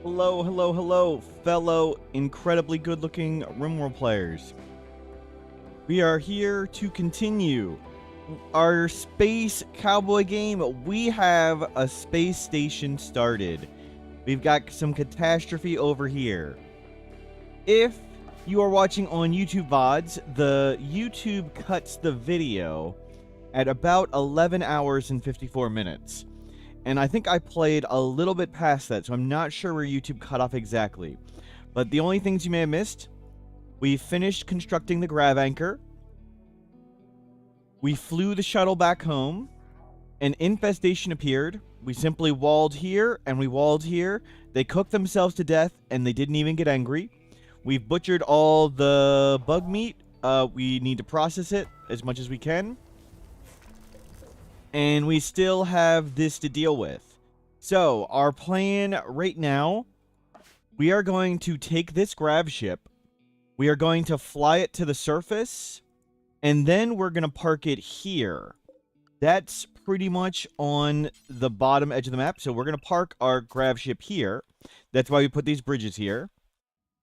Hello, hello, hello, fellow incredibly good-looking RimWorld players. We are here to continue our space cowboy game. We have a space station started. We've got some catastrophe over here. If you are watching on YouTube VODs, the YouTube cuts the video at about 11 hours and 54 minutes. And I think I played a little bit past that, so I'm not sure where YouTube cut off exactly. But the only things you may have missed, we finished constructing the Grav anchor. We flew the shuttle back home. An infestation appeared. We simply walled here, and we walled here. They cooked themselves to death, and they didn't even get angry. We've butchered all the bug meat. We need to process it as much as we can. And we still have this to deal with. So, our plan right now, we are going to take this Grav ship, we are going to fly it to the surface, and then we're going to park it here. That's pretty much on the bottom edge of the map, so we're going to park our Grav ship here. That's why we put these bridges here.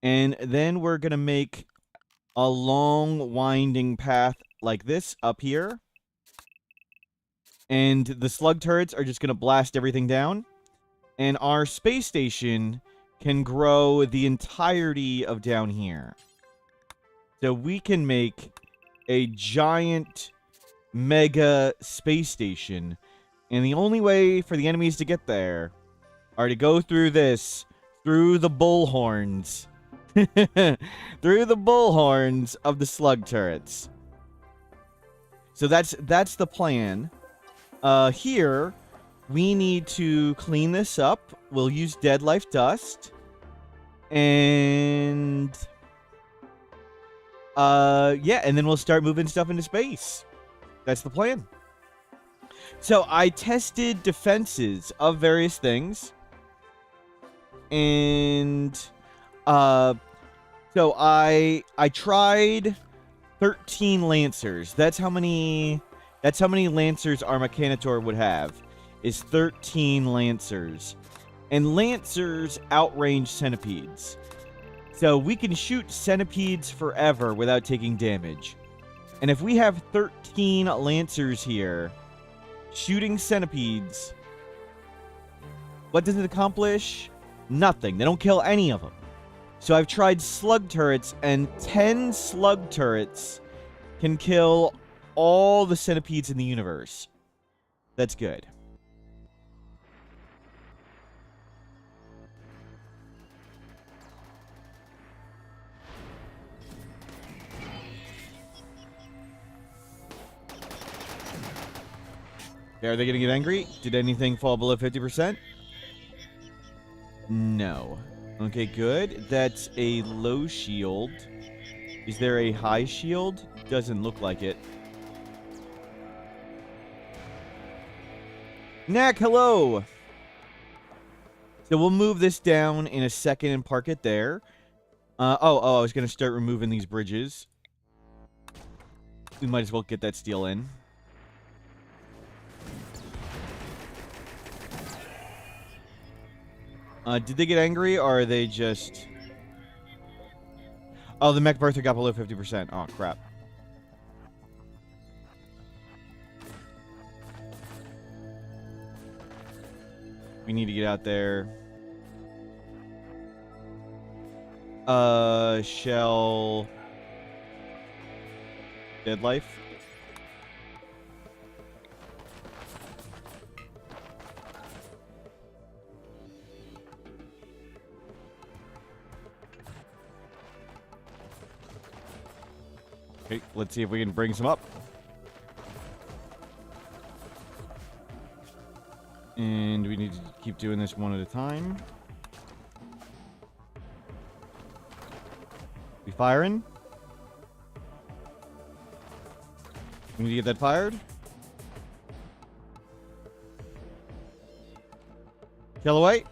And then we're going to make a long, winding path like this up here. And the slug turrets are just going to blast everything down. And our space station can grow the entirety of down here. So we can make a giant, mega space station. And the only way for the enemies to get there are to go through this, through the bullhorns. Through the bullhorns of the slug turrets. So that's the plan. Here, we need to clean this up. We'll use Deadlife dust. And... yeah, and then we'll start moving stuff into space. That's the plan. So, I tested defenses of various things. And... so, I tried 13 Lancers. That's how many Lancers our Mechanitor would have, is 13 Lancers. And Lancers outrange Centipedes. So we can shoot Centipedes forever without taking damage. And if we have 13 Lancers here, shooting Centipedes, what does it accomplish? Nothing. They don't kill any of them. So I've tried slug turrets, and 10 slug turrets can kill all the centipedes in the universe. That's good. Okay, are they gonna get angry? Did anything fall below 50%? No. Okay, good. That's a low shield. Is there a high shield? Doesn't look like it. Knack, hello! So we'll move this down in a second and park it there. I was going to start removing these bridges. We might as well get that steel in. Did they get angry, or are they just... Oh, the mech birther got below 50%. Oh, crap. We need to get out there. Shell... Deadlife? Okay, let's see if we can bring some up. And we need to keep doing this one at a time. We firing? We need to get that fired. Kill away.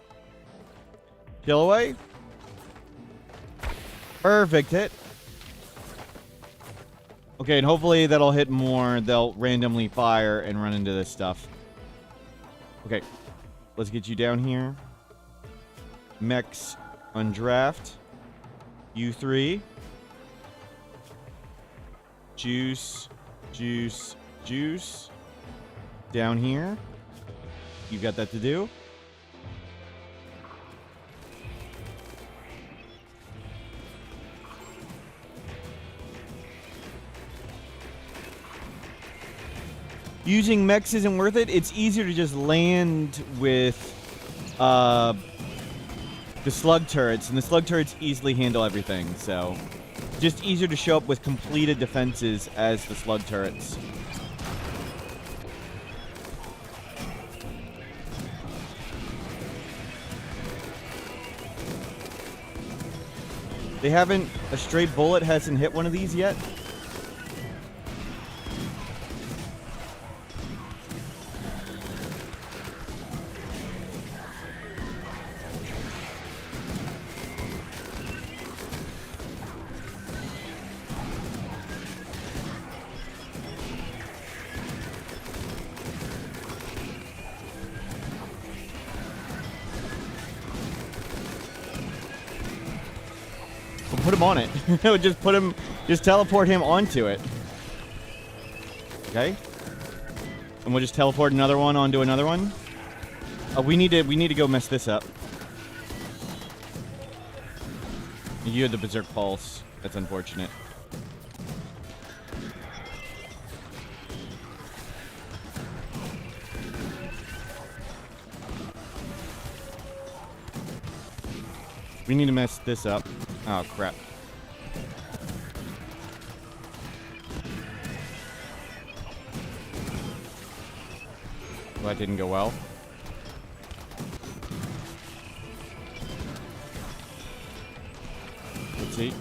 Kill away. Perfect hit. Okay, and hopefully that'll hit more. They'll randomly fire and run into this stuff. Okay, let's get you down here. Mechs on draft. You 3. Juice, juice, juice. Down here. You've got that to do. Using mechs isn't worth it. It's easier to just land with the slug turrets, and the slug turrets easily handle everything, so just easier to show up with completed defenses as the slug turrets. They haven't, a straight bullet hasn't hit one of these yet. Put him on it. Just put him, just teleport him onto it. Okay. And we'll just teleport another one onto another one. We need to go mess this up. You had the Berserk Pulse. That's unfortunate. We need to mess this up. Oh, crap. Well, that didn't go well. Let's see.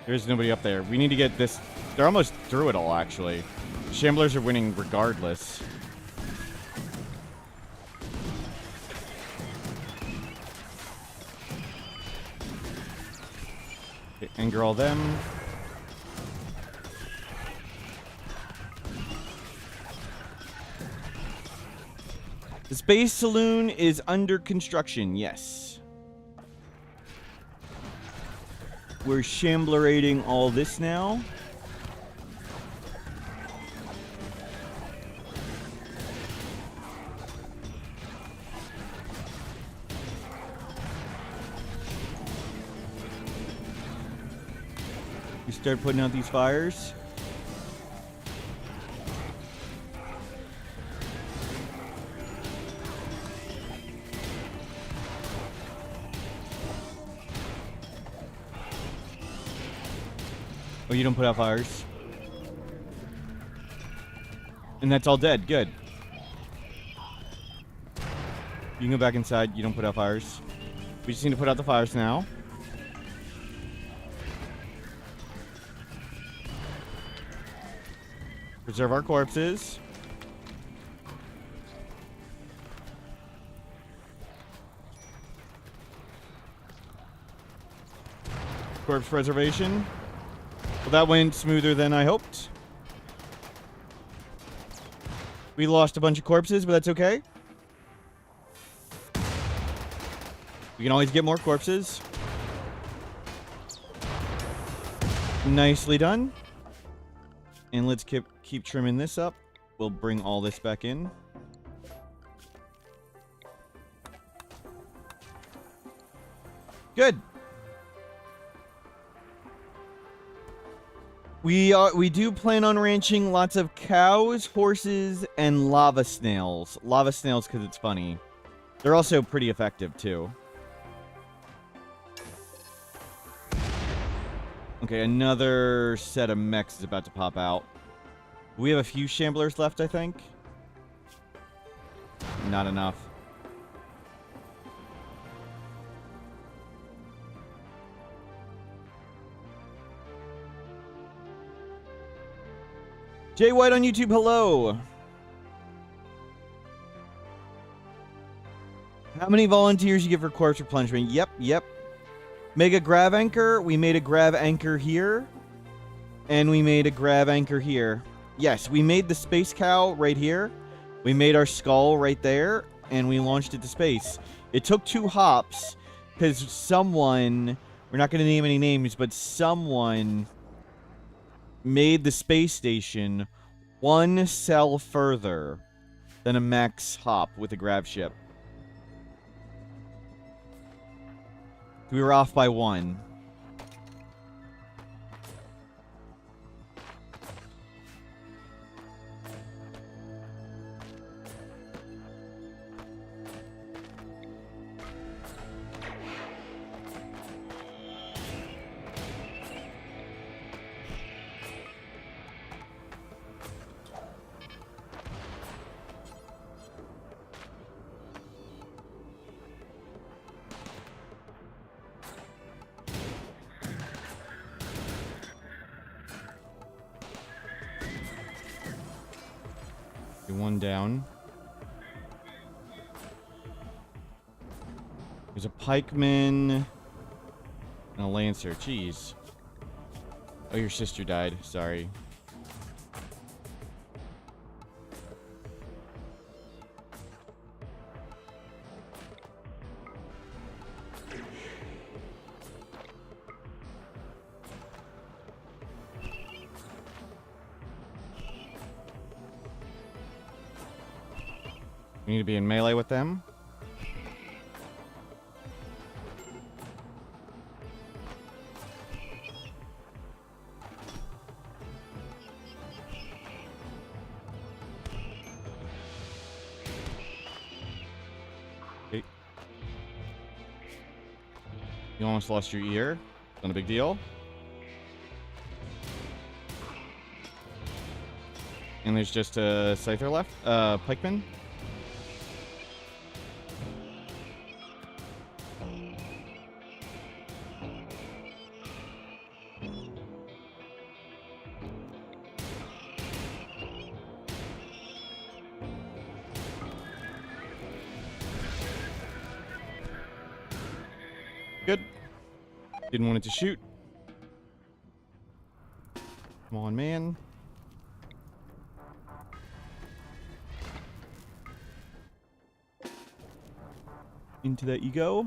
There's nobody up there. We need to get this. They're almost through it all, actually. Shamblers are winning regardless. Okay, anger all them. The Space Saloon is under construction, yes. We're shamblerating all this now. We start putting out these fires. Oh, you don't put out fires. And that's all dead. Good. You can go back inside. You don't put out fires. We just need to put out the fires now. Preserve our corpses. Corpse preservation. Well, that went smoother than I hoped. We lost a bunch of corpses, but that's okay. We can always get more corpses. Nicely done. And let's keep trimming this up. We'll bring all this back in. Good. We do plan on ranching lots of cows, horses, and lava snails. Lava snails because it's funny. They're also pretty effective too. Okay, another set of mechs is about to pop out. We have a few shamblers left, I think. Not enough. Jay White on YouTube, hello. How many volunteers you get for corpse replenishment? Yep. Mega Grav anchor. We made a Grav anchor here. And we made a Grav anchor here. Yes, we made the space cow right here. We made our skull right there. And we launched it to space. It took 2 hops. Because someone... We're not going to name any names, but someone made the space station 1 cell further than a max hop with a Grav ship. We were off by 1. One down. There's a pikeman and a lancer. Jeez. Oh, your sister died. Sorry. We need to be in melee with them. Okay. You almost lost your ear. Not a big deal. And there's just a Scyther left. Pikeman. Good. Didn't want it to shoot. Come on, man. Into that you go.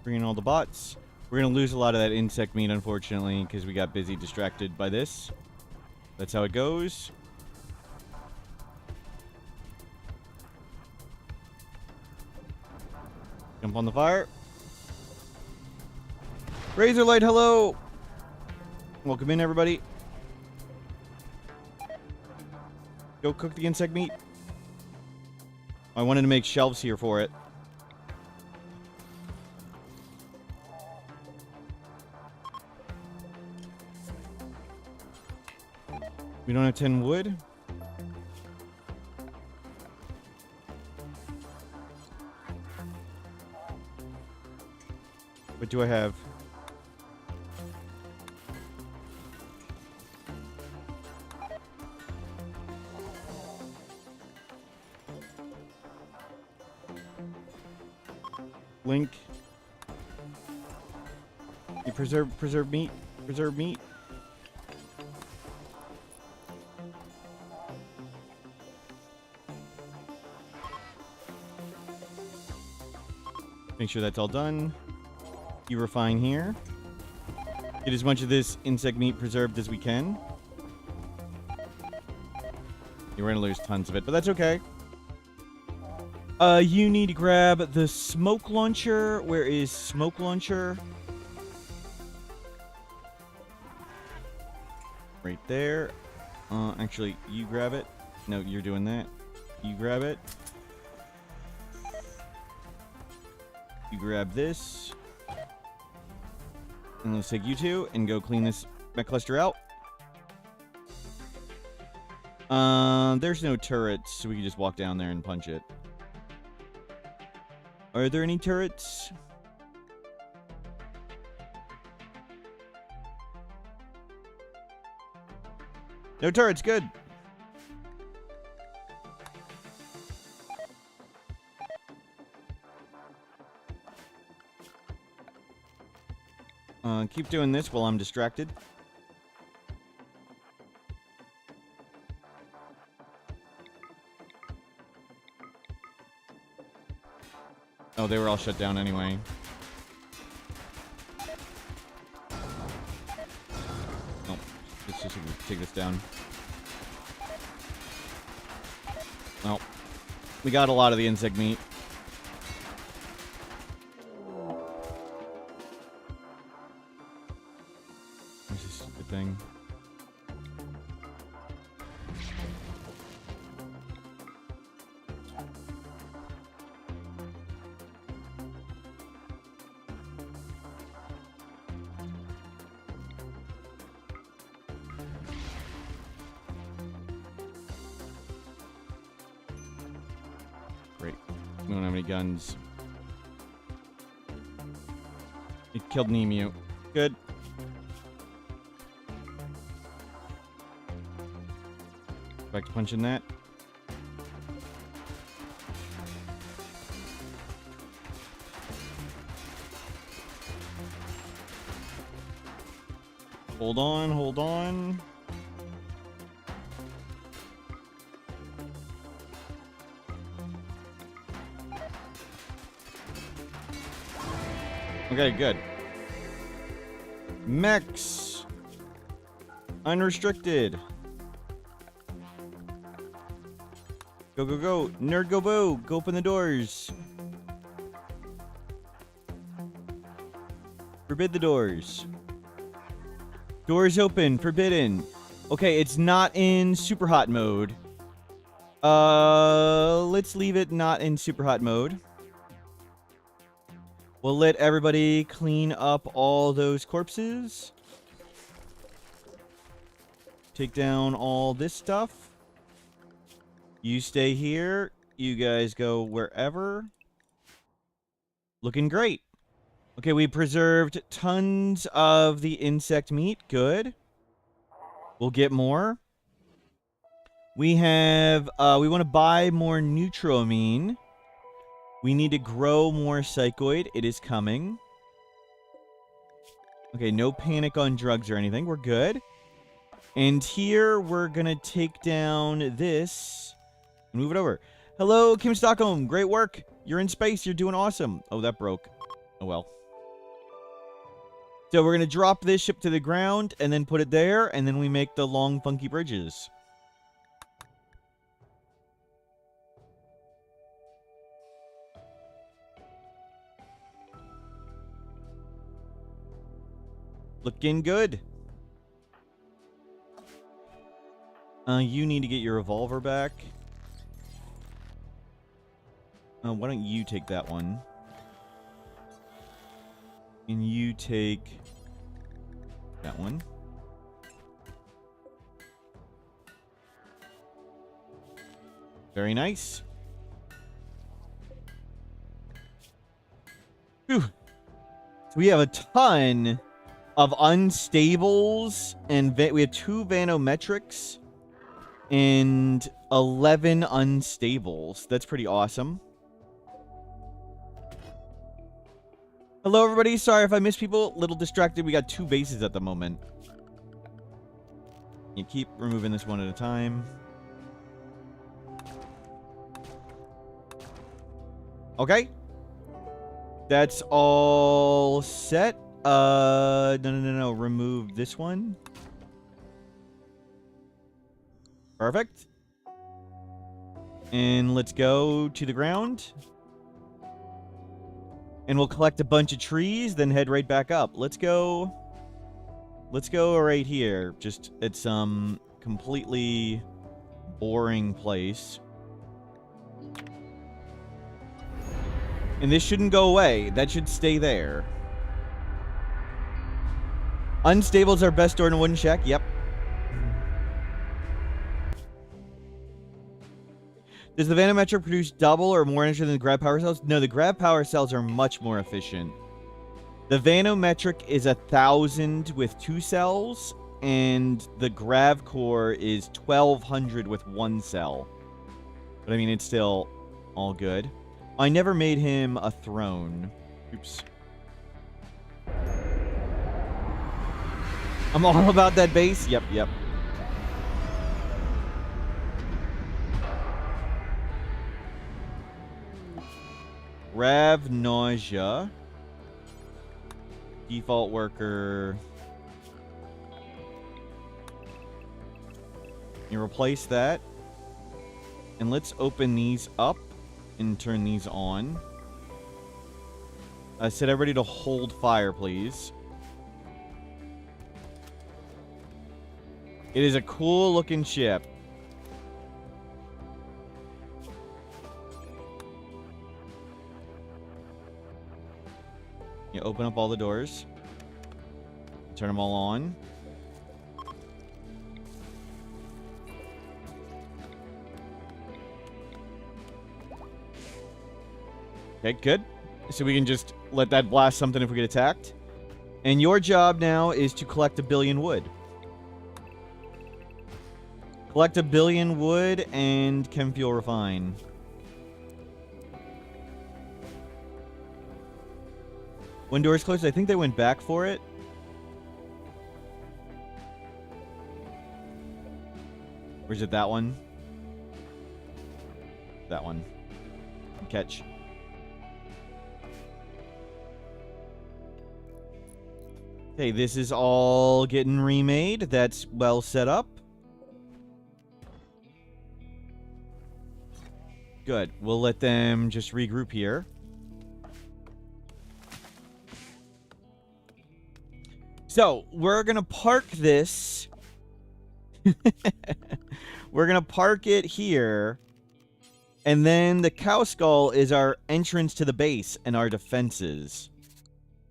Bringing all the bots. We're going to lose a lot of that insect meat, unfortunately, because we got busy distracted by this. That's how it goes. Jump on the fire. Razorlight, hello! Welcome in, everybody. Go cook the insect meat. I wanted to make shelves here for it. We don't have 10 wood. What do I have? Link. You preserve meat. Preserve meat. Make sure that's all done. You refine here. Get as much of this insect meat preserved as we can. You're going to lose tons of it, but that's okay. You need to grab the smoke launcher. Where is smoke launcher? Right there. Actually, you grab it. No, you're doing that. You grab it. You grab this. And let's take you two and go clean this mech cluster out. There's no turrets, so we can just walk down there and punch it. Are there any turrets? No turrets, good. Keep doing this while I'm distracted. Oh, they were all shut down anyway. Oh, let's just take this down. Well, we got a lot of the insect meat. Where's this stupid thing? Great. We don't have any guns. It killed an emu. Good. Back to punching that. Hold on, hold on. Okay, good. Mechs. Unrestricted. Go, go, go. Nerd, go, boo. Go open the doors. Forbid the doors. Doors open. Forbidden. Okay, it's not in super hot mode. Let's leave it not in super hot mode. We'll let everybody clean up all those corpses. Take down all this stuff. You stay here. You guys go wherever. Looking great. Okay, we preserved tons of the insect meat. Good. We'll get more. We have, we want to buy more Neutramine. We need to grow more Psychoid. It is coming. Okay, no panic on drugs or anything. We're good. And here, we're going to take down this. Move it over. Hello, Kim Stockholm. Great work. You're in space. You're doing awesome. Oh, that broke. Oh, well. So we're going to drop this ship to the ground and then put it there. And then we make the long, funky bridges. Looking good. You need to get your revolver back. Why don't you take that one? And you take that one. Very nice. Whew. So we have a ton of unstables, and we have 2 vanometrics and 11 unstables. That's pretty awesome. Hello, everybody. Sorry if I missed people. A little distracted. We got 2 bases at the moment. You keep removing this one at a time. Okay. That's all set. No. Remove this one. Perfect. And let's go to the ground. And we'll collect a bunch of trees, then head right back up. Let's go right here. Just at some completely boring place. And this shouldn't go away. That should stay there. Unstables are best stored in a wooden shack. Yep. Does the Vanometric produce double or more energy than the Grav power cells? No, the Grav power cells are much more efficient. The Vanometric is 1,000 with 2 cells, and the Grav core is 1,200 with 1 cell. But I mean, it's still all good. I never made him a throne. Oops. I'm all about that base. Yep, yep. Grav nausea. Default worker. You replace that. And let's open these up and turn these on. Set everybody to hold fire, please. It is a cool looking ship. You open up all the doors. Turn them all on. Okay, good. So we can just let that blast something if we get attacked. And your job now is to collect 1 billion wood. Collect 1 billion wood and chem fuel refine. When doors closed, I think they went back for it. Or is it that one? That one. Catch. Okay, this is all getting remade. That's well set up. Good. We'll let them just regroup here. So, we're going to park this. We're going to park it here. And then the cow skull is our entrance to the base and our defenses.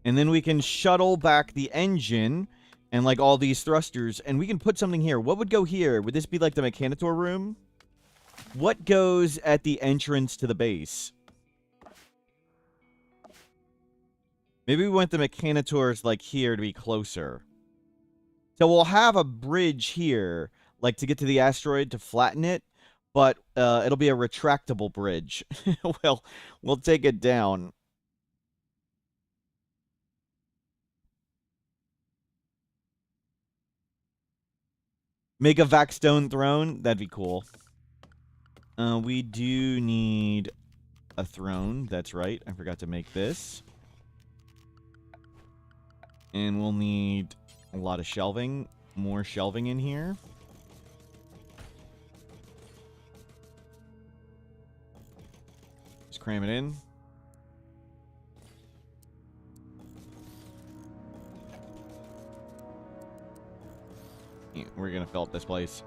And then we can shuttle back the engine and like all these thrusters. And we can put something here. What would go here? Would this be like the Mechanitor room? What goes at the entrance to the base? Maybe we want the Mechanitors like here to be closer. So we'll have a bridge here, like to get to the asteroid to flatten it, but it'll be a retractable bridge. We'll take it down. Make a Vaxstone throne. That'd be cool. We do need a throne. That's right. I forgot to make this. And we'll need a lot of shelving. More shelving in here. Just cram it in. Yeah, we're going to fill up this place.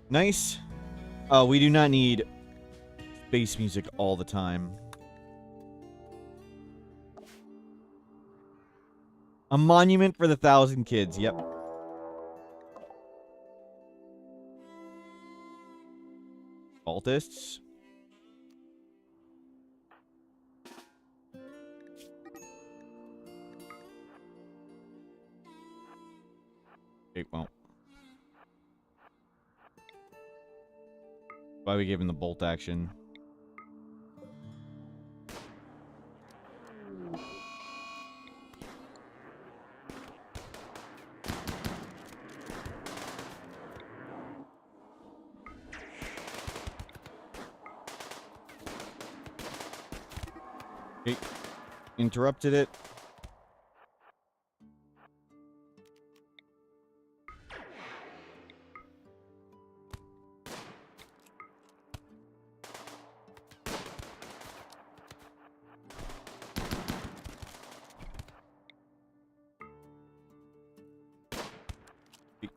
Nice. Oh, we do not need bass music all the time. A monument for the 1,000 kids. Yep. Cultists. Okay, well. Why we gave him the bolt action? Okay. Interrupted it.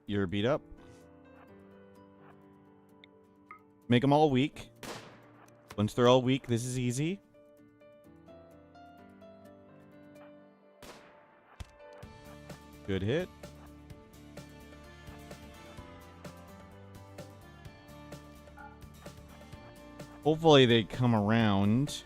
You're beat up. Make them all weak. Once they're all weak, this is easy. Good hit. Hopefully they come around.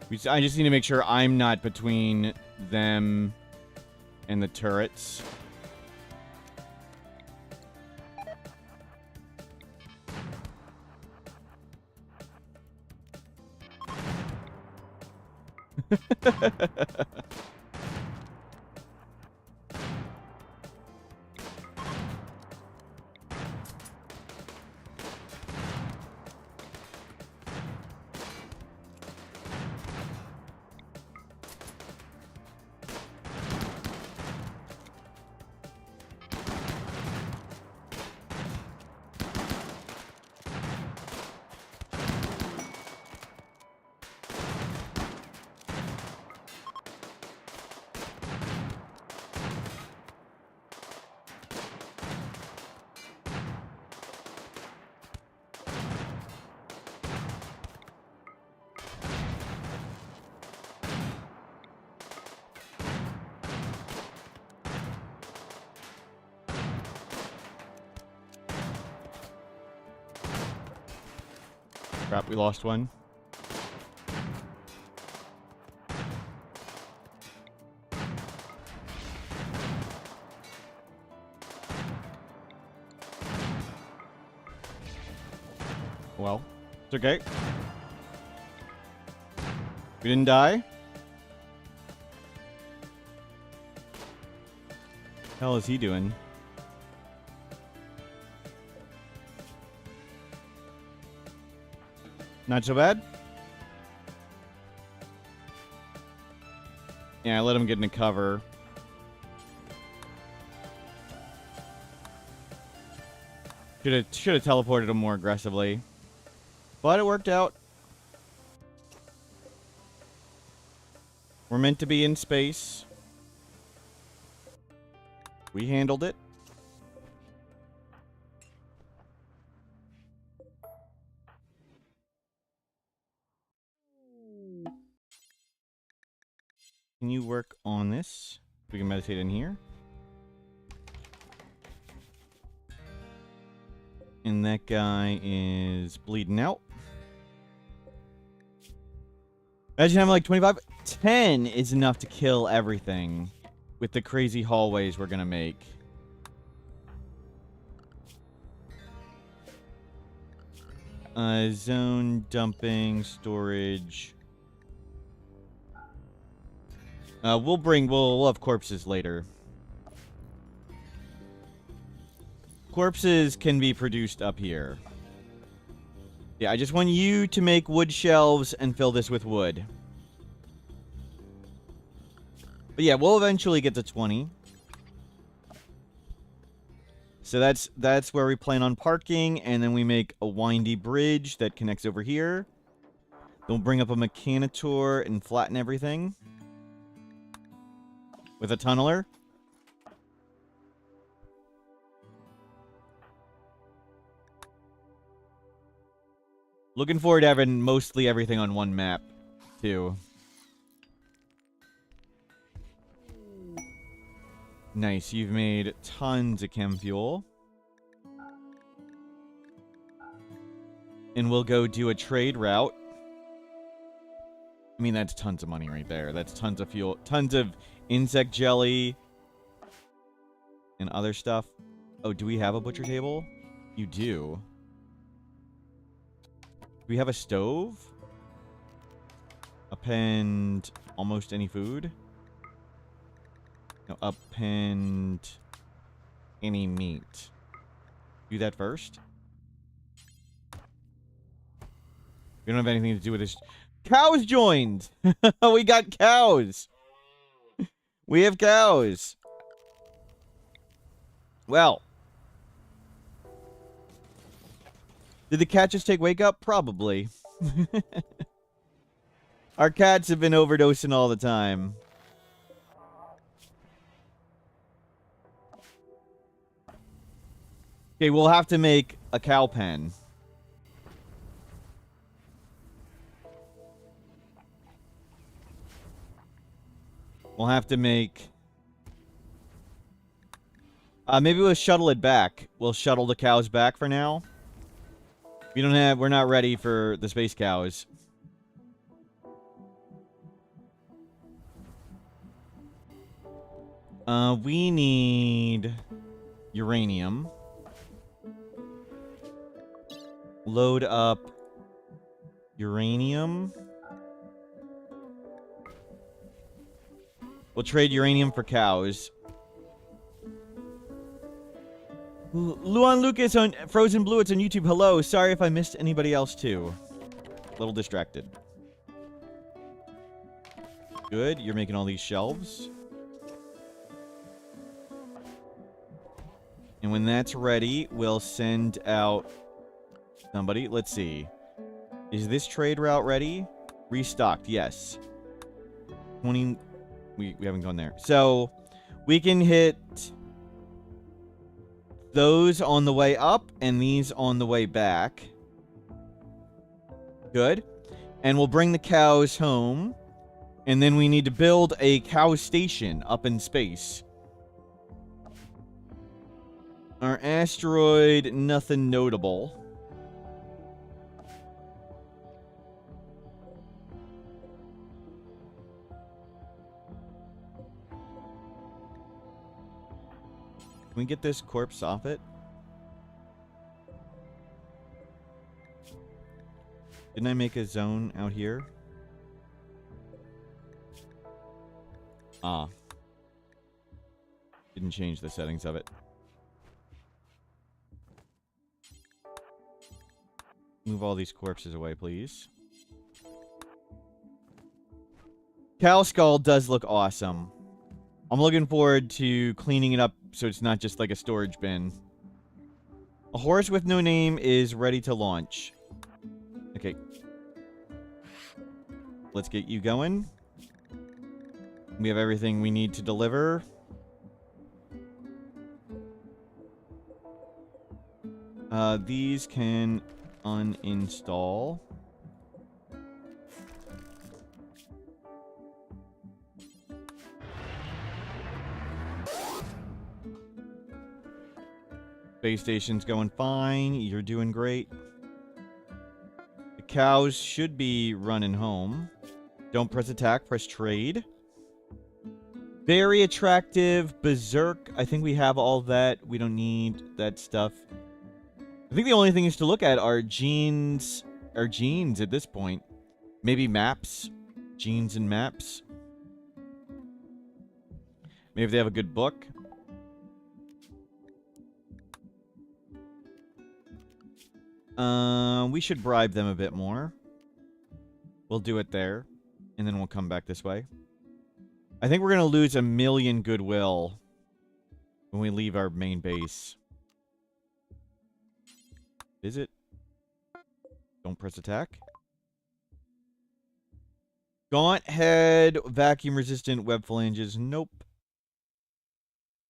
I just need to make sure I'm not between them and the turrets. Crap, we lost one. Well, it's okay. We didn't die. Hell is he doing? Not so bad. Yeah, I let him get into cover. Should have teleported him more aggressively. But it worked out. We're meant to be in space. We handled it. Can you work on this? We can meditate in here. And that guy is bleeding out. Imagine having like 25. 10 is enough to kill everything with the crazy hallways we're gonna make. Zone dumping, storage. We'll have corpses later. Corpses can be produced up here. Yeah, I just want you to make wood shelves and fill this with wood. But yeah, we'll eventually get to 20. So that's where we plan on parking, and then we make a windy bridge that connects over here. Then we'll bring up a mechanitor and flatten everything. With a tunneler. Looking forward to having mostly everything on one map, too. Nice, you've made tons of chem fuel. And we'll go do a trade route. I mean, that's tons of money right there. That's tons of fuel. Tons of insect jelly. And other stuff. Oh, do we have a butcher table? You do. Do we have a stove? Append almost any food? No, append any meat. Do that first. We don't have anything to do with this. Cows joined! We got cows! We have cows! Well. Did the cat just take wake up? Probably. Our cats have been overdosing all the time. Okay, we'll have to make a cow pen. We'll have to make... maybe we'll shuttle it back. We'll shuttle the cows back for now. We're not ready for the space cows. We need uranium. Load up uranium. We'll trade uranium for cows. Luan Lucas on Frozen Blue, it's on YouTube. Hello. Sorry if I missed anybody else too. A little distracted. Good. You're making all these shelves. And when that's ready, we'll send out somebody. Let's see. Is this trade route ready? Restocked. Yes. 20. We haven't gone there. So we can hit those on the way up and these on the way back. Good. And we'll bring the cows home. And then we need to build a cow station up in space. Our asteroid, nothing notable. Can we get this corpse off it? Didn't I make a zone out here? Ah. Didn't change the settings of it. Move all these corpses away, please. Cow skull does look awesome. I'm looking forward to cleaning it up so it's not just like a storage bin. A horse with no name is ready to launch. Okay. Let's get you going. We have everything we need to deliver. These can uninstall. Base station's going fine. You're doing great. The cows should be running home. Don't press attack, press trade. Very attractive. Berserk. I think we have all that. We don't need that stuff. I think the only thing is to look at are genes. Are genes at this point. Maybe maps. Genes and maps. Maybe if they have a good book. We should bribe them a bit more. We'll do it there. And then we'll come back this way. I think we're going to lose 1 million goodwill when we leave our main base. Visit. Don't press attack. Gaunt head, vacuum resistant web phalanges. Nope.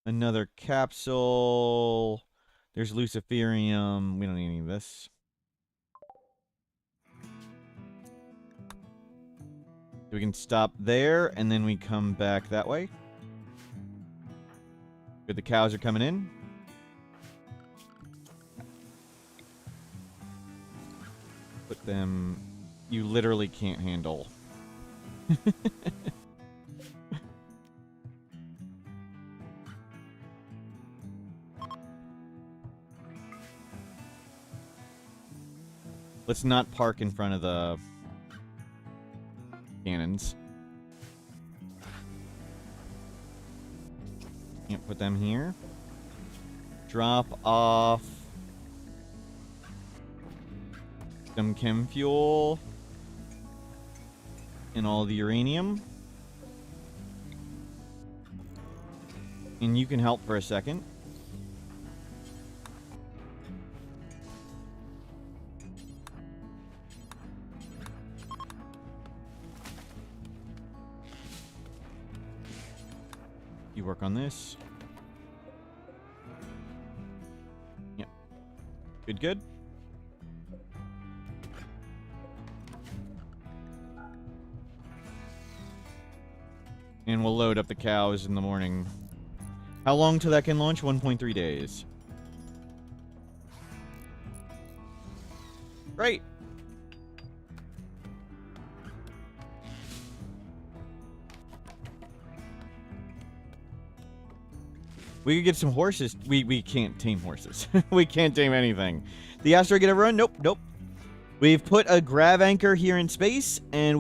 Another capsule. There's luciferium. We don't need any of this. We can stop there, and then we come back that way. Good, the cows are coming in. Put them... You literally can't handle. Let's not park in front of the cannons. Yep, put them here. Drop off some chem fuel and all the uranium. And you can help for a second. You work on this. Yep. Good, good. And we'll load up the cows in the morning. How long till that can launch? 1.3 days. Great. We could get some horses. We can't tame horses. We can't tame anything. The asteroid get a run? Nope, nope. We've put a grav anchor here in space, and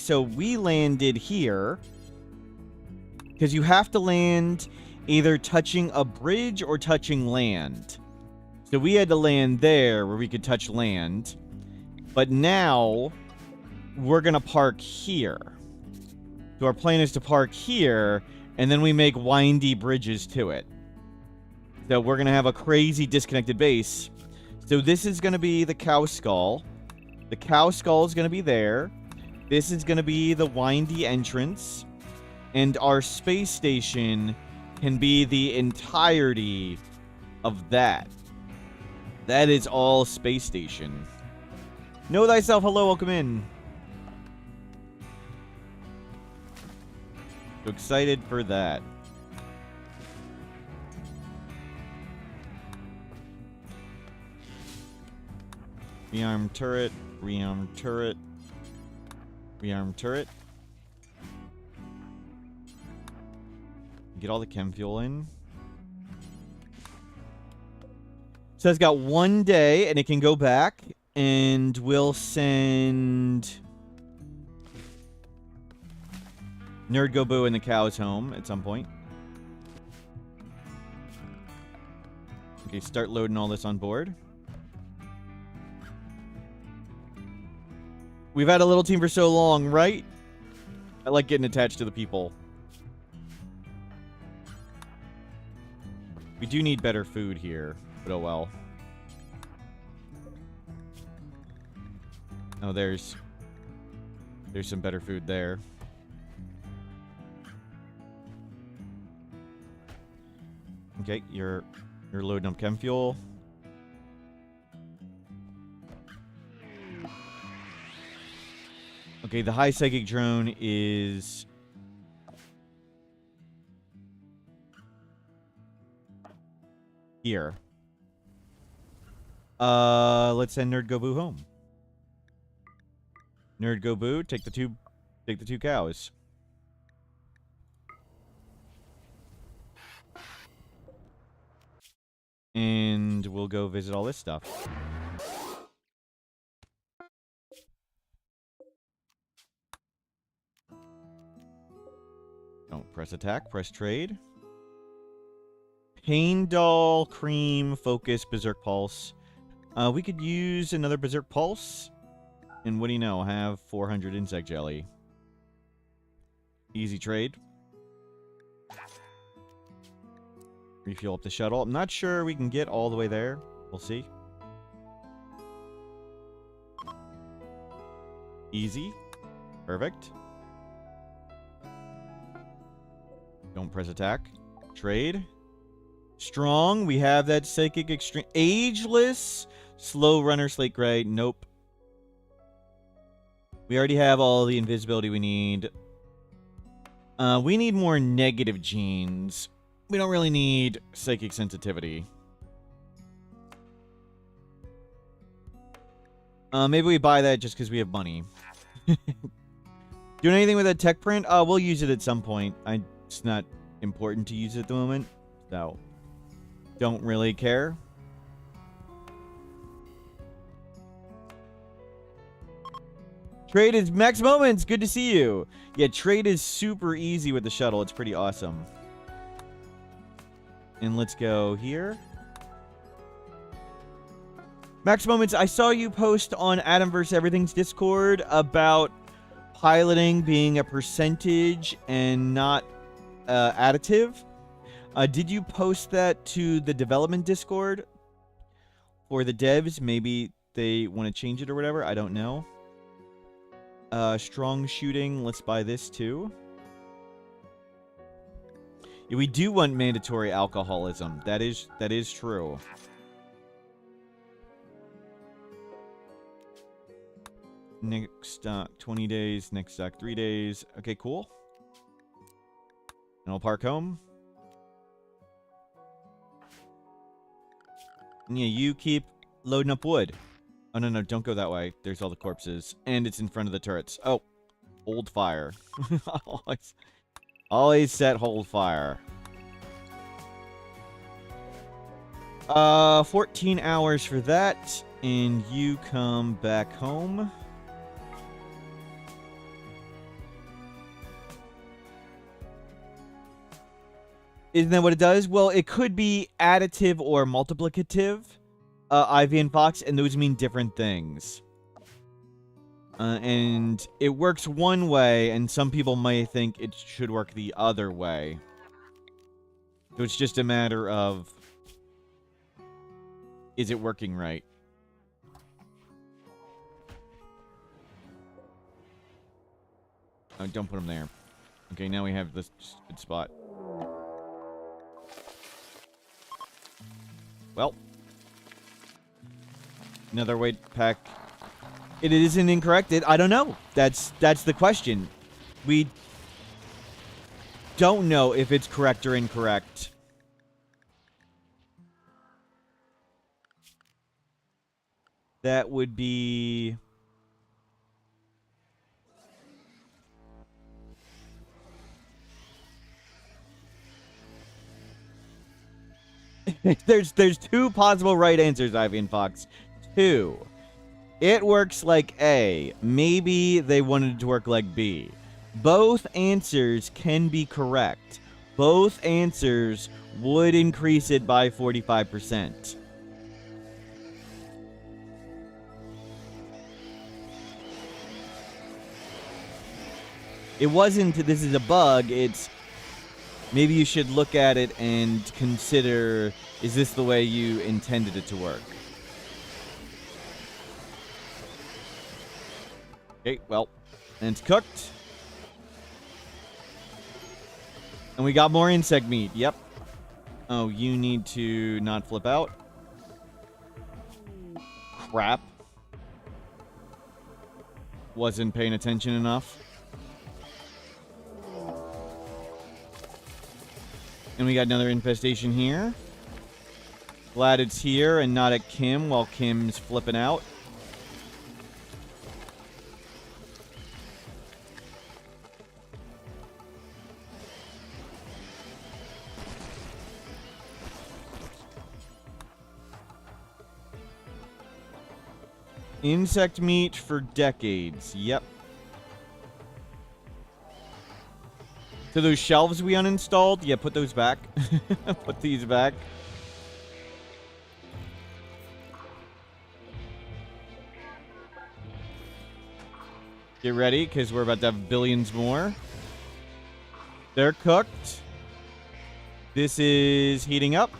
so we landed here. Because you have to land either touching a bridge or touching land. So we had to land there where we could touch land. But now we're going to park here. So our plan is to park here, and then we make windy bridges to it. So we're going to have a crazy disconnected base. So this is going to be the cow skull. The cow skull is going to be there. This is going to be the windy entrance. And our space station can be the entirety of that. That is all space station. Know thyself. Hello, welcome in. So excited for that. Rearm turret, rearm turret, rearm turret. Get all the chem fuel in. So it's got 1 day, and it can go back, and we'll send Nerd Go Boo and the cows home at some point. Okay, start loading all this on board. We've had a little team for so long, right? I like getting attached to the people. We do need better food here, but oh well. Oh, there's some better food there. Okay, you're loading up chem fuel. Okay, the high psychic drone is here. Let's send Nerd Go Boo home. Nerd Go Boo, take the two cows. And we'll go visit all this stuff. Don't press attack, press trade. Pain Doll, Cream, Focus, Berserk Pulse. We could use another Berserk Pulse. And what do you know? Have 400 insect jelly. Easy trade. Refuel up the shuttle. I'm not sure we can get all the way there. We'll see. Easy. Perfect. Don't press attack. Trade. Strong. We have that psychic extreme. Ageless. Slow runner slate gray. Nope. We already have all the invisibility we need. We need more negative genes. We don't really need psychic sensitivity. Maybe we buy that just because we have money. Doing anything with that tech print? We'll use it at some point. It's not important to use it at the moment, so don't really care. Trade is Max Moments. Good to see you. Yeah, trade is super easy with the shuttle. It's pretty awesome. And let's go here. Max Moments, I saw you post on Adam vs. Everything's Discord about piloting being a percentage and not additive. Did you post that to the development Discord for the devs? Maybe they want to change it or whatever. I don't know. Strong shooting. Let's buy this too. Yeah, we do want mandatory alcoholism. That is true. Next stock 20 days. Next stock 3 days. Okay, cool. And I'll park home. And yeah, you keep loading up wood. Oh, no, don't go that way. There's all the corpses. And it's in front of the turrets. Oh, hold always set hold fire. 14 hours for that, and you come back home. Isn't that what it does? Well, it could be additive or multiplicative, Ivy and Fox, and those mean different things. And it works one way, and some people may think it should work the other way. So it's just a matter of, is it working right? Oh, don't put them there. Okay, now we have this good spot. Well, another weight pack. It isn't incorrect. I don't know. That's the question. We don't know if it's correct or incorrect. That would be... there's two possible right answers, Ivy and Fox. Two. It works like A. Maybe they wanted it to work like B. Both answers can be correct. Both answers would increase it by 45%. It wasn't, this is a bug, it's... Maybe you should look at it and consider, is this the way you intended it to work? Okay, well, and it's cooked. And we got more insect meat, yep. Oh, you need to not flip out. Crap. Wasn't paying attention enough. And we got another infestation here. Glad it's here and not at Kim while Kim's flipping out. Insect meat for decades. Yep. So those shelves we uninstalled, yeah, put those back. Put these back. Get ready, because we're about to have billions more. They're cooked. This is heating up.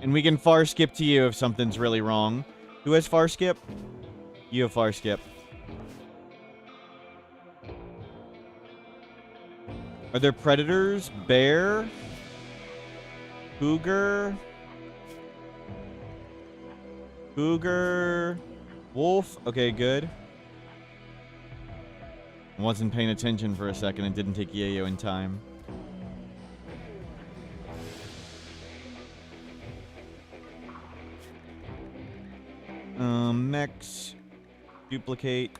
And we can far skip to you if something's really wrong. Who has far skip? You have far skip. Are there predators? Bear? Cougar? Cougar? Wolf? Okay, good. I wasn't paying attention for a second and didn't take Yayo in time. Mechs. Duplicate.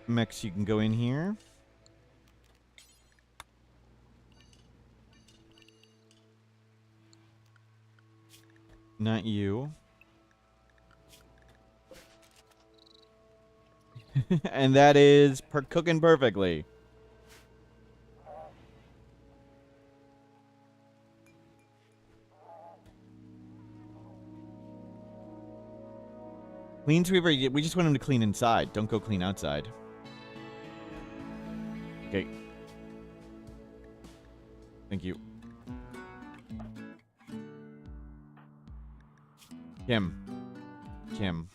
Mechs, you can go in here. Not you. And that is cooking perfectly. Clean sweeper, we just want him to clean inside. Don't go clean outside. Okay. Thank you. Kim. Kim.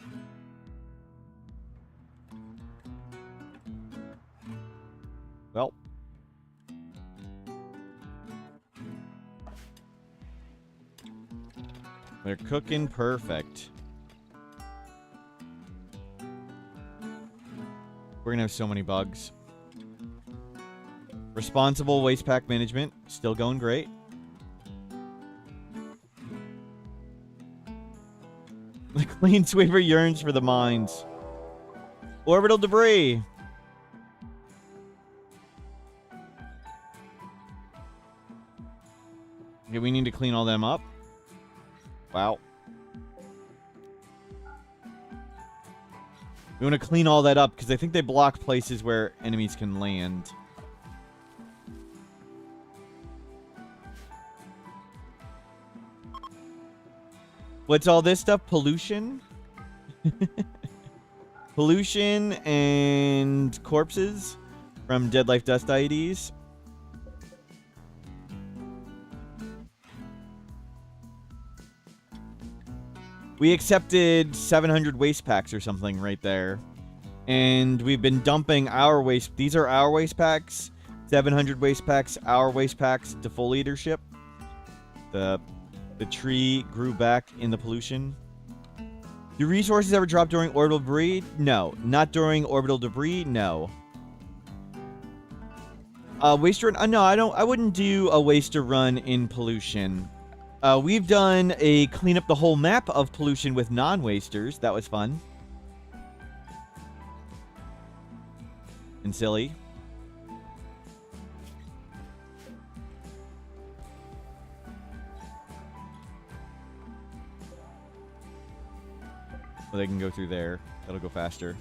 Well. They're cooking perfect. We're gonna have so many bugs. Responsible waste pack management. Still going great. Clean sweeper yearns for the mines. Orbital debris. Okay, we need to clean all them up. Wow. We want to clean all that up because I think they block places where enemies can land. What's all this stuff? Pollution? Pollution and corpses from Deadlife Dust IDs. We accepted 700 waste packs or something right there. And we've been dumping our waste. These are our waste packs. 700 waste packs, our waste packs to full leadership. The tree grew back in the pollution. Do resources ever drop during orbital debris? No. Not during orbital debris? No. Waster run? No, I wouldn't do a waster run in pollution. We've done a clean up the whole map of pollution with non-wasters. That was fun. And silly. Well, they can go through there. That'll go faster.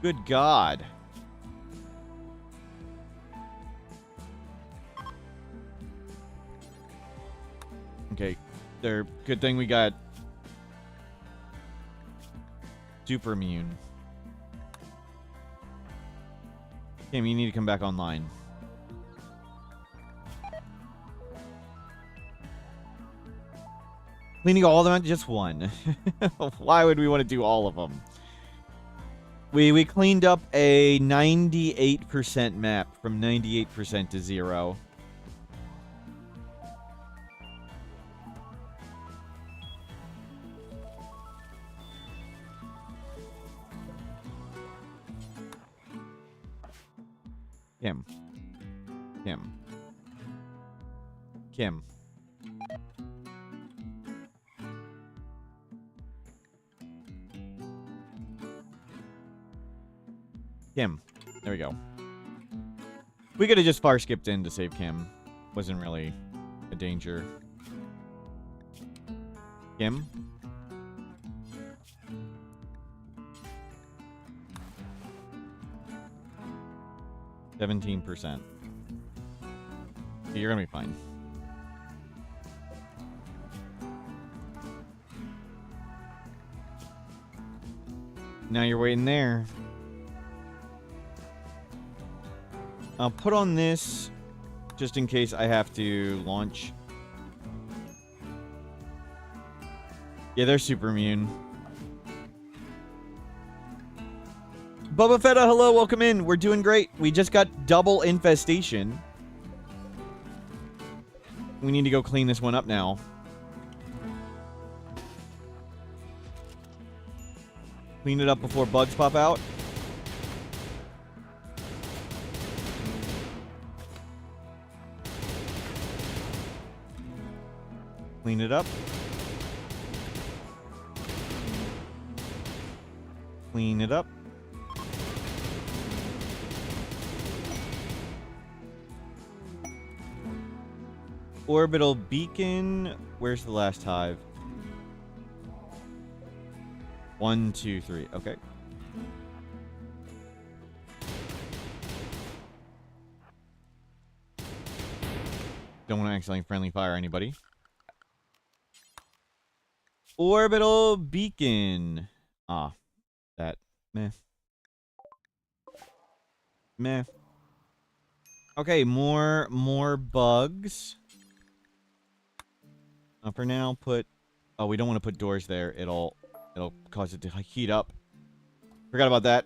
Good God. Okay. Good thing we got super immune. Kim, you need to come back online. Cleaning all of them out, just one. Why would we want to do all of them? We cleaned up a 98% map from 98% to 0. Kim. Kim. Kim. Kim. There we go. We could have just far skipped in to save Kim. Wasn't really a danger. Kim? %. You're gonna be fine. Now you're waiting there. I'll put on this just in case I have to launch. Yeah, they're super immune. Bubba Fetta, hello, welcome in. We're doing great. We just got double infestation. We need to go clean this one up now. Clean it up before bugs pop out. Clean it up. Clean it up. Orbital beacon. Where's the last hive? 1, 2, 3. Okay. Don't want to accidentally friendly fire anybody. Orbital beacon. Ah, that. Meh. Meh. Okay, more bugs. For now, put... Oh, we don't want to put doors there. It'll cause it to heat up. Forgot about that.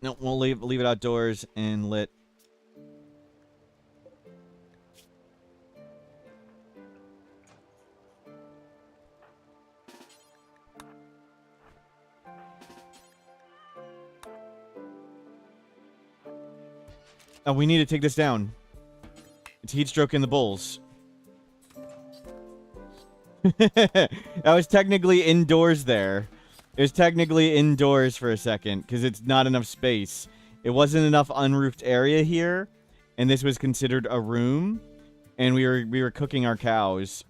No, we'll leave it outdoors and lit. Oh, we need to take this down. It's heat stroke in the bulls. I was technically indoors there. It was technically indoors for a second because it's not enough space. It wasn't enough unroofed area here, and this was considered a room, and we were cooking our cows.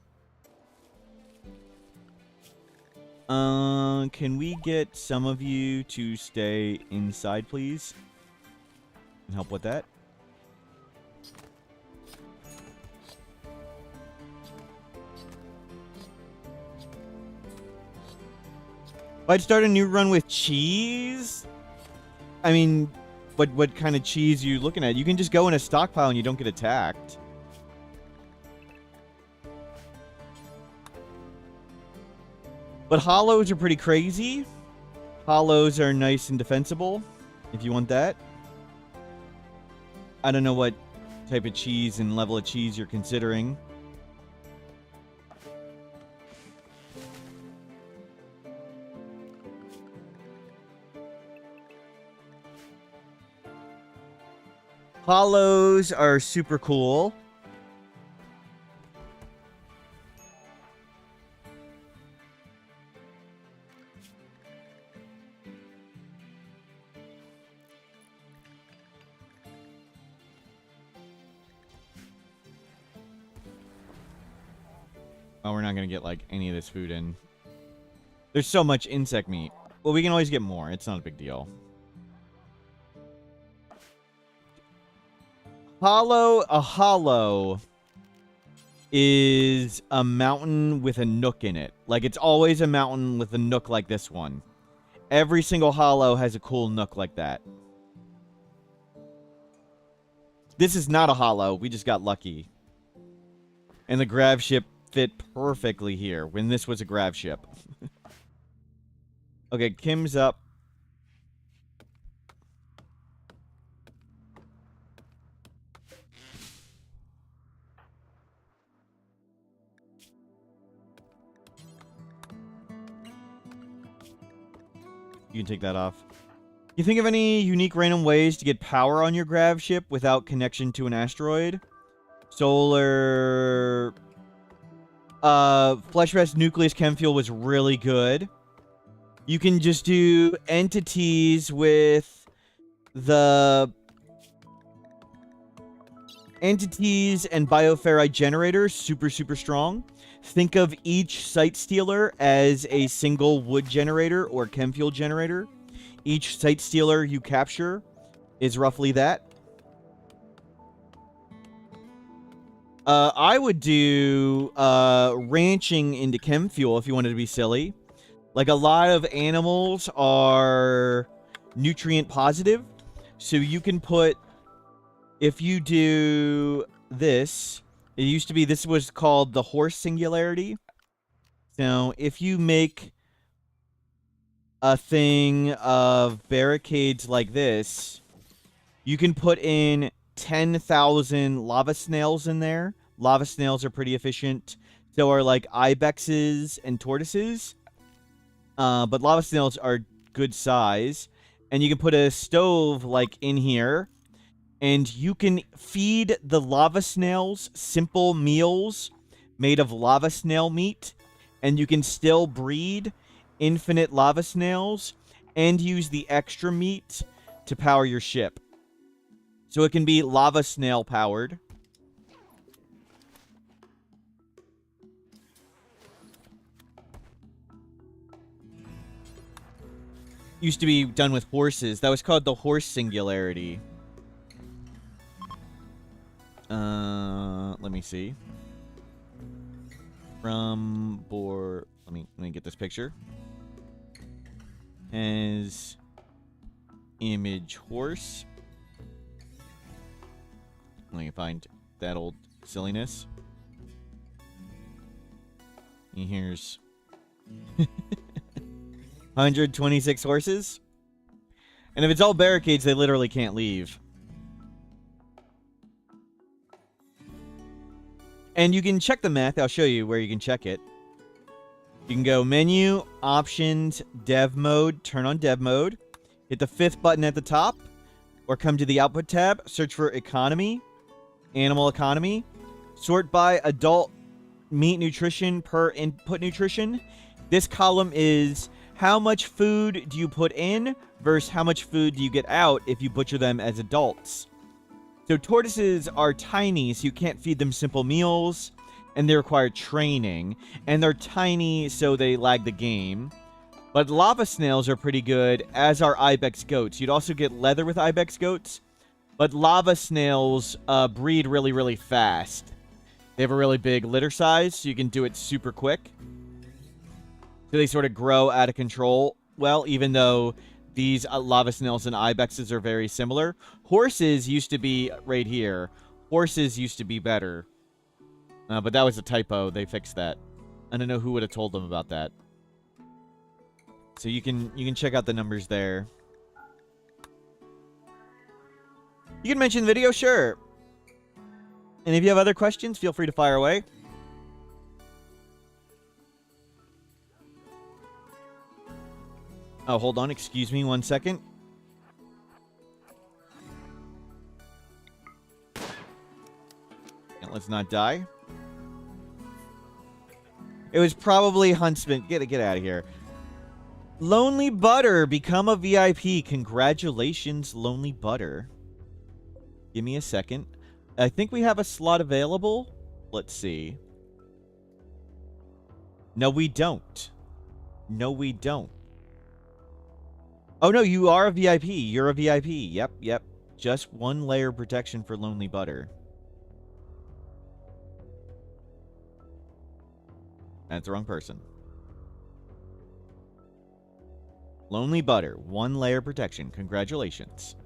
Can we get some of you to stay inside, please? And help with that. If I'd start a new run with cheese, I mean, what kind of cheese are you looking at? You can just go in a stockpile and you don't get attacked. But hollows are pretty crazy. Hollows are nice and defensible, if you want that. I don't know what type of cheese and level of cheese you're considering. Hollows are super cool. Oh, we're not going to get, like, any of this food in. There's so much insect meat. Well, we can always get more. It's not a big deal. A hollow is a mountain with a nook in it. Like, it's always a mountain with a nook like this one. Every single hollow has a cool nook like that. This is not a hollow. We just got lucky. And the Grav ship fit perfectly here when this was a Grav ship. Okay, Kim's up. You can take that off. You think of any unique random ways to get power on your Grav ship without connection to an asteroid? Solar... Flesh-Rest Nucleus Chem Fuel was really good. You can just do entities with the... Entities and bioferrite generators, super, super strong. Think of each Site Stealer as a single wood generator or chem fuel generator. Each Site Stealer you capture is roughly that. I would do ranching into chem fuel if you wanted to be silly. Like, a lot of animals are nutrient positive. So you can put... If you do this... It used to be... This was called the horse singularity. So, if you make a thing of barricades like this, you can put in 10,000 lava snails in there. Lava snails are pretty efficient. So are, like, ibexes and tortoises. But lava snails are good size. And you can put a stove, like, in here. And you can feed the lava snails simple meals made of lava snail meat. And you can still breed infinite lava snails and use the extra meat to power your ship. So it can be lava snail powered. Used to be done with horses. That was called the horse singularity. Let me see. From board. Let me get this picture. As image horse. Let me find that old silliness. And here's 126 horses. And if it's all barricades, they literally can't leave. And you can check the math. I'll show you where you can check it. You can go menu, options, dev mode, turn on dev mode. Hit the 5th button at the top. Or come to the output tab, search for economy, animal economy. Sort by adult meat nutrition per input nutrition. This column is how much food do you put in versus how much food do you get out if you butcher them as adults. So tortoises are tiny, so you can't feed them simple meals, and they require training. And they're tiny, so they lag the game. But lava snails are pretty good, as are ibex goats. You'd also get leather with ibex goats, but lava snails breed really, really fast. They have a really big litter size, so you can do it super quick. So they sort of grow out of control. Well, even though these lava snails and ibexes are very similar. Horses used to be right here. Horses used to be better. But that was a typo. They fixed that. I don't know who would have told them about that. So you can check out the numbers there. You can mention the video, sure. And if you have other questions, feel free to fire away. Oh, hold on. Excuse me 1 second. And let's not die. It was probably Huntsman. Get out of here. Lonely Butter, become a VIP. Congratulations, Lonely Butter. Give me a second. I think we have a slot available. Let's see. No, we don't. No, we don't. Oh, no, you are a VIP. You're a VIP. Yep. Just 1 layer protection for Lonely Butter. That's the wrong person. Lonely Butter, 1 layer protection. Congratulations.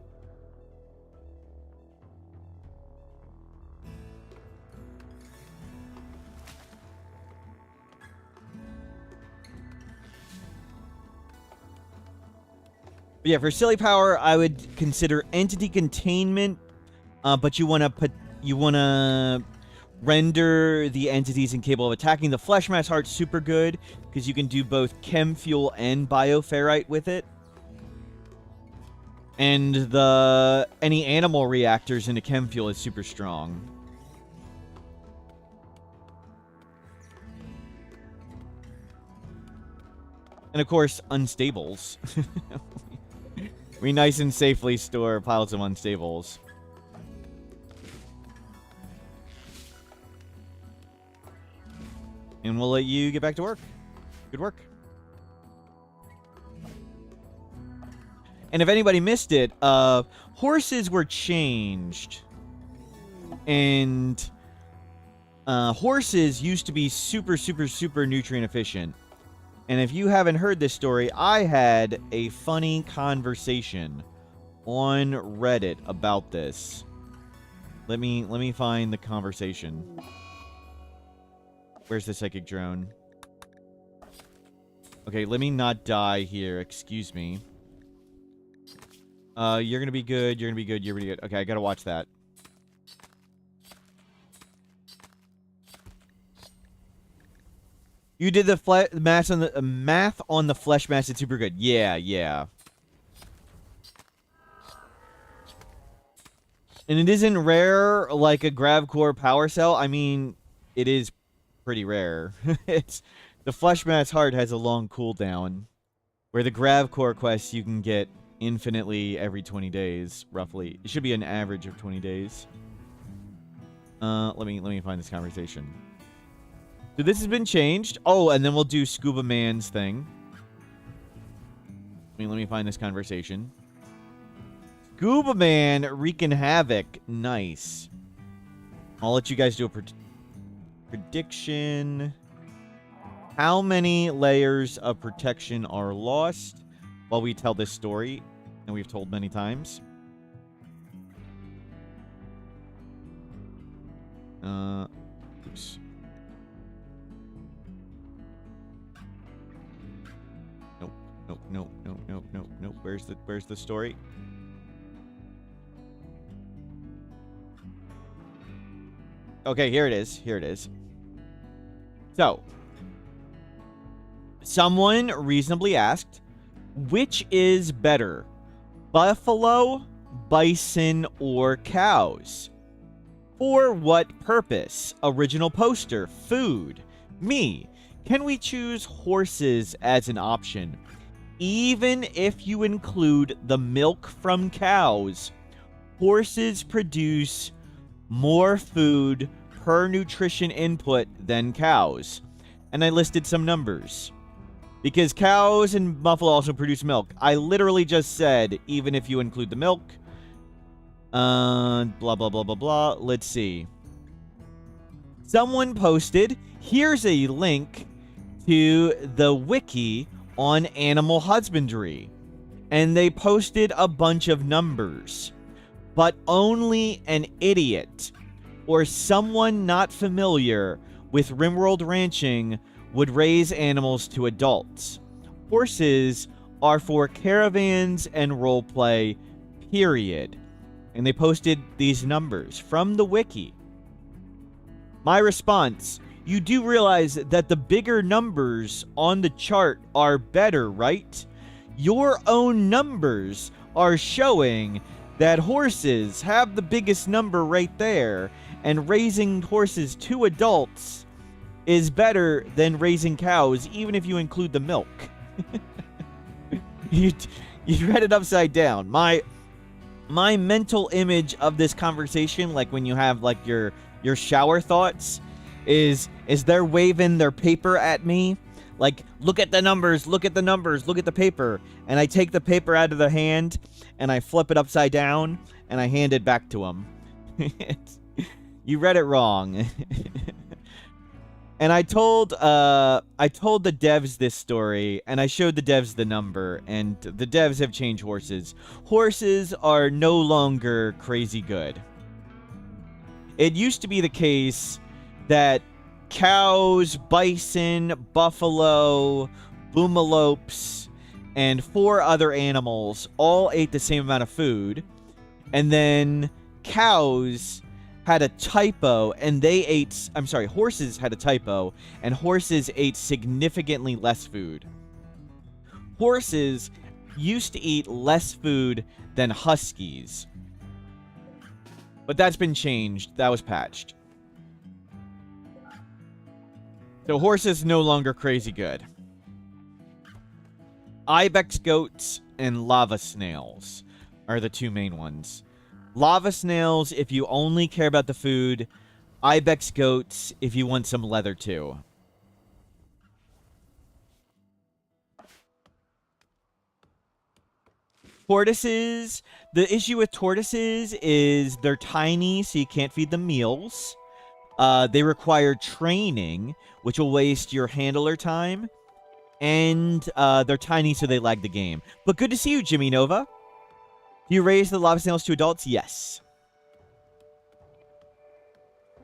But yeah, for silly power, I would consider entity containment, but you want to render the entities incapable of attacking. The flesh mass heart's super good because you can do both chem fuel and bioferrite with it. And any animal reactors into chem fuel is super strong. And of course, unstables. We nice and safely store piles of unstables. And we'll let you get back to work. Good work. And if anybody missed it, horses were changed. And horses used to be super, super, super nutrient efficient. And if you haven't heard this story, I had a funny conversation on Reddit about this. Let me find the conversation. Where's the psychic drone? Okay, let me not die here. Excuse me. You're gonna be good. You're gonna be good. You're pretty good. Okay, I gotta watch that. You did the math on the flesh mass. It's super good. Yeah. And it isn't rare like a Grav core power cell. I mean, it is pretty rare. The flesh mass heart has a long cooldown, where the Grav core quests you can get infinitely every 20 days, roughly. It should be an average of 20 days. Let me find this conversation. So this has been changed. Oh, and then we'll do Scuba Man's thing. Let me find this conversation. Scuba Man wreaking havoc. Nice. I'll let you guys do a prediction. How many layers of protection are lost while we tell this story? And we've told many times. Oops. Nope. Where's the story? Okay, here it is. So, someone reasonably asked, which is better, buffalo, bison, or cows? For what purpose? Original poster. Food. Me. Can we choose horses as an option? Even if you include the milk from cows, horses produce more food per nutrition input than cows. And I listed some numbers. Because cows and buffalo also produce milk. I literally just said, even if you include the milk. Blah, blah, blah, blah, blah. Let's see. Someone posted, here's a link to the wiki on animal husbandry. And they posted a bunch of numbers. But only an idiot or someone not familiar with Rimworld ranching would raise animals to adults. Horses are for caravans and roleplay, period. And they posted these numbers from the wiki. My response, you do realize that the bigger numbers on the chart are better, right? Your own numbers are showing that horses have the biggest number right there, and raising horses to adults is better than raising cows, even if you include the milk. You read it upside down. My mental image of this conversation, like when you have like your shower thoughts, is they're waving their paper at me, like, look at the numbers, look at the numbers, look at the paper, and I take the paper out of the hand and I flip it upside down and I hand it back to them. You read it wrong. And I told the devs this story, and I showed the devs the number, and the devs have changed horses. Horses are no longer crazy good. It used to be the case that cows, bison, buffalo, boomalopes, and 4 other animals all ate the same amount of food, and then cows had a typo, and horses had a typo, and horses ate significantly less food. Horses used to eat less food than huskies. But that's been changed. That was patched. So horses no longer crazy good. Ibex goats and lava snails are the 2 main ones. Lava snails if you only care about the food. Ibex goats if you want some leather too. Tortoises. The issue with tortoises is they're tiny, so you can't feed them meals. They require training, which will waste your handler time. And they're tiny, so they lag the game. But good to see you, Jimmy Nova. Do you raise the lava snails to adults? Yes.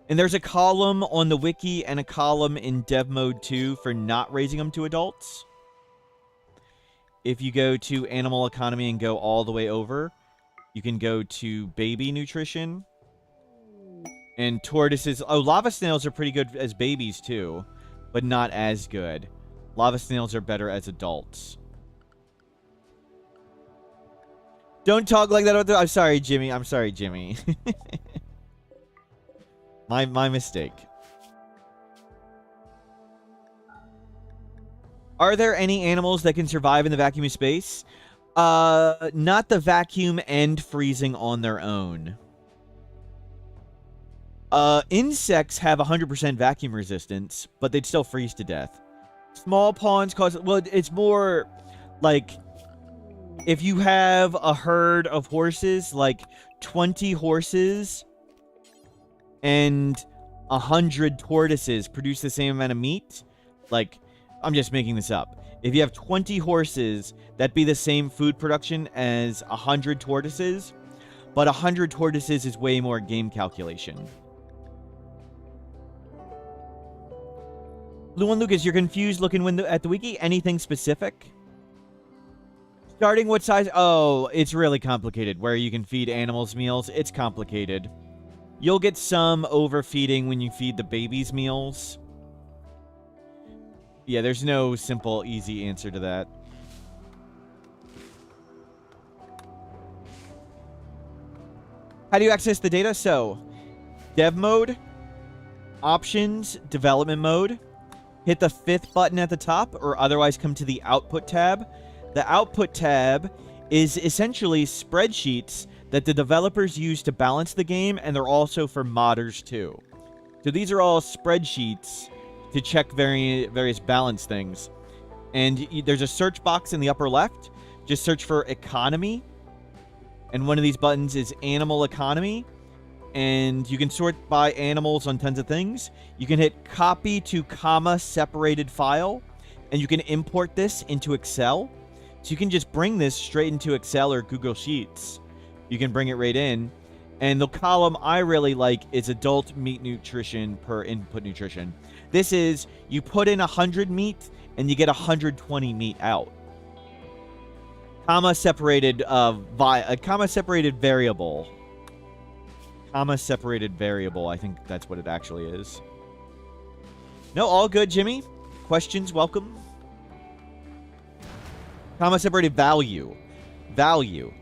And there's a column on the wiki and a column in dev mode 2 for not raising them to adults. If you go to animal economy and go all the way over, you can go to baby nutrition. And tortoises... Oh, lava snails are pretty good as babies too, but not as good. Lava snails are better as adults. Don't talk like that. I'm sorry, Jimmy. I'm sorry, Jimmy. My mistake. Are there any animals that can survive in the vacuum of space? Not the vacuum and freezing on their own. Insects have 100% vacuum resistance, but they'd still freeze to death. Small ponds cause... Well, it's more like... If you have a herd of horses, like 20 horses and 100 tortoises produce the same amount of meat, like, I'm just making this up. If you have 20 horses, that'd be the same food production as 100 tortoises, but 100 tortoises is way more game calculation. Luan Lucas, you're confused looking at the wiki? Anything specific? Starting what size? Oh, it's really complicated. Where you can feed animals meals, it's complicated. You'll get some overfeeding when you feed the babies meals. Yeah, there's no simple, easy answer to that. How do you access the data? So, Dev mode, options, development mode. Hit the 5th button at the top, or otherwise come to the output tab. The output tab is essentially spreadsheets that the developers use to balance the game, and they're also for modders too. So these are all spreadsheets to check various balance things. And there's a search box in the upper left. Just search for economy. And one of these buttons is animal economy. And you can sort by animals on tons of things. You can hit copy to comma separated file. And you can import this into Excel. So you can just bring this straight into Excel or Google Sheets. You can bring it right in. And the column I really like is adult meat nutrition per input nutrition. This is, you put in 100 meat and you get 120 meat out. Comma separated comma separated variable. Comma separated variable. I think that's what it actually is. No, all good, Jimmy. Questions, welcome. Comma separated value. Value.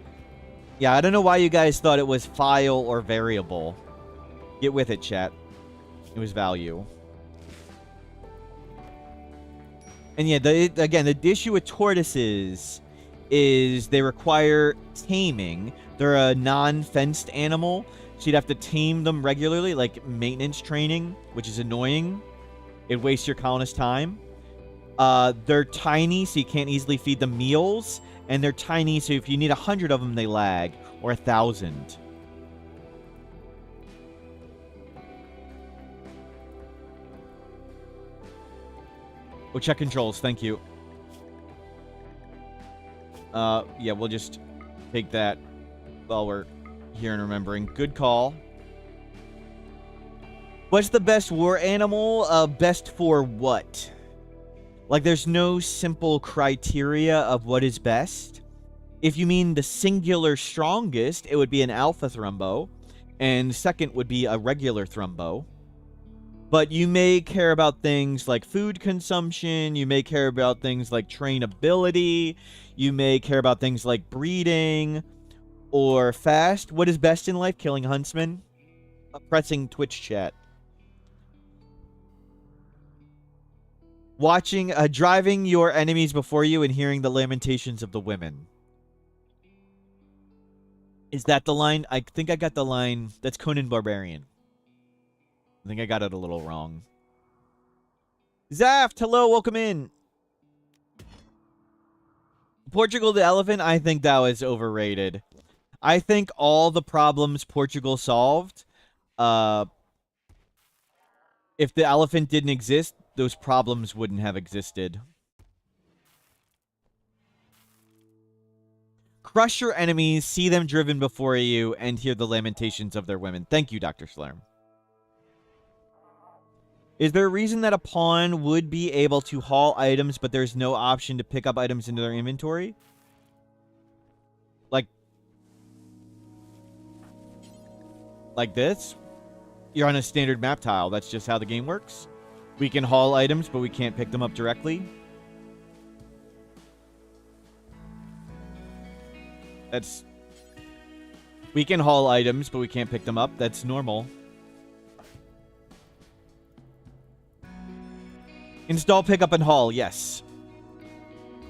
Yeah, I don't know why you guys thought it was file or variable. Get with it, chat. It was value. And yeah, again, the issue with tortoises is they require taming. They're a non-fenced animal, so you'd have to tame them regularly, like maintenance training, which is annoying. It wastes your colonist time. They're tiny, so you can't easily feed them meals. And they're tiny, so if you need 100 of them, they lag. Or 1,000. Oh, check controls. Thank you. Yeah, we'll just take that while we're here and remembering. Good call. What's the best war animal? Best for what? Like, there's no simple criteria of what is best. If you mean the singular strongest, it would be an alpha thrumbo. And second would be a regular thrumbo. But you may care about things like food consumption. You may care about things like trainability. You may care about things like breeding or fast. What is best in life? Killing huntsmen. Pressing Twitch chat. Watching, driving your enemies before you and hearing the lamentations of the women. Is that the line? I think I got the line. That's Conan Barbarian. I think I got it a little wrong. Zaft, hello, welcome in. Portugal the elephant, I think that was overrated. I think all the problems Portugal solved, if the elephant didn't exist, those problems wouldn't have existed. Crush your enemies, see them driven before you, and hear the lamentations of their women. Thank you, Dr. Slurm. Is there a reason that a pawn would be able to haul items, but there's no option to pick up items into their inventory? Like this? You're on a standard map tile. That's just how the game works. We can haul items, but we can't pick them up directly. We can haul items, but we can't pick them up. That's normal. Install, pick up, and haul. Yes.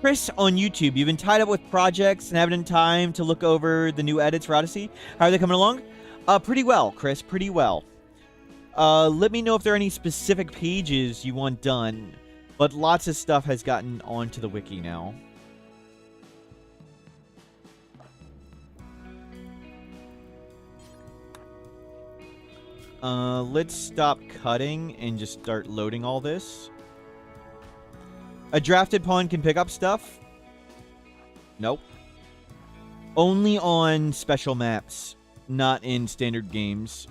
Chris on YouTube, you've been tied up with projects and haven't had time to look over the new edits for Odyssey. How are they coming along? Pretty well, Chris. Pretty well. Let me know if there are any specific pages you want done. But lots of stuff has gotten onto the wiki now. Let's stop cutting and just start loading all this. A drafted pawn can pick up stuff? Nope. Only on special maps, not in standard games.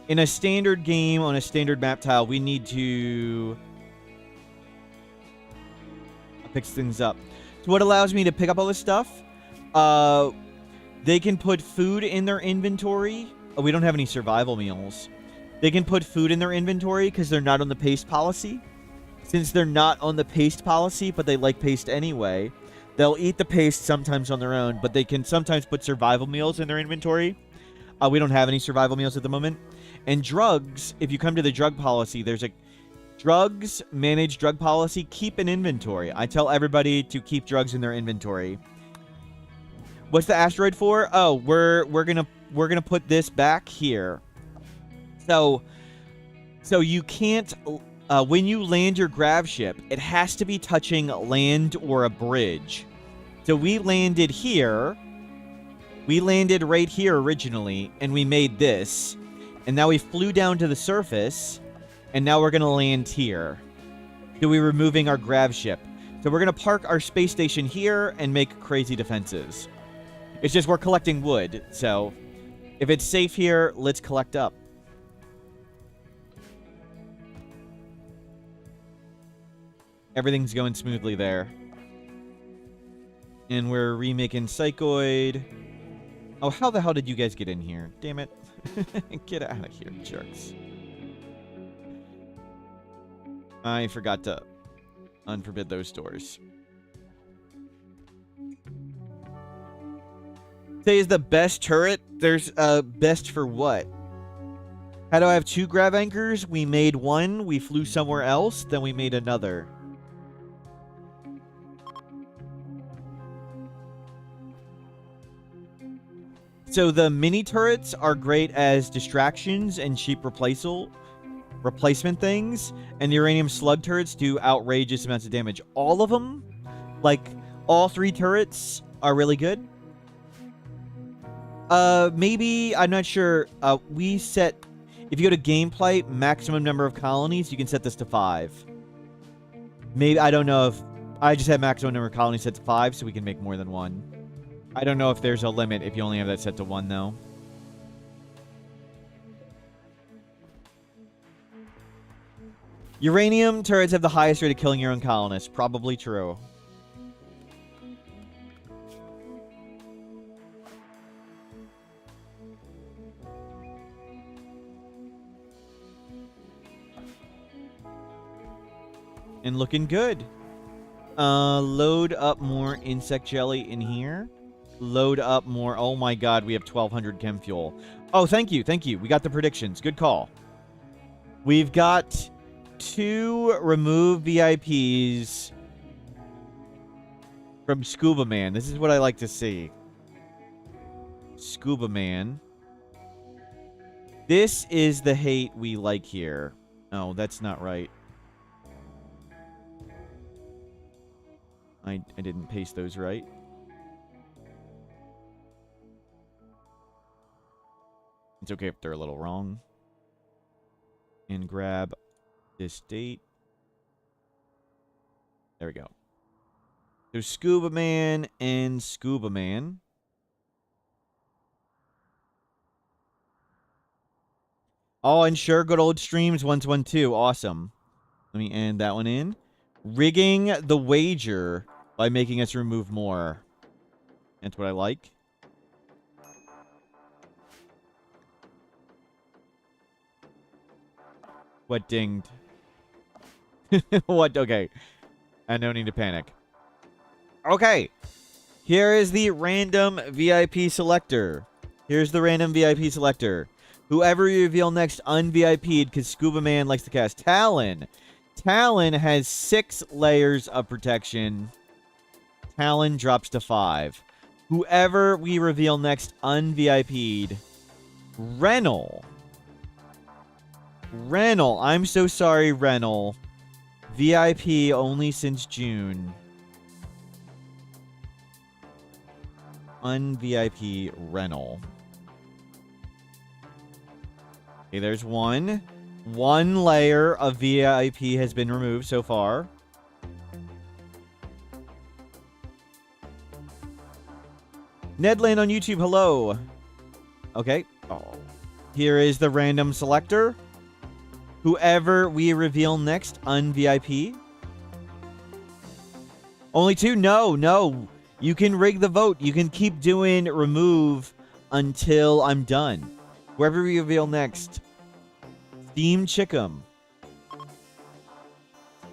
In a standard game, on a standard map tile, we need to fix things up. So what allows me to pick up all this stuff? They can put food in their inventory. Oh, we don't have any survival meals. They can put food in their inventory because they're not on the paste policy. Since they're not on the paste policy, but they like paste anyway, they'll eat the paste sometimes on their own, but they can sometimes put survival meals in their inventory. We don't have any survival meals at the moment. And drugs, if you come to the drug policy, there's a drugs, manage drug policy, keep an inventory. I tell everybody to keep drugs in their inventory. What's the asteroid for? Oh, we're gonna put this back here. So you can't when you land your Grav ship, it has to be touching land or a bridge. So we landed here. We landed right here originally, and we made this. And now we flew down to the surface, and now we're gonna land here. So we're removing our Grav ship. So we're gonna park our space station here and make crazy defenses. It's just we're collecting wood, so if it's safe here, let's collect up. Everything's going smoothly there. And we're remaking Psychoid. Oh, how the hell did you guys get in here? Damn it. Get out of here, jerks. I forgot to unforbid those doors. Say is the best turret. There's best for what? How do I have 2 Grav anchors? We made one, we flew somewhere else, then we made another. So the mini turrets are great as distractions and cheap replacement things, and the uranium slug turrets do outrageous amounts of damage. All of them, like all 3 turrets, are really good. Maybe, I'm not sure. We set, if you go to gameplay, maximum number of colonies, you can set this to 5. Maybe, I don't know if, I just had maximum number of colonies set to 5, so we can make more than 1. I don't know if there's a limit if you only have that set to 1, though. Uranium turrets have the highest rate of killing your own colonists. Probably true. And looking good. Load up more insect jelly in here. Load up more. Oh my god, we have 1,200 chem fuel. Oh, thank you, thank you. We got the predictions. Good call. We've got 2 remove VIPs from Scuba Man. This is what I like to see. Scuba Man. This is the hate we like here. Oh, that's not right. I didn't paste those right. It's okay if they're a little wrong. And grab this date. There we go. So Scuba Man and Scuba Man. Oh, and sure, good old streams 112. Awesome. Let me end that one in. Rigging the wager by making us remove more. That's what I like. What dinged? What? Okay. And no need to panic. Okay. Here is the random VIP selector. Here's the random VIP selector. Whoever you reveal next un-VIP'd because Scuba Man likes to cast Talon. Talon has 6 layers of protection. Talon drops to 5. Whoever we reveal next un-VIP'd. Renal. Renal. I'm so sorry, Renal. VIP only since June. Un-VIP Renal. Okay, there's one. 1 layer of VIP has been removed so far. Nedland on YouTube, hello. Okay. Oh. Here is the random selector. Whoever we reveal next, un-VIP. Only 2? No, no. You can rig the vote. You can keep doing remove until I'm done. Whoever we reveal next. Steamed Chickum.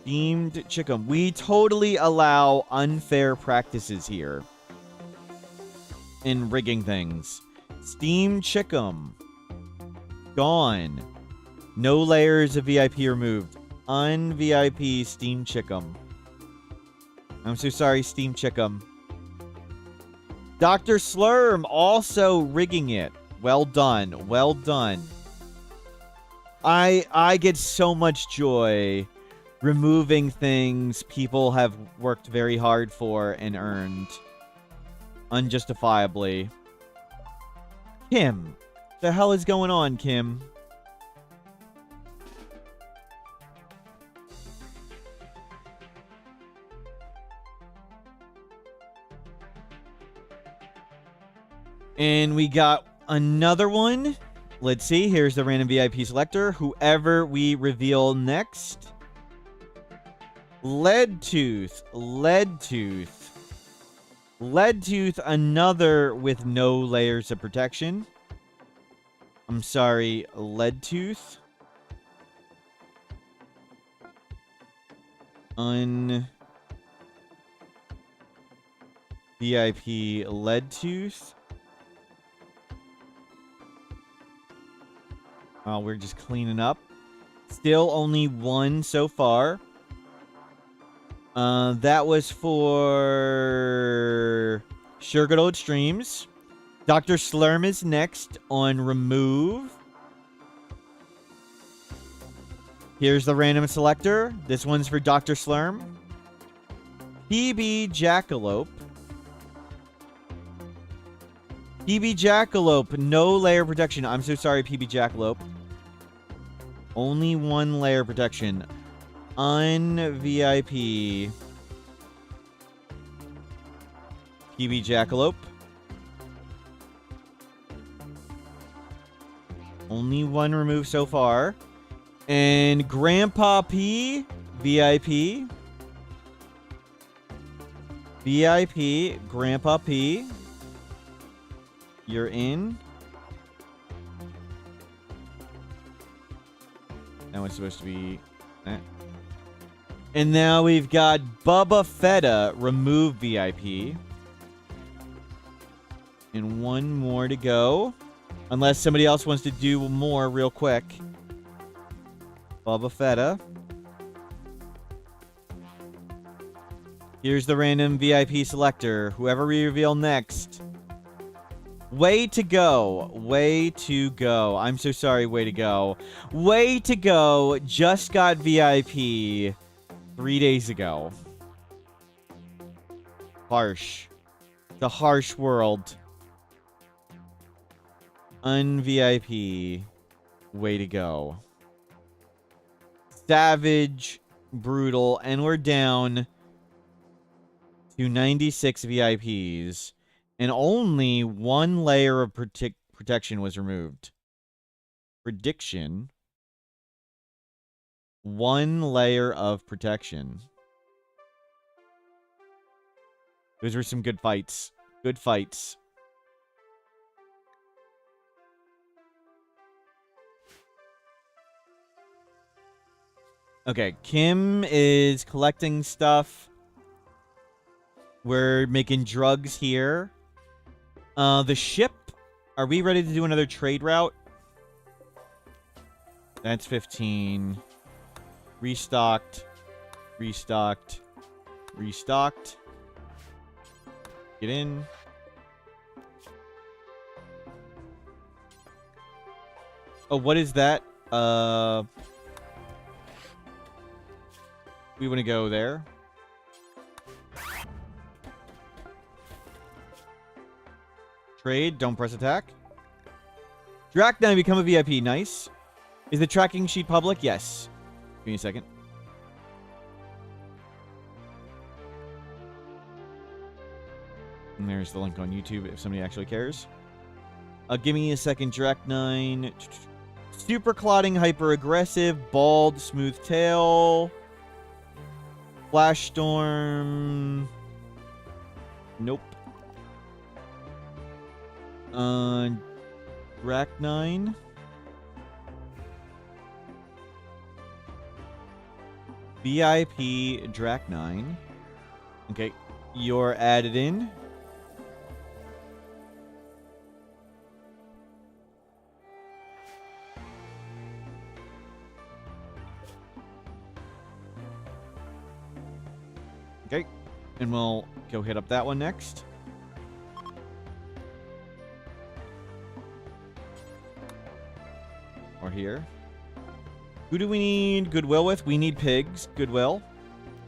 Steamed Chickum. We totally allow unfair practices here. In rigging things. Steam Chickum. Gone. No layers of VIP removed. Un-VIP Steam Chickum. I'm so sorry, Steam Chickum. Dr. Slurm also rigging it. Well done. Well done. I get so much joy removing things people have worked very hard for and earned unjustifiably. Kim. The hell is going on, Kim? And we got another one. Let's see. Here's the random VIP selector. Whoever we reveal next. Leadtooth. Leadtooth. Leadtooth, another with no layers of protection. I'm sorry, Leadtooth. VIP Leadtooth. Oh, we're just cleaning up. Still only one so far. That was for Sugar Gold Streams. Dr. Slurm is next on remove. Here's the random selector. This one's for Dr. Slurm. PB Jackalope. PB Jackalope, no layer protection. I'm so sorry, PB Jackalope. Only one layer protection. Un-VIP. PB Jackalope. Only one removed so far. And Grandpa P, VIP. VIP, Grandpa P. You're in. That was supposed to be that. And now we've got Bubba Fetta, remove VIP. And one more to go. Unless somebody else wants to do more real quick. Bubba Fetta. Here's the random VIP selector. Whoever we reveal next. Way to go. Way to go. I'm so sorry, way to go. Way to go. Just got VIP 3 days ago. Harsh. The harsh world. Un-VIP. Way to go. Savage. Brutal. And we're down to 96 VIPs. And only one layer of protection was removed. Prediction. One layer of protection. Those were some good fights. Good fights. Okay, Kim is collecting stuff. We're making drugs here. The ship. Are we ready to do another trade route? That's 15. Restocked. Restocked. Restocked. Get in. Oh, what is that? We want to go there. Trade, don't press attack. Draknine, become a VIP. Nice. Is the tracking sheet public? Yes. Give me a second. And there's the link on YouTube if somebody actually cares. Give me a second. Draknine. Super clotting, hyper aggressive, bald, smooth tail. Flash storm. Nope. Draknine. VIP Draknine. Okay, you're added in. Okay. And we'll go hit up that one next. Or here. Who do we need goodwill with? We need pigs. Goodwill.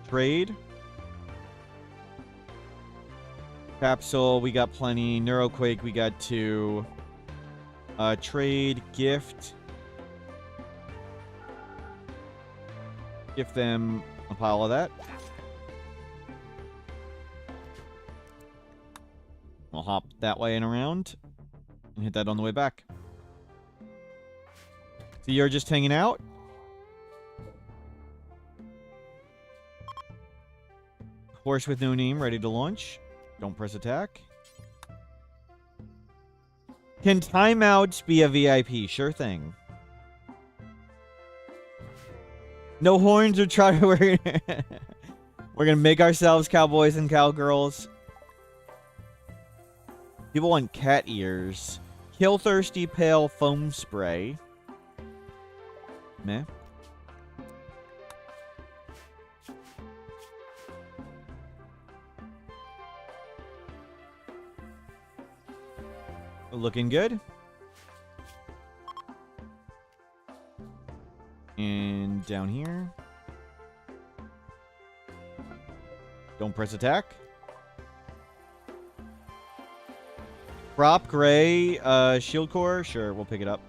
Trade. Capsule, we got plenty. Neuroquake, we got 2. Trade, gift. Gift them a pile of that. We'll hop that way and around. And hit that on the way back. So you're just hanging out? Horse with no name, ready to launch. Don't press attack. Can timeouts be a VIP? Sure thing. No horns or try. We're gonna make ourselves cowboys and cowgirls. People want cat ears. Kill thirsty pale foam spray. Meh. Looking good. And down here. Don't press attack. Prop gray, shield core. Sure, we'll pick it up.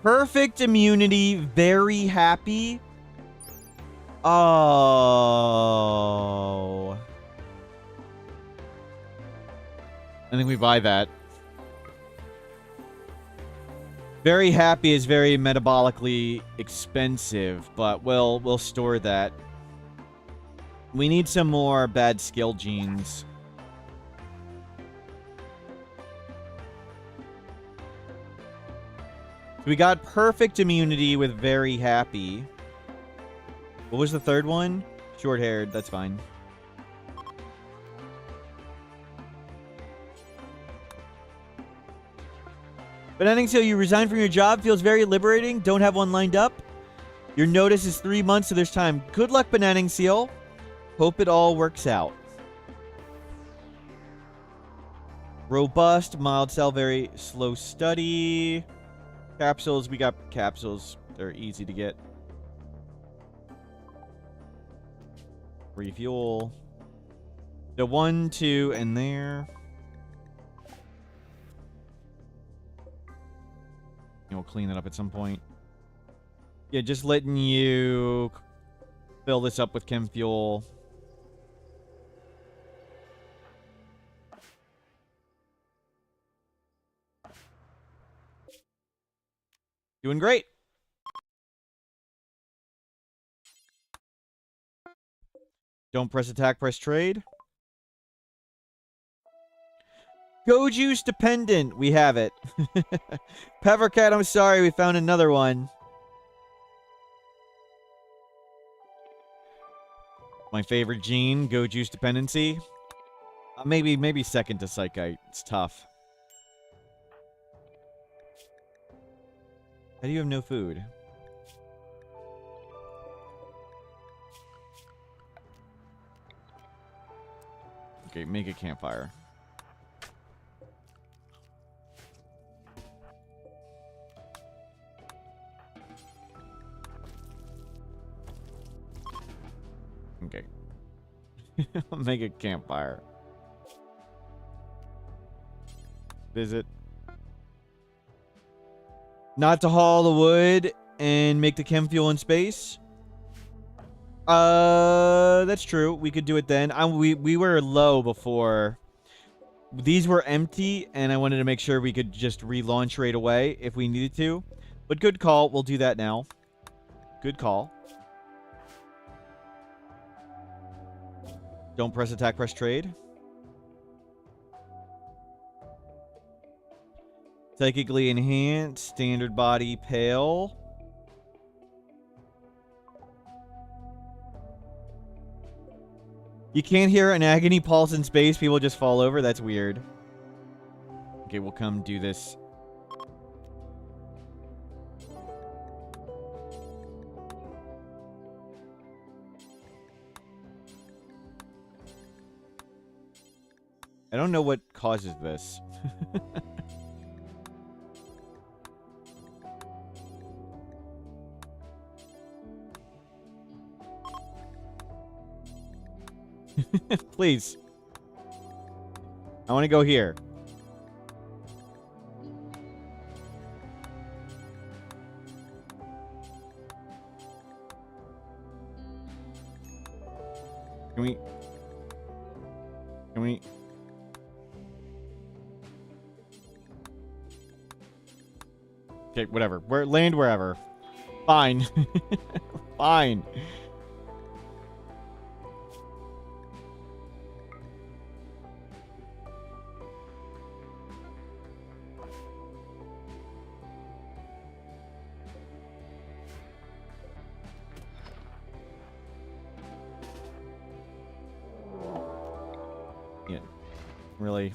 Perfect immunity. Very happy. Oh. I think we buy that. Very happy is very metabolically expensive, but we'll store that. We need some more bad skill genes. We got perfect immunity with very happy. What was the third one? Short-haired, that's fine. But ending so you resign from your job feels very liberating. Don't have one lined up. Your notice is 3 months, so there's time. Good luck, Bananning Seal. Hope it all works out. Robust, mild cell, very slow study. Capsules, we got capsules. They're easy to get. Refuel. The 1, 2, and there. We'll clean that up at some point. Yeah, just letting you fill this up with chem fuel. Doing great. Don't press attack, press trade. Go Juice Dependent. We have it. Peppercat, I'm sorry. We found another one. My favorite gene, Go Juice Dependency. Maybe second to Psychite. It's tough. How do you have no food? Okay, make a campfire. Okay. Make a campfire. Visit. Not to haul the wood and make the chem fuel in space. That's true. We could do it then. We were low before. These were empty, and I wanted to make sure we could just relaunch right away if we needed to. But good call. We'll do that now. Good call. Don't press attack, press trade. Psychically enhanced, standard body, pale. You can't hear an agony pulse in space. People just fall over. That's weird. Okay, we'll come do this. I don't know what causes this. Please. I want to go here. Can we... Okay, whatever. Land wherever. Fine. Fine. Yeah. Really.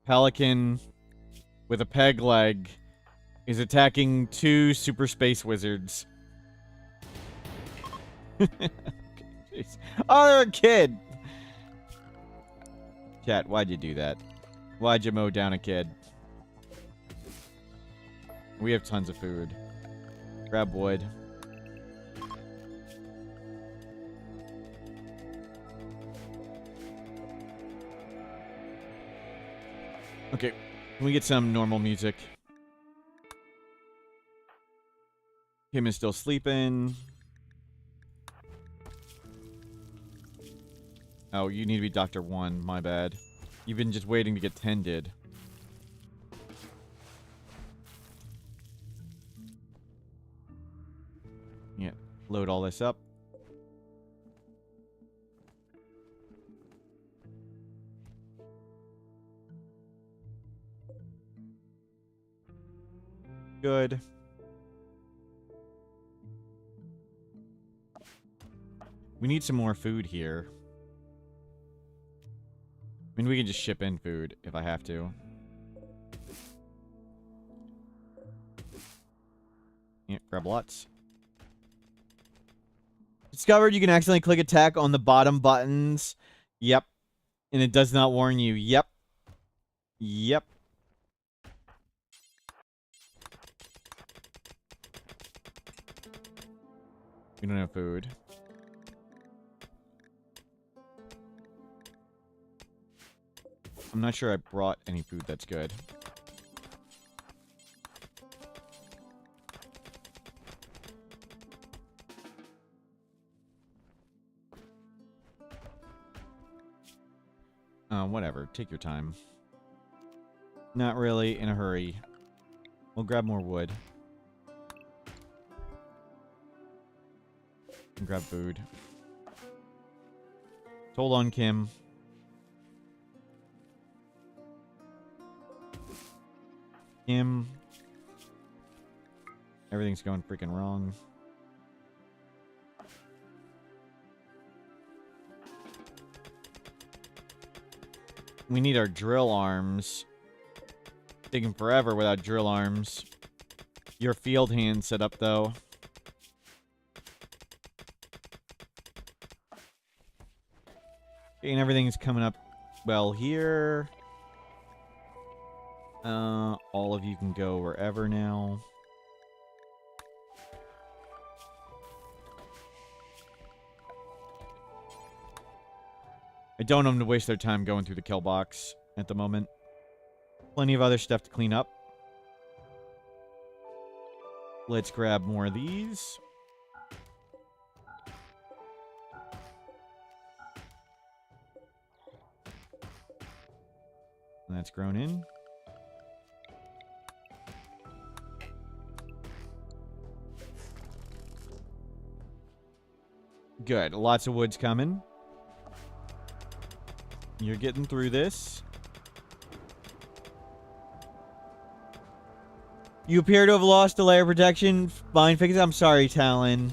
Pelican with a peg leg is attacking 2 super space wizards. Jeez. Oh, they're a kid. Chat, why'd you do that? Why'd you mow down a kid? We have tons of food. Grab wood. Okay, can we get some normal music? Kim is still sleeping. Oh, you need to be Dr. 1. My bad. You've been just waiting to get tended. Yeah, load all this up. Good. We need some more food here. I mean, we can just ship in food if I have to. Yeah, grab lots. Discovered you can accidentally click attack on the bottom buttons. Yep. And it does not warn you. Yep. Yep. We don't have food. I'm not sure I brought any food that's good. Whatever. Take your time. Not really in a hurry. We'll grab more wood. And grab food. Hold on, Kim. Kim. Everything's going freaking wrong. We need our drill arms. Taking forever without drill arms. Your field hand set up, though. And everything's coming up well here. All of you can go wherever now. I don't want them to waste their time going through the kill box at the moment. Plenty of other stuff to clean up. Let's grab more of these. And that's grown in. Good. Lots of wood's coming. You're getting through this. You appear to have lost a layer of protection. Fine fix. I'm sorry, Talon.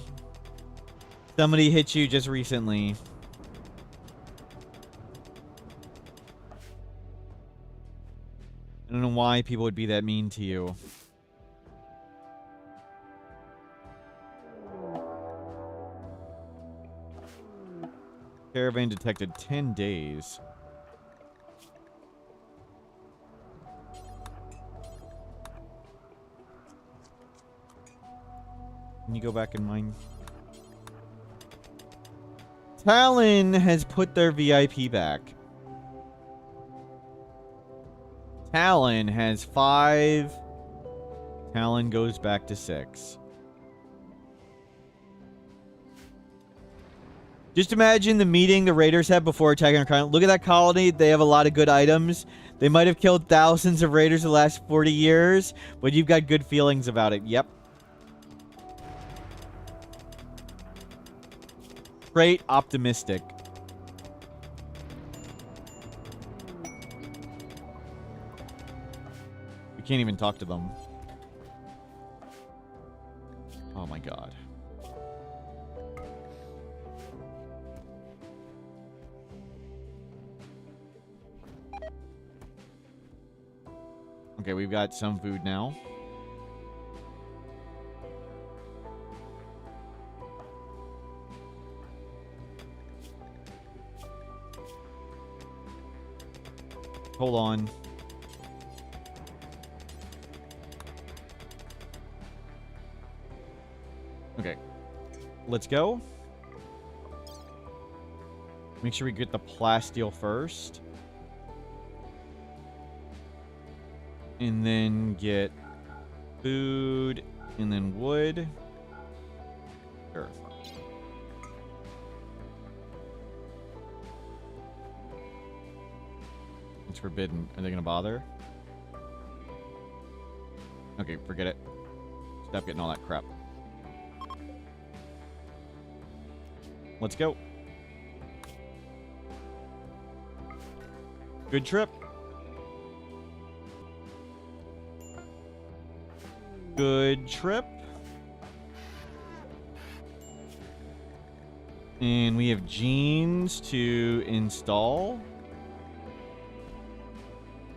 Somebody hit you just recently. I don't know why people would be that mean to you. Caravan detected 10 days. Can you go back and mine? Talon has put their VIP back. Talon has 5. Talon goes back to 6. Just imagine the meeting the Raiders had before attacking our colony. Look at that colony. They have a lot of good items. They might have killed thousands of Raiders the last 40 years, but you've got good feelings about it. Yep. Great optimistic. We can't even talk to them. Oh my god. Okay, we've got some food now. Hold on. Okay. Let's go. Make sure we get the plasteel first. And then get food. And then wood. Sure. It's forbidden. Are they gonna bother? Okay, forget it. Stop getting all that crap. Let's go. Good trip. Good trip. And we have genes to install.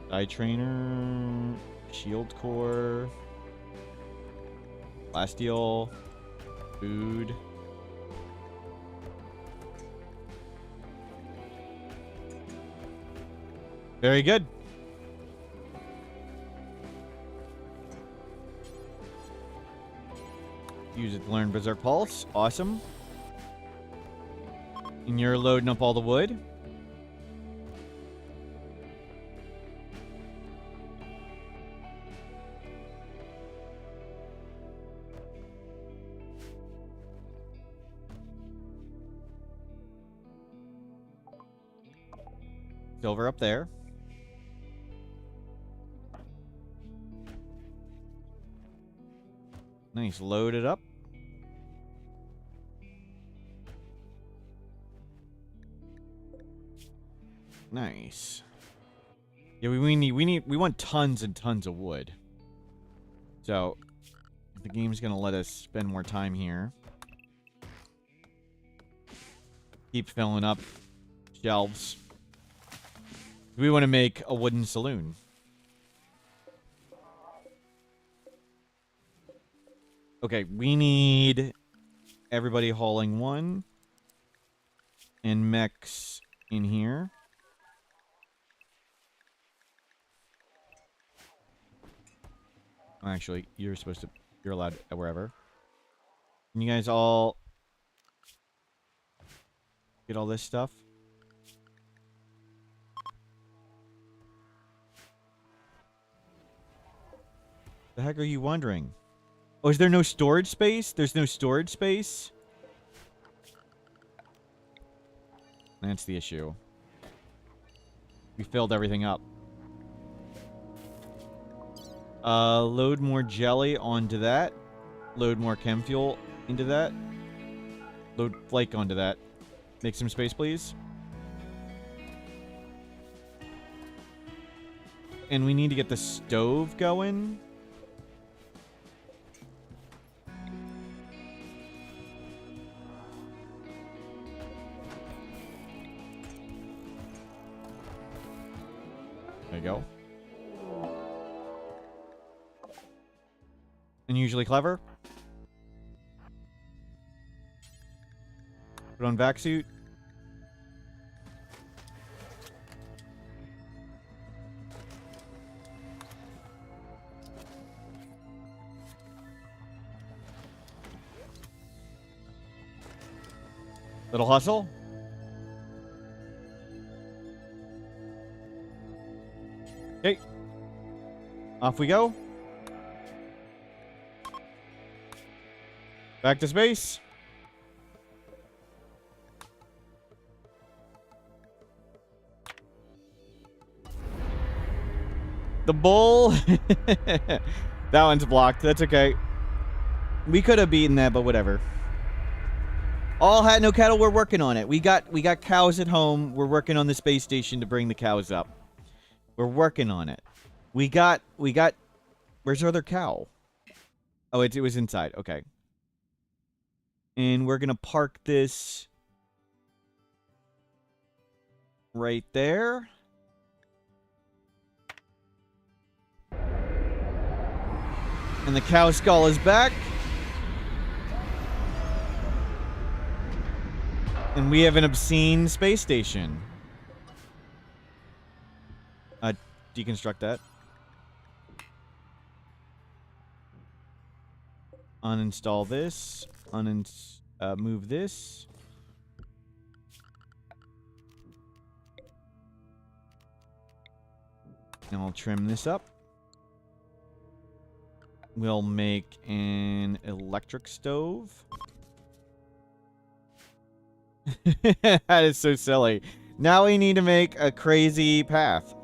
Die trainer, shield core, plasteel, food. Very good. Use it to learn Berserk Pulse. Awesome. And you're loading up all the wood. Silver up there. Nice. Load it up. Nice. Yeah, we want tons and tons of wood. So, the game's gonna let us spend more time here. Keep filling up shelves. We want to make a wooden saloon. Okay, we need everybody hauling one. And mechs in here. Actually, you're allowed wherever. Can you guys all get all this stuff? The heck are you wondering? Oh, is there no storage space? There's no storage space? That's the issue. We filled everything up. Load more jelly onto that. Load more chem fuel into that. Load flake onto that. Make some space, please. And we need to get the stove going. There you go. Unusually clever. Put on vac suit. Little hustle. Okay. Off we go. Back to space. The bull. That one's blocked. That's okay. We could have beaten that, but whatever. All hat, no cattle. We're working on it. We got cows at home. We're working on the space station to bring the cows up. We're working on it. We got. Where's our other cow? Oh, it was inside. Okay. And we're gonna park this right there. And the cow skull is back. And we have an obscene space station. Deconstruct that. Uninstall this. Move this. And I'll trim this up. We'll make an electric stove. That is so silly. Now we need to make a crazy path.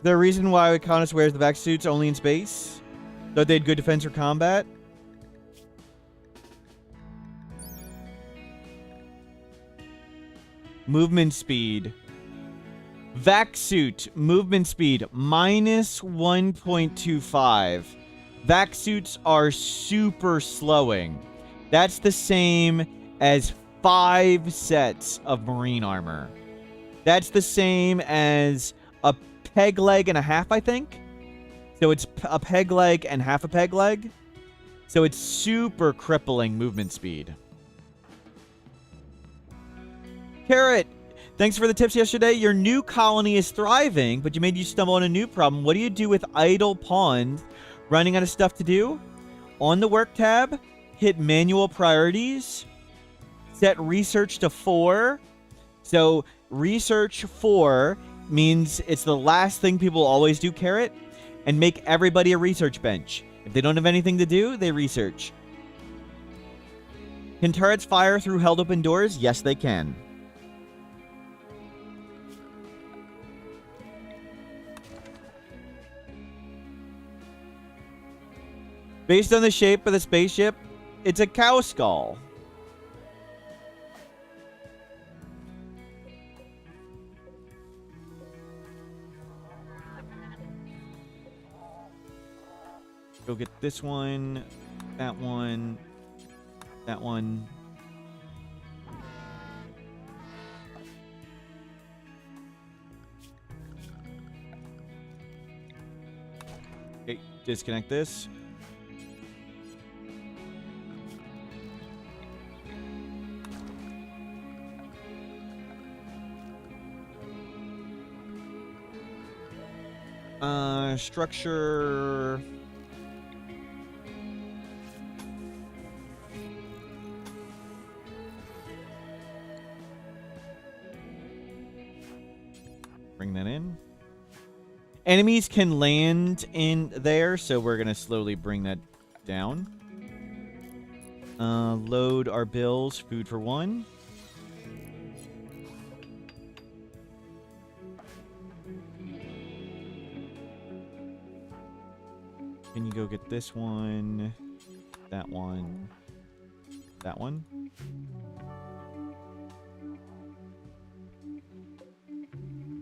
The reason why Econis wears the vac suits only in space? Though they had good defense for combat? Movement speed. Vac suit. Movement speed. Minus 1.25. Vac suits are super slowing. That's the same as 5 sets of marine armor. That's the same as a peg leg and a half, I think. So it's a peg leg and half a peg leg. So it's super crippling movement speed. Carrot, thanks for the tips yesterday. Your new colony is thriving, but you made you stumble on a new problem. What do you do with idle pawns running out of stuff to do? On the work tab, hit manual priorities. Set research to 4. So research 4 means it's the last thing people always do, Carrot. And make everybody a research bench. If they don't have anything to do, they research. Can turrets fire through held open doors? Yes, they can. Based on the shape of the spaceship, it's a cow skull. Go get this one, that one, that one. Okay, disconnect this. Structure. Bring that in. Enemies can land in there, so we're going to slowly bring that down. Load our bills. Food for 1. Can you go get this one, that one, that one?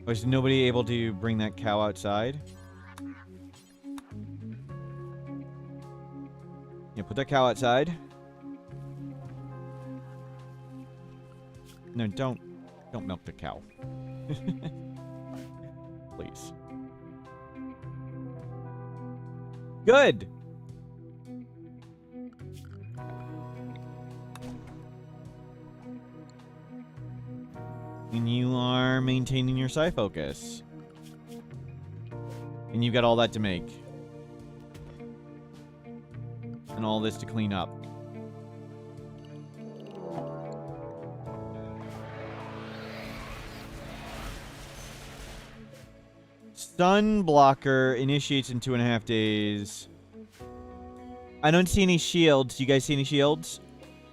Was nobody able to bring that cow outside? Yeah, put that cow outside. No, don't milk the cow. Please. Good. And you are maintaining your psi focus. And you've got all that to make. And all this to clean up. Sun blocker initiates in 2.5 days. I don't see any shields. Do you guys see any shields?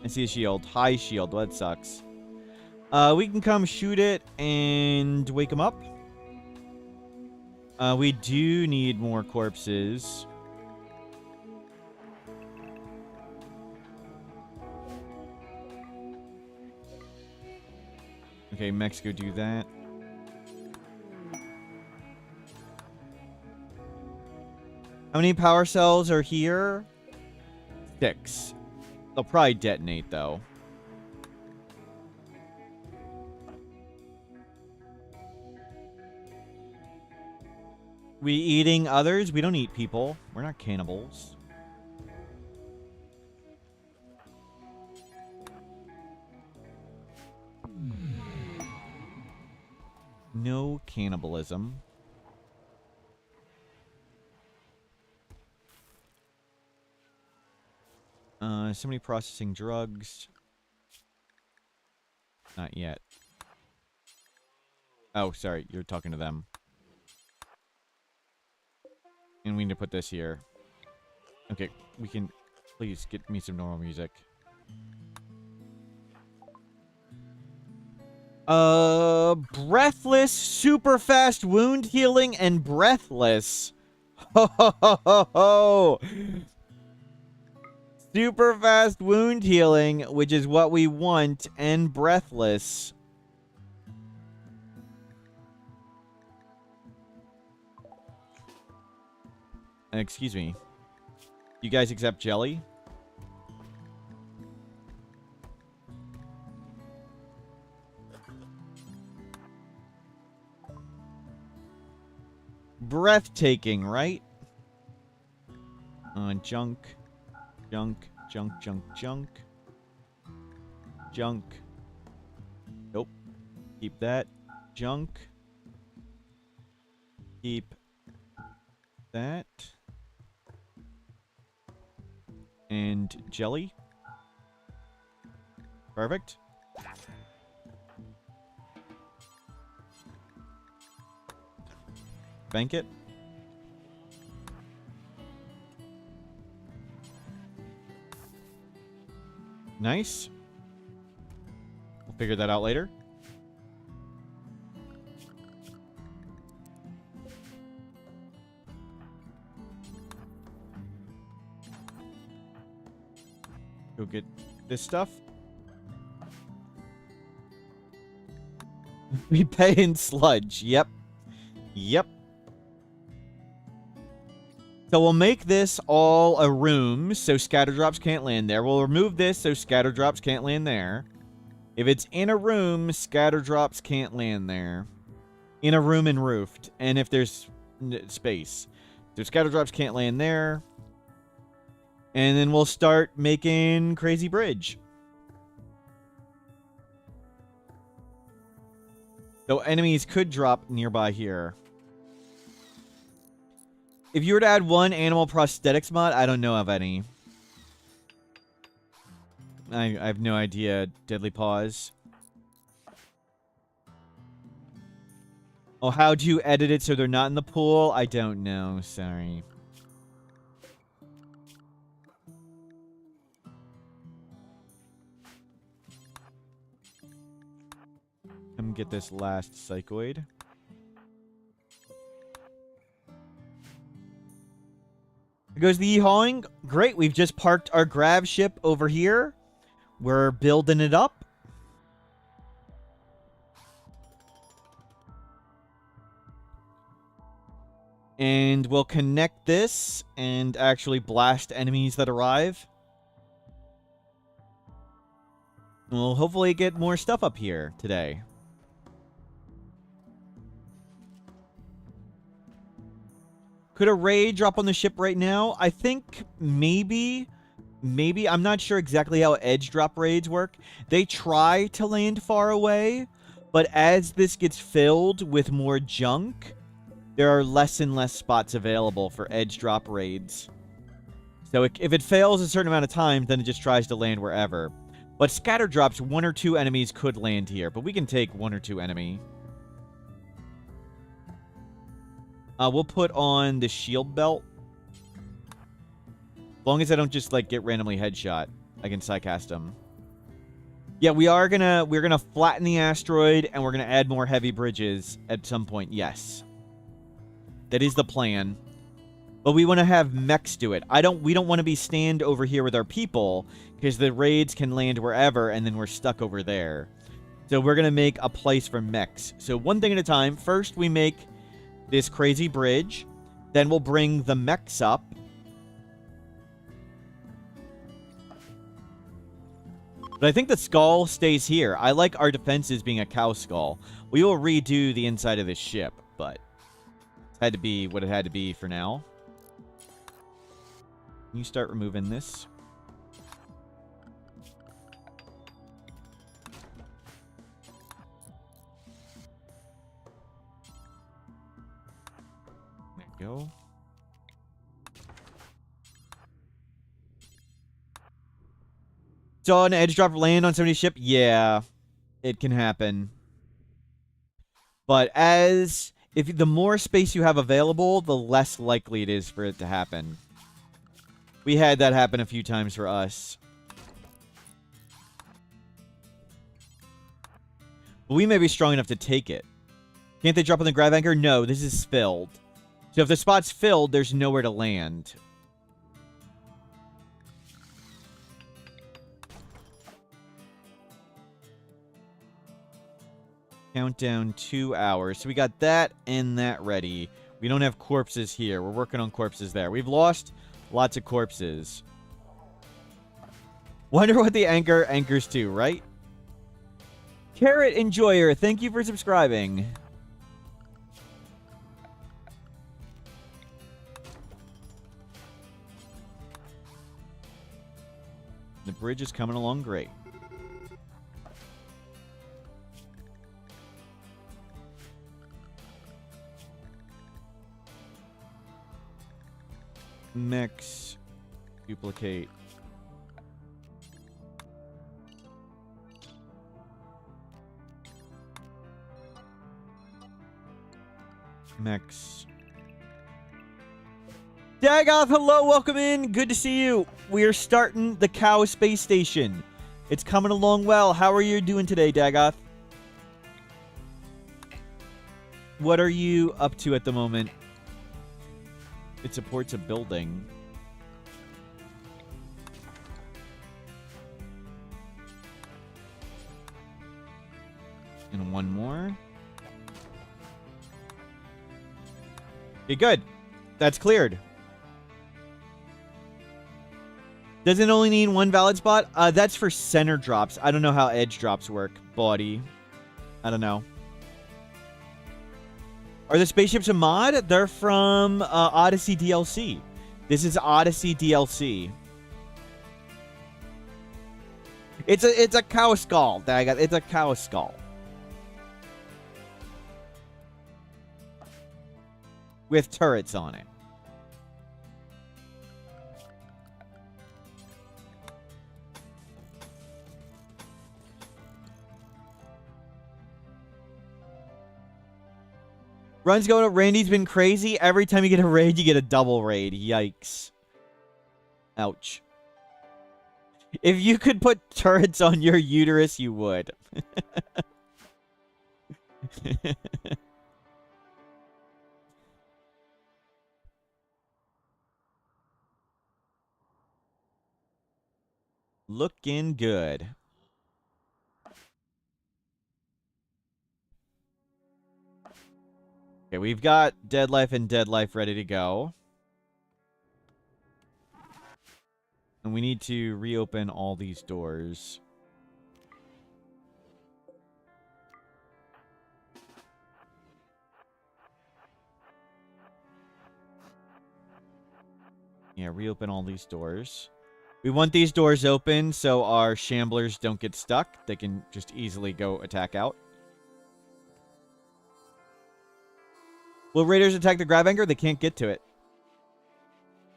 I see a shield. High shield. Well, that sucks. We can come shoot it and wake him up. We do need more corpses. Okay, Mexico, do that. How many power cells are here? 6. They'll probably detonate, though. We eating others? We don't eat people. We're not cannibals. No cannibalism. Somebody processing drugs. Not yet. Oh, sorry. You're talking to them. And we need to put this here. Okay, we can... Please, get me some normal music. Breathless, super fast wound healing, and breathless. Ho ho ho ho ho! Super fast wound healing, which is what we want, and breathless. Excuse me. You guys accept jelly? Breathtaking, right? Junk. Junk. Junk, junk, junk. Junk. Nope. Keep that. Junk. Keep that. And jelly. Perfect. Bank it. Nice. We'll figure that out later. Go get this stuff. We pay in sludge. Yep. Yep. So we'll make this all a room so scatter drops can't land there. We'll remove this so scatter drops can't land there. If it's in a room, scatter drops can't land there. In a room and roofed. And if there's space. So scatter drops can't land there. And then we'll start making Crazy Bridge. So enemies could drop nearby here. If you were to add one animal prosthetics mod, I don't know of any. I have no idea. Deadly Paws. Oh, how do you edit it so they're not in the pool? I don't know. Sorry. Come get this last psychoid. Here goes the e-hauling. Great, we've just parked our Grav ship over here. We're building it up. And we'll connect this and actually blast enemies that arrive. We'll hopefully get more stuff up here today. Could a raid drop on the ship right now? I think maybe. Maybe. I'm not sure exactly how edge drop raids work. They try to land far away, but as this gets filled with more junk, there are less and less spots available for edge drop raids. So if it fails a certain amount of time, then it just tries to land wherever. But scatter drops, 1 or 2 enemies could land here, but we can take 1 or 2 enemy. We'll put on the shield belt. As long as I don't just, like, get randomly headshot, I can psycast them. Yeah, we're gonna flatten the asteroid, and we're gonna add more heavy bridges at some point. Yes. That is the plan. But we want to have mechs do it. We don't want to be stand over here with our people, because the raids can land wherever, and then we're stuck over there. So we're going to make a place for mechs. So one thing at a time. First, we make this crazy bridge. Then we'll bring the mechs up. But I think the skull stays here. I like our defenses being a cow skull. We will redo the inside of this ship, but it had to be what it had to be for now. You start removing this. There you go. Saw an edge drop land on somebody's ship? Yeah, it can happen. But if the more space you have available, the less likely it is for it to happen. We had that happen a few times for us. But we may be strong enough to take it. Can't they drop on the grav anchor? No, this is filled. So if the spot's filled, there's nowhere to land. Countdown 2 hours. So we got that and that ready. We don't have corpses here. We're working on corpses there. We've lost lots of corpses. Wonder what the anchor anchors to, right? Carrot Enjoyer, thank you for subscribing. The bridge is coming along great. Mix, duplicate. Mix. Dagoth, hello, welcome in. Good to see you. We are starting the Cow Space Station. It's coming along well. How are you doing today, Dagoth? What are you up to at the moment? It supports a building. And one more. Okay, good. That's cleared. Does it only need one valid spot? That's for center drops. I don't know how edge drops work. Body. I don't know. Are the spaceships a mod? They're from Odyssey DLC. This is Odyssey DLC. It's a cow skull. It's a cow skull. With turrets on it. Runs going up. Randy's been crazy. Every time you get a raid, you get a double raid. Yikes. Ouch. If you could put turrets on your uterus, you would. Looking good. Okay, we've got Deadlife and Deadlife ready to go. And we need to reopen all these doors. Yeah, reopen all these doors. We want these doors open so our shamblers don't get stuck. They can just easily go attack out. Will raiders attack the grav anchor? They can't get to it.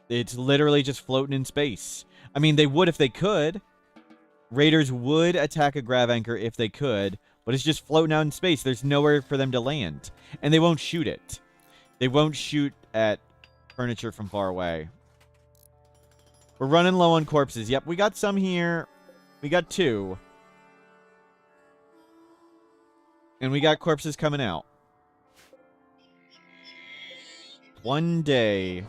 It's literally just floating in space. I mean, they would if they could. Raiders would attack a grav anchor if they could, but it's just floating out in space. There's nowhere for them to land. And they won't shoot it. They won't shoot at furniture from far away. We're running low on corpses. Yep, we got some here. We got 2. And we got corpses coming out. One day.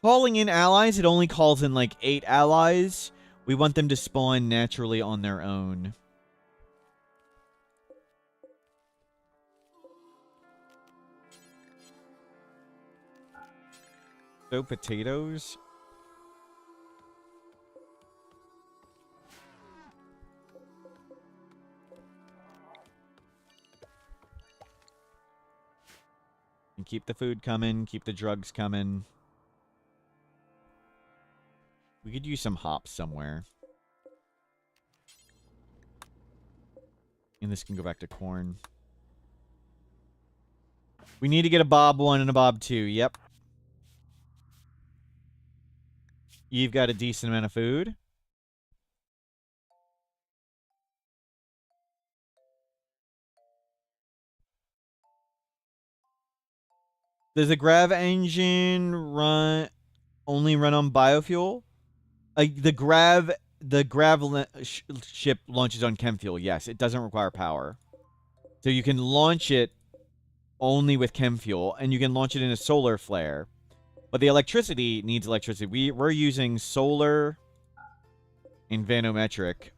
Calling in allies, it only calls in like 8 allies. We want them to spawn naturally on their own. So potatoes. And keep the food coming, keep the drugs coming. We could use some hops somewhere. And this can go back to corn. We need to get a Bob 1 and a Bob 2. Yep. You've got a decent amount of food. Does the Grav engine only run on biofuel? The Grav ship launches on chem fuel. Yes, it doesn't require power. So you can launch it only with chem fuel, and you can launch it in a solar flare. But the electricity needs electricity. We're using solar and vanometric.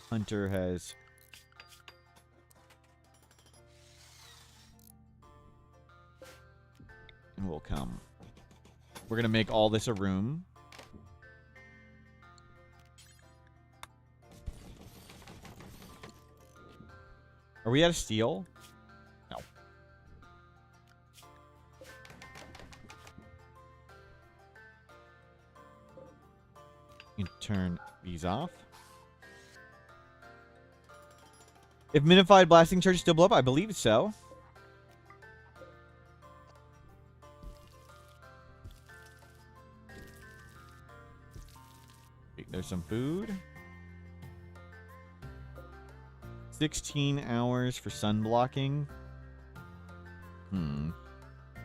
Hunter has... and will come. We're going to make all this a room. Are we out of steel? No. You can turn these off. If minified blasting charges still blow up, I believe so. There's some food. 16 hours for sun blocking.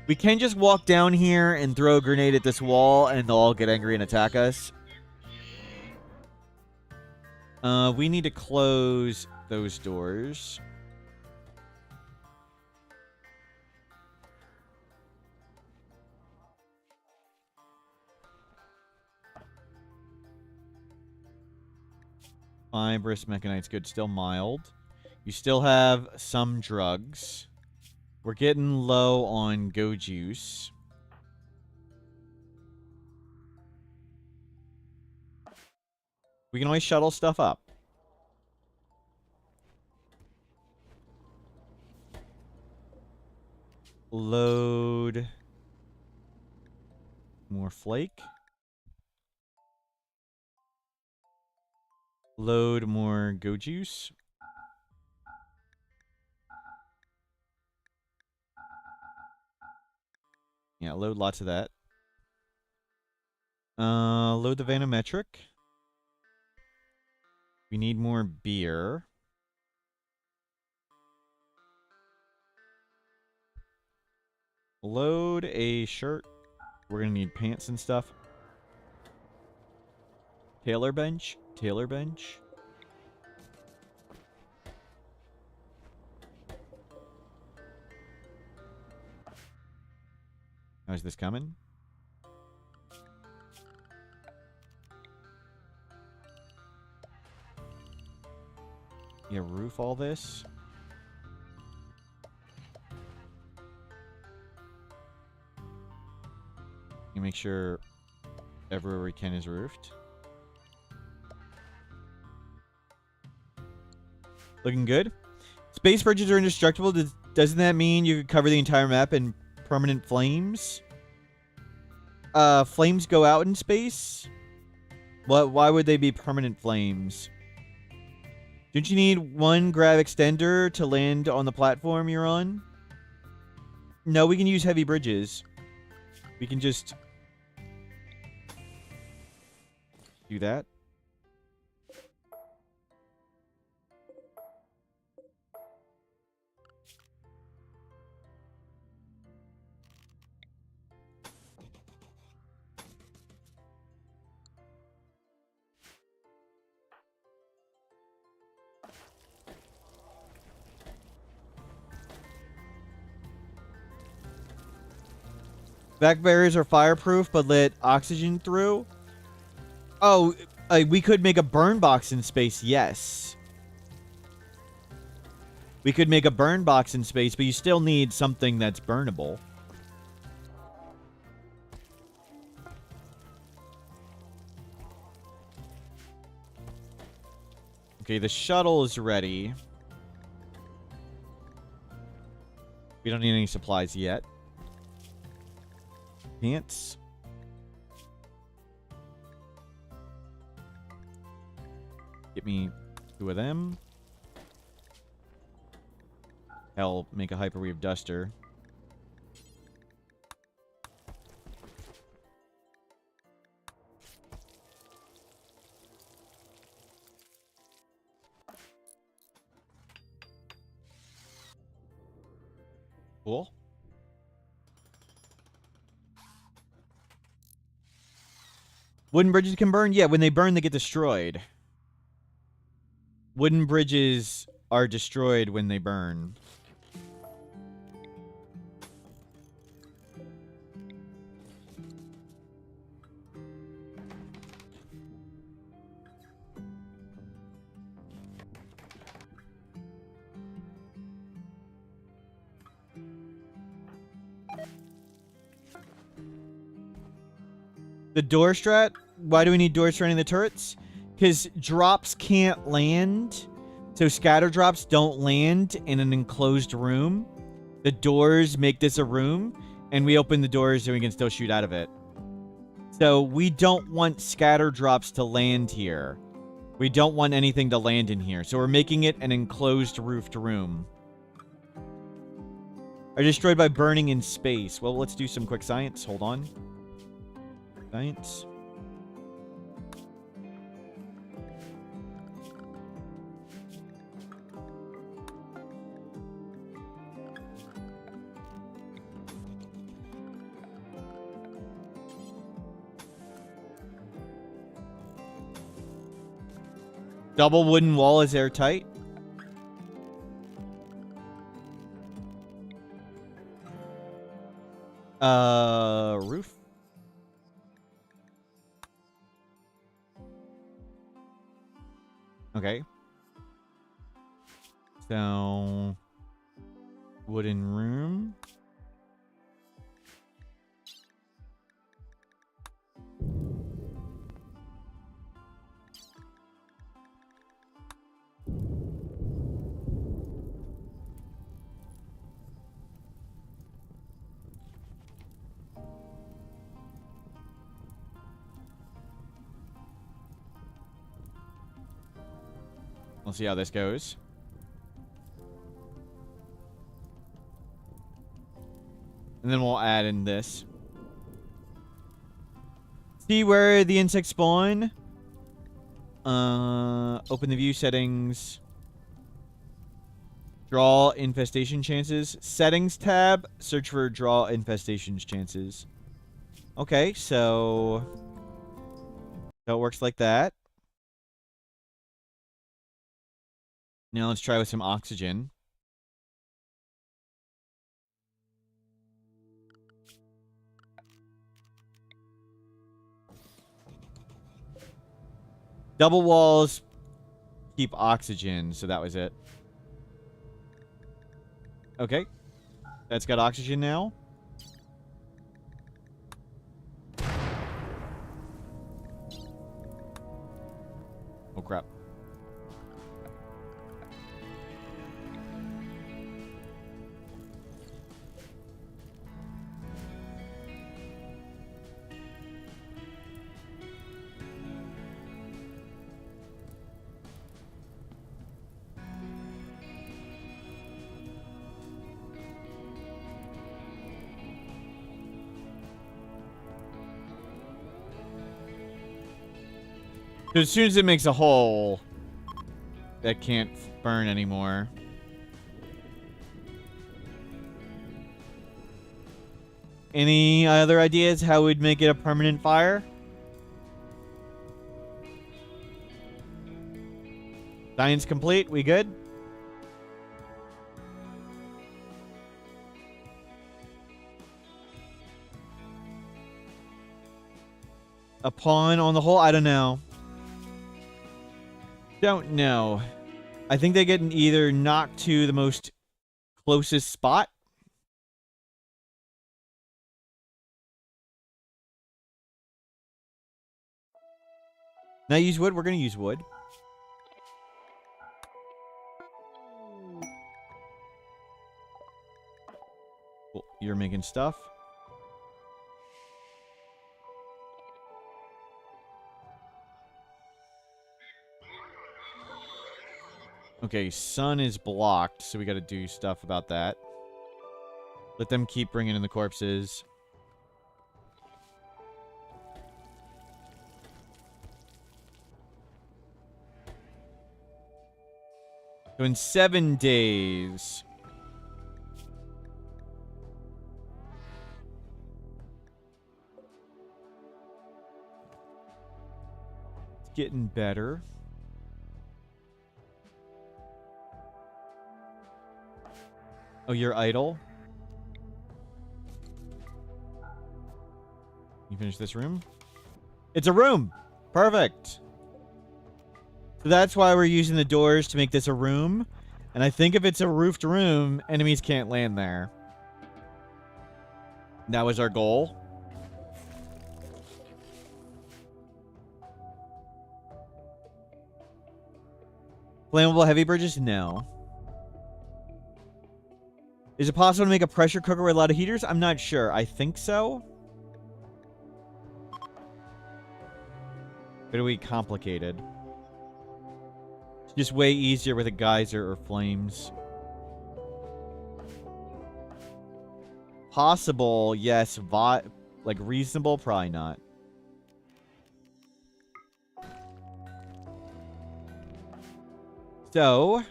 We can just walk down here and throw a grenade at this wall and they'll all get angry and attack us. We need to close those doors. Fibrous mechanite's good. Still mild. You still have some drugs. We're getting low on go juice. We can always shuttle stuff up. Load more flake. Load more go juice. Yeah, load lots of that. Load the vanometric. We need more beer. Load a shirt. We're gonna need pants and stuff. Tailor bench. Tailor bench. How's this coming? Yeah, roof all this. You make sure everywhere we can is roofed. Looking good. Space bridges are indestructible. Doesn't that mean you could cover the entire map in permanent flames? Flames go out in space? Why would they be permanent flames? Don't you need one grav extender to land on the platform you're on? No, we can use heavy bridges. We can just do that. Back barriers are fireproof, but let oxygen through. Oh, we could make a burn box in space, yes. We could make a burn box in space, but you still need something that's burnable. Okay, the shuttle is ready. We don't need any supplies yet. Pants. Get me 2 of them. Hell, make a hyperweave duster. Cool. Wooden bridges can burn? Yeah, when they burn, they get destroyed. Wooden bridges are destroyed when they burn. The door strat? Why do we need door stratting the turrets? Because drops can't land. So scatter drops don't land in an enclosed room. The doors make this a room. And we open the doors so we can still shoot out of it. So we don't want scatter drops to land here. We don't want anything to land in here. So we're making it an enclosed roofed room. Are destroyed by burning in space. Well, let's do some quick science. Hold on. Science. Double wooden wall is airtight. Roof. Okay. So, wooden room. We'll see how this goes. And then we'll add in this. See where the insects spawn? Open the view settings. Draw infestation chances. Settings tab. Search for draw infestation chances. Okay, so it works like that. Now let's try with some oxygen. Double walls keep oxygen, so that was it. Okay. That's got oxygen now. Oh, crap. So as soon as it makes a hole, that can't burn anymore. Any other ideas how we'd make it a permanent fire? Science complete. We good? A pawn on the hole? I don't know. Don't know. I think they get either knocked to the most closest spot. Now use wood. We're going to use wood. Cool. You're making stuff. Okay, sun is blocked, so we got to do stuff about that. Let them keep bringing in the corpses. So in 7 days... It's getting better. Oh, you're idle? You finish this room? It's a room! Perfect! So that's why we're using the doors to make this a room. And I think if it's a roofed room, enemies can't land there. That was our goal. Flammable heavy bridges? No. Is it possible to make a pressure cooker with a lot of heaters? I'm not sure. I think so. But it'll be complicated. It's just way easier with a geyser or flames. Possible, yes. Like reasonable, probably not. So,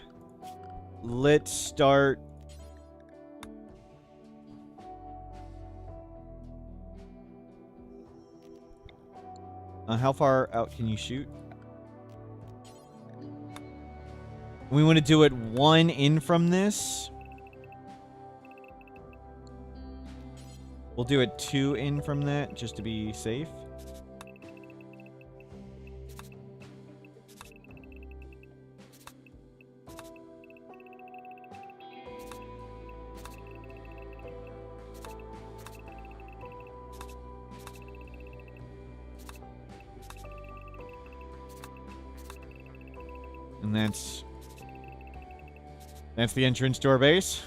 let's start... how far out can you shoot? We want to do it 1 in from this. We'll do it 2 in from that, just to be safe. And that's the entrance to our base.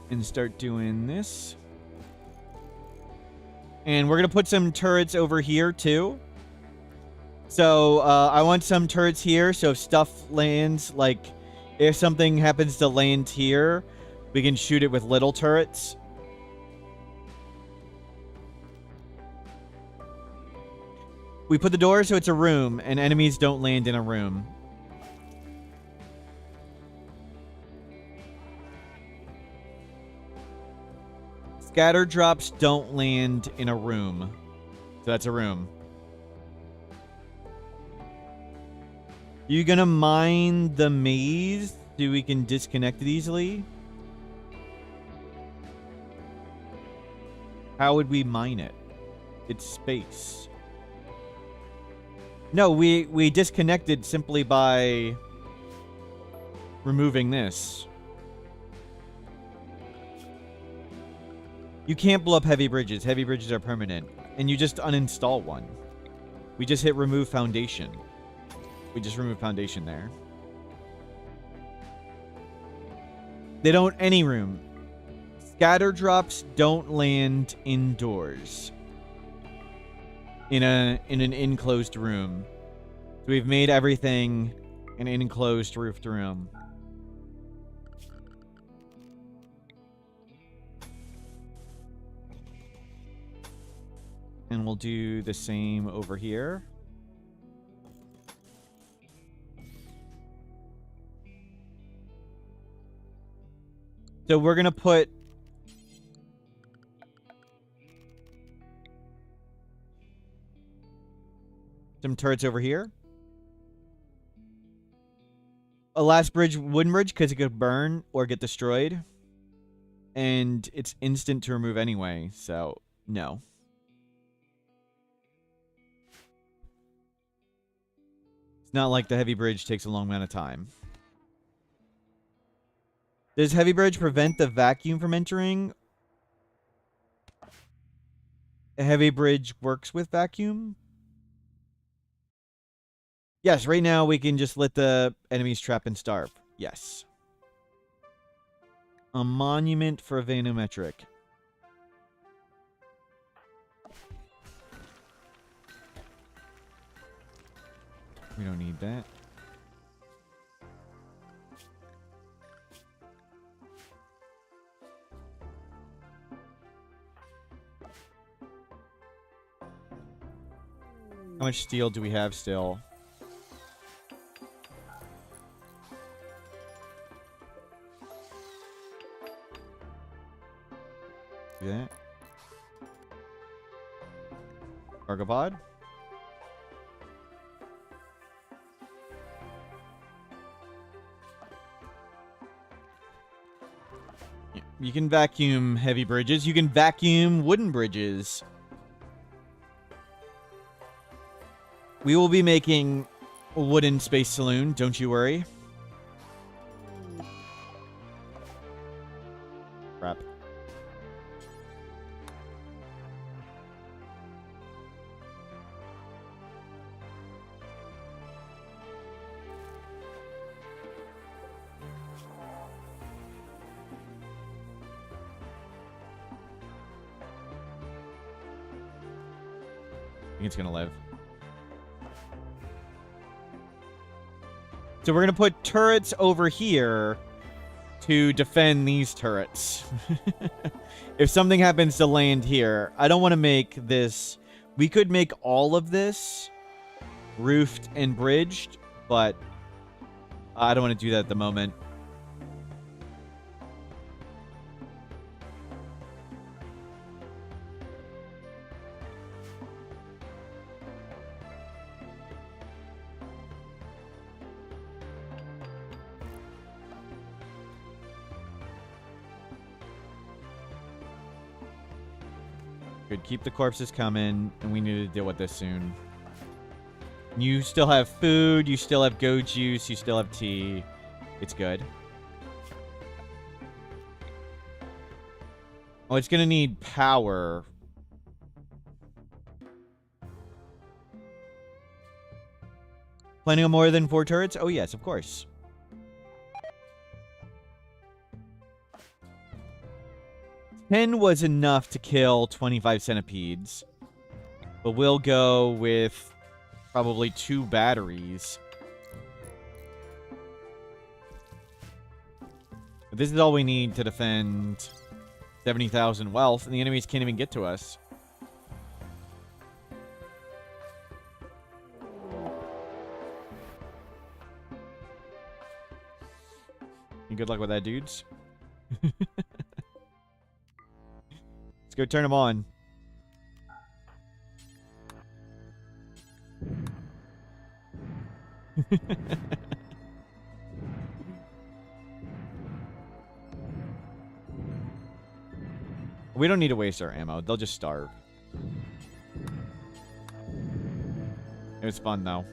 And start doing this. And we're going to put some turrets over here, too. So, I want some turrets here, so if stuff lands, like, if something happens to land here, we can shoot it with little turrets. We put the door so it's a room, and enemies don't land in a room. Scatter drops don't land in a room. So that's a room. You gonna mine the maze so we can disconnect it easily? How would we mine it? It's space. No, we disconnected simply by removing this. You can't blow up heavy bridges. Heavy bridges are permanent. And you just uninstall one. We just hit remove foundation. We just remove foundation there. They don't any room. Scatter drops don't land indoors. In an enclosed room. So we've made everything an enclosed roofed room. And we'll do the same over here. So we're going to put some turrets over here. A last bridge, wooden bridge, because it could burn or get destroyed. And it's instant to remove anyway, so no. It's not like the heavy bridge takes a long amount of time. Does heavy bridge prevent the vacuum from entering? A heavy bridge works with vacuum? Yes, right now we can just let the enemies trap and starve. Yes. A monument for Vanometric. We don't need that. How much steel do we have still? Do that. Argopod. You can vacuum heavy bridges. You can vacuum wooden bridges. We will be making a wooden space saloon, don't you worry. Crap. I think it's gonna live. So we're going to put turrets over here to defend these turrets. If something happens to land here, I don't want to make this... We could make all of this roofed and bridged, but I don't want to do that at the moment. Good, keep the corpses coming, and we need to deal with this soon. You still have food, you still have goat juice, you still have tea. It's good. Oh, it's gonna need power. Planning on more than 4 turrets? Oh yes, of course. Ten was enough to kill 25 centipedes. But we'll go with probably 2 batteries. But this is all we need to defend 70,000 wealth, and the enemies can't even get to us. Good luck with that, dudes. Let's go turn them on. We don't need to waste our ammo. They'll just starve. It was fun, though.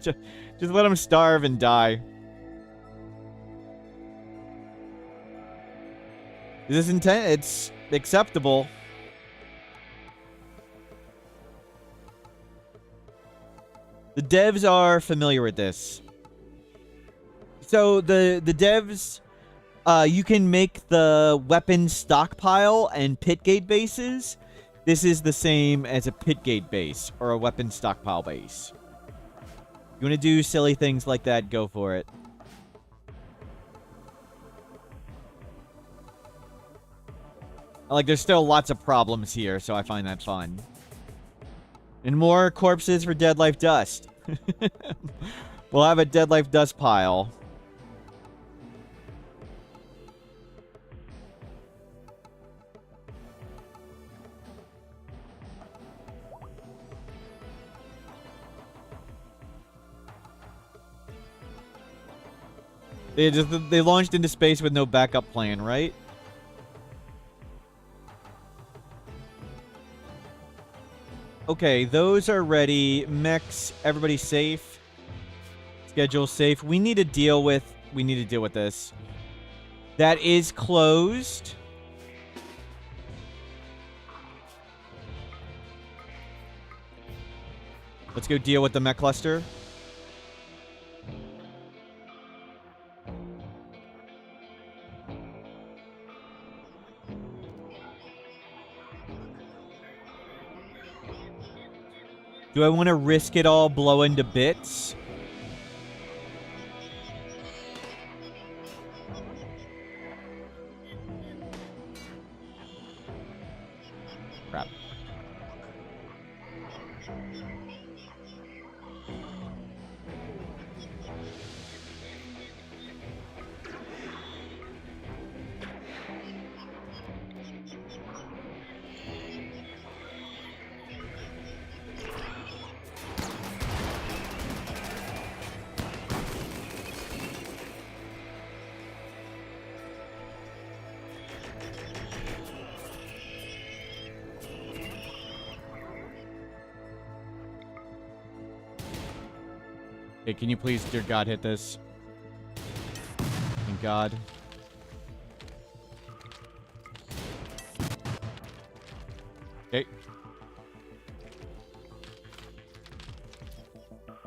just let them starve and die. This is intent. It's acceptable. The devs are familiar with this. So the devs, you can make the weapon stockpile and pit gate bases. This is the same as a pit gate base or a weapon stockpile base. You want to do silly things like that, go for it. Like, there's still lots of problems here, so I find that fun. And more corpses for Deadlife dust. We'll have a Deadlife dust pile. They launched into space with no backup plan, right? Okay, those are ready. Mechs, everybody safe. Schedule safe. We need to deal with this. That is closed. Let's go deal with the mech cluster. Do I want to risk it all, blow into bits? Crap. Okay, can you please, dear God, hit this? Thank God. Okay.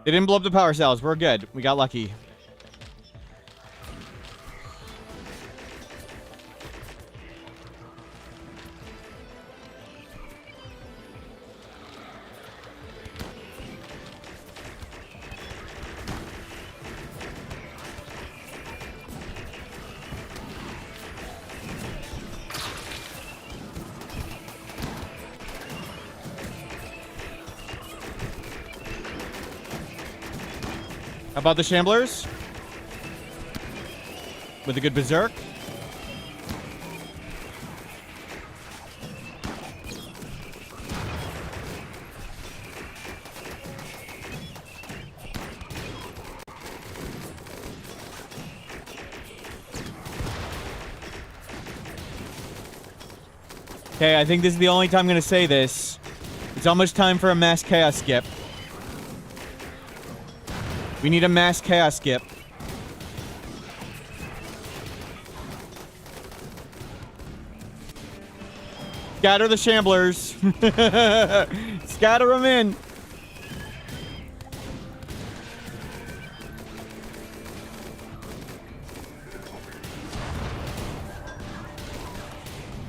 They didn't blow up the power cells. We're good. We got lucky. How about the Shamblers? With a good Berserk. Okay, I think this is the only time I'm going to say this. It's almost time for a mass chaos skip. We need a mass chaos skip. Scatter the Shamblers. Scatter them in.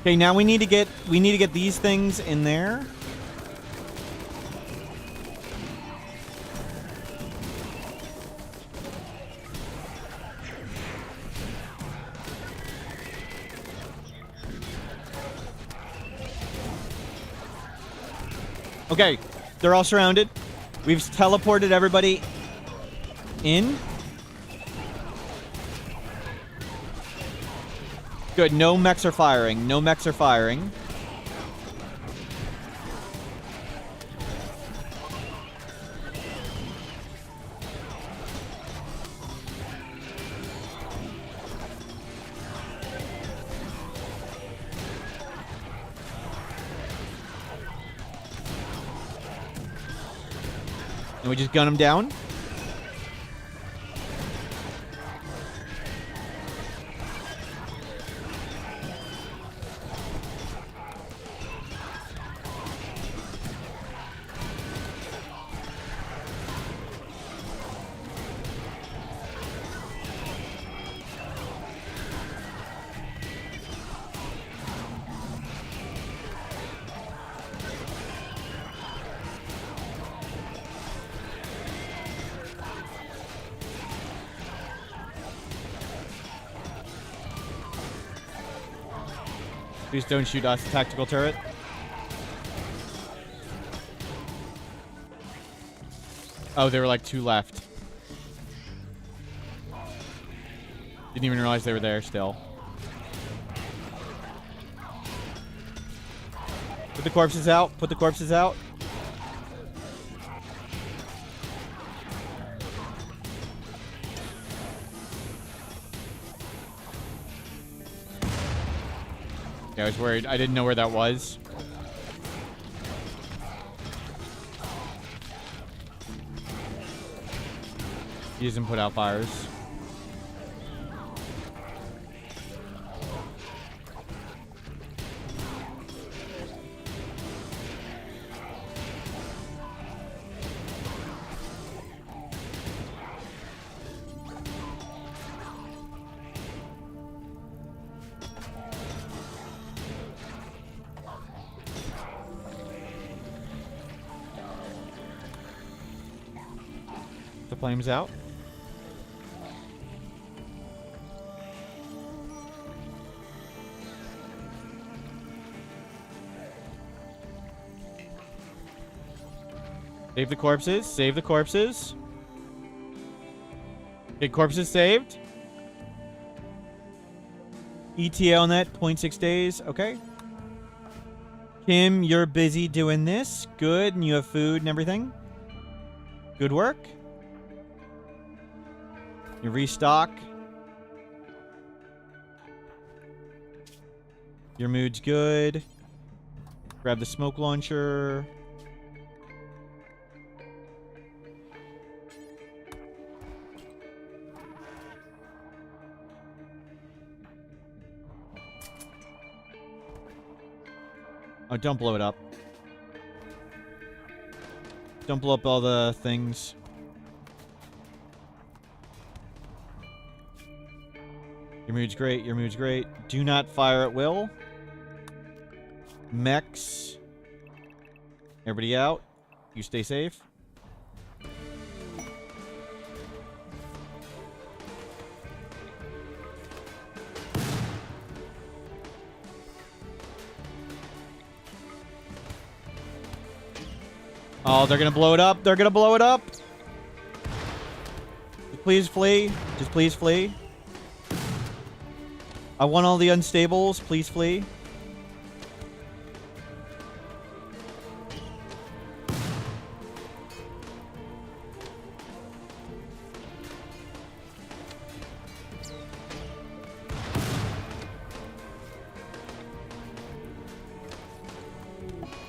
Okay, now we need to get these things in there. Okay, they're all surrounded. We've teleported everybody in. Good, no mechs are firing. No mechs are firing. And we just gun them down. Please don't shoot us, tactical turret. Oh, there were like 2 left. Didn't even realize they were there still. Put the corpses out. Put the corpses out. Yeah, I was worried. I didn't know where that was. He doesn't put out fires. The flames out. Save the corpses. Save the corpses. Okay, corpses saved. ETA on that, 0.6 days. Okay. Kim, you're busy doing this. Good, and you have food and everything. Good work. You restock. Your mood's good. Grab the smoke launcher. Oh, don't blow it up. Don't blow up all the things. Your mood's great. Your mood's great. Do not fire at will. Mechs. Everybody out. You stay safe. Oh, they're gonna blow it up. They're gonna blow it up. Please flee. Just please flee. I want all the unstables. Please flee.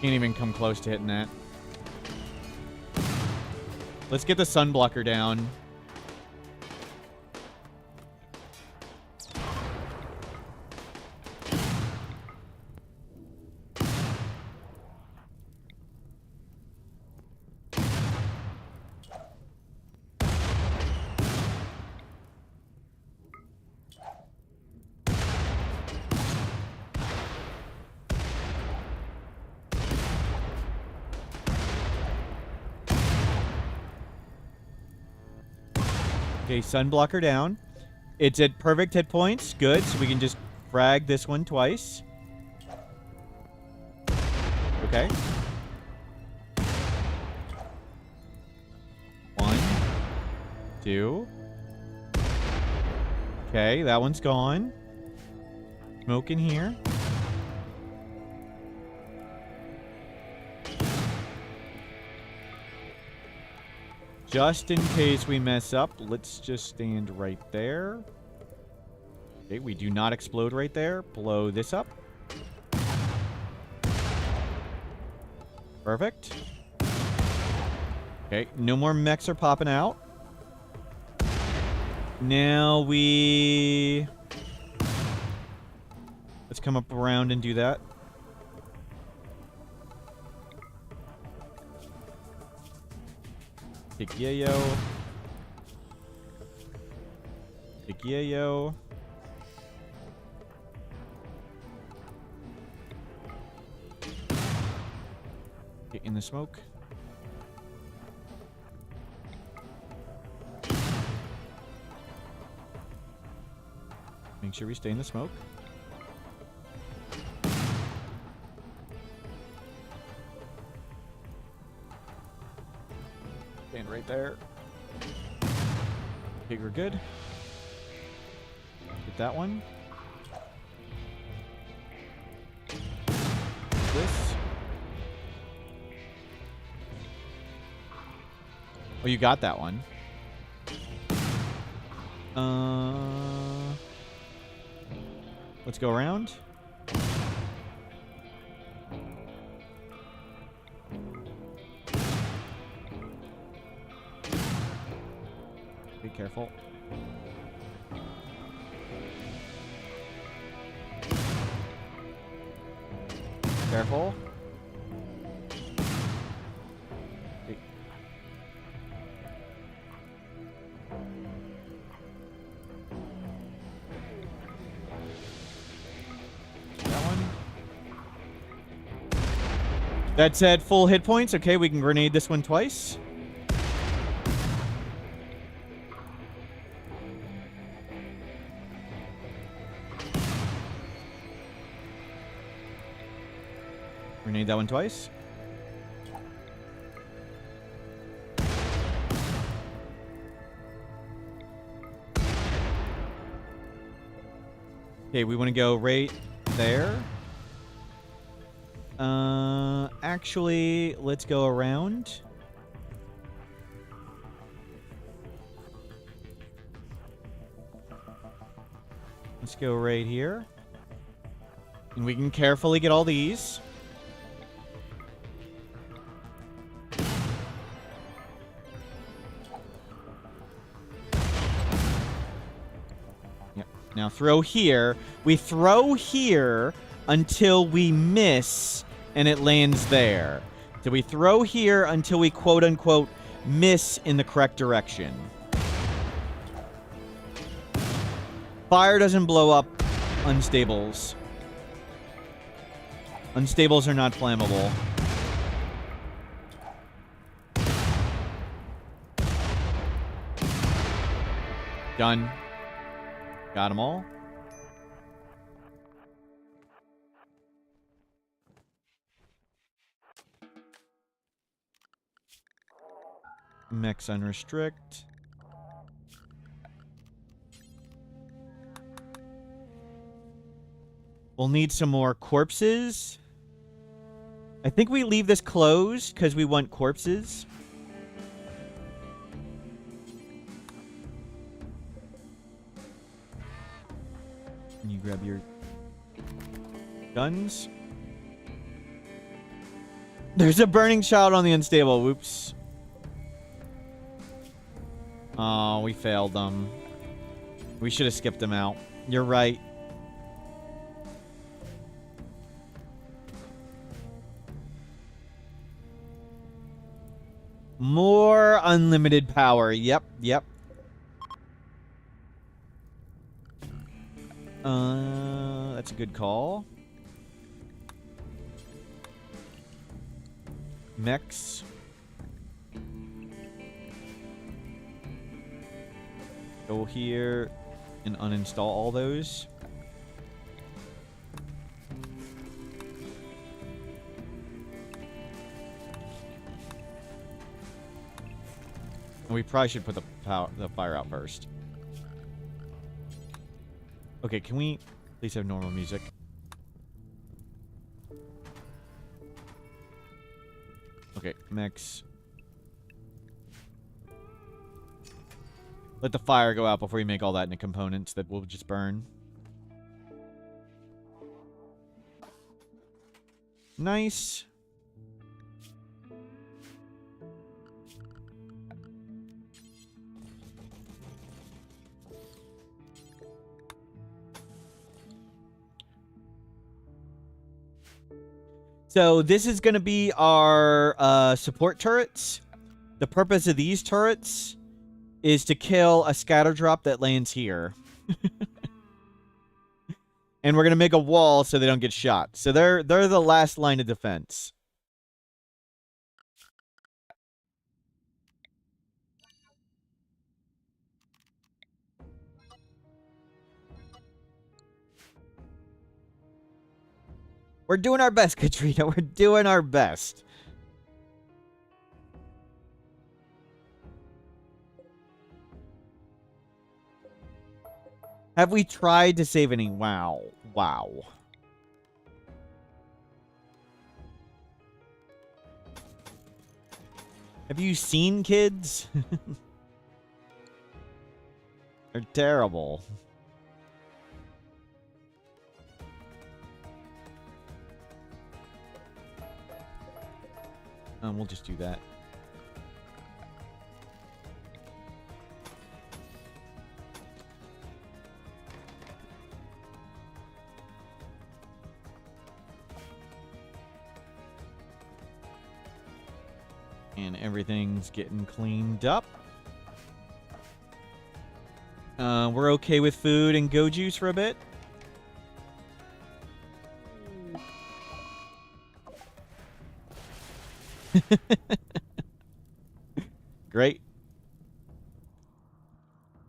Can't even come close to hitting that. Let's get the sunblocker down. Okay, sunblocker down. It's at perfect hit points. Good, so we can just frag this one twice. Okay. 1, 2. Okay, that one's gone. Smoke in here. Just in case we mess up, let's just stand right there. Okay, we do not explode right there. Blow this up. Perfect. Okay, no more mechs are popping out. Now let's come up around and do that. Kick yayo. Kick yayo. Get in the smoke. Make sure we stay in the smoke. Land right there. Okay, we're good. Get that one. This. Oh, you got that one. Let's go around. Be careful. Careful. Okay. That one. That's at full hit points. Okay, we can grenade this one twice. Grenade that one twice. Okay, we want to go right there. Actually, let's go around. Let's go right here. And we can carefully get all these. Yep. Now throw here. We throw here until we miss and it lands there. So we throw here until we quote-unquote miss in the correct direction. Fire doesn't blow up unstables. Unstables are not flammable. Done. Got them all. Mechs unrestrict. We'll need some more corpses. I think we leave this closed because we want corpses. Can you grab your guns? There's a burning child on the unstable. Whoops. Oh, we failed them. We should have skipped them out. You're right. More unlimited power. Yep, yep. That's a good call. Mechs. Go here and uninstall all those. We probably should put the fire out first. Okay, can we please have normal music? Okay, mechs. Let the fire go out before you make all that into components that will just burn. Nice. So this is going to be our support turrets. The purpose of these turrets is to kill a scatter drop that lands here. And we're going to make a wall so they don't get shot. So they're the last line of defense. We're doing our best, Katrina. We're doing our best. Have we tried to save any? Wow. Wow. Have you seen kids? They're terrible. We'll just do that. And everything's getting cleaned up. We're okay with food and go juice for a bit. Great.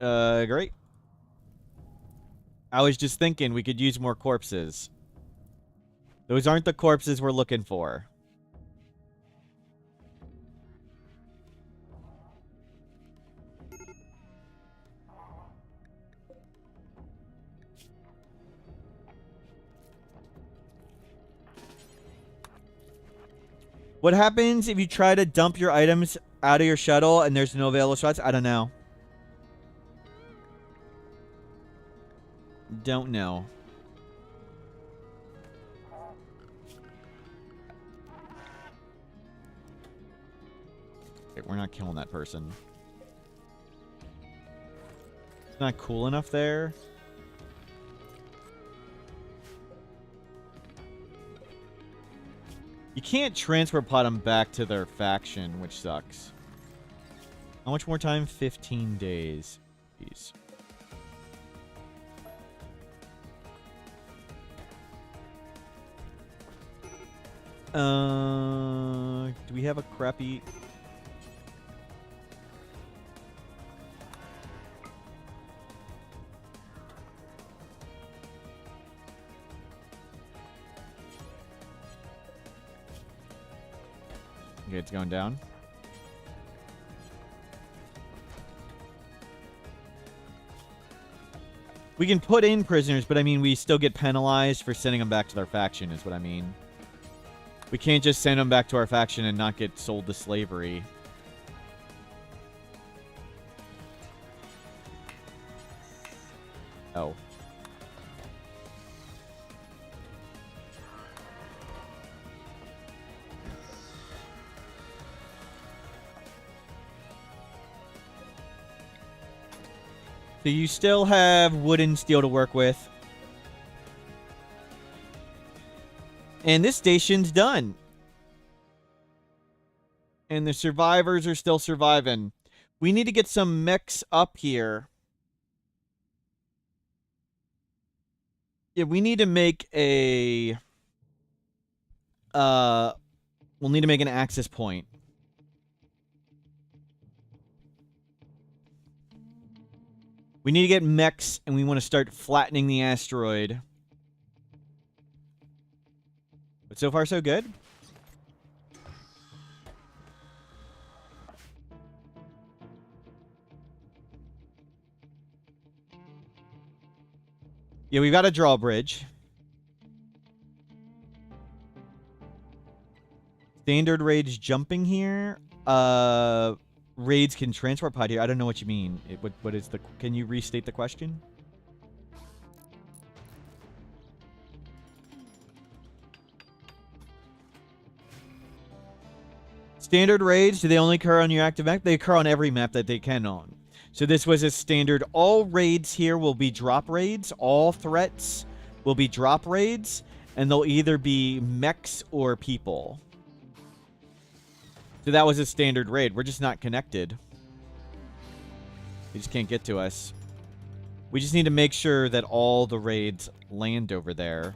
Great. I was just thinking we could use more corpses. Those aren't the corpses we're looking for. What happens if you try to dump your items out of your shuttle and there's no available slots? I don't know. Don't know. Okay, we're not killing that person. It's not cool enough there. You can't transfer pod them back to their faction, which sucks. How much more time? 15 days. Jeez. Do we have a crappy... Okay, it's going down. We can put in prisoners, but I mean, we still get penalized for sending them back to their faction, is what I mean. We can't just send them back to our faction and not get sold to slavery. Oh. So you still have wood and steel to work with. And this station's done. And the survivors are still surviving. We need to get some mechs up here. Yeah, we need to make a... we'll need to make an access point. We need to get mechs, and we want to start flattening the asteroid. But so far, so good. Yeah, we've got a drawbridge. Standard raids jumping here. Raids can transport pod here. I don't know what you mean. What is the... Can you restate the question? Standard raids, do they only occur on your active map? They occur on every map that they can on. So this was a standard. All raids here will be drop raids. All threats will be drop raids. And they'll either be mechs or people. So that was a standard raid. We're just not connected. They just can't get to us. We just need to make sure that all the raids land over there.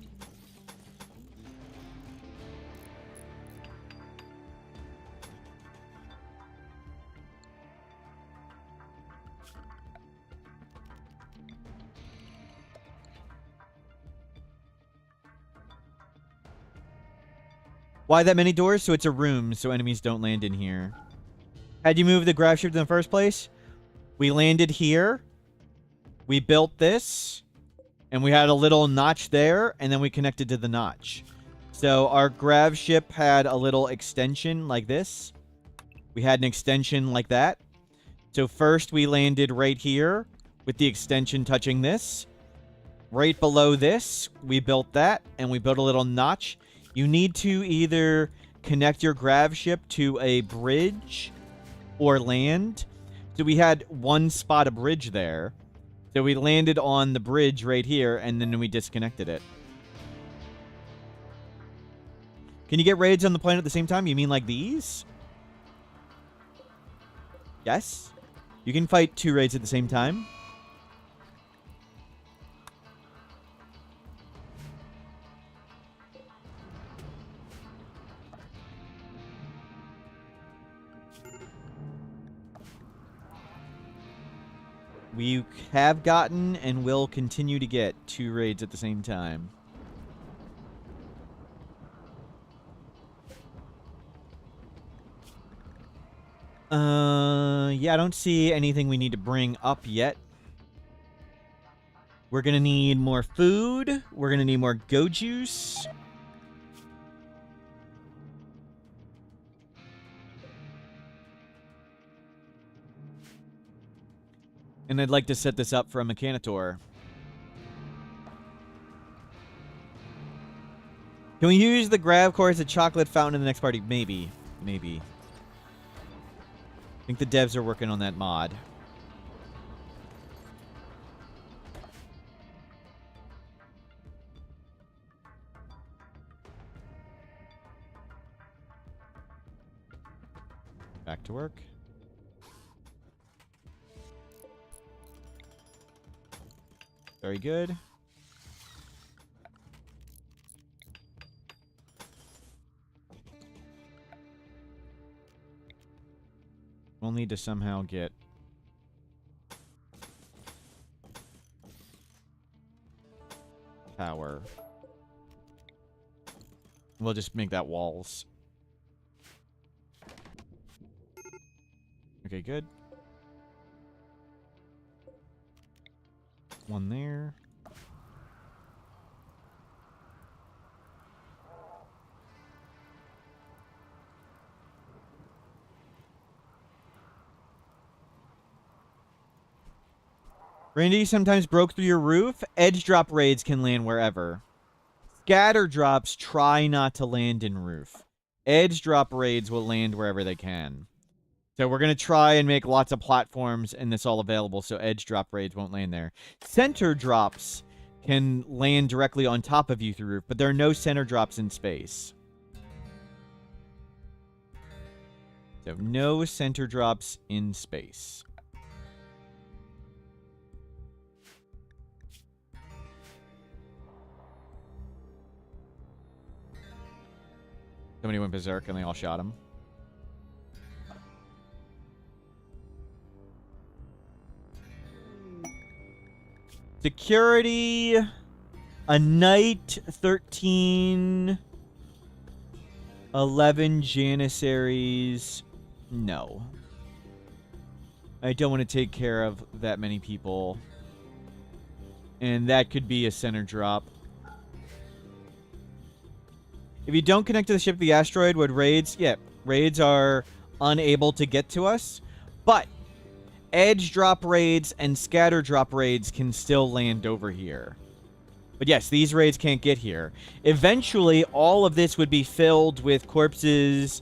Why that many doors? So it's a room, so enemies don't land in here. Had you moved the Grav ship in the first place? We landed here. We built this, and we had a little notch there, and then we connected to the notch. So our Grav ship had a little extension like this. We had an extension like that. So first we landed right here with the extension touching this. Right below this, we built that, and we built a little notch. You need to either connect your Grav ship to a bridge or land. So we had one spot of bridge there. So we landed on the bridge right here, and then we disconnected it. Can you get raids on the planet at the same time? You mean like these? Yes. You can fight 2 raids at the same time. We have gotten and will continue to get 2 raids at the same time. Yeah, I don't see anything we need to bring up yet. We're gonna need more food. We're gonna need more go juice. And I'd like to set this up for a Mechanitor. Can we use the Grav core as a chocolate fountain in the next party? Maybe. Maybe. I think the devs are working on that mod. Back to work. Very good. We'll need to somehow get power. We'll just make that walls. Okay, good. One there. Randy sometimes broke through your roof. Edge drop raids can land wherever. Scatter drops try not to land in roof. Edge drop raids will land wherever they can. So we're going to try and make lots of platforms and this all available so edge drop raids won't land there. Center drops can land directly on top of you through roof, but there are no center drops in space. So no center drops in space. Somebody went berserk and they all shot him. Security, a knight, 13, 11 janissaries. No. I don't want to take care of that many people. And that could be a center drop. If you don't connect to the ship of the asteroid, would raids? Yeah, raids are unable to get to us. But edge drop raids and scatter drop raids can still land over here. But yes, these raids can't get here. Eventually, all of this would be filled with corpses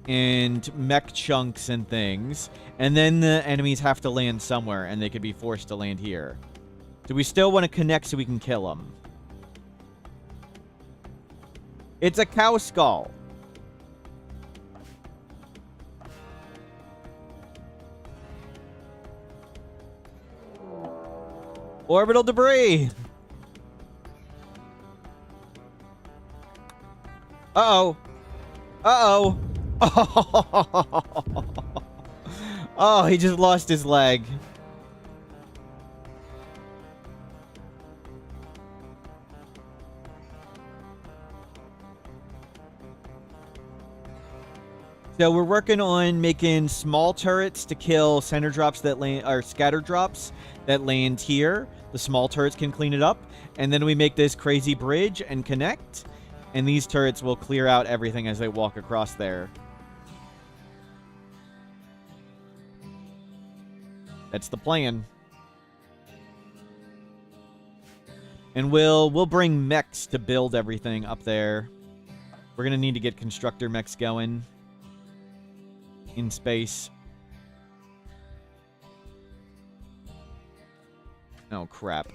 and mech chunks and things. And then the enemies have to land somewhere, and they could be forced to land here. So we still want to connect so we can kill them. It's a cow skull. Orbital debris. Uh-oh. Uh-oh. Oh, he just lost his leg. So we're working on making small turrets to kill center drops that land, or scatter drops that land here. The small turrets can clean it up, and then we make this crazy bridge and connect, and these turrets will clear out everything as they walk across there. That's the plan. And we'll bring mechs to build everything up there. We're gonna need to get constructor mechs going in space. Oh, crap.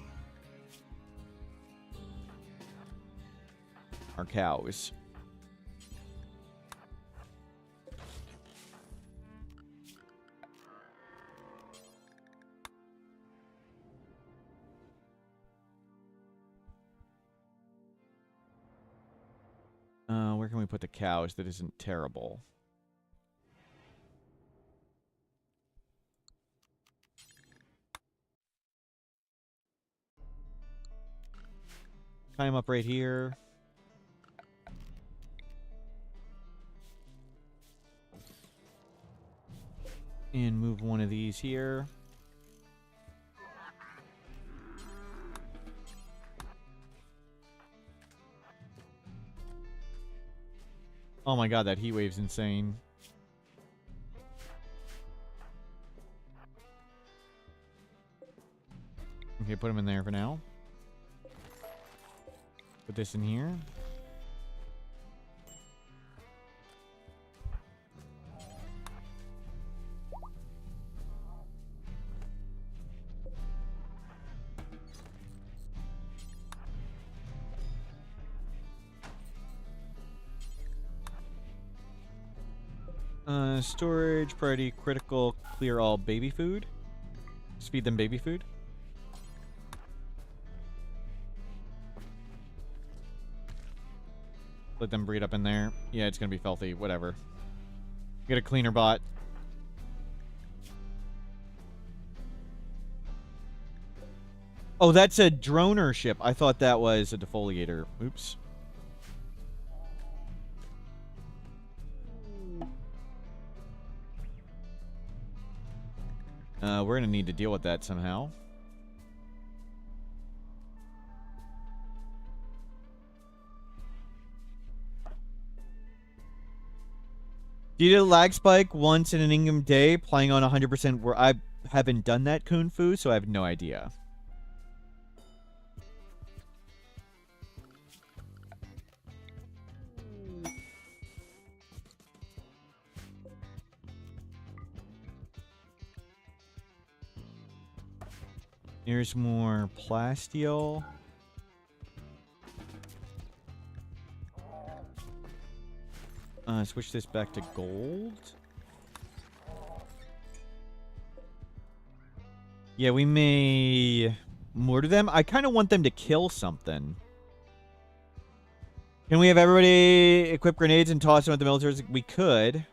Our cows. Where can we put the cows that isn't terrible? Tie them up right here. And move one of these here. Oh my god, that heat wave's insane. Okay, put them in there for now. Put this in here. Storage, priority, critical, clear all baby food. Just feed them baby food. Let them breed up in there. Yeah, it's gonna be filthy. Whatever. Get a cleaner bot. Oh, that's a droner ship. I thought that was a defoliator. Oops. We're gonna need to deal with that somehow. Do you do a lag spike once in an in-game day playing on 100% where I haven't done that, Kung Fu, so I have no idea. Here's more plasteel. Switch this back to gold. Yeah, we may mortar them. I kind of want them to kill something. Can we have everybody equip grenades and toss them at the militaries? We could.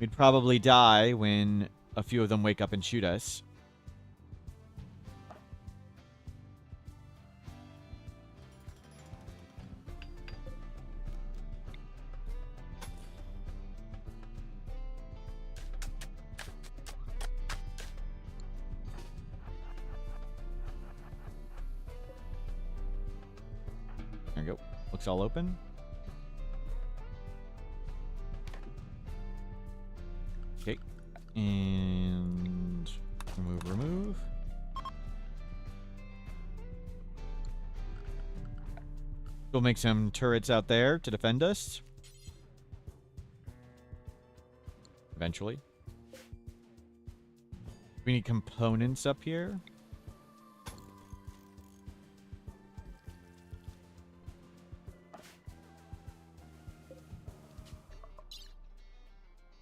We'd probably die when a few of them wake up and shoot us. There we go. Looks all open. Okay. And remove. We'll make some turrets out there to defend us. Eventually. We need components up here.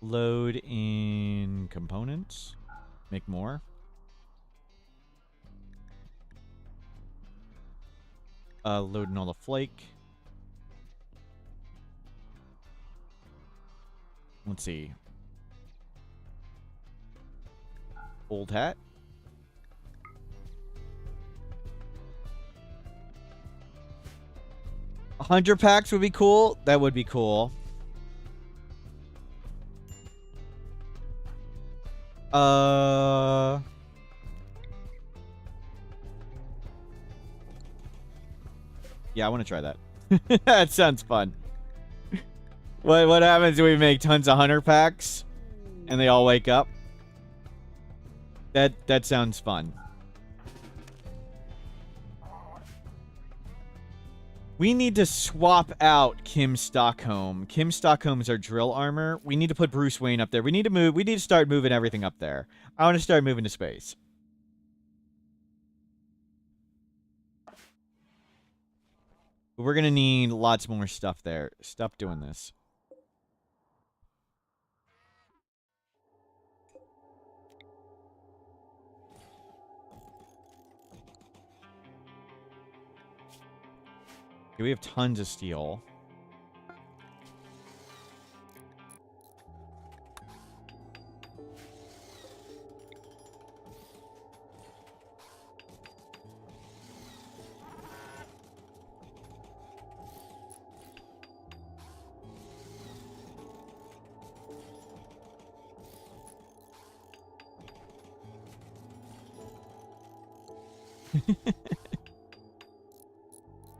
Load in components. Make more. Load in all the flake. Let's see. Old hat. 100 packs would be cool. That would be cool. Yeah, I want to try that. That sounds fun. What happens when we make tons of hunter packs and they all wake up? That sounds fun. We need to swap out Kim Stockholm. Kim Stockholm's our drill armor. We need to put Bruce Wayne up there. We need to move. We need to start moving everything up there. I want to start moving to space. But we're going to need lots more stuff there. Stop doing this. Okay, we have tons of steel.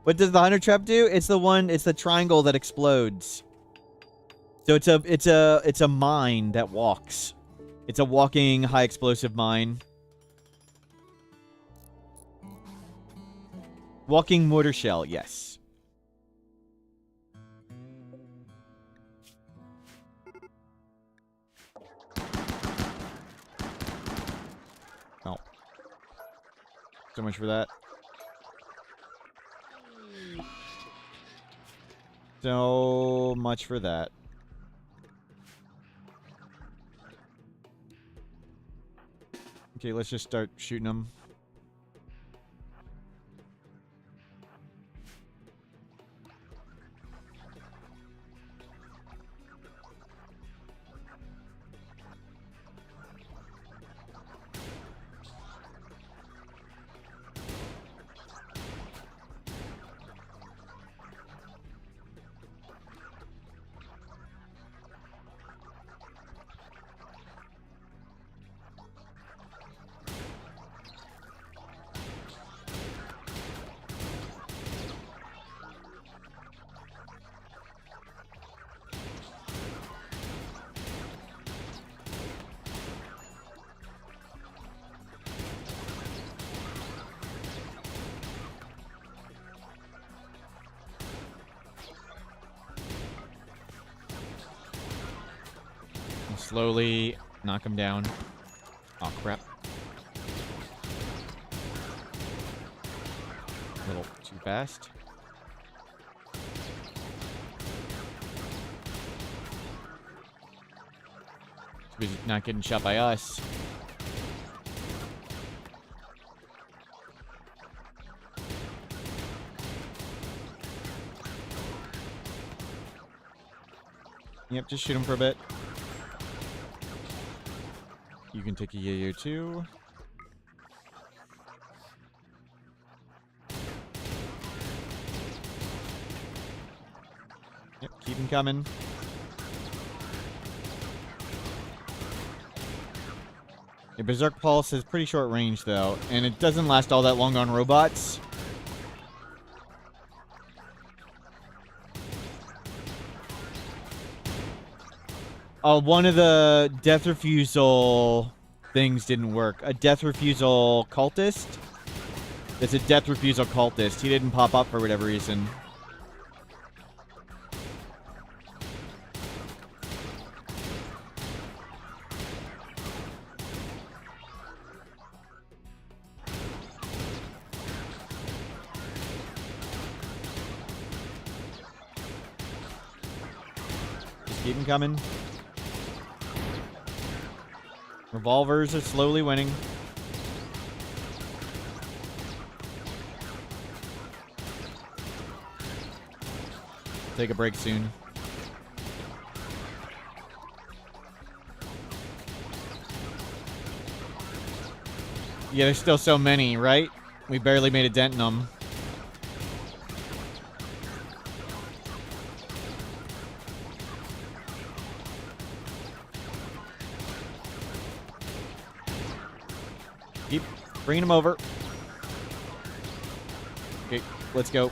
What does the hunter trap do? It's the one. It's the triangle that explodes. So it's a mine that walks. It's a walking high explosive mine. Walking mortar shell. Yes. Oh. So much for that. So much for that. Okay, let's just start shooting them. Slowly knock him down. Oh, crap. A little too fast. He's not getting shot by us. Yep, just shoot him for a bit. You can take a yo-yo too. Yep, keep him coming. Yeah, Berserk Pulse is pretty short range though, and it doesn't last all that long on robots. One of the death refusal things didn't work. A death refusal cultist? It's a death refusal cultist. He didn't pop up for whatever reason. Just keep him coming. Revolvers are slowly winning. Take a break soon. Yeah, there's still so many, right? We barely made a dent in them. Keep bringing him over. Okay, let's go.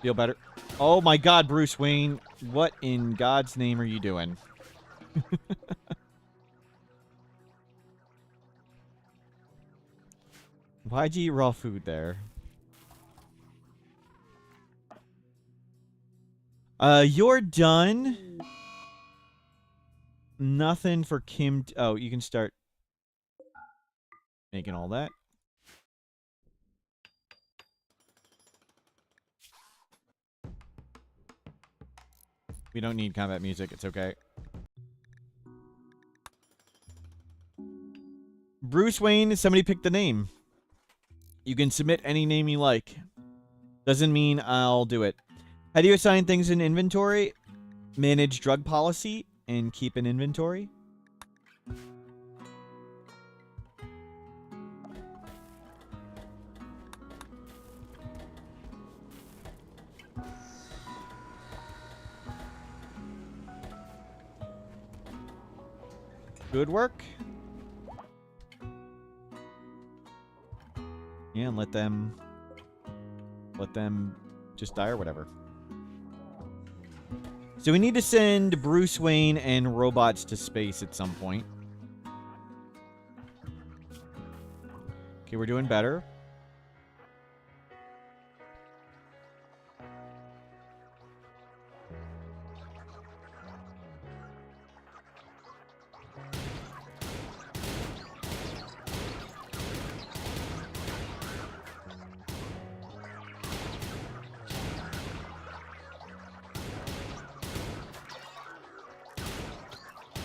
Feel better. Oh my God, Bruce Wayne. What in God's name are you doing? Why'd you eat raw food there? You're done. Nothing for Kim. Oh, you can start making all that. We don't need combat music. It's okay. Bruce Wayne, somebody pick the name. You can submit any name you like. Doesn't mean I'll do it. How do you assign things in inventory? Manage drug policy and keep an inventory. Good work. Yeah, and let them just die or whatever. So we need to send Bruce Wayne and robots to space at some point. Okay, we're doing better.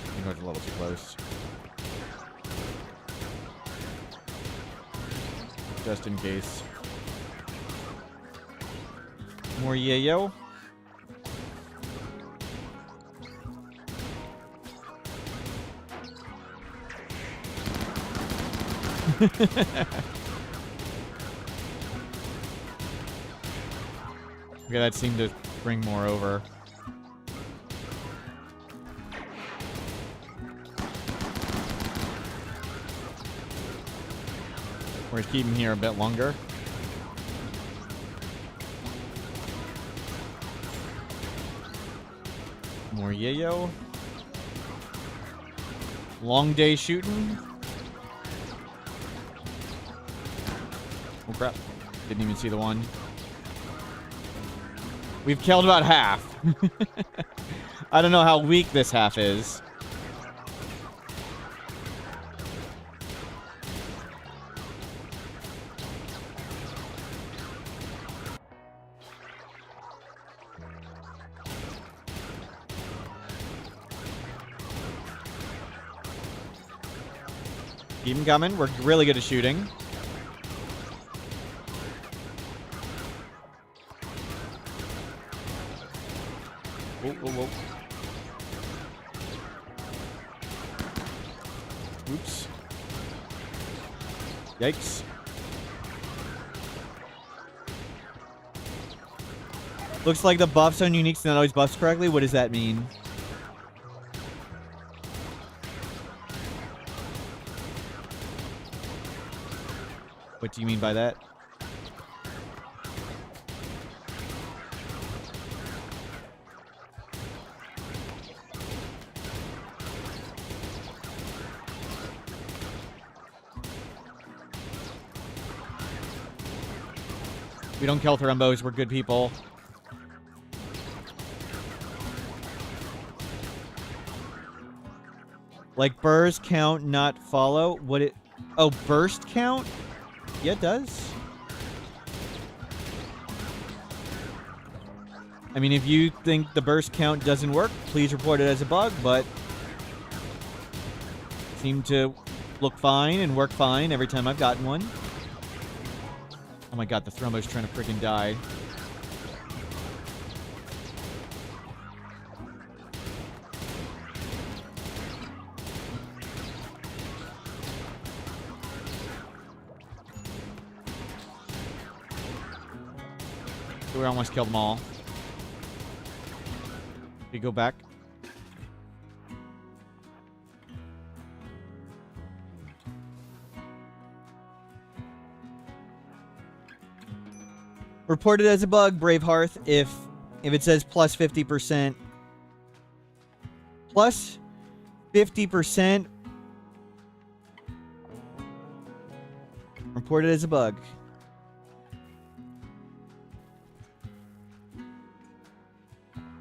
I think I was a little too close. Just in case. More yayo. Okay, that seemed to bring more over. We're just keeping him here a bit longer. More yayo. Long day shooting. Oh crap. Didn't even see the one. We've killed about half. I don't know how weak this half is. Keep them coming. We're really good at shooting. Whoa, whoa, whoa. Oops. Yikes. Looks like the buffs on uniques not always buffs correctly. What does that mean? What do you mean by that? We don't kill Thrumbos. We're good people. Like burst count, not follow. What it? Oh, burst count? Yeah, it does. I mean, if you think the burst count doesn't work, please report it as a bug, but it seemed to look fine and work fine every time I've gotten one. Oh my god, the Thrumbo's trying to freaking die. We almost killed them all. We go back. Report it as a bug, Bravehearth, if it says plus 50%. Plus 50%. Report it as a bug.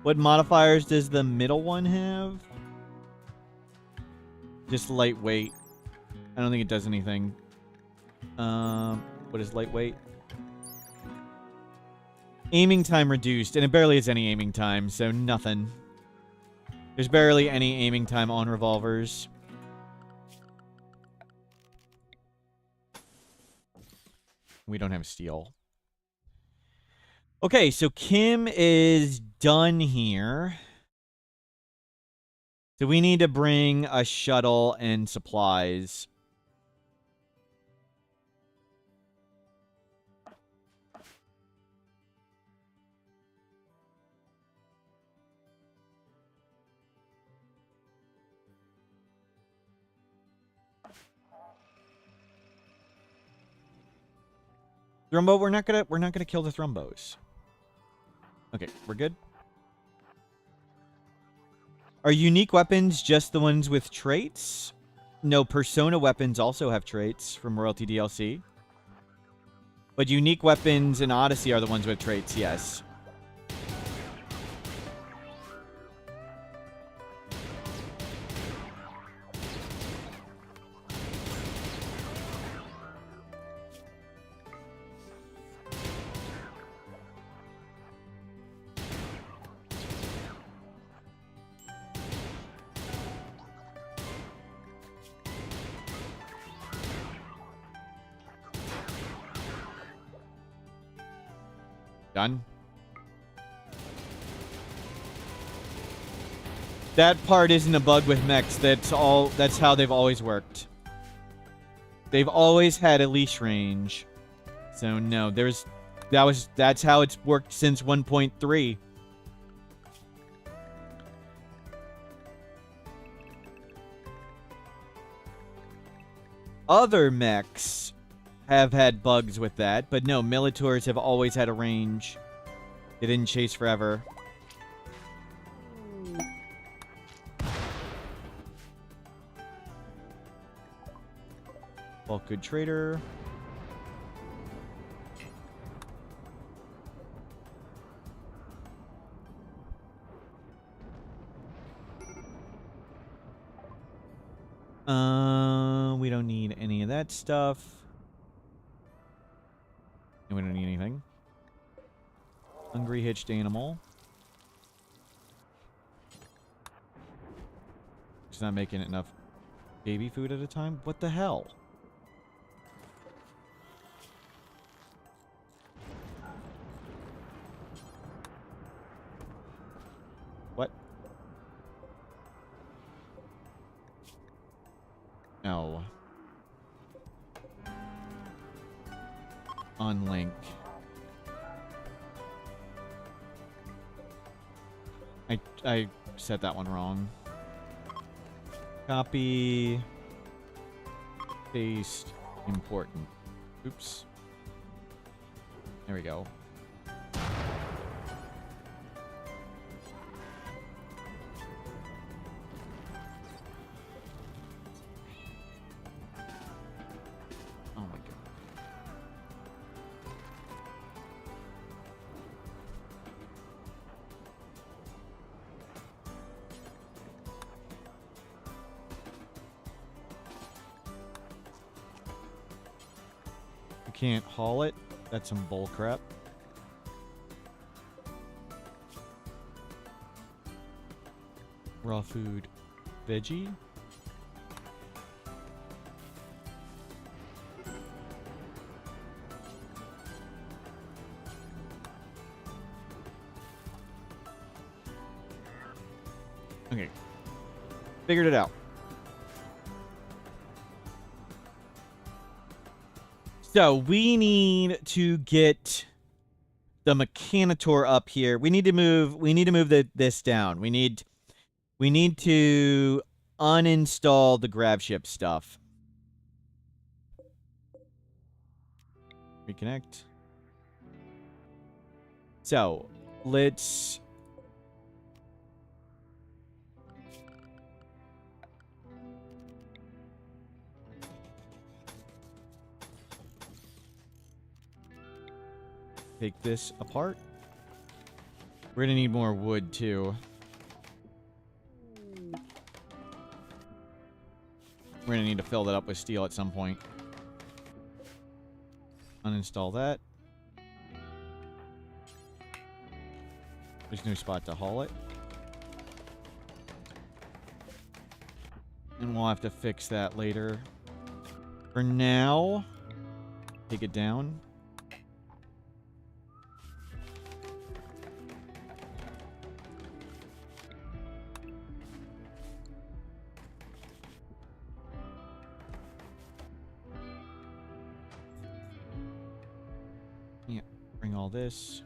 What modifiers does the middle one have? Just lightweight. I don't think it does anything. What is lightweight? Aiming time reduced, and it barely has any aiming time, so nothing. There's barely any aiming time on revolvers. We don't have steel. Okay, so Kim is done here. So we need to bring a shuttle and supplies. Thrumbo, we're not gonna kill the Thrumbos. Okay, we're good. Are unique weapons just the ones with traits? No, Persona weapons also have traits from Royalty DLC. But unique weapons in Odyssey are the ones with traits, yes. Done. That part isn't a bug with mechs. That's how they've always worked. They've always had a leash range. So no, that's how it's worked since 1.3. Other mechs have had bugs with that, but no, Militors have always had a range. They didn't chase forever. Well, good trader. We don't need any of that stuff. And we don't need anything. Hungry hitched animal. Just not making enough baby food at a time? What the hell? What? No. Unlink. I said that one wrong. Copy. Paste. Important. Oops. There we go. Oh my god. Can't haul it. That's some bull crap. Raw food. Veggie? Okay. Figured it out. So we need to get the Mechanitor up here. We need to move this down. We need to uninstall the Grav ship stuff. Reconnect. So, let's... take this apart. We're gonna need more wood, too. We're gonna need to fill that up with steel at some point. Uninstall that. There's no spot to haul it. And we'll have to fix that later. For now, take it down. Yeah, bring all this.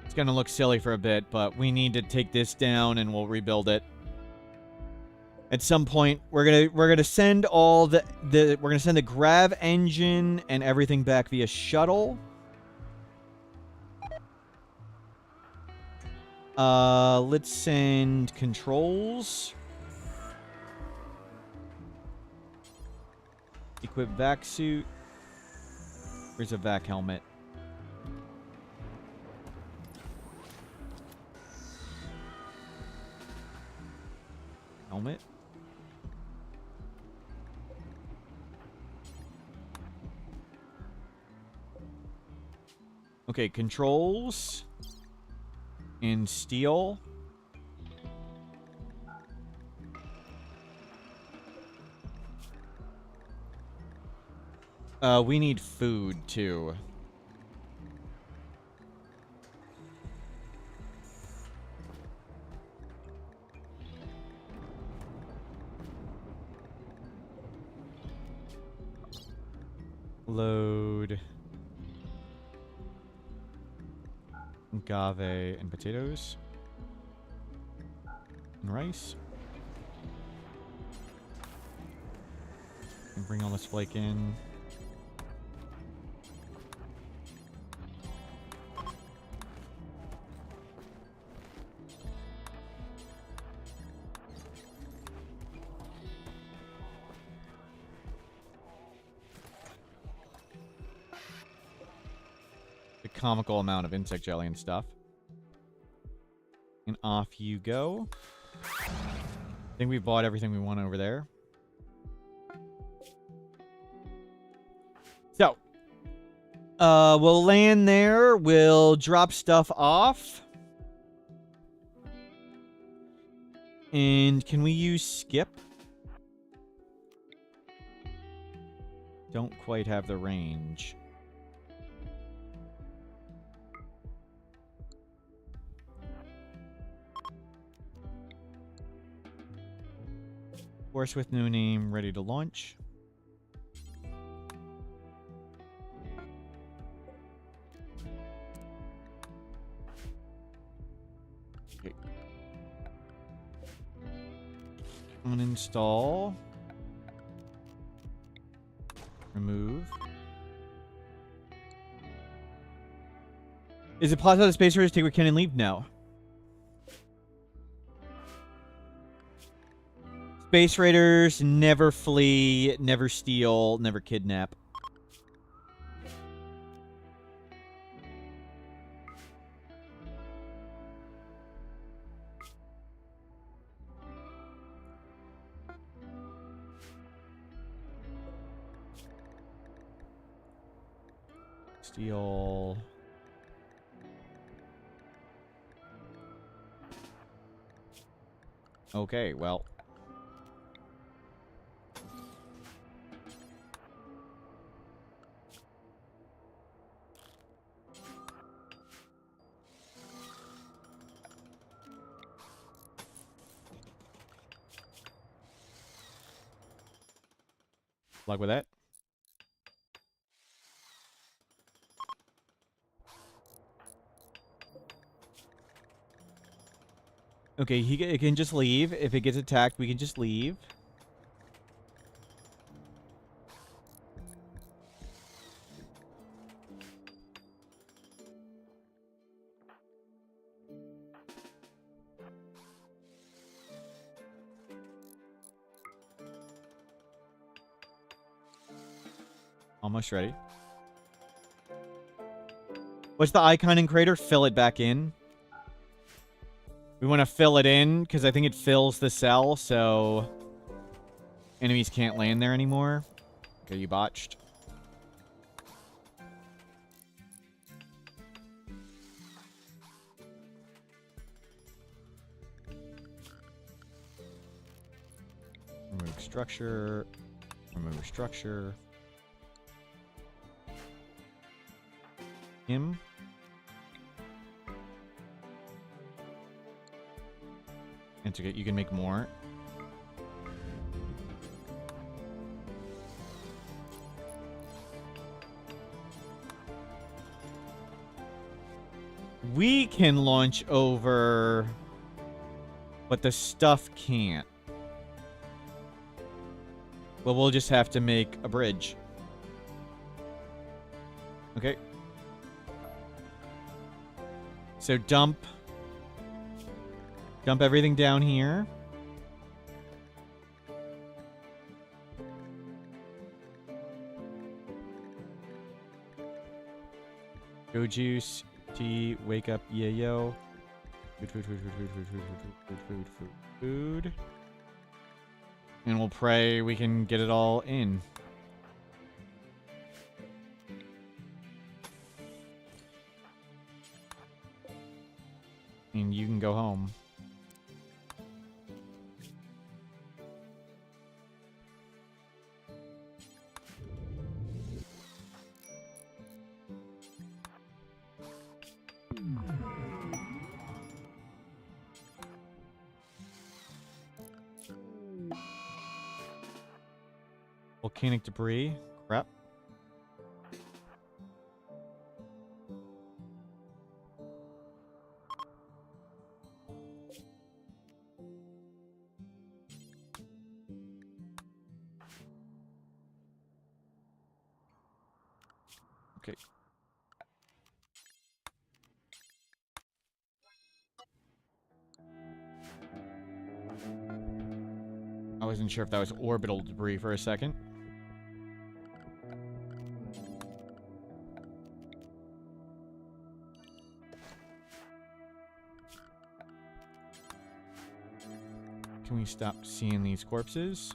It's gonna look silly for a bit, but we need to take this down and we'll rebuild it. At some point, we're gonna send all we're gonna send the Grav engine and everything back via shuttle. Let's send controls. Equip vac suit. Where's a vac helmet? Helmet. Okay, controls. And steel. We need food, too. Load. Agave and potatoes. And rice. And bring all this flake in. Comical amount of insect jelly and stuff. And off you go. I think we bought everything we want over there. So, we'll land there. We'll drop stuff off. And can we use skip? Don't quite have the range. Force with no name, ready to launch. Okay. Uninstall. Remove. Is it possible that Space Raiders take what can and leave? No. Space Raiders never flee, never steal, never kidnap. Steal. Okay, well. Luck with that. Okay, it can just leave. If it gets attacked, we can just leave. Almost ready. What's the icon in crater? Fill it back in. We want to fill it in because I think it fills the cell, so enemies can't land there anymore. Okay, you botched. Remove structure. Remove structure. Him. And to get, you can make more. We can launch over, but the stuff can't. Well, we'll just have to make a bridge. Okay. So dump everything down here. Go juice, tea, wake up, yayo. Food. And we'll pray we can get it all in. And you can go home. Volcanic debris. Crap. Okay. I wasn't sure if that was orbital debris for a second. Can we stop seeing these corpses?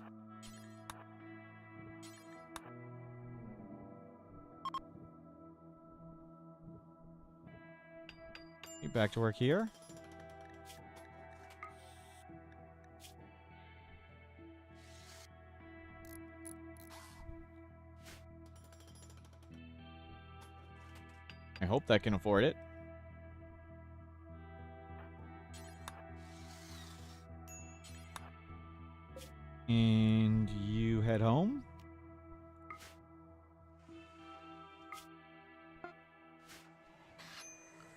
Get back to work here. I hope that can afford it. And you head home.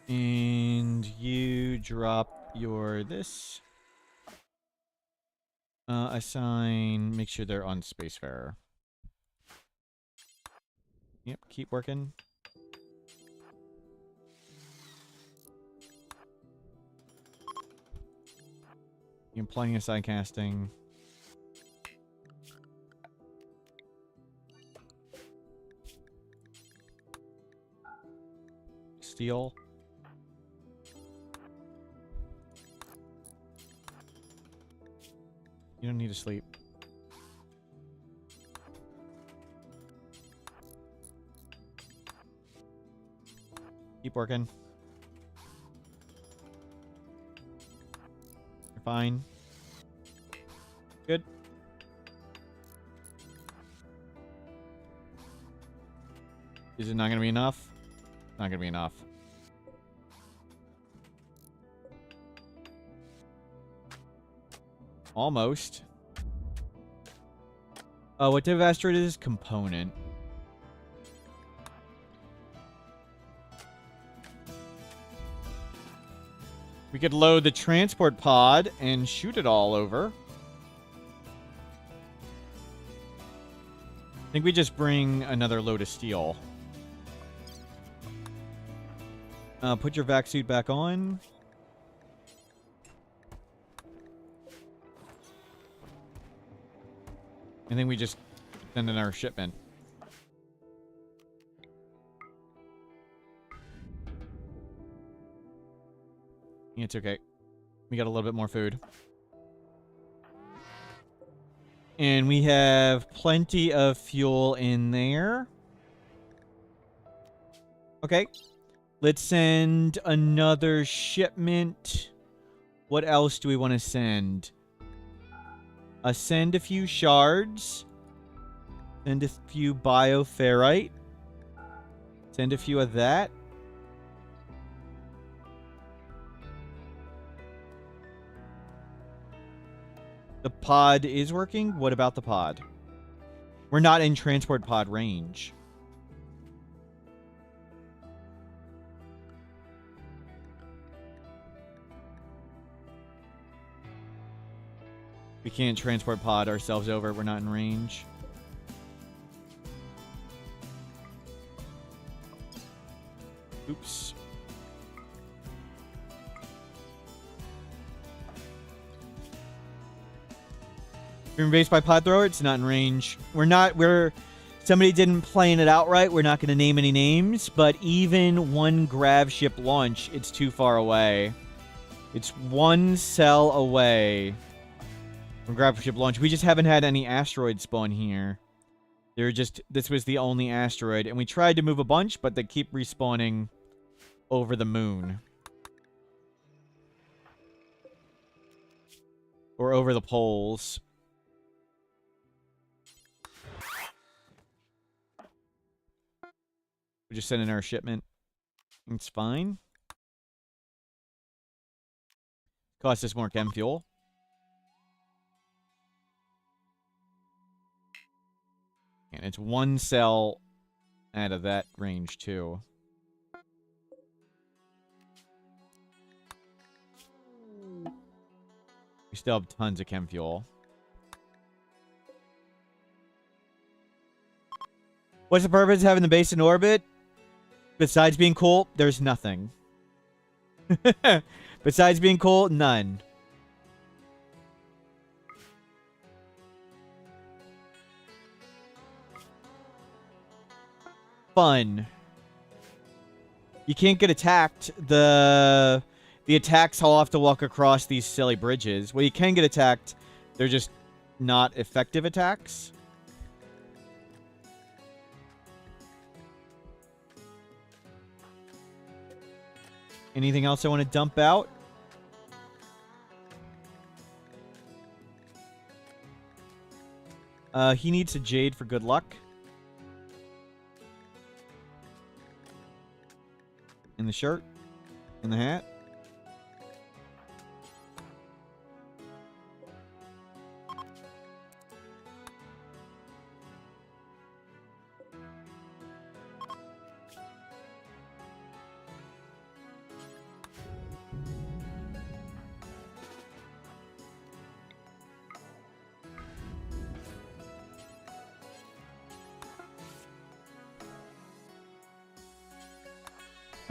And you drop your this. Assign, make sure they're on Spacefarer. Yep, keep working. You can plenty of side casting. Steel. You don't need to sleep. Keep working. You're fine. Good. Is it not going to be enough? Not going to be enough. Almost. What type of asteroid is this? Component. We could load the transport pod and shoot it all over. I think we just bring another load of steel. Put your vac suit back on. And then we just send in our shipment. It's okay. We got a little bit more food. And we have plenty of fuel in there. Okay. Let's send another shipment. What else do we want to send? Send a few shards. Send a few bioferrite. Send a few of that. The pod is working? What about the pod? We're not in transport pod range. We can't transport pod ourselves over. We're not in range. Oops. You're based by pod thrower. It's not in range. Somebody didn't plan it out right. We're not going to name any names, but even one Grav ship launch, it's too far away. It's one cell away from Grav ship launch. We just haven't had any asteroids spawn here. This was the only asteroid, and we tried to move a bunch, but they keep respawning over the moon. Or over the poles. We just sent in our shipment. It's fine. Cost us more chem fuel. And it's one cell out of that range, too. We still have tons of chem fuel. What's the purpose of having the base in orbit? Besides being cool, there's nothing. Besides being cool, none. Fun. You can't get attacked. The attacks all have to walk across these silly bridges. Well, you can get attacked. They're just not effective attacks. Anything else I want to dump out? He needs a jade for good luck. In the shirt. In the hat.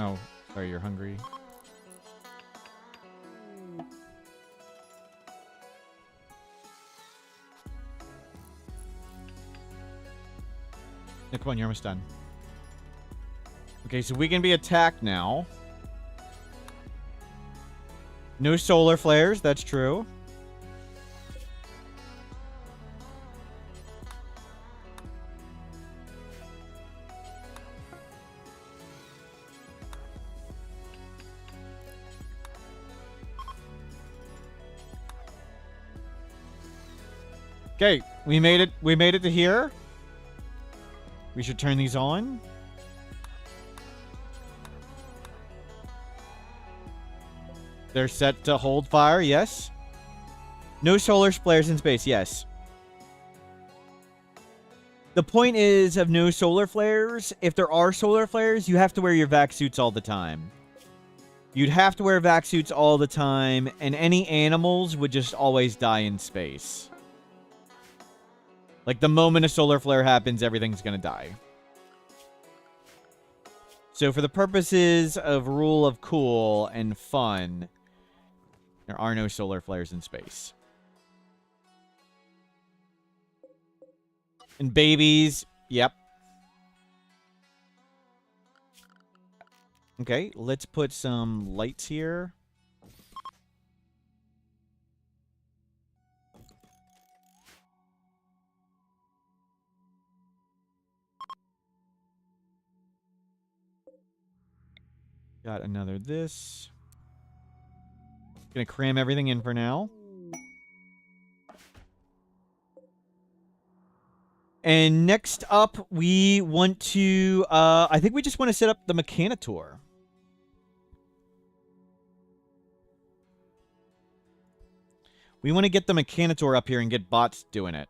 Oh, sorry, you're hungry. Yeah, come on, you're almost done. Okay, so we can be attacked now. No solar flares, that's true. Okay, we made it. We made it to here. We should turn these on. They're set to hold fire, yes. No solar flares in space, yes. The point is of no solar flares, if there are solar flares, you have to wear your vac suits all the time. You'd have to wear vac suits all the time, and any animals would just always die in space. Like, the moment a solar flare happens, everything's gonna die. So, for the purposes of rule of cool and fun, there are no solar flares in space. And babies, yep. Okay, let's put some lights here. Got another this. Gonna cram everything in for now. And next up, we want to, I think we just want to set up the Mechanitor. We want to get the Mechanitor up here and get bots doing it.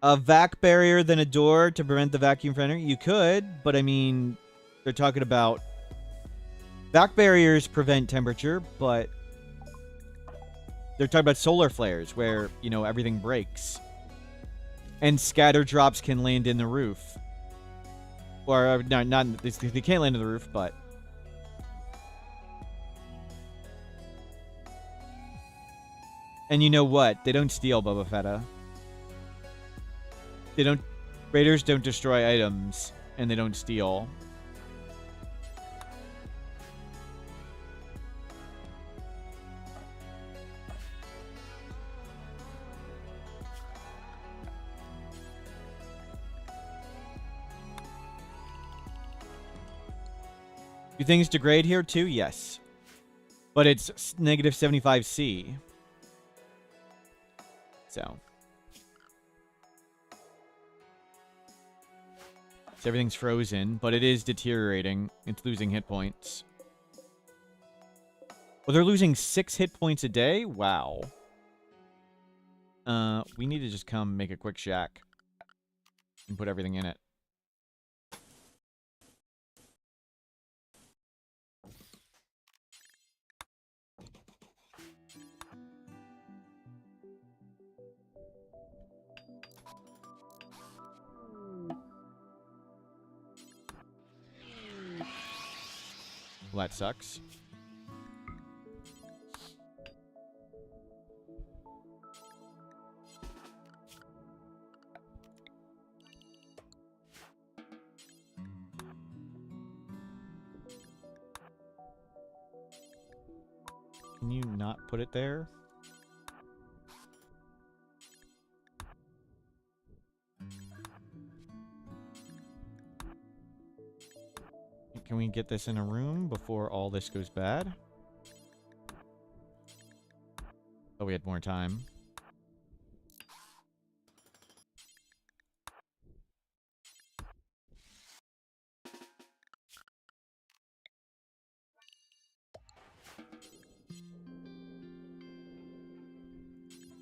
A vac barrier than a door to prevent the vacuum from entering? You could, but I mean, they're talking about... Vac barriers prevent temperature, but... They're talking about solar flares, where, you know, everything breaks. And scatter drops can land in the roof. Or, not they can't land in the roof, but... And you know what? They don't steal Boba Fetta. They don't... Raiders don't destroy items, and they don't steal. Do things degrade here too? Yes. But it's negative 75C. So everything's frozen, but it is deteriorating. It's losing hit points. Well, they're losing 6 hit points a day? Wow. We need to just come make a quick shack and put everything in it. Well, that sucks. Can you not put it there? Can we get this in a room before all this goes bad? Oh, we had more time.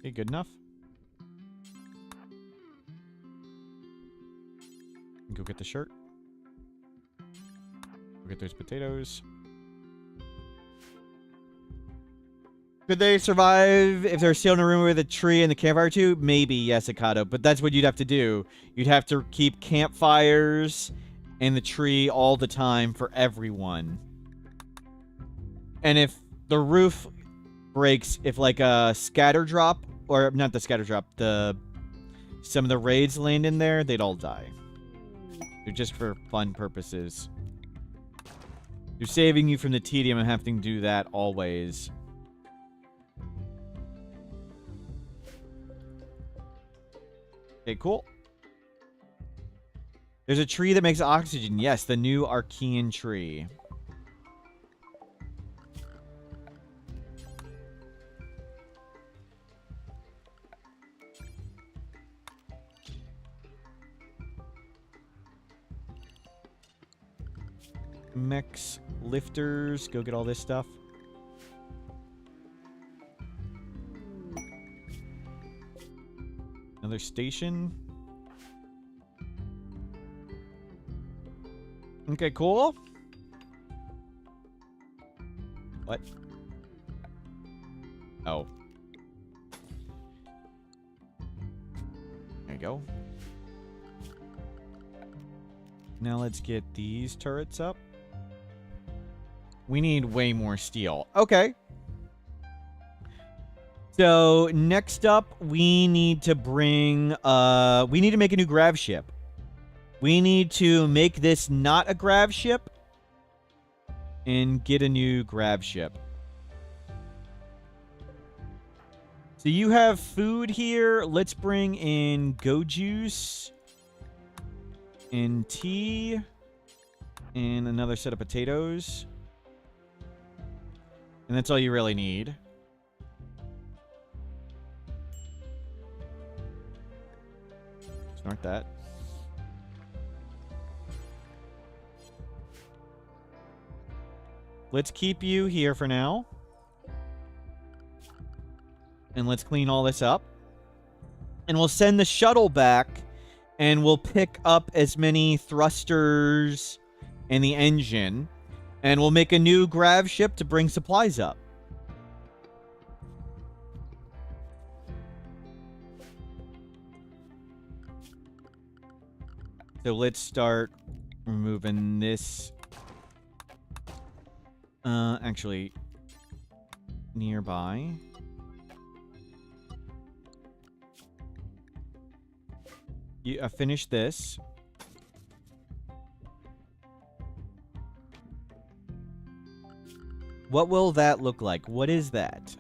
Okay, good enough. Go get the shirt. Go get those potatoes. Could they survive if they're still in a room with a tree and the campfire too? Maybe, yes, Akato. But that's what you'd have to do. You'd have to keep campfires and the tree all the time for everyone. And if the roof breaks, if like a scatter drop, or not the scatter drop, some of the raids land in there, they'd all die. They're just for fun purposes. They're saving you from the tedium of having to do that always. Okay, cool. There's a tree that makes oxygen. Yes, the new Archean tree. Mechs, lifters, go get all this stuff. Another station. Okay, cool. What? Oh. There you go. Now let's get these turrets up. We need way more steel. Okay. So, next up, we need to bring, we need to make a new Grav ship. We need to make this not a Grav ship and get a new Grav ship. So, you have food here. Let's bring in Go Juice. and tea. And another set of potatoes. And that's all you really need. Snort that. Let's keep you here for now. And let's clean all this up. And we'll send the shuttle back. And we'll pick up as many thrusters and the engine. And we'll make a new Grav ship to bring supplies up. So let's start removing this. Actually, nearby. You finish this. What will that look like? What is that?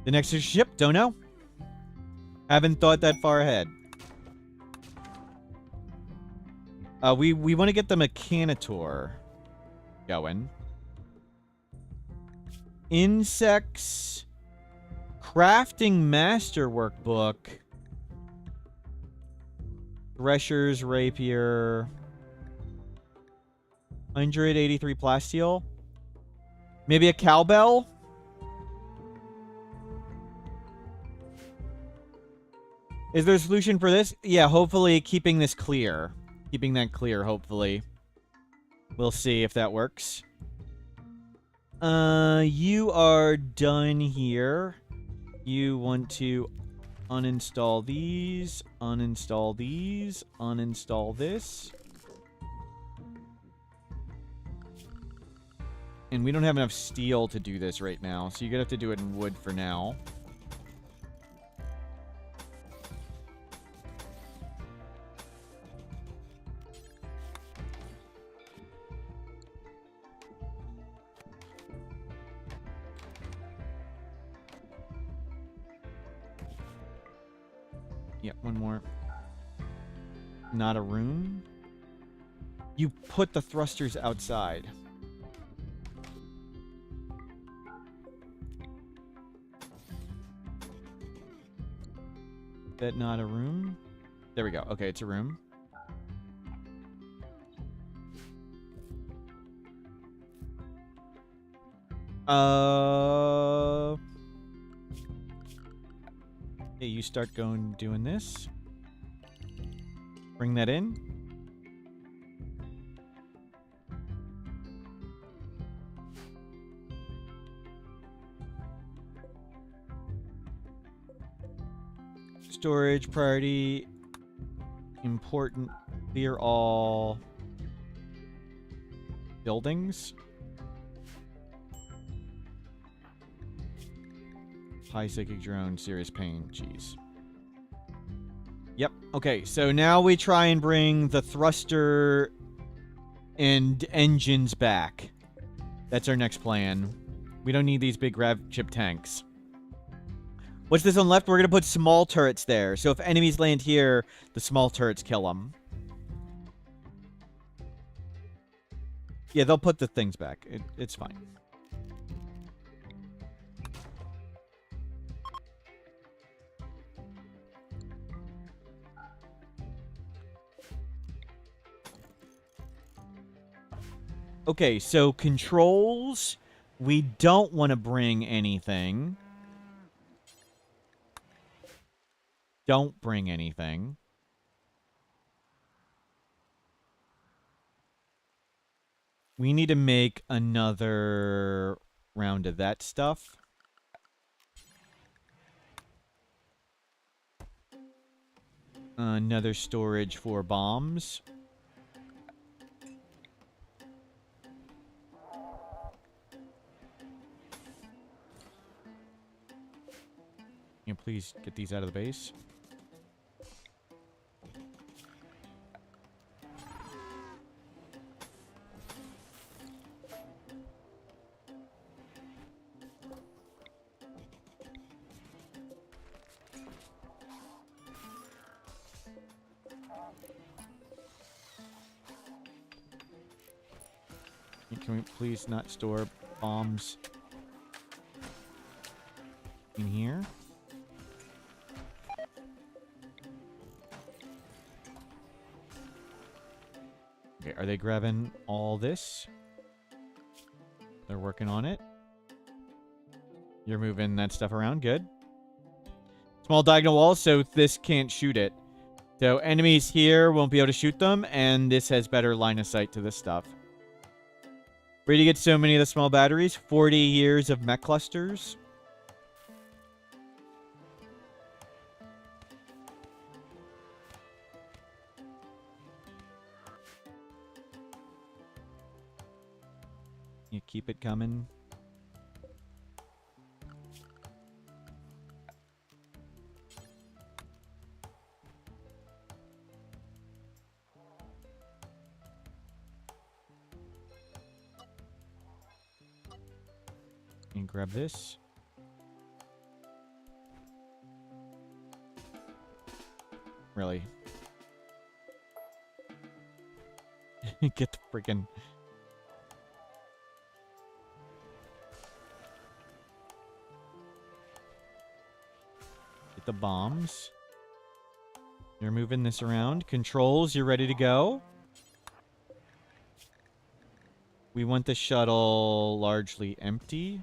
The next ship? Don't know. Haven't thought that far ahead. We want to get the Mechanitor going. Insects. Crafting Master Workbook. Thresher's Rapier. 183 plasteel. Maybe a cowbell? Is there a solution for this? Yeah, hopefully keeping this clear. Keeping that clear, hopefully. We'll see if that works. You are done here. You want to uninstall these, uninstall these, uninstall this. And we don't have enough steel to do this right now, so you're gonna have to do it in wood for now. Yeah, one more. Not a room. You put the thrusters outside. That not a room? There we go. Okay, it's a room. Yeah, you start doing this. Bring that in. Storage priority. Important. Clear all buildings. High psychic drone, serious pain. Jeez. Yep. Okay, so now we try and bring the thruster and engines back. That's our next plan. We don't need these big Grav chip tanks. What's this on left? We're going to put small turrets there. So if enemies land here, the small turrets kill them. Yeah, they'll put the things back. It's fine. Okay, so controls. We don't want to bring anything. Don't bring anything. We need to make another round of that stuff. Another storage for bombs. Can you please get these out of the base? Can we please not store bombs in here? Okay, are they grabbing all this? They're working on it. You're moving that stuff around. Good. Small diagonal wall, so this can't shoot it. So enemies here won't be able to shoot them, and this has better line of sight to this stuff. Where do you get so many of the small batteries? 40 years of mech clusters. You keep it coming. And grab this. Really? Get the freaking... Get the bombs. You're moving this around. Controls, you're ready to go. We want the shuttle largely empty.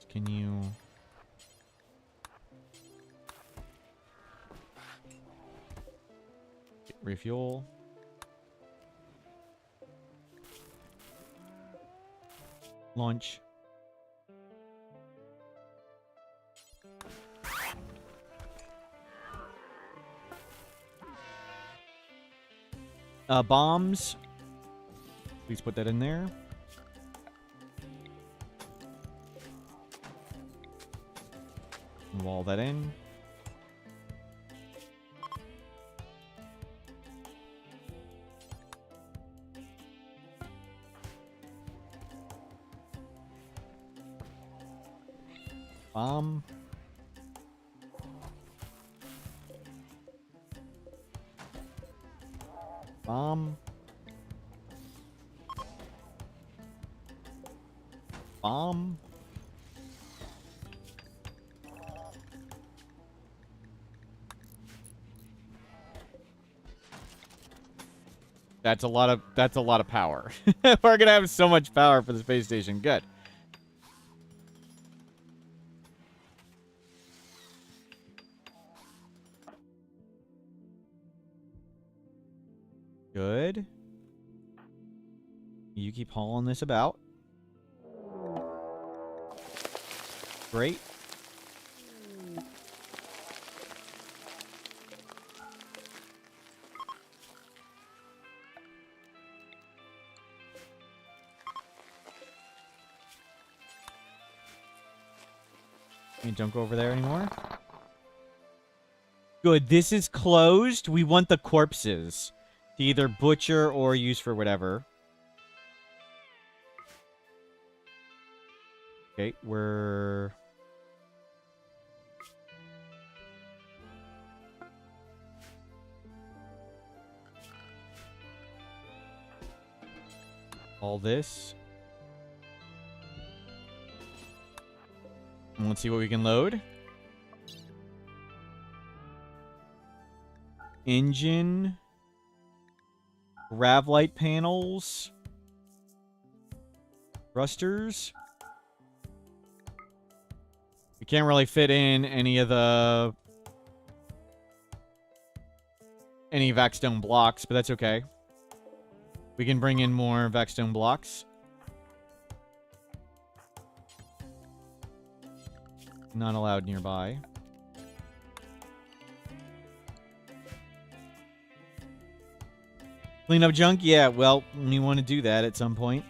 Can you... refuel? Launch. Bombs. Please put that in there. Wall that in. Bomb. Bomb. Bomb. That's a lot of power. We're gonna have so much power for the space station. Good. Good. You keep hauling this about. Great. Don't go over there anymore. Good. This is closed. We want the corpses to either butcher or use for whatever. Okay, we're... all this. And let's see what we can load. Engine. Grav light panels. Thrusters. We can't really fit in any vac-stone blocks, but that's okay. We can bring in more vac-stone blocks. Not allowed nearby. Clean up junk? Yeah, well, we want to do that at some point.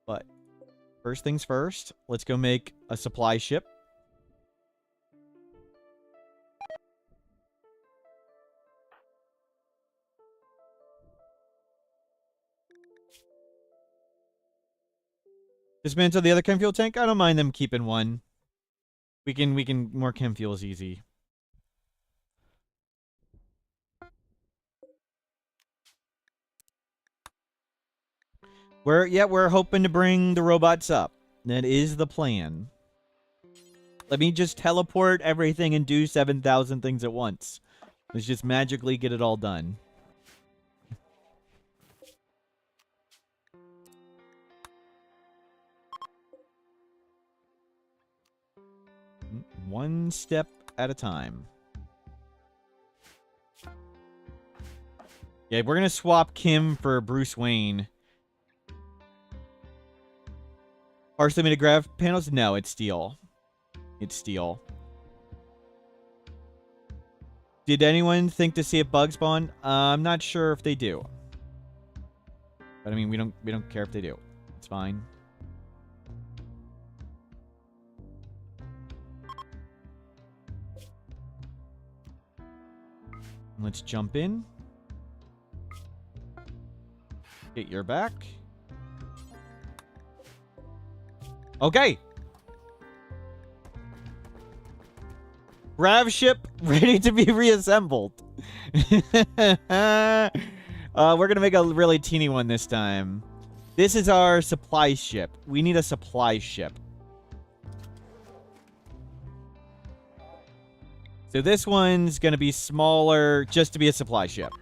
But first things first, let's go make a supply ship. Dismantle the other chem fuel tank? I don't mind them keeping one. We can more chem fuel is easy. We're hoping to bring the robots up. That is the plan. Let me just teleport everything and do 7,000 things at once. Let's just magically get it all done. One step at a time. Yeah, we're gonna swap Kim for Bruce Wayne. Partially made of Grav panels? No, it's steel. It's steel. Did anyone think to see if bugs spawn? I'm not sure if they do. But I mean, we don't care if they do. It's fine. Let's jump in. Get your back. Okay. Grav ship ready to be reassembled. We're gonna make a really teeny one this time. This is our supply ship. We need a supply ship. So this one's gonna be smaller just to be a supply ship.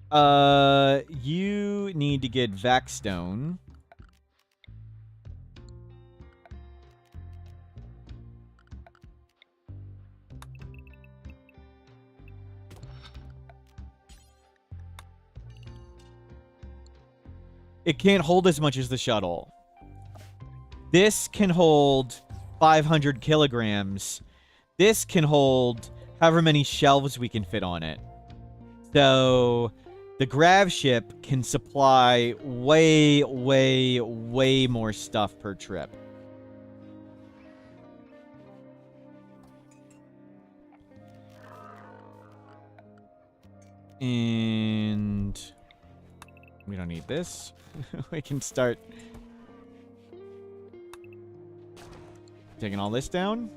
You need to get Vaxstone. It can't hold as much as the shuttle. This can hold 500 kilograms. This can hold however many shelves we can fit on it. So the Grav ship can supply way, way, way more stuff per trip. And we don't need this. We can start taking all this down.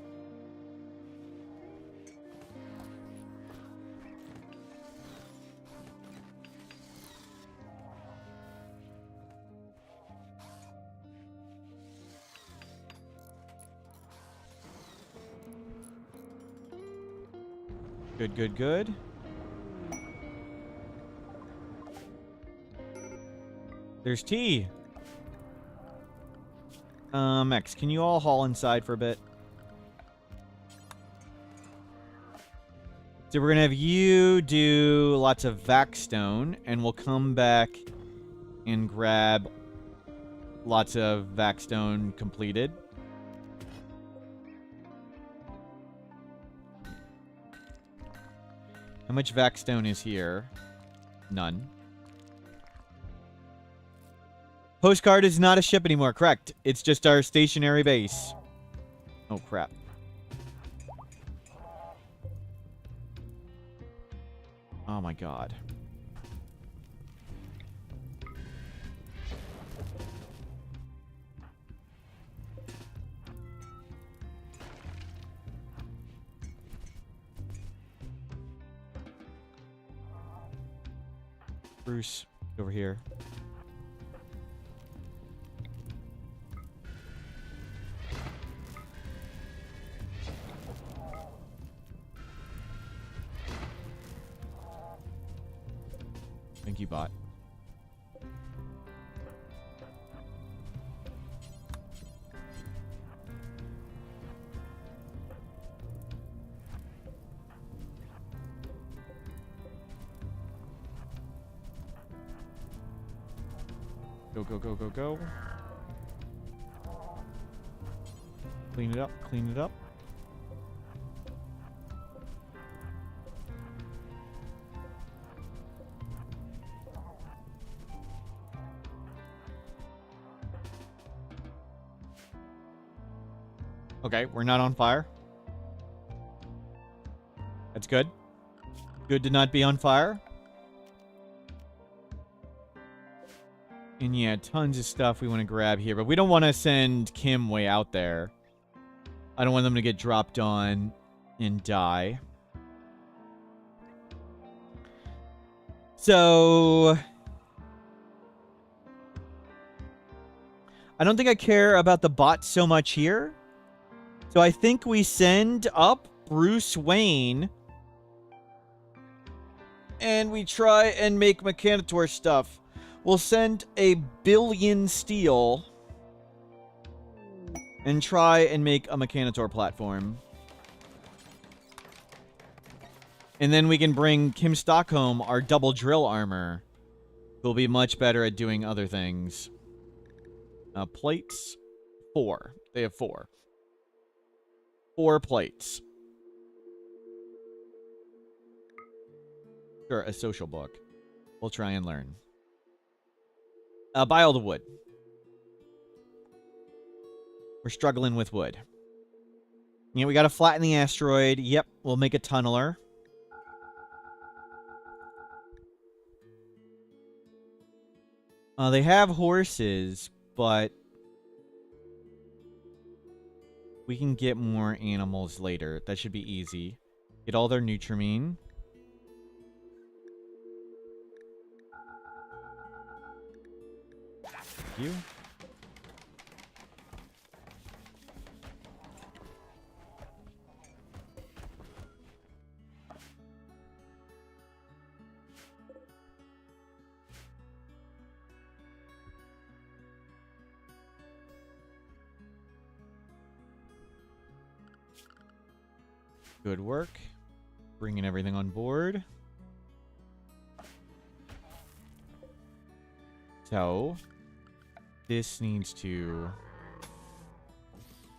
Good, good, good. There's tea. X, can you all haul inside for a bit? So we're gonna have you do lots of Vaxstone, and we'll come back and grab lots of Vaxstone completed. How much Vaxstone is here? None. Postcard is not a ship anymore, correct. It's just our stationary base. Oh, crap. Oh, my God. Bruce, over here. Thank you, bot. Go, go, go, go, go. Clean it up, clean it up. Okay, we're not on fire. That's good. Good to not be on fire. And yeah, tons of stuff we want to grab here. But we don't want to send Kim way out there. I don't want them to get dropped on and die. So I don't think I care about the bots so much here. So I think we send up Bruce Wayne and we try and make Mechanitor stuff. We'll send a billion steel and try and make a Mechanitor platform. And then we can bring Kim Stockholm, our double drill armor, who'll be much better at doing other things. Plates, 4. They have 4. 4 plates. Sure, a social book. We'll try and learn. Buy all the wood. We're struggling with wood. Yeah, we gotta flatten the asteroid. Yep, we'll make a tunneler. They have horses, but we can get more animals later. That should be easy. Get all their Nutrimine. Thank you. Good work. Bringing everything on board. So, this needs to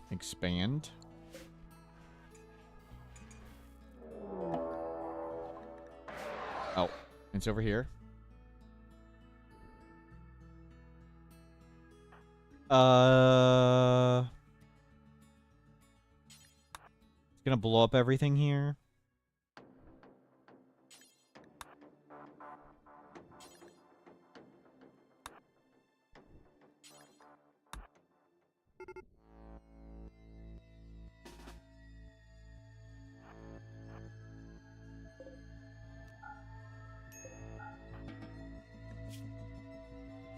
expand. Oh, it's over here. It's gonna blow up everything here.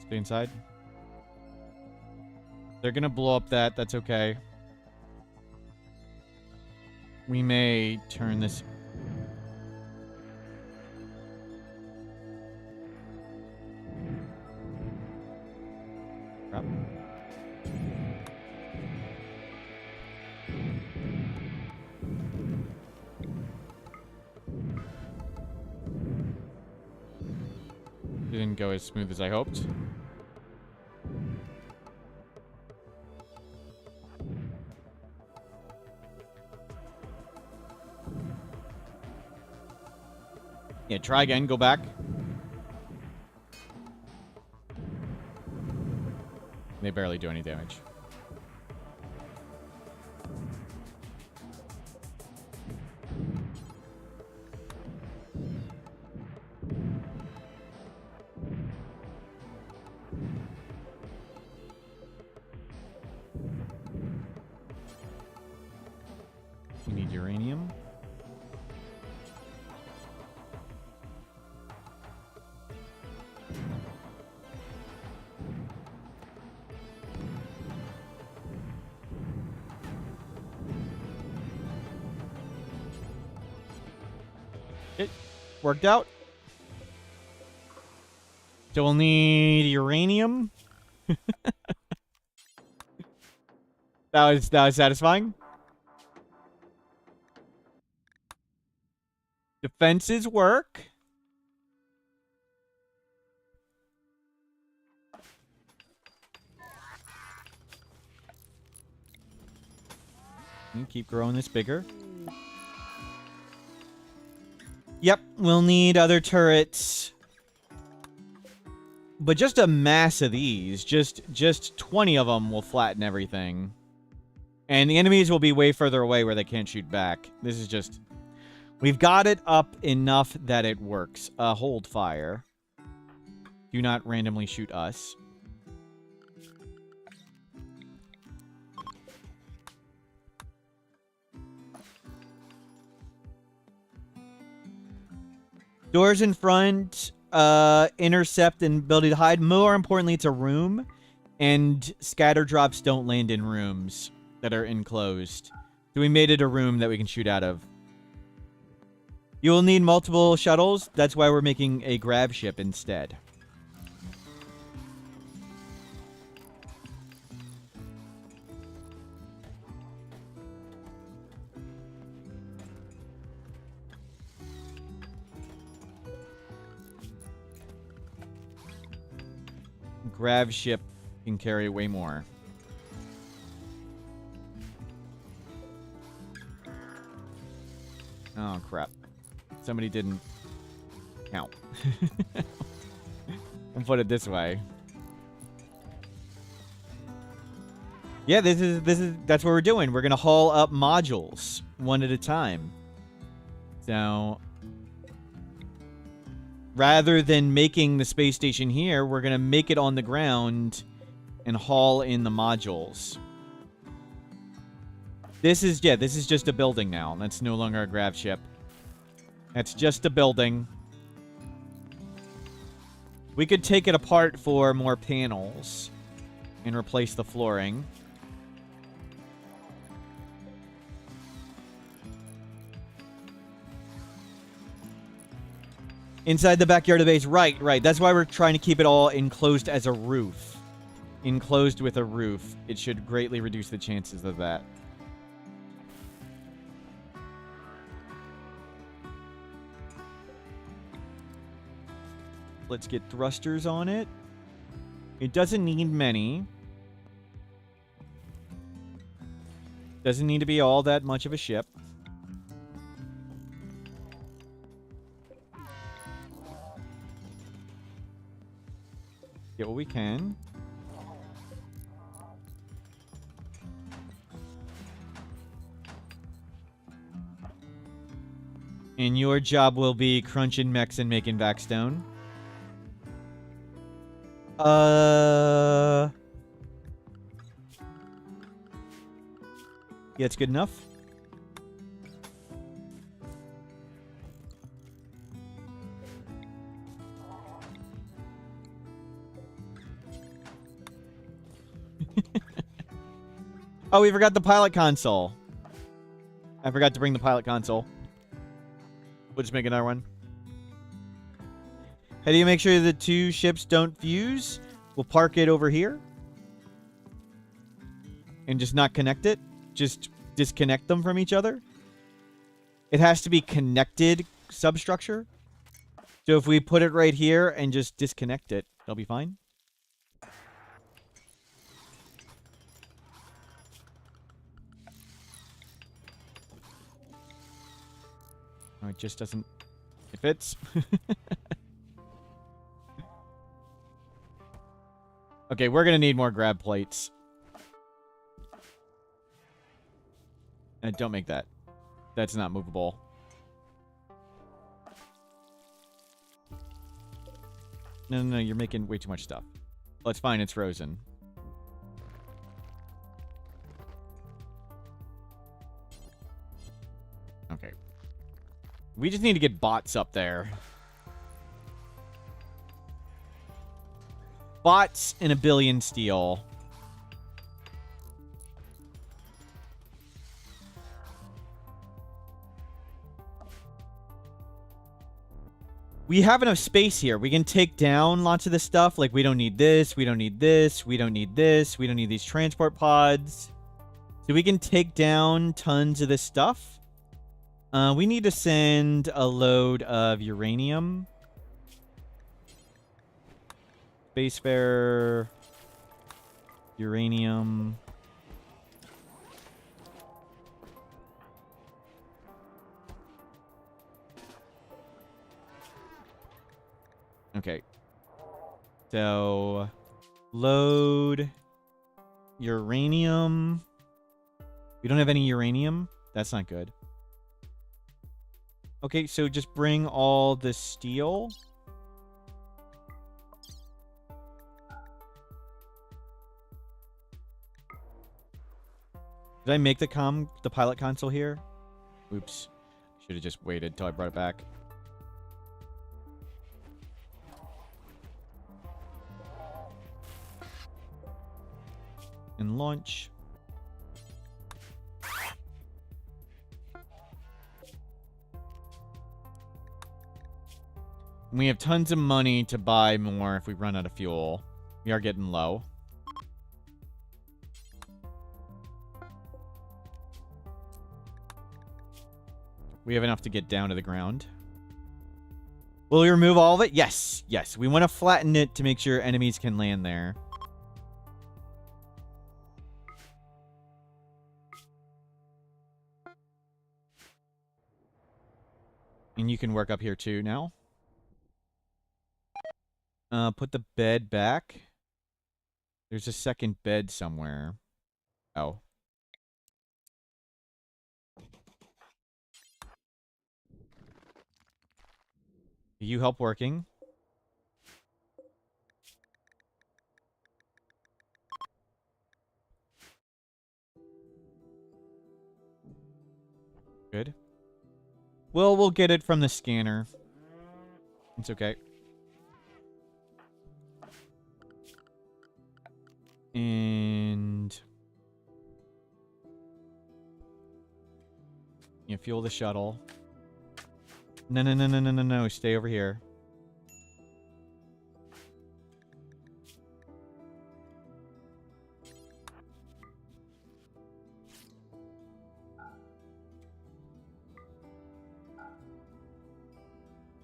Stay inside. They're gonna blow up that. That's okay. We may turn this... Crap. Didn't go as smooth as I hoped. Yeah, try again. Go back. They barely do any damage. We need uranium. It worked out. So we'll need uranium. That was satisfying. Defenses work. Keep growing this bigger. Yep, we'll need other turrets. But just a mass of these. Just 20 of them will flatten everything. And the enemies will be way further away where they can't shoot back. This is just... We've got it up enough that it works. Hold fire. Do not randomly shoot us. Doors in front, intercept and ability to hide. More importantly, it's a room, and scatter drops don't land in rooms that are enclosed. So we made it a room that we can shoot out of. You will need multiple shuttles. That's why we're making a Grav ship instead. Grav ship can carry way more. Oh, crap. Somebody didn't count. I'll put it this way. Yeah, that's what we're doing. We're gonna haul up modules one at a time. So rather than making the space station here, we're gonna make it on the ground and haul in the modules. This is just a building now. That's no longer a Grav ship. That's just a building. We could take it apart for more panels and replace the flooring. Inside the backyard of the base. Right, right. That's why we're trying to keep it all enclosed as a roof. Enclosed with a roof. It should greatly reduce the chances of that. Let's get thrusters on it. It doesn't need many. Doesn't need to be all that much of a ship. Get what we can. And your job will be crunching mechs and making backstone. Yeah, it's good enough. Oh, we forgot the pilot console. I forgot to bring the pilot console. We'll just make another one. How do you make sure the two ships don't fuse? We'll park it over here. And just not connect it. Just disconnect them from each other. It has to be connected substructure. So if we put it right here and just disconnect it, it'll be fine. Oh, it just doesn't... It fits. Okay, we're gonna need more grab plates. Don't make that. That's not movable. No, no, no, you're making way too much stuff. Well, it's fine, it's frozen. Okay. We just need to get bots up there. Bots and a billion steel. We have enough space here. We can take down lots of this stuff. Like, we don't need this. We don't need this. We don't need this. We don't need these transport pods. So we can take down tons of this stuff. We need to send a load of uranium. Spacefarer. Uranium. Okay. So, load uranium. We don't have any uranium. That's not good. Okay, so just bring all the steel. Did I make the pilot console here? Oops. Should have just waited till I brought it back. And launch. We have tons of money to buy more if we run out of fuel. We are getting low. We have enough to get down to the ground. Will we remove all of it? Yes. Yes. We want to flatten it to make sure enemies can land there. And you can work up here too now. Put the bed back. There's a second bed somewhere. Oh. You help working. Good. Well, we'll get it from the scanner. It's okay. And you fuel the shuttle. No, no, no, no, no, no, no. Stay over here.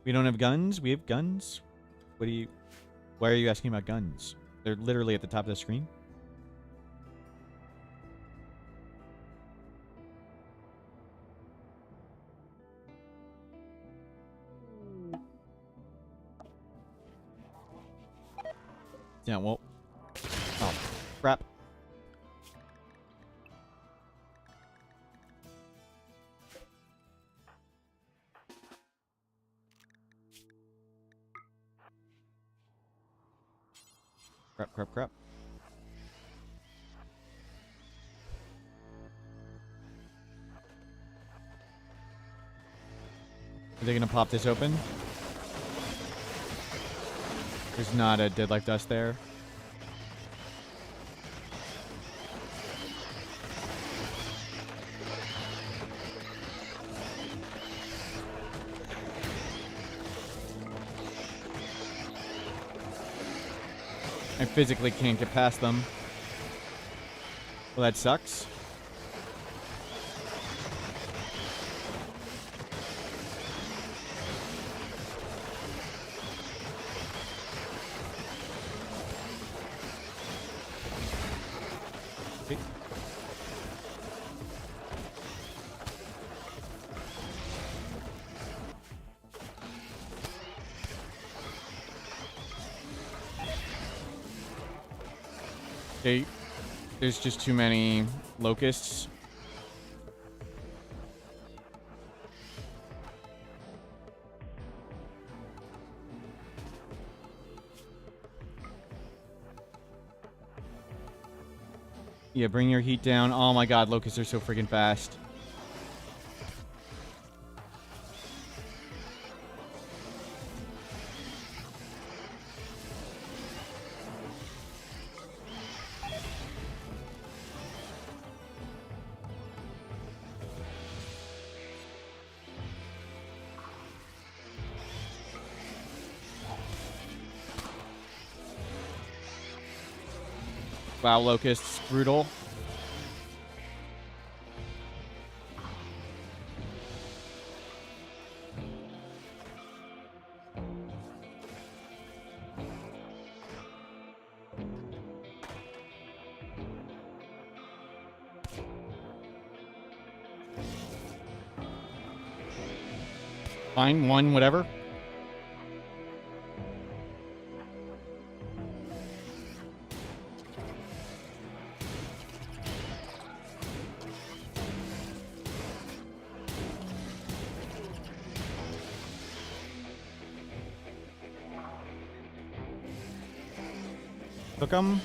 We don't have guns? We have guns? What do you... Why are you asking about guns? They're literally at the top of the screen. Yeah, well... Oh, crap. Crap, crap, crap. Are they gonna pop this open? There's not a Deadlife dust there. I physically can't get past them. Well, that sucks. Okay. Okay, there's just too many locusts. Yeah, bring your heat down. Oh my god, locusts are so freaking fast. Wow, locusts, brutal. Fine, one, whatever. Took 'em.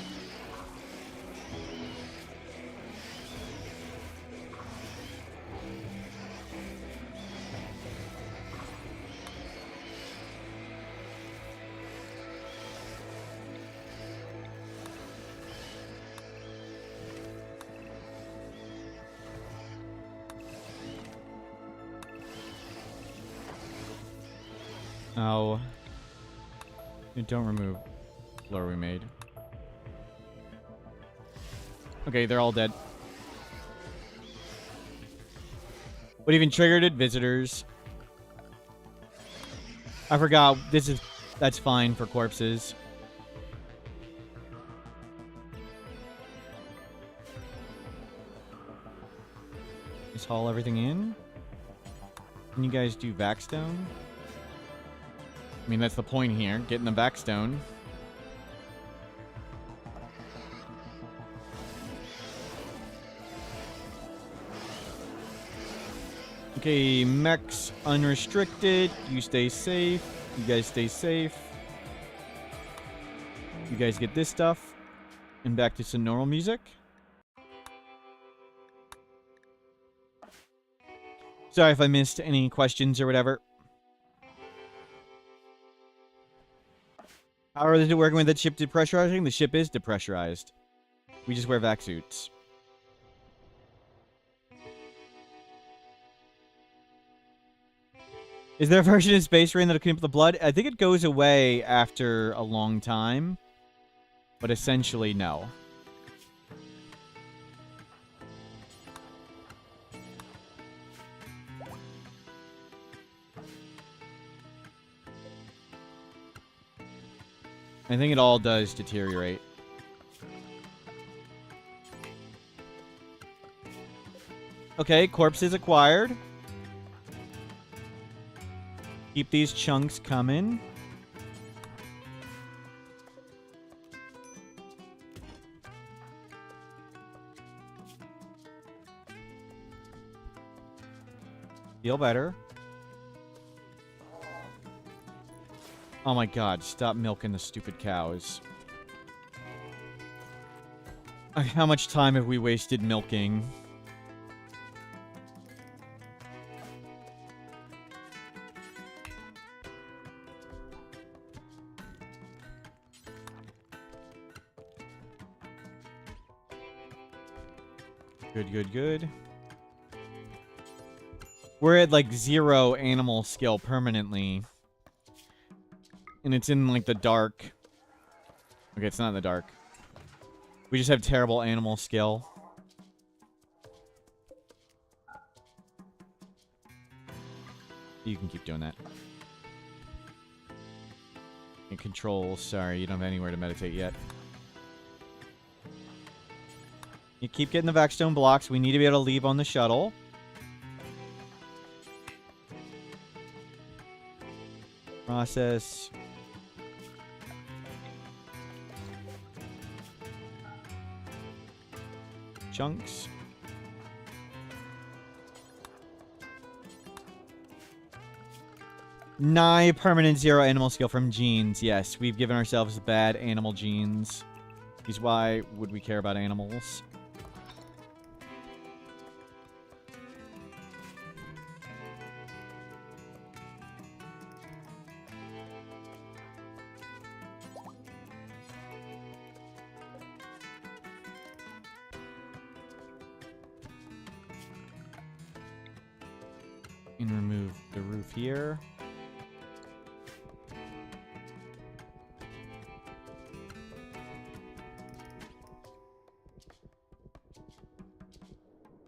Oh. Don't remove lure we made. Okay, they're all dead. What even triggered it? Visitors. I forgot. That's fine for corpses. Just haul everything in. Can you guys do Vaxstone? I mean, that's the point here. Getting the Vaxstone. Okay, mechs unrestricted. You stay safe. You guys stay safe. You guys get this stuff. And back to some normal music. Sorry if I missed any questions or whatever. How are they working with the ship depressurizing? The ship is depressurized. We just wear vac suits. Is there a version of Space Rain that'll clean up the blood? I think it goes away after a long time. But essentially, no. I think it all does deteriorate. Okay, corpses acquired. Keep these chunks coming. Feel better. Oh my god, stop milking the stupid cows. How much time have we wasted milking? Good, good, good. We're at like 0 animal skill permanently. And it's in like the dark. Okay, it's not in the dark. We just have terrible animal skill. You can keep doing that. And controls, sorry, you don't have anywhere to meditate yet. You keep getting the Vaxstone blocks. We need to be able to leave on the shuttle. Process. Chunks. Nigh permanent 0 animal skill from genes. Yes, we've given ourselves bad animal genes. Because why would we care about animals? And remove the roof here.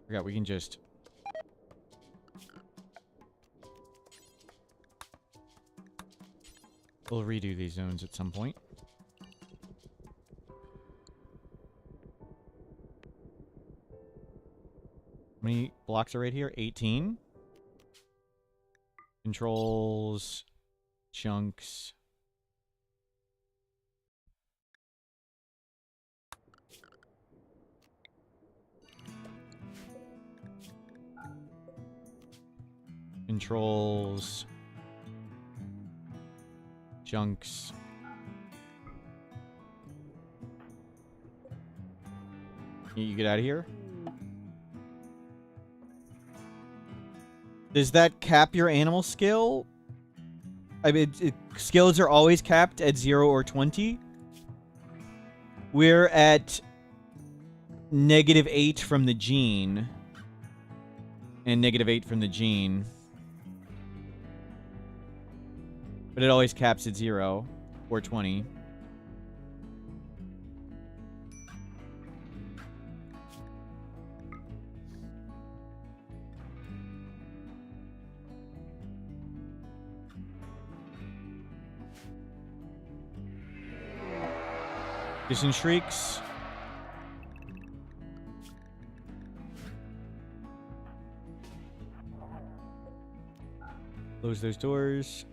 Forgot we can just... We'll redo these zones at some point. How many blocks are right here? 18. Controls. Chunks. Controls. Chunks. You get out of here. Does that cap your animal skill? I mean, skills are always capped at 0 or 20. We're at -8 from the gene. And -8 from the gene. But it always caps at 0 or 20. Distant shrieks. Close those doors.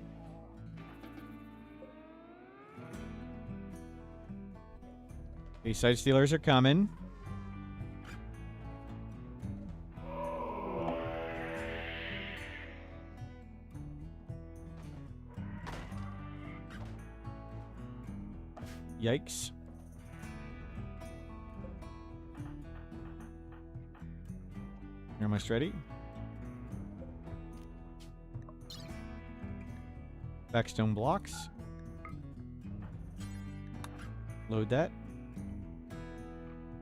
Okay, side stealers are coming. Yikes. You're almost ready. Backstone blocks. Load that.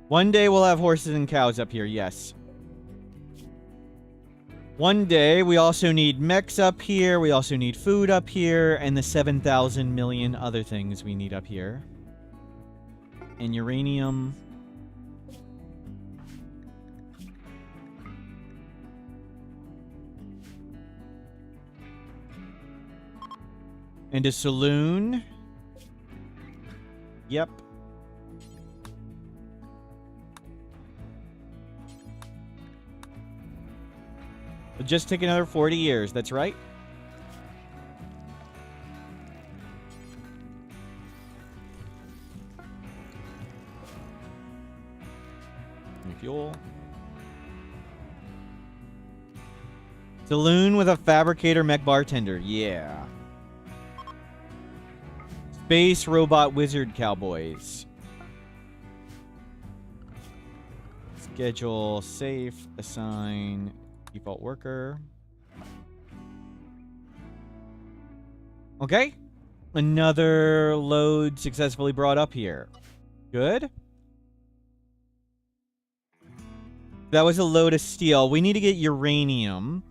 One day we'll have horses and cows up here, yes. One day we also need mechs up here, we also need food up here, and the 7,000 million other things we need up here. And uranium. And a saloon. Yep. It'll just take another 40 years, that's right. Fuel. Saloon with a fabricator mech bartender, yeah. Space robot wizard cowboys. Schedule safe, assign default worker. Okay. Another load successfully brought up here. Good. That was a load of steel. We need to get uranium.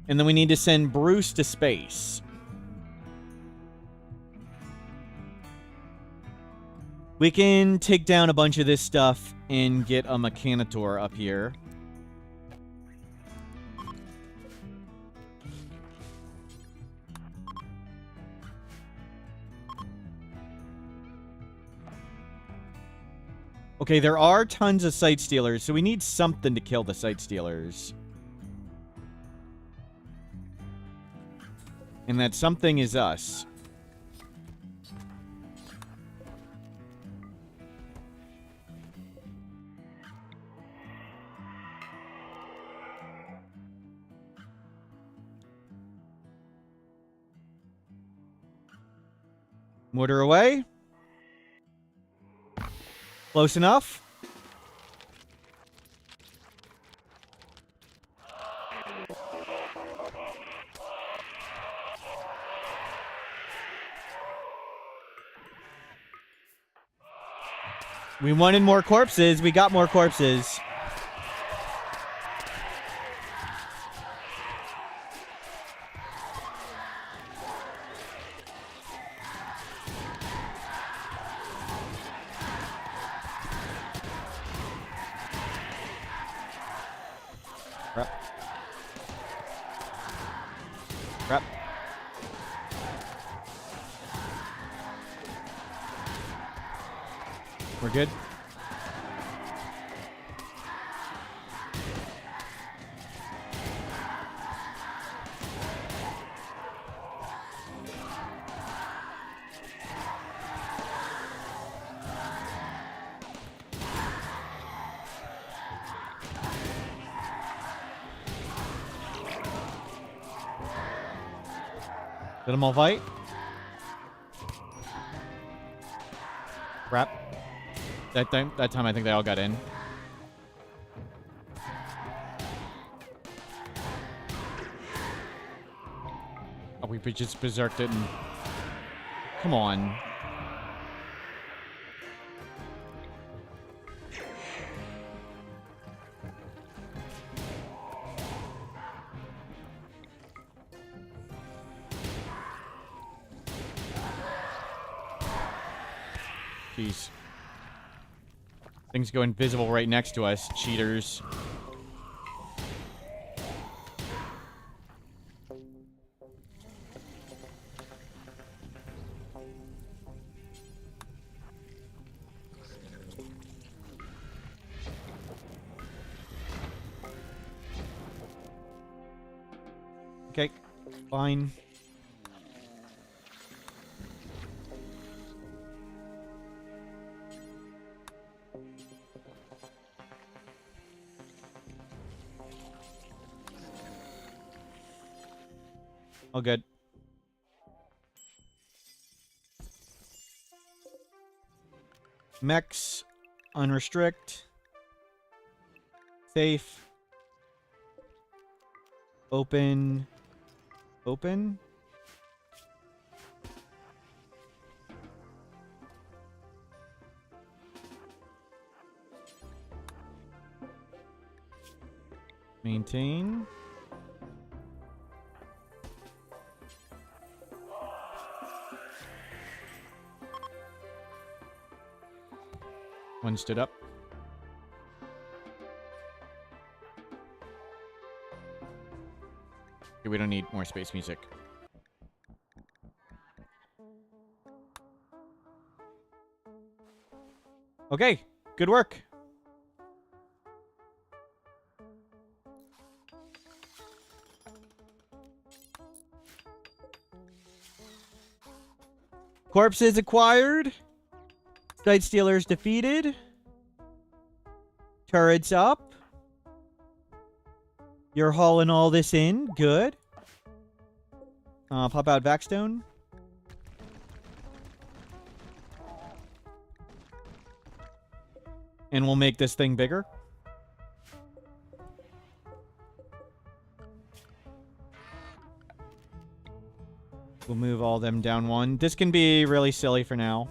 And then we need to send Bruce to space. We can take down a bunch of this stuff and get a Mechanitor up here. Okay, there are tons of Sight Stealers, so we need something to kill the Sight Stealers. And that something is us. Mortar away. Close enough. We wanted more corpses. We got more corpses. Crap. We're good. Did them all fight? Crap. That time I think they all got in. Oh, we just berserked it and... Come on. jeez. Things go invisible right next to us. Cheaters. Okay, fine. All good. Mechs, unrestrict. Safe. Open. Open. Maintain. One stood up. Okay, we don't need more space music. Okay, good work. Corpses acquired. Sight Stealers defeated. Turrets up. You're hauling all this in. Good. Pop out Vaxstone. And we'll make this thing bigger. We'll move all them down one. This can be really silly for now.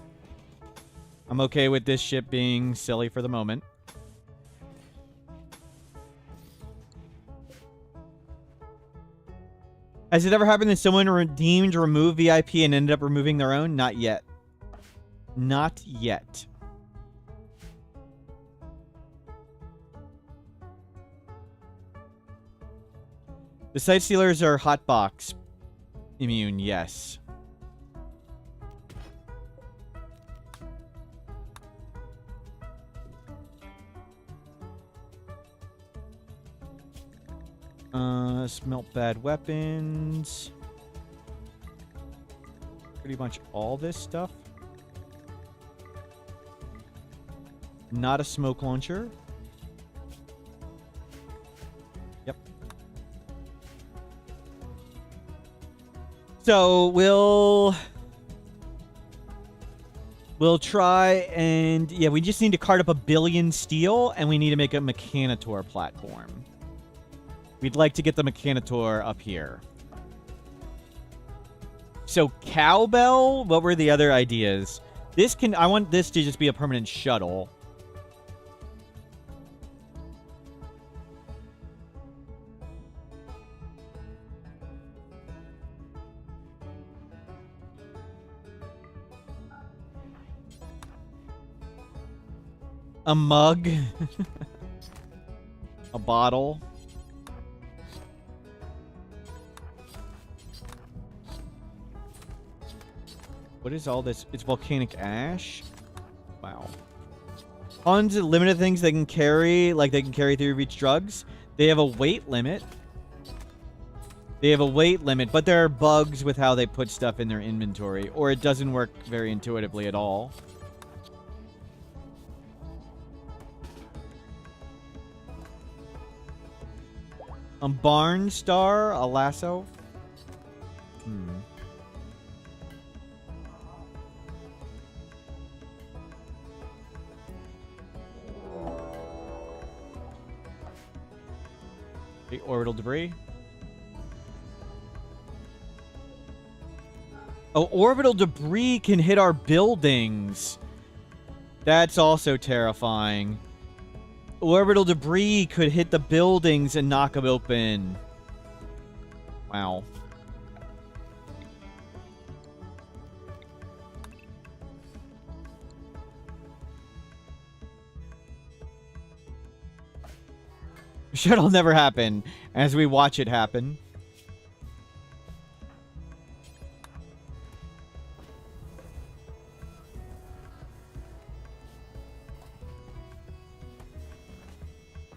I'm okay with this ship being silly for the moment. Has it ever happened that someone redeemed remove VIP and ended up removing their own? Not yet. Not yet. The Sight Stealers are hotbox immune, yes. Smelt bad weapons. Pretty much all this stuff. Not a smoke launcher. Yep. So we'll try and yeah, we just need to cart up 1 billion steel and we need to make a Mechanitor platform. We'd like to get the Mechanitor up here. So cowbell, what were the other ideas? I want this to just be a permanent shuttle. A mug. A bottle. What is all this? It's volcanic ash? Wow. Tons of limited things they can carry, like they can carry through each drugs. They have a weight limit. They have a weight limit, but there are bugs with how they put stuff in their inventory, or it doesn't work very intuitively at all. Barn Star, a lasso. Okay, orbital debris. Oh, orbital debris can hit our buildings. That's also terrifying. Orbital debris could hit the buildings and knock them open. Wow. Shuttle never happen as we watch it happen.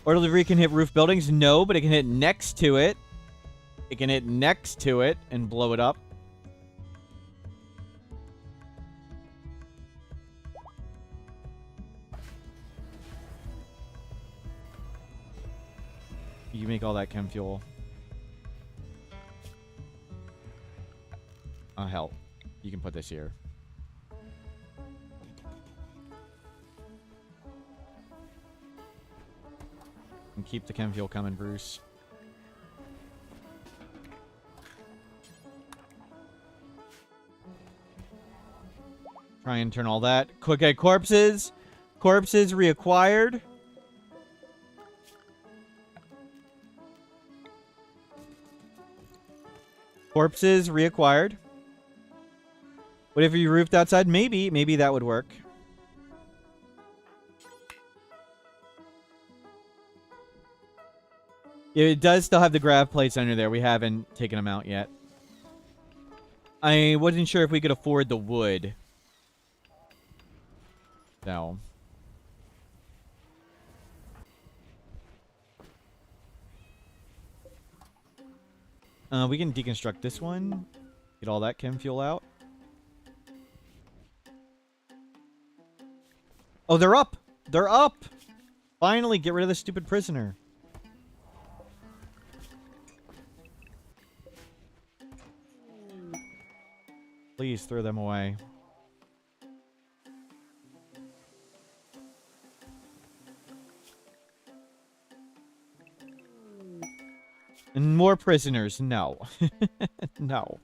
Order delivery can hit roof buildings? No, but it can hit next to it. It can hit next to it and blow it up. You make all that chem fuel. Oh, hell. You can put this here. And keep the chem fuel coming, Bruce. Try and turn all that. Okay, corpses. Corpses reacquired. Corpses reacquired. What if you roofed outside? Maybe. Maybe that would work. It does still have the grav plates under there. We haven't taken them out yet. I wasn't sure if we could afford the wood. No. We can deconstruct this one. Get all that chem fuel out. Oh, they're up! They're up! Finally, get rid of the stupid prisoner. Please throw them away. And more prisoners. No. No.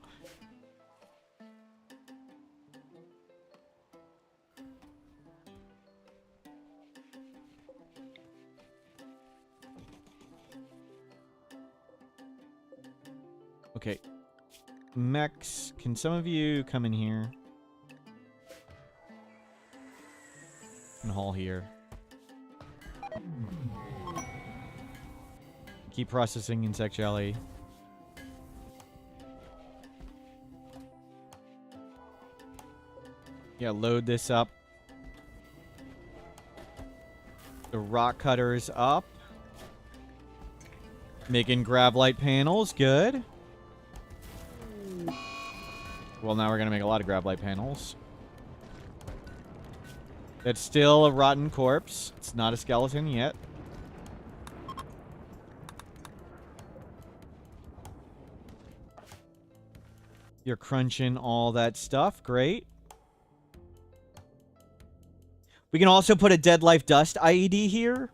Okay. Mechs, can some of you come in here? And haul here. Keep processing insect jelly. Yeah, load this up. The rock cutter's up. Making grav light panels, good. Well, now we're gonna make a lot of grav light panels. It's still a rotten corpse. It's not a skeleton yet. You're crunching all that stuff. Great. We can also put a Deadlife dust IED here.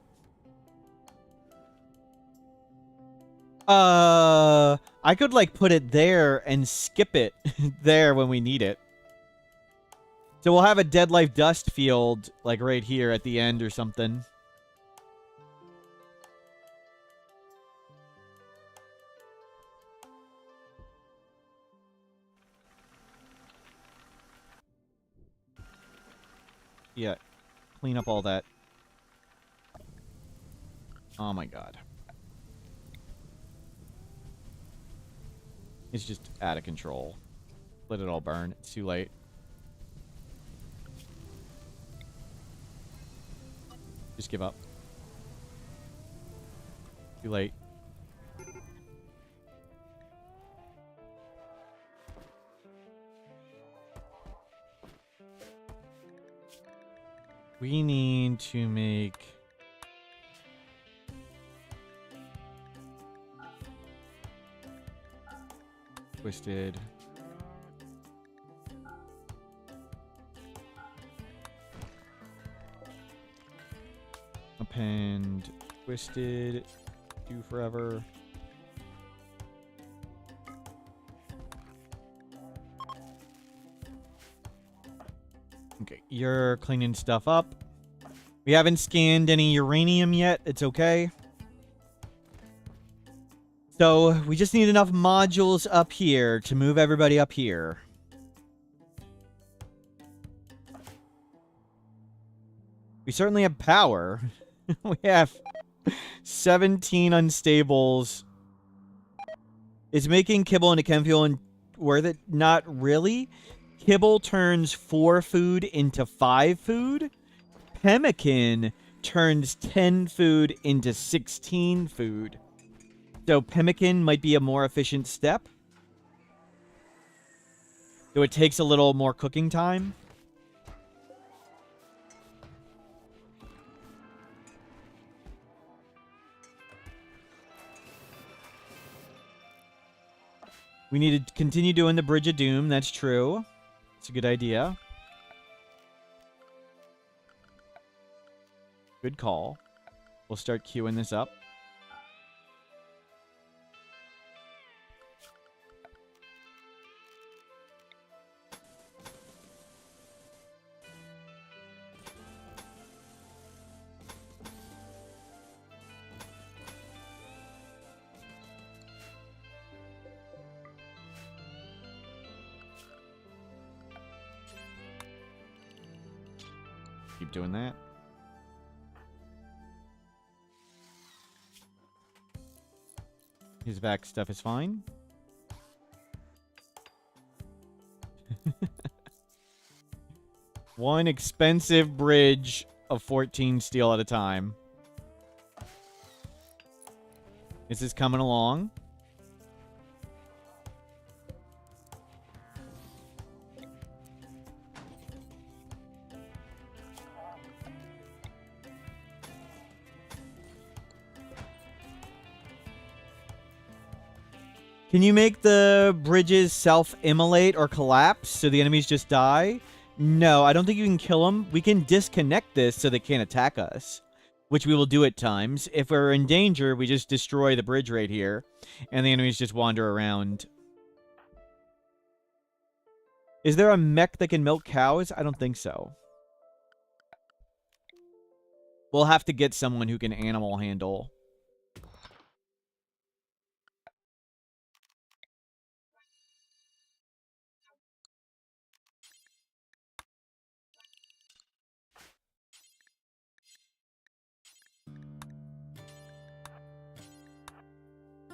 I could, like, put it there and skip it there when we need it. So we'll have a Deadlife dust field, like, right here at the end or something. Yeah. Clean up all that. Oh my god. It's just out of control. Let it all burn. It's too late. Just give up. Too late. We need to make... Twisted. Append. Twisted. Do forever. Okay, you're cleaning stuff up. We haven't scanned any uranium yet. It's okay. So, we just need enough modules up here to move everybody up here. We certainly have power. We have 17 unstables. Is making kibble into chem fuel and worth it? Not really. Kibble turns 4 food into 5 food. Pemmican turns 10 food into 16 food. So pemmican might be a more efficient step. Though it takes a little more cooking time. We need to continue doing the Bridge of Doom. That's true. It's a good idea. Good call. We'll start queuing this up. Keep doing that. His back stuff is fine. One expensive bridge of 14 steel at a time. This is coming along. Can you make the bridges self-immolate or collapse so the enemies just die? No, I don't think you can kill them. We can disconnect this so they can't attack us, which we will do at times. If we're in danger, we just destroy the bridge right here, and the enemies just wander around. Is there a mech that can milk cows? I don't think so. We'll have to get someone who can animal handle.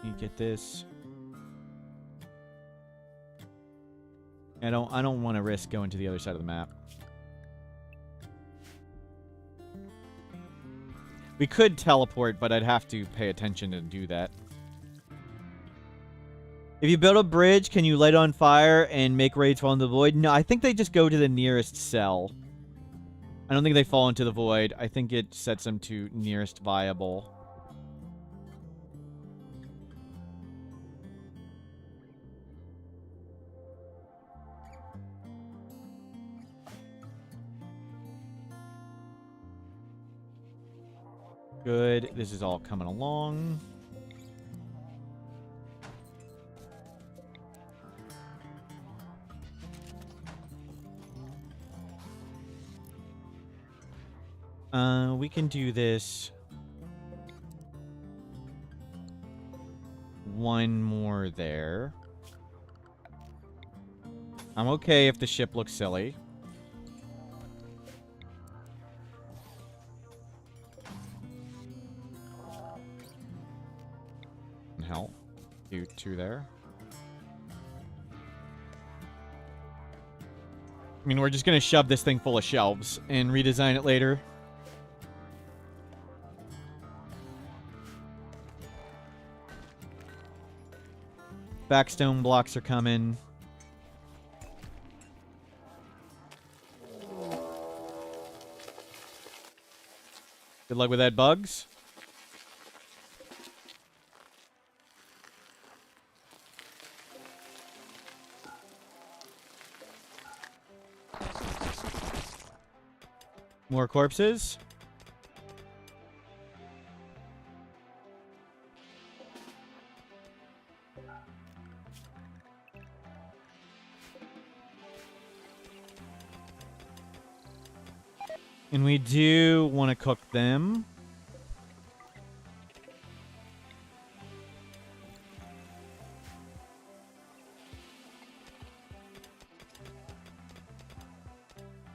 You get this. I don't want to risk going to the other side of the map. We could teleport, but I'd have to pay attention to do that. If you build a bridge, can you light it on fire and make raids fall into the void? No, I think they just go to the nearest cell. I don't think they fall into the void. I think it sets them to nearest viable. Good. This is all coming along. We can do this. One more there. I'm okay if the ship looks silly. Help. Do 2 there. I mean, we're just going to shove this thing full of shelves and redesign it later. Backstone blocks are coming. Good luck with that, bugs. More corpses. And we do want to cook them.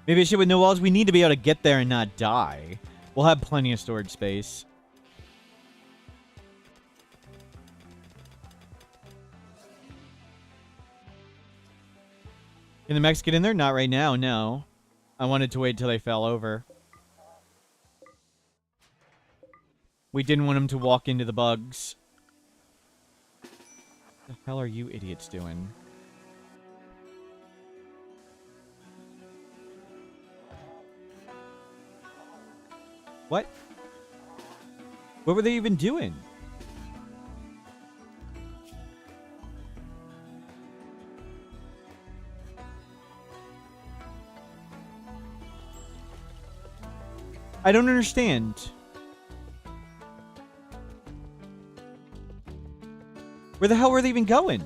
Maybe a ship with no walls. We need to be able to get there and not die. We'll have plenty of storage space. Can the mechs get in there? Not right now, no. I wanted to wait till they fell over. We didn't want them to walk into the bugs. What the hell are you idiots doing? What? What were they even doing? I don't understand. Where the hell were they even going?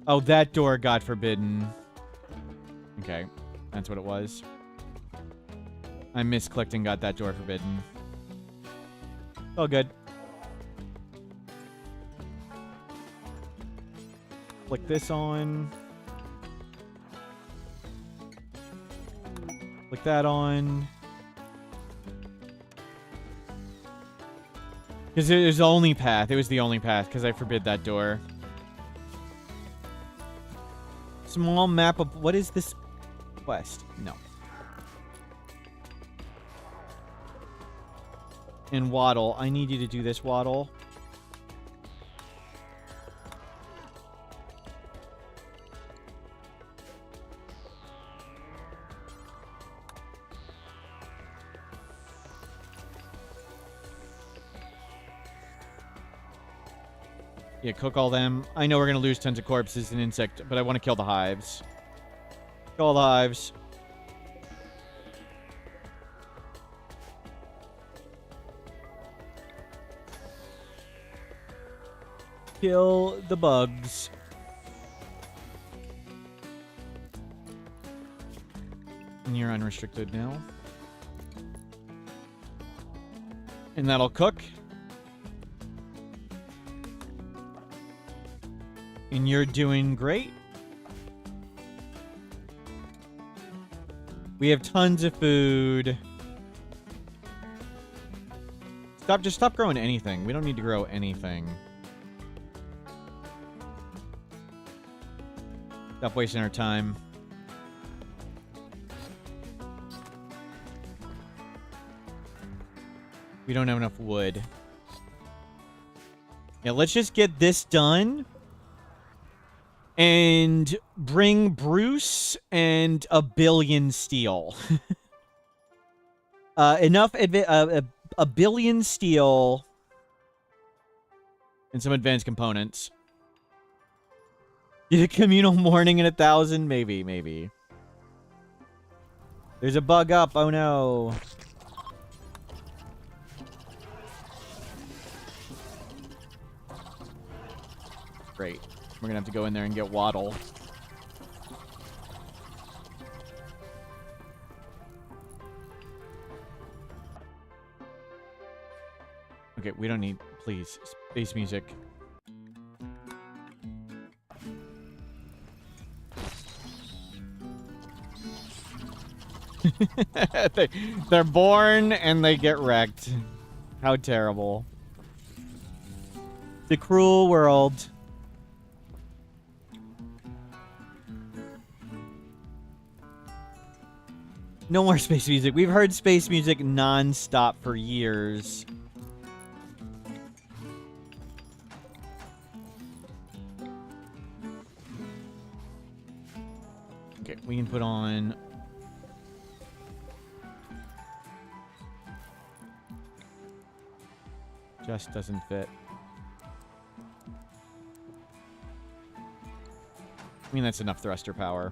Oh, that door got forbidden. Okay, that's what it was. I misclicked and got that door forbidden. All good. Flick this on. Flick that on. Because it was the only path. It was the only path because I forbid that door. Small map of... What is this quest? No. And Waddle. I need you to do this, Waddle. Yeah, cook all them. I know we're going to lose tons of corpses and insect, but I want to kill the hives. Kill all the hives. Kill the bugs. And you're unrestricted now. And that'll cook. And you're doing great. We have tons of food. Just stop growing anything. We don't need to grow anything. Stop wasting our time. We don't have enough wood. Yeah, let's just get this done. And bring Bruce and a billion steel. A billion steel and some advanced components. Get a communal morning and 1,000? Maybe. There's a bug up. Oh no. Great. We're gonna have to go in there and get Waddle. Okay, we don't need... Please. Space music. They're born and they get wrecked. How terrible. The cruel world. No more space music. We've heard space music non-stop for years. Okay, we can put on... Just doesn't fit. I mean, that's enough thruster power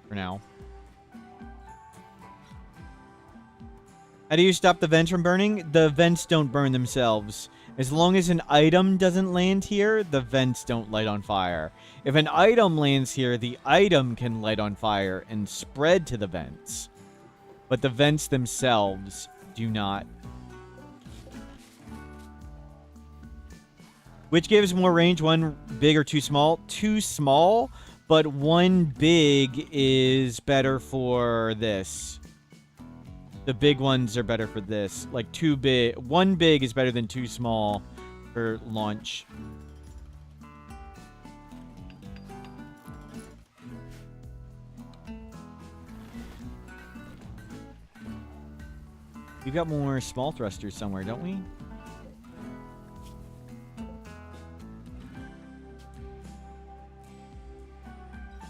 for now. How do you stop the vents from burning? The vents don't burn themselves. As long as an item doesn't land here, the vents don't light on fire. If an item lands here, the item can light on fire and spread to the vents. But the vents themselves do not. Which gives more range? One big or too small? Too small, but one big is better for this. The big ones are better for this. Like one big is better than 2 small for launch. We've got more small thrusters somewhere, don't we?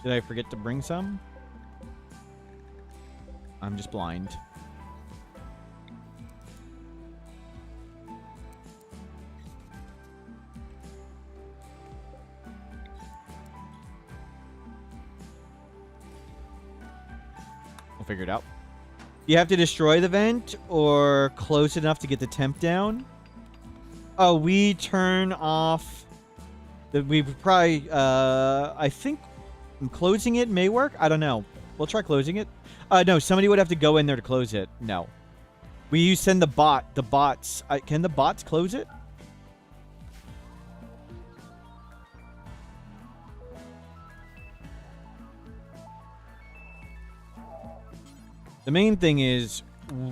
Did I forget to bring some? I'm just blind. We'll figure it out. You have to destroy the vent or close enough to get the temp down. Oh, we turn off... We probably... I think closing it may work. I don't know. We'll try closing it. No, somebody would have to go in there to close it. No. We send the bots. Can the bots close it? The main thing is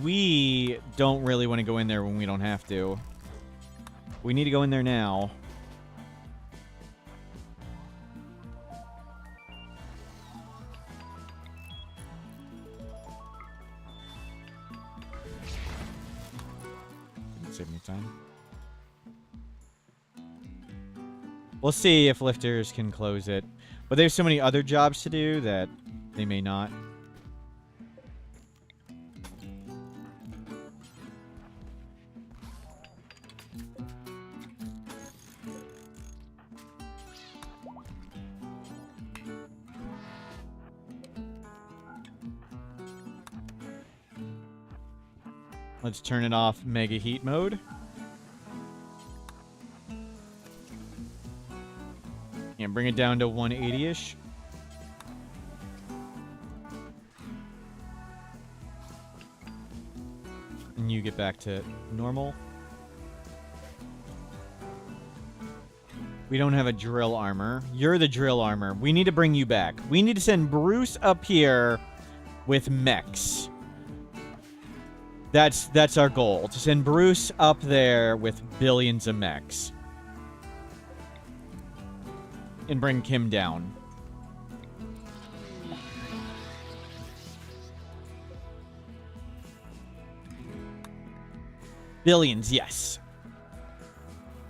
we don't really want to go in there when we don't have to. We need to go in there now. Didn't save me time. We'll see if lifters can close it. But there's so many other jobs to do that they may not. Let's turn it off mega heat mode. And bring it down to 180-ish. And you get back to normal. We don't have a drill armor. You're the drill armor. We need to bring you back. We need to send Bruce up here with mechs. That's our goal. To send Bruce up there with billions of mechs. And bring Kim down. Billions, yes.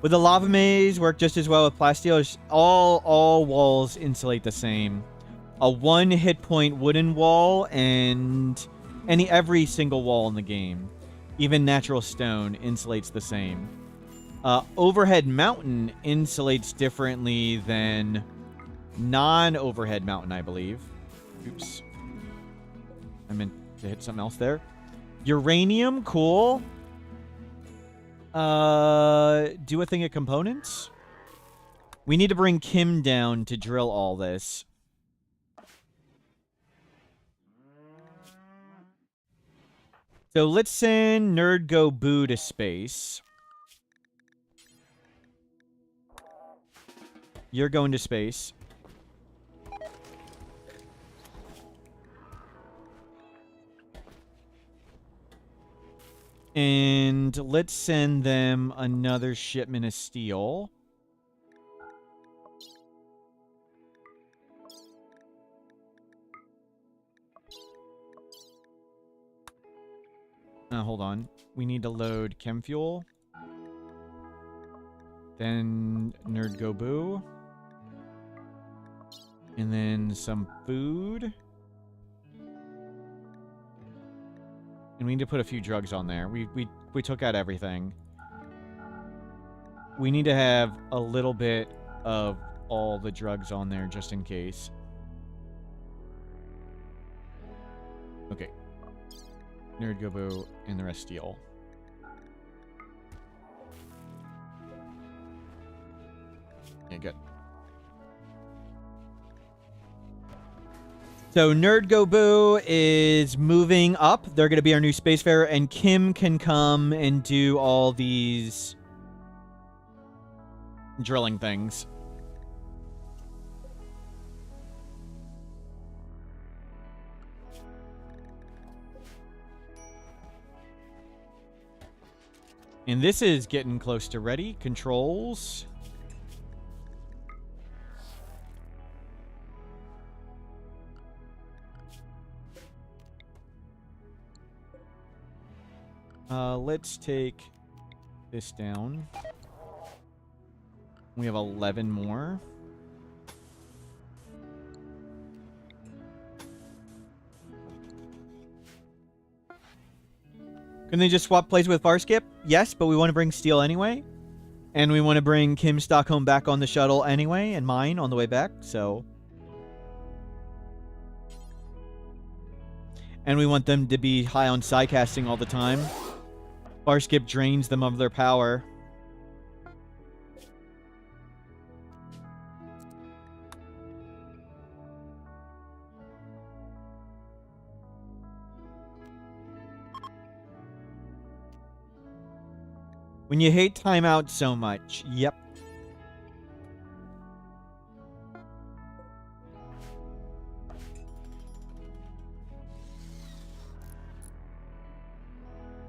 Would the lava maze work just as well with plasteel? All walls insulate the same. A 1 hit point wooden wall and every single wall in the game, even natural stone, insulates the same. Overhead mountain insulates differently than non-overhead mountain, I believe. Oops. I meant to hit something else there. Uranium, cool. Do a thing of components. We need to bring Kim down to drill all this. So let's send Nerd Go Boo to space. You're going to space. And let's send them another shipment of steel. Hold on. We need to load chem fuel. Then Nerd Go Boo. And then some food. And we need to put a few drugs on there. We took out everything. We need to have a little bit of all the drugs on there just in case. Okay. Nerd Go Boo and the rest steel. Yeah, good. So Nerd Go Boo is moving up. They're going to be our new spacefarer, and Kim can come and do all these drilling things. And this is getting close to ready. Controls. Let's take this down. We have 11 more. Can they just swap plays with Farskip? Yes, but we want to bring Steel anyway. And we want to bring Kim Stockholm back on the shuttle anyway, and mine on the way back, so... And we want them to be high on Psycasting all the time. Farskip drains them of their power. When you hate timeout so much. Yep.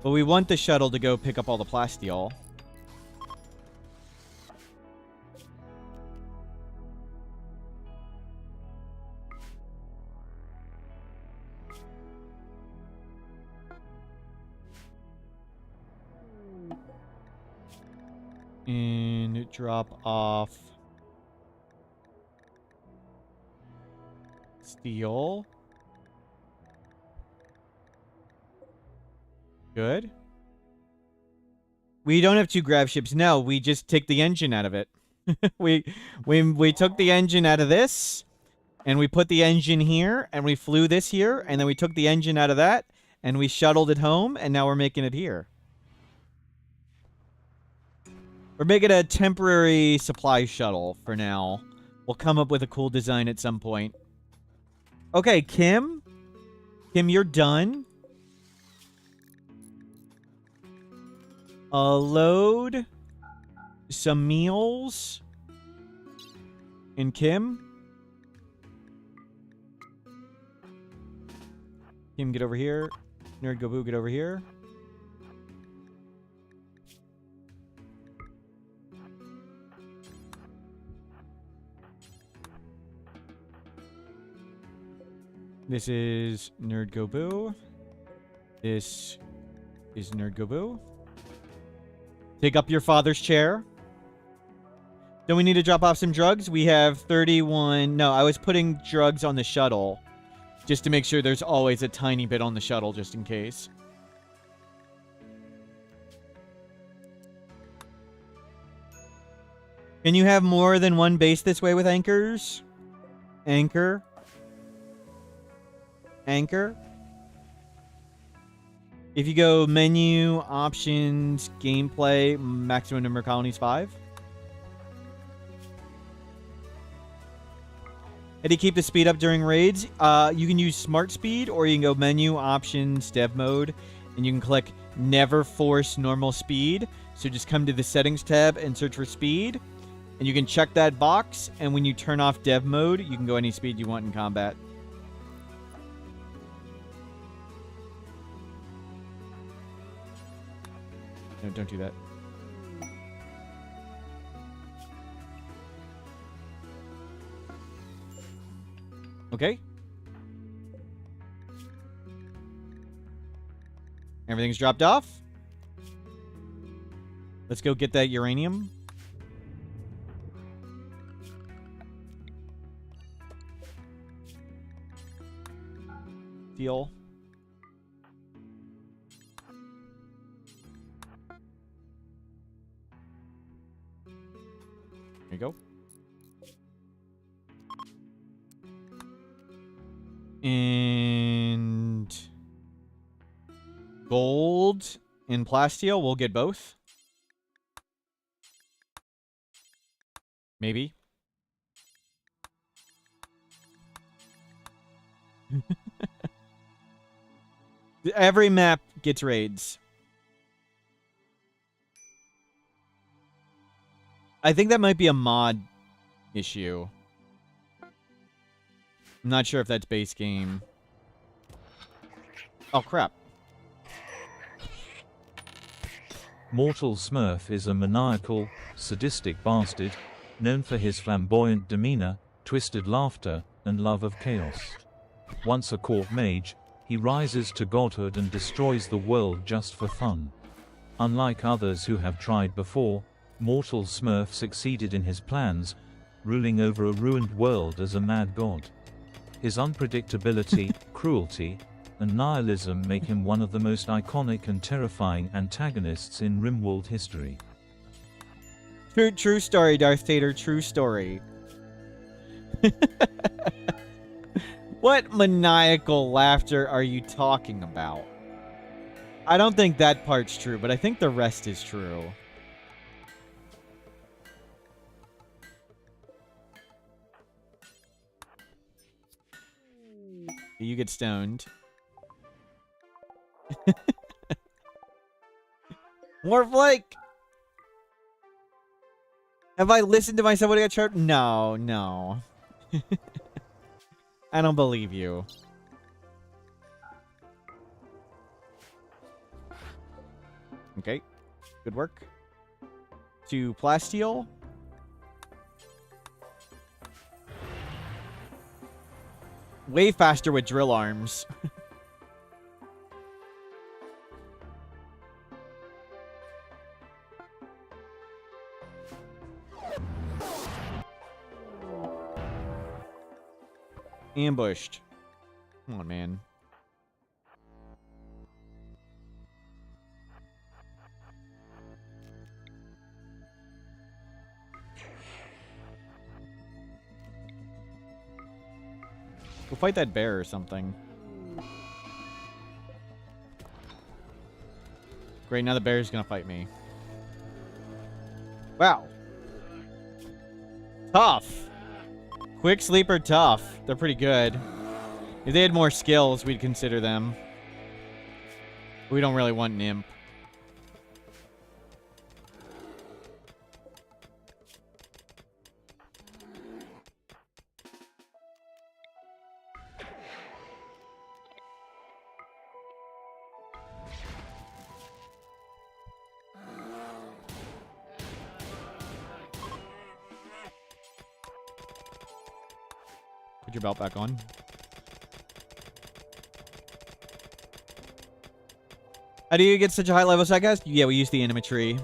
But we want the shuttle to go pick up all the plasteel. And drop off steel. Good. We don't have 2 Grav ships. No, we just take the engine out of it. we took the engine out of this, and we put the engine here, and we flew this here, and then we took the engine out of that, and we shuttled it home, and now we're making it here. We're making a temporary supply shuttle for now. We'll come up with a cool design at some point. Okay, Kim. Kim, you're done. Load some meals. And Kim. Kim, get over here. Nerd Go Boo, get over here. This is Nerd Go Boo. This is Nerd Go Boo. Take up your father's chair. Don't we need to drop off some drugs? We have 31... No, I was putting drugs on the shuttle. Just to make sure there's always a tiny bit on the shuttle, just in case. Can you have more than one base this way with anchors? Anchor. Anchor. If you go menu, options, gameplay, maximum number of colonies 5. How do you keep the speed up during raids? You can use SmartSpeed, or you can go menu, options, dev mode, and you can click never force normal speed. So just come to the settings tab and search for speed, and you can check that box, and when you turn off dev mode, you can go any speed you want in combat. No, don't do that. Okay. Everything's dropped off. Let's go get that uranium. Deal. There you go. And gold and plasteel, we'll get both. Maybe. Every map gets raids. I think that might be a mod issue. I'm not sure if that's base game. Oh, crap. Mortal Smurf is a maniacal, sadistic bastard, known for his flamboyant demeanor, twisted laughter, and love of chaos. Once a court mage, he rises to godhood and destroys the world just for fun. Unlike others who have tried before, Mortal Smurf succeeded in his plans, ruling over a ruined world as a mad god. His unpredictability, cruelty, and nihilism make him one of the most iconic and terrifying antagonists in RimWorld history. True story, Darth Vader, true story. What maniacal laughter are you talking about? I don't think that part's true, but I think the rest is true. You get stoned. More like... Have I listened to myself when I got chart? No, no. I don't believe you. Okay. Good work. To plasteel. Way faster with drill arms. Ambushed. Come on, man. Go fight that bear or something. Great, now the bear's gonna fight me. Wow. Tough. Quick Sleeper tough. They're pretty good. If they had more skills, we'd consider them. We don't really want Nymph. Put your belt back on. How do you get such a high level psychast? Yeah, we use the animatry.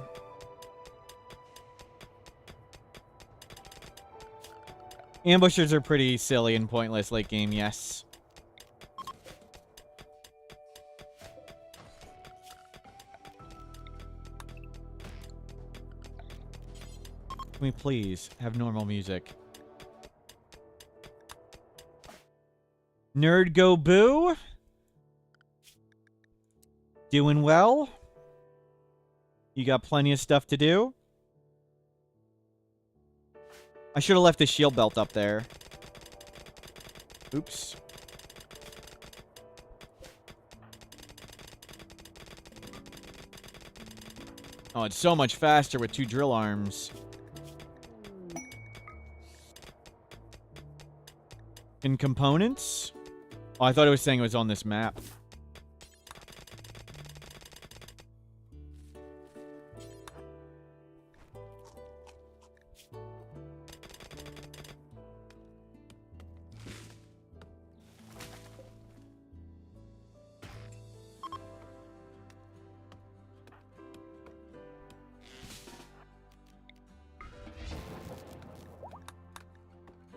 Ambushers are pretty silly and pointless late game, yes. Can we please have normal music? Nerd go boo. Doing well. You got plenty of stuff to do. I should have left the shield belt up there. Oops. Oh, it's so much faster with 2 drill arms. In components? Oh, I thought it was saying it was on this map.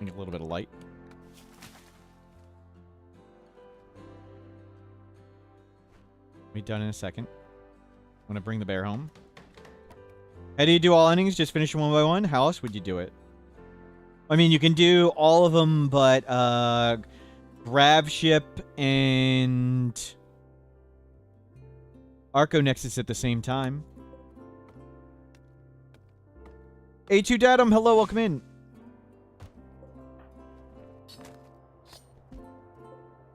I need a little bit of light. Be done in a second. I'm gonna bring the bear home. How do you do all endings? Just finish them one by one? How else would you do it? I mean, you can do all of them, but Grav ship and Arco Nexus at the same time. A2 Datum, hello, welcome in.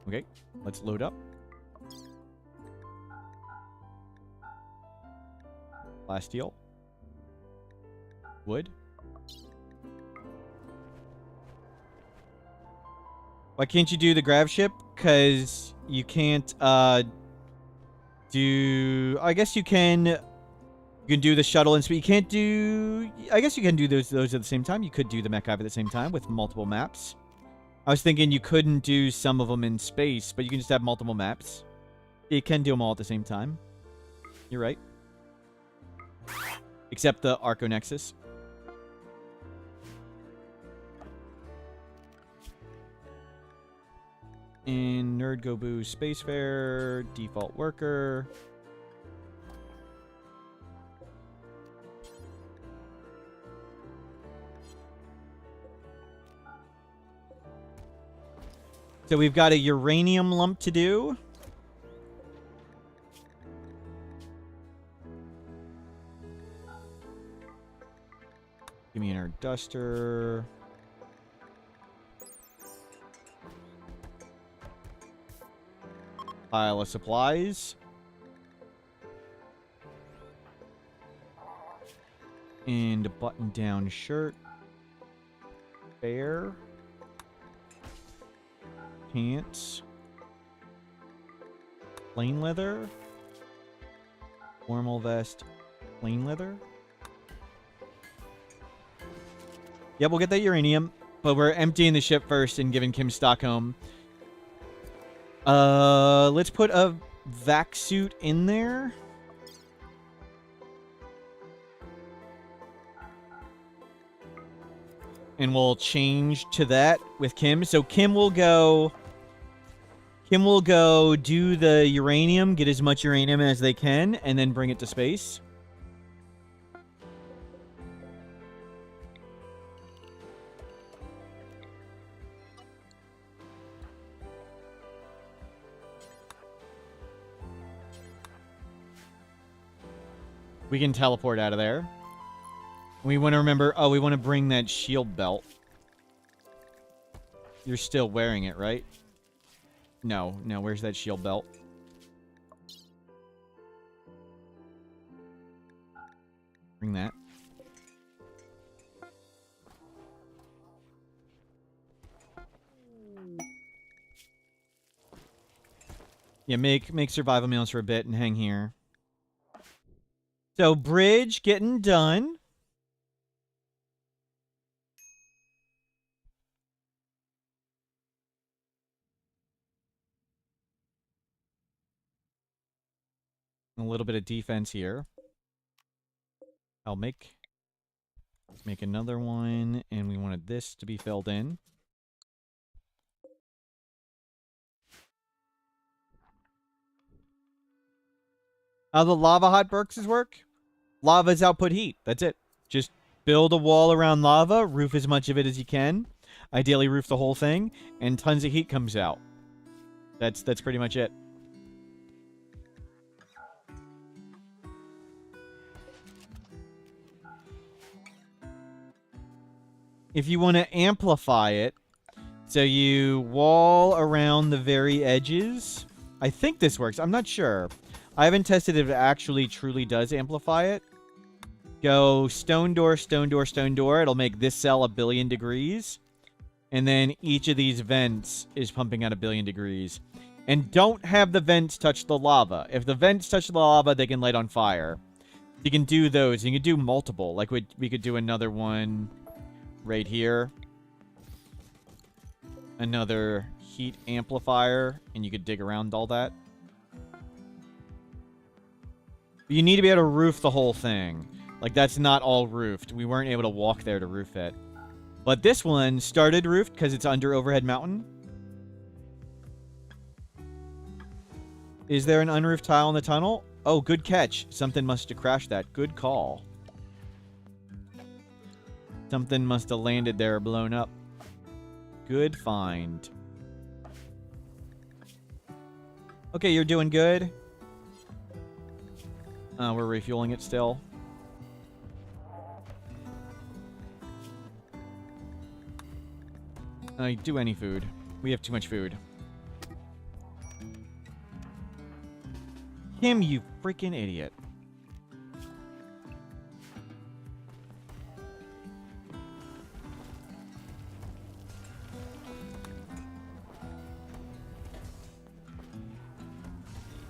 Okay, let's load up. Plasteel. Wood. Why can't you do the Grav ship? Because you can't do... I guess you can You can do the shuttle and speed. You can't do... I guess you can do those at the same time. You could do the mech hive at the same time with multiple maps. I was thinking you couldn't do some of them in space, but you can just have multiple maps. You can do them all at the same time. You're right. Except the Arco Nexus. In Nerd Go Boo Spacefarer, default worker. So we've got a uranium lump to do. Give me an air duster. Pile of supplies. And a button-down shirt. Bear. Pants. Plain leather. Formal vest. Plain leather. Yeah, we'll get that uranium, but we're emptying the ship first and giving Kim Stockholm. Let's put a vac suit in there. And we'll change to that with Kim. So Kim will go do the uranium, get as much uranium as they can, and then bring it to space. We can teleport out of there. We want to remember... Oh, we want to bring that shield belt. You're still wearing it, right? No. No, where's that shield belt? Bring that. Yeah, make survival meals for a bit and hang here. So, bridge getting done. A little bit of defense here. Let's make another one, and we wanted this to be filled in. How the lava hot perks work? Lava's output heat. That's it. Just build a wall around lava, roof as much of it as you can. Ideally roof the whole thing, and tons of heat comes out. That's pretty much it. If you want to amplify it, so you wall around the very edges. I think this works. I'm not sure. I haven't tested if it actually truly does amplify it. Go stone door, stone door, stone door. It'll make this cell 1 billion degrees. And then each of these vents is pumping out 1 billion degrees. And don't have the vents touch the lava. If the vents touch the lava, they can light on fire. You can do those. You can do multiple. Like we could do another one right here. Another heat amplifier. And you could dig around all that. You need to be able to roof the whole thing. Like, that's not all roofed. We weren't able to walk there to roof it. But this one started roofed because it's under overhead mountain. Is there an unroofed tile in the tunnel? Oh, good catch. Something must have crashed that. Good call. Something must have landed there or blown up. Good find. Okay, you're doing good. We're refueling it still. Do any food. We have too much food. Kim, you freaking idiot.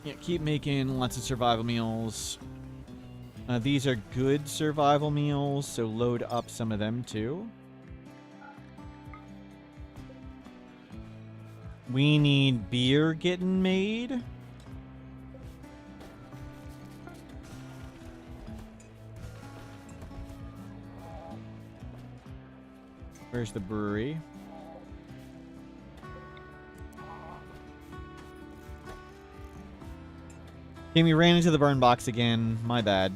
Yeah, keep making lots of survival meals. These are good survival meals, so load up some of them too. We need beer getting made. Where's the brewery? Okay, we ran into the burn box again. My bad.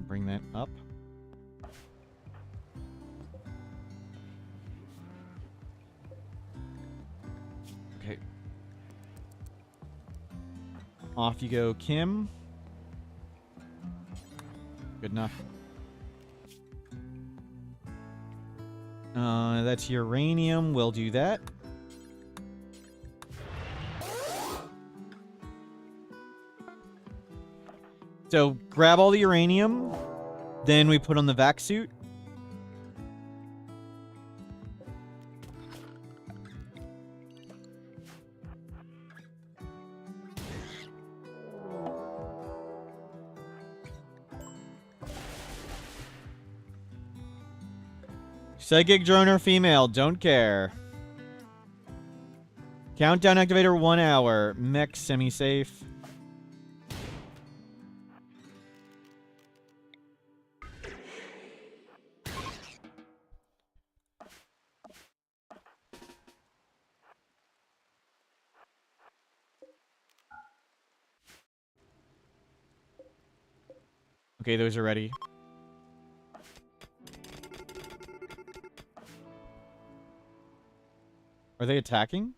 Bring that up. Okay. Off you go, Kim. Good enough. That's uranium. We'll do that. So grab all the uranium, then we put on the vac suit. Psychic drone or female, don't care. Countdown activator 1 hour. Mech semi-safe. Okay, those are ready. Are they attacking?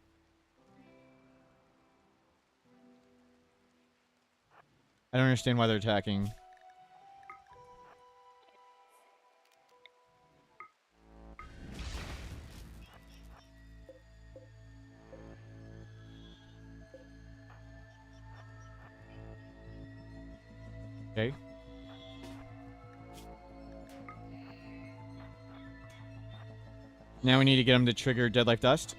I don't understand why they're attacking. Okay. Now we need to get them to trigger Deadlife Dust.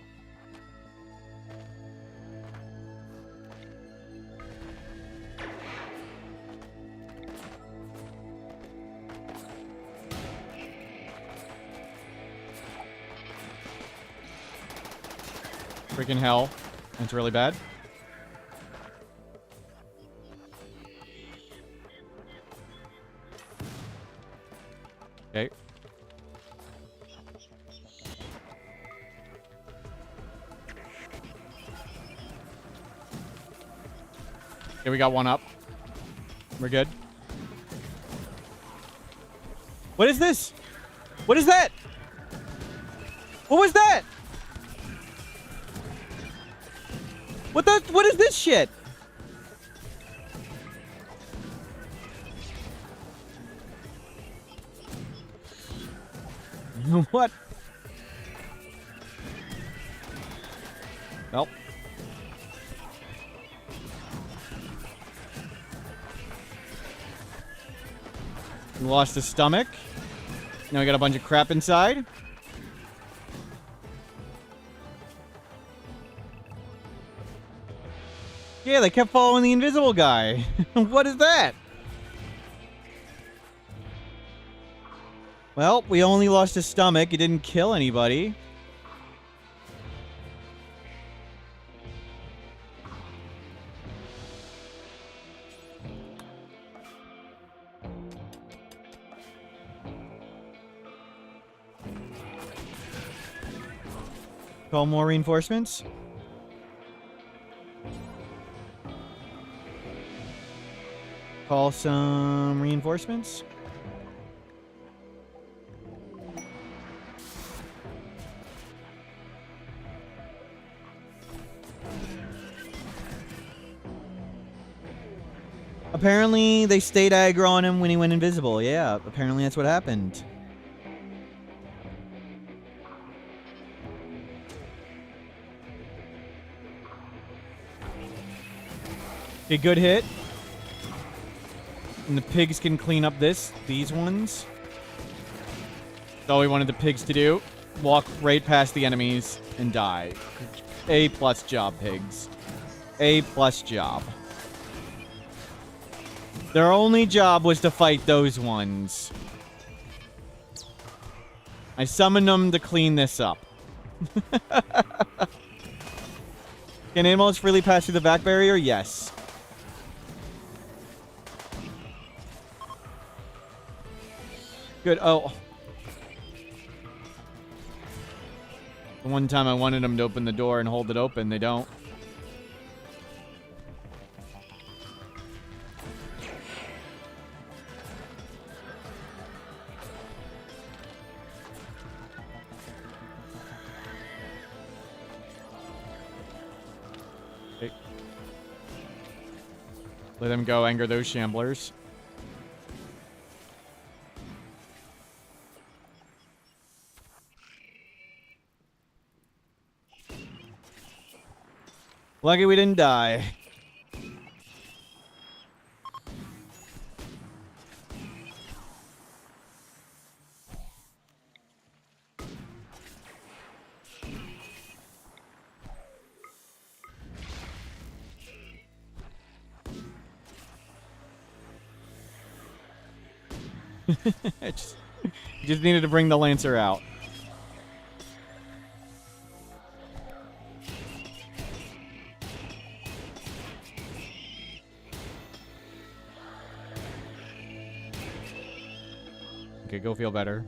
Freaking hell. That's really bad. Okay. Okay, we got one up. We're good. What is this? What is that? What was that? What is this shit? What? Well. We lost the stomach. Now we got a bunch of crap inside. Yeah, they kept following the invisible guy. What is that? Well, we only lost his stomach. It didn't kill anybody. Call more reinforcements. Call some reinforcements. Apparently, they stayed aggro on him when he went invisible. Yeah, apparently that's what happened. Okay, good hit. And the pigs can clean up these ones. That's all we wanted the pigs to do. walk right past the enemies and die. A+ job, pigs. A+ job. Their only job was to fight those ones. I summoned them to clean this up. Can animals freely pass through the vac barrier? Yes. Good. Oh. The one time I wanted them to open the door and hold it open, they don't. Okay. Let them go, anger those shamblers. Lucky we didn't die. just needed to bring the Lancer out. Okay, go feel better.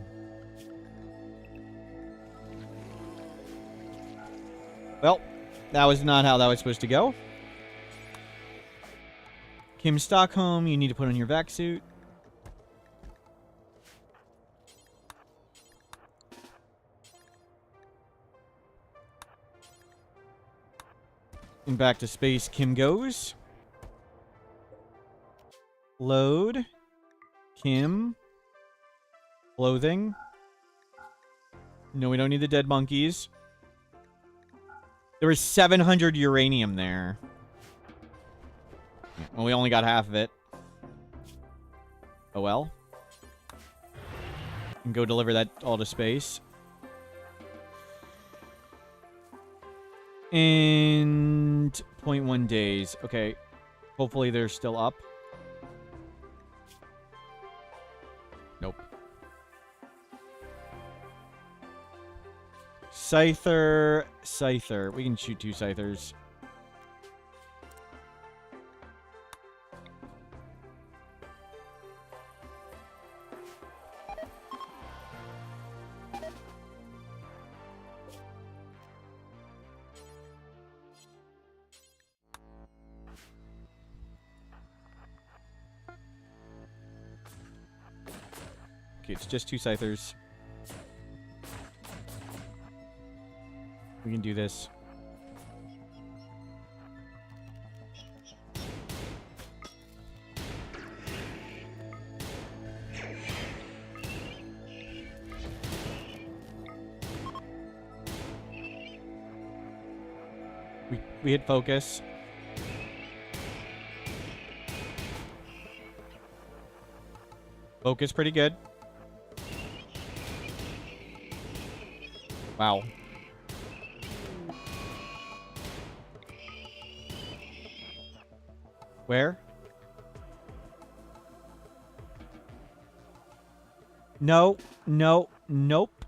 Well, that was not how that was supposed to go. Kim Stockholm, you need to put on your vac suit. And back to space Kim goes. Load. Kim. Clothing. No, we don't need the dead monkeys. There was 700 uranium there. Well, we only got half of it. Oh well. And go deliver that all to space. And 0.1 days. Okay. Hopefully they're still up. Nope. Scyther. Scyther. We can shoot 2 Scythers. Okay, it's just 2 Scythers. We can do this. We hit focus. Focus pretty good. Wow. Where? No, no, nope.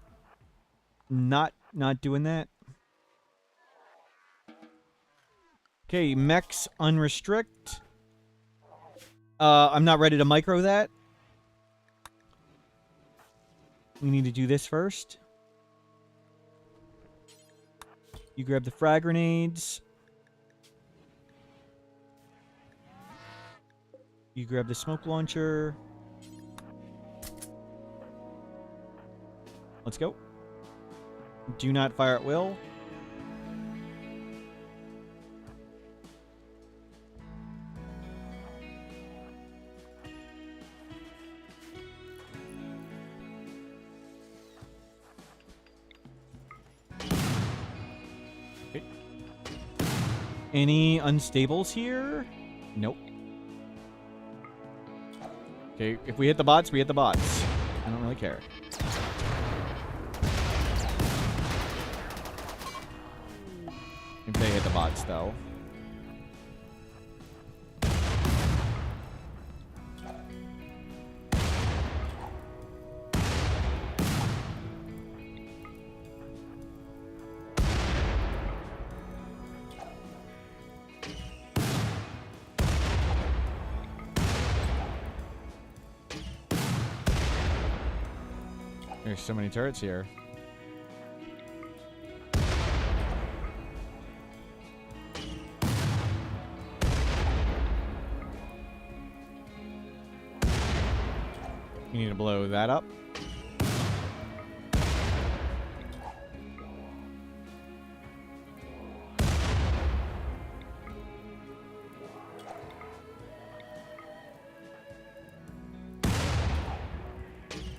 Not doing that. Okay, mechs unrestrict. I'm not ready to micro that. We need to do this first. You grab the frag grenades. You grab the smoke launcher. Let's go. Do not fire at will. Okay. Any unstables here? Nope. Okay, if we hit the bots, we hit the bots. I don't really care. If they hit the bots, though. There's so many turrets here. You need to blow that up.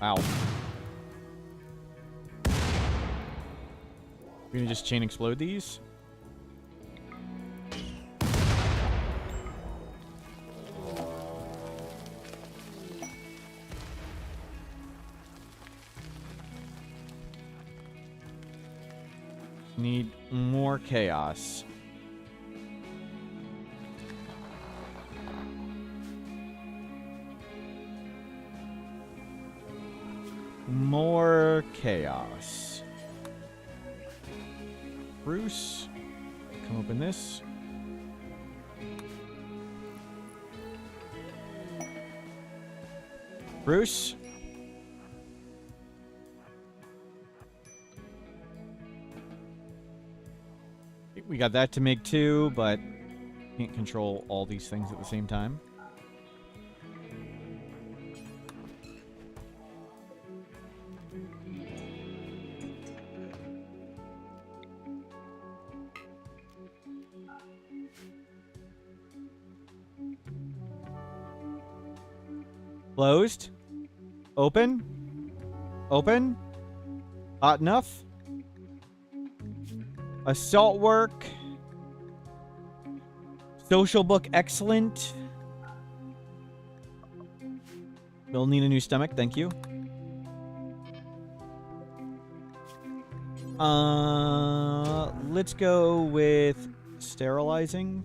Wow. We're gonna just chain explode these. Need more chaos. More chaos. Bruce, come open this. Bruce. We got that to make too, but can't control all these things at the same time. Closed. Open. Open. Hot enough. Assault work. Social book excellent. We'll need a new stomach, thank you. Let's go with sterilizing.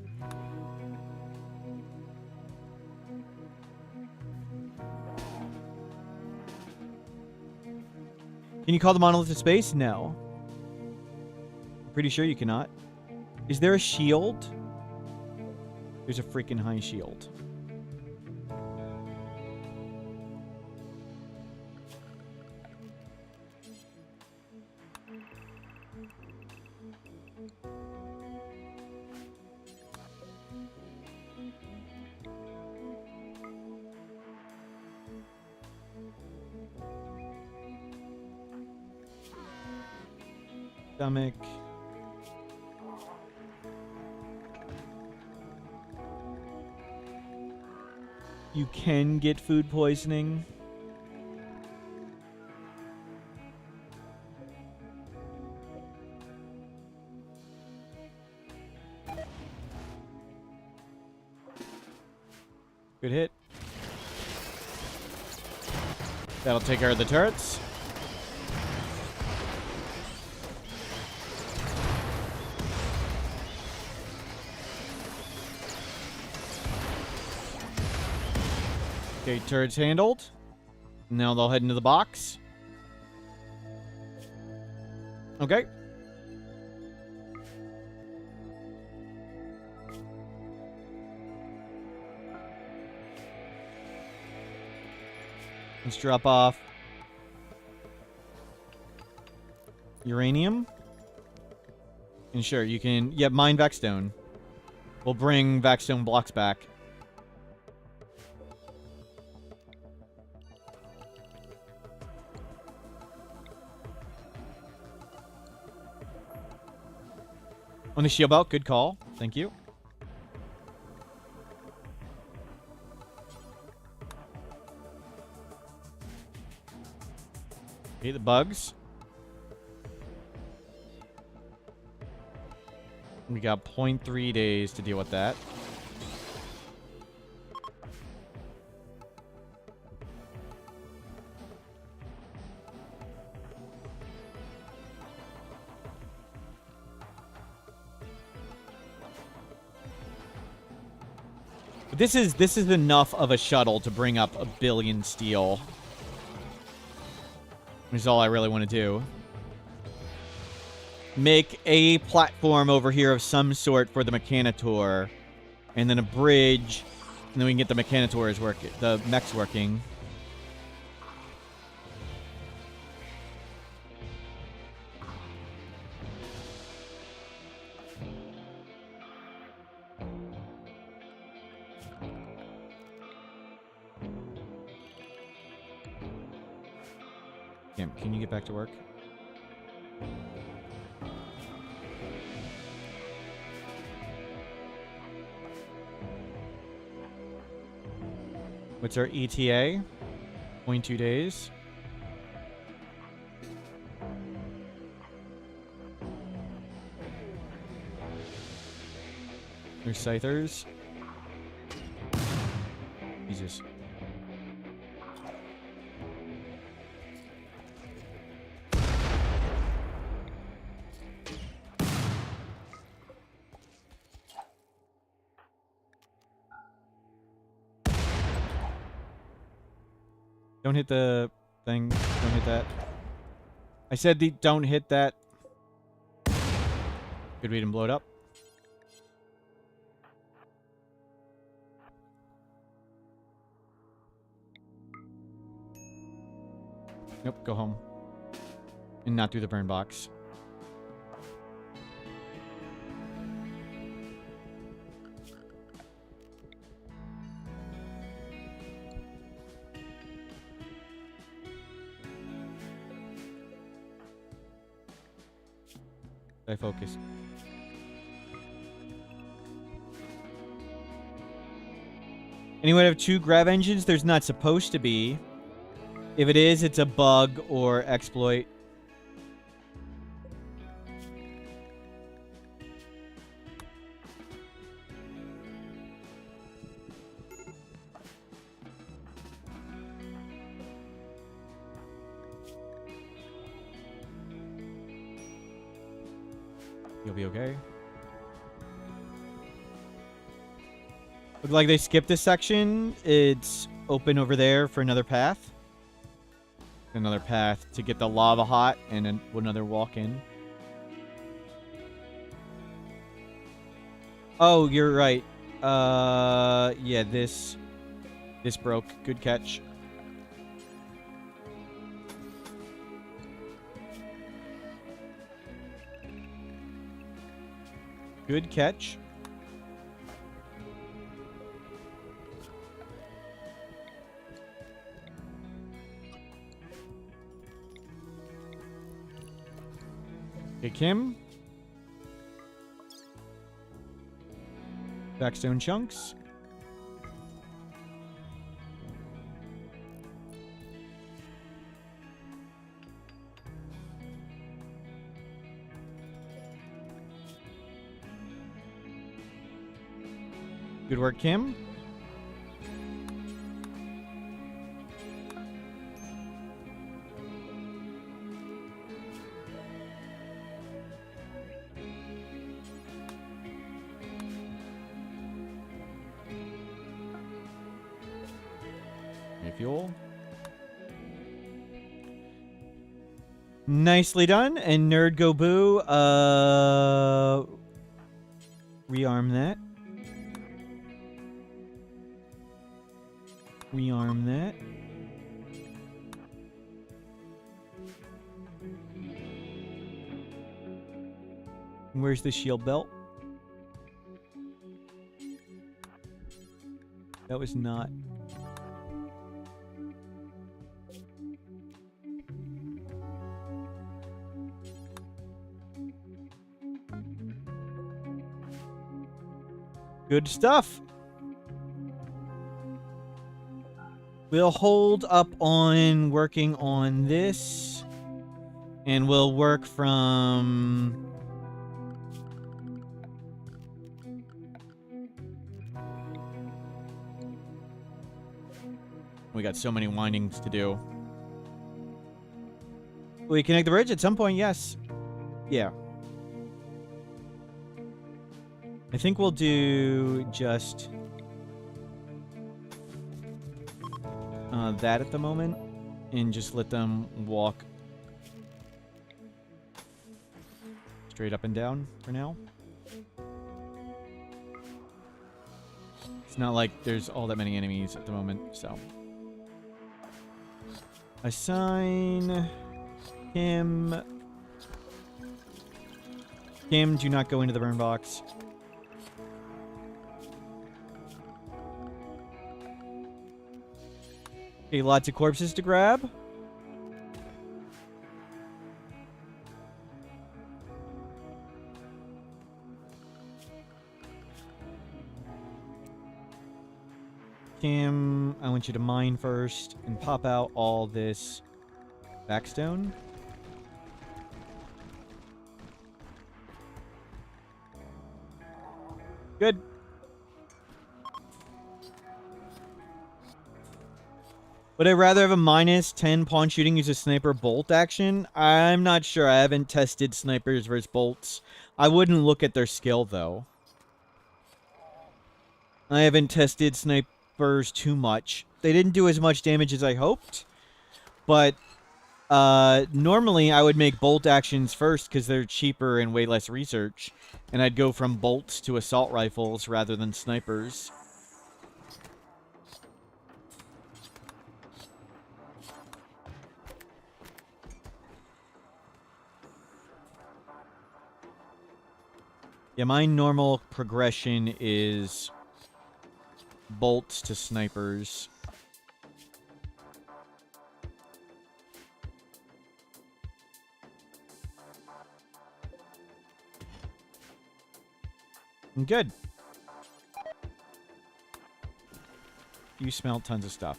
Can you call the monolith to space? No. Pretty sure you cannot. Is there a shield? There's a freaking high shield. Stomach. You can get food poisoning. Good hit. That'll take care of the turrets. Okay, turrets handled. Now they'll head into the box. Okay. Let's drop off uranium. And sure, you can... Yeah, mine Vaxstone. We'll bring Vaxstone blocks back. On the shield belt, good call. Thank you. Okay, the bugs. We got 0.3 days to deal with that. But this is enough of a shuttle to bring up 1 billion steel. Which is all I really want to do. Make a platform over here of some sort for the Mechanitor. And then a bridge. And then we can get the Mechanitors working. The mechs working. Can you get back to work? What's our ETA? 0.2 days. There's Scythers. Jesus. Don't hit the thing. Don't hit that. I said don't hit that. Good, we didn't blow it up. Nope, go home. And not through the burn box. I focus. Anyone have 2 Grav engines? There's not supposed to be. If it is, it's a bug or exploit. You'll be okay. Look like they skipped this section. It's open over there for another path. Another path to get the lava hot and another walk-in. Oh, you're right. Yeah, this broke. Good catch. Good catch. Okay, Kim. Backstone chunks. Good work, Kim. Fuel. Nicely done. And Nerd Go Boo, rearm that. Rearm that. Where's the shield belt? That was not... Good stuff. We'll hold up on working on this. And we'll work from... We got so many windings to do. Will we connect the bridge at some point? Yes. Yeah. I think we'll do just that at the moment and just let them walk straight up and down for now. It's not like there's all that many enemies at the moment, so. Assign him. Kim, do not go into the burn box. Okay, lots of corpses to grab. Kim, I want you to mine first and pop out all this backstone. Good. Would I rather have a minus 10 pawn shooting use a sniper bolt action? I'm not sure. I haven't tested snipers versus bolts. I wouldn't look at their skill, though. I haven't tested snipers too much. They didn't do as much damage as I hoped. But normally I would make bolt actions first because they're cheaper and way less research. And I'd go from bolts to assault rifles rather than snipers. Yeah, my normal progression is bolts to snipers. Good. You smell tons of stuff.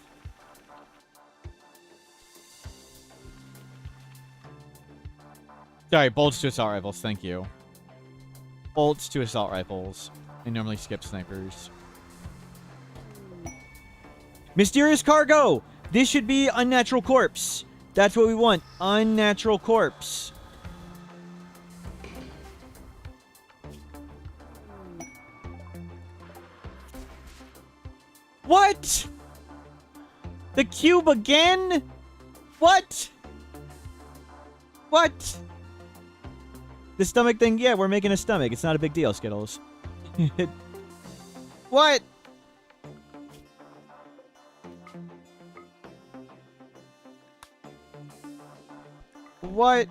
Sorry, bolts to assault rifles, thank you. Bolts to assault rifles. I normally skip snipers. Mysterious cargo! This should be unnatural corpse. That's what we want. Unnatural corpse. What? The cube again? What? What? The stomach thing, yeah, we're making a stomach. It's not a big deal, Skittles. What? What?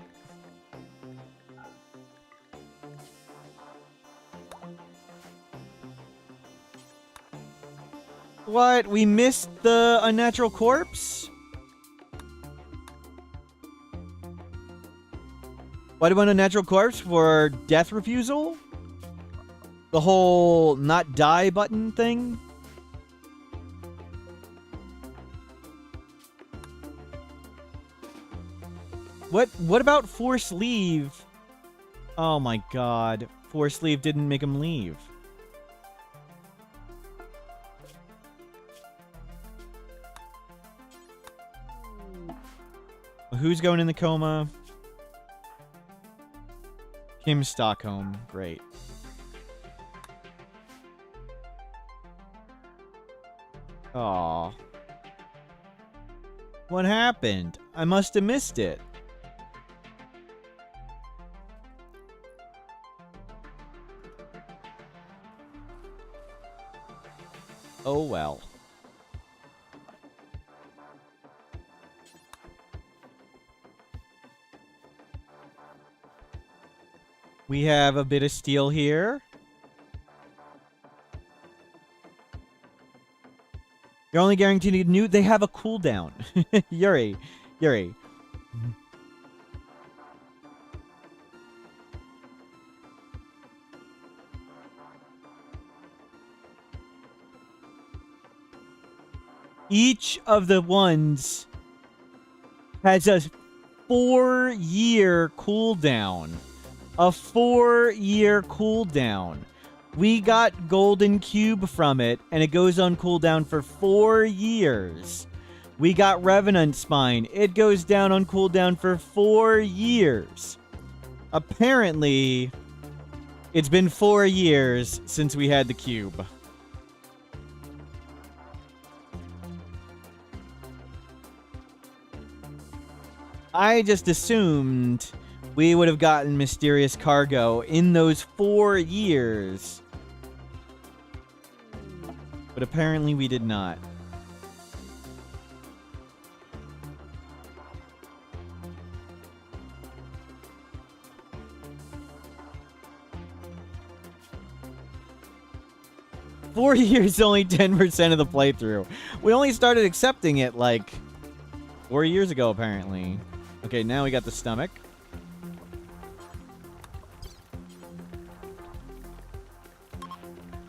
What? We missed the unnatural corpse? Why do we want a natural corpse? For death refusal? The whole not die button thing? What about force leave? Oh my god. Force leave didn't make him leave. Who's going in the coma? Kim Stockholm. Great. Aw. What happened? I must have missed it. Oh well. We have a bit of steel here. You're only guaranteed new. They have a cooldown. Yuri. Each of the ones has a 4-year cooldown. A 4-year cooldown. We got Golden Cube from it, and it goes on cooldown for 4 years. We got Revenant Spine. It goes down on cooldown for 4 years. Apparently, it's been 4 years since we had the cube. I just assumed we would have gotten mysterious cargo in those 4 years. But apparently we did not. Four years, only 10% of the playthrough. We only started accepting it like 4 years ago, apparently. Okay, now we got the stomach.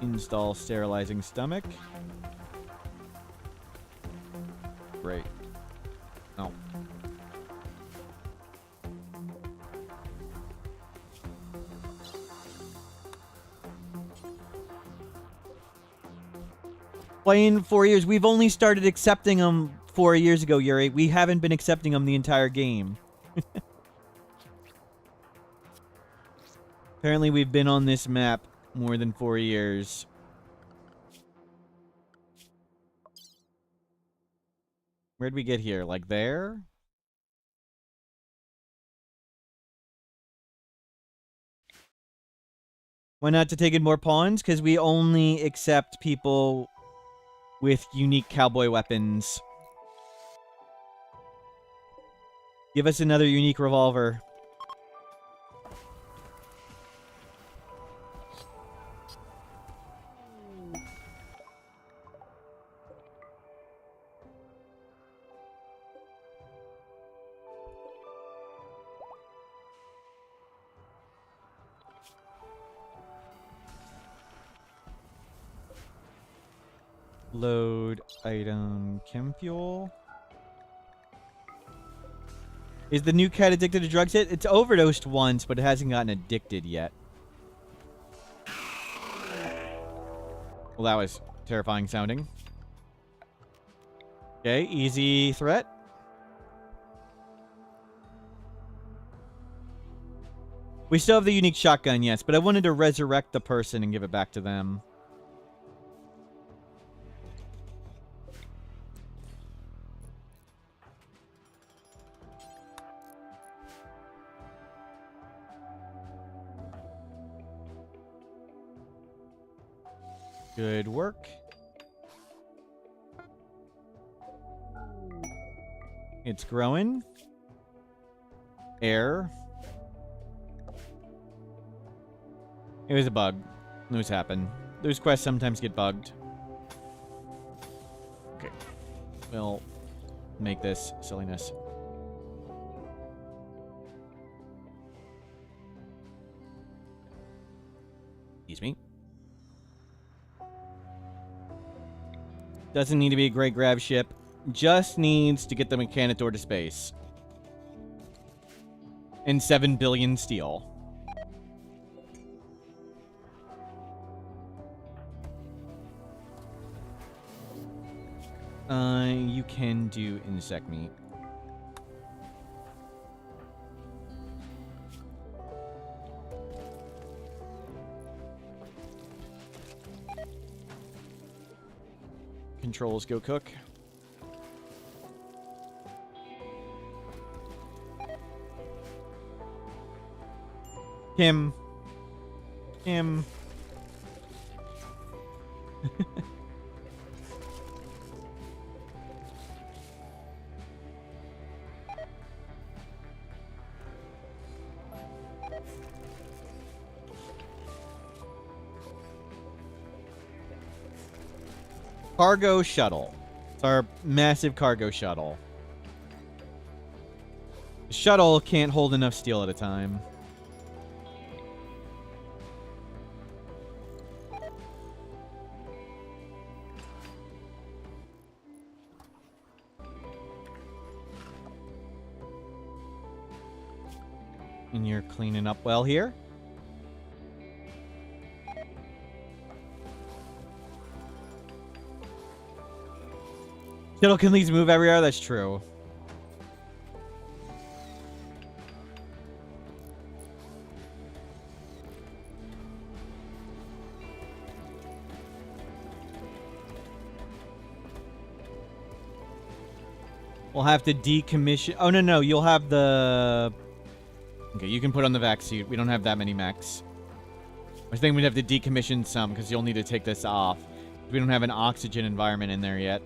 Install sterilizing stomach. Great. No. Playing 4 years. We've only started accepting them 4 years ago, Yuri. We haven't been accepting them the entire game. Apparently, we've been on this map more than 4 years. Where'd we get here? Like there? Why not to take in more pawns? Because we only accept people with unique cowboy weapons. Give us another unique revolver. Load item chem fuel. Is the new cat addicted to drugs yet? It's overdosed once, but it hasn't gotten addicted yet. Well, that was terrifying sounding. Okay, easy threat. We still have the unique shotgun, yes, but I wanted to resurrect the person and give it back to them. Good work. It's growing. Air. It was a bug. Those happen. Those quests sometimes get bugged. Okay. We'll make this silliness. Excuse me. Doesn't need to be a great Grav ship. Just needs to get the Mechanitor to space. And 7 billion steel. You can do insect meat. Controls go cook. Kim. Cargo shuttle. It's our massive cargo shuttle. The shuttle can't hold enough steel at a time. And you're cleaning up well here. Shuttle can at least move everywhere. That's true. We'll have to decommission. Oh, no. You'll have the... Okay, you can put on the vac suit. We don't have that many mechs. I was thinking we'd have to decommission some because you'll need to take this off. We don't have an oxygen environment in there yet.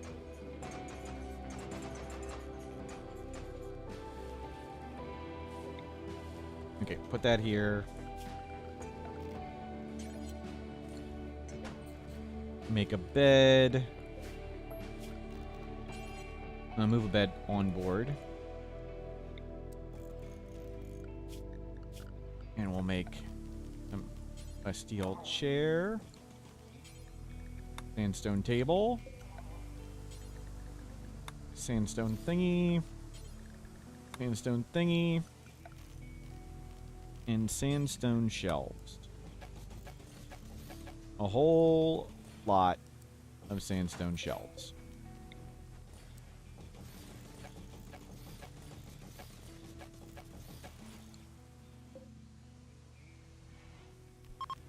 Okay, put that here. Make a bed. Move a bed on board. And we'll make a steel chair. Sandstone table. Sandstone thingy. Sandstone thingy. And sandstone shelves. A whole lot of sandstone shelves.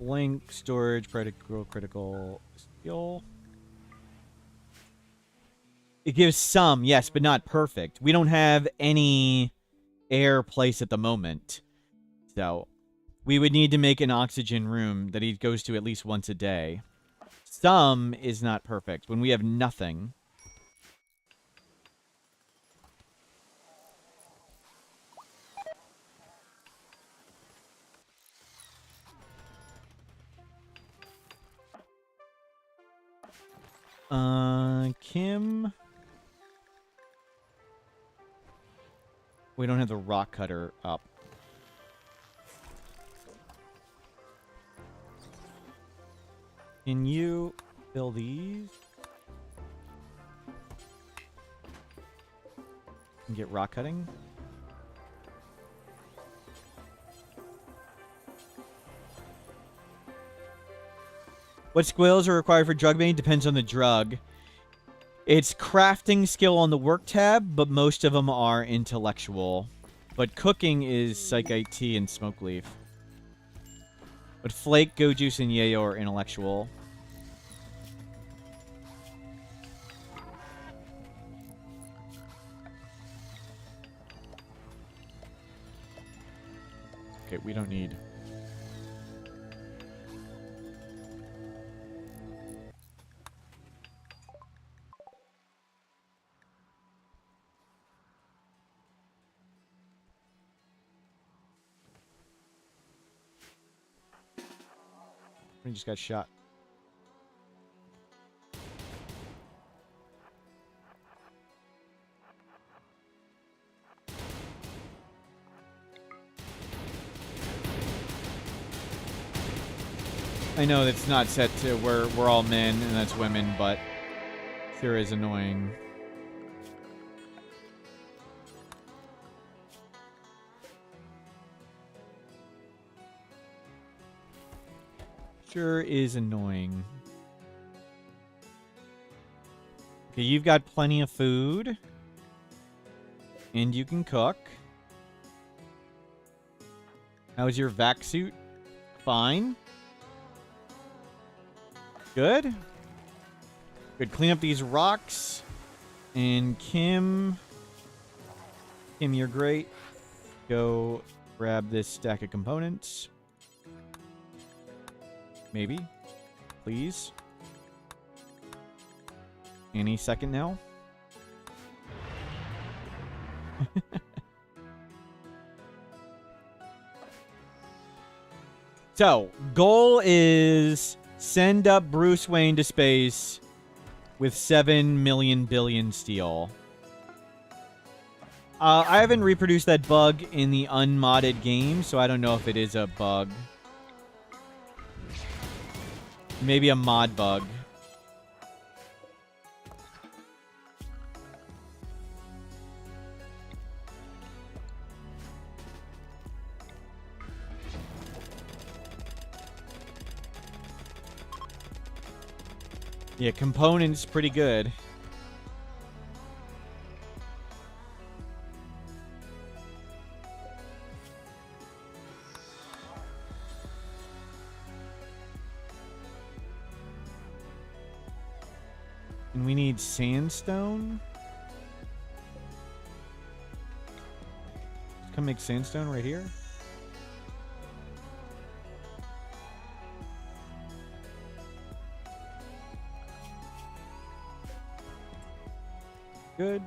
Blank storage, critical skill. It gives some, yes, but not perfect. We don't have any air place at the moment. So we would need to make an oxygen room that he goes to at least once a day. Some is not perfect when we have nothing. Kim. We don't have the rock cutter up. Can you fill these? And get rock cutting? What skills are required for drug main depends on the drug. It's crafting skill on the work tab, but most of them are intellectual. But cooking is Psych IT and Smoke Leaf. But Flake, Go Juice, and Yayo are intellectual. Okay, we don't need... We just got shot. I know it's not set to we're all men and that's women, but sure is annoying. Sure is annoying. Okay, you've got plenty of food. And you can cook. How's your vac suit? Fine. Good. Good. Clean up these rocks. And Kim, you're great. Go grab this stack of components. Maybe. Please. Any second now. So, goal is send up Bruce Wayne to space with 7 million billion steel. I haven't reproduced that bug in the unmodded game, so I don't know if it is a bug. Maybe a mod bug. Yeah, components pretty good. And we need sandstone. come make sandstone right here? Good.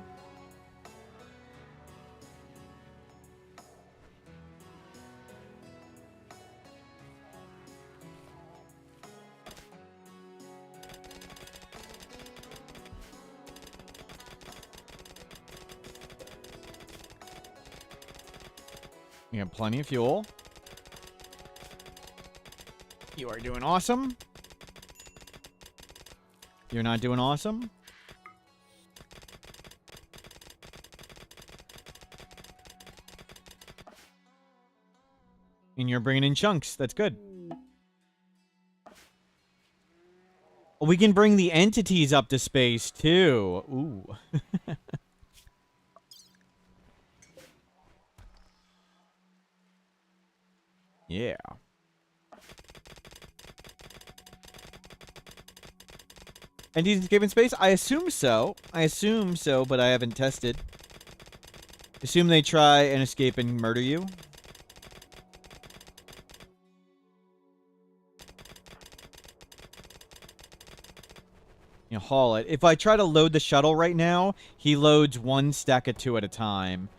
You have plenty of fuel. You are doing awesome. You're not doing awesome. And you're bringing in chunks. That's good. We can bring the entities up to space, too. Ooh. Yeah. Entities escape in space? I assume so. But I haven't tested. Assume they try and escape and murder you. You know, haul it. If I try to load the shuttle right now, he loads one stack of 2 at a time.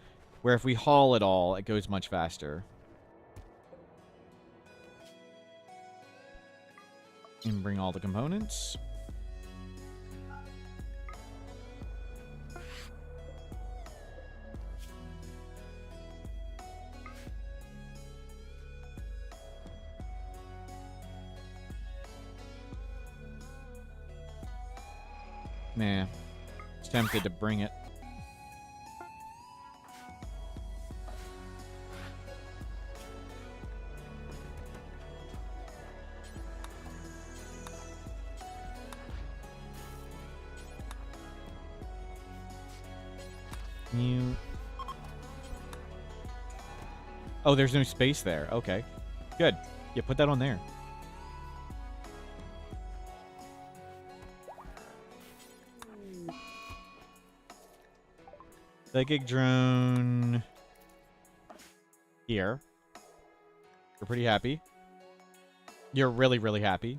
Where if we haul it all, it goes much faster. And bring all the components. Nah. It's tempted to bring it. You... Oh, there's no space there. Okay. Good. Yeah, put that on there. Psychic drone... Here. You're pretty happy. You're really, really happy.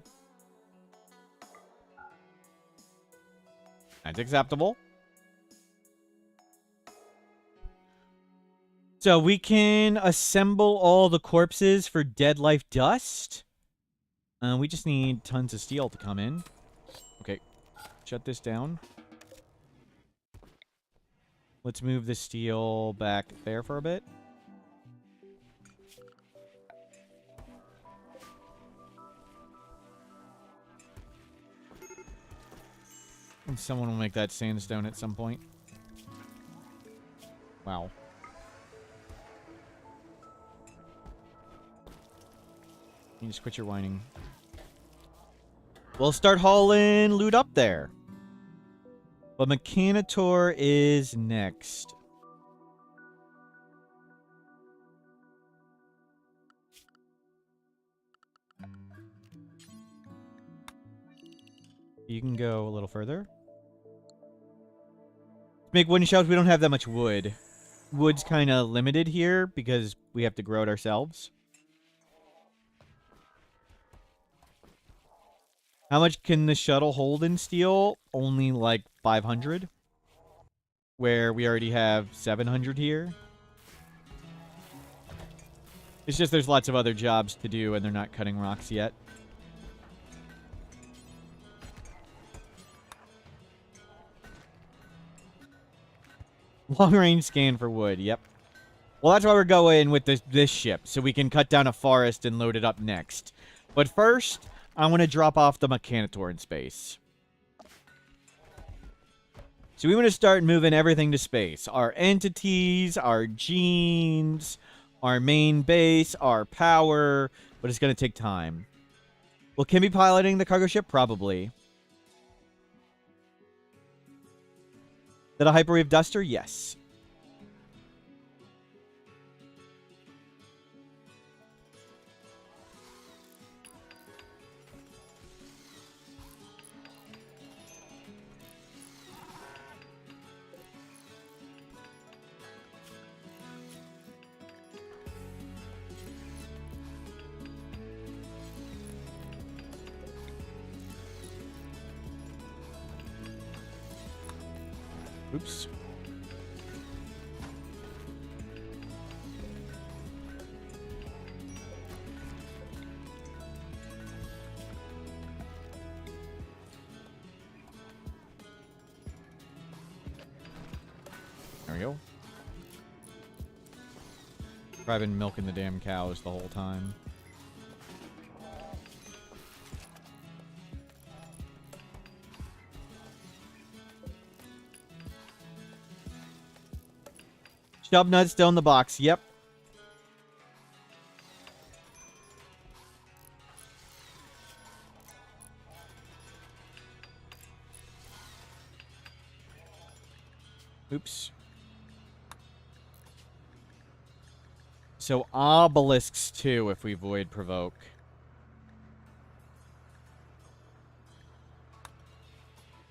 That's acceptable. So we can assemble all the corpses for Deadlife dust. We just need tons of steel to come in. Okay. Shut this down. Let's move the steel back there for a bit. And someone will make that sandstone at some point. Wow. You just quit your whining. We'll start hauling loot up there. But Mechanitor is next. You can go a little further. Make wooden shelves. We don't have that much wood. Wood's kind of limited here because we have to grow it ourselves. How much can the shuttle hold in steel? Only like 500. Where we already have 700 here. It's just there's lots of other jobs to do and they're not cutting rocks yet. Long range scan for wood, yep. Well, that's why we're going with this ship, so we can cut down a forest and load it up next. But first, I want to drop off the Mechanitor in space. So we want to start moving everything to space. Our entities, our genes, our main base, our power, but it's going to take time. Will Kim be piloting the cargo ship? Probably. That a hyperwave duster? Yes. Oops. There we go. I've been milking the damn cows the whole time. Shove nuts still in the box. Yep. Oops. So obelisks too if we void provoke.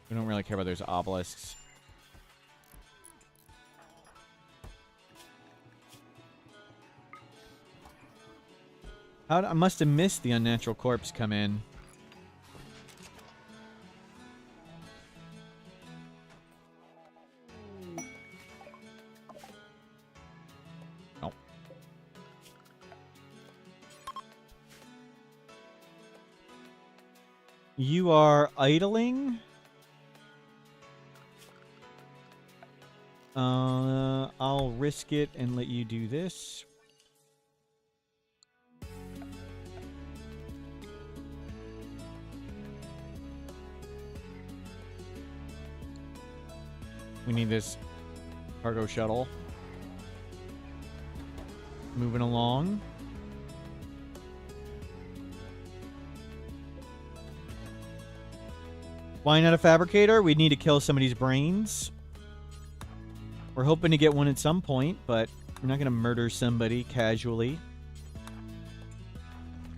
We don't really care about those obelisks. I must have missed the unnatural corpse come in. Oh. You are idling? I'll risk it and let you do this. We need this cargo shuttle. Moving along. Why not a fabricator? We'd need to kill somebody's brains. We're hoping to get one at some point, but we're not going to murder somebody casually.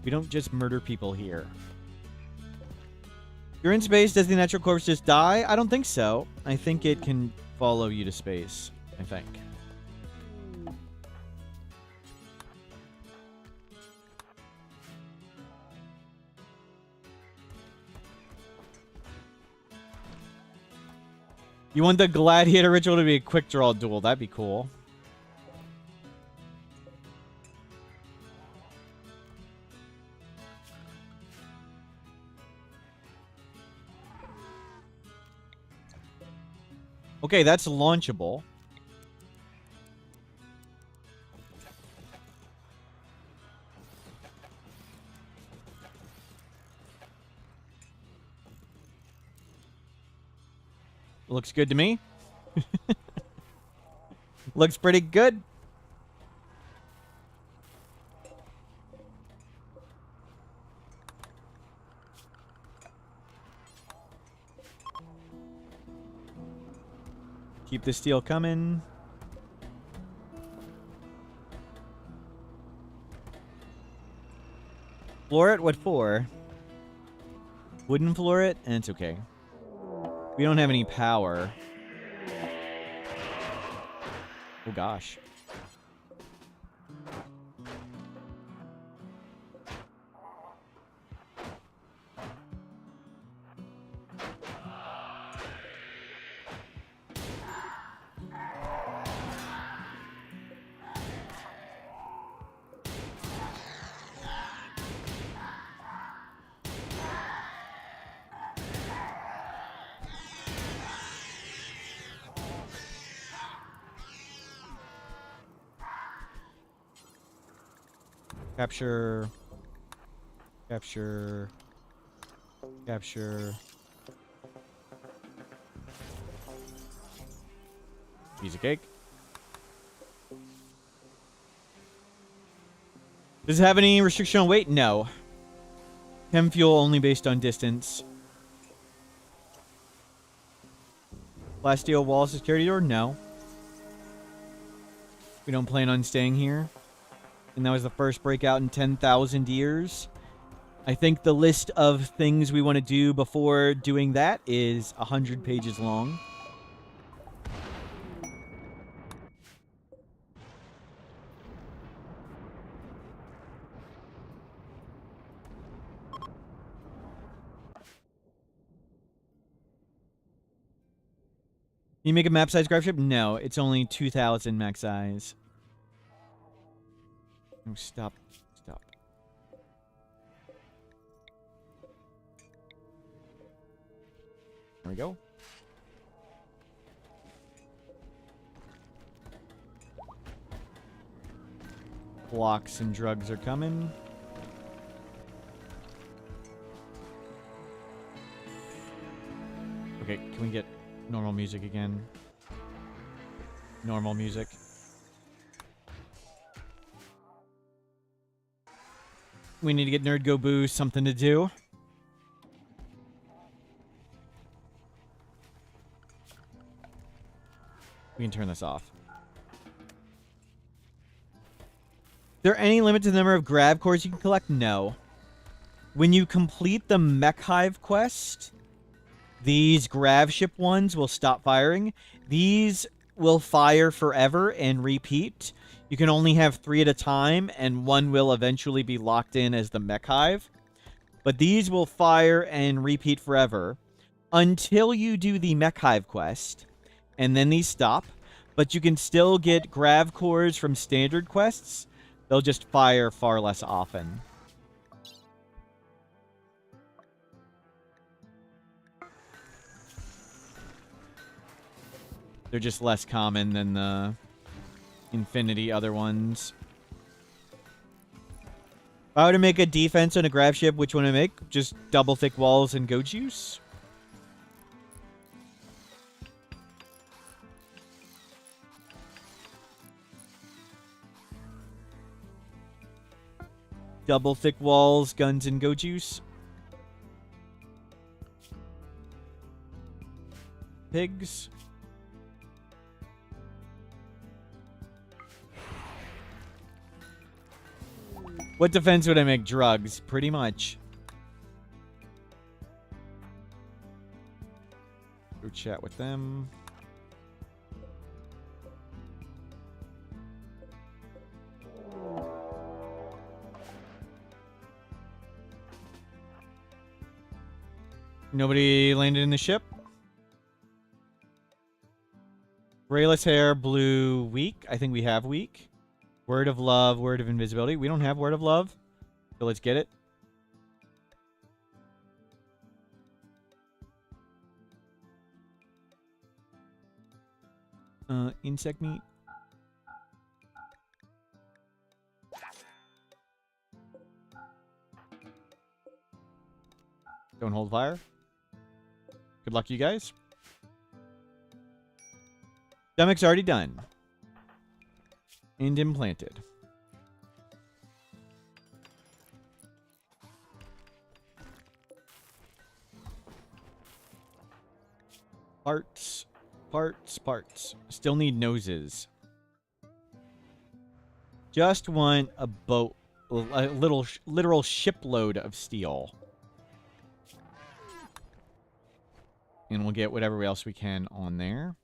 We don't just murder people here. You're in space. Does the natural corpse just die? I don't think so. I think it can follow you to space. I think. You want the gladiator ritual to be a quick draw duel. That'd be cool. Okay, that's launchable. Looks good to me. Looks pretty good. Keep the steel coming. Floor it? What for? Wooden floor it? And it's okay. We don't have any power. Oh gosh. Capture. Capture. Capture. Piece of cake. Does it have any restriction on weight? No. Chem fuel only based on distance. Last steel wall security door? No. We don't plan on staying here. And that was the first breakout in 10,000 years. I think the list of things we want to do before doing that is 100 pages long. you make a map size grab ship? No, it's only 2,000 max size. Oh, stop. Stop. There we go. Blocks and drugs are coming. Okay, can we get normal music again? Normal music. We need to get Nerd Go Boo something to do. We can turn this off. Is there any limit to the number of Grav cores you can collect? No. When you complete the Mech Hive quest, these Grav ship ones will stop firing. These will fire forever and repeat. You can only have 3 at a time, and one will eventually be locked in as the Mech Hive. But these will fire and repeat forever until you do the Mech Hive quest, and then these stop. But you can still get Grav cores from standard quests. They'll just fire far less often. They're just less common than the Infinity other ones. If I were to make a defense on a Grav ship, which one would I make? Just double thick walls and goat juice? Double thick walls, guns, and goat juice. Pigs. What defense would I make? Drugs, pretty much. Go chat with them. Nobody landed in the ship. Grayless hair, blue, weak. I think we have weak. Word of love, word of invisibility. We don't have word of love, so let's get it. Insect meat. Don't hold fire. Good luck, you guys. Stomach's already done. And implanted. Parts. Parts. Parts. Still need noses. Just want a boat. A literal shipload of steel. And we'll get whatever else we can on there.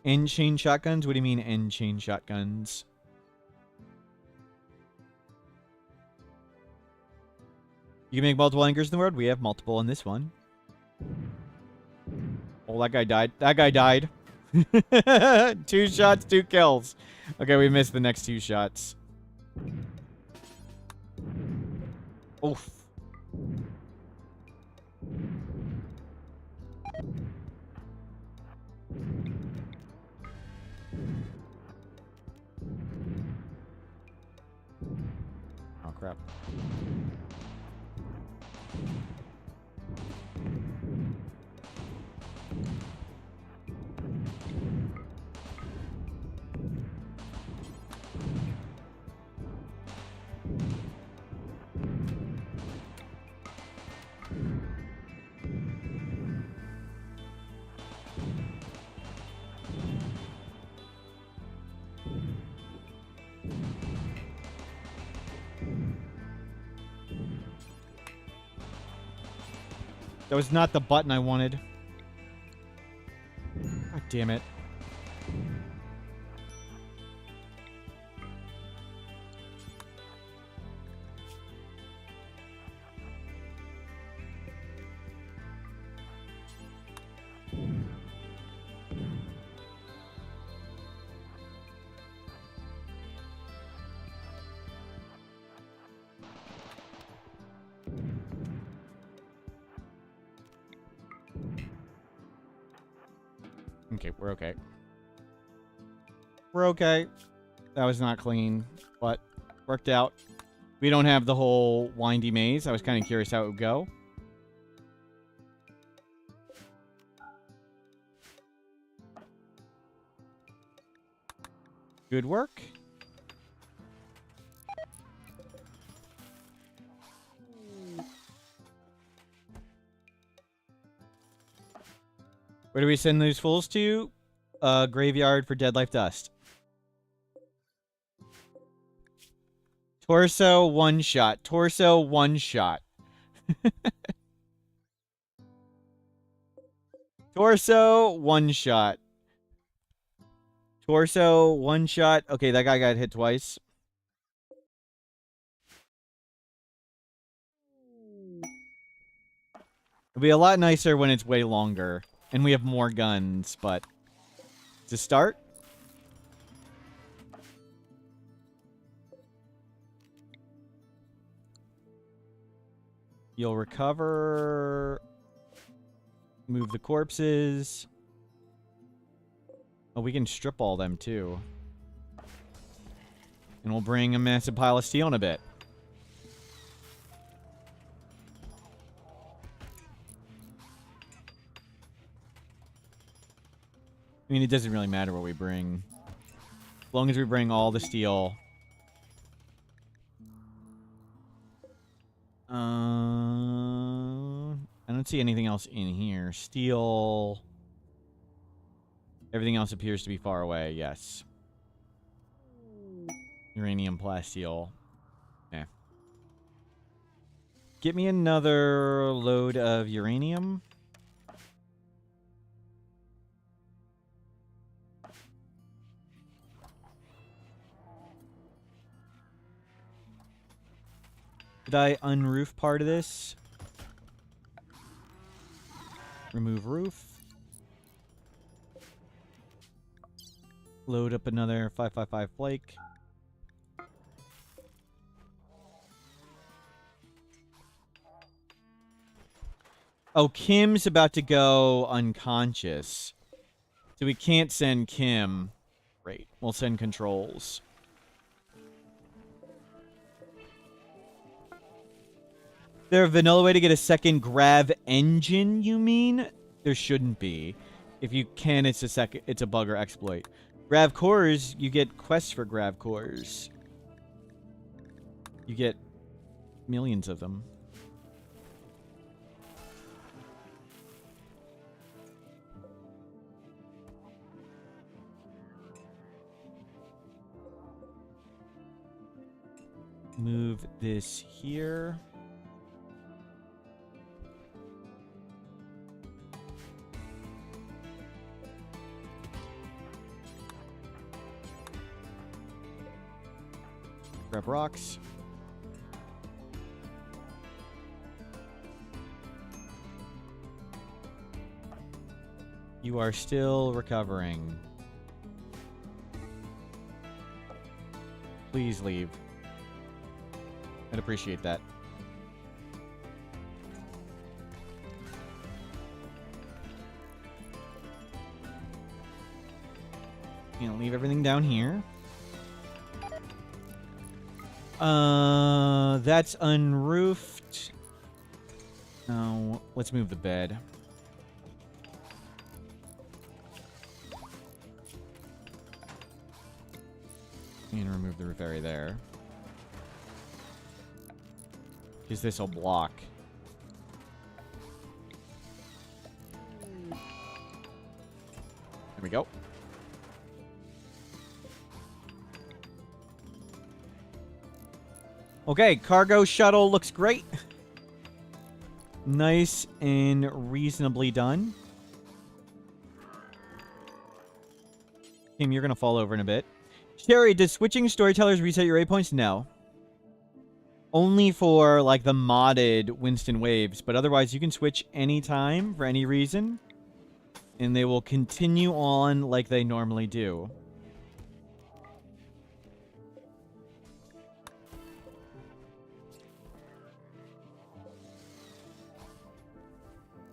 End chain shotguns? What do you mean end chain shotguns? You can make multiple anchors in the world? We have multiple in this one. Oh, that guy died. That guy died. 2 shots, 2 kills. Okay, we missed the next 2 shots. Oof. Oh, crap. That was not the button I wanted. God damn it. Okay, we're okay. We're okay. That was not clean, but worked out. We don't have the whole windy maze. I was kind of curious how it would go. Good work. Where do we send these fools to? Graveyard for Deadlife dust. Torso one shot. Torso one shot. Torso one shot. Torso one shot. Okay, that guy got hit twice. It'll be a lot nicer when it's way longer. And we have more guns, but... To start? You'll recover... Move the corpses. Oh, we can strip all them, too. And we'll bring a massive pile of steel in a bit. I mean, it doesn't really matter what we bring. As long as we bring all the steel. I don't see anything else in here. Steel. Everything else appears to be far away, yes. Uranium, plasteel. Yeah. Get me another load of uranium. Did I unroof part of this? Remove roof. Load up another 555 flake. Oh, Kim's about to go unconscious. So we can't send Kim. Great. We'll send controls. There a vanilla way to get a second Grav engine, you mean? There shouldn't be. If you can, it's a bug or exploit. Grav cores, you get quests for Grav cores. You get millions of them. Move this here. Grab rocks. You are still recovering. Please leave. I'd appreciate that. You know, leave everything down here. That's unroofed. No, let's move the bed. And remove the roof area there. Because this will block. There we go. Okay, cargo shuttle looks great. Nice and reasonably done. Team, you're going to fall over in a bit. Sherry, does switching storytellers reset your A points? No. Only for, like, the modded Winston waves. But otherwise, you can switch anytime for any reason. And they will continue on like they normally do.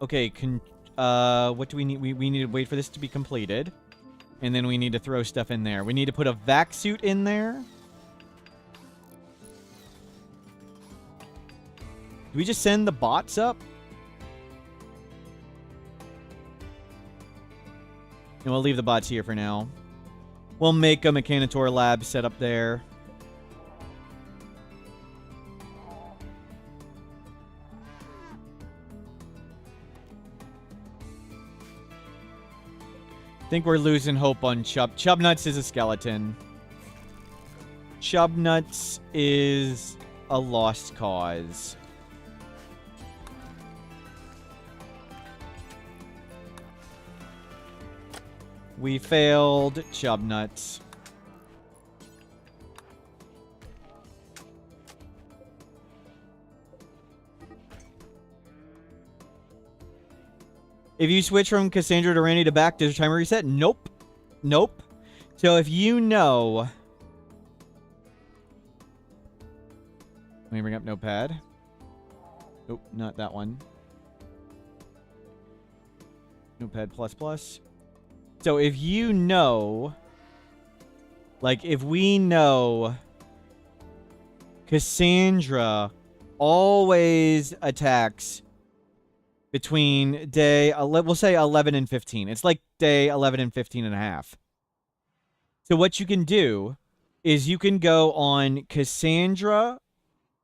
Okay, what do we need? We need to wait for this to be completed. And then we need to throw stuff in there. We need to put a vac suit in there. Do we just send the bots up? And we'll leave the bots here for now. We'll make a Mechanitor lab set up there. Think we're losing hope on Chub. Chubnuts is a skeleton. Chubnuts is a lost cause. We failed Chubnuts. If you switch from Cassandra to Randy to back, does your timer reset? Nope. Nope. So if you know... Let me bring up Notepad. Nope, not that one. Notepad++. So if you know... Like, if we know... Cassandra always attacks... between day, we'll say 11 and 15. It's like day 11 and 15 and a half. So what you can do is you can go on Cassandra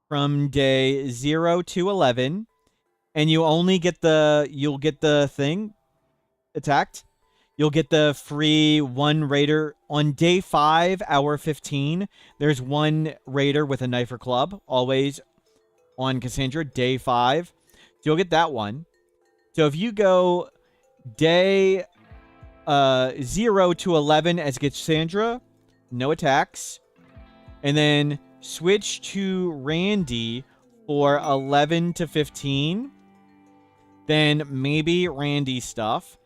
from day 0 to 11, and you only get you'll get the thing attacked. You'll get the free 1 raider. On day 5, hour 15, there's 1 raider with a knife or club, always on Cassandra, day 5. So you'll get that one. So if you go day 0 to 11 as Cassandra, no attacks. And then switch to Randy for 11 to 15. Then maybe Randy stuff.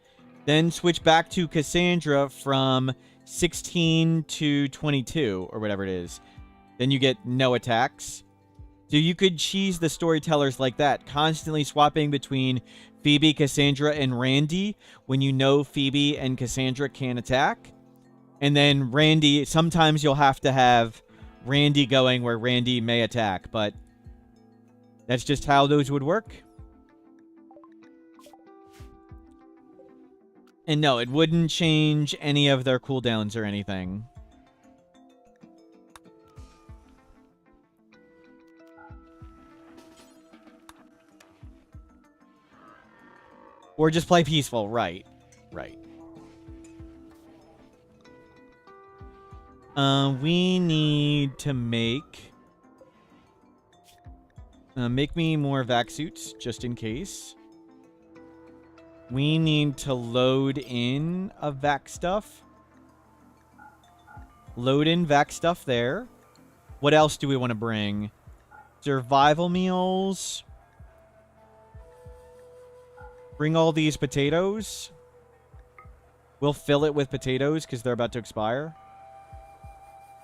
Then switch back to Cassandra from 16 to 22 or whatever it is. Then you get no attacks. So you could cheese the storytellers like that, constantly swapping between Phoebe, Cassandra, and Randy when you know Phoebe and Cassandra can attack. And then Randy, sometimes you'll have to have Randy going where Randy may attack, but that's just how those would work. And no, it wouldn't change any of their cooldowns or anything. Or just play peaceful. Right. Right. We need to make... make me more vac suits, just in case. We need to load in a vac stuff. Load in vac stuff there. What else do we want to bring? Survival meals... Bring all these potatoes. We'll fill it with potatoes because they're about to expire.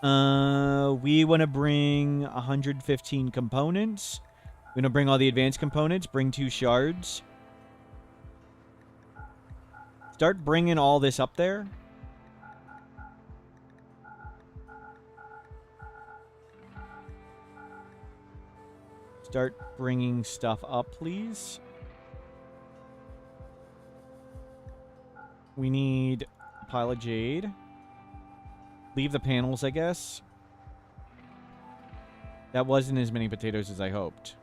We want to bring 115 components. We're going to bring all the advanced components. Bring 2 shards. Start bringing all this up there. Start bringing stuff up, please. We need a pile of jade. Leave the panels, I guess. That wasn't as many potatoes as I hoped.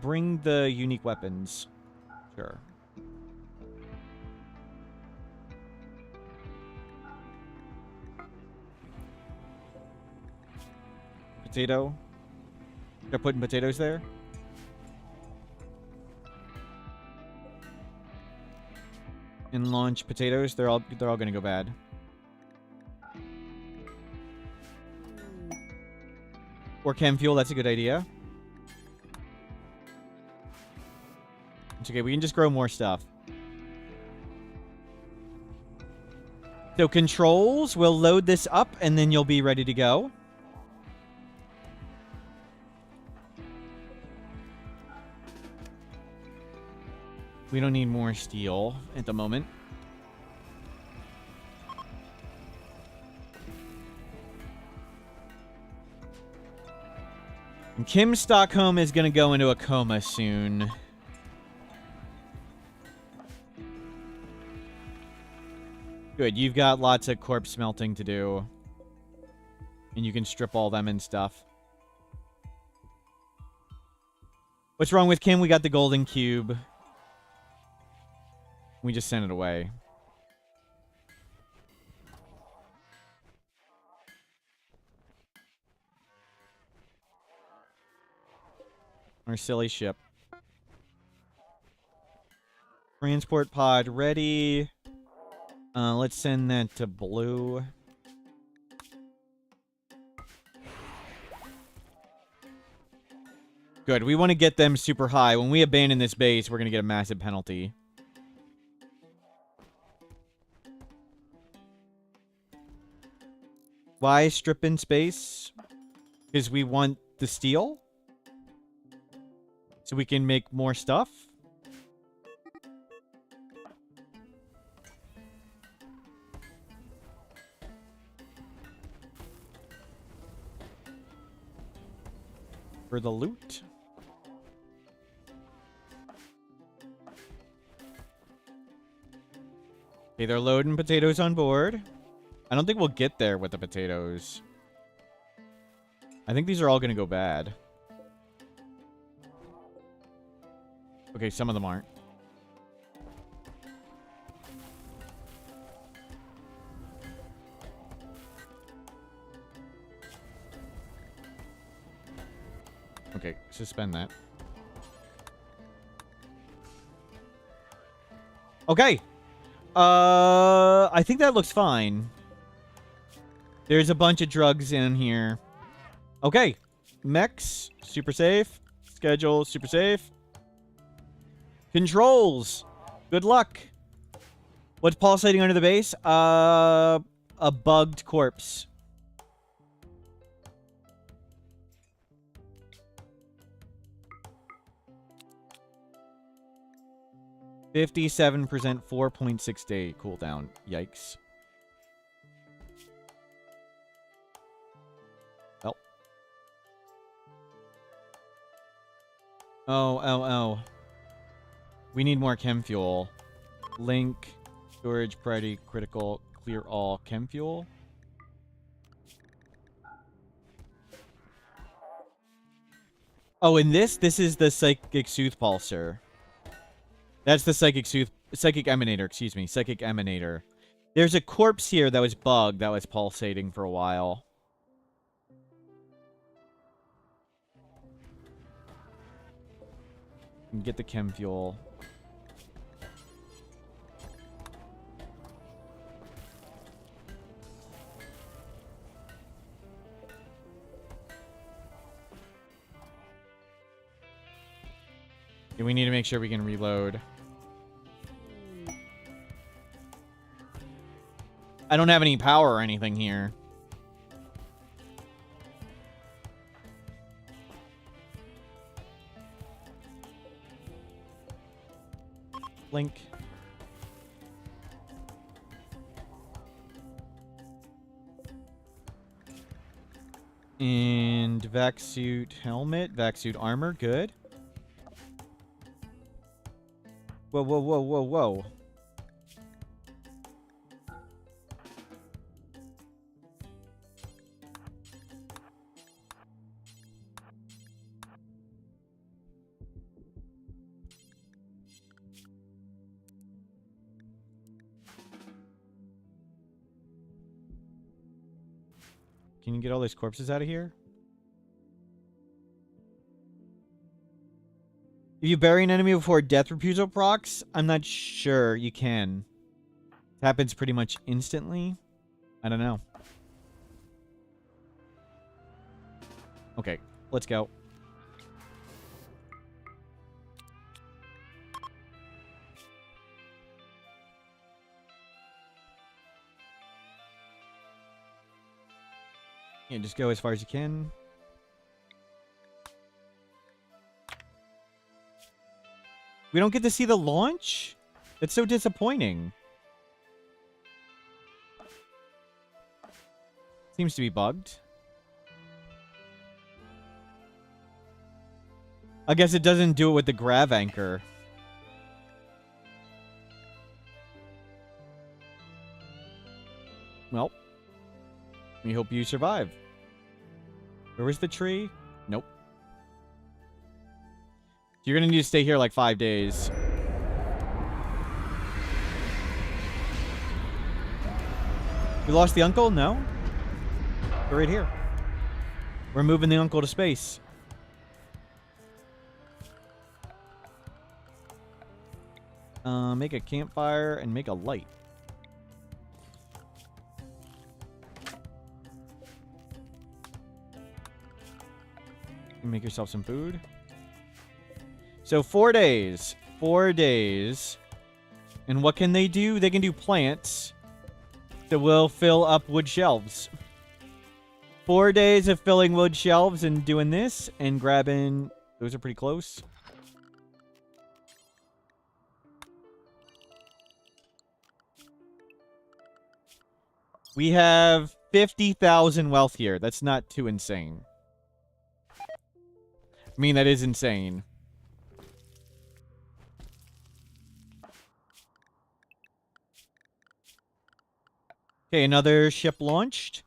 Bring the unique weapons. Sure. potato. They're putting potatoes there. And launch potatoes. They're all gonna go bad. Or chem fuel. That's a good idea. It's okay. We can just grow more stuff. So controls. We'll load this up, and then you'll be ready to go. We don't need more steel at the moment. And Kim Stockholm is going to go into a coma soon. Good, you've got lots of corpse smelting to do. And you can strip all them and stuff. What's wrong with Kim? We got the golden cube. We just sent it away. Our silly ship. Transport pod ready. Let's send that to blue. Good. We want to get them super high. When we abandon this base, we're going to get a massive penalty. Why strip in space? Because we want the steel? So we can make more stuff? For the loot? Okay, they're loading potatoes on board. I don't think we'll get there with the potatoes. I think these are all going to go bad. Okay, some of them aren't. Okay, suspend that. Okay. I think that looks fine. There's a bunch of drugs in here. Okay. Mechs, super safe. Schedule, super safe. Controls. Good luck. What's pulsating under the base? A bugged corpse. %, 4.6 day cooldown. Yikes. Well. Oh. We need more chem fuel. Link, storage, priority, critical, clear all, chem fuel. Oh, and this is the psychic sooth pulsar. That's the psychic emanator, excuse me. Psychic emanator. There's a corpse here that was bugged, that was pulsating for a while. And get the chem fuel. Yeah, we need to make sure we can reload. I don't have any power or anything here. Link. And vac suit helmet, vac suit armor, good. Whoa. Can you get all those corpses out of here? If you bury an enemy before death refusal procs, I'm not sure you can. It happens pretty much instantly. I don't know. Okay, let's go. Yeah, just go as far as you can. We don't get to see the launch? That's so disappointing. Seems to be bugged. I guess it doesn't do it with the Grav anchor. Well, we hope you survive. Where was the tree? Nope. You're gonna need to stay here like 5 days. We lost the uncle? No. We're right here. We're moving the uncle to space. Make a campfire and make a light. Make yourself some food. So 4 days. 4 days. And what can they do? They can do plants that will fill up wood shelves. 4 days of filling wood shelves and doing this and grabbing... Those are pretty close. We have 50,000 wealth here. That's not too insane. I mean, that is insane. Okay, another ship launched.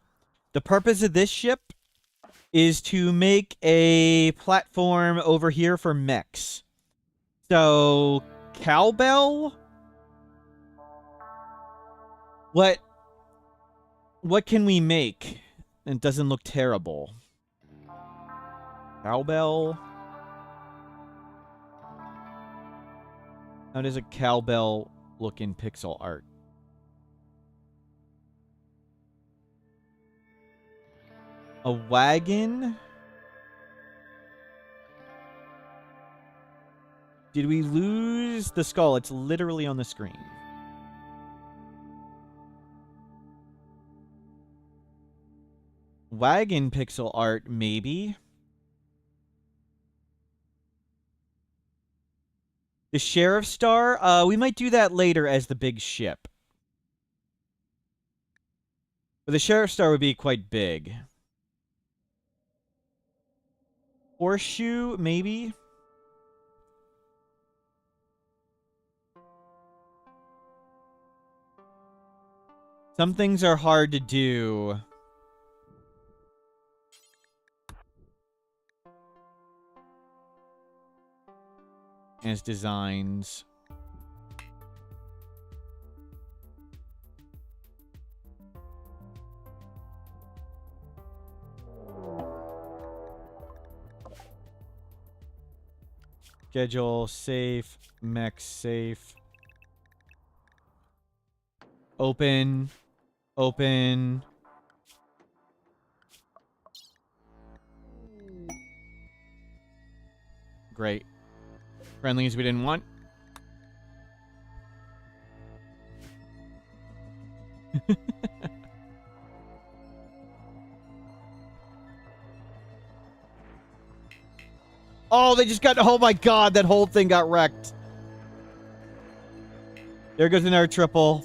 The purpose of this ship is to make a platform over here for mechs. So, cowbell? What can we make? It doesn't look terrible. Cowbell? How does a cowbell look in pixel art? A wagon? Did we lose the skull? It's literally on the screen. Wagon pixel art, maybe. The Sheriff Star? We might do that later as the big ship. But the Sheriff Star would be quite big. Horseshoe, maybe? Some things are hard to do. As designs. Schedule, safe, mech, safe. Open, open. Great. Friendlies we didn't want. Oh, they just got... Oh my god, that whole thing got wrecked. There goes another triple.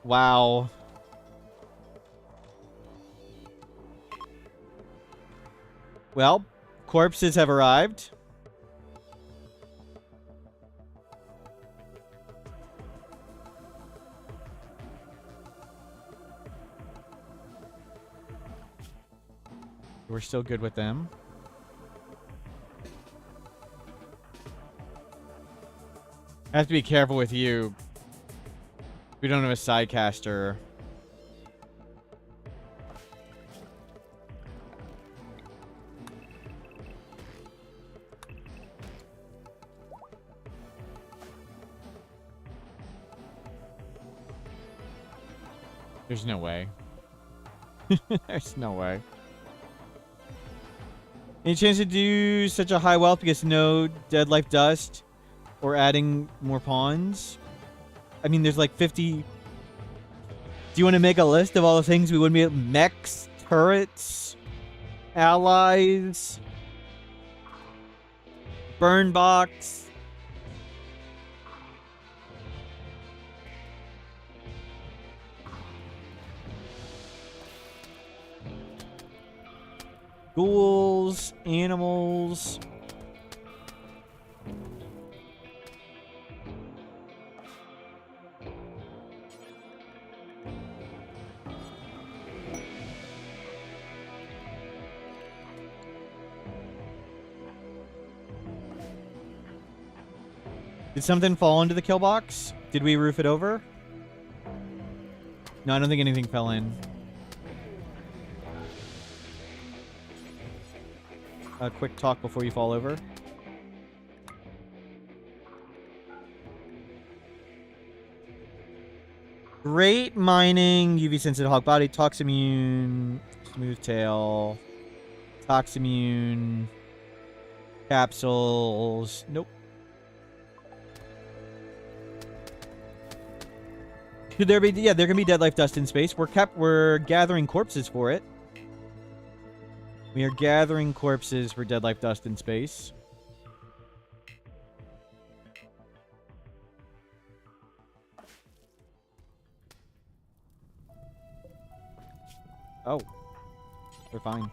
Wow. Well, corpses have arrived. We're still good with them. I have to be careful with you. We don't have a sidecaster. There's no way. There's no way. Any chance to do such a high wealth because no Deadlife dust or adding more pawns? I mean, there's like 50. Do you want to make a list of all the things we wouldn't be able? Mechs, turrets, allies, burn box. Ghouls, animals. Did something fall into the kill box? Did we roof it over? No, I don't think anything fell in. A quick talk before you fall over. Great mining, UV sensitive hog body, tox immune, smooth tail, tox immune, capsules. Nope. Could there be? Yeah, there can be Deadlife dust in space. We're gathering corpses for it. We are gathering corpses for Deadlife dust in space. Oh, we're fine.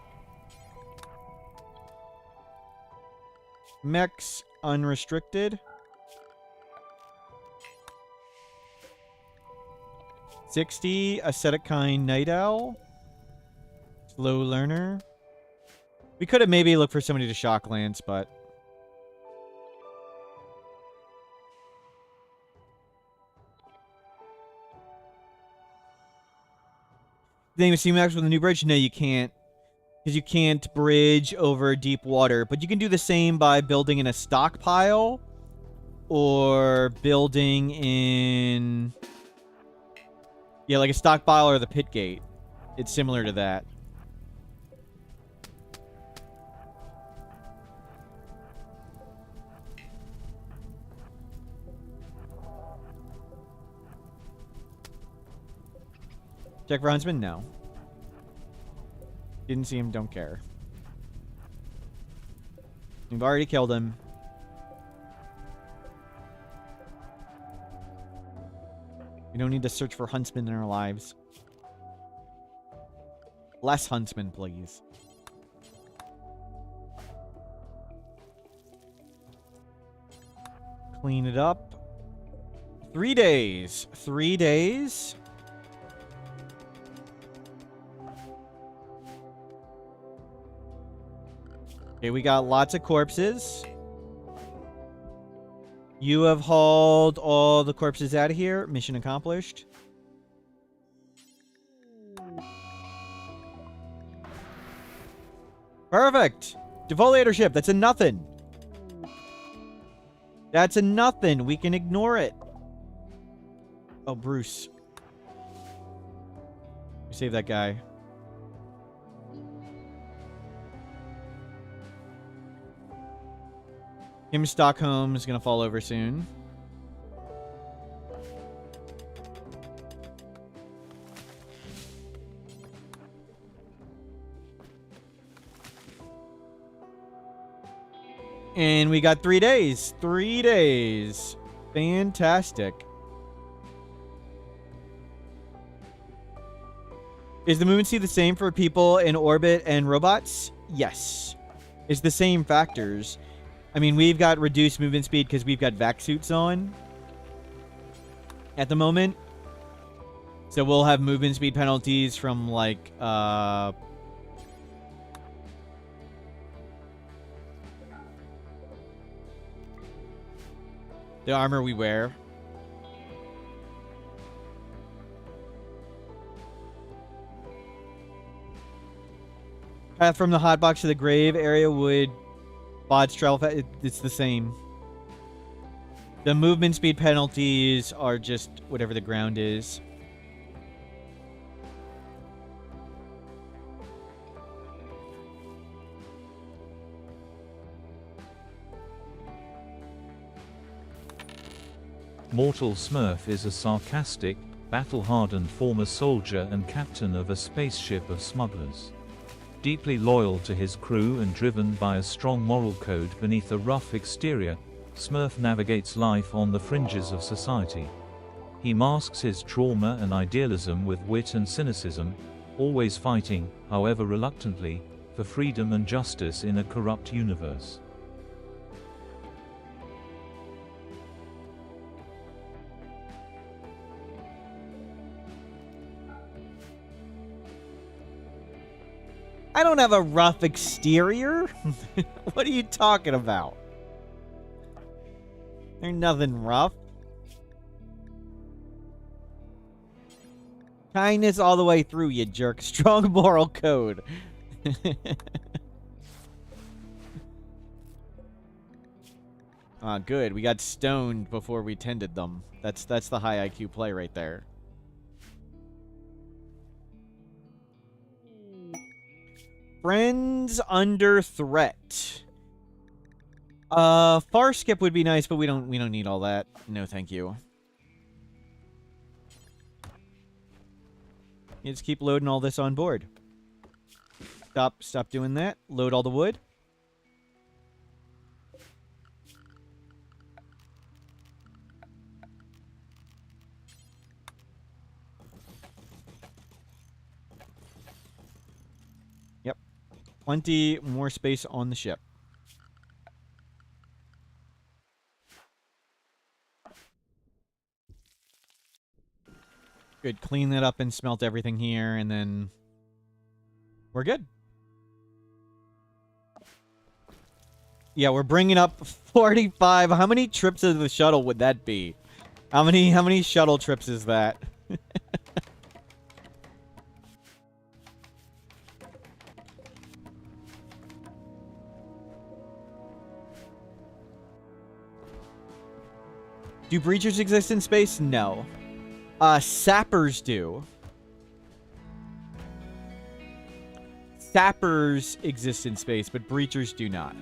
Mechs unrestricted. 60 ascetic kind night owl. Slow learner. We could have maybe looked for somebody to shock lance, but then with C-Max with the new bridge, no, you can't, because you can't bridge over deep water. But you can do the same by building in a stockpile or building in, yeah, like a stockpile or the pit gate. It's similar to that. Check for Huntsman? No. Didn't see him, don't care. We've already killed him. We don't need to search for Huntsmen in our lives. Less Huntsmen, please. Clean it up. 3 days. 3 days? Okay, we got lots of corpses. You have hauled all the corpses out of here. Mission accomplished. Perfect. Defoliatorship. That's a nothing. That's a nothing. We can ignore it. Oh, Bruce. Save that guy. Him Stockholm is going to fall over soon. And we got 3 days. 3 days. Fantastic. Is the movement speed the same for people in orbit and robots? Yes. It's the same factors. I mean, we've got reduced movement speed because we've got vac suits on at the moment. So we'll have movement speed penalties from, like, the armor we wear. Path from the hotbox to the grave area would bots travel it's the same. The movement speed penalties are just whatever the ground is. Mortal Smurf is a sarcastic, battle-hardened former soldier and captain of a spaceship of smugglers. Deeply loyal to his crew and driven by a strong moral code beneath a rough exterior, Smurf navigates life on the fringes of society. He masks his trauma and idealism with wit and cynicism, always fighting, however reluctantly, for freedom and justice in a corrupt universe. I don't have a rough exterior. What are you talking about? There's nothing rough. Kindness all the way through, you jerk. Strong moral code. Ah, good. We got stoned before we tended them. That's the high IQ play right there. Friends under threat. Far skip would be nice, but we don't need all that. No, thank you. You just keep loading all this on board. Stop doing that. Load all the wood. Yep. Plenty more space on the ship. Good. Clean that up and smelt everything here, and then we're good. Yeah, we're bringing up 45. How many trips of the shuttle would that be? How many shuttle trips is that? Do breachers exist in space? No. Sappers do. Sappers exist in space, but breachers do not.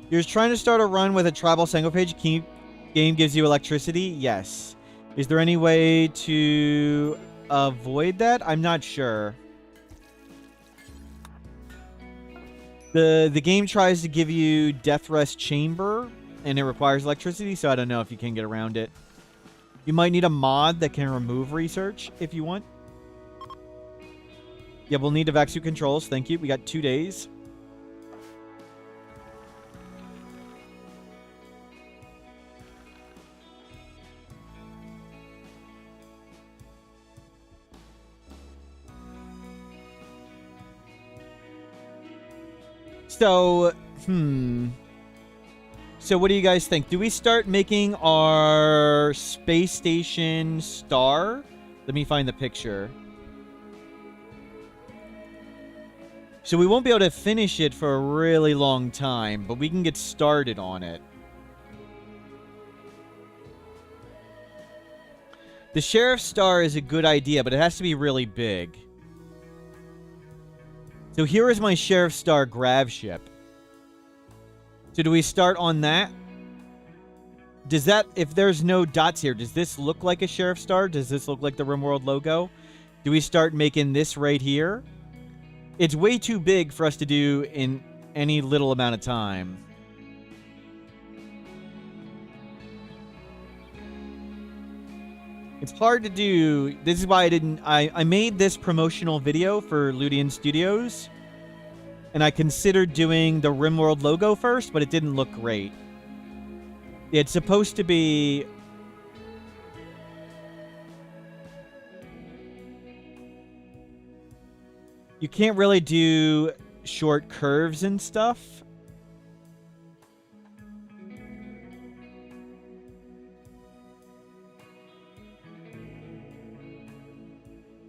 You're trying to start a run with a tribal single page. Game gives you electricity? Yes. Is there any way to avoid that? I'm not sure. The game tries to give you Death Rest Chamber, and it requires electricity, so I don't know if you can get around it. You might need a mod that can remove research if you want. Yeah, we'll need evac controls. Thank you. We got 2 days. So, So what do you guys think? Do we start making our space station star? Let me find the picture. So we won't be able to finish it for a really long time, but we can get started on it. The Sheriff's Star is a good idea, but it has to be really big. So here is my Sheriff's Star Grav ship. So do we start on that? Does that, if there's no dots here, does this look like a Sheriff's Star? Does this look like the RimWorld logo? Do we start making this right here? It's way too big for us to do in any little amount of time. It's hard to do. This is why I made this promotional video for Ludian Studios. And I considered doing the RimWorld logo first, but it didn't look great. It's supposed to be... You can't really do short curves and stuff.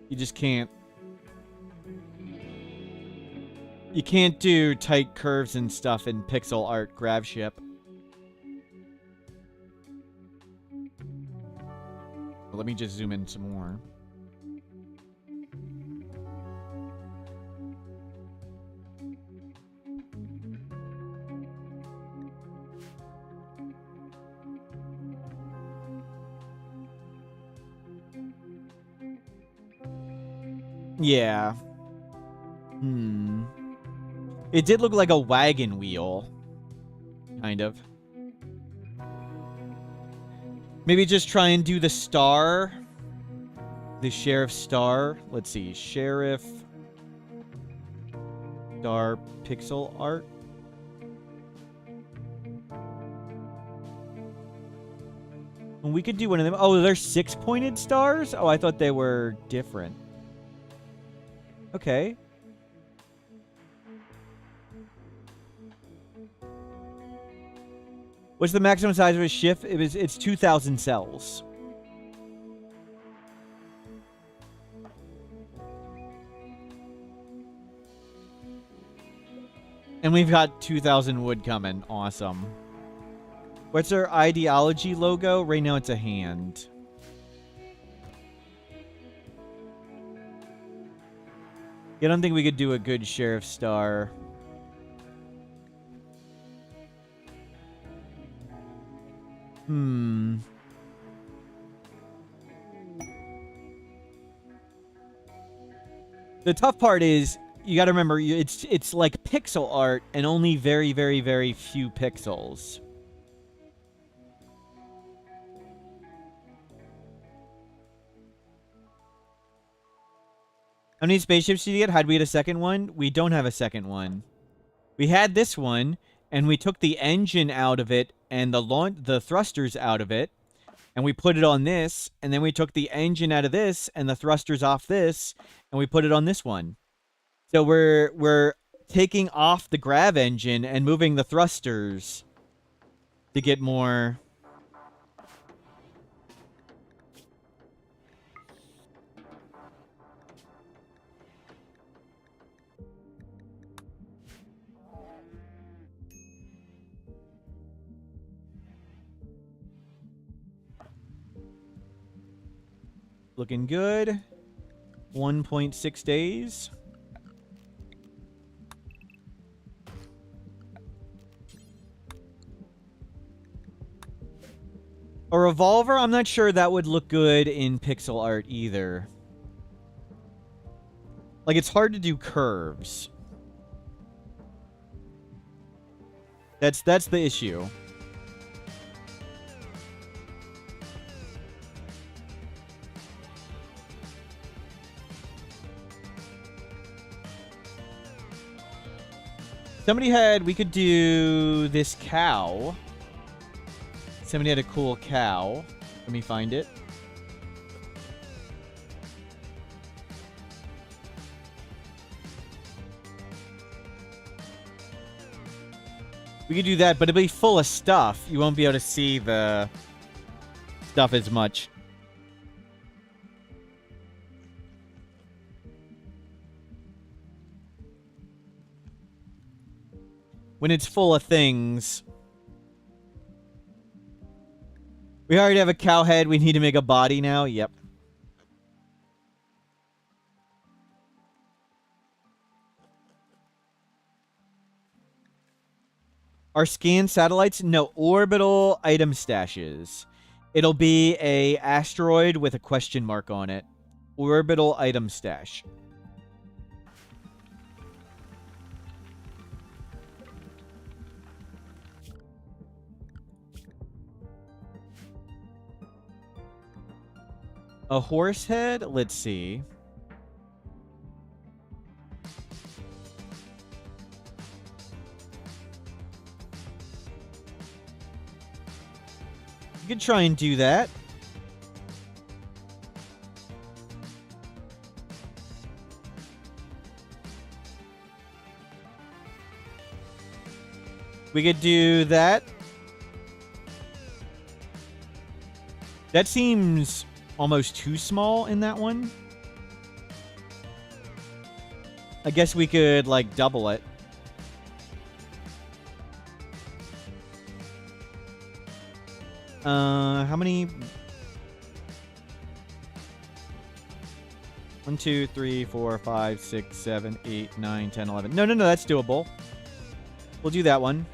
You just can't. You can't do tight curves and stuff in pixel art Grav ship. Let me just zoom in some more. Yeah. It did look like a wagon wheel. Kind of. Maybe just try and do the star. The sheriff star. Let's see. Sheriff star pixel art. And we could do one of them. Oh, they're 6-pointed stars? Oh, I thought they were different. Okay. What's the maximum size of a shift? It's 2,000 cells. And we've got 2,000 wood coming. Awesome. What's our ideology logo? Right now it's a hand. I don't think we could do a good sheriff star. The tough part is you got to remember it's like pixel art and only very, very, very few pixels. How many spaceships did you get? How'd we get a second one? We don't have a second one. We had this one, and we took the engine out of it and the thrusters out of it, and we put it on this, and then we took the engine out of this and the thrusters off this, and we put it on this one. So we're taking off the Grav engine and moving the thrusters to get more. Looking good. 1.6 days. A revolver, I'm not sure that would look good in pixel art either. Like, it's hard to do curves. That's the issue. We could do this cow. Somebody had a cool cow. Let me find it. We could do that, but it'll be full of stuff. You won't be able to see the stuff as much. When it's full of things. We already have a cow head. We need to make a body now. Yep. Are scanned satellites? No, orbital item stashes. It'll be a asteroid with a question mark on it. Orbital item stash. A horse head? Let's see. You could try and do that. We could do that. That seems almost too small in that one. I guess we could, like, double it. How many? 1, 2, 3, 4, 5, 6, 7, 8, 9, 10, 11. No, that's doable. We'll do that one.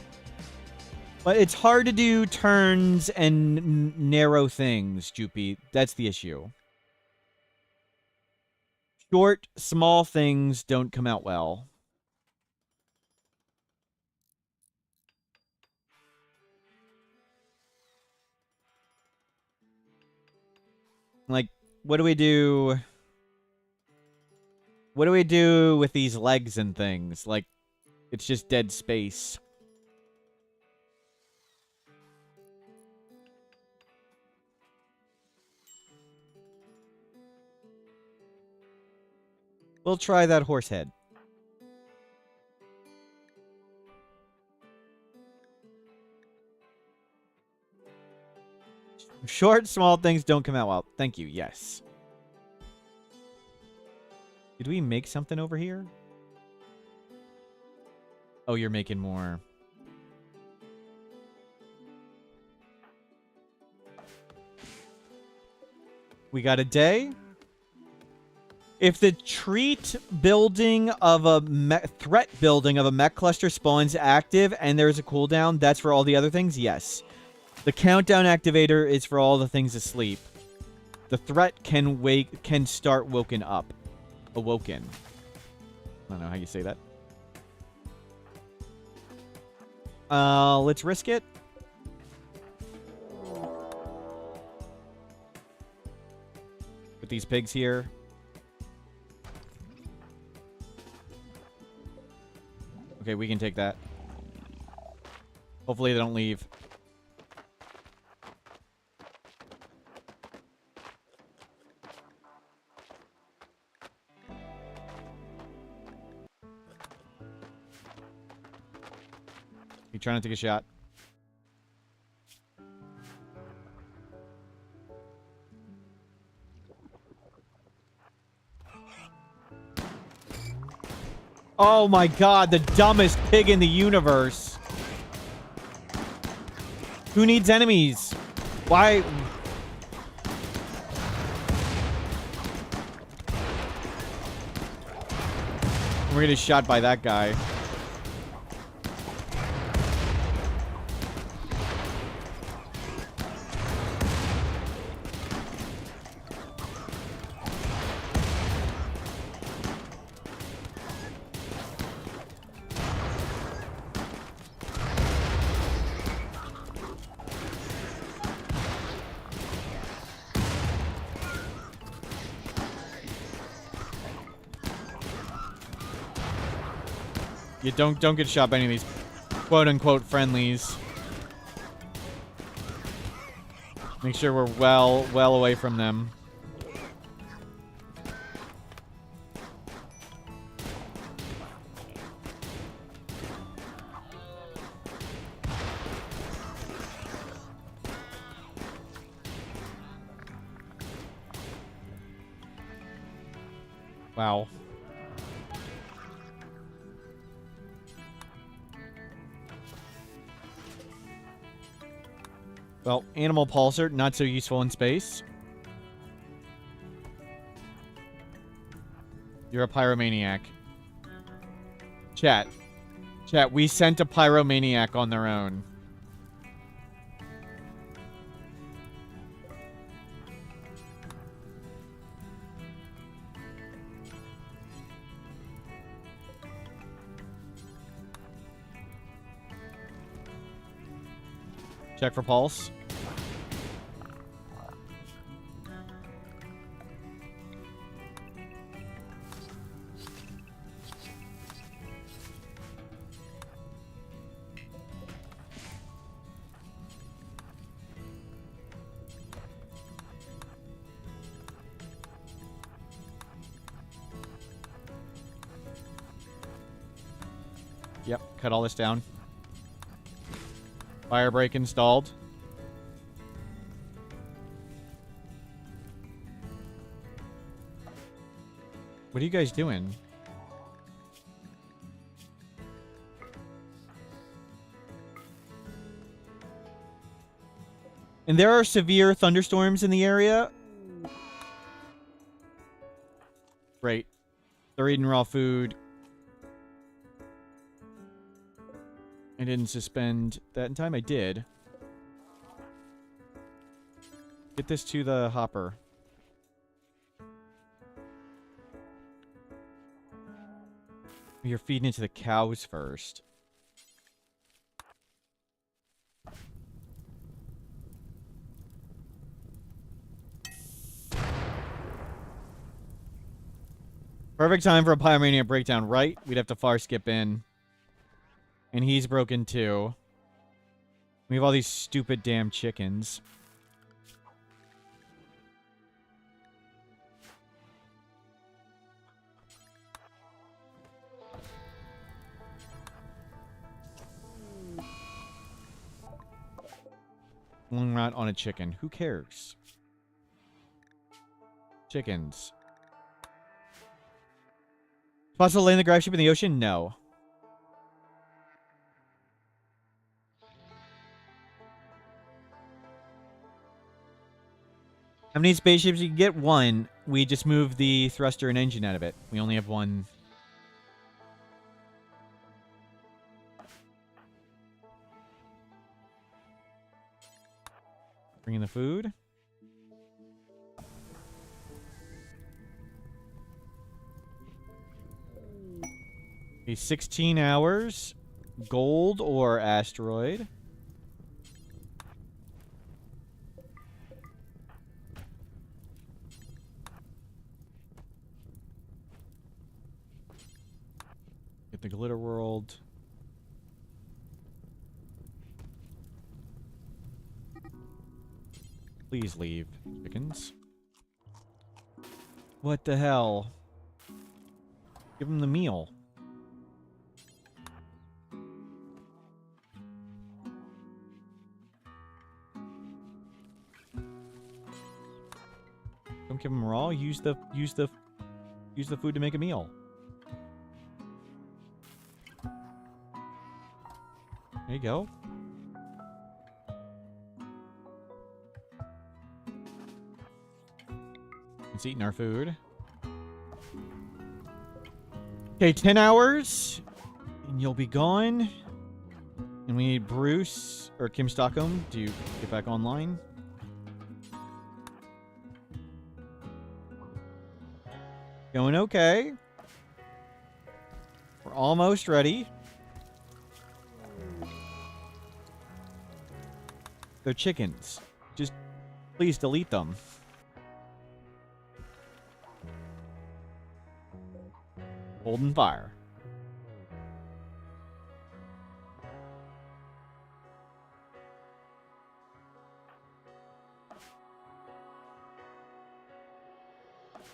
But it's hard to do turns and narrow things, Joopy. That's the issue. Short, small things don't come out well. Like, what do we do? What do we do with these legs and things? Like, it's just dead space. We'll try that horse head. Short, small things don't come out well. Thank you, yes. Did we make something over here? Oh, you're making more. We got a day. If the treat building of a threat building of a mech cluster spawns active and there's a cooldown, that's for all the other things? Yes. The countdown activator is for all the things asleep. The threat can start woken up. Awoken. I don't know how you say that. Let's risk it. With these pigs here. Okay, we can take that. Hopefully they don't leave. You trying to take a shot? Oh my god, the dumbest pig in the universe. Who needs enemies? Why? We're getting shot by that guy. You don't get shot by any of these quote-unquote friendlies. Make sure we're well away from them. Wow. Well, animal pulsar, not so useful in space. You're a pyromaniac. Chat, we sent a pyromaniac on their own. Check for pulse. Yep, cut all this down. Fire break installed. What are you guys doing? And there are severe thunderstorms in the area. Great. They're eating raw food. I didn't suspend that in time. I did. Get this to the hopper. You're feeding it to the cows first. Perfect time for a Pyromania breakdown, right? We'd have to far skip in. And he's broken too. We have all these stupid damn chickens. One rat on a chicken. Who cares? Chickens. Possible to land the Grav ship in the ocean? No. How many spaceships you can get? One. We just moved the thruster and engine out of it. We only have one. Bringing the food. Okay, 16 hours. Gold or asteroid. Get the glitter world. Please leave, chickens. What the hell? Give them the meal. Don't give them raw. Use the food to make a meal. There you go. It's eating our food. Okay, 10 hours. And you'll be gone. And we need Bruce or Kim Stockholm to get back online. Going okay. We're almost ready. They're chickens. Just please delete them. Holding fire.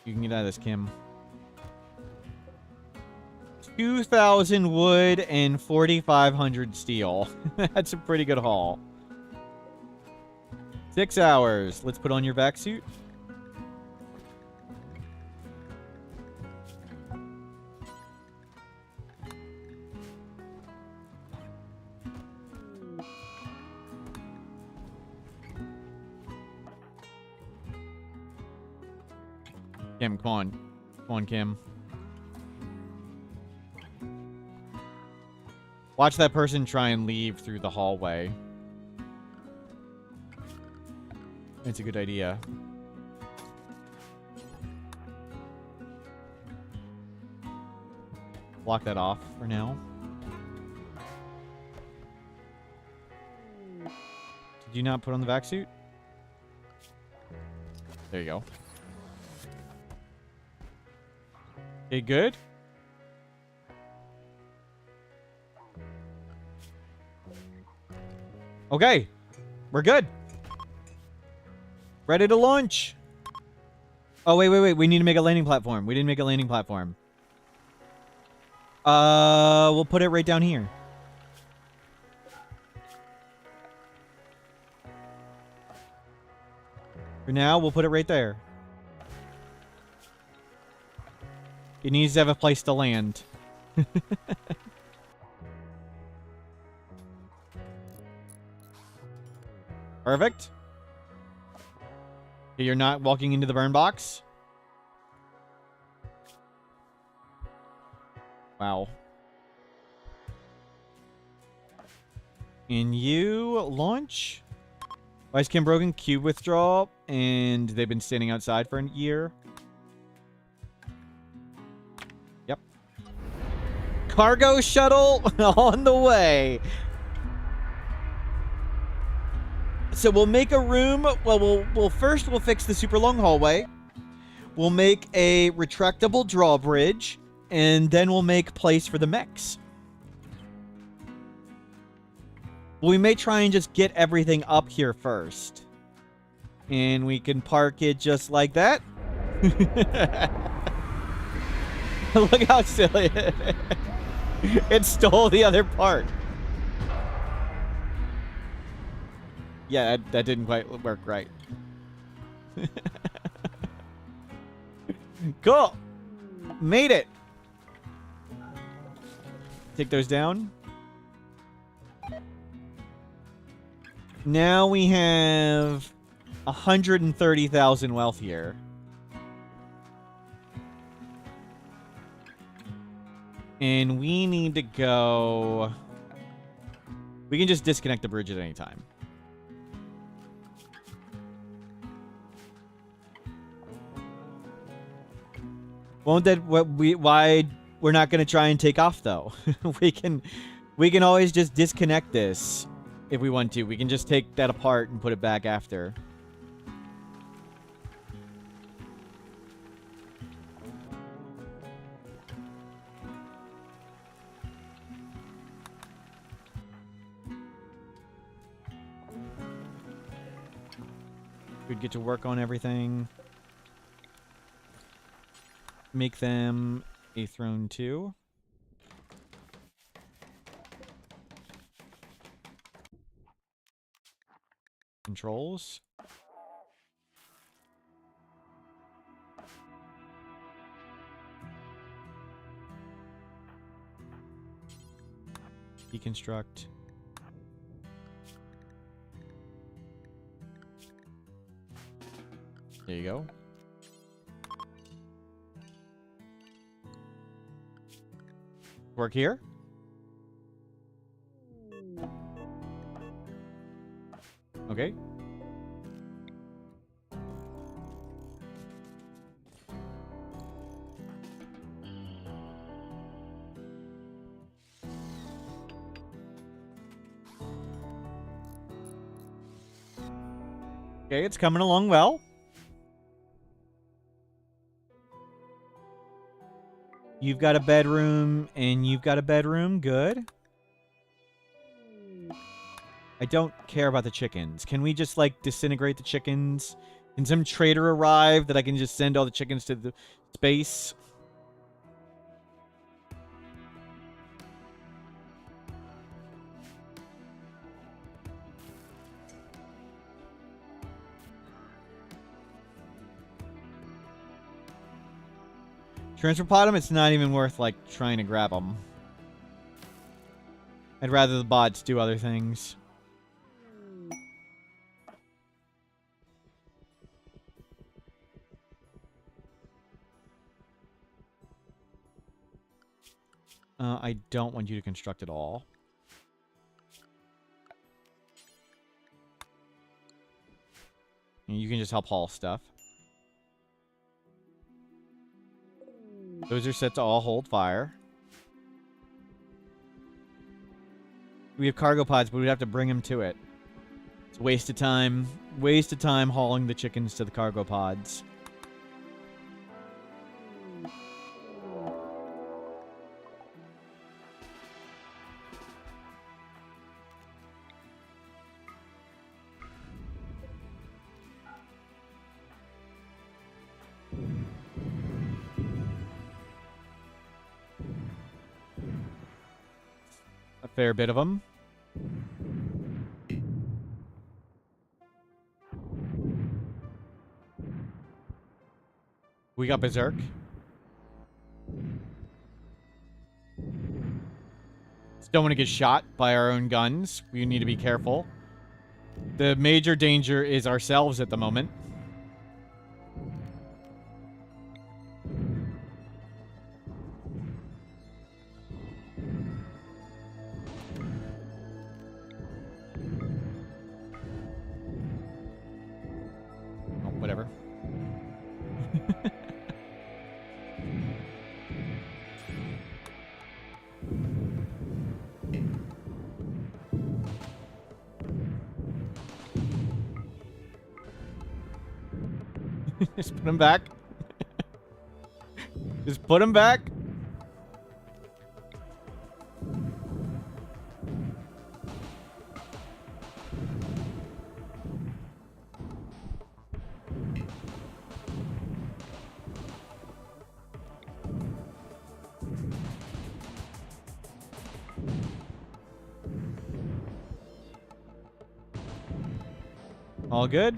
You can get out of this, Kim. 2,000 wood and 4,500 steel. That's a pretty good haul. 6 hours. Let's put on your vac suit. Kim, come on. Come on, Kim. Watch that person try and leave through the hallway. It's a good idea. Block that off for now. Did you not put on the vac suit? There you go. Okay, good. Okay. We're good. Ready to launch. Oh, wait. We need to make a landing platform. We didn't make a landing platform. We'll put it right down here. For now, we'll put it right there. It needs to have a place to land. Perfect. You're not walking into the burn box? Wow. And you launch. Ice Cam broken, cube withdrawal, and they've been standing outside for a year. Yep. Cargo shuttle on the way. So we'll make a room. Well, we'll first fix the super long hallway. We'll make a retractable drawbridge, and then we'll make place for the mechs. We may try and just get everything up here first. And we can park it just like that. Look how silly it is. It stole the other part. Yeah, that didn't quite work right. Cool. Made it. Take those down. Now we have 130,000 wealth here. And we need to go... We can just disconnect the bridge at any time. Won't that... Why we're not going to try and take off, though? We can always just disconnect this. If we want to, we can just take that apart and put it back after. We'd get to work on everything. Make them a throne too. Controls. Deconstruct. There you go. Work here. Okay. Okay, it's coming along well. You've got a bedroom, and you've got a bedroom. Good. I don't care about the chickens. Can we just, like, disintegrate the chickens? Can some trader arrive that I can just send all the chickens to the space? Transfer pod them? It's not even worth, like, trying to grab them. I'd rather the bots do other things. I don't want you to construct it all. You can just help haul stuff. Those are set to all hold fire. We have cargo pods, but we'd have to bring them to it. It's a waste of time. Waste of time hauling the chickens to the cargo pods. Fair bit of them. We got Berserk. Don't want to get shot by our own guns. We need to be careful. The major danger is ourselves at the moment. Just put them back. Just put them back. All good?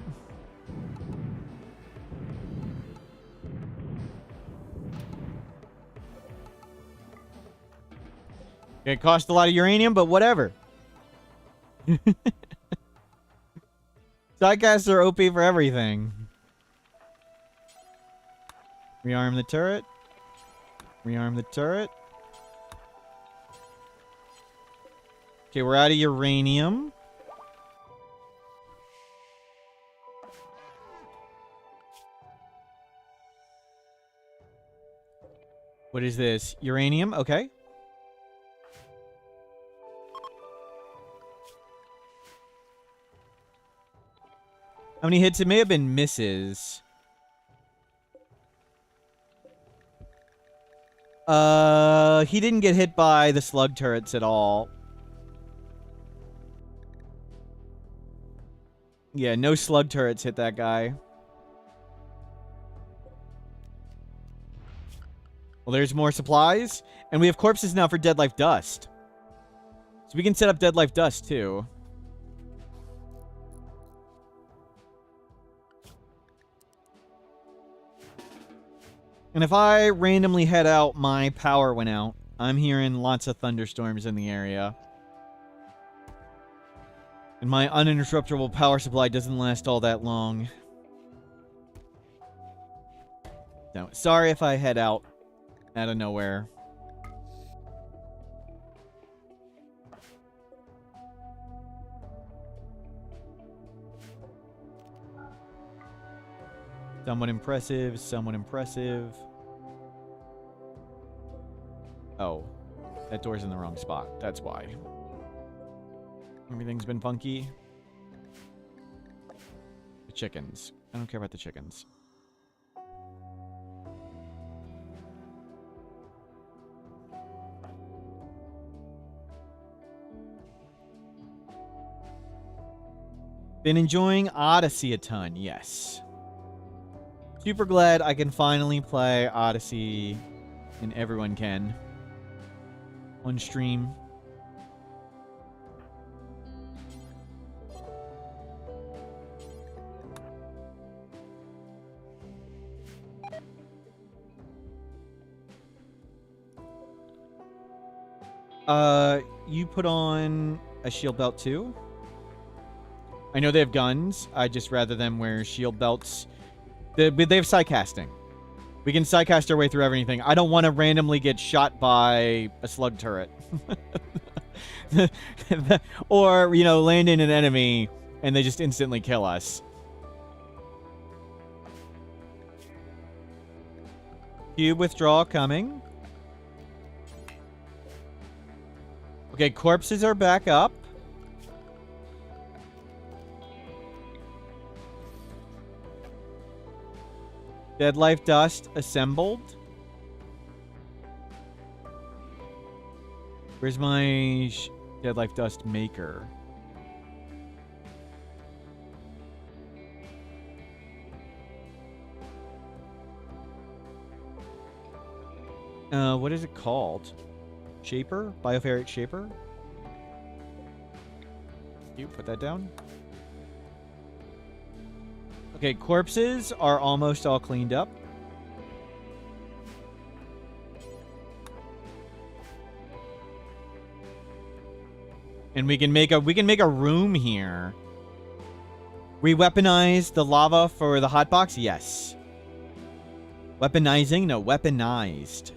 It cost a lot of uranium, but whatever. Diecasters are OP for everything. Rearm the turret. Rearm the turret. Okay, we're out of uranium. What is this? Uranium? Okay. How many hits? It may have been misses. He didn't get hit by the slug turrets at all. Yeah, no slug turrets hit that guy. Well, there's more supplies. And we have corpses now for Deadlife Dust. So we can set up Deadlife Dust, too. And if I randomly head out, my power went out. I'm hearing lots of thunderstorms in the area. And my uninterruptible power supply doesn't last all that long. No, sorry if I head out of nowhere. Somewhat impressive, somewhat impressive. Oh, that door's in the wrong spot. That's why. Everything's been funky. The chickens. I don't care about the chickens. Been enjoying Odyssey a ton, yes. Super glad I can finally play Odyssey, and everyone can. On stream. You put on a shield belt too? I know they have guns. I just rather them wear shield belts. They have psycasting. We can psycast our way through everything. I don't want to randomly get shot by a slug turret. Or, you know, land in an enemy and they just instantly kill us. Cube withdrawal coming. Okay, corpses are back up. Deadlife Dust assembled. Where's my Deadlife Dust maker? What is it called? Shaper? Bioferrite Shaper? You put that down. Okay, corpses are almost all cleaned up. And we can make a room here. We weaponize the lava for the hotbox? Yes. Weaponizing? No, weaponized.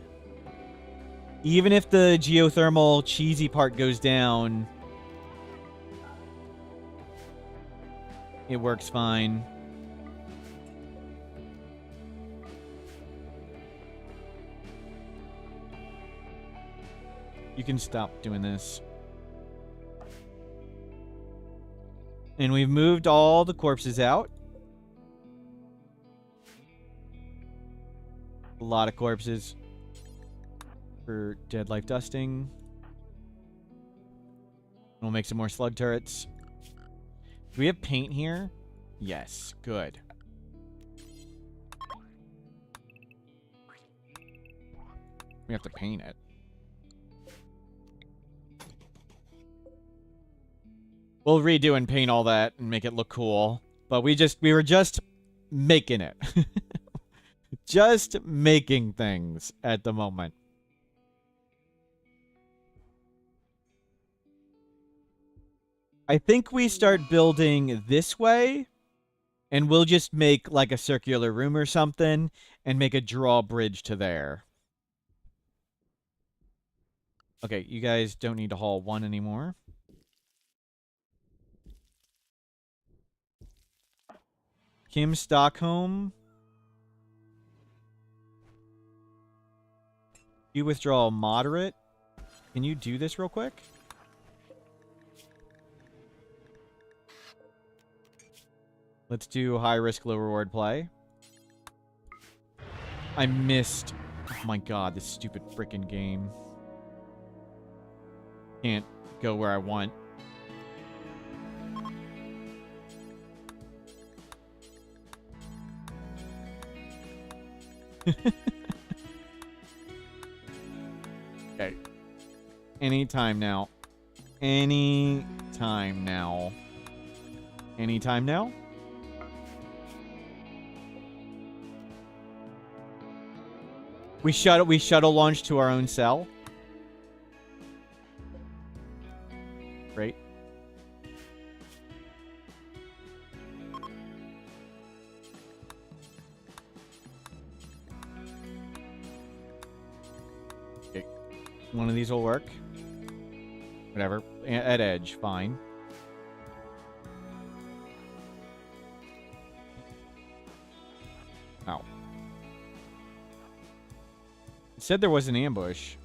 Even if the geothermal cheesy part goes down, it works fine. You can stop doing this. And we've moved all the corpses out. lot of corpses for Deadlife dusting. We'll make some more slug turrets. Do we have paint here? Yes, good. We have to paint it. We'll redo and paint all that and make it look cool. But we were just making it. Just making things at the moment. I think we start building this way, and we'll just make like a circular room or something and make a drawbridge to there. Okay, you guys don't need to haul one anymore. Kim Stockholm. You withdraw moderate. Can you do this real quick? Let's do high risk, low reward play. I missed. Oh my god, this stupid freaking game. Can't go where I want. Okay. Anytime now. Anytime now. Anytime now? We shuttle launch to our own cell. Great. Okay. One of these will work. Whatever. At edge, fine. Ow. It said there was an ambush.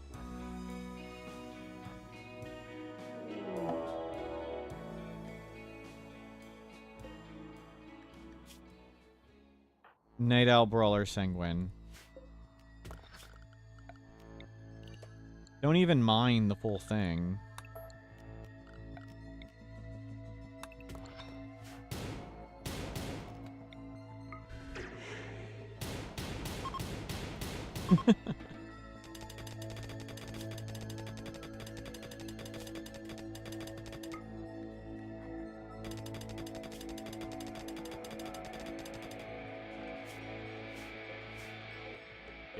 Night Owl Brawler Sanguine. Don't even mind the full thing.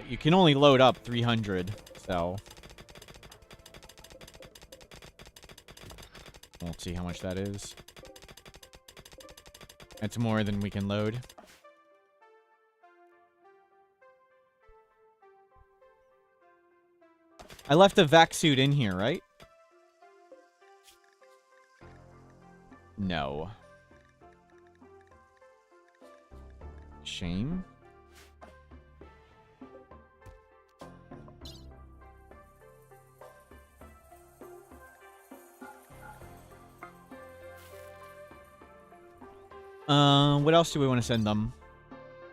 You can only load up 300, so... We'll see how much that is. That's more than we can load. I left the vac suit in here, right? No. Shame. What else do we want to send them?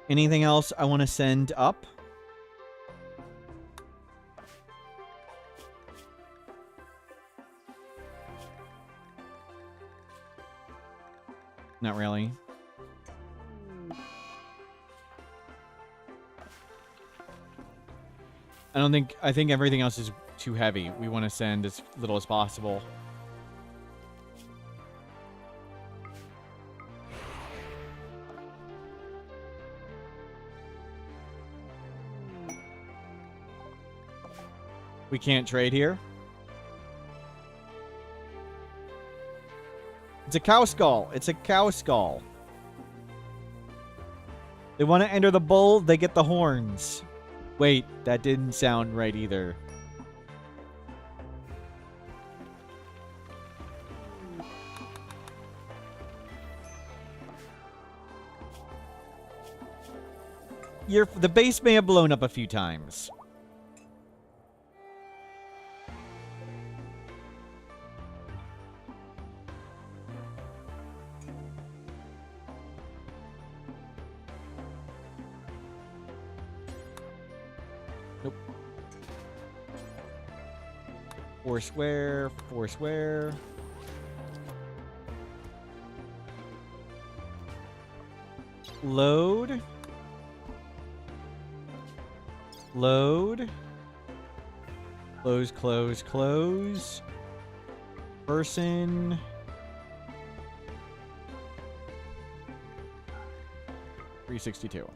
Anything else I want to send up? Not really. I think everything else is too heavy. We want to send as little as possible. We can't trade here. It's a cow skull. It's a cow skull. They want to enter the bull, they get the horns. Wait, that didn't sound right either. The base may have blown up a few times. Nope. Four square, four square. Load. Load. Close, close, close. Person. $362.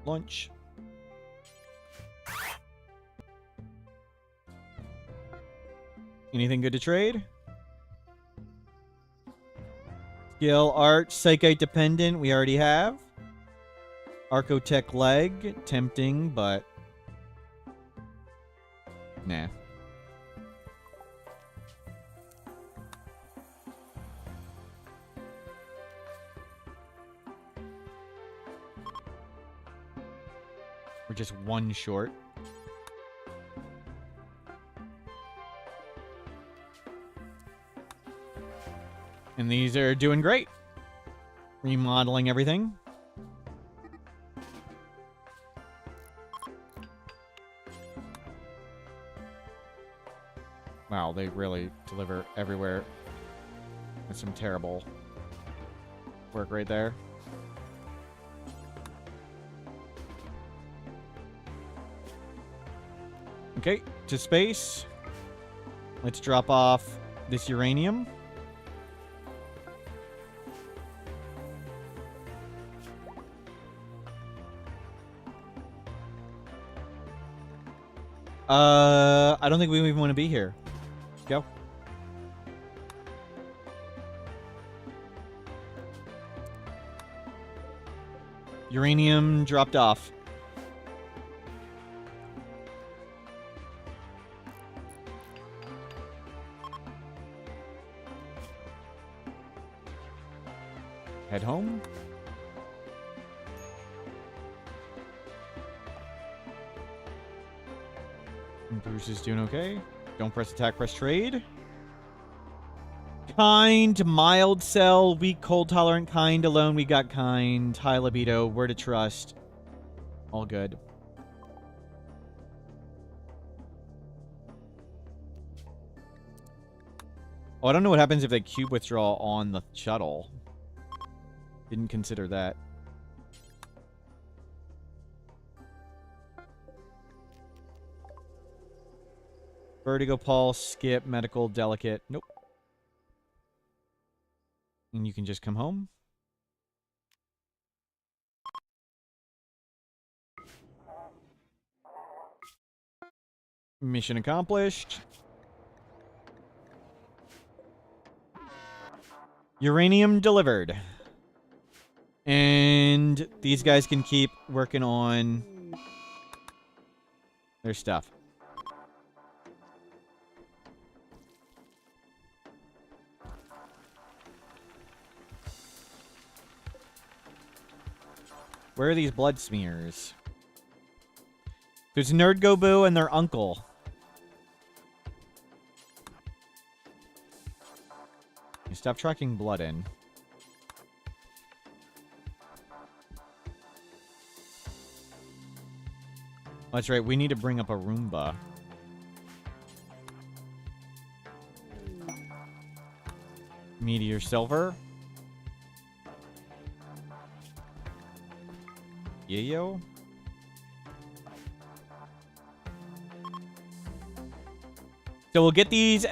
Lunch. Anything good to trade? Skill, art, psychite dependent, we already have. Archotech leg, tempting, but nah. We're just one short. And these are doing great. Remodeling everything. Wow, they really deliver everywhere. That's some terrible work right there. Okay, to space. Let's drop off this uranium. I don't think we even want to be here. Let's go. Uranium dropped off. Head home. Bruce is doing okay. Don't press attack, press trade. Kind, mild sell, weak, cold tolerant, kind alone. We got kind, high libido, word to trust. All good. Oh, I don't know what happens if they cube withdraw on the shuttle. Didn't consider that. Vertigo, pulse, skip, medical, delicate. Nope. And you can just come home. Mission accomplished. Uranium delivered. And these guys can keep working on their stuff. Where are these blood smears? There's Nerd Go Boo and their uncle. You stop tracking blood in. Oh, that's right, we need to bring up a Roomba. Meteor Silver. Yayo. So we'll get these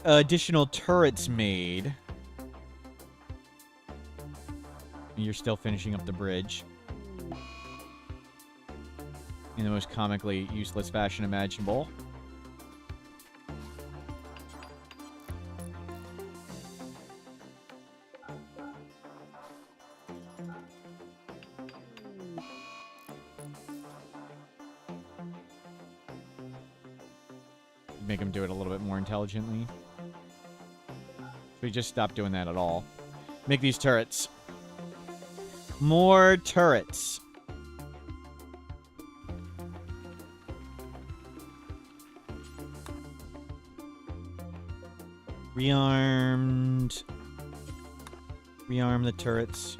additional turrets made. You're still finishing up the bridge. In the most comically useless fashion imaginable. Make them do it a little bit more intelligently. We just stop doing that at all. Make these turrets. More turrets. Rearmed. Rearm the turrets.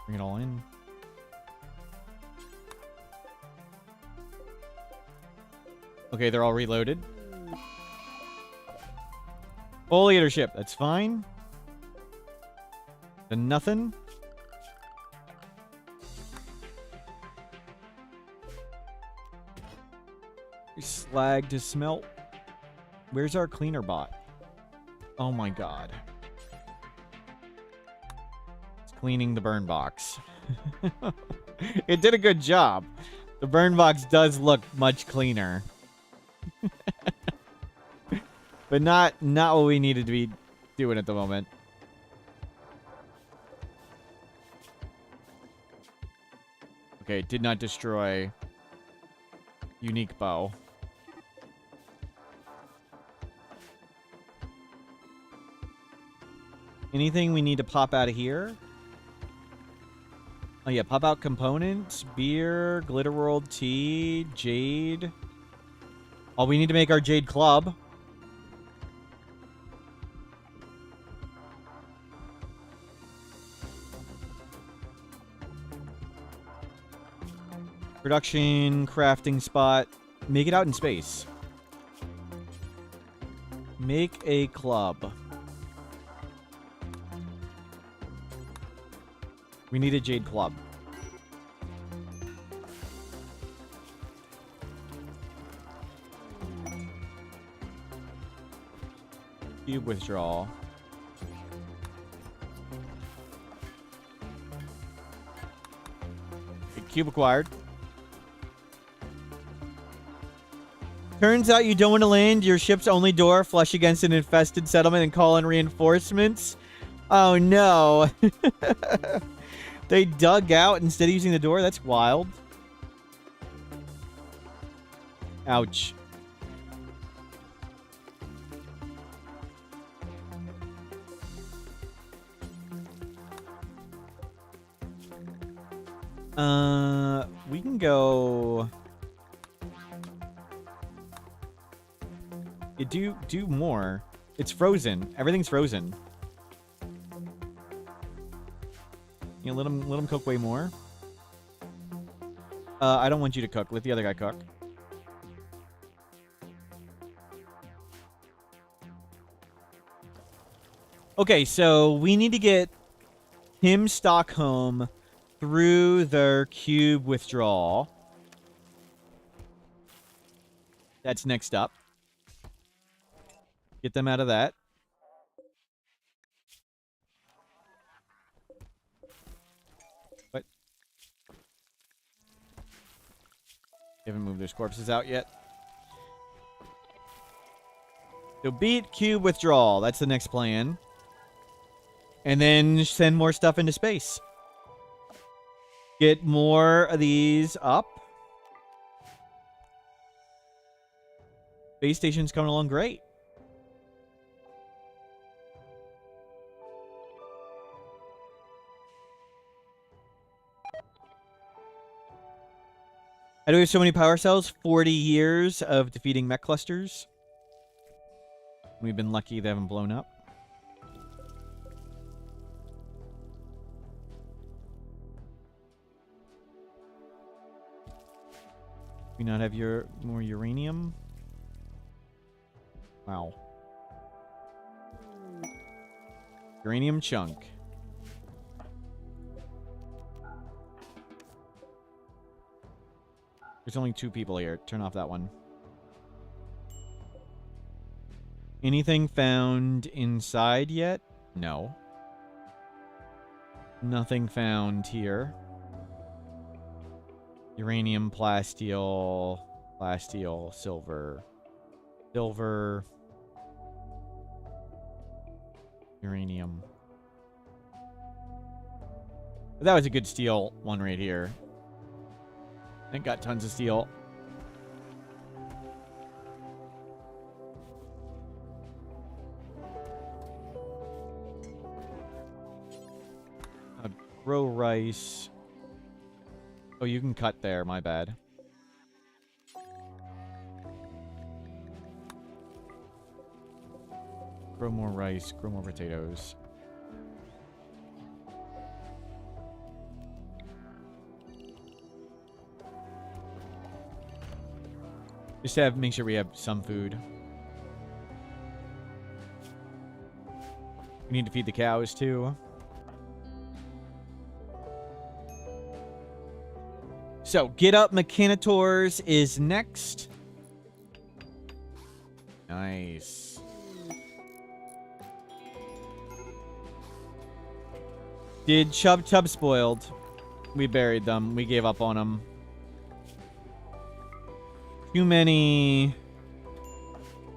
Bring it all in. Okay, they're all reloaded. Full leadership, that's fine. Then nothing. Slag to smelt. Where's our cleaner bot? Oh my god. It's cleaning the burn box. It did a good job. The burn box does look much cleaner. But not what we needed to be doing at the moment. Okay, did not destroy unique bow. Anything we need to pop out of here? Oh yeah, pop out components, beer, glitter world tea, jade. Oh, we need to make our jade club. Production, crafting spot. Make it out in space. Make a club. We need a jade club. Cube withdrawal. Okay, cube acquired. Turns out you don't want to land your ship's only door flush against an infested settlement and call in reinforcements. Oh no. They dug out instead of using the door? That's wild. Ouch. We can go... Do more. It's frozen. Everything's frozen. You know, let him cook way more. I don't want you to cook. Let the other guy cook. Okay, so we need to get Tim Stockholm through their cube withdrawal. That's next up. Get them out of that. What? They haven't moved those corpses out yet. So beat cube withdrawal. That's the next plan. And then send more stuff into space. Get more of these up. Base station's coming along great. How do we have so many power cells? 40 years of defeating mech clusters. We've been lucky they haven't blown up. We not have more uranium? Wow. Uranium chunk. There's only 2 people here. Turn off that one. Anything found inside yet? No. Nothing found here. Uranium, plasteel, silver. Silver. Uranium. But that was a good steel one right here. And got tons of steel. Grow rice. Oh, you can cut there. My bad. Grow more rice, grow more potatoes. Just have make sure we have some food. We need to feed the cows too. So, Get Up Mechanitors is next. Nice. Did Chub spoiled? We buried them. We gave up on them. Too many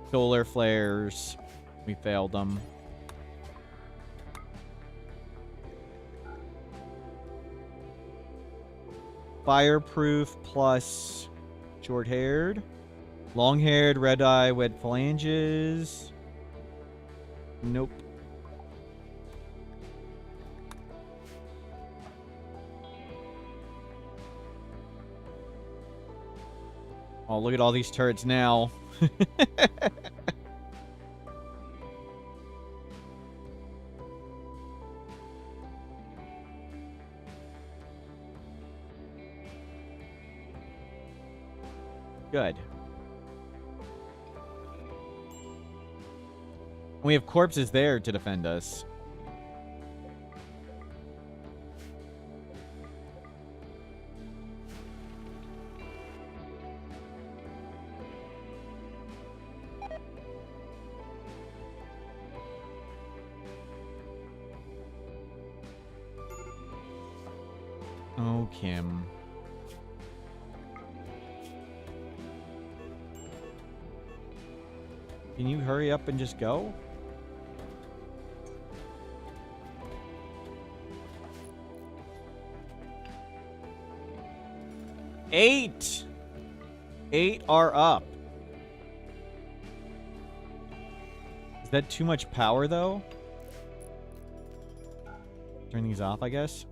solar flares. We failed them. Fireproof plus short-haired. Long-haired, red-eye, wed phalanges. Nope. Oh, look at all these turrets now. Good. We have corpses there to defend us. Oh, Kim. Can you hurry up and just go? Eight are up. Is that too much power, though? Turn these off, I guess.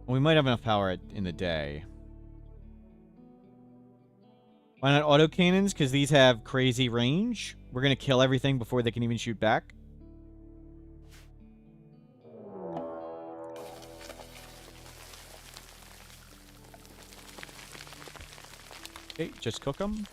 Well, we might have enough power in the day. Why not autocannons? Because these have crazy range. We're going to kill everything before they can even shoot back. Okay, just cook them.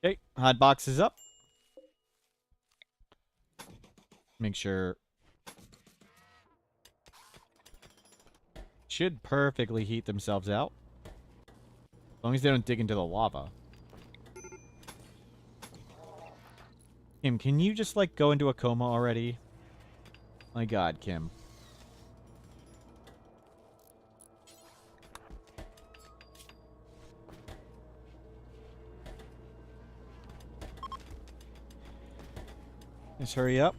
Okay, hot box is up. Make sure. Should perfectly heat themselves out. As long as they don't dig into the lava. Kim, can you just, like, go into a coma already? My god, Kim. Just hurry up.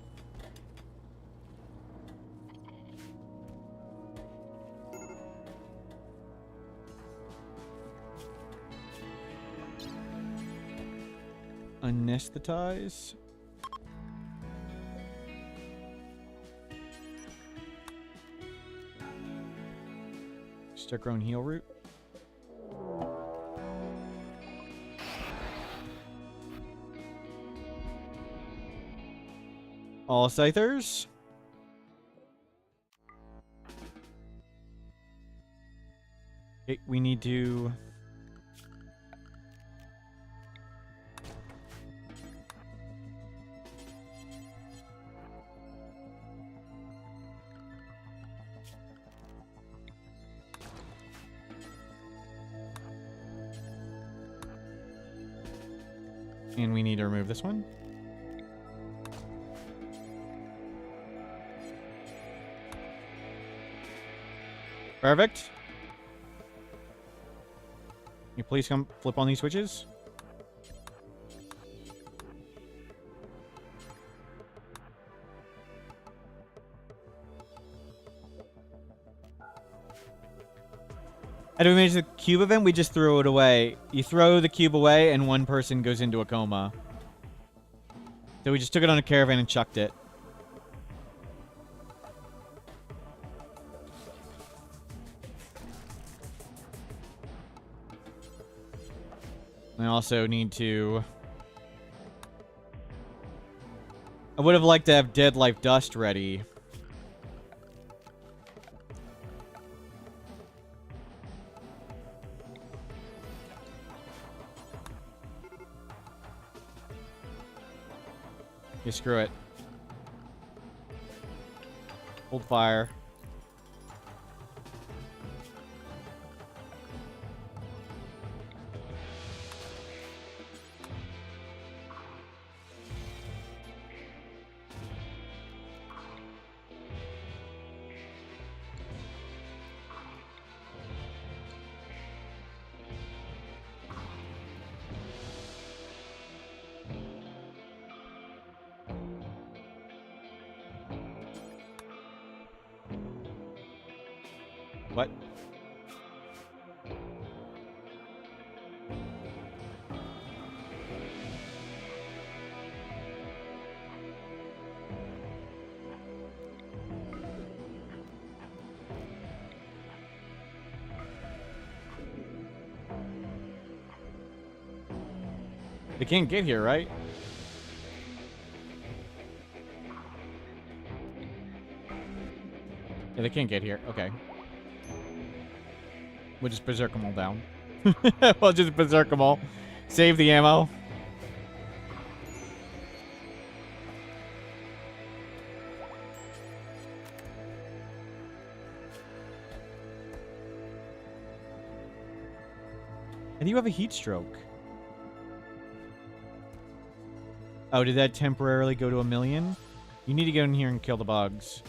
Anesthetize. Start growing heal root. All scythers. Okay, we need to... And we need to remove this one. Perfect. Can you please come flip on these switches? How do we manage the cube event? We just throw it away. You throw the cube away, and one person goes into a coma. So we just took it on a caravan and chucked it. I also need to... I would have liked to have Deadlife Dust ready. Yeah, screw it. Hold fire. What? They can't get here, right? Yeah, they can't get here. Okay. We'll just berserk them all down. We'll just berserk them all. Save the ammo. And you have a heat stroke. Oh, did that temporarily go to 1,000,000? You need to go in here and kill the bugs.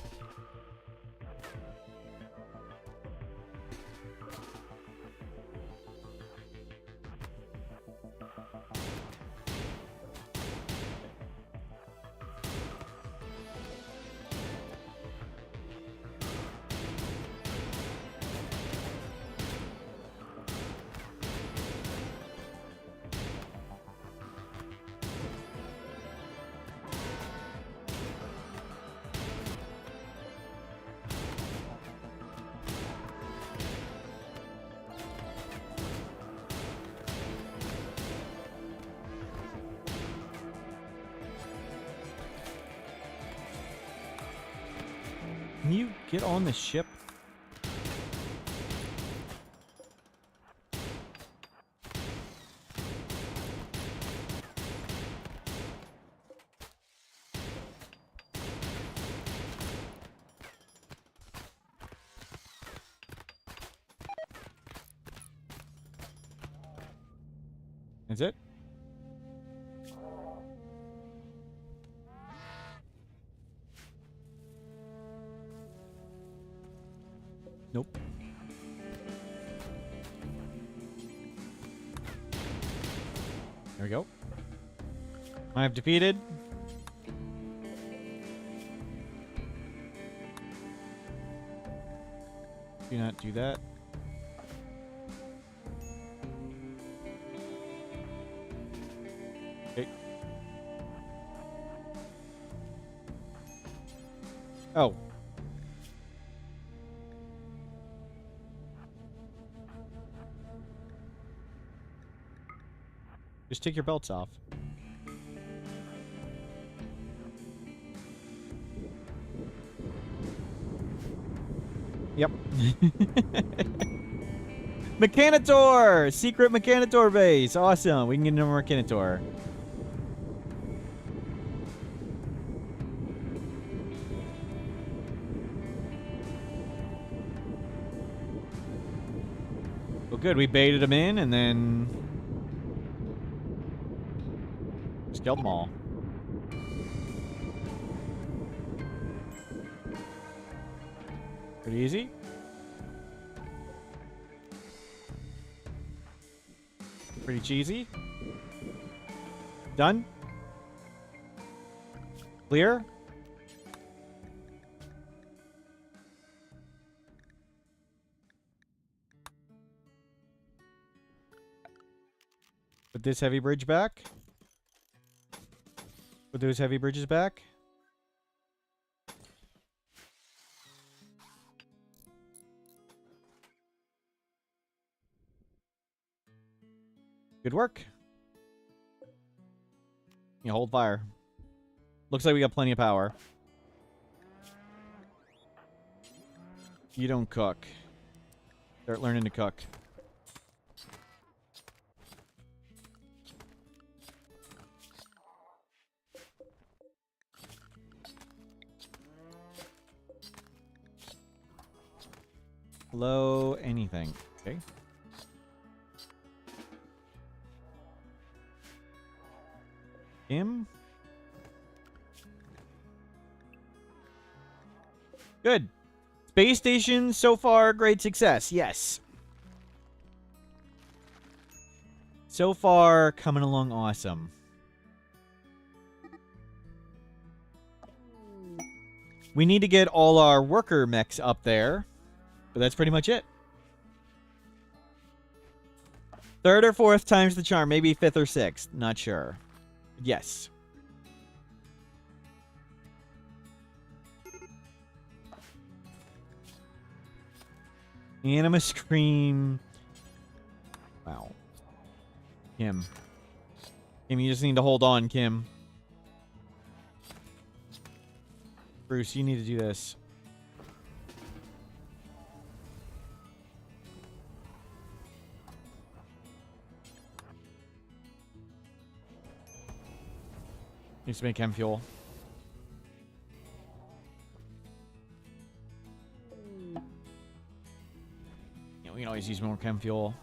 Can you get on the ship? Is it? Nope. There we go. I have defeated. Do not do that. Okay. Oh. Just take your belts off. Yep. Mechanitor! Secret Mechanitor base. Awesome. We can get another Mechanitor. Well, good. We baited him in and then... just killed them all. Pretty easy. Pretty cheesy. Done. Clear. Put this heavy bridge back. Put those heavy bridges back. Good work. Yeah, hold fire. Looks like we got plenty of power. You don't cook. Start learning to cook. Hello, anything. Okay. Him. Good. Space station, so far, great success. Yes. So far, coming along awesome. We need to get all our worker mechs up there. But that's pretty much it. Third or fourth time's the charm. Maybe fifth or sixth. Not sure. Yes. Anima Scream. Wow. Kim. Kim, you just need to hold on, Kim. Bruce, you need to do this. Needs to make chem fuel. You know, we can always use more chem fuel.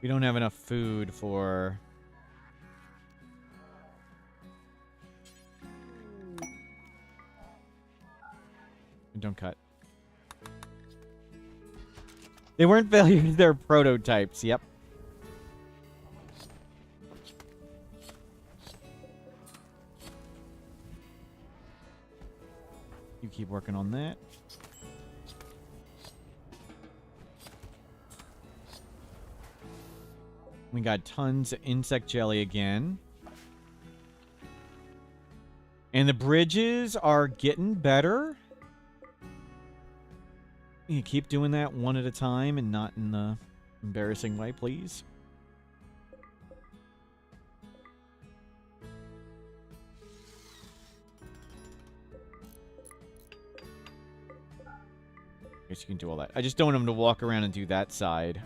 We don't have enough food for... Don't cut. They weren't failures, they're prototypes. Yep. You keep working on that. We got tons of insect jelly again. And the bridges are getting better. You keep doing that one at a time and not in the embarrassing way, please. I guess you can do all that. I just don't want him to walk around and do that side.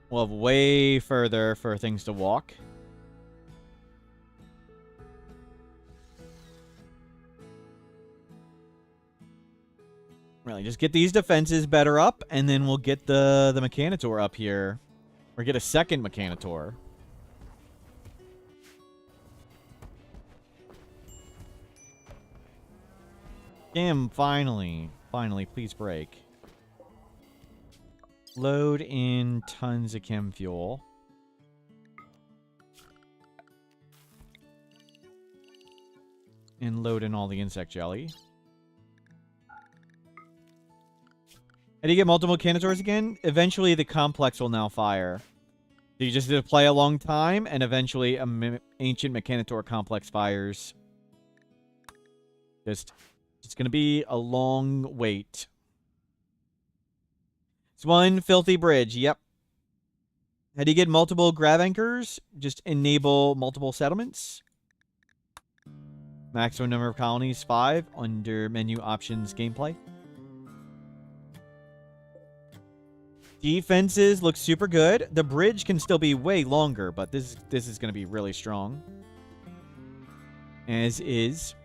We'll have way further for things to walk. Really, just get these defenses better up, and then we'll get the Mechanitor up here. Or get a second Mechanitor. Damn, finally. Finally, please break. Load in tons of chem fuel. And load in all the insect jelly. How do you get multiple Canitors again? Eventually, the complex will now fire. So you just have to play a long time, and eventually, ancient Mechanitor complex fires. It's going to be a long wait. It's one filthy bridge. Yep. How do you get multiple grav anchors? Just enable multiple settlements. Maximum number of colonies, 5. Under menu options, gameplay. Defenses look super good. The bridge can still be way longer, but this is going to be really strong. As is.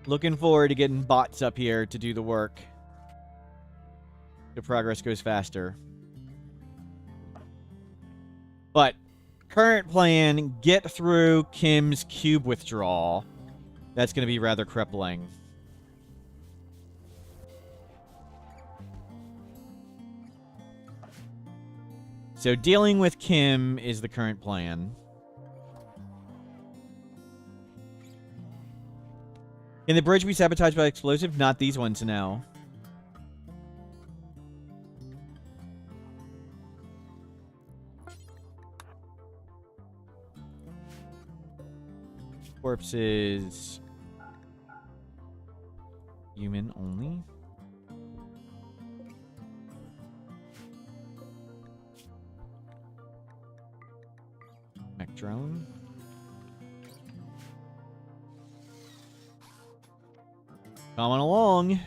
Looking forward to getting bots up here to do the work. The progress goes faster. But current plan, get through Kim's cube withdrawal. That's going to be rather crippling. So dealing with Kim is the current plan. Can the bridge be sabotaged by explosive? Not these ones now. Corpses. Human only. Mech drone. Coming along.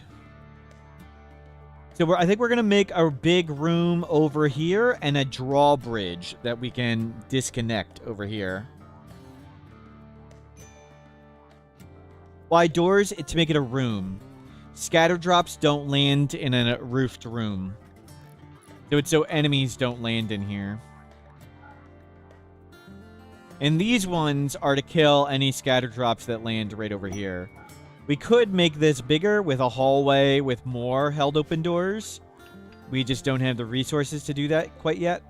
So I think we're going to make a big room over here and a drawbridge that we can disconnect over here. Why doors? To make it a room. Scatter drops don't land in a roofed room. So it's so enemies don't land in here. And these ones are to kill any scatter drops that land right over here. We could make this bigger with a hallway with more held open doors. We just don't have the resources to do that quite yet.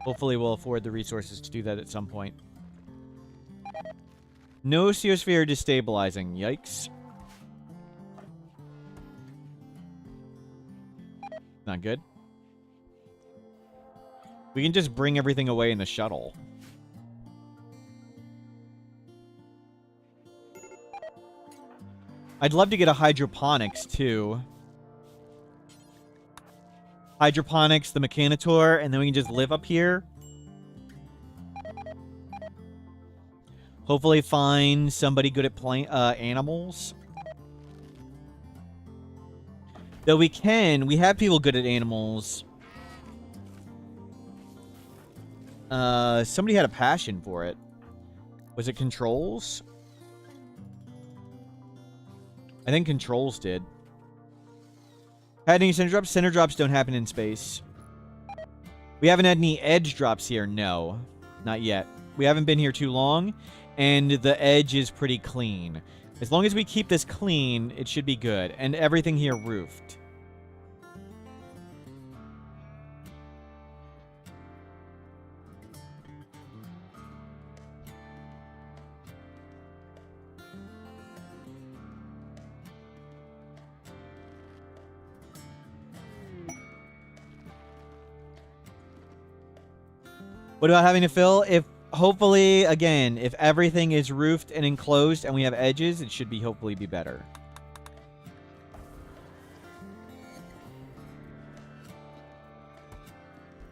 Hopefully we'll afford the resources to do that at some point. No Geosphere destabilizing. Yikes. Not good. We can just bring everything away in the shuttle. I'd love to get a hydroponics, too. Hydroponics, the Mechanitor, and then we can just live up here. Hopefully find somebody good at playing animals. Though we have people good at animals. Somebody had a passion for it. Was it Controls? I think Controls did. Had any center drops? Center drops don't happen in space. We haven't had any edge drops here. No, not yet. We haven't been here too long, and the edge is pretty clean. As long as we keep this clean, it should be good. And everything here roofed. What about having to fill? Hopefully, again, if everything is roofed and enclosed and we have edges, it should hopefully be better.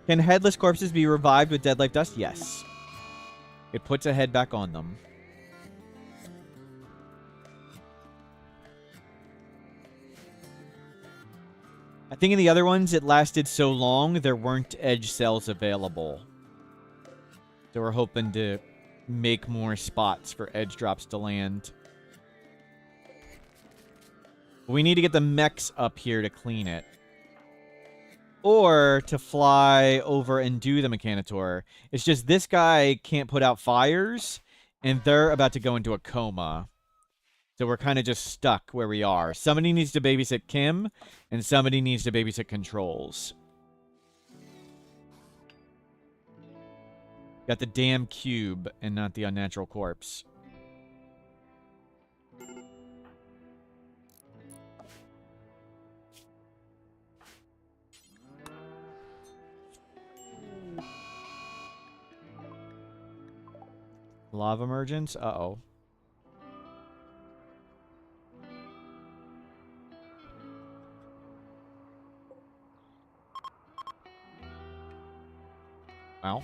Can headless corpses be revived with Deadlife dust? Yes. It puts a head back on them. I think in the other ones, it lasted so long, there weren't edge cells available. So we're hoping to make more spots for edge drops to land. We need to get the mechs up here to clean it. Or to fly over and do the Mechanitor. It's just this guy can't put out fires, and they're about to go into a coma. So we're kind of just stuck where we are. Somebody needs to babysit Kim, and somebody needs to babysit Controls. Got the damn cube and not the unnatural corpse. Lava emergence? Uh-oh. Well.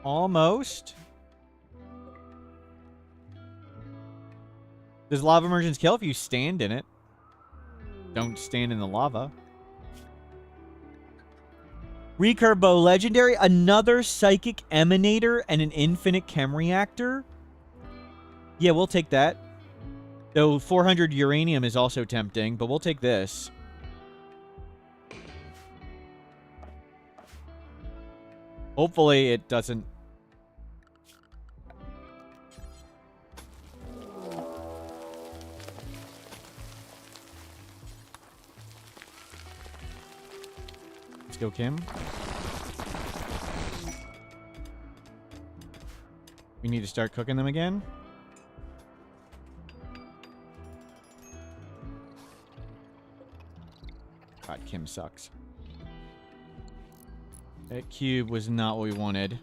Almost. Does lava emergence kill if you stand in it? Don't stand in the lava. Recurve bow legendary. Another psychic emanator and an infinite chem reactor. Yeah, we'll take that. Though 400 uranium is also tempting, but we'll take this. Hopefully it doesn't... go, Kim. We need to start cooking them again. God, Kim sucks. That cube was not what we wanted.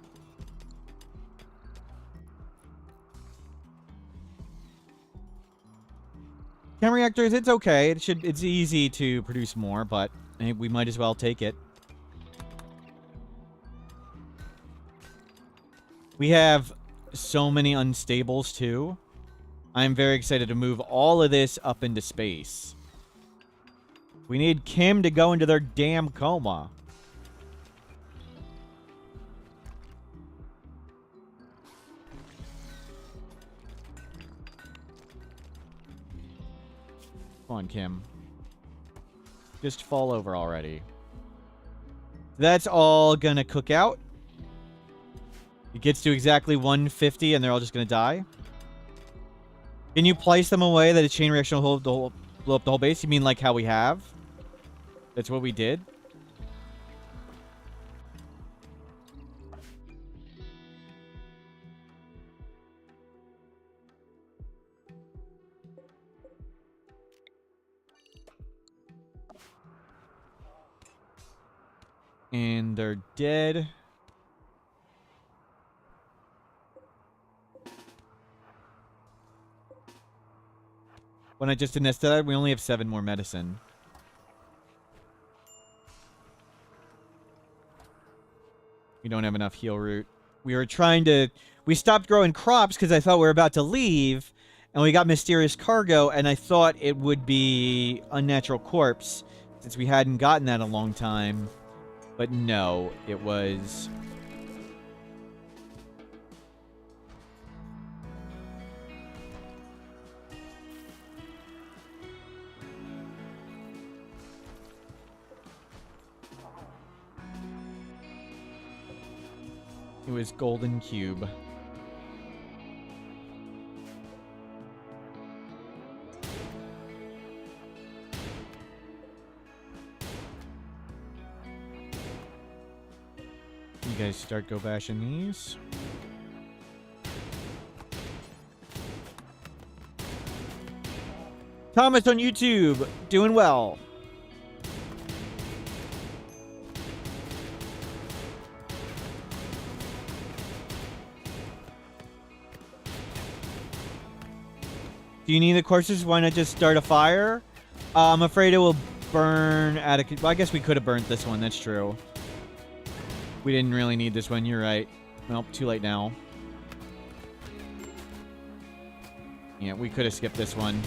Chem reactors, it's okay. It's easy to produce more, but we might as well take it. We have so many unstables too. I'm very excited to move all of this up into space. We need Kim to go into their damn coma. Come on, Kim. Just fall over already. That's all gonna cook out. It gets to exactly 150 and they're all just gonna die. Can you place them away that a chain reaction will blow up the whole base? You mean like how we have? That's what we did? And they're dead. When I just nested that, we only have 7 more medicine. We don't have enough heal root. We were trying to... We stopped growing crops because I thought we were about to leave. And we got mysterious cargo, and I thought it would be unnatural corpse since we hadn't gotten that in a long time. But no, it was... It was Golden Cube. You guys start go bashing these. Thomas on YouTube, doing well. Do you need the courses? Why not just start a fire? I'm afraid it will burn out of... Well, I guess we could have burnt this one. That's true. We didn't really need this one. You're right. Nope, too late now. Yeah, we could have skipped this one.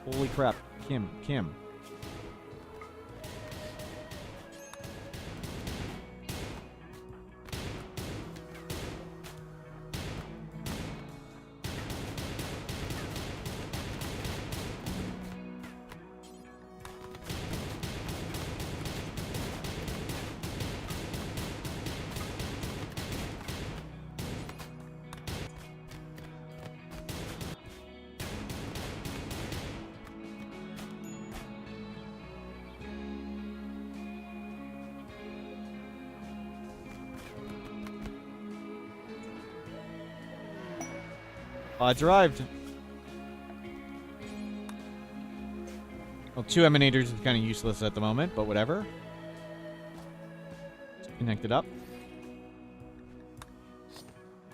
Holy crap. Kim. It's arrived. Well, 2 emanators is kind of useless at the moment, but whatever. Just connect it up.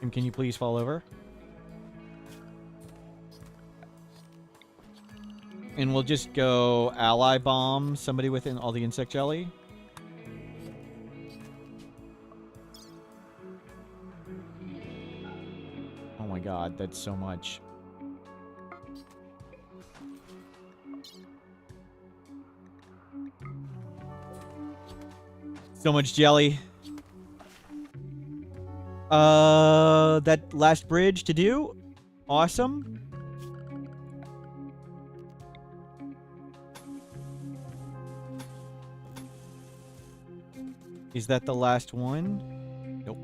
And can you please fall over? And we'll just go ally bomb somebody within all the insect jelly. Oh my god, that's so much. So much jelly. That last bridge to do? Awesome. Is that the last one? Nope.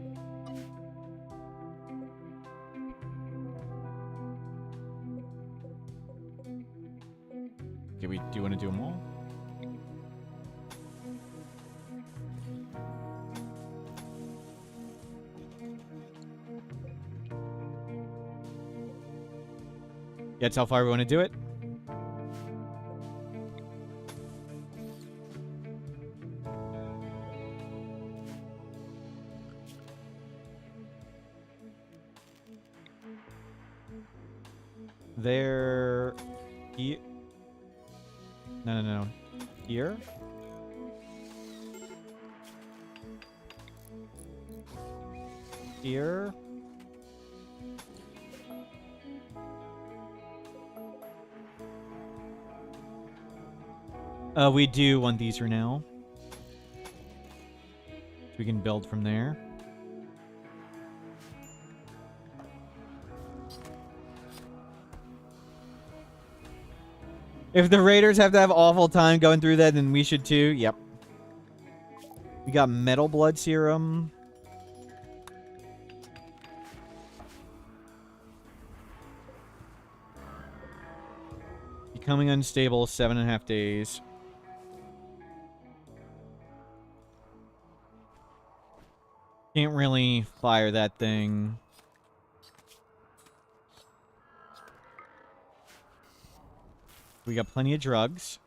That's how far we want to do it. There. Here. No. Here. Here. We do want these for now. So we can build from there. If the raiders have to have awful time going through that, then we should too. Yep. We got metal blood serum. Becoming unstable, 7.5 days. Can't really fire that thing. We got plenty of drugs.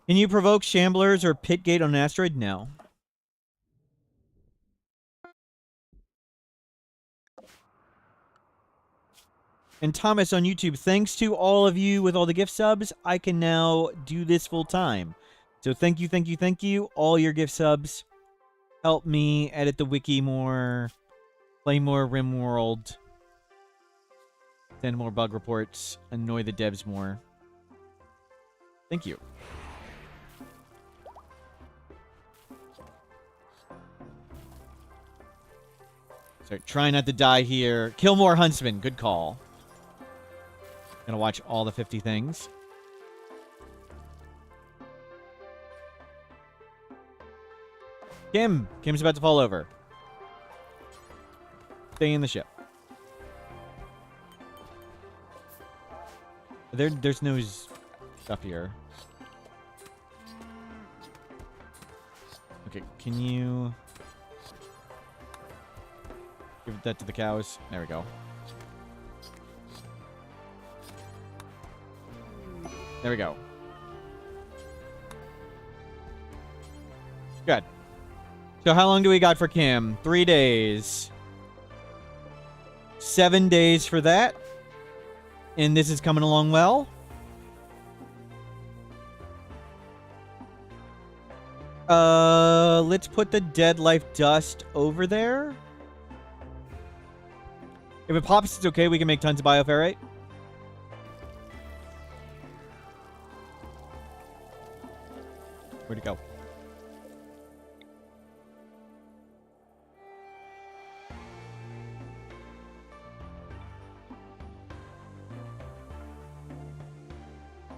Can you provoke Shamblers or Pitgate on an asteroid? No. And Thomas on YouTube, thanks to all of you with all the gift subs, I can now do this full time. So thank you. All your gift subs help me edit the wiki more, play more RimWorld, send more bug reports, annoy the devs more. Thank you. So try not to die here. Kill more huntsmen. Good call. Gonna watch all the 50 things. Kim's about to fall over. Stay in the ship. There's no stuff here. Okay, can you give that to the cows? There we go. There we go. Good. So how long do we got for Kim? 3 days. 7 days for that. And this is coming along well. Let's put the Deadlife dust over there. If it pops, it's okay. We can make tons of bioferrite. Where'd it go?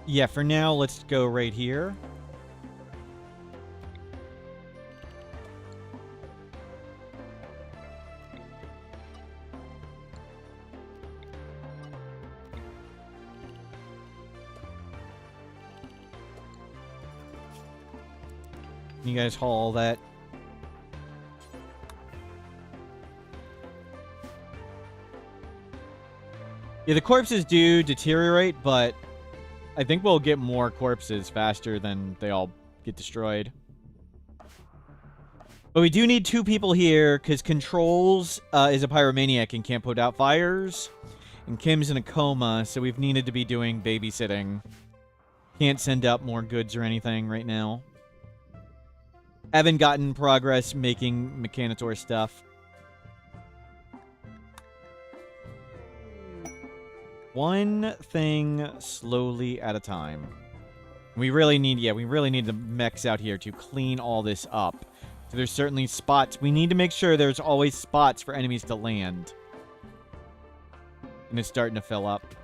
Yeah, for now, let's go right here. You guys haul that. Yeah, the corpses do deteriorate, but I think we'll get more corpses faster than they all get destroyed. But we do need 2 people here, because Controls is a pyromaniac and can't put out fires. And Kim's in a coma, so we've needed to be doing babysitting. Can't send up more goods or anything right now. Haven't gotten progress making Mechanitor stuff. One thing slowly at a time. We really need, we really need the mechs out here to clean all this up. So there's certainly spots. We need to make sure there's always spots for enemies to land. And it's starting to fill up.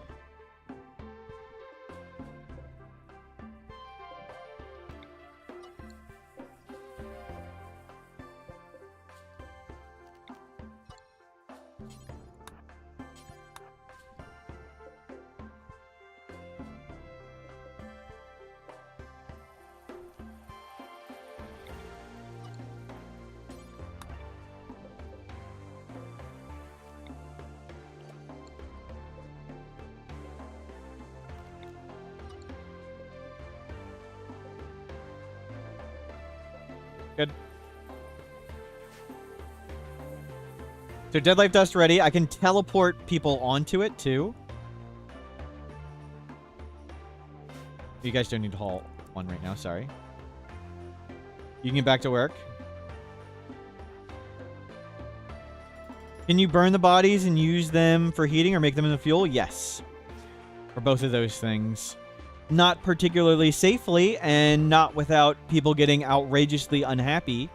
Good. So Deadlife dust ready. I can teleport people onto it too. You guys don't need to haul one right now, sorry. You can get back to work. Can you burn the bodies and use them for heating or make them into fuel? Yes. For both of those things. Not particularly safely and not without people getting outrageously unhappy.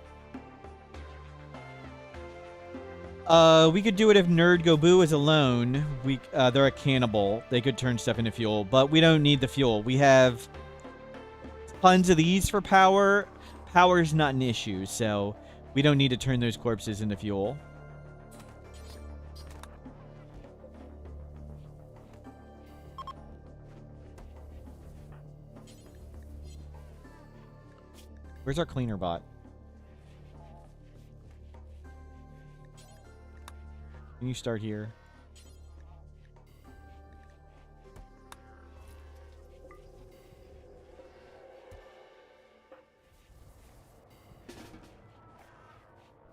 We could do it if Nerd Go Boo is alone. They're a cannibal. They could turn stuff into fuel, but we don't need the fuel. We have tons of these for power. Power's not an issue, so we don't need to turn those corpses into fuel. Where's our cleaner bot? Can you start here?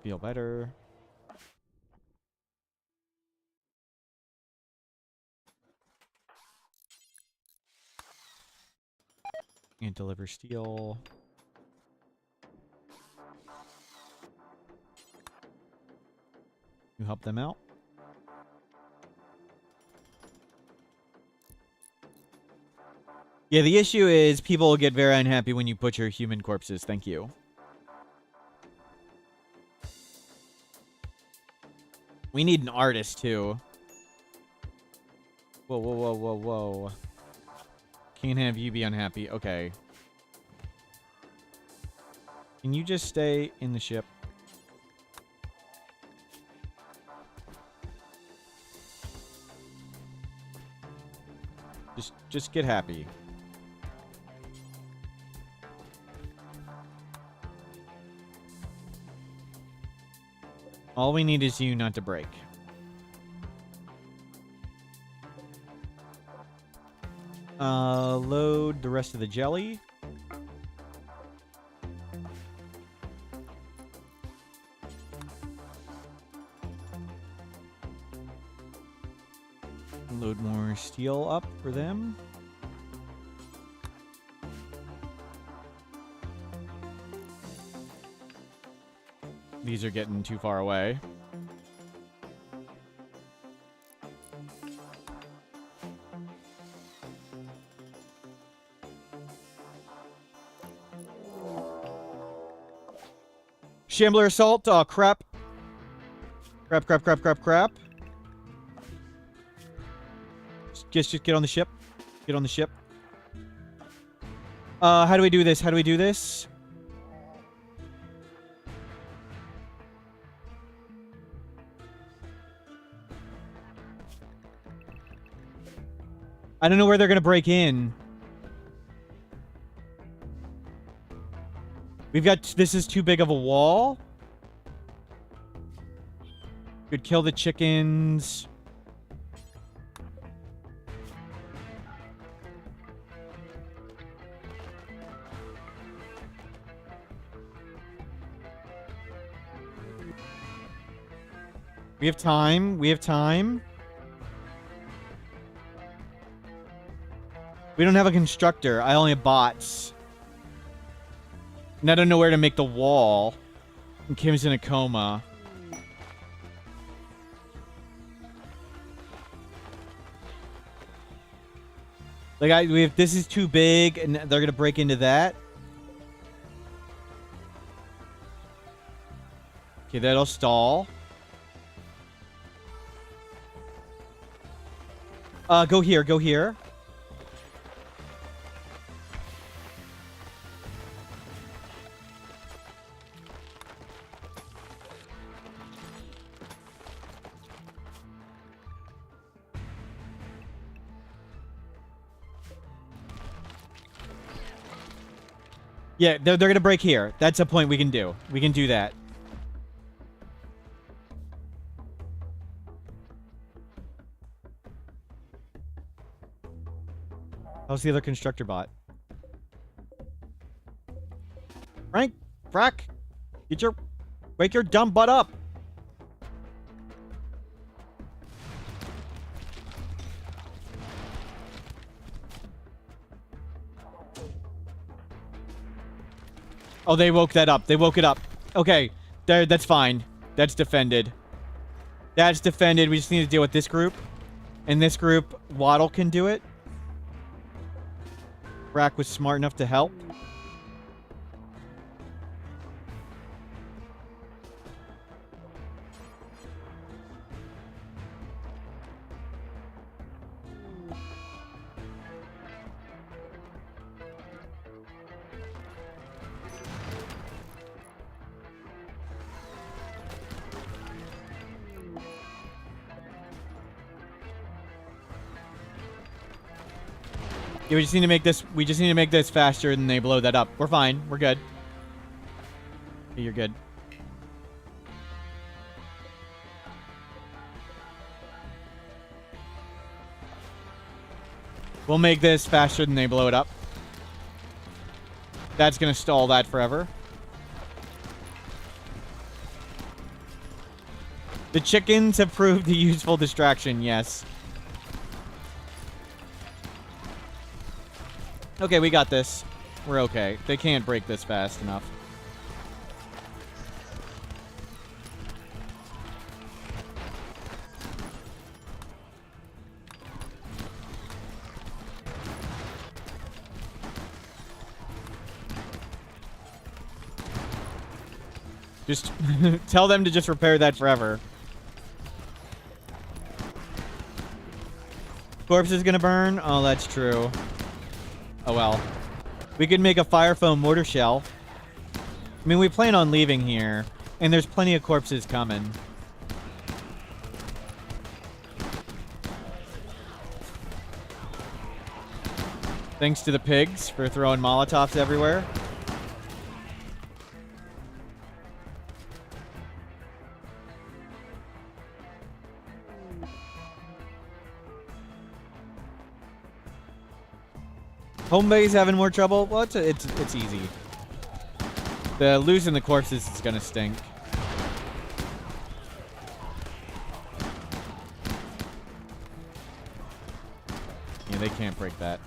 Feel better. And deliver steel. You help them out. Yeah, the issue is people get very unhappy when you butcher human corpses. Thank you. We need an artist, too. Whoa, whoa, whoa, whoa, whoa. Can't have you be unhappy. Okay. Can you just stay in the ship? Just get happy. All we need is you not to break. Load the rest of the jelly. Load more steel up for them. These are getting too far away. Shambler assault. Oh, crap. Crap, crap, crap, crap, crap. Just get on the ship. Get on the ship. How do we do this? How do we do this? I don't know where they're gonna break in. We've got... This is too big of a wall. Could kill the chickens. We have time. We have time. We don't have a constructor. I only have bots. And I don't know where to make the wall. And Kim's in a coma. Like, we have... This is too big, and they're gonna break into that. Okay, that'll stall. Go here, go here. Yeah, they're gonna break here. That's a point we can do. We can do that. How's the other constructor bot? Frank? Frack? Wake your dumb butt up. Oh, they woke that up. They woke it up. Okay, there. That's fine. That's defended. That's defended. We just need to deal with this group. And this group, Waddle can do it. Brack was smart enough to help. Yeah, we just need to make this. We just need to make this faster than they blow that up. We're fine. We're good. Yeah, you're good. We'll make this faster than they blow it up. That's gonna stall that forever. The chickens have proved a useful distraction. Yes. Okay, we got this. We're okay. They can't break this fast enough. Just tell them to just repair that forever. Corpse is gonna burn? Oh, that's true. Oh well. We could make a fire foam mortar shell. I mean, we plan on leaving here, and there's plenty of corpses coming. Thanks to the pigs for throwing Molotovs everywhere. Home base having more trouble? Well, it's easy. The losing the corpses is gonna stink. Yeah, they can't break that.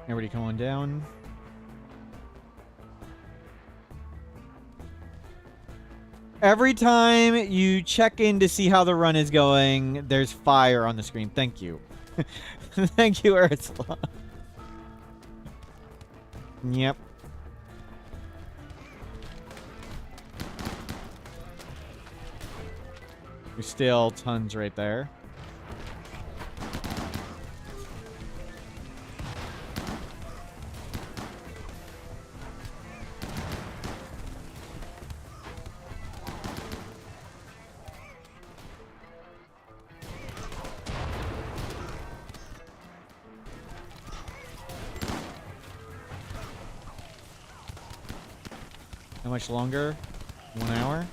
Everybody come on down. Every time you check in to see how the run is going, there's fire on the screen. Thank you. Thank you, Ursula. Yep. There's still tons right there. How much longer? 1 hour?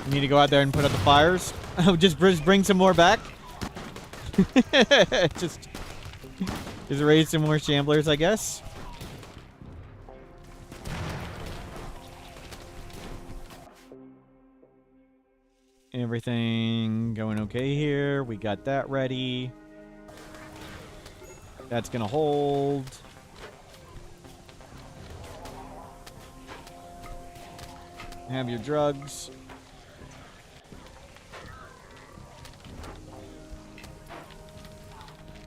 You need to go out there and put out the fires? Oh, just bring some more back? just raise some more shamblers, I guess. Everything going okay here. We got that ready. That's gonna hold. Have your drugs.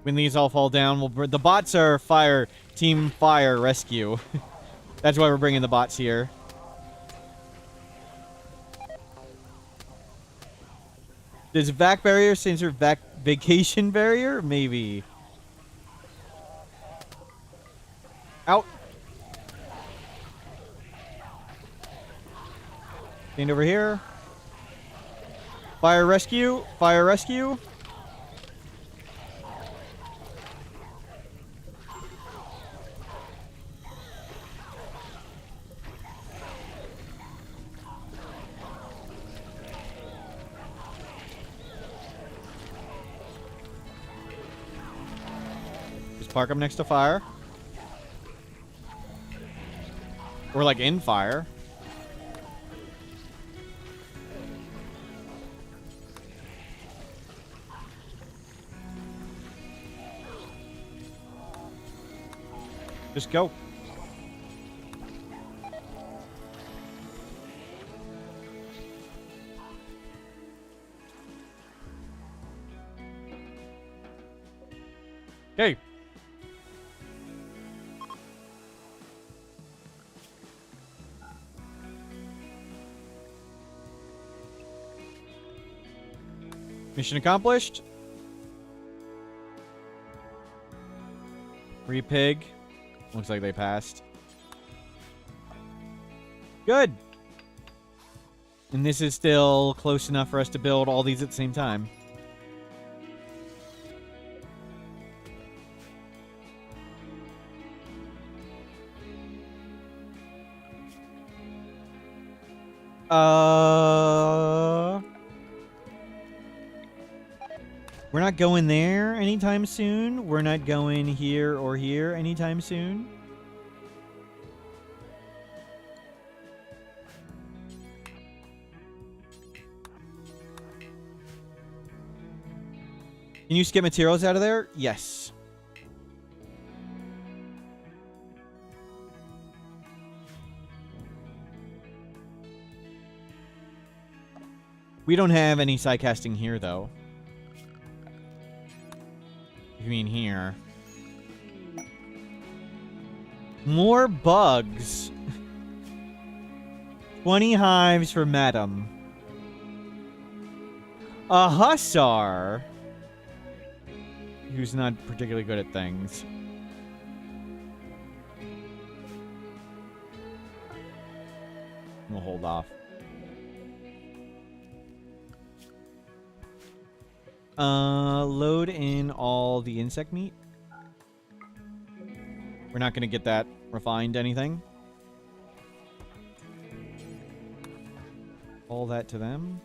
When these all fall down, the bots are team fire rescue. That's why we're bringing the bots here. Does vac barrier stand for vacation barrier? Maybe. Out. Stand over here. Fire rescue. Fire rescue. park them next to fire. Or like in fire. Just go. Okay. Mission accomplished. Free pig. Looks like they passed. Good. And this is still close enough for us to build all these at the same time. We're not going there anytime soon. We're not going here or here anytime soon. Can you skip materials out of there? Yes. We don't have any side casting here, though. You mean here? More bugs. 20 hives for Madam. A hussar. Who's not particularly good at things. We'll hold off. Load in all the insect meat. We're not going to get that refined anything. All that to them.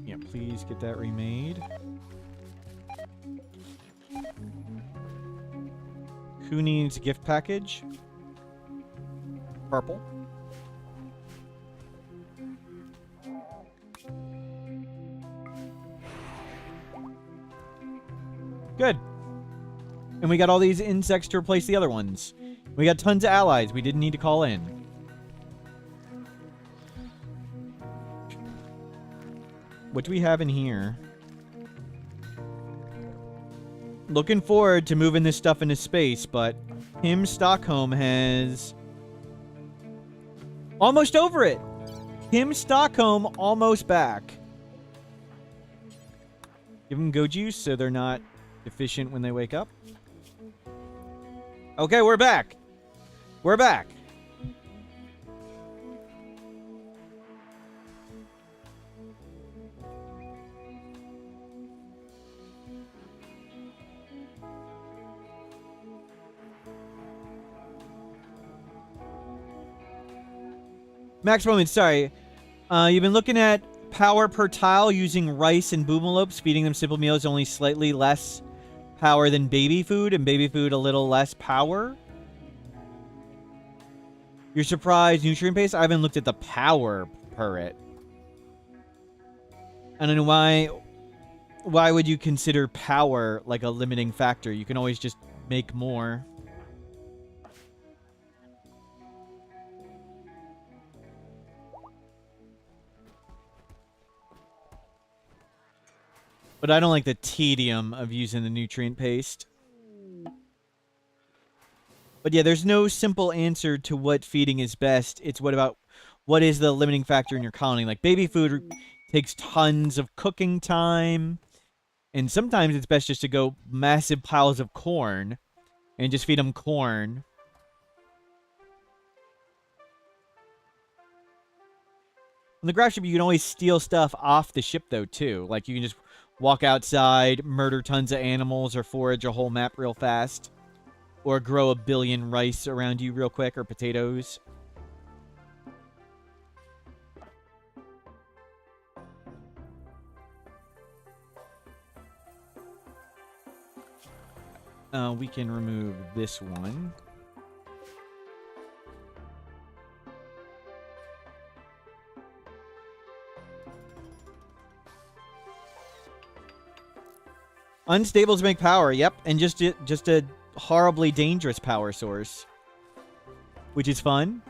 Yeah, please get that remade. Who needs a gift package? Purple. Good. And we got all these insects to replace the other ones. We got tons of allies we didn't need to call in. What do we have in here? Looking forward to moving this stuff into space, but Tim Stockholm has almost over it. Tim Stockholm almost back. Give them go juice so they're not deficient when they wake up. Okay, we're back. We're back. Max Moment, sorry. You've been looking at power per tile using rice and boomalopes. Feeding them simple meals only slightly less power than baby food, and baby food a little less power. You're surprised nutrient paste? I haven't looked at the power per it. I don't know why. Why would you consider power like a limiting factor? You can always just make more. But I don't like the tedium of using the nutrient paste. But yeah, there's no simple answer to what feeding is best. It's what is the limiting factor in your colony. Like baby food takes tons of cooking time. And sometimes it's best just to go massive piles of corn and just feed them corn. On the Grav ship, you can always steal stuff off the ship, though, too. Like, you can just walk outside, murder tons of animals, or forage a whole map real fast. Or grow a billion rice around you real quick, or potatoes. We can remove this one. Unstables make power, yep, and just a horribly dangerous power source, which is fun.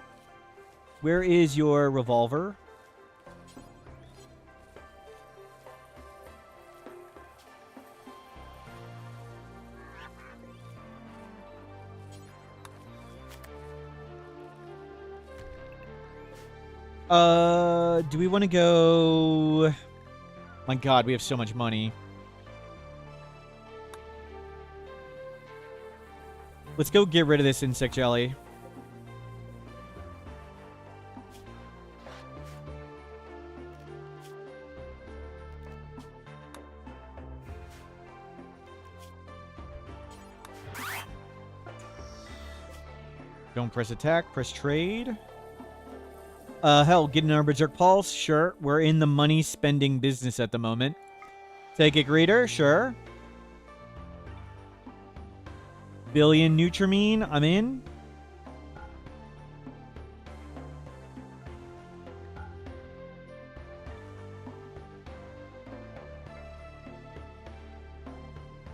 Where is your revolver? Do we want to go... My god, we have so much money. Let's go get rid of this insect jelly. Don't press attack, press trade. Hell, getting our Berserk Pulse, sure. We're in the money spending business at the moment. Psychic Reader, sure. Billion Nutramine, I'm in.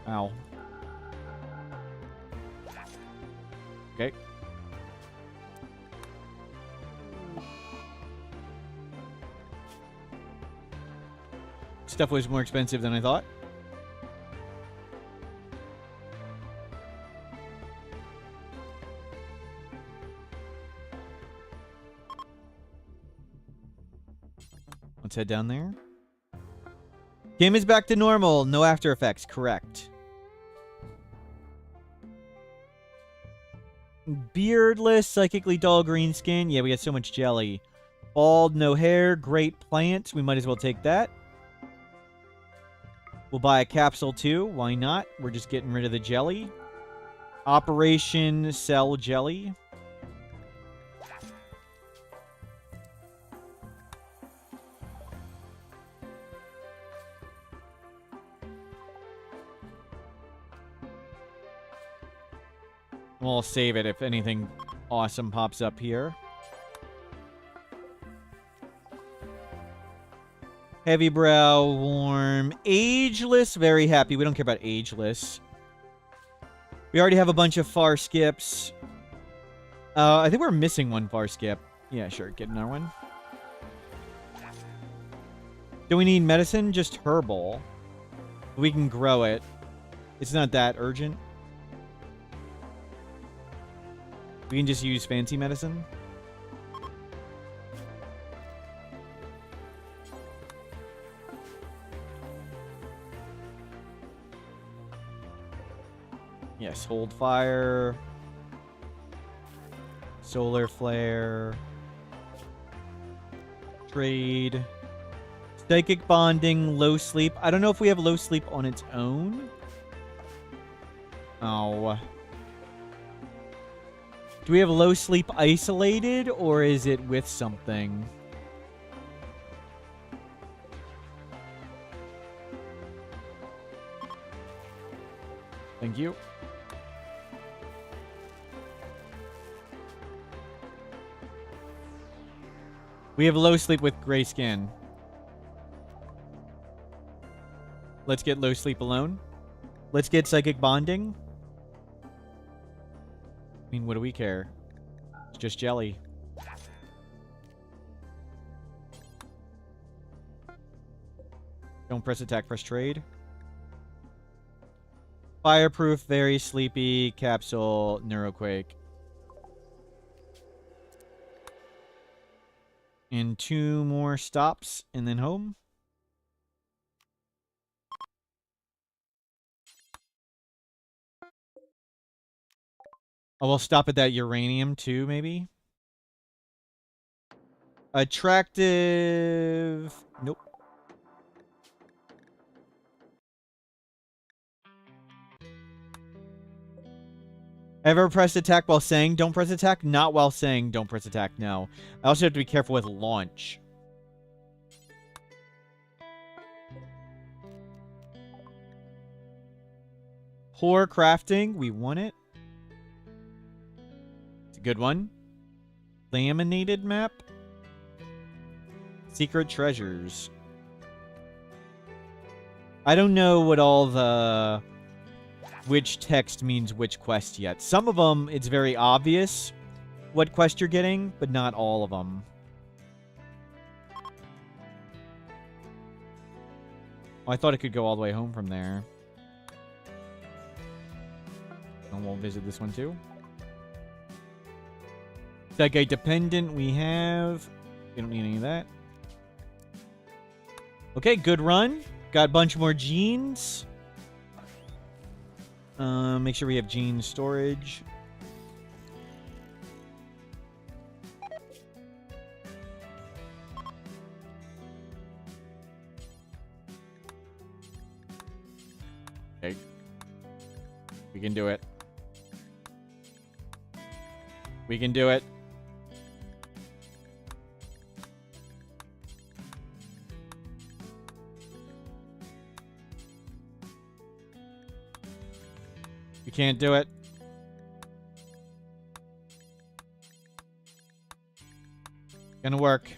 Ow. Okay. Stuff was more expensive than I thought. Let's head down there. Game is back to normal. No after effects. Correct. Beardless, psychically dull green skin. Yeah, we got so much jelly. Bald, no hair, great plant. We might as well take that. We'll buy a capsule too. Why not? We're just getting rid of the jelly. Operation Sell Jelly. We'll save it if anything awesome pops up here. Heavy brow, warm, ageless, very happy. We don't care about ageless. We already have a bunch of far skips. I think we're missing one far skip. Yeah, sure. Get another one. Do we need medicine? Just herbal. We can grow it. It's not that urgent. We can just use fancy medicine. Yes, hold fire. Solar flare. Trade. Psychic bonding, low sleep. I don't know if we have low sleep on its own. Oh. Do we have low sleep isolated, or is it with something? Thank you. We have low sleep with gray skin. Let's get low sleep alone. Let's get psychic bonding. I mean, what do we care? It's just jelly. Don't press attack, press trade. Fireproof, very sleepy, capsule, neuroquake. And 2 more stops, and then home. Oh, we'll stop at that uranium too, maybe? Attractive... Nope. Ever press attack while saying don't press attack? Not while saying don't press attack, no. I also have to be careful with launch. Poor crafting. We won it. It's a good one. Laminated map. Secret treasures. I don't know what all the... which text means which quest yet. Some of them, it's very obvious what quest you're getting, but not all of them. Oh, I thought it could go all the way home from there. And we'll visit this one too. Segate dependent we have. We don't need any of that. Okay, good run. Got a bunch more genes. Make sure we have gene storage. Okay. We can do it. We can do it. We can't do it. Gonna work.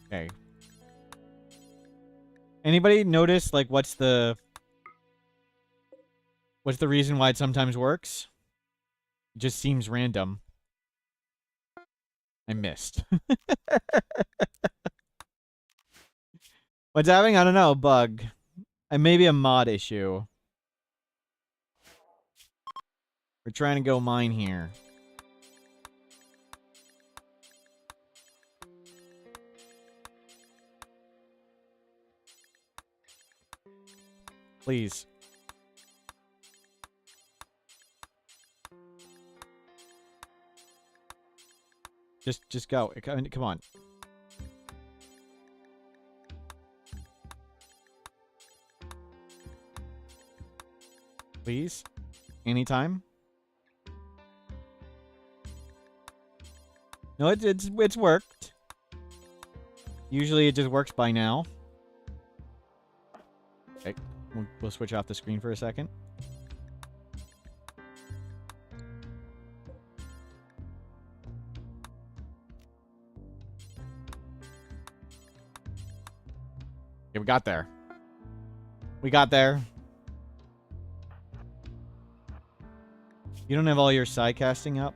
Okay. Anybody notice, like, what's the reason why it sometimes works? It just seems random. I missed. What's happening? I don't know. Bug. Maybe a mod issue. We're trying to go mine here. Please. Just go. Come on. Please. Anytime. No, it's worked. Usually it just works by now. Okay. We'll switch off the screen for a second. Okay, we got there. We got there. You don't have all your side casting up?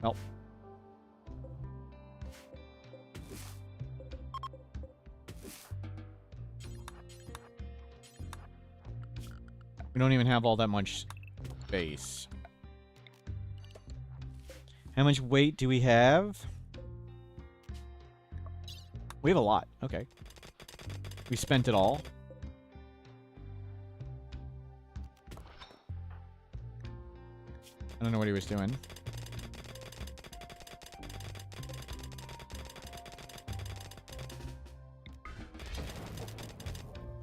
Nope. We don't even have all that much space. How much weight do we have? We have a lot. Okay. We spent it all. I don't know what he was doing.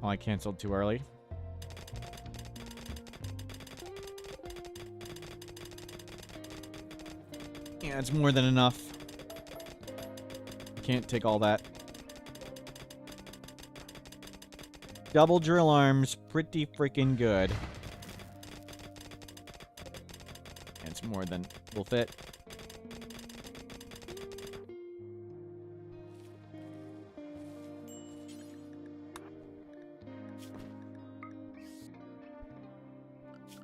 Oh, I canceled too early. Yeah, it's more than enough. Can't take all that. Double drill arms, pretty freaking good. It's more than will fit.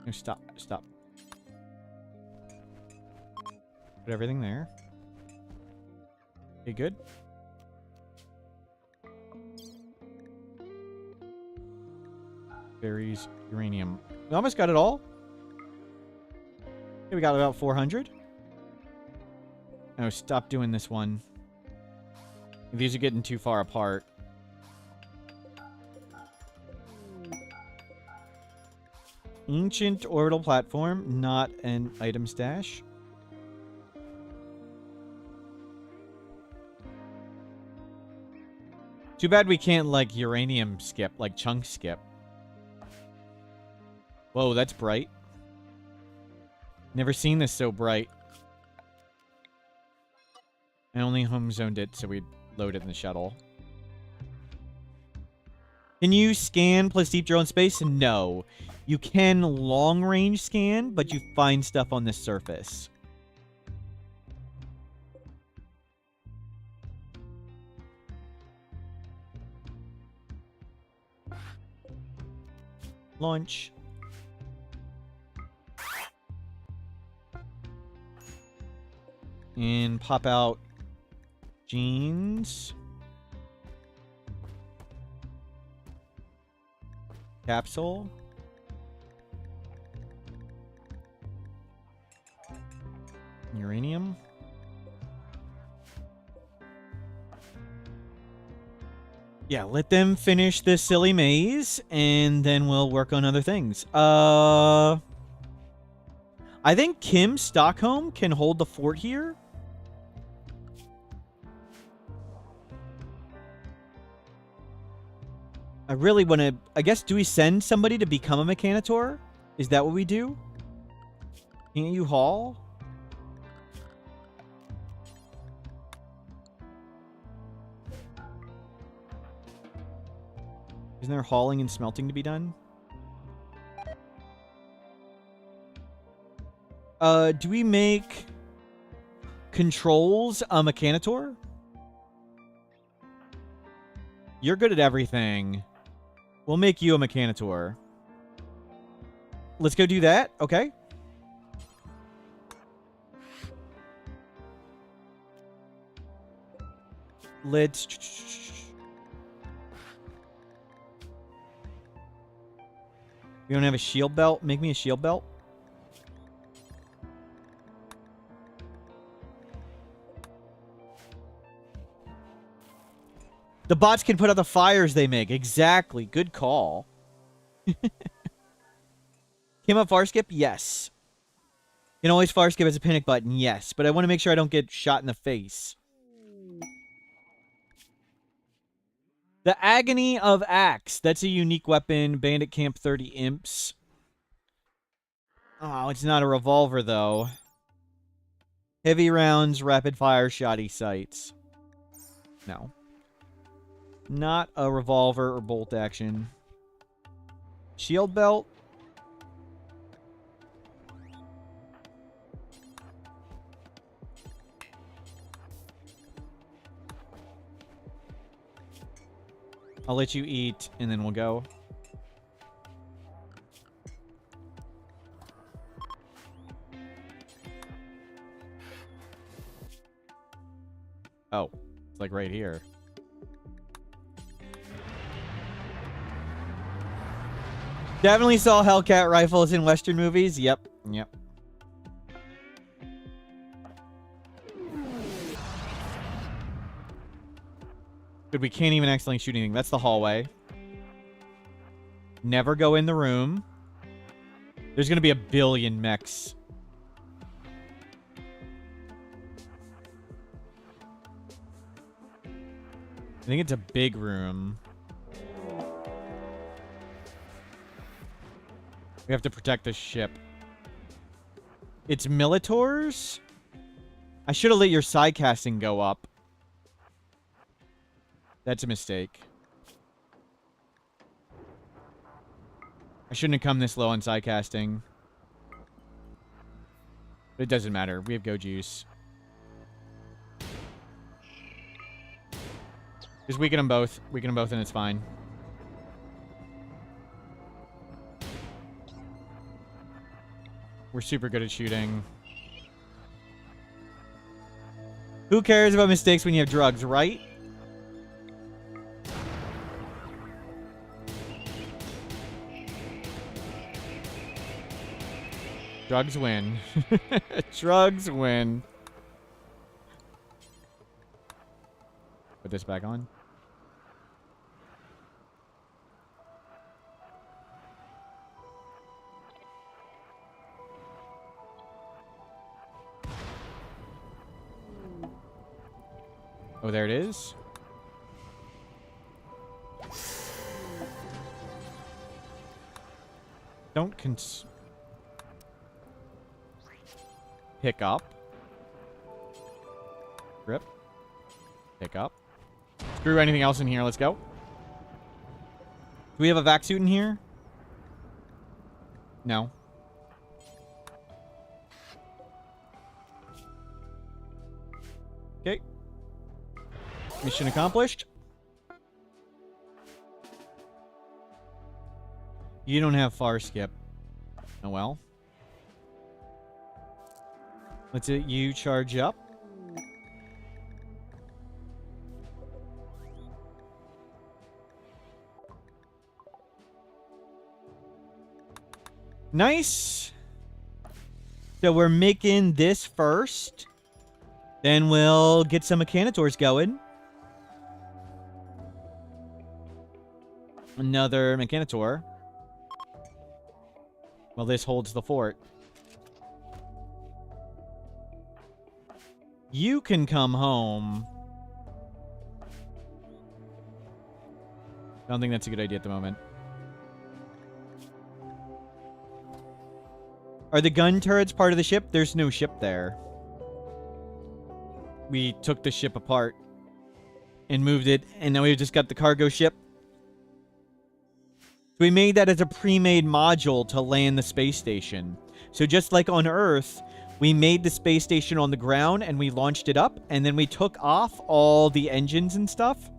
No, stop. Stop. Put everything there. Okay, good. Berries, uranium. We almost got it all. Okay, we got about 400. Oh, stop doing this one. These are getting too far apart. Ancient orbital platform, not an item stash. Too bad we can't, like, uranium skip, like chunk skip. Whoa, that's bright. Never seen this so bright. I only home zoned it, so we load it in the shuttle. Can you scan plus deep drill in space? No. You can long range scan, but you find stuff on the surface. Launch. And pop out jeans. Capsule. Uranium. Yeah, let them finish this silly maze, and then we'll work on other things. I think Kim Stockholm can hold the fort here. I really want to... I guess, do we send somebody to become a Mechanitor? Is that what we do? Can't you haul? Isn't there hauling and smelting to be done? Do we make controls a Mechanitor? You're good at everything. We'll make you a Mechanitor. Let's go do that. Okay. Let's... We don't have a shield belt? Make me a shield belt. The bots can put out the fires they make. Exactly. Good call. Came up far skip? Yes. Can always far skip as a panic button? Yes. But I want to make sure I don't get shot in the face. The Agony of Axe. That's a unique weapon. Bandit Camp 30 imps. Oh, it's not a revolver, though. Heavy rounds, rapid fire, shoddy sights. No. Not a revolver or bolt action. Shield belt. I'll let you eat, and then we'll go. Oh, it's like right here. Definitely saw Hellcat rifles in Western movies. Yep, yep. Good, we can't even accidentally shoot anything. That's the hallway. Never go in the room. There's going to be a billion mechs. I think it's a big room. We have to protect the ship. It's Militors? I should have let your side casting go up. That's a mistake. I shouldn't have come this low on side casting. But it doesn't matter. We have go juice. Just weaken them both. Weaken them both and it's fine. We're super good at shooting. Who cares about mistakes when you have drugs, right? Drugs win. Drugs win. Put this back on. Oh, there it is. Don't pick up. Rip. Pick up. Screw anything else in here. Let's go. Do we have a vac suit in here? No. Okay. Mission accomplished. You don't have far skip. Oh well. Let's let you charge up. Nice. So we're making this first. Then we'll get some mechanitors going. Another mechanitor. Well, this holds the fort. You can come home. I don't think that's a good idea at the moment. Are the gun turrets part of the ship? There's no ship there. We took the ship apart and moved it, and now we've just got the cargo ship. So we made that as a pre-made module to land the space station. So just like on Earth, we made the space station on the ground and we launched it up, and then we took off all the engines and stuff.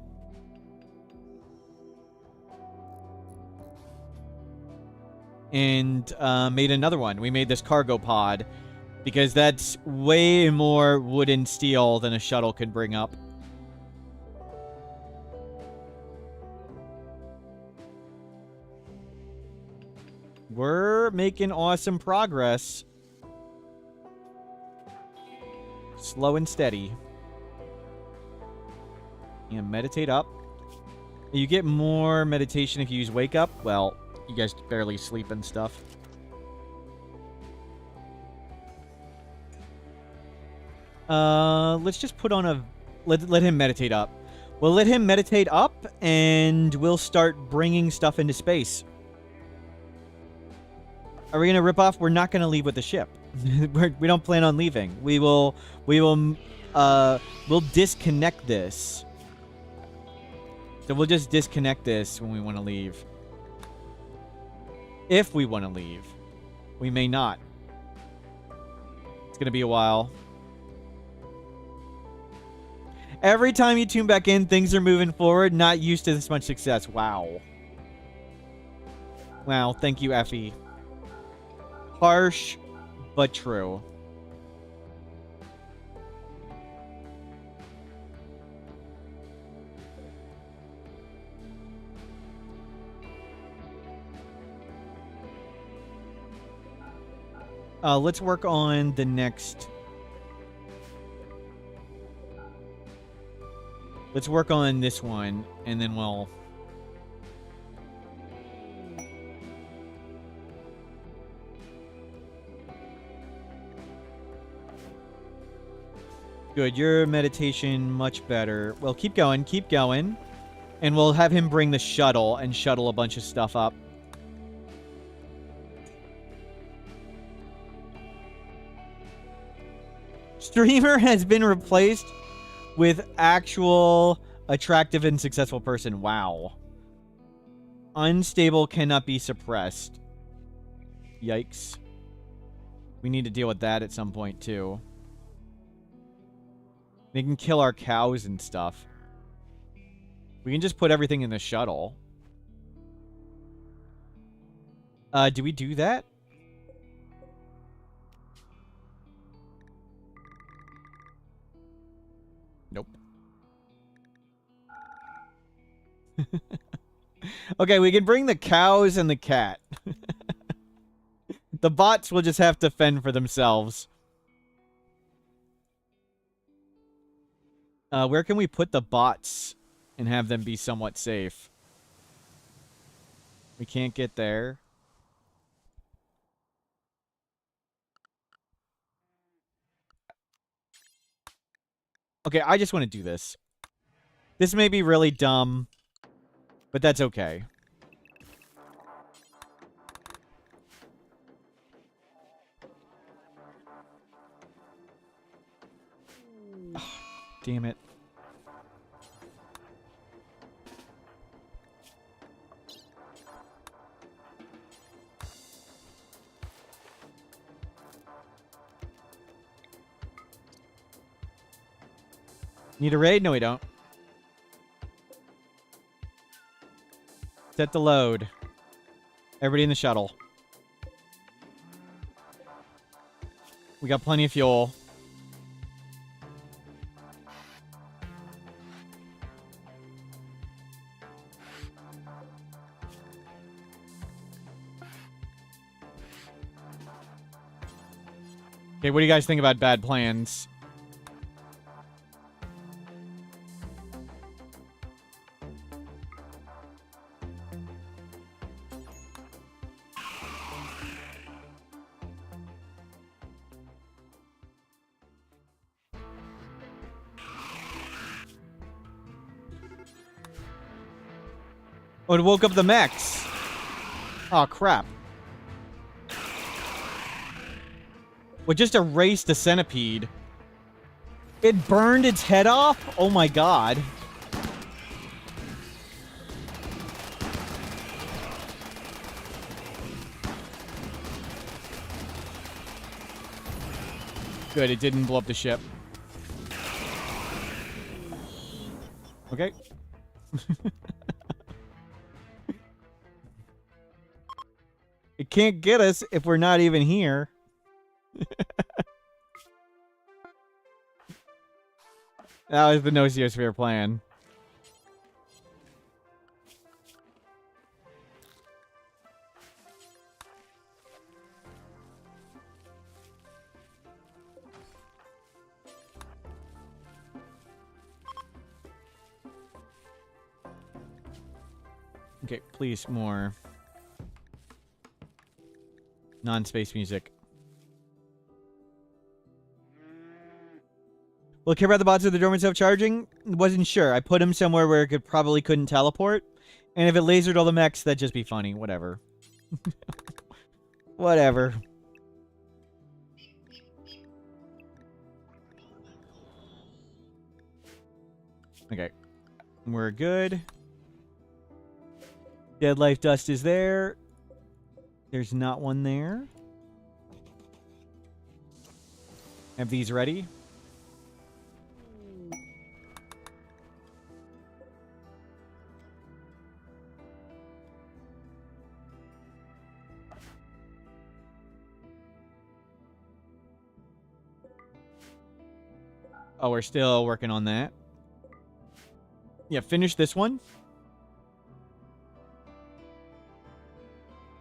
And made another one. We made this cargo pod because that's way more wood and steel than a shuttle could bring up. We're making awesome progress. Slow and steady. And meditate up. You get more meditation if you use wake up. Well, you guys barely sleep and stuff. Let's just put on a... Let him meditate up. We'll let him meditate up, and we'll start bringing stuff into space. Are we going to rip off? We're not going to leave with the ship. We don't plan on leaving. We'll disconnect this. So we'll just disconnect this when we want to leave. If we want to leave. We may not. It's going to be a while. Every time you tune back in, things are moving forward. Not used to this much success. Wow. Wow, thank you, Effie. Harsh, but true. Let's work on the next... Let's work on this one, and then we'll... Good, your meditation much better. Well, keep going, keep going. And we'll have him bring the shuttle and shuttle a bunch of stuff up. Streamer has been replaced with actual attractive and successful person. Wow. Unstable cannot be suppressed. Yikes. We need to deal with that at some point, too. They can kill our cows and stuff. We can just put everything in the shuttle. Do we do that? Nope. Okay, we can bring the cows and the cat. The bots will just have to fend for themselves. Where can we put the bots and have them be somewhat safe? We can't get there. Okay, I just want to do this. This may be really dumb, but that's okay. Oh, damn it. Need a raid? No, we don't. Set the load. Everybody in the shuttle. We got plenty of fuel. Okay, what do you guys think about bad plans? Oh, it woke up the mechs. Oh, crap. What just erased the centipede? It burned its head off? Oh my god. Good, it didn't blow up the ship. Okay. It can't get us if we're not even here. That was the Nosiosphere plan. Okay, please, more non-space music. Will it care about the bots of the dormant self-charging? Wasn't sure. I put him somewhere where it probably couldn't teleport. And if it lasered all the mechs, that'd just be funny. Whatever. Whatever. Okay. We're good. Deadlife dust is there. There's not one there. Have these ready? Oh, we're still working on that. Yeah, finish this one.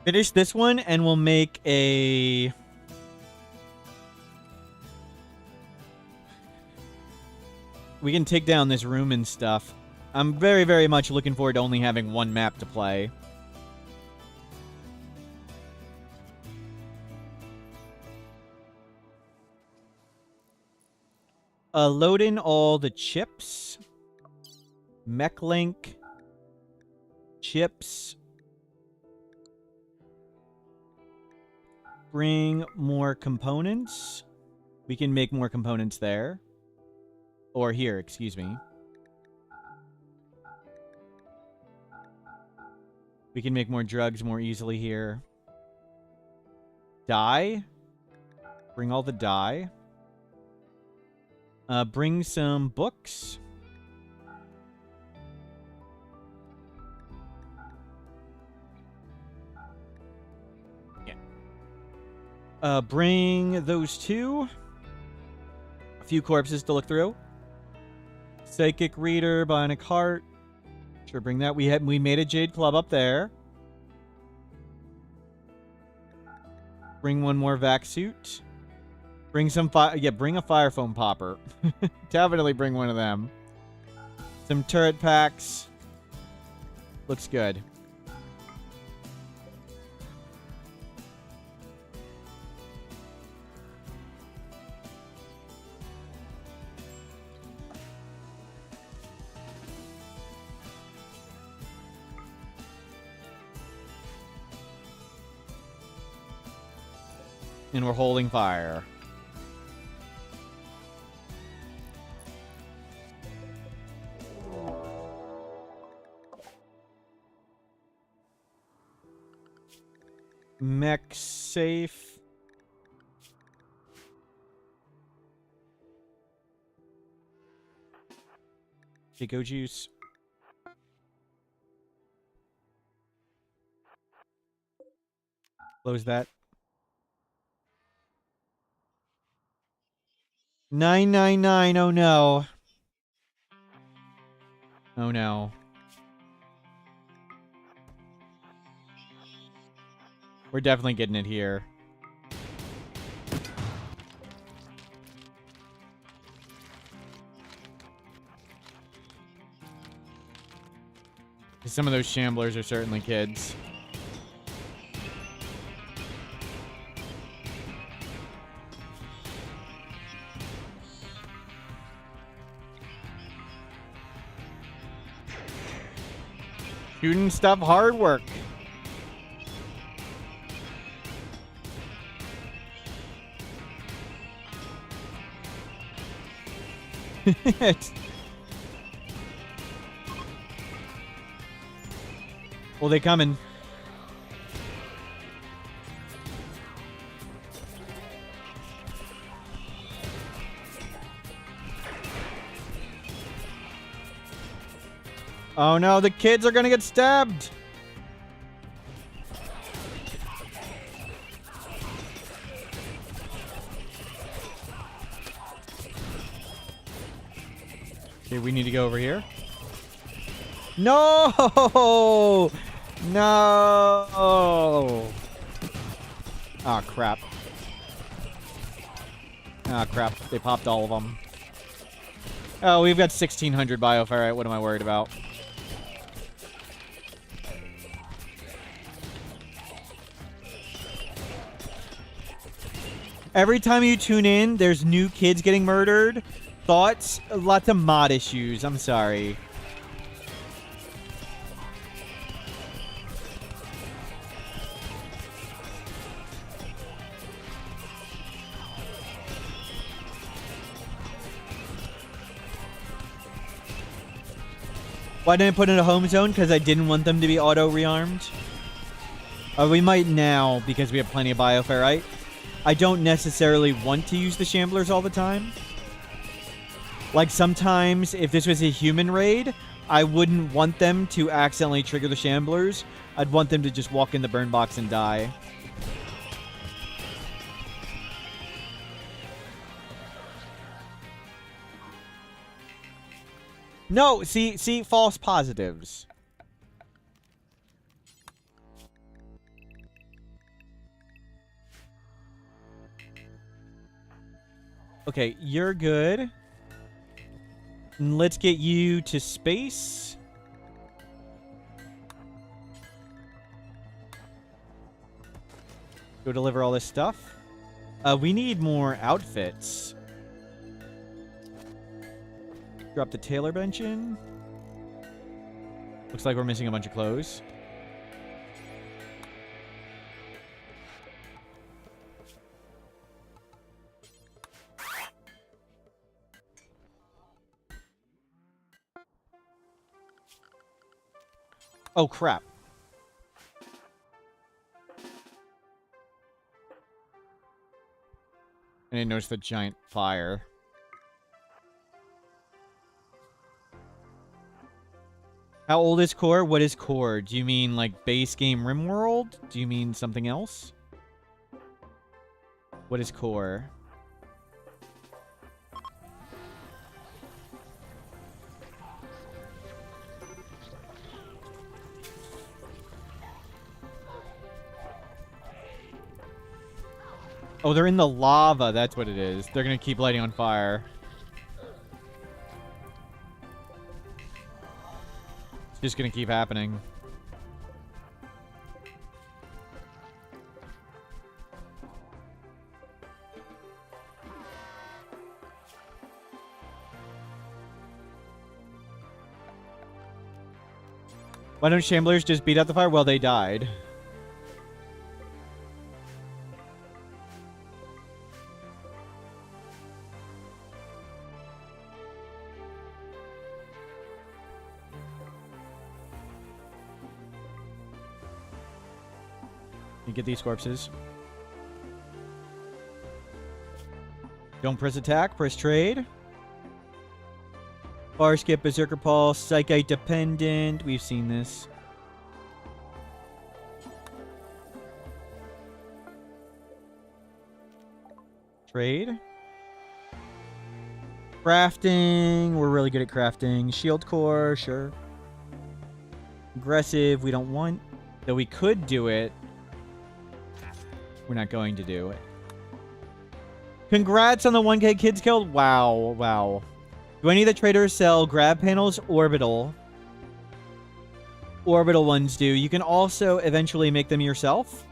Finish this one, and we'll make a... We can take down this room and stuff. I'm very, very much looking forward to only having one map to play. Load in all the chips. Mech link. Chips. Bring more components. We can make more components there. Or here, excuse me. We can make more drugs more easily here. Dye. Bring all the dye. Bring some books. Yeah. Bring those two. A few corpses to look through. Psychic reader, bionic heart. Sure, bring that. We made a Jade Club up there. Bring one more vac suit. Bring some fire. Yeah, bring a fire foam popper. Definitely bring one of them. Some turret packs. Looks good. And we're holding fire. Mech safe. Chico juice. Close that. 999. Oh no. Oh no. We're definitely getting it here. Some of those shamblers are certainly kids. Shooting stuff, hard work. Well, they coming. Oh no, the kids are gonna get stabbed. Okay, we need to go over here. No! No! Oh, crap. Ah, crap. They popped all of them. Oh, we've got 1,600 bioferrite. What am I worried about? Every time you tune in, there's new kids getting murdered. Thoughts? Lots of mod issues. I'm sorry. Why didn't I put in a home zone? Because I didn't want them to be auto-rearmed. We might now, because we have plenty of bioferrite. I don't necessarily want to use the shamblers all the time. Like, sometimes, if this was a human raid, I wouldn't want them to accidentally trigger the shamblers. I'd want them to just walk in the burn box and die. No, see, false positives. Okay, you're good. Let's get you to space. Go deliver all this stuff. We need more outfits. Drop the tailor bench in. Looks like we're missing a bunch of clothes. Oh, crap. I didn't notice the giant fire. How old is core? What is core? Do you mean like base game RimWorld? Do you mean something else? What is core? Oh, they're in the lava. That's what it is. They're going to keep lighting on fire. It's just going to keep happening. Why don't Shamblers just beat out the fire? Well, they died. You get these corpses. Don't press attack, press trade. Bar skip, Berserker Pulse, Psychite Dependent. We've seen this. Trade. Crafting. We're really good at crafting. Shield Core, sure. Aggressive, we don't want. Though we could do it. We're not going to do it. Congrats on the 1K kids killed. Wow, wow. Do any of the traders sell grab panels? Orbital. Orbital ones do. You can also eventually make them yourself.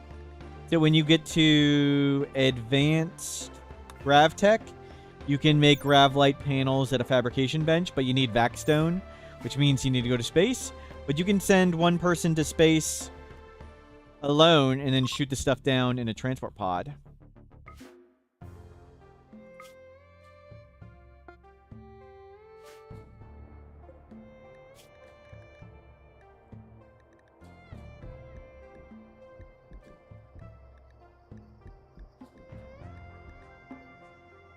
So when you get to advanced Grav tech, you can make Grav light panels at a fabrication bench, but you need Vaxstone, which means you need to go to space. But you can send one person to space alone and then shoot the stuff down in a transport pod.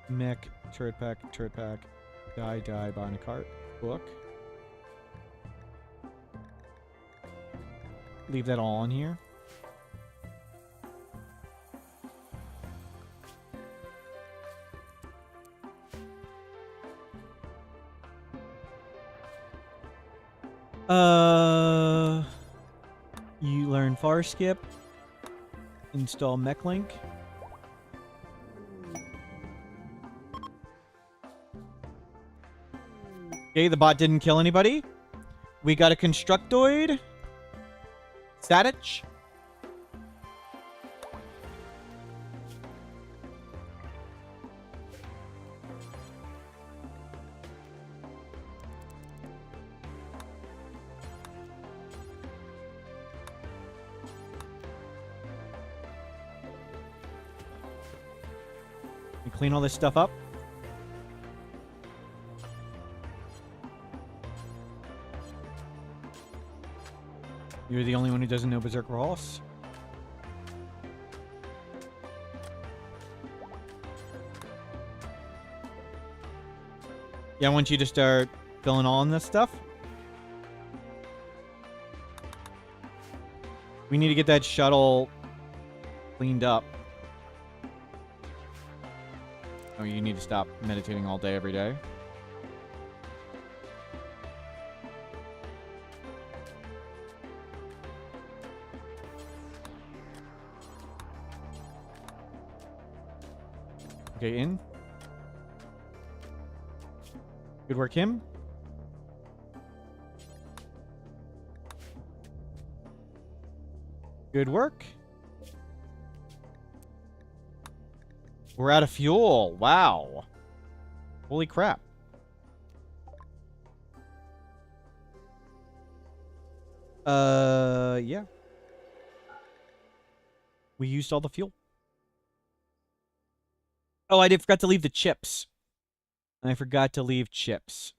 Mech, turret pack, die, buy in a cart, book. Leave that all on here. You learn far skip. Install mechlink. Okay, the bot didn't kill anybody. We got a constructoid. Statich. You clean all this stuff up. You're the only one who doesn't know Berserker Pulse. Yeah, I want you to start filling on this stuff. We need to get that shuttle cleaned up. Oh, you need to stop meditating all day, every day. Okay, in. Good work, him. Good work. We're out of fuel. Wow. Holy crap. Yeah. We used all the fuel. Oh, I forgot to leave the chips. I forgot to leave chips.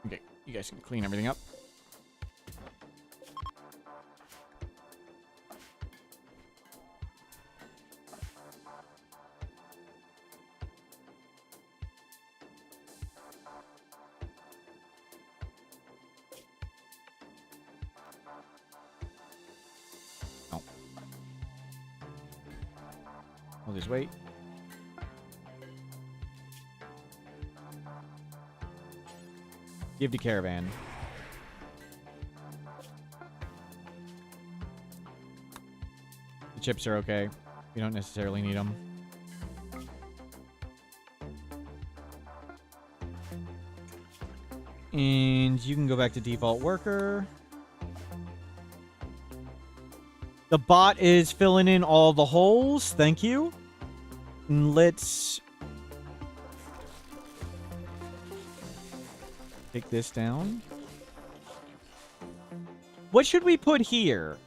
Okay, you guys can clean everything up. We'll just wait. Give to caravan. The chips are okay. We don't necessarily need them. And you can go back to default worker. The bot is filling in all the holes. Thank you. And let's take this down. What should we put here?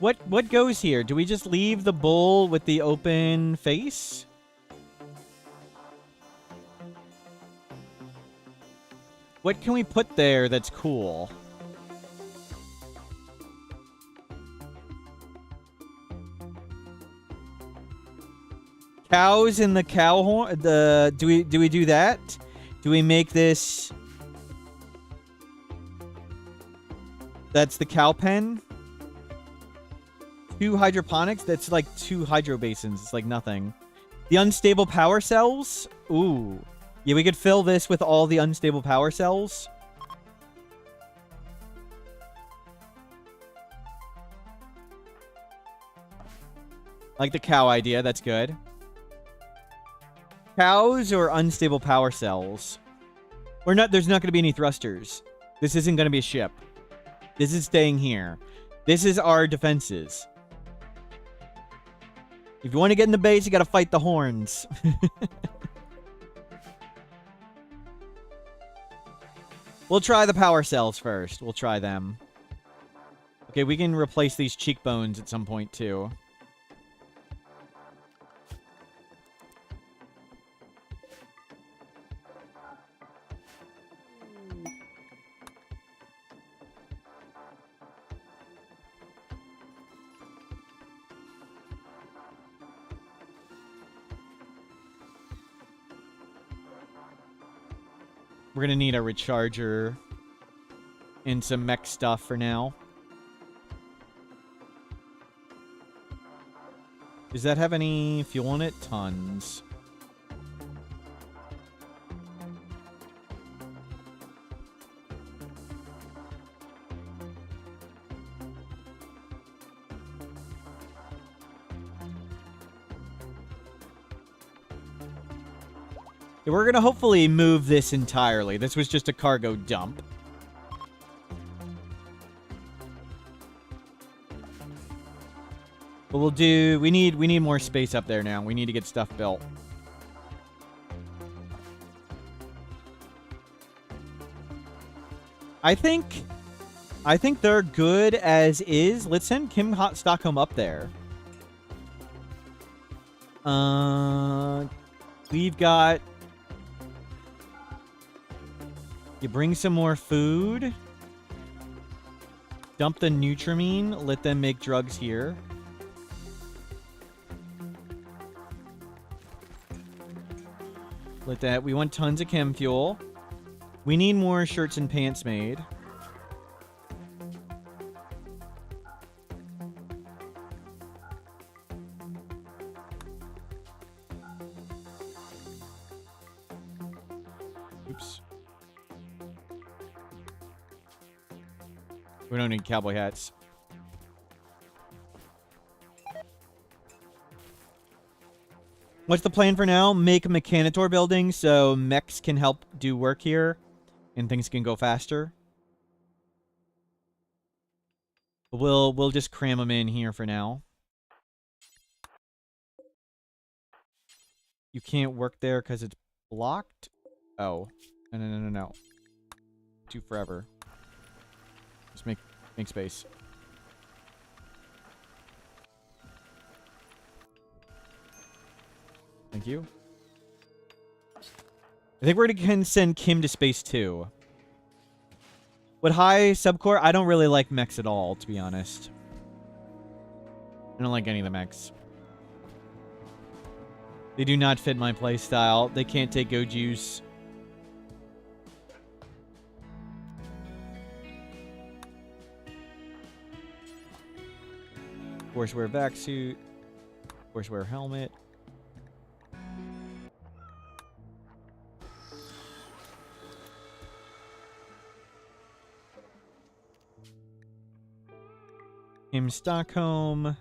What goes here? Do we just leave the bull with the open face? What can we put there that's cool? Cows in the cow horn. Do we do that? Do we make this? That's the cow pen. 2 hydroponics. That's like 2 hydro basins. It's like nothing. The unstable power cells. Ooh. Yeah, we could fill this with all the unstable power cells. Like the cow idea. That's good. Cows or unstable power cells? We're not. There's not going to be any thrusters. This isn't going to be a ship. This is staying here. This is our defenses. If you want to get in the base, you got to fight the horns. We'll try the power cells first. We'll try them. Okay, we can replace these cheekbones at some point, too. We're going to need a recharger and some mech stuff for now. Does that have any fuel in it? Tons. We're going to hopefully move this entirely. This was just a cargo dump. But we'll do... We need more space up there now. We need to get stuff built. I think they're good as is. Let's send Kim Stockholm up there. We've got... You bring some more food. Dump the Nutramine. Let them make drugs here. Let that. We want tons of chem fuel. We need more shirts and pants made. Oops. We don't need cowboy hats. What's the plan for now? Make a Mechanitor building so mechs can help do work here and things can go faster. We'll just cram them in here for now. You can't work there because it's blocked? Oh. No. Do forever. Just make space. Thank you. I think we're gonna send Kim to space too. With high subcore, I don't really like mechs at all, to be honest. I don't like any of the mechs. They do not fit my playstyle. They can't take go juice. Force wear vac suit. Force wear helmet. Him Stockholm.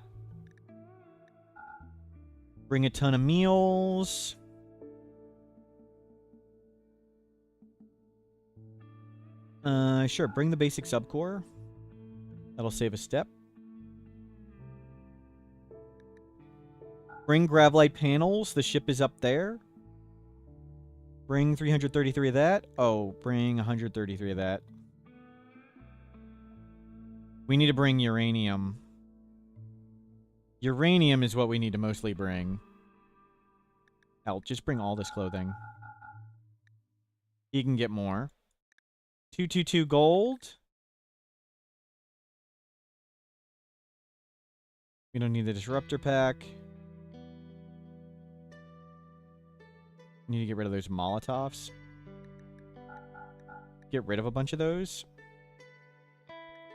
Bring a ton of meals. Sure, bring the basic subcore. That'll save a step. Bring Gravlight panels. The ship is up there. Bring 333 of that. Oh, bring 133 of that. We need to bring uranium. Uranium is what we need to mostly bring. Hell, just bring all this clothing. You can get more. 222 gold. We don't need the disruptor pack. Need to get rid of those Molotovs. Get rid of a bunch of those.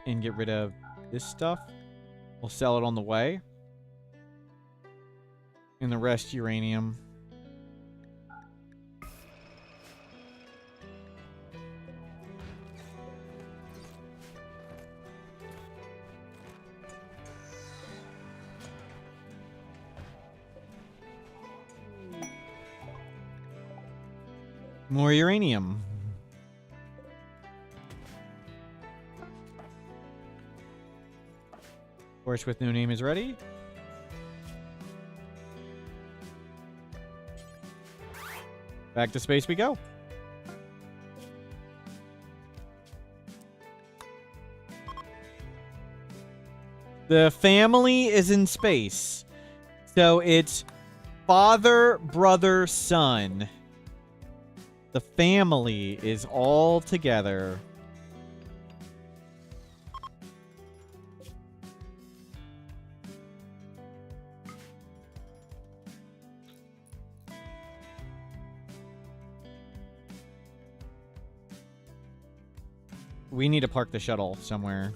And get rid of this stuff. We'll sell it on the way. And the rest uranium. More uranium. Horse with no name is ready. Back to space we go. The family is in space. So it's father, brother, son. The family is all together. We need to park the shuttle somewhere.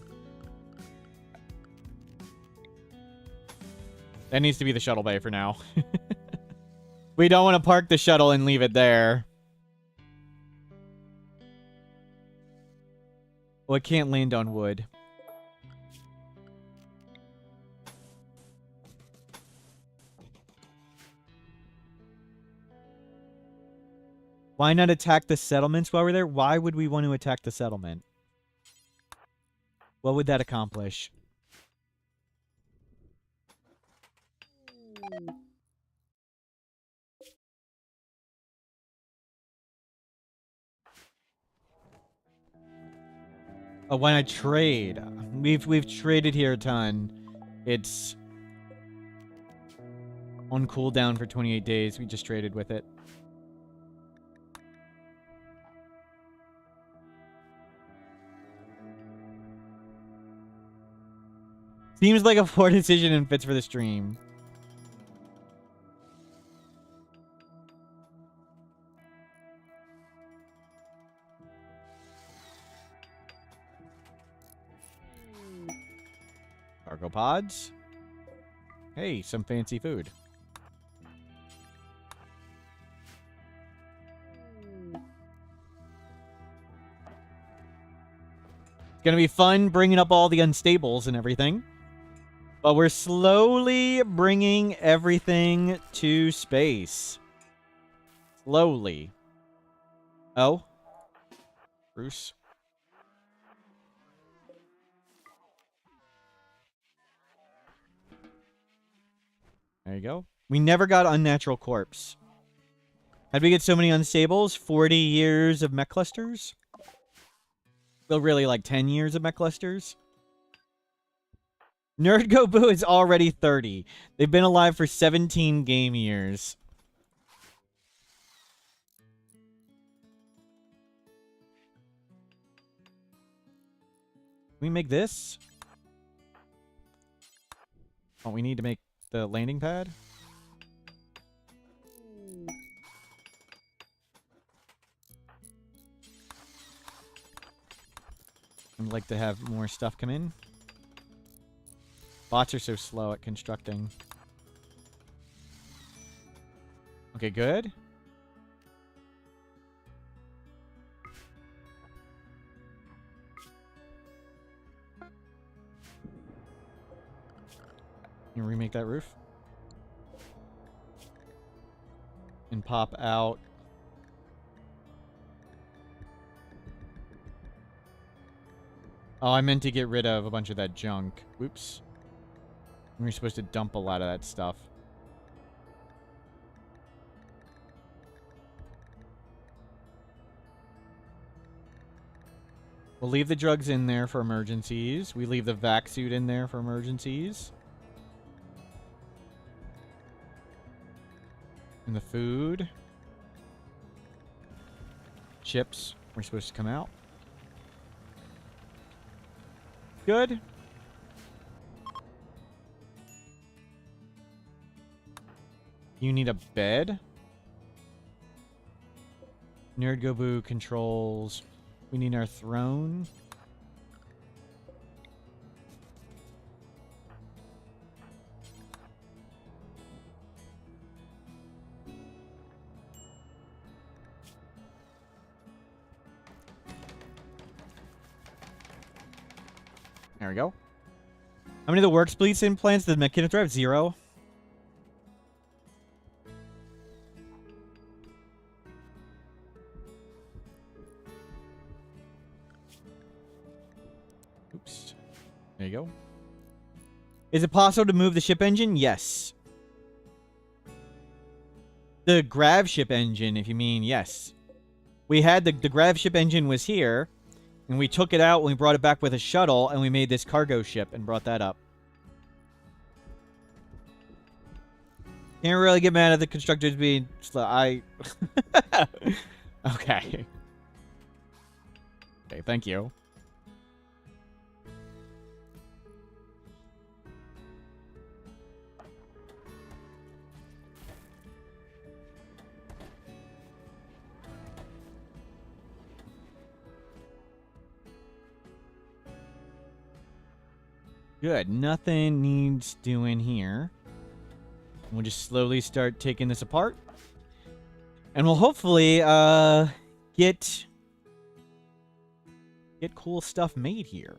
That needs to be the shuttle bay for now. We don't want to park the shuttle and leave it there. Well, it can't land on wood. Why not attack the settlements while we're there? Why would we want to attack the settlement? What would that accomplish? Oh, why not trade? We've traded here a ton. It's on cooldown for 28 days. We just traded with it. Seems like a poor decision and fits for the stream. Cargo pods. Hey, some fancy food. It's gonna be fun bringing up all the unstables and everything. But we're slowly bringing everything to space. Slowly. Oh. Bruce. There you go. We never got Unnatural Corpse. How'd we get so many unstables? 40 years of mech clusters? Well, really, like 10 years of mech clusters? Nerd Go Boo is already 30. They've been alive for 17 game years. Can we make this? Oh, we need to make the landing pad? I'd like to have more stuff come in. Bots are so slow at constructing. Okay, good. You remake that roof? And pop out. Oh, I meant to get rid of a bunch of that junk. Whoops. We were supposed to dump a lot of that stuff. We'll leave the drugs in there for emergencies. We leave the vac suit in there for emergencies. And the food. Chips were supposed to come out. Good. You need a bed. Nerd Gobu controls. We need our throne. There we go. How many of the work splits implants did Mechanic have? 0. Oops. There you go. Is it possible to move the ship engine? Yes. The Grav ship engine, if you mean, yes. We had the Grav ship engine was here, and we took it out and we brought it back with a shuttle, and we made this cargo ship and brought that up. Can't really get mad at the constructors being slow. Okay. Okay, thank you. Good. Nothing needs doing here. We'll just slowly start taking this apart. And we'll hopefully get cool stuff made here.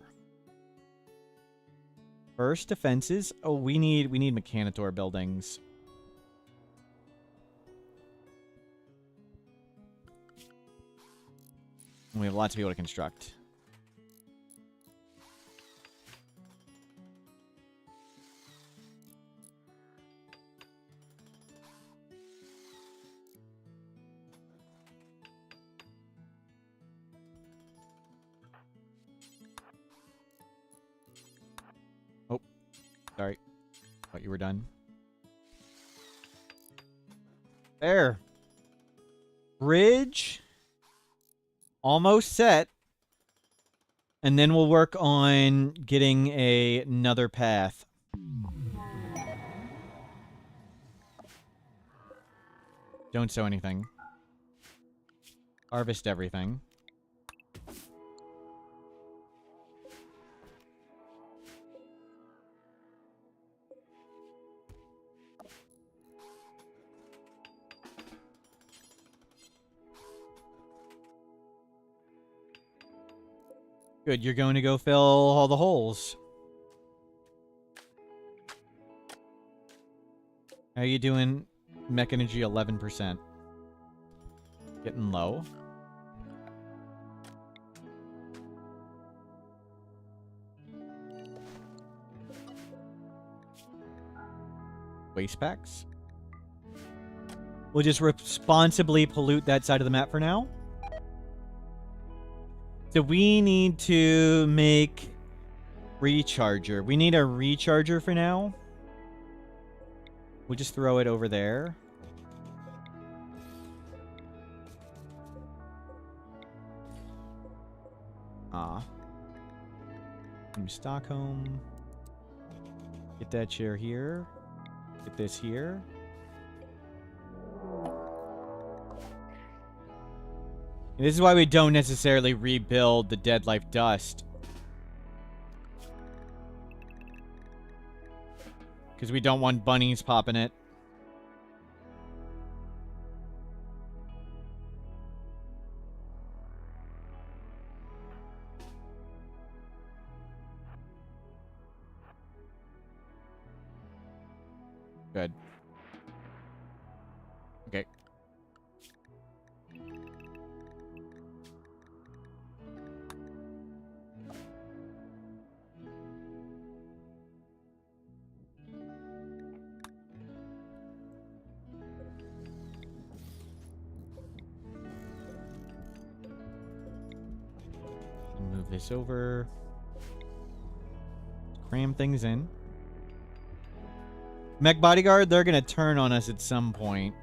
First, defenses. Oh, we need Mechanitor buildings. And we have lots to be able to construct. Sorry. Thought you were done. There. Bridge. Almost set. And then we'll work on getting another path. Don't sow anything. Harvest everything. Good, you're going to go fill all the holes. How are you doing? Mech energy 11%. Getting low. Waste packs. We'll just responsibly pollute that side of the map for now. So we need to make recharger. We need a recharger for now. We'll just throw it over there. From Stockholm. Get that chair here. Get this here. And this is why we don't necessarily rebuild the Deadlife dust. Because we don't want bunnies popping it. Good. Okay. Move this over. Cram things in. Mech bodyguard, they're going to turn on us at some point.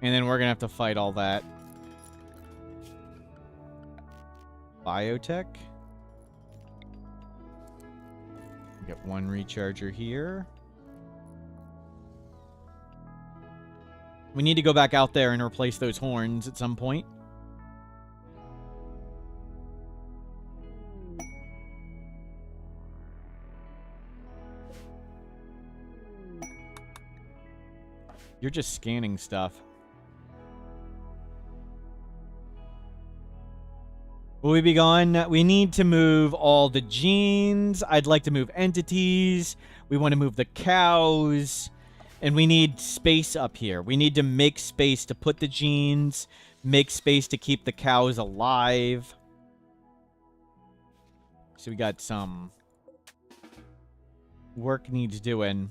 And then we're going to have to fight all that. Biotech. Get one recharger here. We need to go back out there and replace those horns at some point. You're just scanning stuff. Will we be gone? We need to move all the genes. I'd like to move entities. We want to move the cows. And we need space up here. We need to make space to put the genes. Make space to keep the cows alive. So we got some work needs doing.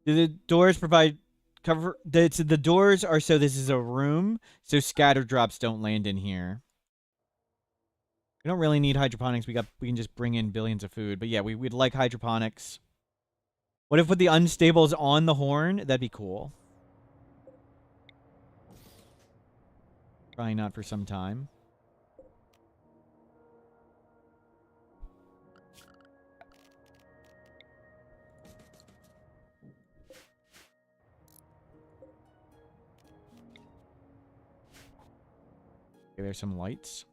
Do the doors provide cover? The doors are so this is a room, so scatter drops don't land in here. We don't really need hydroponics. We can just bring in billions of food. But yeah, we'd like hydroponics. What if with the unstables on the horn? That'd be cool. Probably not for some time. Okay, there's some lights.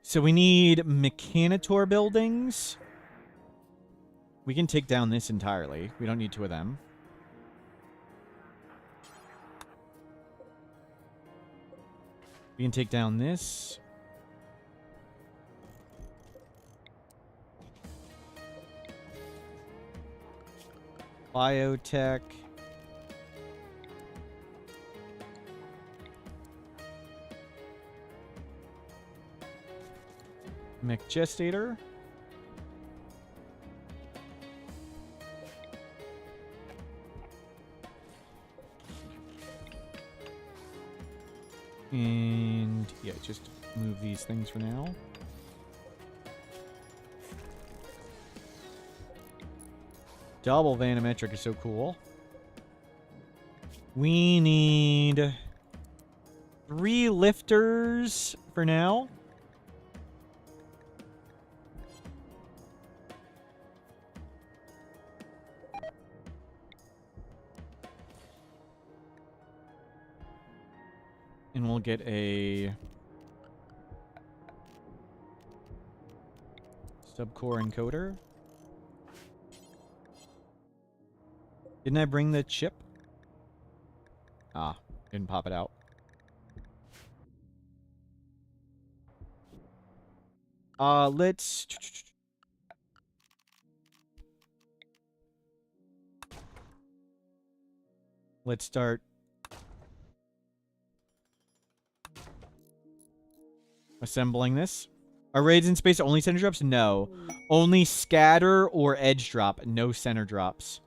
So we need Mechanitor buildings. We can take down this entirely. We don't need two of them. We can take down this. Biotech. Mech Gestator. And yeah, just move these things for now. Double Vanometric is so cool. We need 3 lifters for now. And we'll get a subcore encoder. Didn't I bring the chip? Ah, didn't pop it out. Let's start assembling this. Are raids in space only center drops? No. Only scatter or edge drop. No center drops.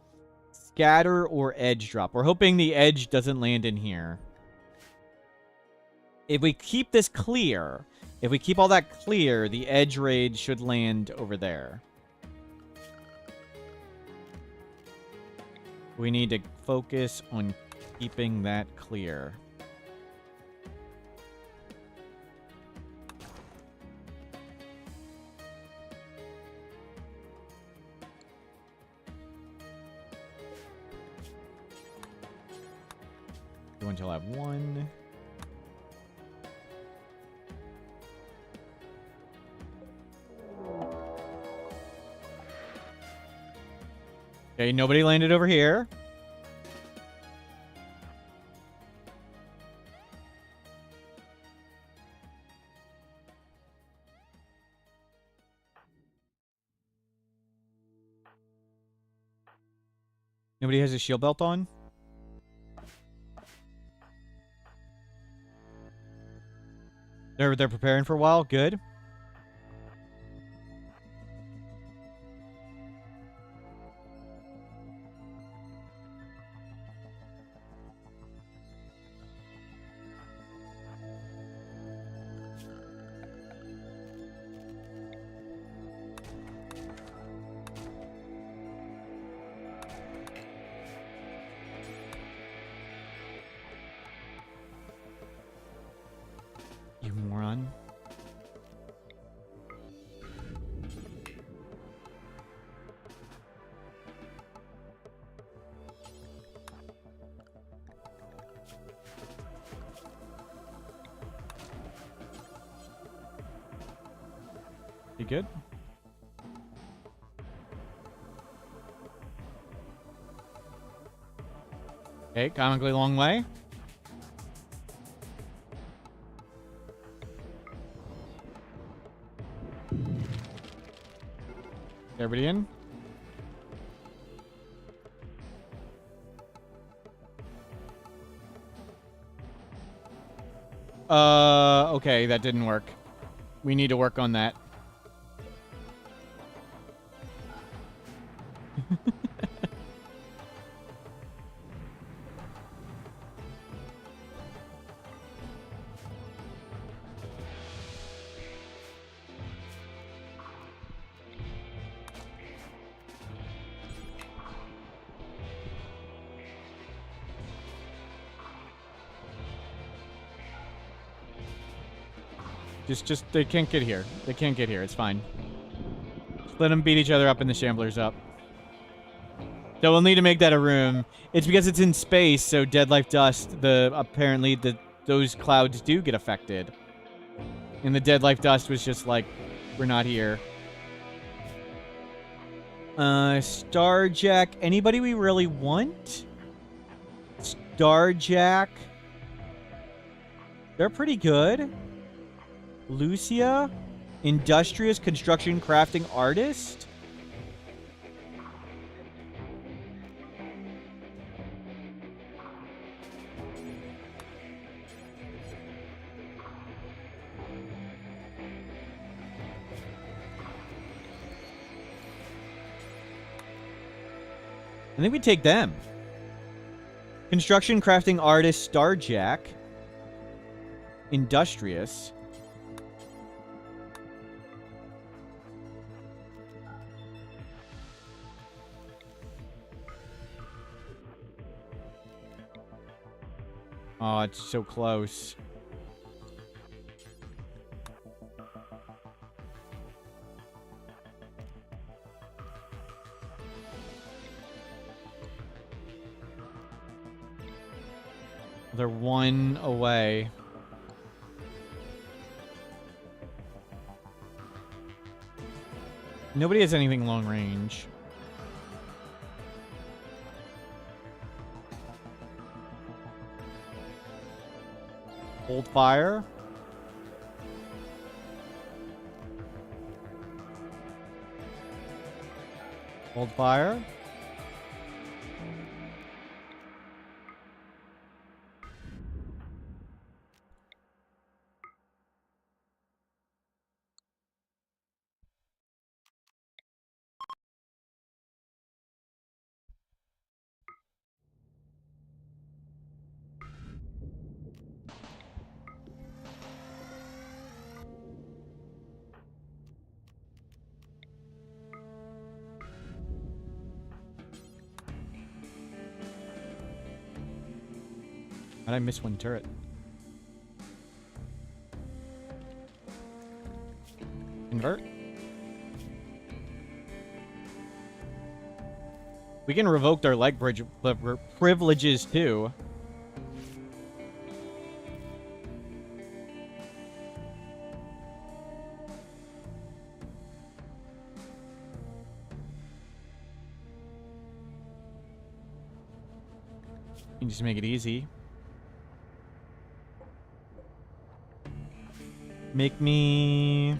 Scatter or edge drop. We're hoping the edge doesn't land in here. If we keep this clear, if we keep all that clear, the edge raid should land over there. We need to focus on keeping that clear. Go until I have 1. Okay, nobody landed over here. Nobody has a shield belt on? They're preparing for a while? Good. You moron. You good? Okay, comically long way. Everybody in? Okay, that didn't work. We need to work on that. Just, they can't get here. They can't get here. It's fine. Just let them beat each other up and the Shamblers up. So we'll need to make that a room. It's because it's in space, so Deadlife dust, apparently those clouds do get affected. And the Deadlife dust was just like, we're not here. Starjack. Anybody we really want? Starjack. They're pretty good. Lucia, industrious construction crafting artist. I think we take them. Construction crafting artist Starjack. Industrious. Oh, it's so close. They're one away. Nobody has anything long range. Hold fire. Hold fire. How'd I miss one turret? Convert. We can revoke their leg privileges too. You can just make it easy. Make me...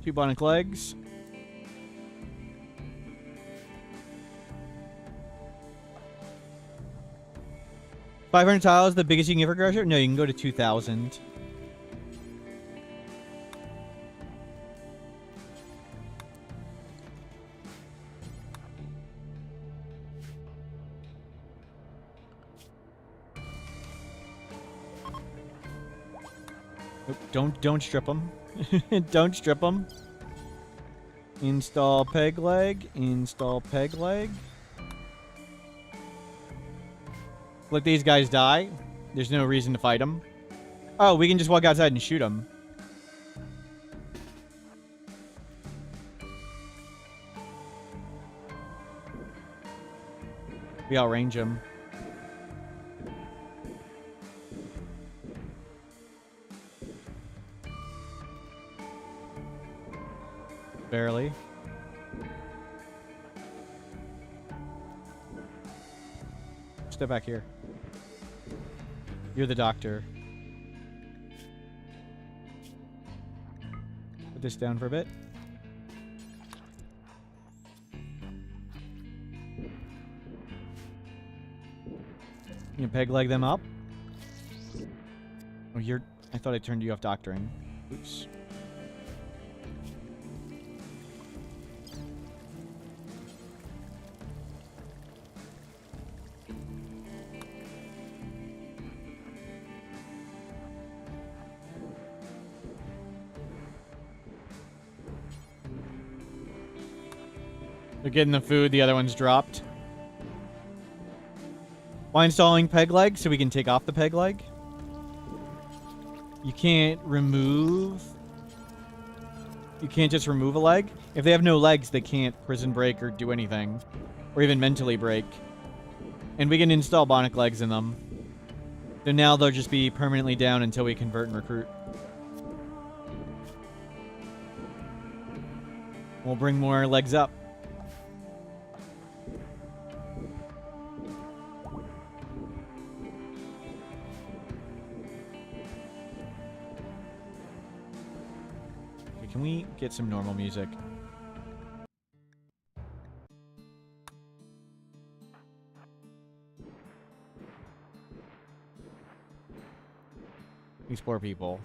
2 bionic legs. $500 tiles, the biggest you can get for Garage? No, you can go to 2,000. Don't strip them. Don't strip them. Install peg leg. Install peg leg. Let these guys die. There's no reason to fight them. Oh, we can just walk outside and shoot them. We outrange them. Barely. Step back here. You're the doctor. Put this down for a bit. You can peg leg them up. Oh, you're... I thought I turned you off doctoring. Oops. They're getting the food, the other one's dropped. Why installing peg leg? So we can take off the peg leg. You can't remove... You can't just remove a leg. If they have no legs, they can't prison break or do anything. Or even mentally break. And we can install bionic legs in them. So now they'll just be permanently down until we convert and recruit. We'll bring more legs up. Can we get some normal music? These poor people.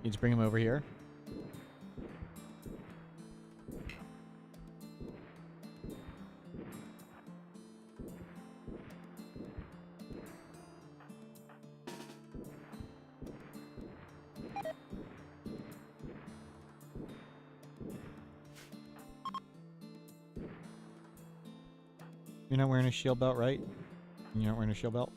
You just bring them over here. You're not wearing a shield belt, right? You're not wearing a shield belt?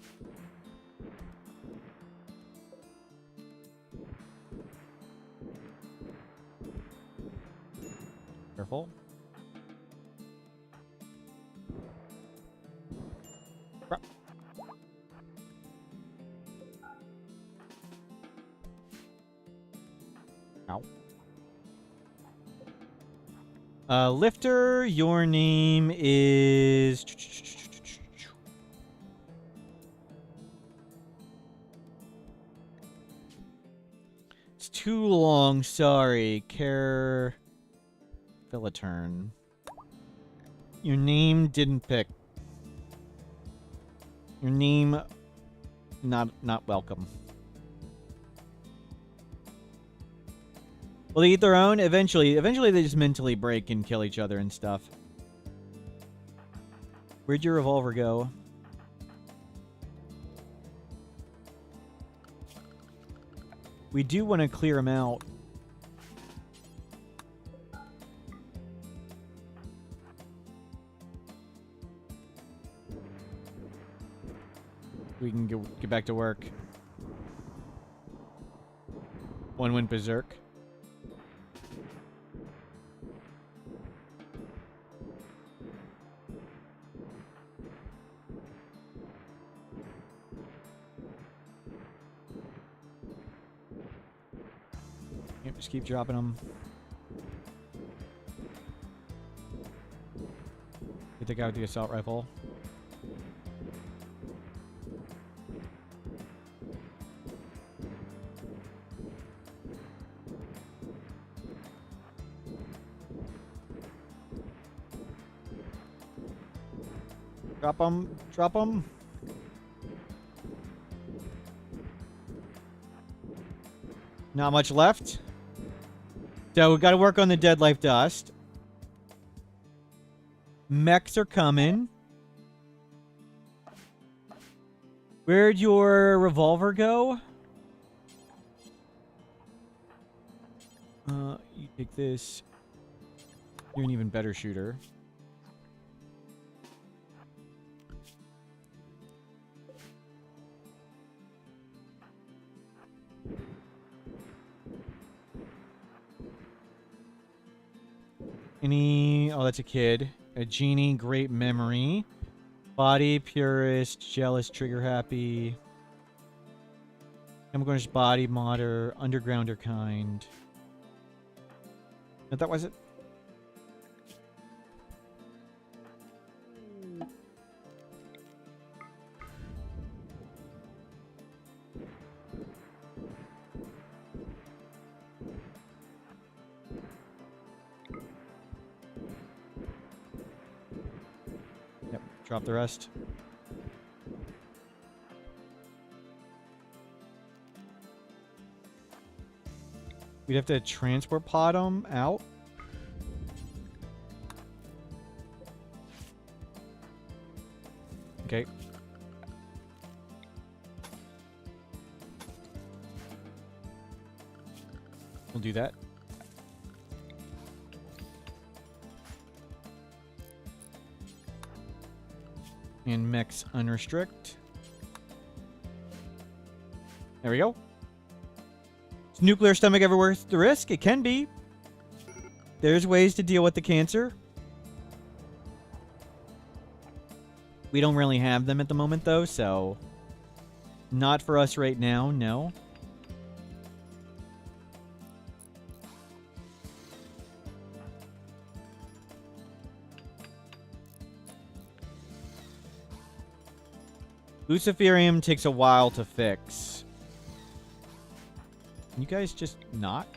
Careful. Crap. Ow. Lifter, your name is... It's too long, sorry. Care... Filaturn. Your name didn't pick. Your name... Not welcome. Will they eat their own? Eventually they just mentally break and kill each other and stuff. Where'd your revolver go? We do want to clear them out. We can get back to work. One went berserk. Yep, just keep dropping them. Get the guy with the assault rifle. Drop him. Drop him. Not much left. So we got to work on the Deadlife dust. Mechs are coming. Where'd your revolver go? You take this. You're an even better shooter. Oh, that's a kid. A genie, great memory. Body, purist, jealous, trigger happy. I'm going to body, modder, undergrounder kind. That was it. Drop the rest. We'd have to transport pod them out. Okay. We'll do that. And mechs unrestrict. There we go. Is nuclear stomach ever worth the risk? It can be. There's ways to deal with the cancer. We don't really have them at the moment, though, so... Not for us right now, no. Luciferium takes a while to fix. Can you guys just not?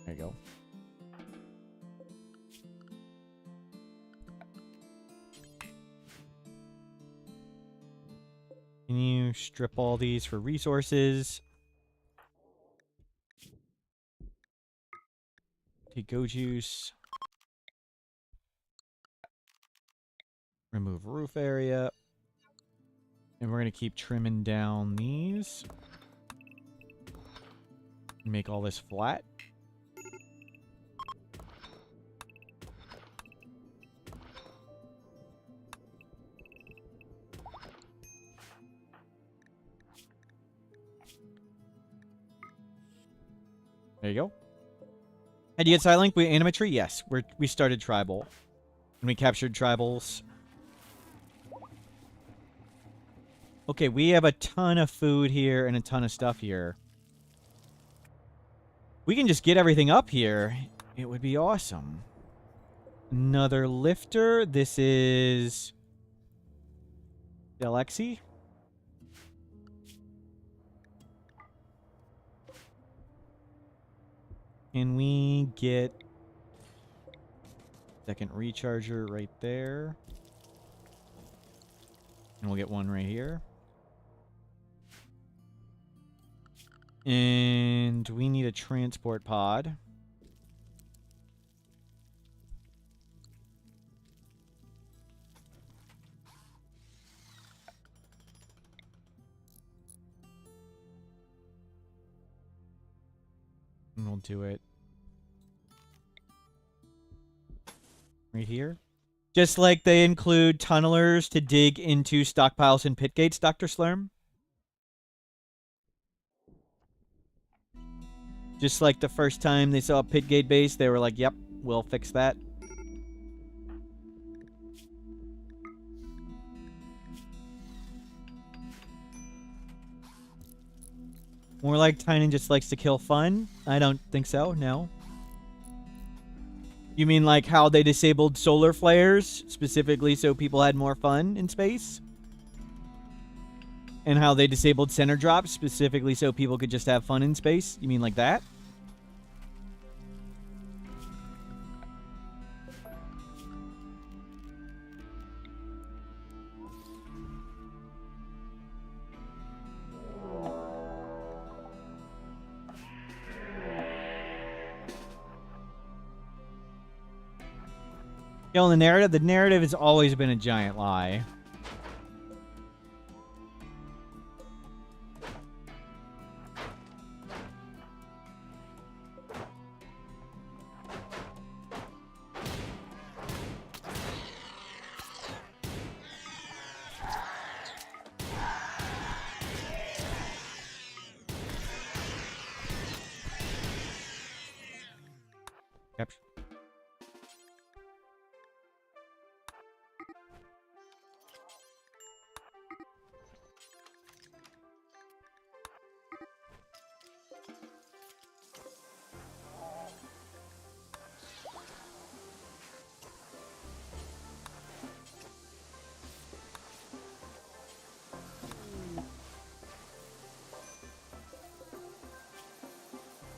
There you go. Can you strip all these for resources? Take go juice. Remove roof area. And we're going to keep trimming down these. Make all this flat. There you go. Had you get Silent? We Animatry? Yes. We started Tribal. And we captured Tribals. Okay, we have a ton of food here and a ton of stuff here. We can just get everything up here. It would be awesome. Another lifter. This is... Delexi. Can we get second recharger right there? And we'll get one right here. And we need a transport pod. And we'll do it right here. Just like they include tunnelers to dig into stockpiles and pit gates, Dr. Slurm. Just like the first time they saw a pit gate base, they were like, yep, we'll fix that. More like Tynan just likes to kill fun? I don't think so, no. You mean like how they disabled solar flares, specifically so people had more fun in space? And how they disabled center drops, specifically so people could just have fun in space? You mean like that? Yo, the narrative has always been a giant lie. Capture.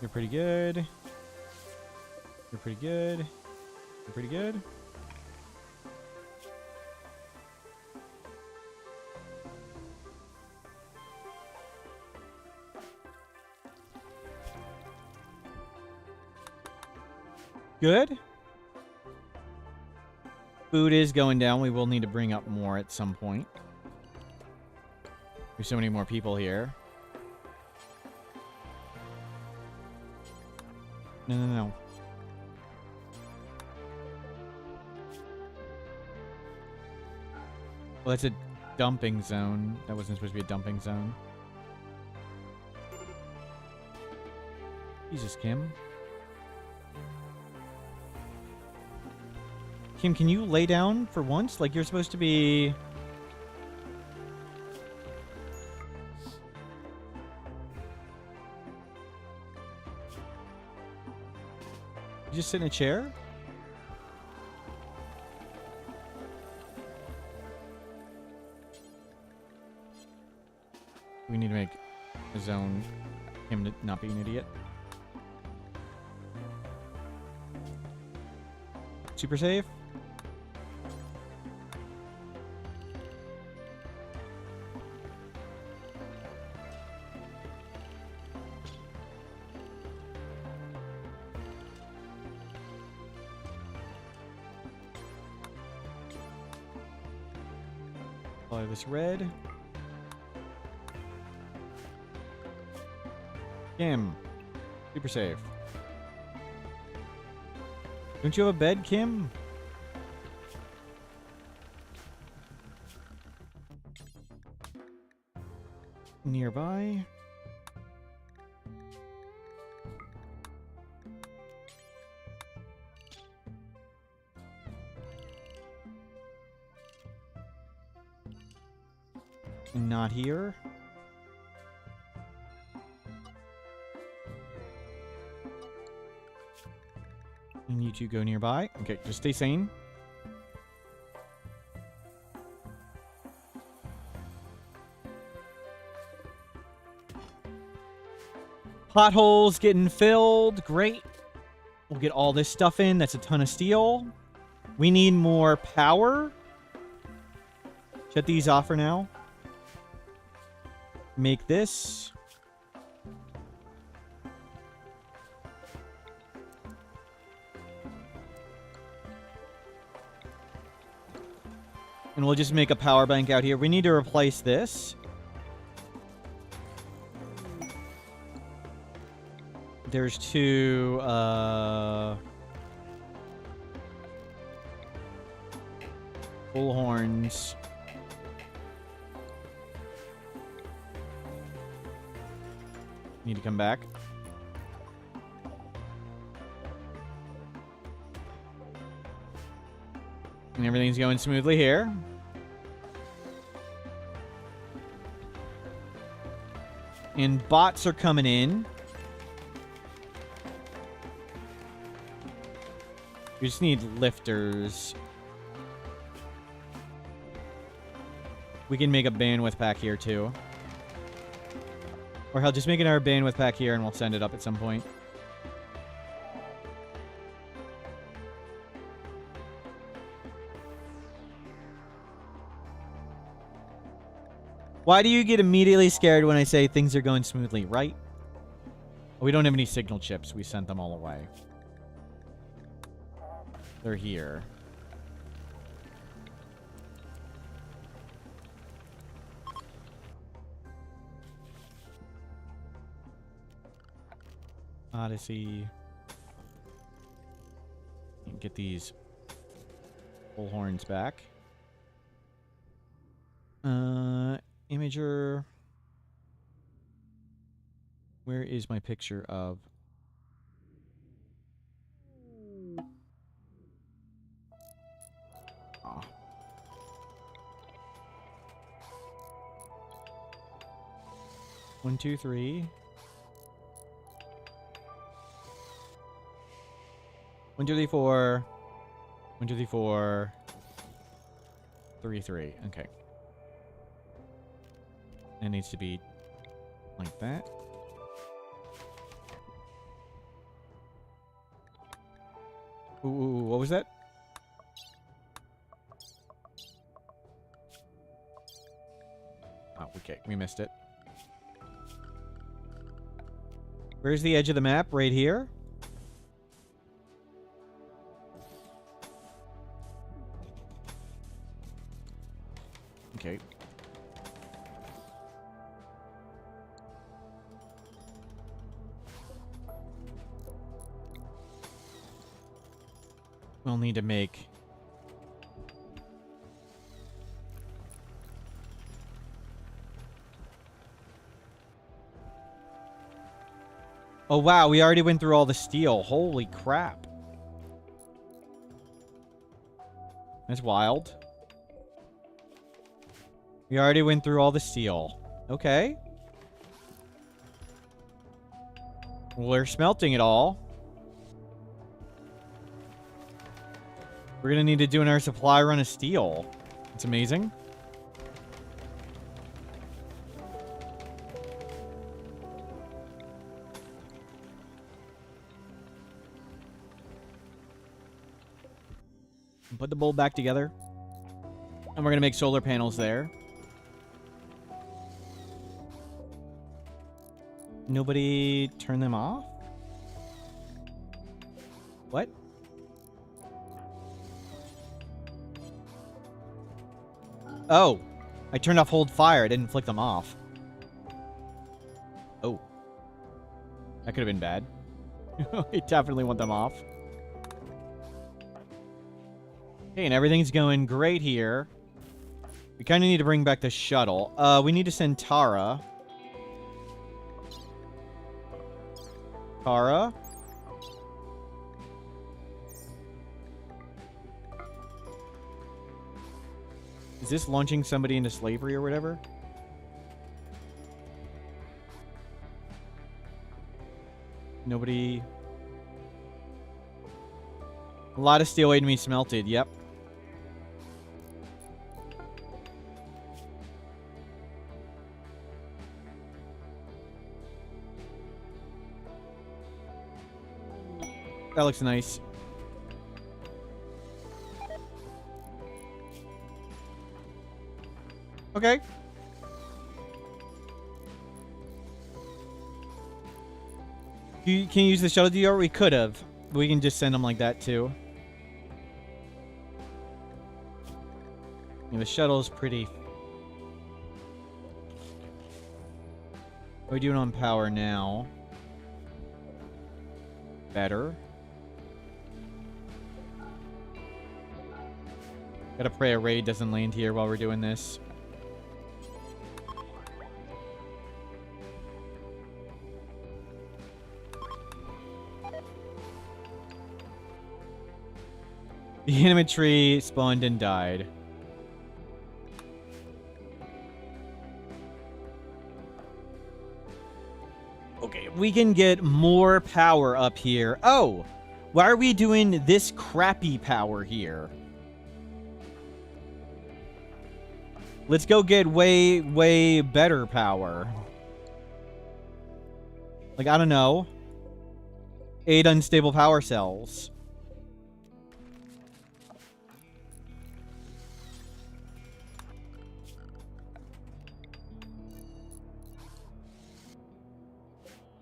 You're pretty good. You're pretty good. You're pretty good. Good. Food is going down. We will need to bring up more at some point. There's so many more people here. No. Well, that's a dumping zone. That wasn't supposed to be a dumping zone. Jesus, Kim. Kim, can you lay down for once? Like, you're supposed to be... You just sit in a chair? We need to make a zone. Him to not be an idiot. Super safe. Follow this red. Kim. Super safe. Don't you have a bed, Kim? Nearby. Not here. And you two go nearby. Okay, just stay sane. Potholes getting filled. Great. We'll get all this stuff in. That's a ton of steel. We need more power. Shut these off for now. Make this. And we'll just make a power bank out here. We need to replace this. There's two, bullhorns. Need to come back. And everything's going smoothly here. And bots are coming in. We just need lifters. We can make a bandwidth pack here, too. Or hell, just make another bandwidth pack here and we'll send it up at some point. Why do you get immediately scared when I say things are going smoothly, right? We don't have any signal chips. We sent them all away. They're here. Odyssey. Get these bullhorns back. Imager. Where is my picture of... Oh. One, two, three. 1, 2, 3, 4. 1, 2, 3, 4. 3, 3. Okay. It needs to be like that. Ooh, what was that? Oh, okay. We missed it. Where's the edge of the map? Right here? Okay. We'll need to make... Oh, wow. We already went through all the steel. Holy crap. That's wild. We already went through all the steel. Okay. We're smelting it all. We're gonna need to do another supply run of steel. It's amazing. Put the bulb back together. And we're gonna make solar panels there. Nobody turn them off? What? Oh. I turned off hold fire. I didn't flick them off. Oh. That could have been bad. I definitely want them off. Okay, and everything's going great here. We kind of need to bring back the shuttle. We need to send Tara. Tara? Is this launching somebody into slavery or whatever? Nobody... A lot of steel waiting to be smelted, yep. That looks nice. Okay. Can you use the shuttle DR? We could have. We can just send them like that too. Yeah, the shuttle's pretty... What are we doing on power now? Better. Gotta pray a raid doesn't land here while we're doing this. The animatry spawned and died. Okay, we can get more power up here. Oh, why are we doing this crappy power here? Let's go get way, way better power. Like, I don't know. 8 unstable power cells.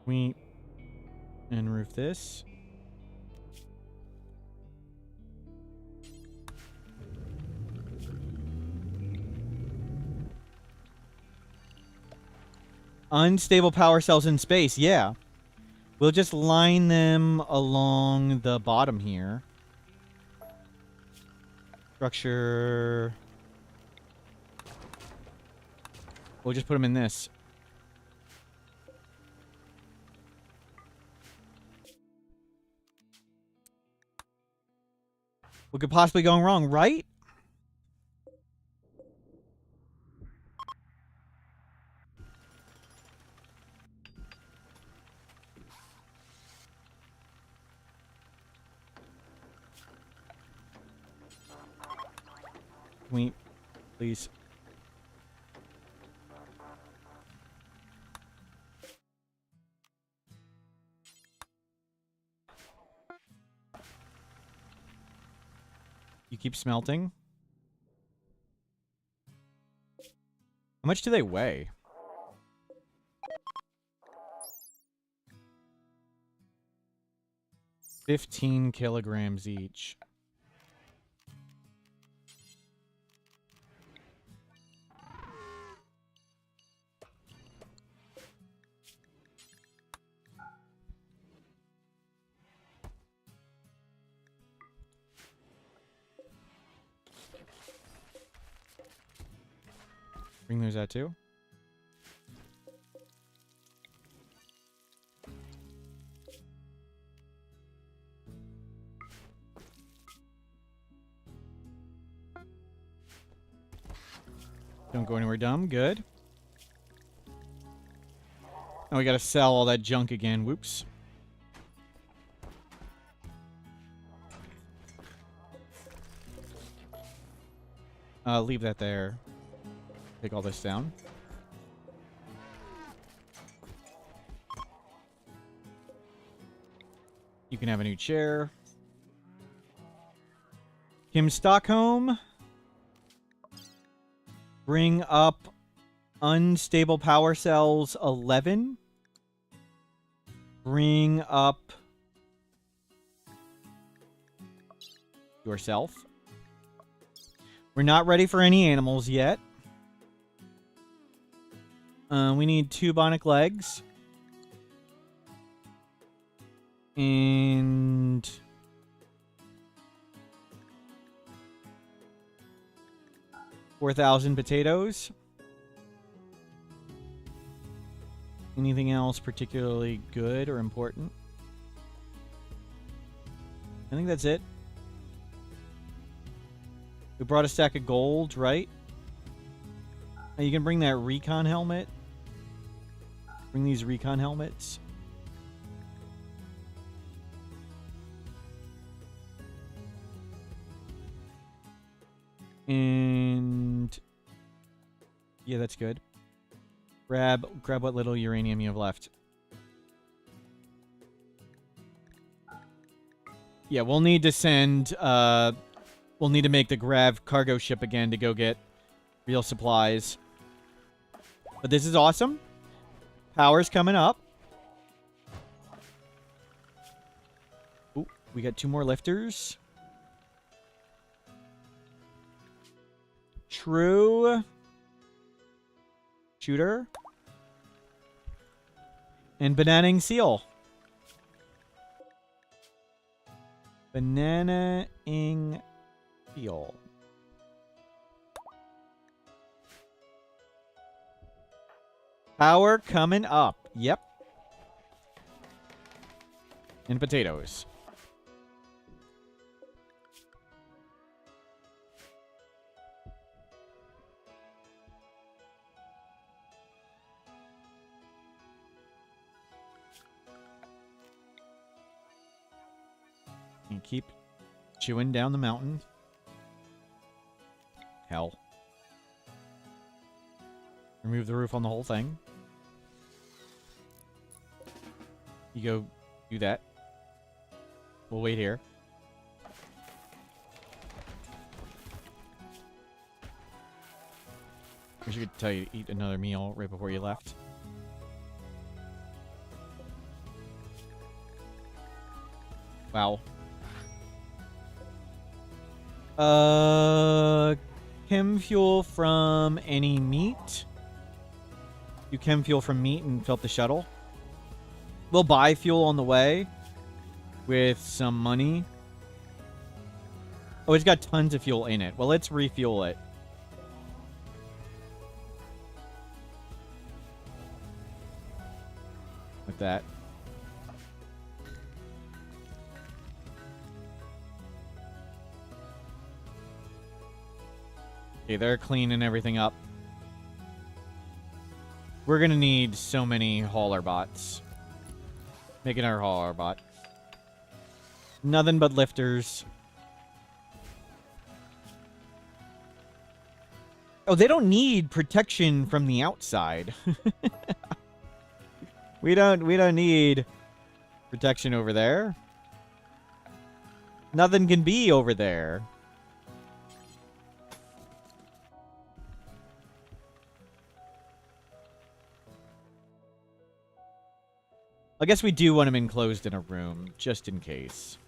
We and roof this. Unstable power cells in space, yeah. We'll just line them along the bottom here. Structure. We'll just put them in this. What could possibly go wrong, right? Can we, please? You keep smelting. How much do they weigh? 15 kilograms each. Bring those out too. Don't go anywhere dumb. Good. Oh, we gotta sell all that junk again. Whoops. Leave that there. Take all this down. You can have a new chair. Kim Stockholm. Bring up unstable power cells 11. Bring up yourself. We're not ready for any animals yet. We need 2 bionic legs. And 4,000 potatoes. Anything else particularly good or important? I think that's it. We brought a stack of gold, right? You can bring that recon helmet. Bring these recon helmets. And yeah, that's good. Grab what little uranium you have left. Yeah, we'll need to send we'll need to make the Grav cargo ship again to go get real supplies. But this is awesome. Power's coming up. Ooh, we got 2 more lifters. True. Shooter. And Bananaing Seal. Bananaing Seal. Power coming up. Yep. And potatoes. You keep chewing down the mountain. Hell. Remove the roof on the whole thing. You go do that. We'll wait here. I wish I could tell you to eat another meal right before you left. Wow. Chem fuel from any meat. You chem fuel from meat and fill up the shuttle. We'll buy fuel on the way with some money. Oh, it's got tons of fuel in it. Well, let's refuel it. With that. Okay, they're cleaning everything up. We're gonna need so many hauler bots. Making our hauler bot. Nothing but lifters. Oh, they don't need protection from the outside. We don't need protection over there. Nothing can be over there. I guess we do want them enclosed in a room, just in case.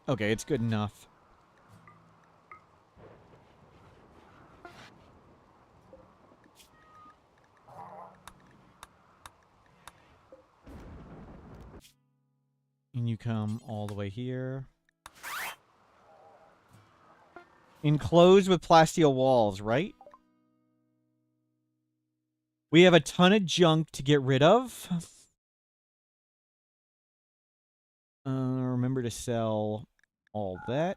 Okay, it's good enough. And you come all the way here. Enclosed with plasteel walls, right? We have a ton of junk to get rid of. Remember to sell all that.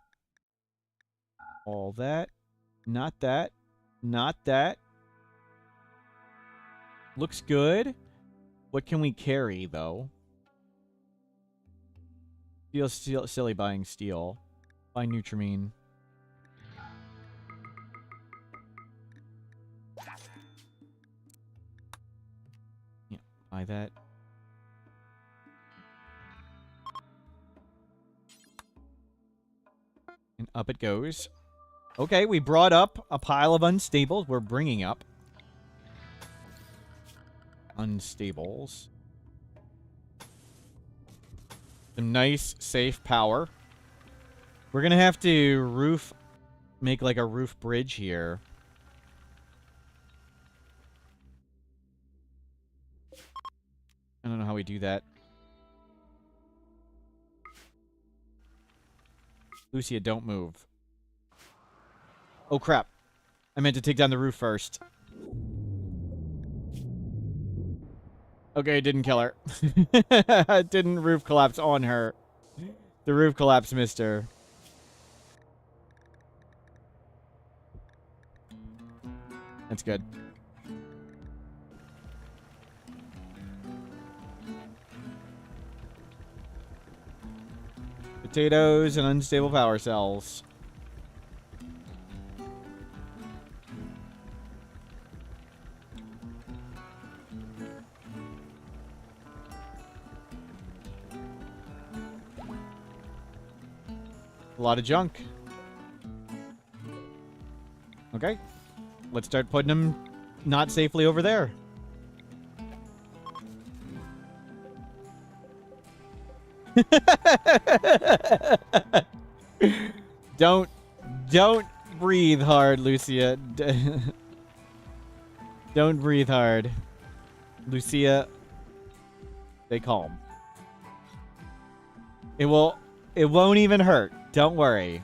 All that. Not that. Not that. Looks good. What can we carry, though? Steel, silly buying steel. Buy Nutrimine. Yeah, buy that. And up it goes. Okay, we brought up a pile of unstables. We're bringing up unstables. Some nice, safe power. We're gonna have to make like a roof bridge here. I don't know how we do that. Lucia, don't move. Oh, crap. I meant to take down the roof first. Okay, didn't kill her. Didn't roof collapse on her. The roof collapse missed her. That's good. Potatoes and unstable power cells. A lot of junk. Okay. Let's start putting them not safely over there. Don't breathe hard, Lucia. Don't breathe hard. Lucia, stay calm. It won't even hurt. Don't worry.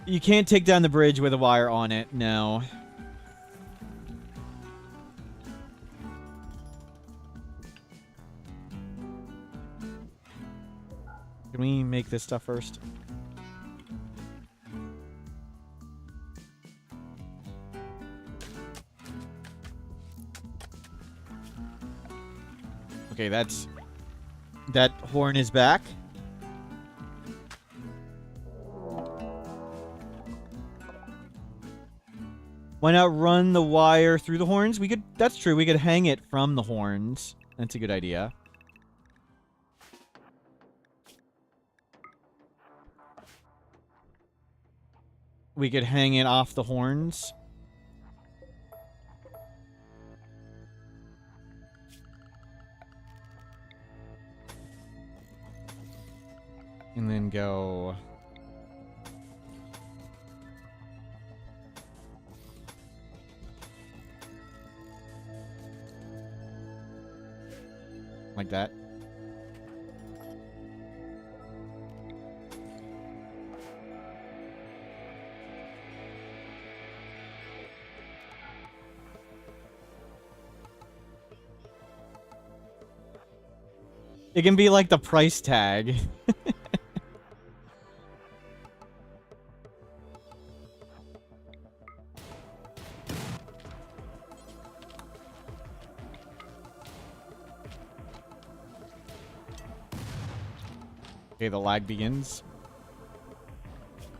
You can't take down the bridge with a wire on it, no. Can we make this stuff first? Okay, that horn is back. Why not run the wire through the horns? That's true, we could hang it from the horns. That's a good idea. We could hang it off the horns. And then go... like that. It can be like the price tag. Okay, the lag begins.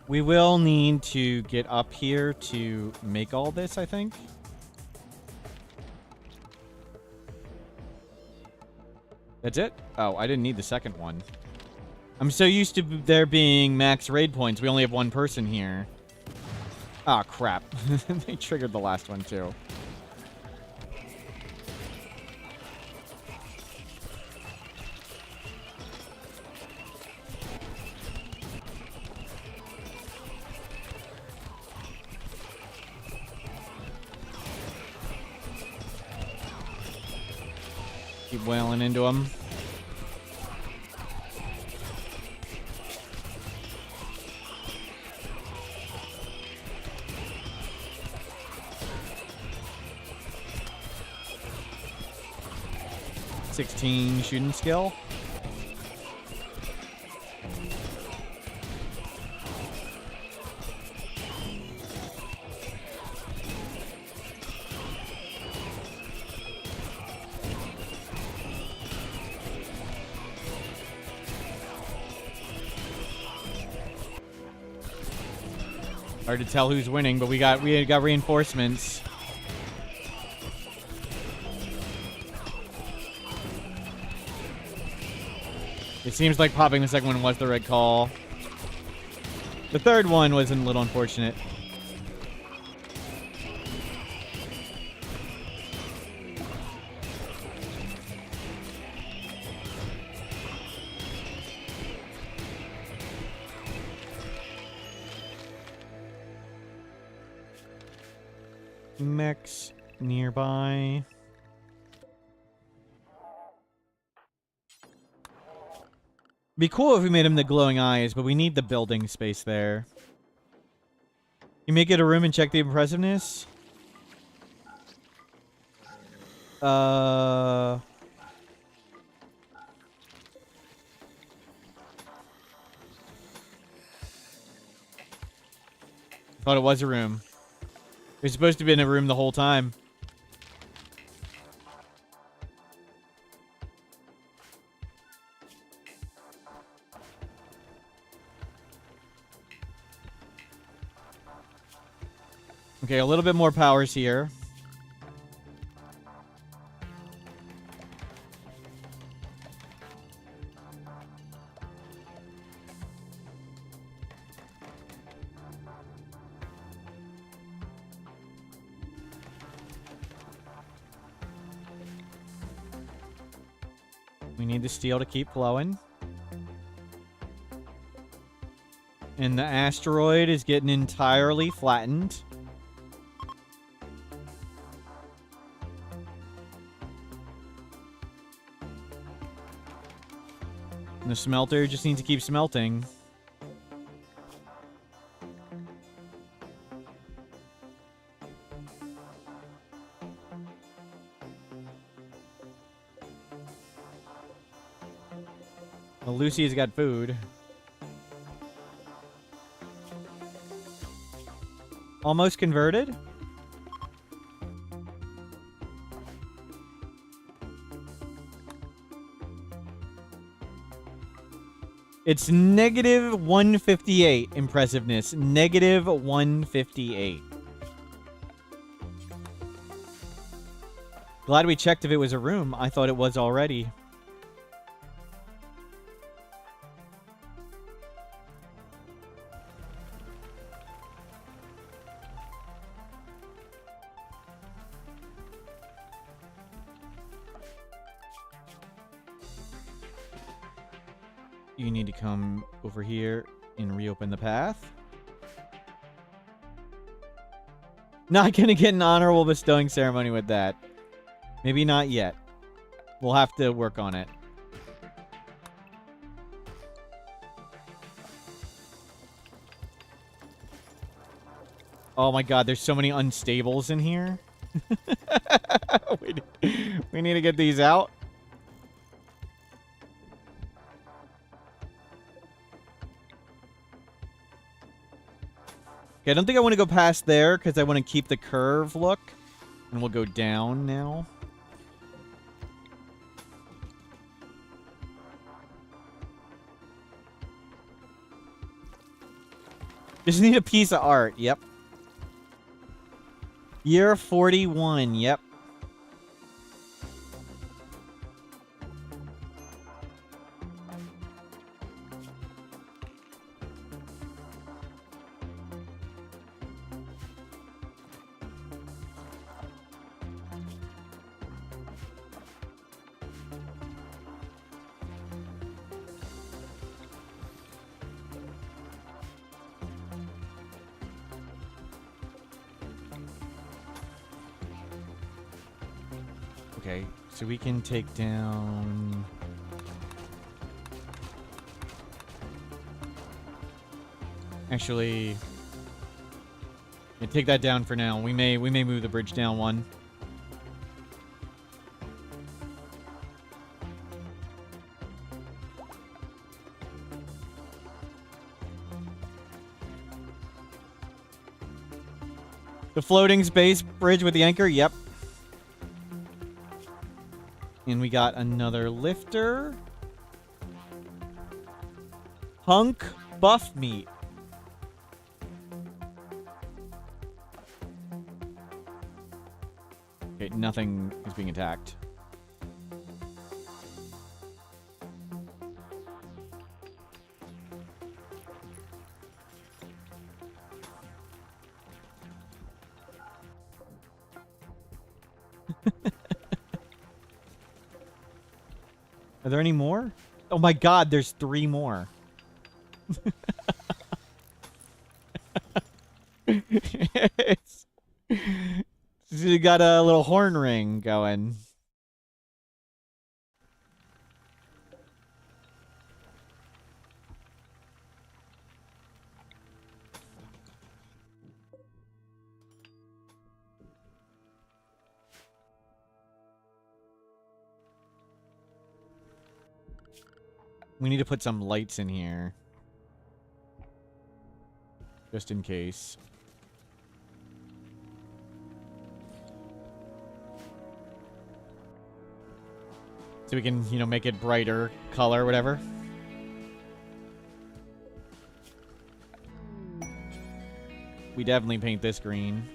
We will need to get up here to make all this, I think. That's it? Oh, I didn't need the second one. I'm so used to there being max raid points. We only have one person here. Ah, crap. They triggered the last one, too. Keep wailing into him. .16 shooting skill. Hard to tell who's winning, but we got reinforcements. It seems like popping the second one was the right call. The third one was a little unfortunate. Mechs nearby. Be cool if we made him the glowing eyes, but we need the building space there. You make it a room and check the impressiveness? Thought it was a room. It was supposed to be in a room the whole time. Okay, a little bit more powers here. We need the steel to keep flowing. And the asteroid is getting entirely flattened. And the smelter just needs to keep smelting. Well, Lucy's got food. Almost converted? It's negative 158 impressiveness. Negative 158. Glad we checked if it was a room. I thought it was already. You need to come over here and reopen the path. Not gonna get an honorable bestowing ceremony with that. Maybe not yet. We'll have to work on it. Oh my god, there's so many unstables in here. we need to get these out. Okay, I don't think I want to go past there because I want to keep the curve look. And we'll go down now. Just need a piece of art. Yep. Year 41. Yep. Okay, so we can take down... Actually... yeah, take that down for now. We may move the bridge down one. The floating space bridge with the anchor? Yep. And we got another lifter. Hunk buff meat. Okay, nothing is being attacked. Are there any more? Oh my god, there's 3 more. You got a little horn ring going. We need to put some lights in here. Just in case. So we can, you know, make it brighter color, whatever. We definitely paint this green.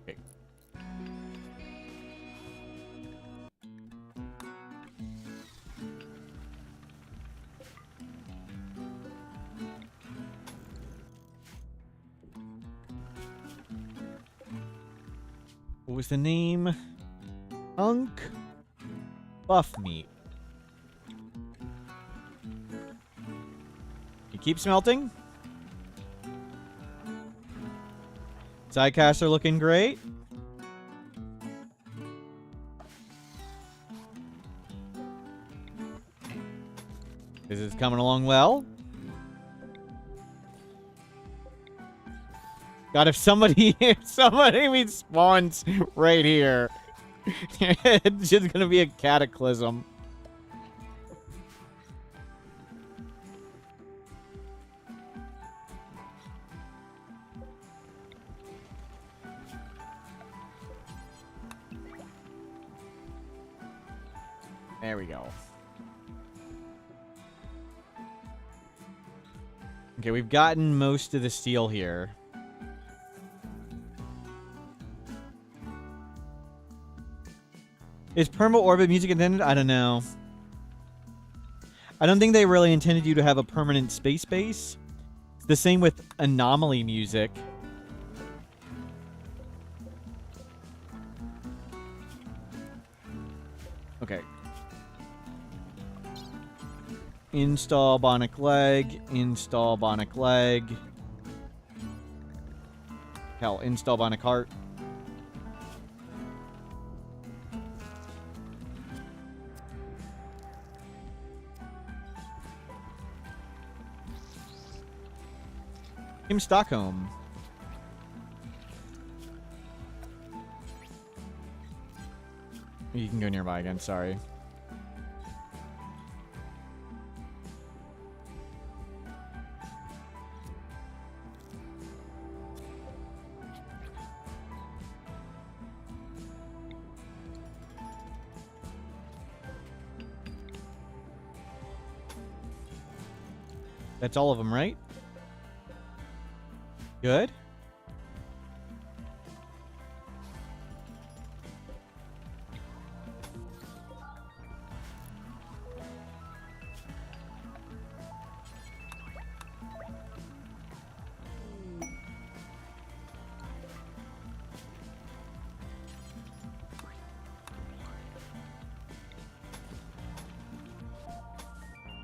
Okay. What was the name? Hunk buff meat. You keep smelting. Sidecasts are looking great. This is coming along well. God, if somebody spawns right here, It's just gonna be a cataclysm. There we go. Okay, we've gotten most of the steel here. Is perma orbit music intended? I don't know. I don't think they really intended you to have a permanent space base. It's the same with anomaly music. Okay. Install bionic leg. Install bionic leg. Hell, install bionic heart. Team Stockholm. You can go nearby again, sorry. That's all of them, right? Good.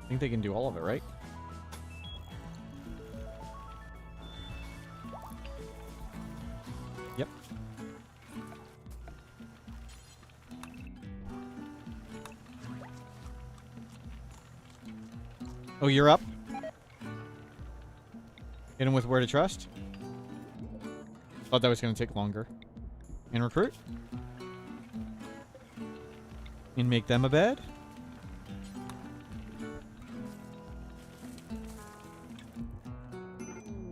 I think they can do all of it, right? Yep. Oh, you're up? Hit him with Where to Trust? Thought that was going to take longer. And recruit? And make them a bed?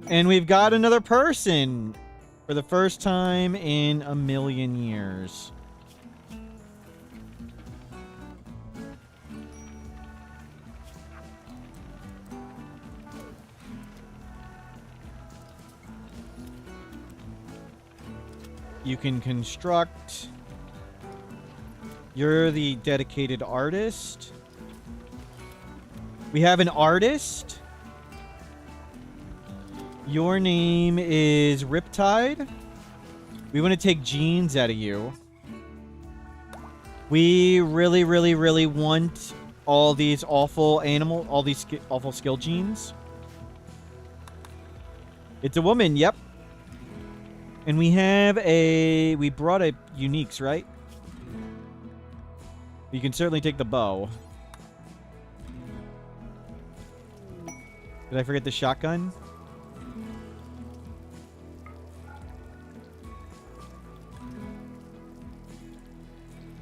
And we've got another person for the first time in a million years. You can construct. You're the dedicated artist. We have an artist. Your name is Riptide. We want to take genes out of you. We really, really, really want all these awful awful skill genes. It's a woman, yep. And we brought a uniques, right? You can certainly take the bow. Did I forget the shotgun?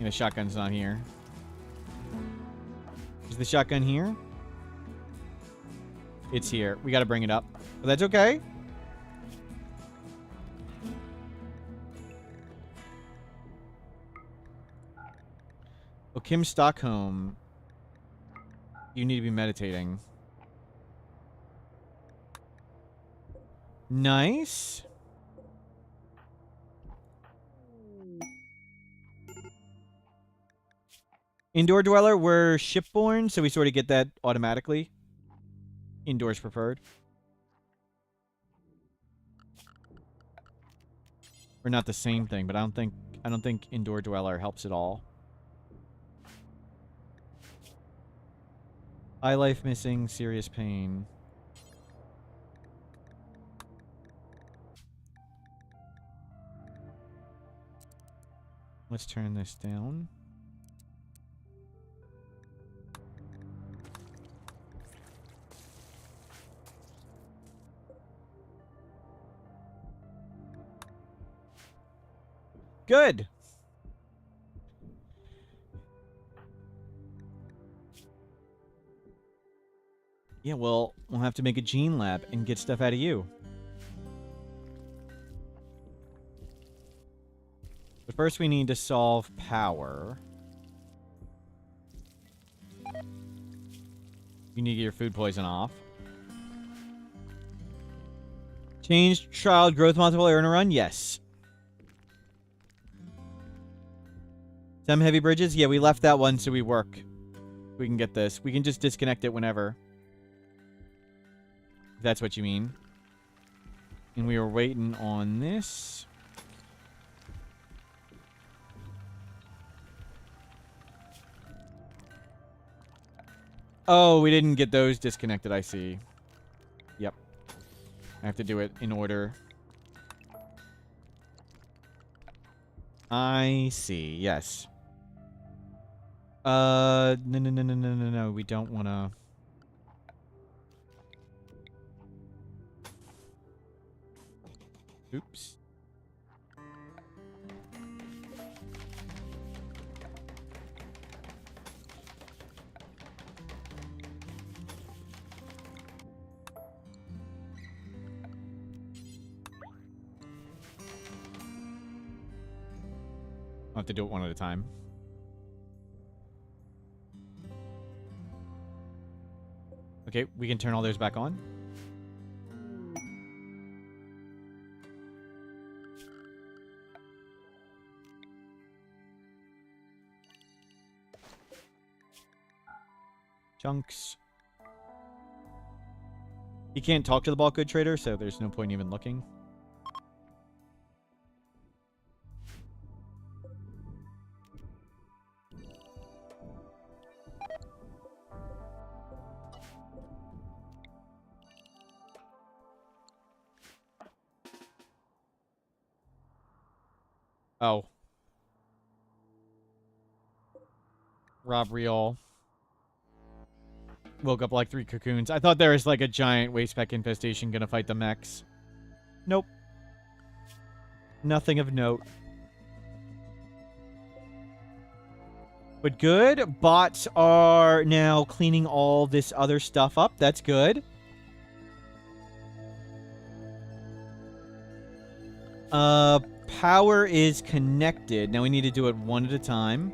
Yeah, the shotgun's not here. Is the shotgun here? It's here. We gotta bring it up. But that's okay. Oh, Kim Stockholm. You need to be meditating. Nice. Indoor Dweller, we're shipborne, so we sort of get that automatically. Indoors preferred. We're not the same thing, but I don't think Indoor Dweller helps at all. Eye life missing, serious pain. Let's turn this down. Good. Yeah, well, we'll have to make a gene lab and get stuff out of you. But first we need to solve power. You need to get your food poison off. Change child growth multiplier in a run? Yes. Some heavy bridges? Yeah, we left that one so we work. We can get this. We can just disconnect it whenever. If that's what you mean. And we were waiting on this. Oh, we didn't get those disconnected, I see. Yep. I have to do it in order. I see, yes. No. We don't want to... Oops. I'll have to do it one at a time. Okay, we can turn all those back on. Chunks. You can't talk to the bulk good trader, so there's no point even looking. Oh. Rob Real. Woke up like 3 cocoons. I thought there was like a giant wastepack infestation gonna fight the mechs. Nope. Nothing of note. But good. Bots are now cleaning all this other stuff up. That's good. Power is connected. Now we need to do it one at a time.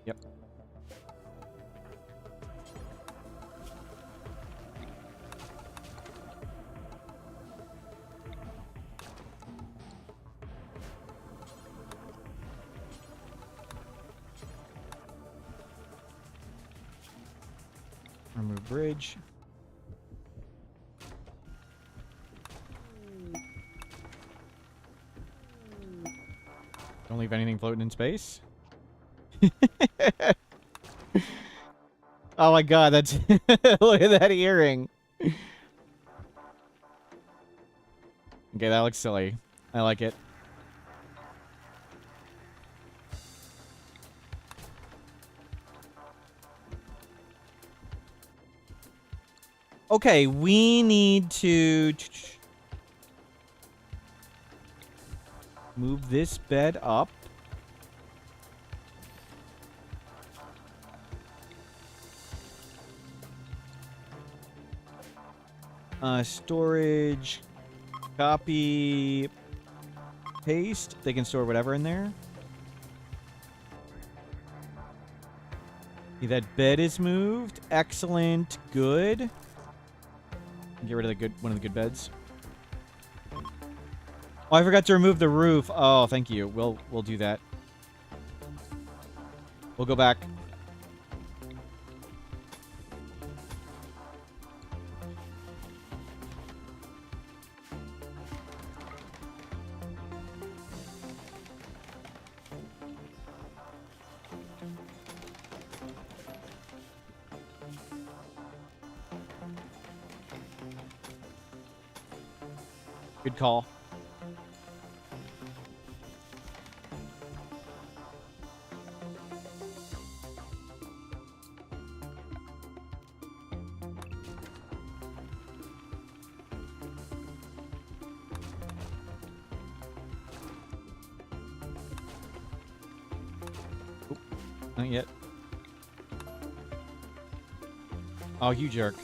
Yep. Remove bridge. Don't leave anything floating in space. Oh my god, that's... Look at that earring. Okay, that looks silly. I like it. Okay, we need to... move this bed up. Storage, copy, paste. They can store whatever in there. Okay, that bed is moved. Excellent. Good. Get rid of the one of the good beds. Oh, I forgot to remove the roof. Oh, thank you. We'll do that. We'll go back. Good call. Not yet. Oh, you jerk.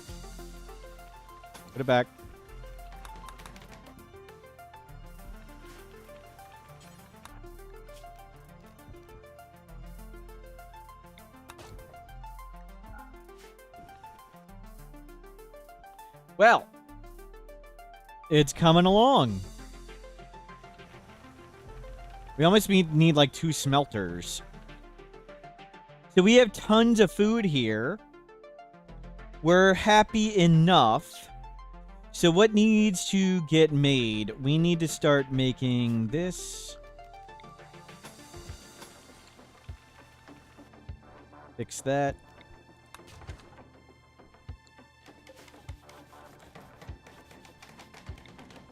Put it back. Well, it's coming along. We almost need like 2 smelters. So we have tons of food here. We're happy enough. So what needs to get made? We need to start making this. Fix that.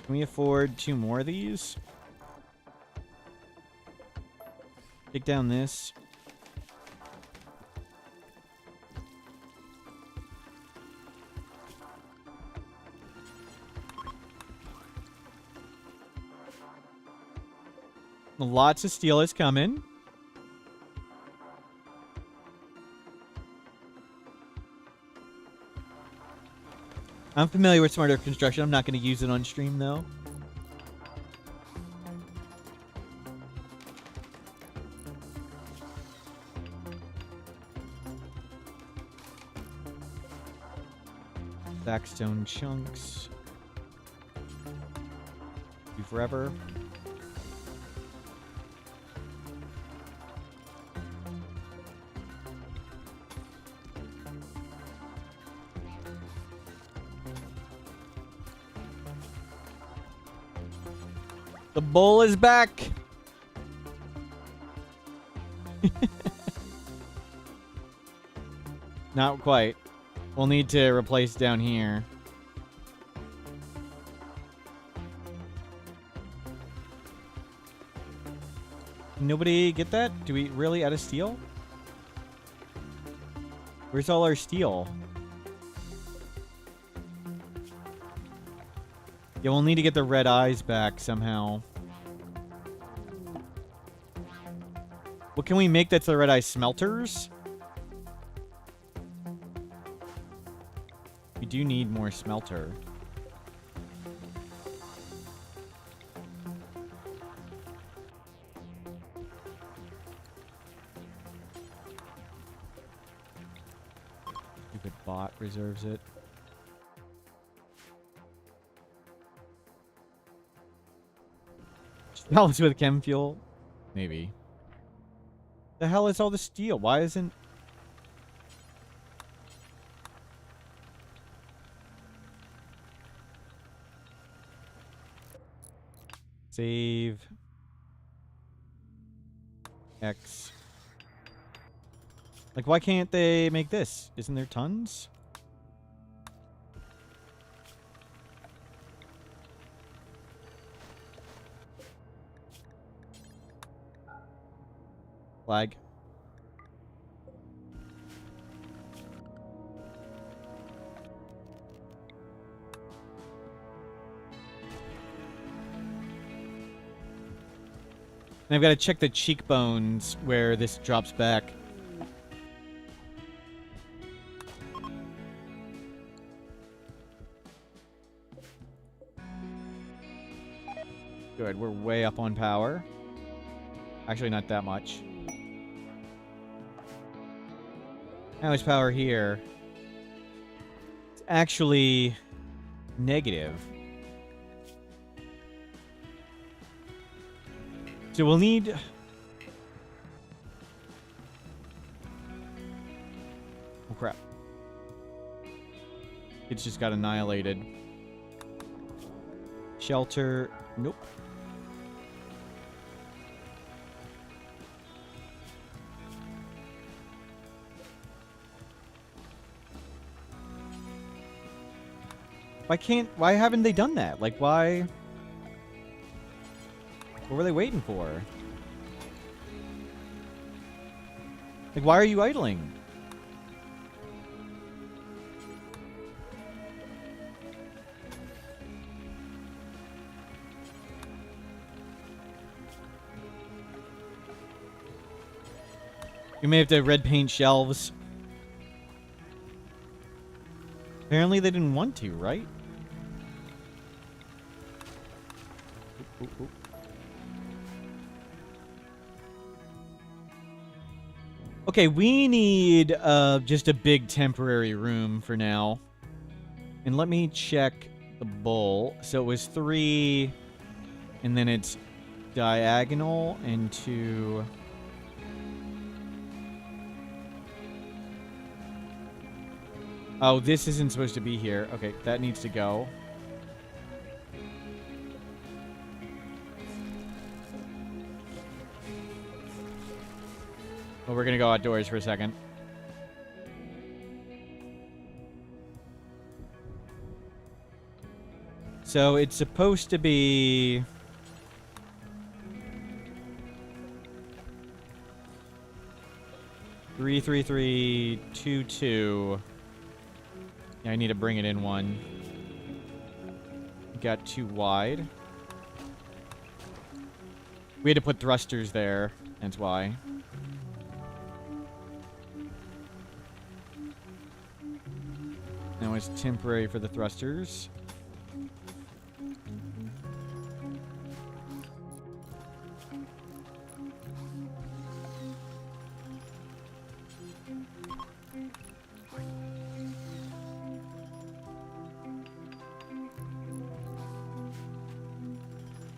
Can we afford 2 more of these? Take down this. Lots of steel is coming. I'm familiar with Smart Earth Construction. I'm not going to use it on stream, though. Backstone chunks. Do forever. The bull is back. Not quite. We'll need to replace down here. Nobody get that? Do we really out of steel? Where's all our steel? Yeah, we'll need to get the red eyes back somehow. What can we make that's the red eye smelters? We do need more smelter. Stupid bot reserves it. Helps with chem fuel? Maybe. The hell is all the steel? Why isn't... Save. X. Like, why can't they make this? Isn't there tons? Flag. And I've got to check the cheekbones where this drops back. Good, we're way up on power. Actually, not that much. How much power here? It's actually negative. So we'll need... Oh, crap. It's just got annihilated. Shelter. Nope. Why haven't they done that? Like, why? What were they waiting for? Like, why are you idling? We may have to red paint shelves. Apparently they didn't want to, right? Ooh, ooh, ooh. Okay, we need just a big temporary room for now. And let me check the bowl. So it was 3, and then it's diagonal into... Oh, this isn't supposed to be here. Okay, that needs to go. Well, we're gonna go outdoors for a second. So it's supposed to be... Three, 3, 3, 2, 2. Yeah, I need to bring it in 1. Got 2 wide. We had to put thrusters there. That's why. Now it's temporary for the thrusters.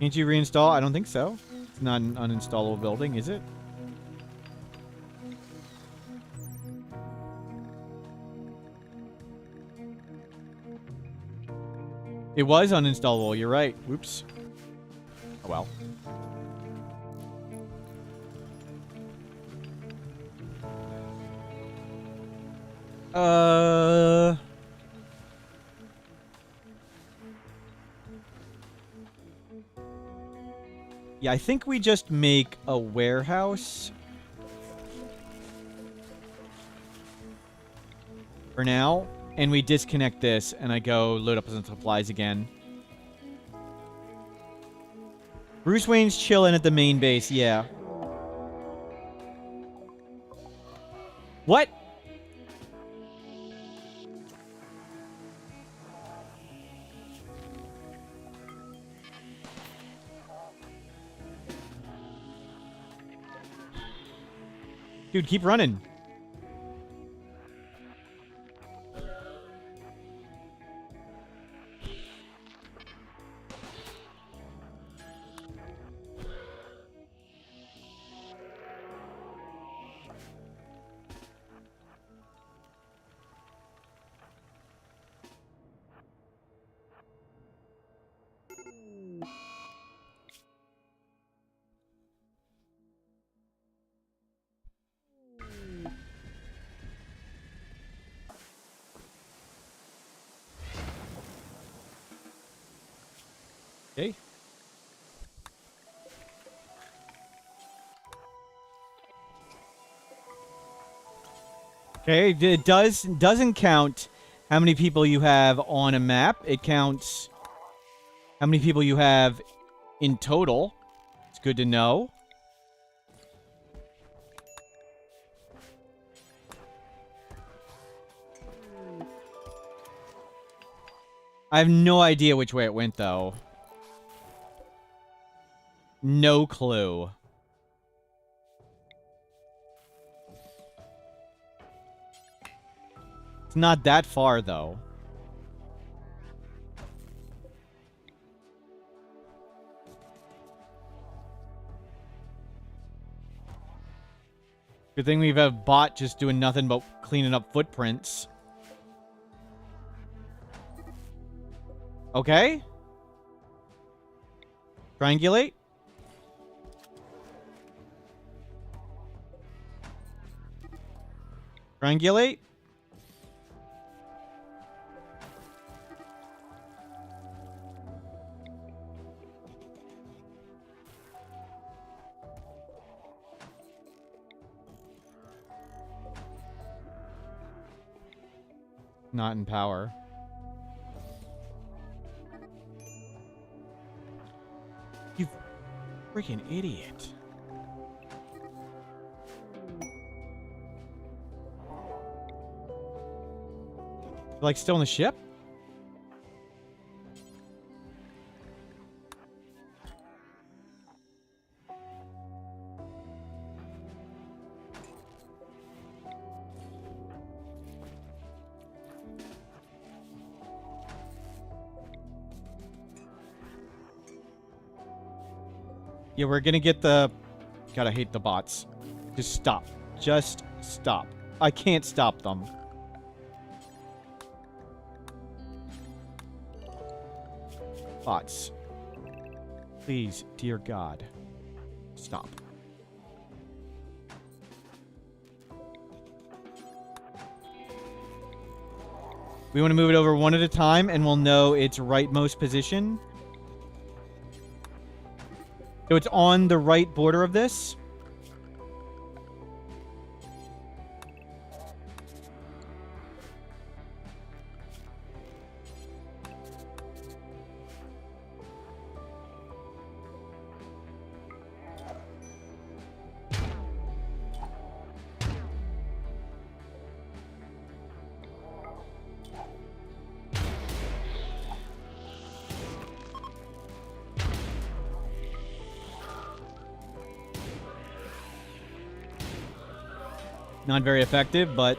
Can't you reinstall? I don't think so. It's not an uninstallable building, is it? It was uninstallable, you're right. Whoops. Oh well. Yeah, I think we just make a warehouse for now, and we disconnect this, and I go load up some supplies again. Bruce Wayne's chilling at the main base, yeah. What? Dude, keep running. Okay. Okay, it doesn't count how many people you have on a map. It counts how many people you have in total. It's good to know. I have no idea which way it went, though. No clue. It's not that far, though. Good thing we've a bot just doing nothing but cleaning up footprints. Okay. Triangulate. Triangulate. Not in power. You freaking idiot. Like, still in the ship? Yeah, we're gonna get the... God, I hate the bots. Just stop. Just stop. I can't stop them. Bots. Please, dear God. Stop. We want to move it over one at a time, and we'll know its rightmost position. So it's on the right border of this. Not very effective, but...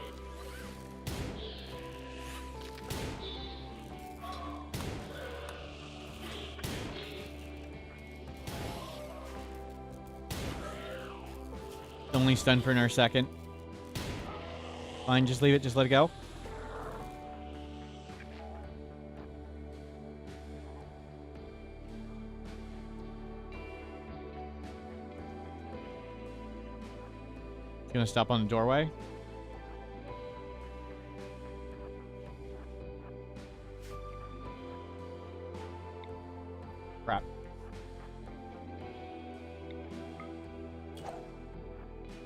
Only stunned for another second. Fine, just leave it. Just let it go. Gonna stop on the doorway. Crap.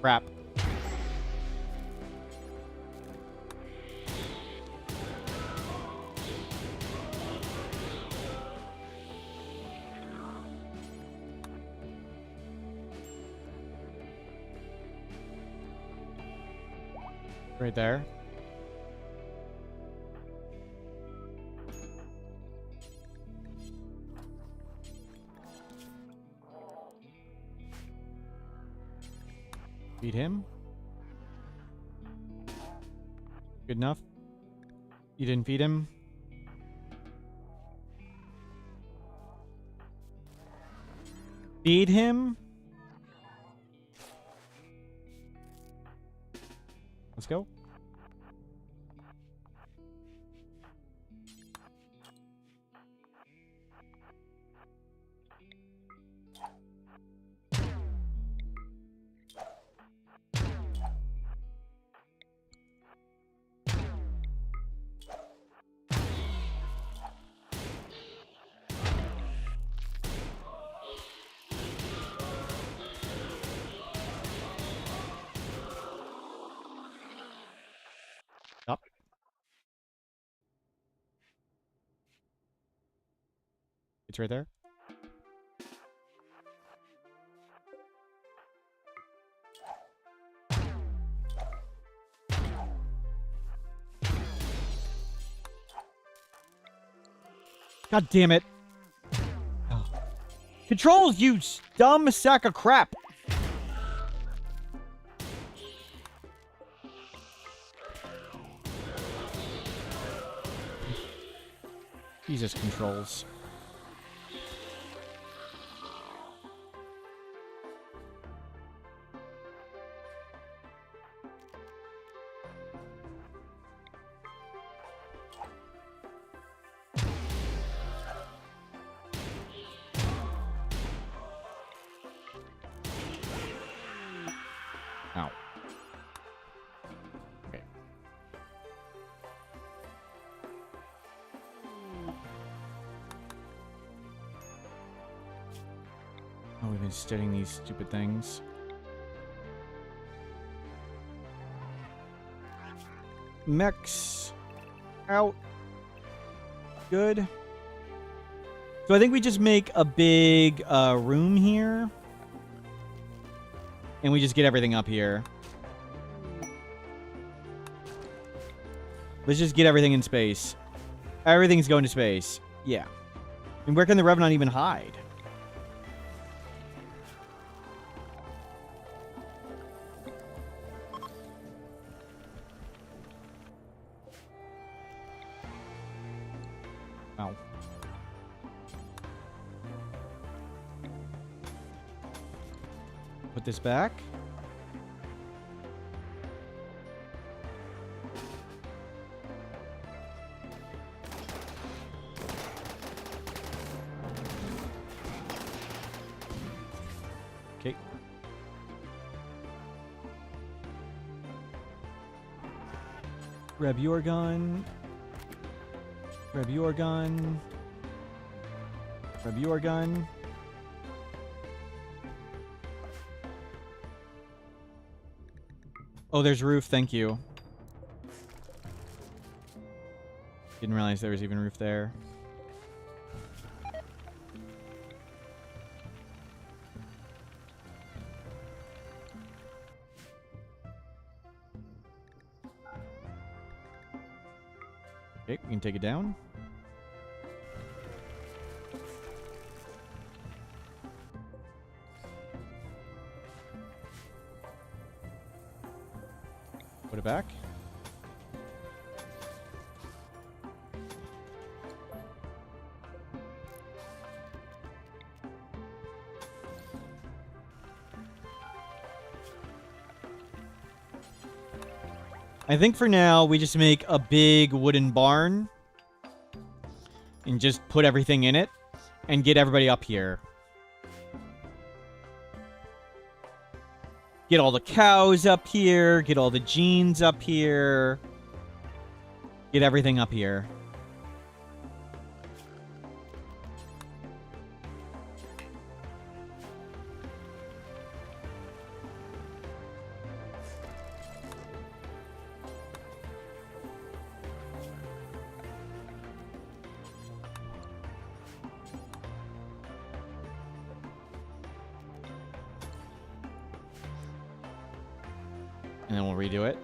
Crap. Right there. Feed him. Good enough. You didn't feed him. Feed him. Let's go. Stop. It's right there. God damn it. Oh. Controls, you dumb sack of crap. Jesus, controls. Ow. Okay. Oh, we've been studying these stupid things. Mechs out. Good. So I think we just make a big room here. And we just get everything up here. Let's just get everything in space. Everything's going to space. Yeah. And where can the Revenant even hide? Wow. Put this back. Okay. Grab your gun. Grab your gun. Grab your gun. Oh, there's roof. Thank you. Didn't realize there was even roof there. Okay, we can take it down. Put it back. I think for now, we just make a big wooden barn and just put everything in it and get everybody up here. Get all the cows up here. Get all the jeans up here. Get everything up here. And then we'll redo it.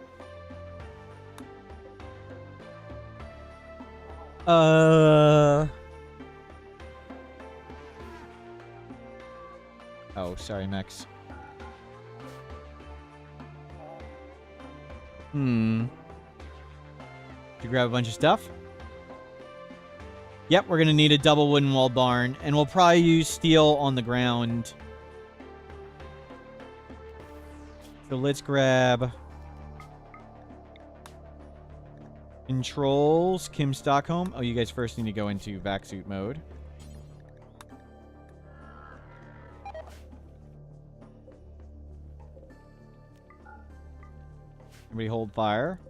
Oh, sorry, Max. Did you grab a bunch of stuff? Yep, we're gonna need a double wooden wall barn, and we'll probably use steel on the ground. So let's grab controls, Kim Stockholm. Oh, you guys first need to go into vac suit mode. Everybody hold fire.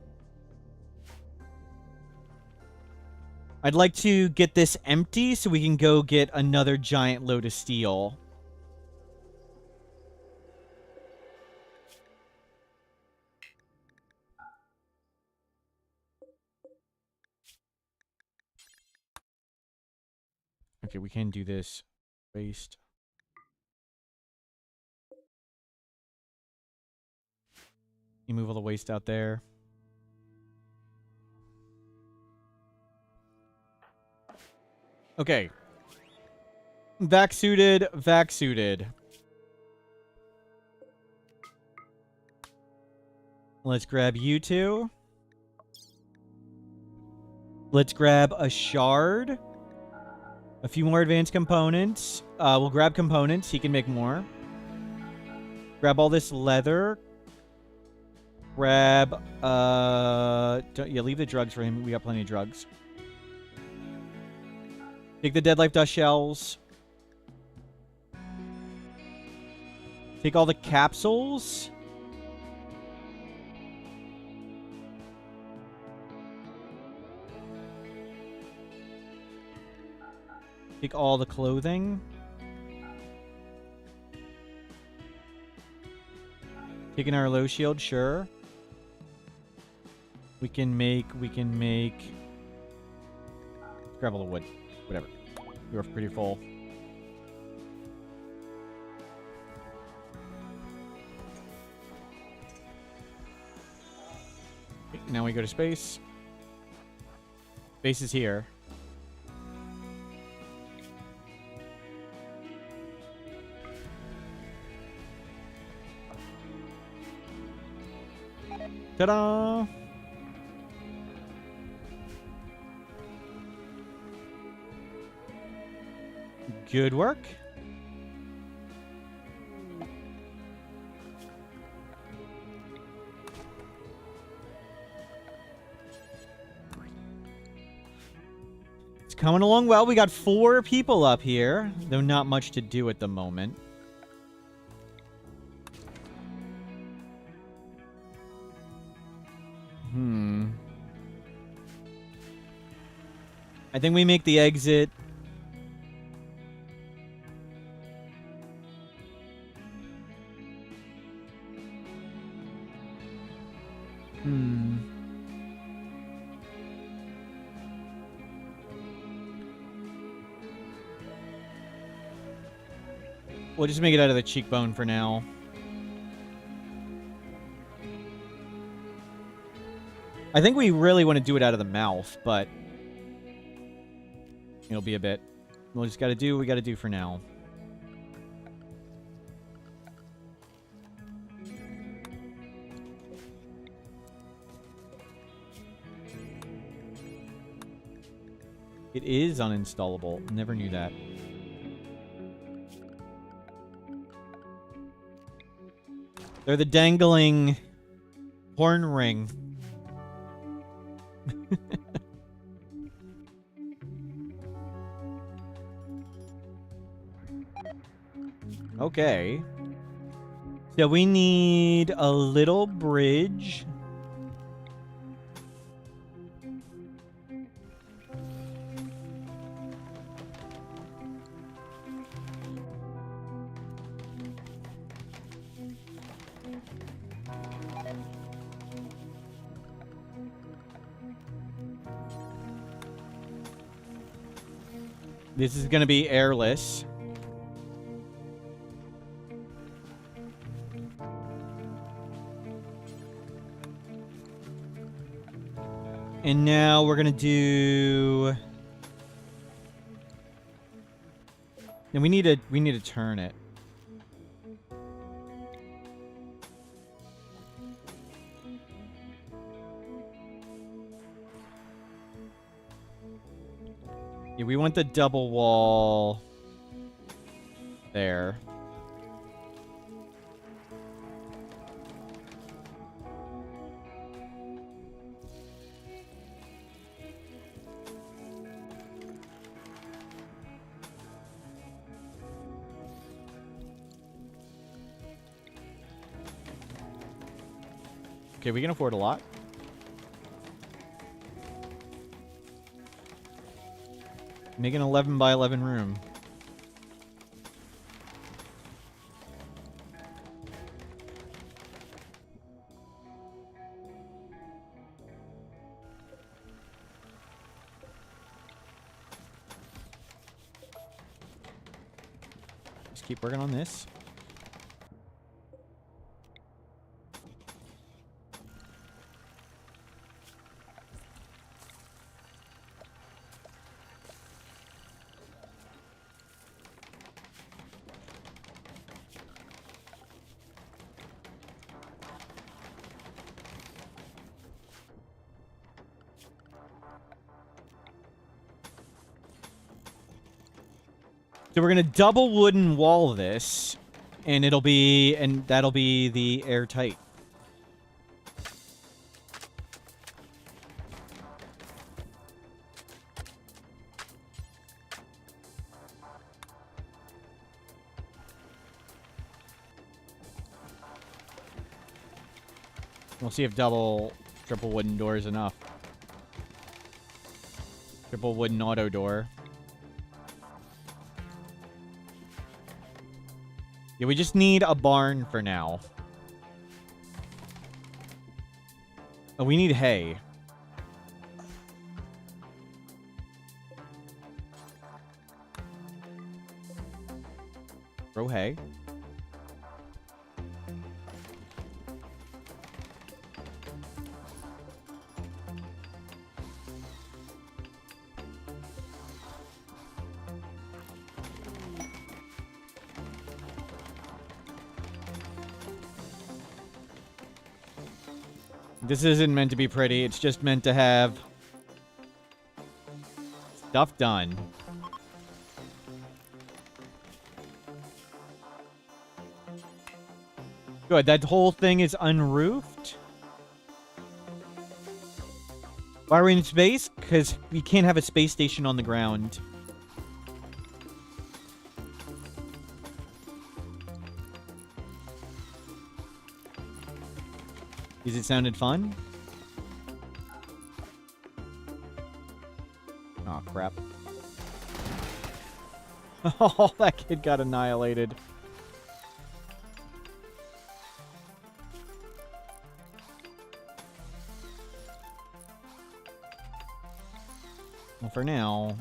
I'd like to get this empty so we can go get another giant load of steel. Okay, we can do this. Waste. You move all the waste out there. Okay. Vac suited, vac suited. Let's grab you two. Let's grab a shard. A few more advanced components. We'll grab components. He can make more. Grab all this leather. Grab, leave the drugs for him. We got plenty of drugs. Take the Deadlife dust shells. Take all the capsules. Take all the clothing. Take an arrow shield, sure. We can make... Grab all the wood. Whatever. We're pretty full. Okay, now we go to space. Base is here. Ta-da! Good work. It's coming along well. We got 4 people up here, though not much to do at the moment. I think we make the exit. We'll just make it out of the cheekbone for now. I think we really want to do it out of the mouth, but it'll be a bit. We'll just gotta do what we gotta do for now. It is uninstallable. Never knew that. They're the dangling horn ring. Okay. So we need a little bridge. This is going to be airless. And now we're going to do... And we need to turn it. Yeah, we want the double wall there. Okay, we can afford a lot. Make an 11 by 11 room. Just keep working on this. So we're gonna double wooden wall this, and that'll be the airtight. We'll see if triple wooden door is enough. Triple wooden auto door. Yeah, we just need a barn for now. Oh, we need hay. Grow hay. This isn't meant to be pretty. It's just meant to have stuff done. Good. That whole thing is unroofed. Why are we in space? Because we can't have a space station on the ground. Because it sounded fun? Oh, crap. Oh, that kid got annihilated. Well, for now...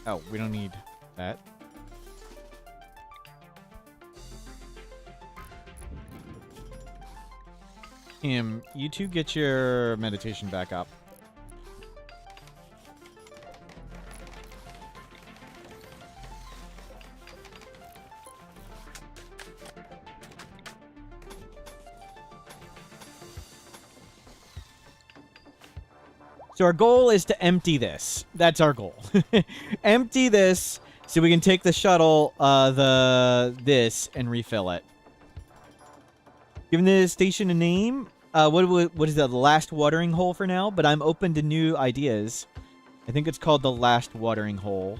Oh, we don't need that. You two get your meditation back up. So our goal is to empty this. That's our goal. Empty this so we can take the shuttle, this, and refill it. Giving the station a name. What is that? The last watering hole for now, but I'm open to new ideas. I think it's called the last watering hole.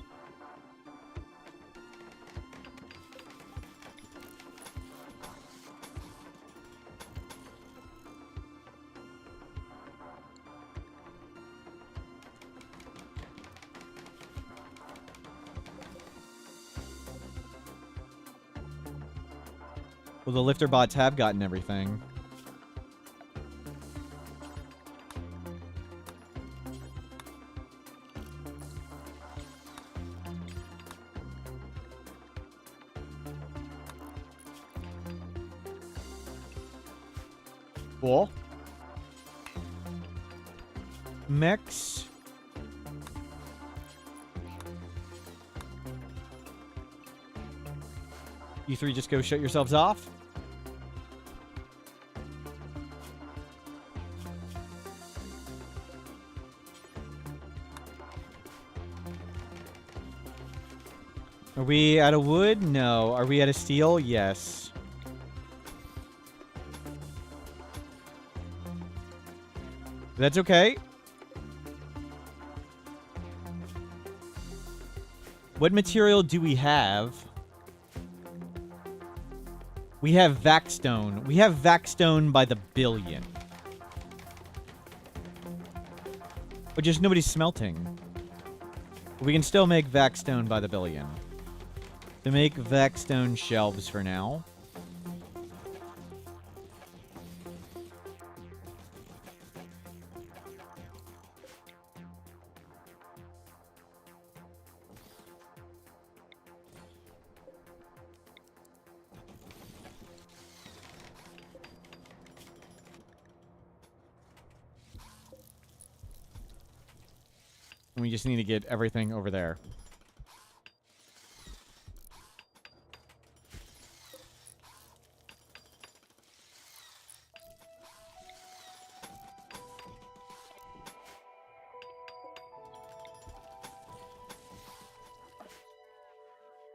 Well, the lifter bots have gotten everything. Cool. Mechs. You three just go shut yourselves off. Are we out of wood? No. Are we out of steel? Yes. That's okay. What material do we have? We have Vaxstone. We have Vaxstone by the billion. But just nobody's smelting. We can still make Vaxstone by the billion. To make Vaxstone shelves for now. We just need to get everything over there.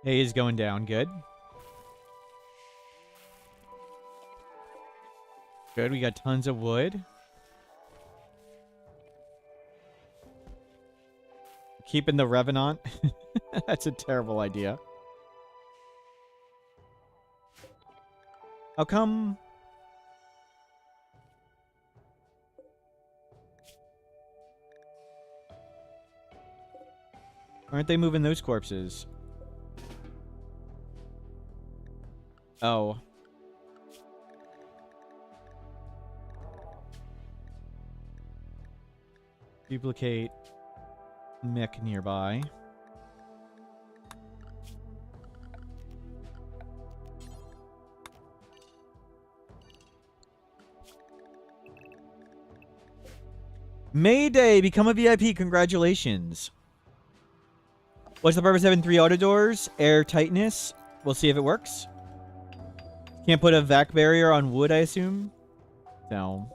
A is going down. Good. Good. We got tons of wood. Keeping the Revenant. That's a terrible idea. How come? Aren't they moving those corpses? Oh. Duplicate mech nearby. Mayday! Become a VIP. Congratulations. What's the purpose of having 3 auto doors? Air tightness. We'll see if it works. Can't put a vac barrier on wood, I assume. So,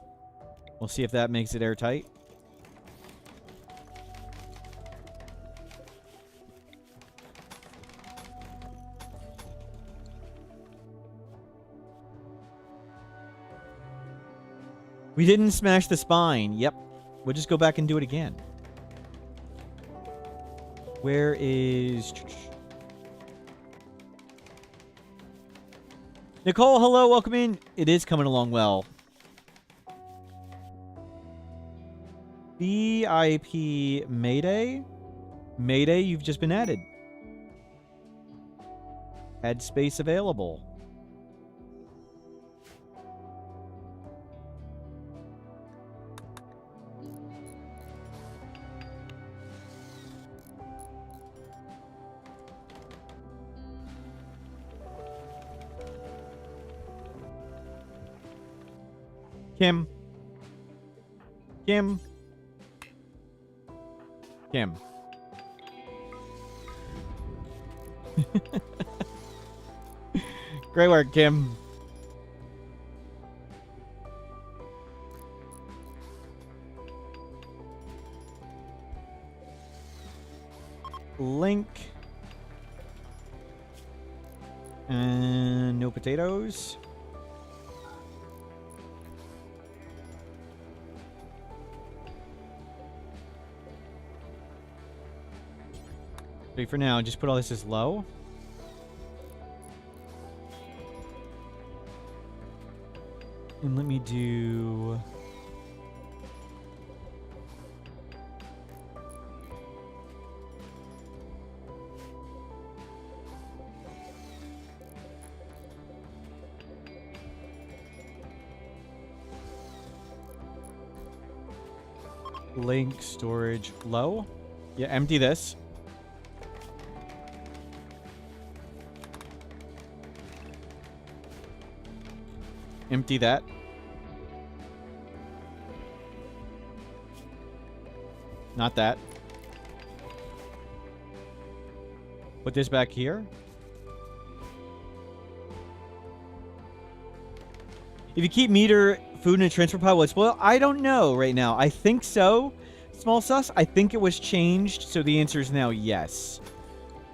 We'll see if that makes it airtight. We didn't smash the spine. Yep. We'll just go back and do it again. Where is... Nicole, hello, welcome in. It is coming along well. VIP Mayday? Mayday, you've just been added. Had space available. Kim. Kim. Kim. Great work, Kim. Link. And no potatoes. Wait, for now, just put all this as low. And let me do... Link storage low. Yeah, empty this. Empty that. Not that. Put this back here. If you keep meter, food in a transfer pile, will it spoil? I don't know right now. I think so. Small sus, I think it was changed, so the answer is now yes.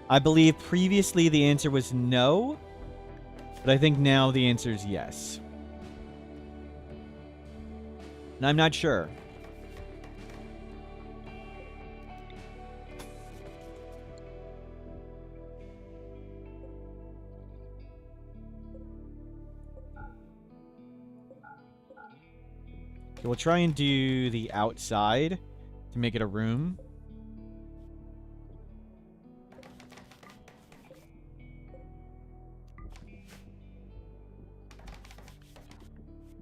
I believe previously the answer was no, but I think now the answer is yes. And I'm not sure. So we'll try and do the outside to make it a room.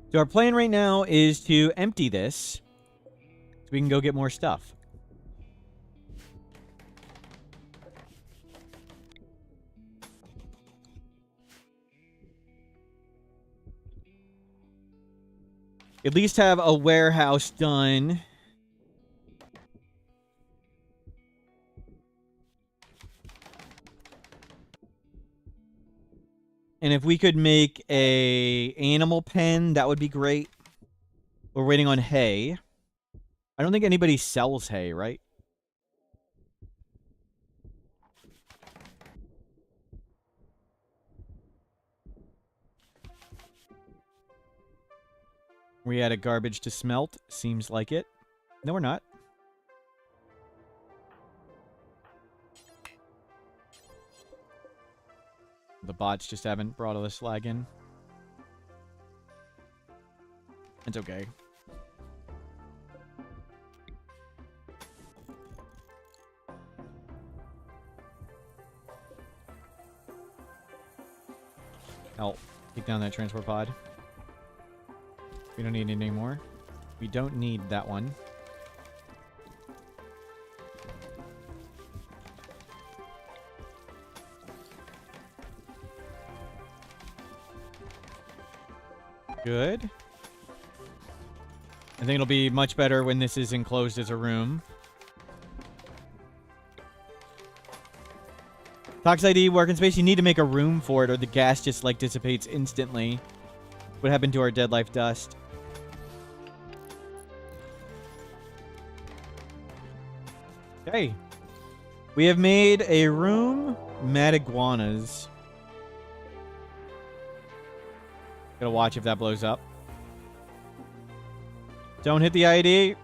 So our plan right now is to empty this so we can go get more stuff. At least have a warehouse done. And if we could make a animal pen, that would be great. We're waiting on hay. I don't think anybody sells hay, right? We had a garbage to smelt. Seems like it. No, we're not. The bots just haven't brought all the slag in. It's okay. Help. Take down that transport pod. We don't need it anymore. We don't need that one. Good. I think it'll be much better when this is enclosed as a room. Tox ID, working space. You need to make a room for it or the gas just like dissipates instantly. What happened to our Deadlife dust? Okay. We have made a room. Mad iguanas. Gotta watch if that blows up. Don't hit the ID.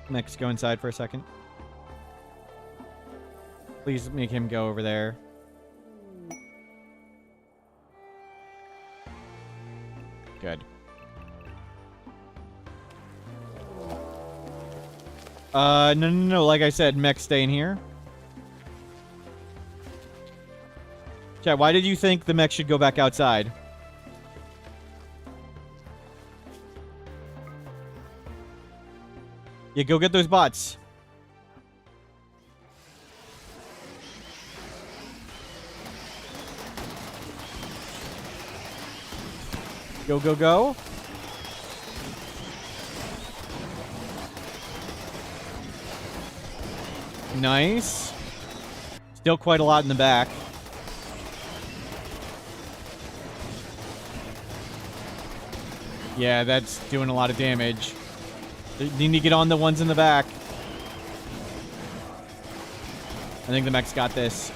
Next, go inside for a second. Please make him go over there. Good. No. Like I said, mech staying here. Chat, why did you think the mech should go back outside? Yeah, go get those bots. Go, go, go. Nice. Still quite a lot in the back. Yeah, that's doing a lot of damage. You need to get on the ones in the back. I think the mech's got this.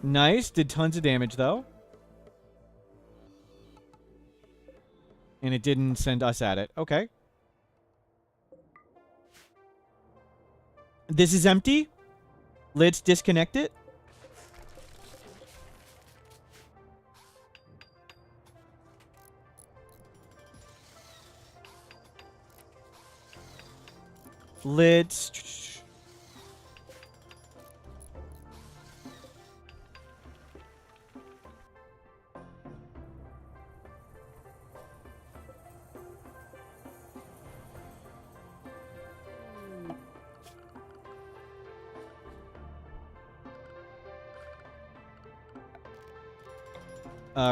Nice. Did tons of damage, though. And it didn't send us at it. Okay. This is empty. Let's disconnect it. Let's...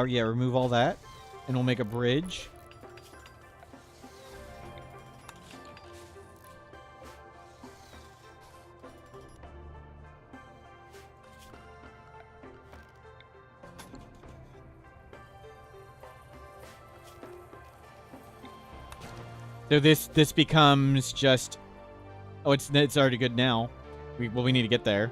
yeah, remove all that. And we'll make a bridge. So this becomes just... Oh, it's already good now. We need to get there.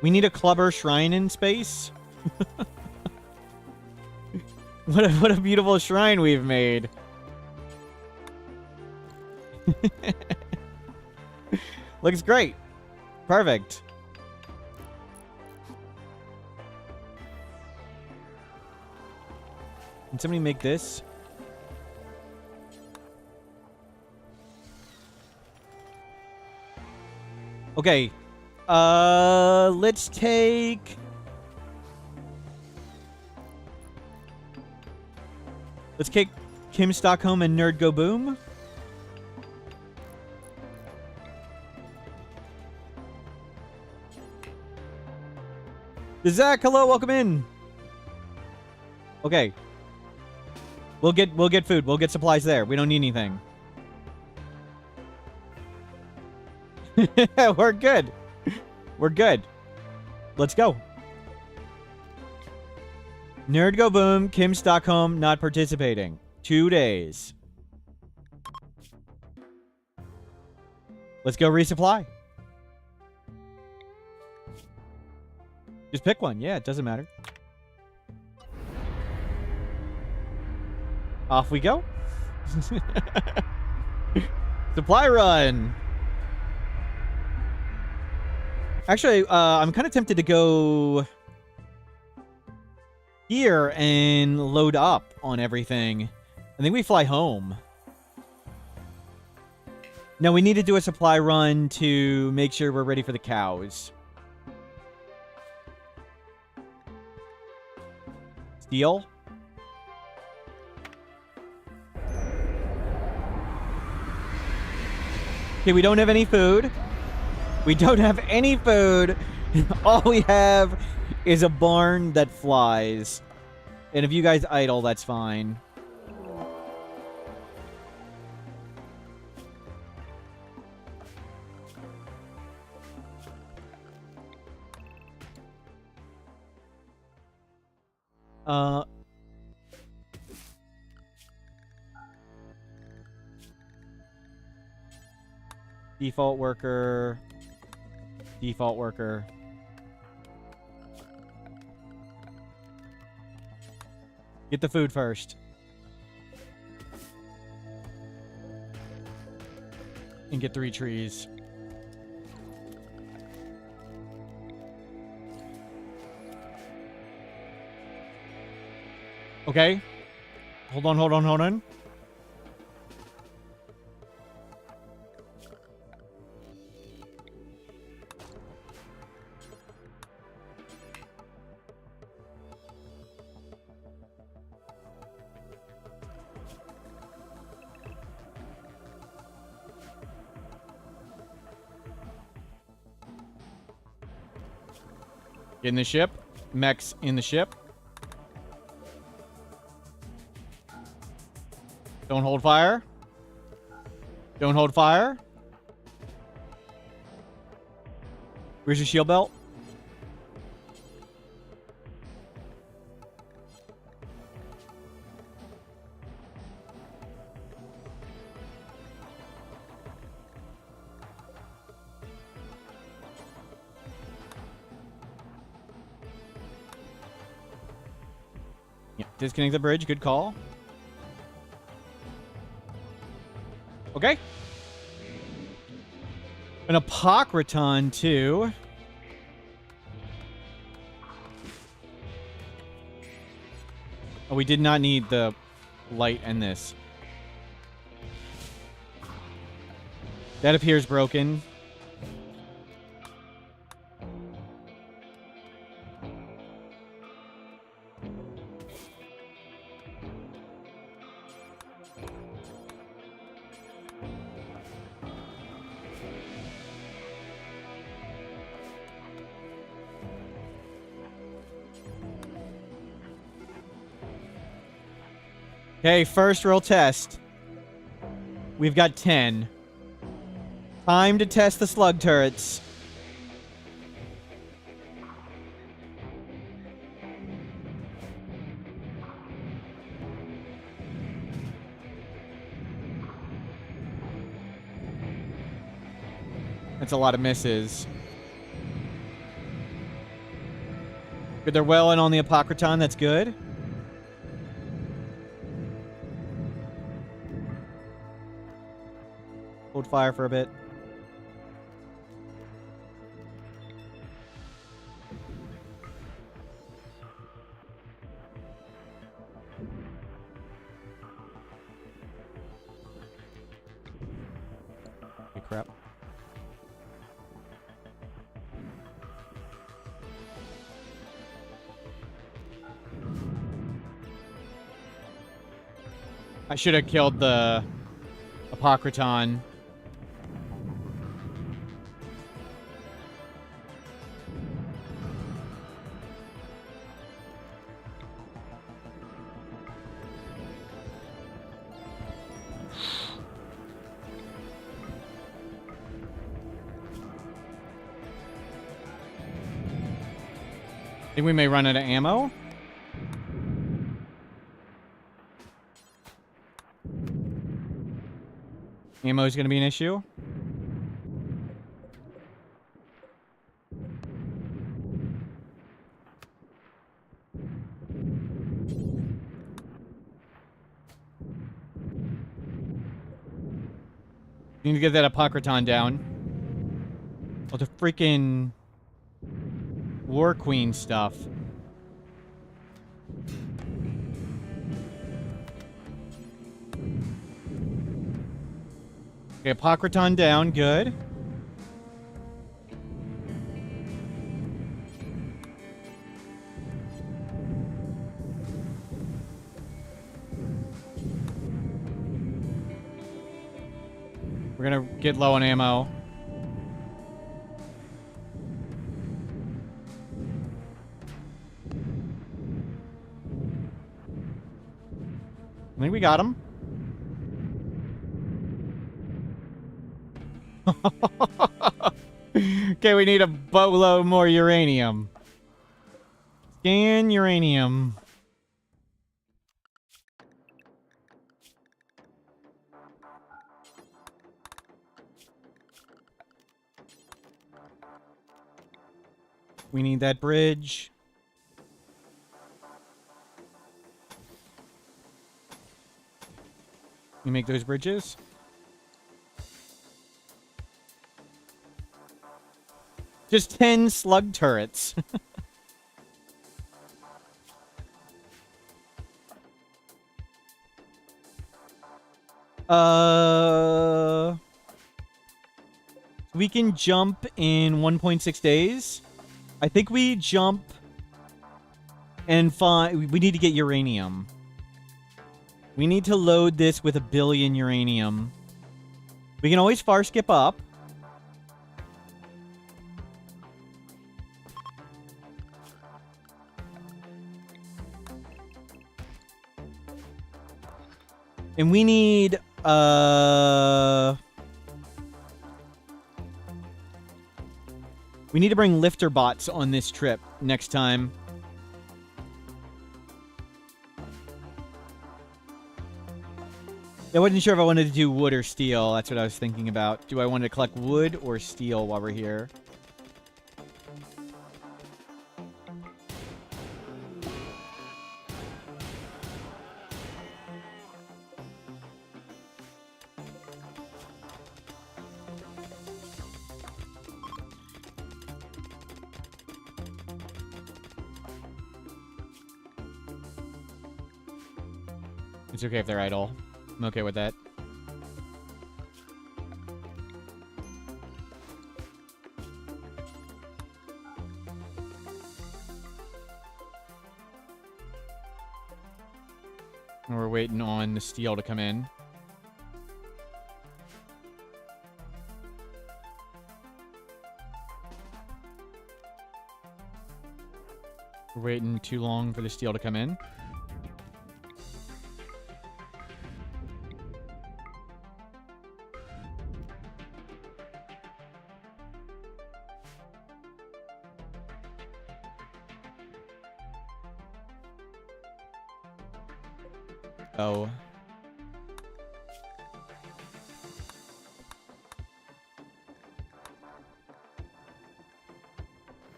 We need a clubber shrine in space. What a beautiful shrine we've made. Looks great. Perfect. Can somebody make this? Okay. Let's take... Let's take Kim Stockholm and Nerd Go Boom. Zach, hello, welcome in. Okay. We'll get food. We'll get supplies there. We don't need anything. We're good. We're good. Let's go. Nerd Go Boom, Kim Stockholm not participating. 2 days. Let's go resupply. Just pick one. Yeah, it doesn't matter. Off we go. Supply run. Actually, I'm kind of tempted to go here and load up on everything. I think we fly home. No, we need to do a supply run to make sure we're ready for the cows. Steal. Okay, we don't have any food. We don't have any food. All we have is a barn that flies. And if you guys idle, that's fine. Default worker. Default worker. Get the food first. And get 3 trees. Okay. Hold on, hold on, hold on. Get in the ship. Mechs in the ship. Don't hold fire. Don't hold fire. Where's your shield belt? Yeah, disconnect the bridge. Good call. Okay. An Apocryton, too. Oh, we did not need the light and this. That appears broken. Okay, first roll test. We've got 10. Time to test the slug turrets. That's a lot of misses. Good, they're well in on the Apocryton. That's good. Hold fire for a bit. Okay, crap. I should have killed the Apocryton. I think we may run out of ammo. Ammo is going to be an issue. Need to get that Apocryton down. Oh, the freaking War Queen stuff. Okay, Apocryton down, good. We're gonna get low on ammo. I think we got him. Okay, we need a boatload more uranium. Scan uranium. We need that bridge. We make those bridges. Just 10 slug turrets. We can jump in 1.6 days. I think we jump and find... We need to get uranium. We need to load this with 1 billion uranium. We can always far skip up. And we need, we need to bring lifter bots on this trip next time. I wasn't sure if I wanted to do wood or steel. That's what I was thinking about. Do I want to collect wood or steel while we're here? It's okay if they're idle. I'm okay with that. And we're waiting on the steel to come in. We're waiting too long for the steel to come in. Oh.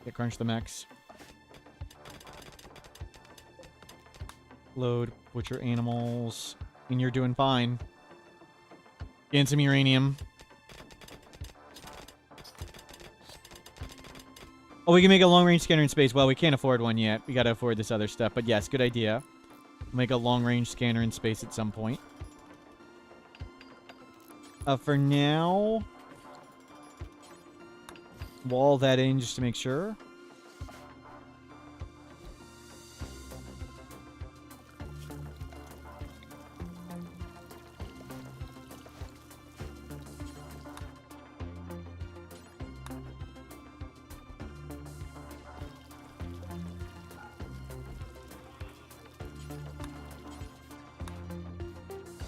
Get crunch the mechs. Load butcher animals. And you're doing fine. Gain some uranium. Oh, we can make a long-range scanner in space. Well, we can't afford one yet. We gotta afford this other stuff. But yes, good idea. Make a long-range scanner in space at some point. For now, wall that in just to make sure.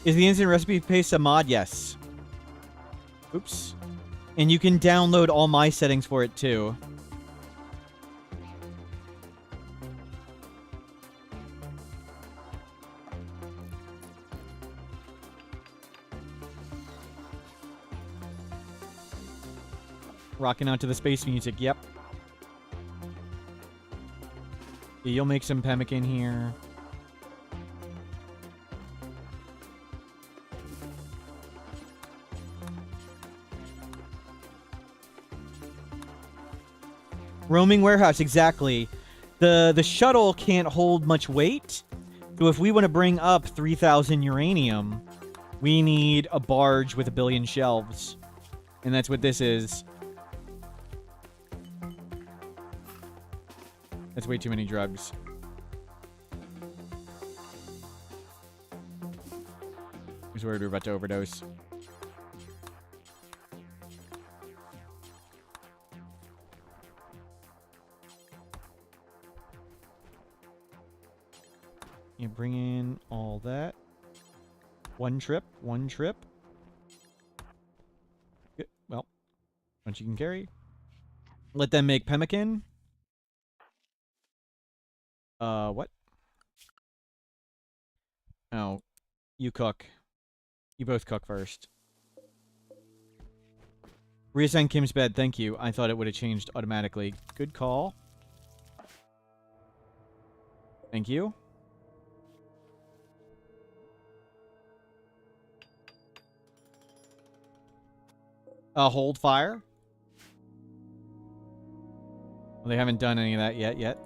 Is the instant recipe paste a mod? Yes. Oops. And you can download all my settings for it too. Rocking out to the space music, yep. Yeah, you'll make some pemmican here. Roaming warehouse, exactly. The shuttle can't hold much weight. So if we want to bring up 3,000 uranium, we need a barge with 1 billion shelves. And that's what this is. That's way too many drugs. I was worried we were about to overdose. You bring in all that. One trip. One trip. Good. Well, once you can carry. Let them make pemmican. What? Oh, you cook. You both cook first. Reassign Kim's bed. Thank you. I thought it would have changed automatically. Good call. Thank you. Hold fire. Well, they haven't done any of that yet.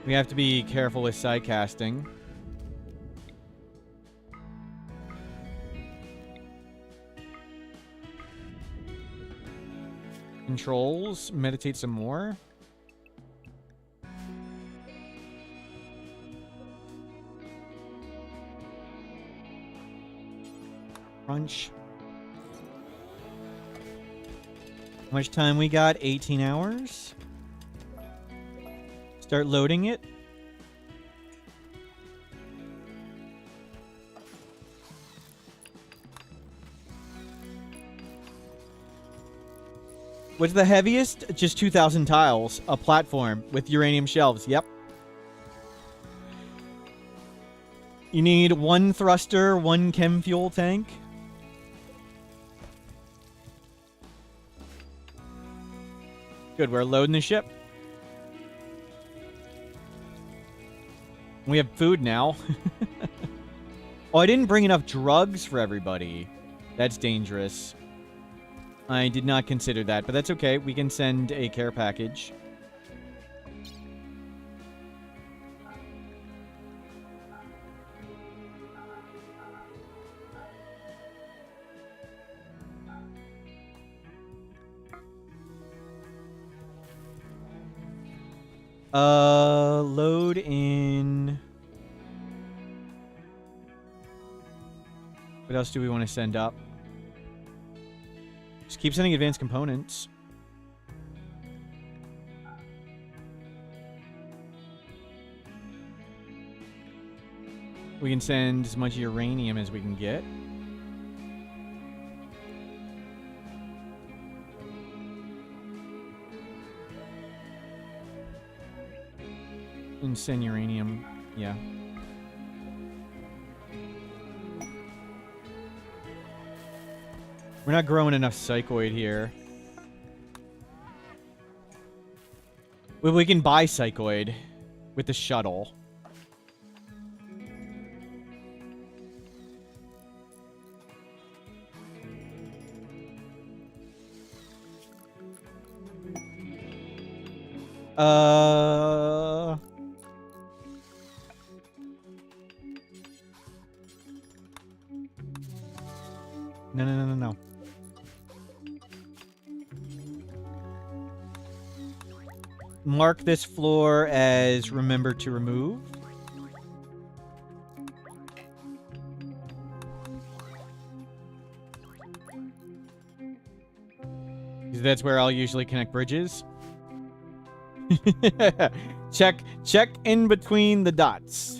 We have to be careful with side casting. Controls. Meditate some more. Crunch. How much time we got? 18 hours. Start loading it. What's the heaviest? Just 2,000 tiles. A platform with uranium shelves. Yep. You need one thruster, one chem fuel tank. Good, we're loading the ship. We have food now. Oh, I didn't bring enough drugs for everybody. That's dangerous. I did not consider that, but that's okay. We can send a care package. Load in... What else do we want to send up? Just keep sending advanced components. We can send as much uranium as we can get. And send uranium, yeah. We're not growing enough psychoid here. Well, we can buy psychoid with the shuttle. No. Mark this floor as remember to remove. Because that's where I'll usually connect bridges. Check in between the dots.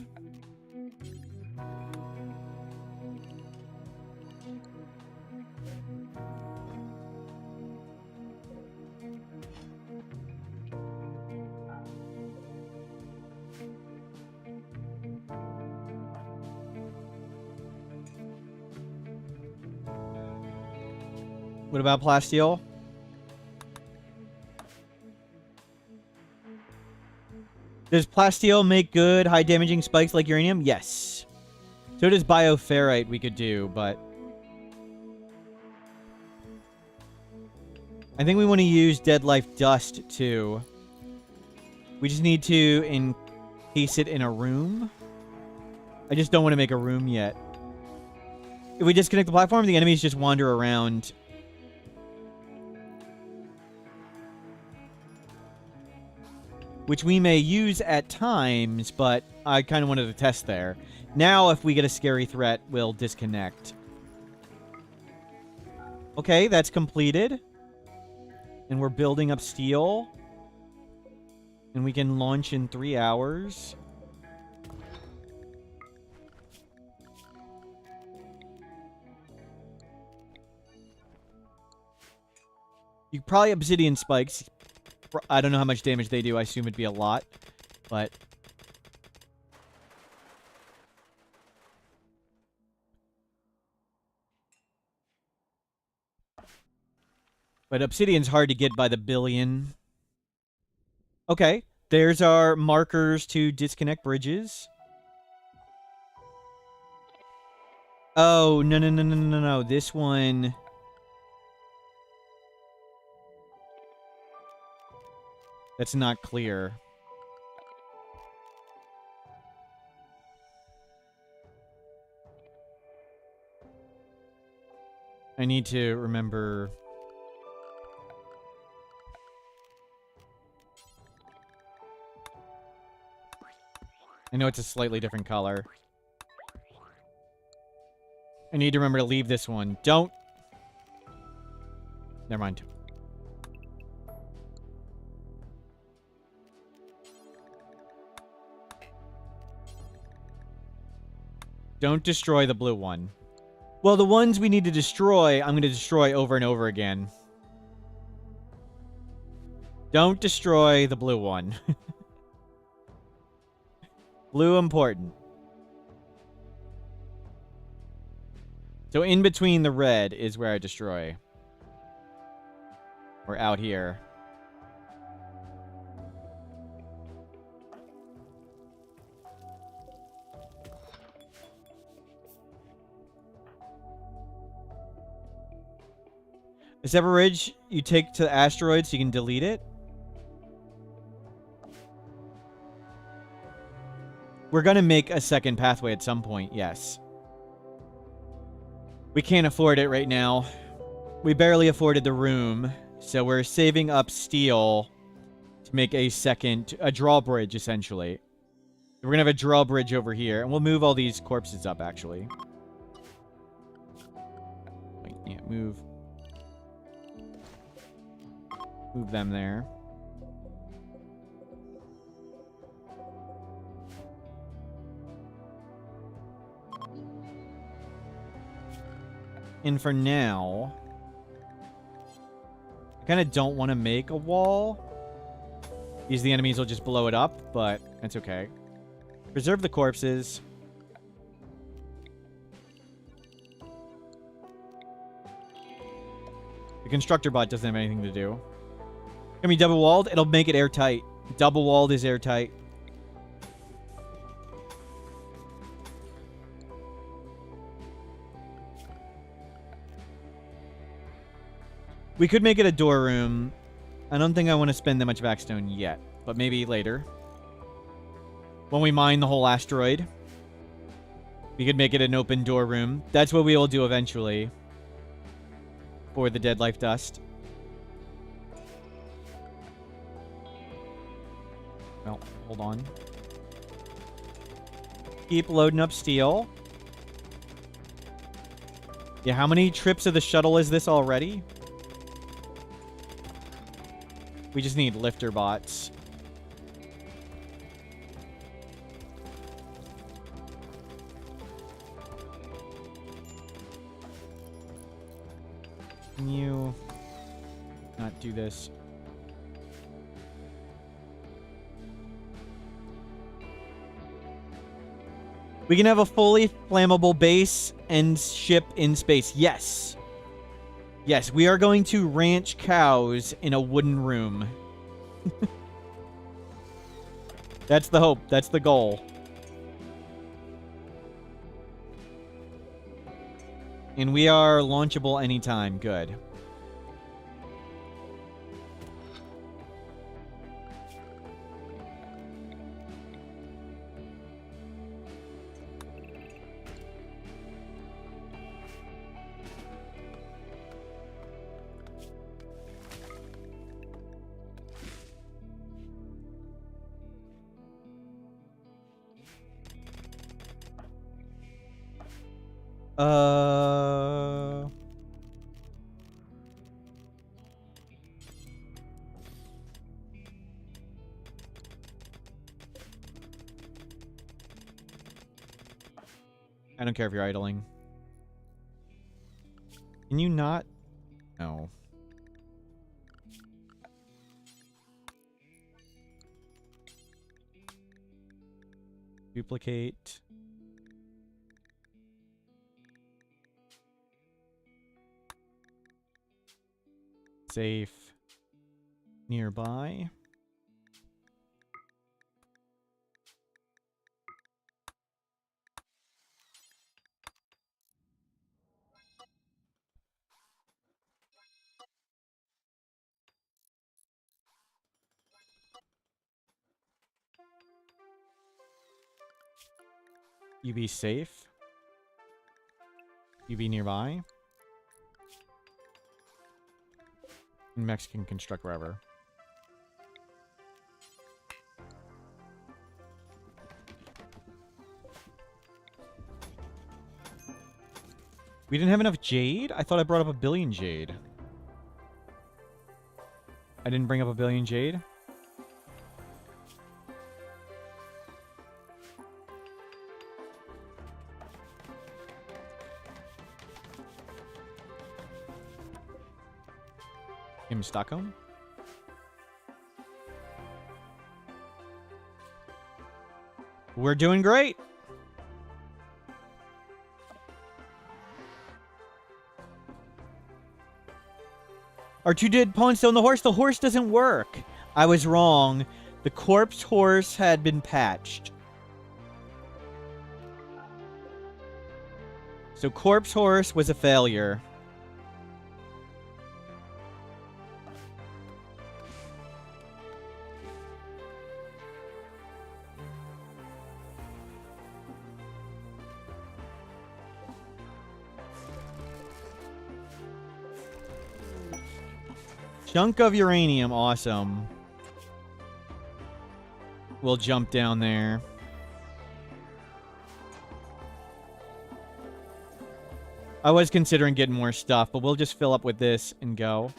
What about plasteel? Does plasteel make good high damaging spikes like uranium? Yes. So does bioferrite we could do, but I think we want to use Deadlife dust too. We just need to encase it in a room. I just don't want to make a room yet. If we disconnect the platform, the enemies just wander around. Which we may use at times, but I kind of wanted to test there. Now, if we get a scary threat, we'll disconnect. Okay, that's completed. And we're building up steel. And we can launch in 3 hours. You probably obsidian spikes. I don't know how much damage they do. I assume it'd be a lot, but obsidian's hard to get by the billion. Okay, there's our markers to disconnect bridges. Oh, no. This one... That's not clear. I need to remember... I know it's a slightly different color. I need to remember to leave this one. Don't... Never mind. Don't destroy the blue one. Well, the ones we need to destroy, I'm going to destroy over and over again. Don't destroy the blue one. Blue important. So in between the red is where I destroy. Or out here. A separate ridge you take to the asteroid so you can delete it. We're going to make a second pathway at some point, yes. We can't afford it right now. We barely afforded the room, so we're saving up steel to make a drawbridge, essentially. We're going to have a drawbridge over here, and we'll move all these corpses up, actually. Wait, yeah, move them there. And for now, I kind of don't want to make a wall, because the enemies will just blow it up, but that's okay. Preserve the corpses. The constructor bot doesn't have anything to do. Gonna be double walled. It'll make it airtight. Double walled is airtight. We could make it a door room. I don't think I want to spend that much backstone yet, but maybe later. When we mine the whole asteroid, we could make it an open door room. That's what we will do eventually for the Deadlife dust. Well, hold on. Keep loading up steel. Yeah, how many trips of the shuttle is this already? We just need lifter bots. Can you not do this? We can have a fully flammable base and ship in space. Yes. Yes, we are going to ranch cows in a wooden room. That's the hope. That's the goal. And we are launchable anytime. Good. I don't care if you're idling. Can you not? No. Duplicate. Safe. Nearby. UV safe. UV nearby. And Mexican construct wherever. We didn't have enough jade? I thought I brought up 1 billion jade. I didn't bring up 1 billion jade? In Stockholm? We're doing great. Our 2 dead pawns still on the horse. The horse doesn't work. I was wrong. The corpse horse had been patched. So corpse horse was a failure. Chunk of uranium, awesome. We'll jump down there. I was considering getting more stuff, but we'll just fill up with this and go.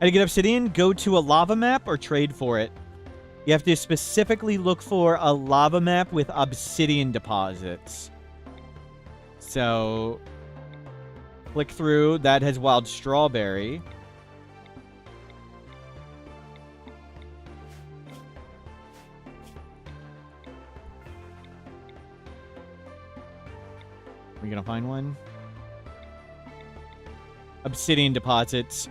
How to get obsidian? Go to a lava map or trade for it. You have to specifically look for a lava map with obsidian deposits. So, click through. That has wild strawberry. Are we gonna find one? Obsidian deposits.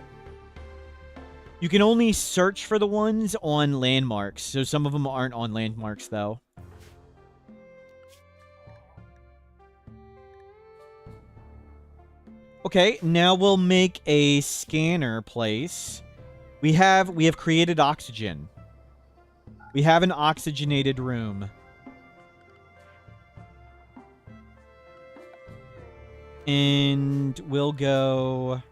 You can only search for the ones on landmarks, so some of them aren't on landmarks, though. Okay, now we'll make a scanner place. We have created oxygen. We have an oxygenated room. And we'll go...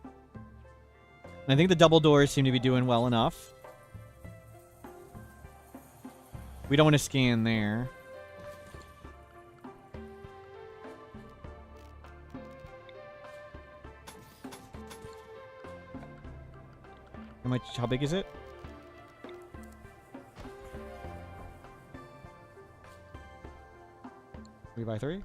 I think the double doors seem to be doing well enough. We don't want to scan there. How big is it? Three by 3?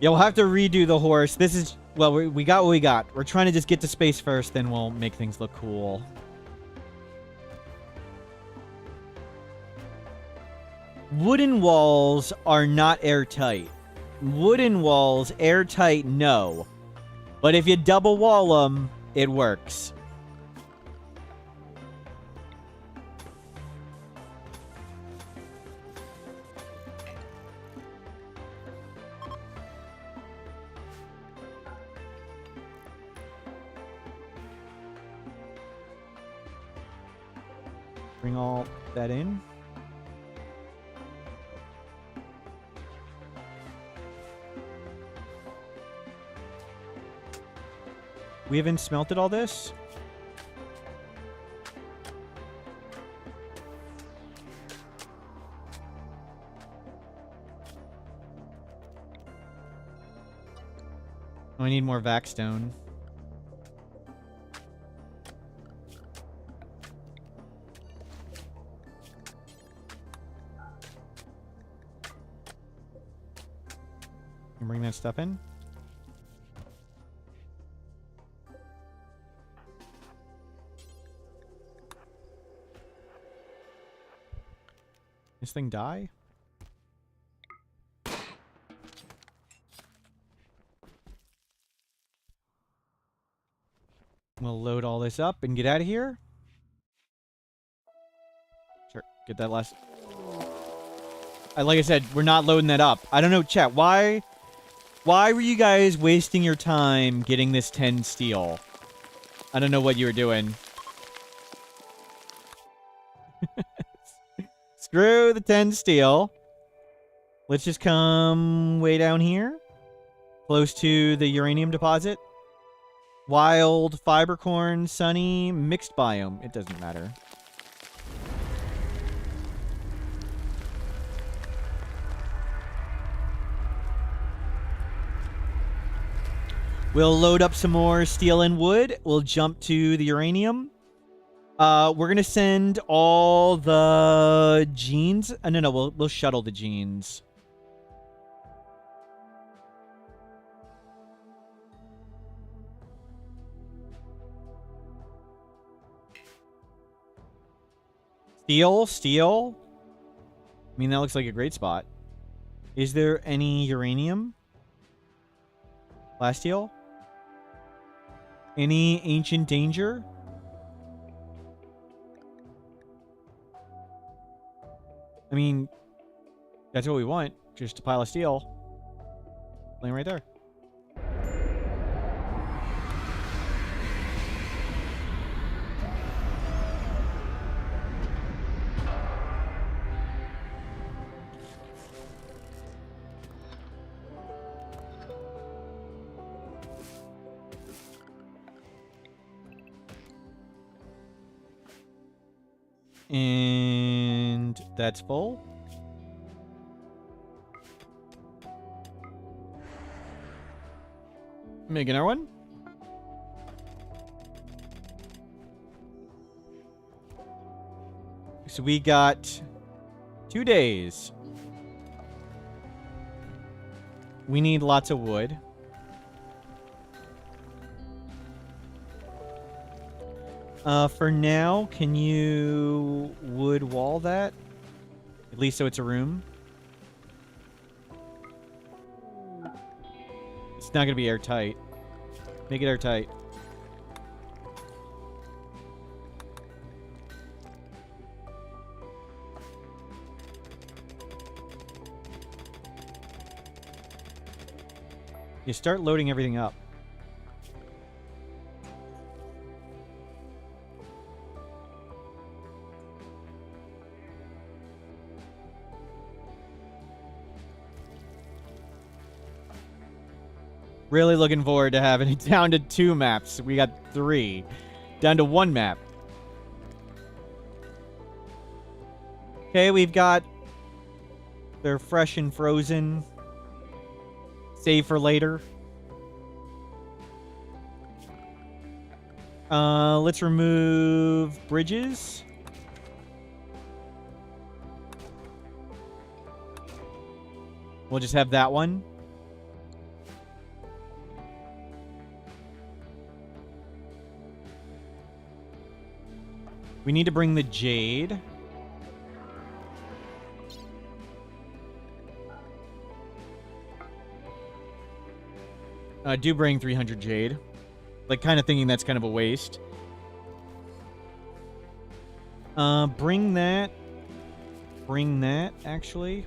Yeah, we'll have to redo the horse. This is... Well, we got what we got. We're trying to just get to space first, then we'll make things look cool. Wooden walls are not airtight. Wooden walls, airtight, no. But if you double wall them, it works. Bring all that in. We haven't smelted all this? Oh, I need more vac stone. And bring that stuff in. This thing die? We'll load all this up and get out of here. Sure, get that last... like I said, we're not loading that up. I don't know, chat, why were you guys wasting your time getting this 10 steel? I don't know what you were doing. Screw the 10 steel. Let's just come way down here. Close to the uranium deposit. Wild, fiber corn, sunny, mixed biome. It doesn't matter. We'll load up some more steel and wood. We'll jump to the uranium. We're going to send all the genes. No, we'll shuttle the genes. Steel. I mean, that looks like a great spot. Is there any uranium? Last steel? Any ancient danger? I mean, that's what we want. Just a pile of steel. Laying right there. And that's full. Make another one. So we got 2 days. We need lots of wood. For now, can you wood wall that? At least so it's a room. It's not going to be airtight. Make it airtight. You start loading everything up. Really looking forward to having it down to 2 maps. We got 3. Down to 1 map. Okay, we've got... They're fresh and frozen. Save for later. Let's remove bridges. We'll just have that one. We need to bring the jade. Do bring 300 jade. Like, kind of thinking that's kind of a waste. Bring that. Bring that, actually.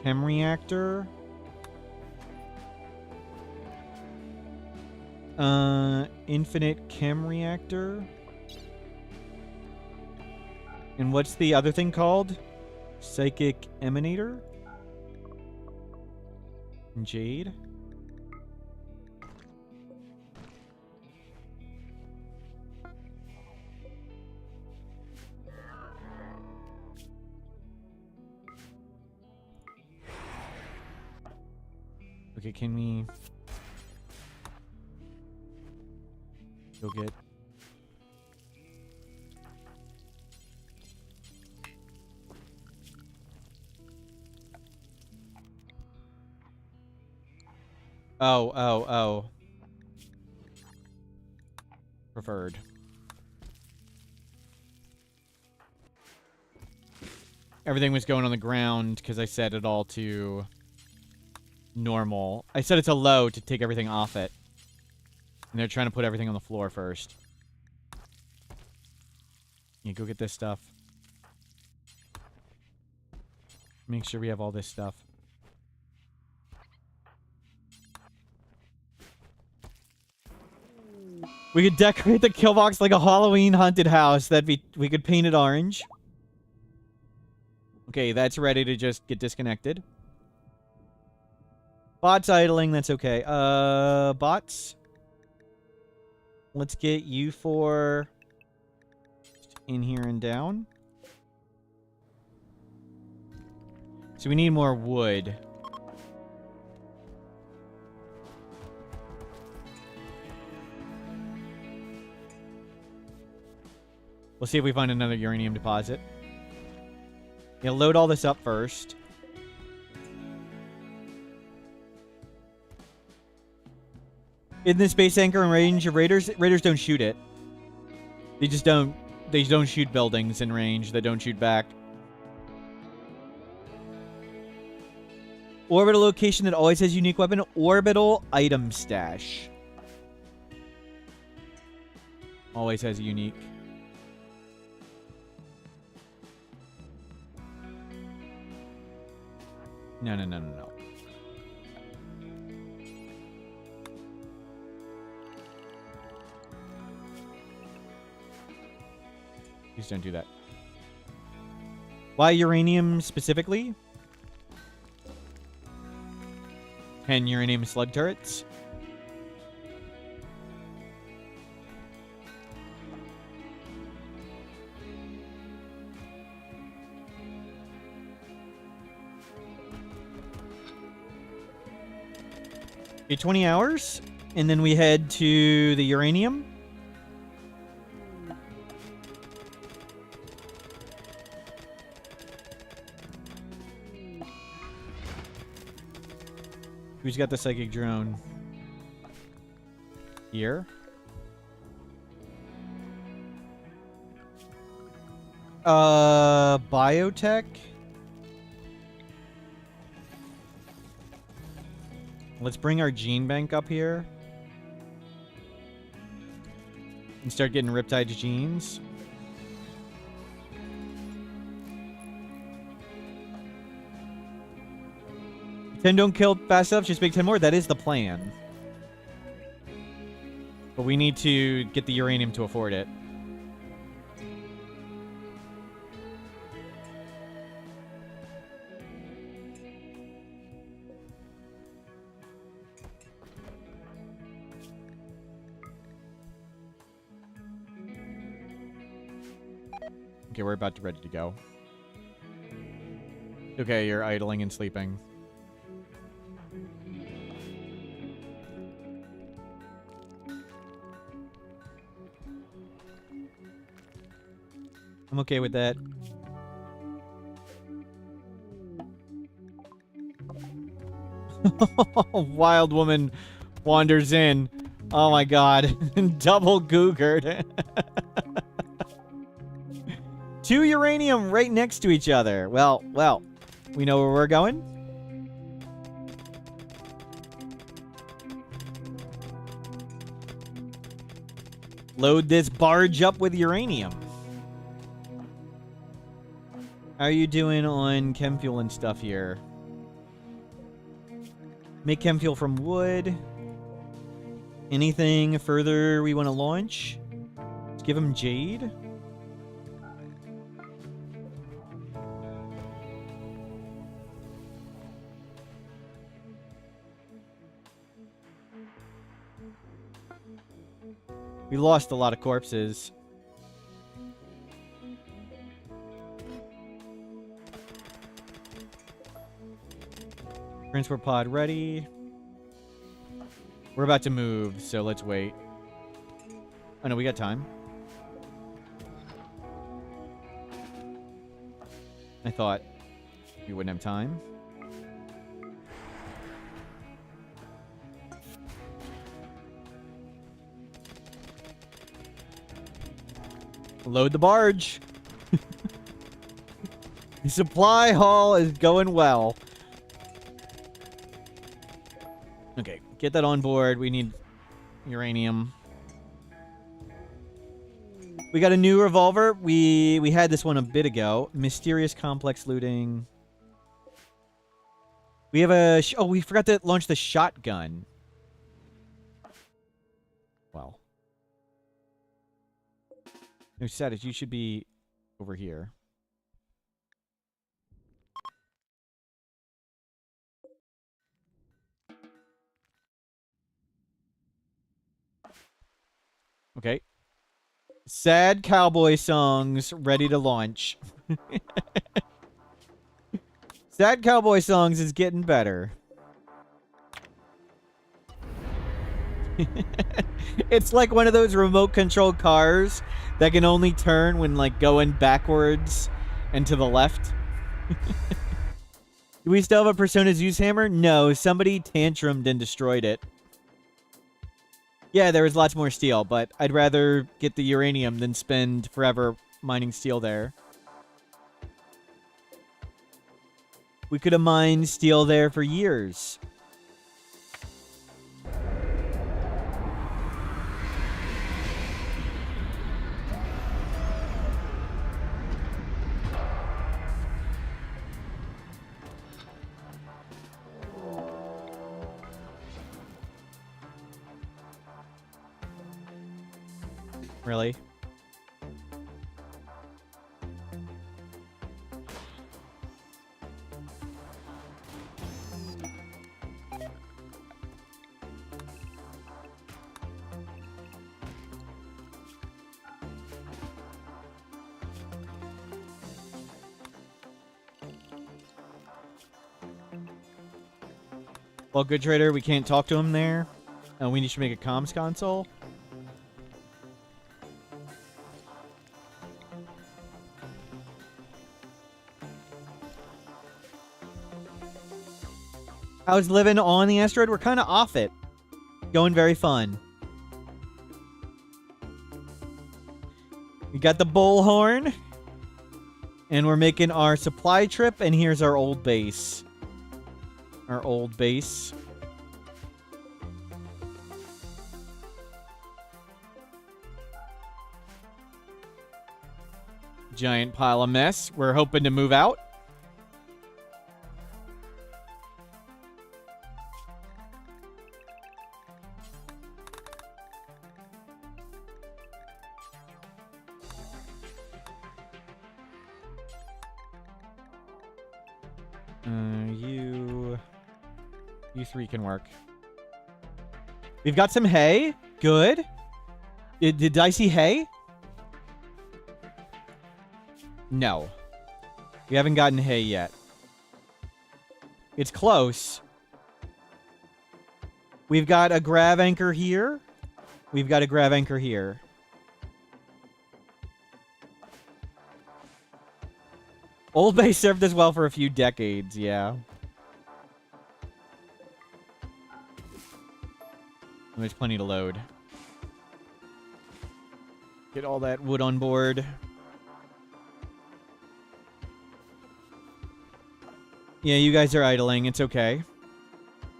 Chem reactor. Infinite chem reactor. And what's the other thing called? Psychic emanator? And jade? Okay, can we... Go get... Oh. Preferred. Everything was going on the ground because I set it all to normal. I set it to low to take everything off it. And they're trying to put everything on the floor first. Yeah, go get this stuff. Make sure we have all this stuff. We could decorate the kill box like a Halloween haunted house. We could paint it orange. Okay, that's ready to just get disconnected. Bots idling, that's okay. Bots. Let's get you four in here and down. So we need more wood. We'll see if we find another uranium deposit. Yeah, load all this up first. In the space anchor in range of raiders, raiders don't shoot it. They just don't. They don't shoot buildings in range. They don't shoot back. Orbital location that always has unique weapon. Orbital item stash. Always has a unique. No. Please don't do that. Why uranium specifically? 10 uranium slug turrets. Okay, 20 hours, and then we head to the uranium. Who's got the psychic drone? Here. Biotech. Let's bring our gene bank up here. And start getting Riptide's genes. Ten don't kill fast enough, just make 10 more. That is the plan. But we need to get the uranium to afford it. Okay, we're about to ready to go. Okay, you're idling and sleeping. I'm okay with that. Wild woman wanders in. Oh my god. Double googered. 2 uranium right next to each other. Well, we know where we're going. Load this barge up with uranium. How are you doing on chem fuel and stuff here? Make chem fuel from wood. Anything further we want to launch? Let's give him jade. We lost a lot of corpses. Transport pod ready. We're about to move, so let's wait. Oh no, we got time. I thought we wouldn't have time. Load the barge. The supply haul is going well. Okay, get that on board. We need uranium. We got a new revolver. We had this one a bit ago. Mysterious complex looting. We have a... oh, we forgot to launch the shotgun. Well. No, Status, you should be over here. Okay. Sad cowboy songs ready to launch. Sad cowboy songs is getting better. It's like one of those remote controlled cars that can only turn when like going backwards and to the left. Do we still have a Persona Zeus hammer? No, somebody tantrumed and destroyed it. Yeah, there was lots more steel, but I'd rather get the uranium than spend forever mining steel there. We could have mined steel there for years. Really? Well, good trader, we can't talk to him there. We need to make a comms console. How's living on the asteroid? We're kind of off it. Going very fun. We got the bullhorn. And we're making our supply trip. And here's our old base. Our old base. Giant pile of mess. We're hoping to move out. You three can work. We've got some hay. Good. Did I see hay? No. We haven't gotten hay yet. It's close. We've got a grav anchor here. We've got a grav anchor here. Old Bay served us well for a few decades, yeah. There's plenty to load. Get all that wood on board. Yeah, you guys are idling. It's okay.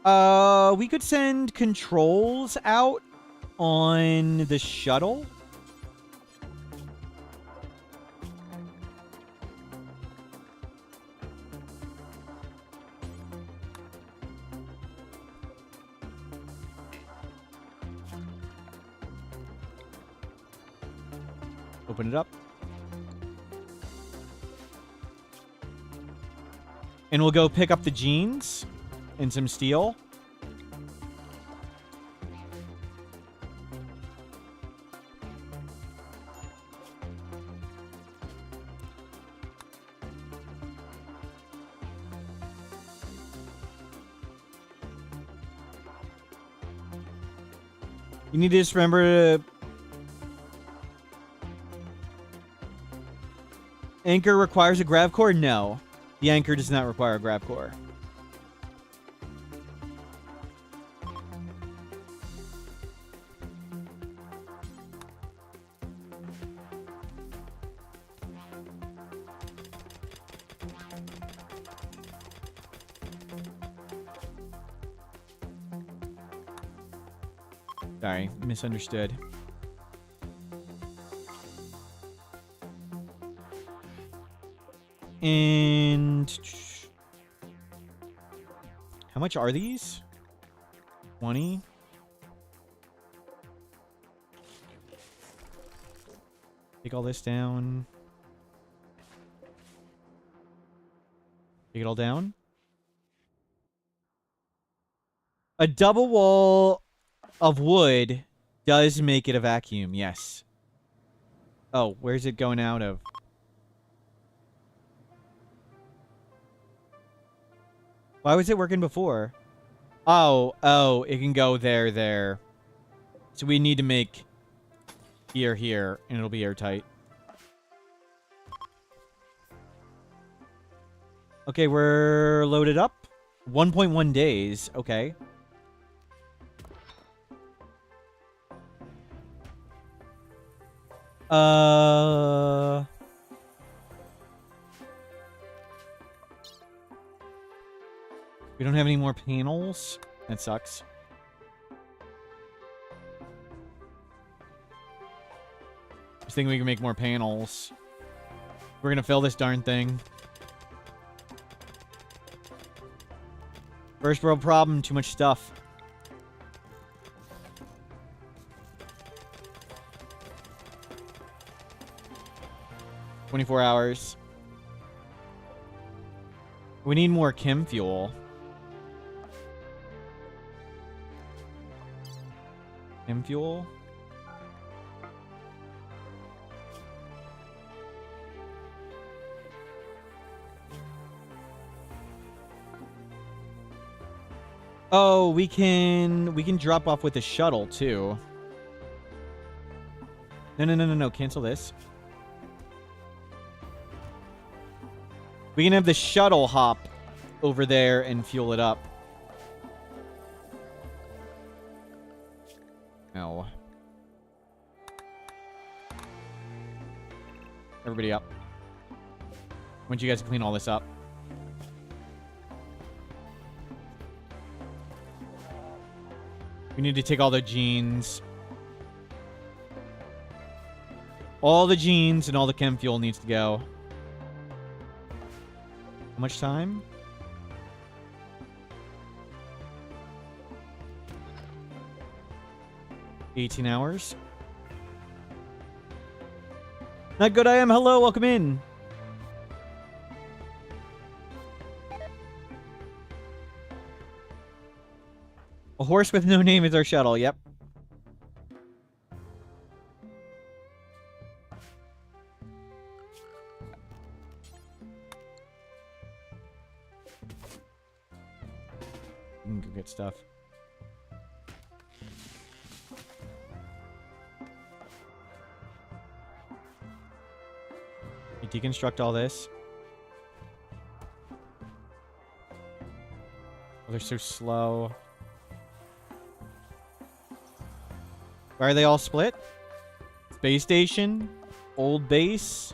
We could send controls out on the shuttle. Open it up. And we'll go pick up the jeans and some steel. You need to just remember to... Anchor requires a grav core? No. The anchor does not require a grav core. Sorry, misunderstood. And how much are these? 20. Take all this down. Take it all down. A double wall of wood does make it a vacuum, yes. Oh, where's it going out of? Why was it working before? Oh, it can go there. So we need to make here, and it'll be airtight. Okay, we're loaded up. 1.1 days. Okay. We don't have any more panels. That sucks. I was thinking we can make more panels. We're gonna fill this darn thing. First world problem, too much stuff. "24 hours. We need more chem fuel. Chem fuel? Oh, we can drop off with the shuttle too. No. Cancel this. We can have the shuttle hop over there and fuel it up. No. Everybody up. I want you guys to clean all this up. We need to take all the genes. All the genes and all the chem fuel needs to go. How much time? $18 hours. Not good I am. Hello, welcome in. A horse with no name is our shuttle, yep. We can go get stuff. You deconstruct all this. Oh, they're so slow. Why are they all split? Space station, old base,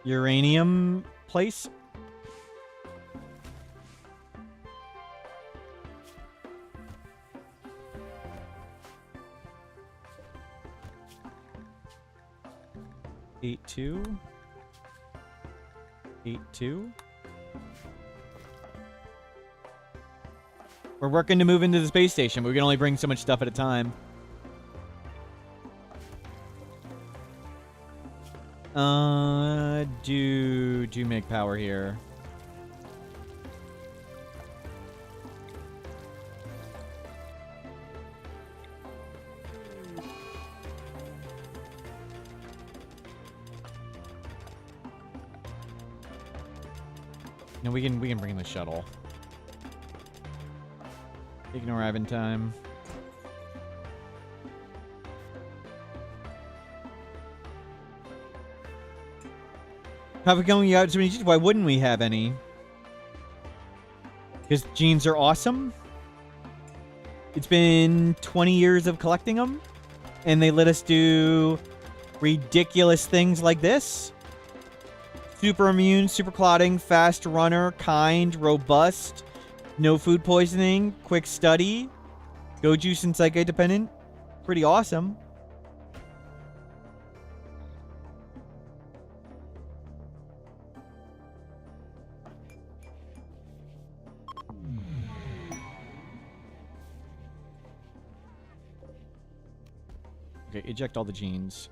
uranium place. Eight two. We're working to move into the space station, but we can only bring so much stuff at a time. Do make power here. No, we can bring the shuttle. Taking arriving time. Have it going out so many genes? Why wouldn't we have any? Because genes are awesome. It's been 20 years of collecting them, and they let us do ridiculous things like this. Super immune, super clotting, fast runner, kind, robust, no food poisoning, quick study. Go juice and psyche dependent. Pretty awesome. Okay, eject all the genes.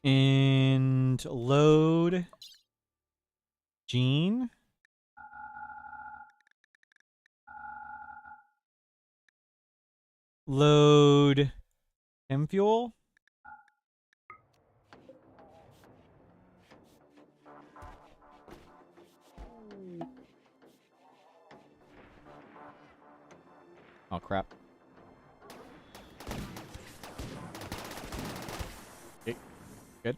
And load gene. Load chem fuel. Oh, crap. Okay, good.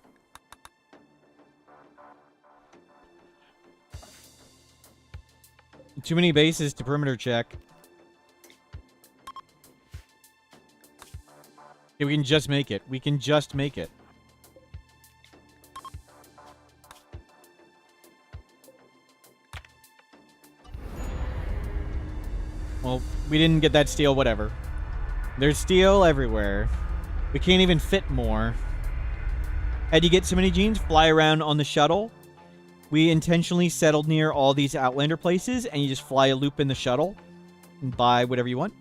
Too many bases to perimeter check. Okay, we can just make it. We can just make it. Well, we didn't get that steel, whatever. There's steel everywhere. We can't even fit more. How'd you get so many genes? Fly around on the shuttle. We intentionally settled near all these Outlander places, and you just fly a loop in the shuttle and buy whatever you want.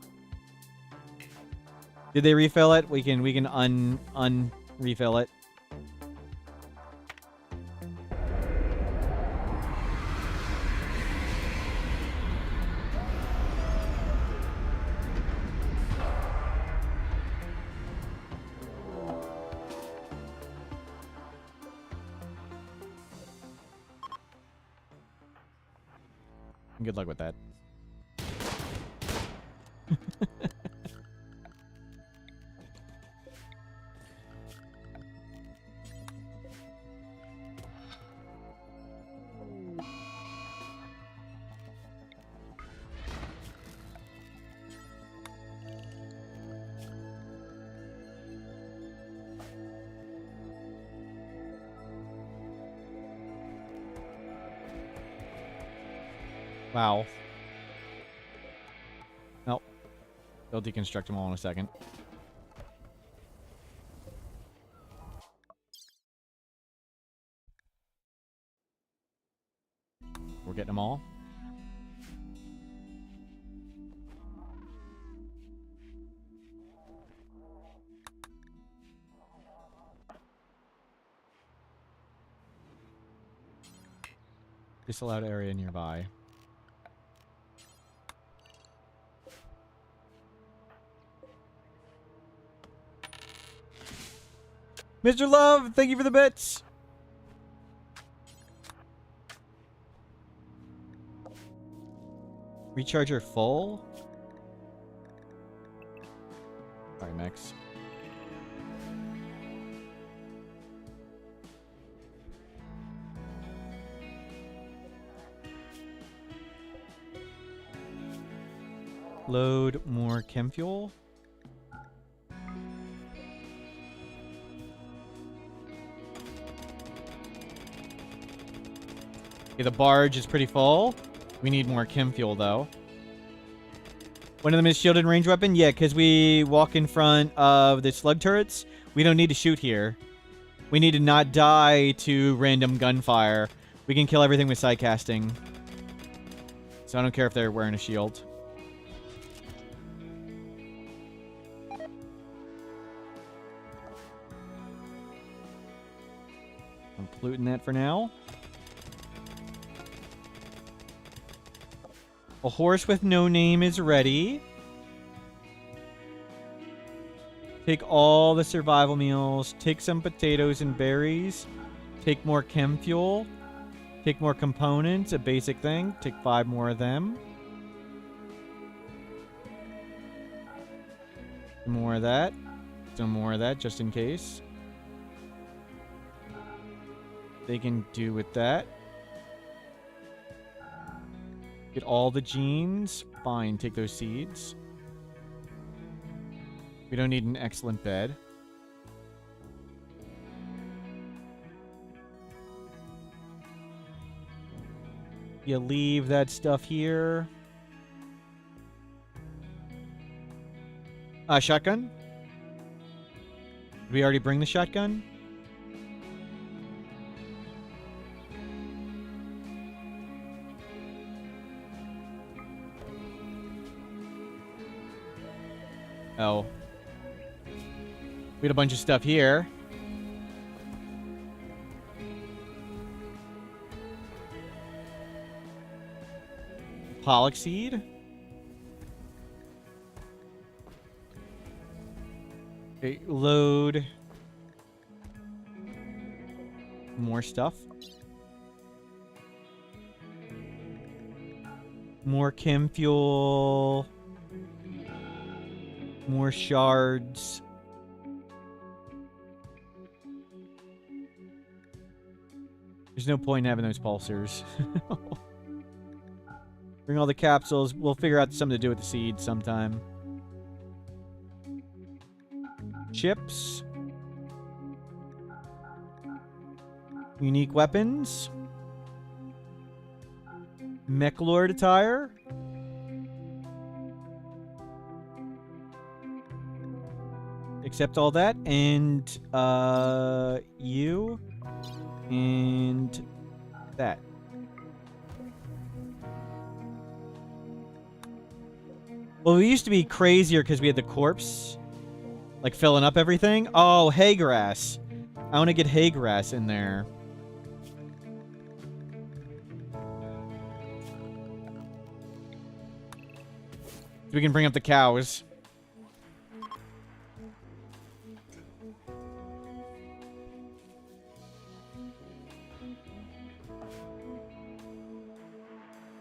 Did they refill it? We can refill it. Good luck with that. Wow. Nope. They'll deconstruct them all in a second. We're getting them all. Disallowed area nearby. Mr. Love, thank you for the bits. Recharger full. Sorry, Max. Load more chem fuel. Okay, the barge is pretty full. We need more chem fuel, though. One of them is shielded range weapon? Yeah, because we walk in front of the slug turrets. We don't need to shoot here. We need to not die to random gunfire. We can kill everything with side casting. So I don't care if they're wearing a shield. I'm polluting that for now. A horse with no name is ready. Take all the survival meals. Take some potatoes and berries. Take more chem fuel. Take more components, a basic thing. Take 5 more of them. More of that. Some more of that, just in case. They can do with that. Get all the genes. Fine, take those seeds. We don't need an excellent bed. You leave that stuff here. Shotgun? Did we already bring the shotgun? Oh. We had a bunch of stuff here. Pollock seed. Okay, load. More stuff. More chem fuel. More shards. There's no point in having those pulsers. Bring all the capsules. We'll figure out something to do with the seeds sometime. Chips. Unique weapons. Mech Lord attire. Accept all that. And, you. And that. Well, we used to be crazier because we had the corpse, like, filling up everything. Oh, hay grass. I want to get hay grass in there. So we can bring up the cows.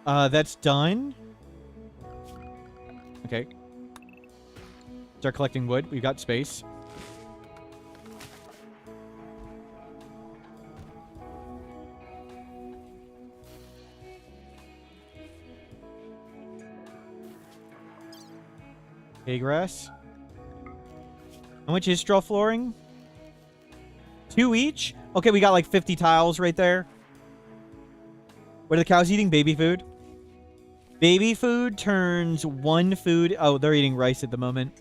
That's done. Okay. Start collecting wood. We've got space. Hay grass. How much is straw flooring? 2 each? Okay, we got like 50 tiles right there. What are the cows eating? Baby food? Baby food turns 1 food... Oh, they're eating rice at the moment.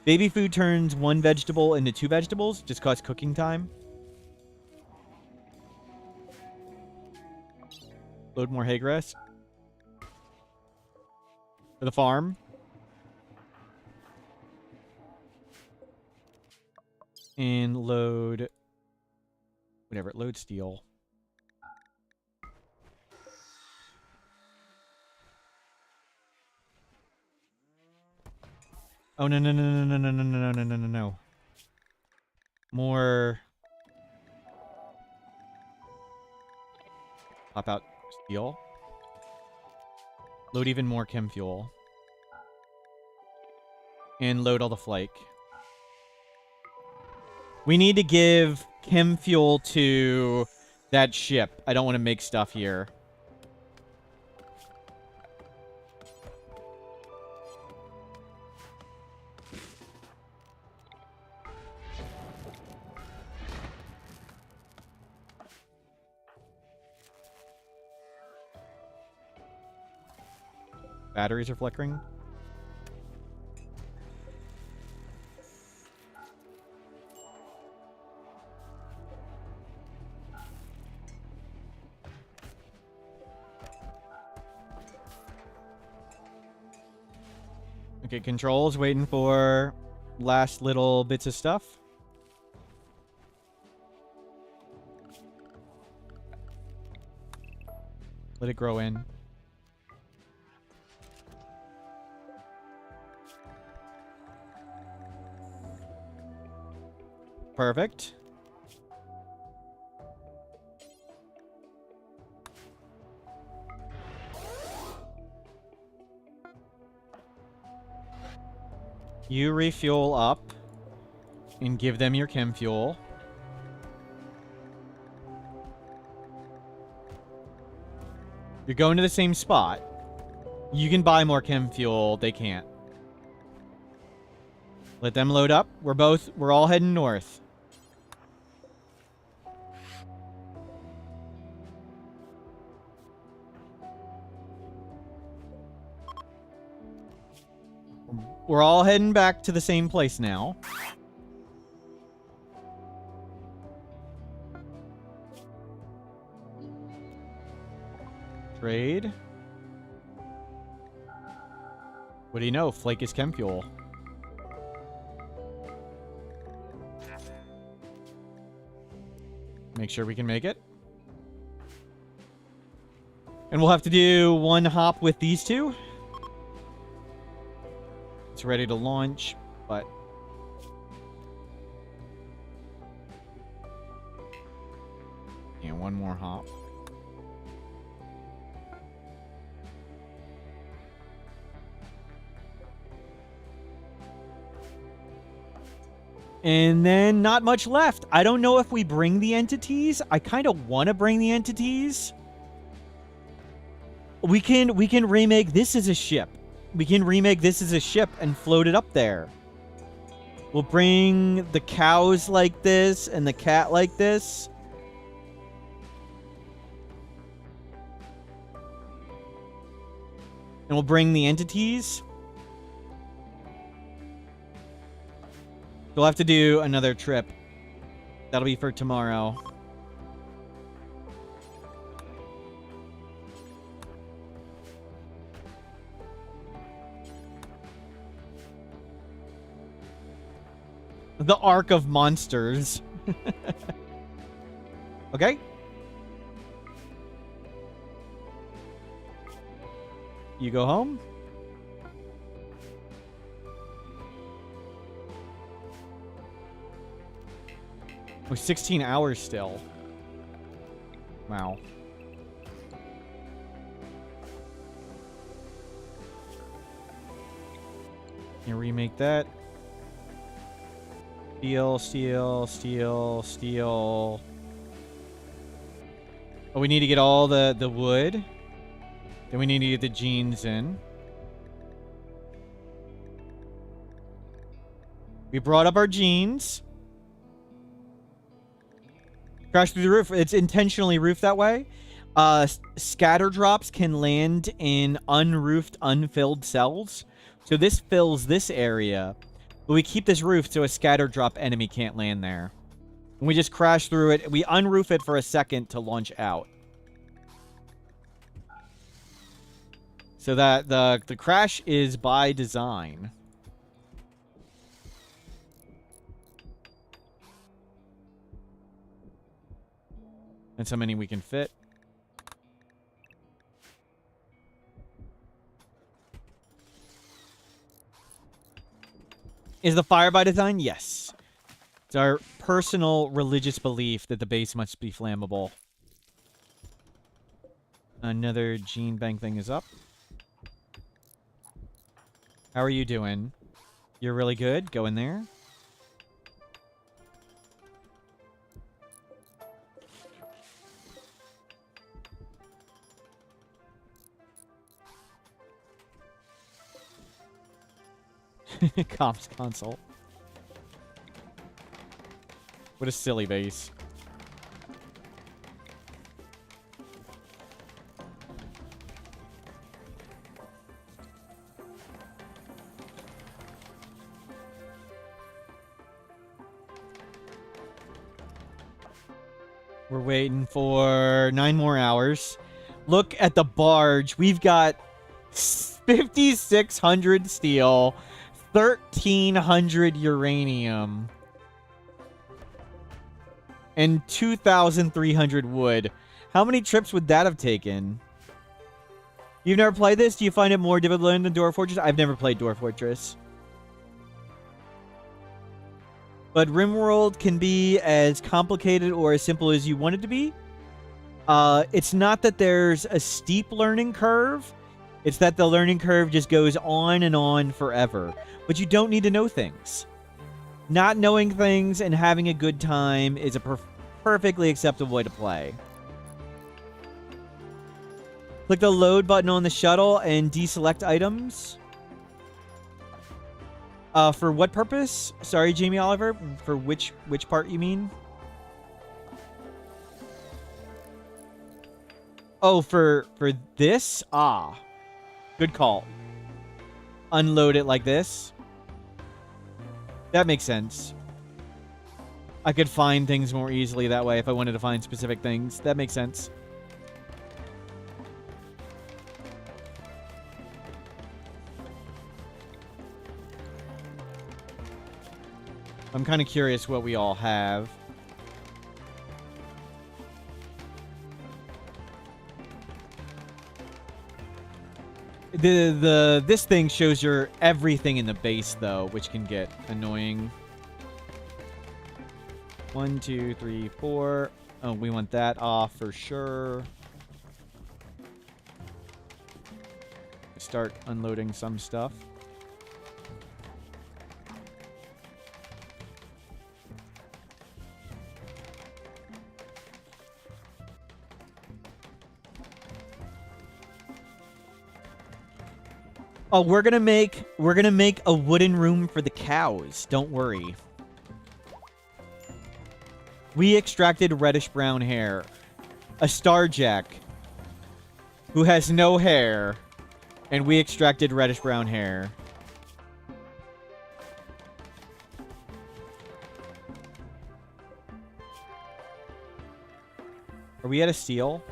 Baby food turns 1 vegetable into 2 vegetables. Just costs cooking time. Load more hay grass. For the farm. And load... Whatever, load steel. Oh, no, no, no, no, no, no, no, no, no, no, no, no. More... Pop out steel. Load even more chem fuel. And load all the flake. We need to give chem fuel to that ship. I don't want to make stuff here. Batteries are flickering. Okay, controls waiting for last little bits of stuff. Let it grow in. Perfect. You refuel up and give them your chem fuel. You're going to the same spot. You can buy more chem fuel. They can't. Let them load up. We're all heading north. We're all heading back to the same place now. Trade. What do you know? Flake is chem fuel. Make sure we can make it. And we'll have to do one hop with these two. It's ready to launch, but... yeah, one more hop. And then not much left. I don't know if we bring the entities. I kind of want to bring the entities. We can remake this as a ship. We can remake this as a ship and float it up there. We'll bring the cows like this and the cat like this. And we'll bring the entities. We'll have to do another trip. That'll be for tomorrow. The Ark of Monsters. Okay. You go home. Oh, 16 hours still. Wow. Can you remake that? Steel, steel, steel, steel. Oh, we need to get all the wood. Then we need to get the jeans in. We brought up our jeans. Crash through the roof. It's intentionally roofed that way. Scatter drops can land in unroofed, unfilled cells. So this fills this area. But we keep this roof so a scatter drop enemy can't land there. And we just crash through it. We unroof it for a second to launch out. So that the crash is by design. That's how many we can fit. Is the fire by design? Yes. It's our personal religious belief that the base must be flammable. Another gene bank thing is up. How are you doing? You're really good. Go in there. Comps console. What a silly base. We're waiting for 9 more hours. Look at the barge. We've got 5,600 steel, 1,300 uranium, and 2,300 wood. How many trips would that have taken? You've never played this? Do you find it more difficult than Dwarf Fortress? I've never played Dwarf Fortress. But RimWorld can be as complicated or as simple as you want it to be. It's not that there's a steep learning curve. It's that the learning curve just goes on and on forever. But you don't need to know things. Not knowing things and having a good time is a perfectly acceptable way to play. Click the load button on the shuttle and deselect items. For what purpose? Sorry, Jamie Oliver. For which part you mean? Oh, for this? Ah. Good call. unload it like this. That makes sense. I could find things more easily that way if I wanted to find specific things. That makes sense. I'm kind of curious what we all have. This thing shows your everything in the base though, which can get annoying. 1, 2, 3, 4. Oh, we want that off for sure. Start unloading some stuff. Oh, we're gonna make a wooden room for the cows. Don't worry. We extracted reddish brown hair. A starjack who has no hair, and we extracted reddish brown hair. Are we at a steel?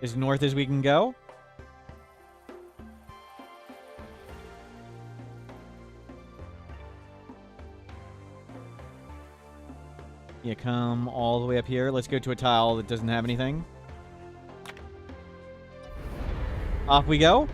As north as we can go. Yeah, come all the way up here. Let's go to a tile that doesn't have anything. Off we go.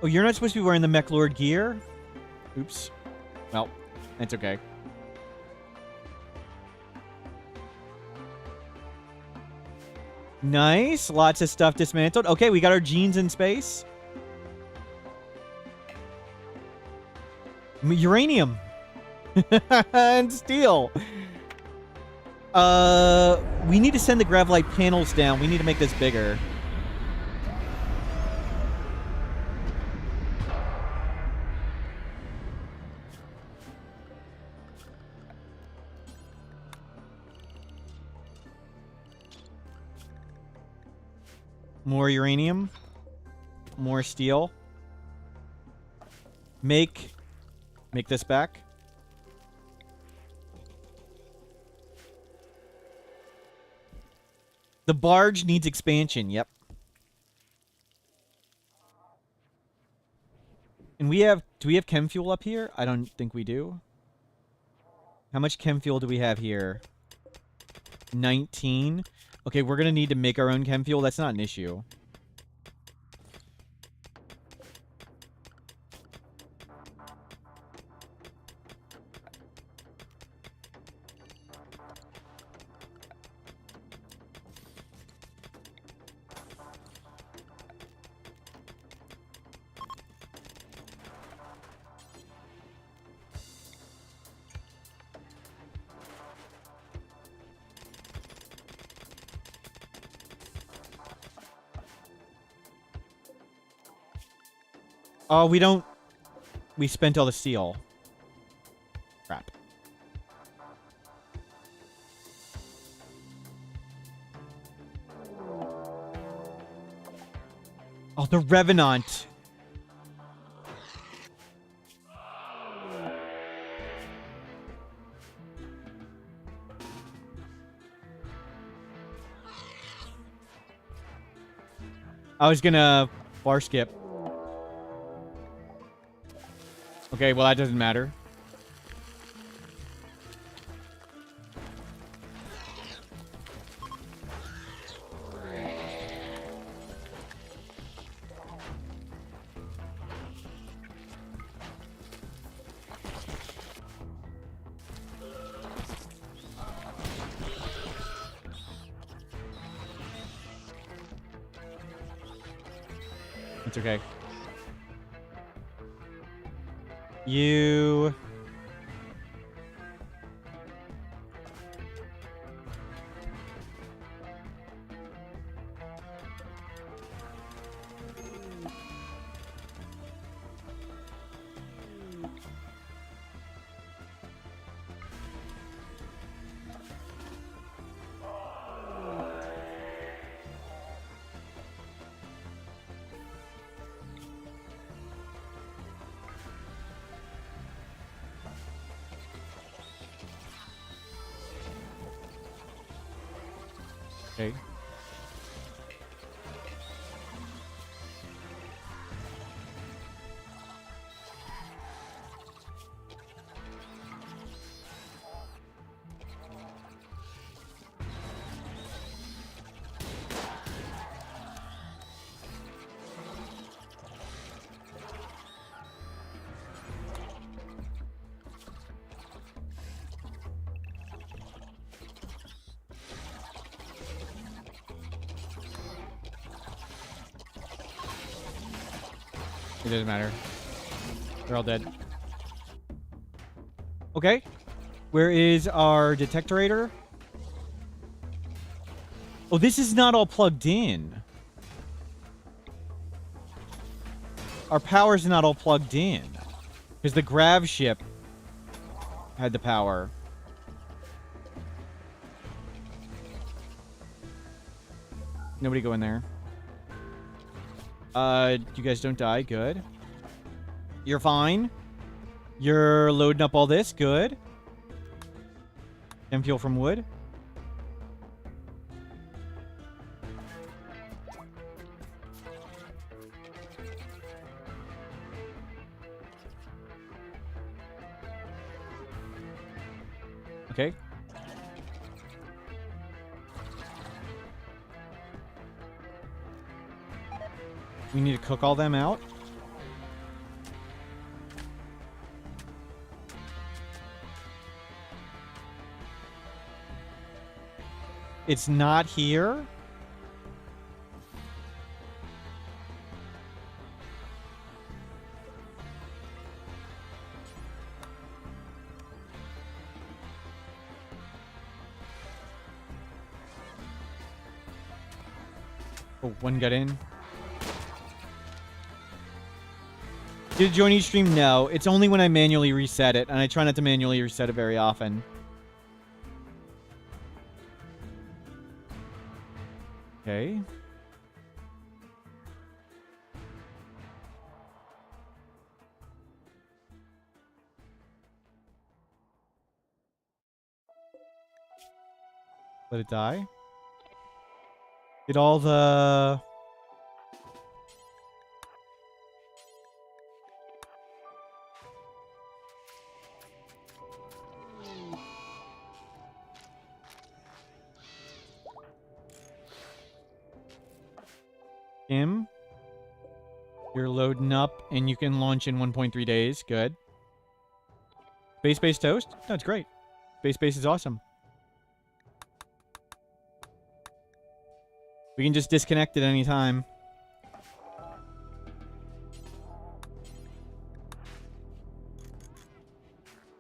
Oh, you're not supposed to be wearing the Mech Lord gear? Oops. Well, that's okay. Nice. Lots of stuff dismantled. Okay, we got our jeans in space. Uranium. And steel. We need to send the Gravlight panels down. We need to make this bigger. More uranium. More steel. Make this back. The barge needs expansion. Yep. And do we have chem fuel up here? I don't think we do. How much chem fuel do we have here? 19. Okay, we're gonna need to make our own chem fuel. That's not an issue. Oh, we don't... We spent all the steel. Crap. Oh, the Revenant. I was gonna bar skip. Okay, well, that doesn't matter. It's okay. You... Okay. It doesn't matter. They're all dead. Okay. Where is our detectorator? Oh, this is not all plugged in. Our power's not all plugged in. Because the Grav ship had the power. Nobody go in there. You guys don't die. Good. You're fine. You're loading up all this. Good. And fuel from wood. Okay. We need to cook all them out. It's not here. Oh, one got in. Did it join each stream? No. It's only when I manually reset it, and I try not to manually reset it very often. Okay. Let it die. Did all the... Kim, you're loading up, and you can launch in 1.3 days. Good. Base toast? That's great. Base is awesome. We can just disconnect at any time.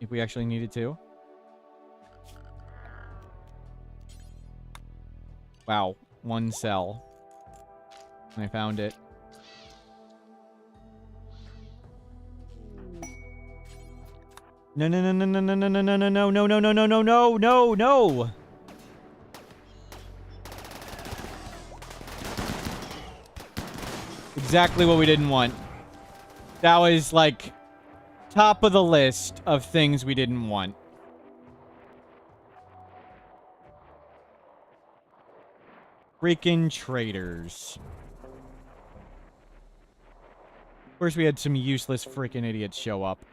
If we actually needed to. Wow. One cell. I found it. No, no, no, no, no, no, no, no, no, no, no, no, no, no, no, no, no, no. Exactly what we didn't want. That was like top of the list of things we didn't want. Freaking traitors. Of course, we had some useless freaking idiots show up.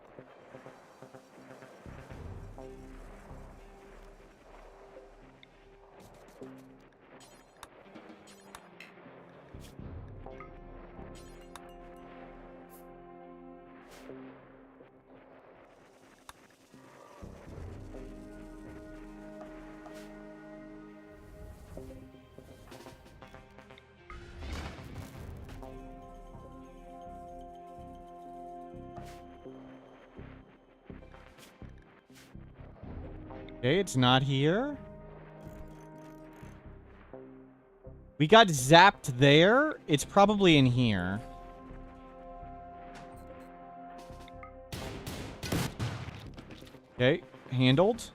Okay, it's not here. We got zapped there. It's probably in here. Okay, handled.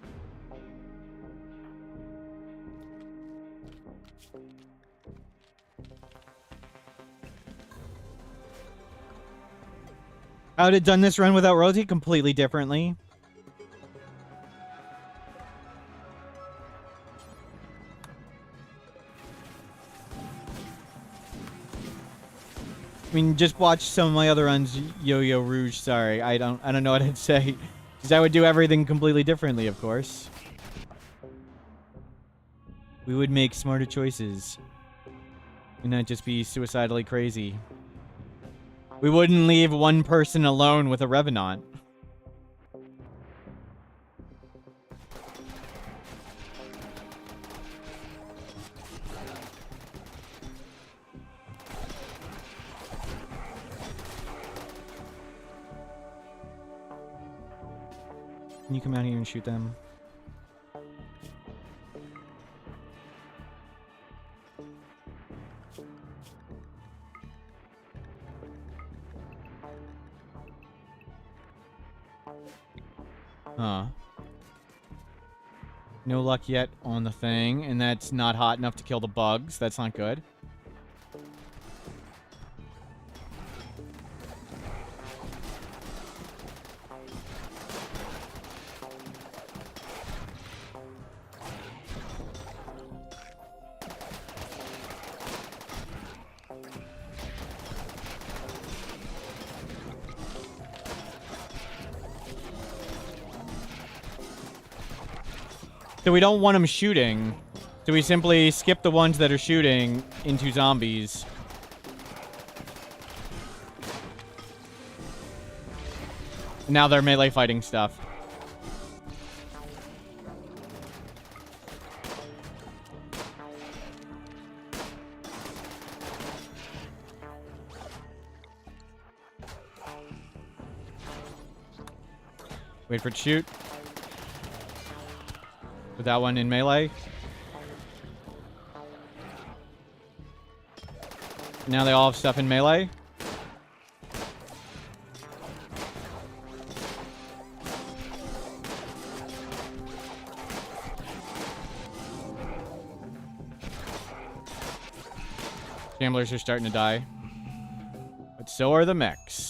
I would have done this run without royalty completely differently. I mean, just watch some of my other runs, Yo-Yo Rouge. Sorry, I don't know what I'd say. Because I would do everything completely differently, of course. We would make smarter choices. And not just be suicidally crazy. We wouldn't leave one person alone with a Revenant. Can you come out here and shoot them? Huh. No luck yet on the thing, and that's not hot enough to kill the bugs. That's not good. So we don't want them shooting. So we simply skip the ones that are shooting into zombies. Now they're melee fighting stuff. Wait for it to shoot. Put that one in melee. Now they all have stuff in melee. Gamblers are starting to die. But so are the mechs.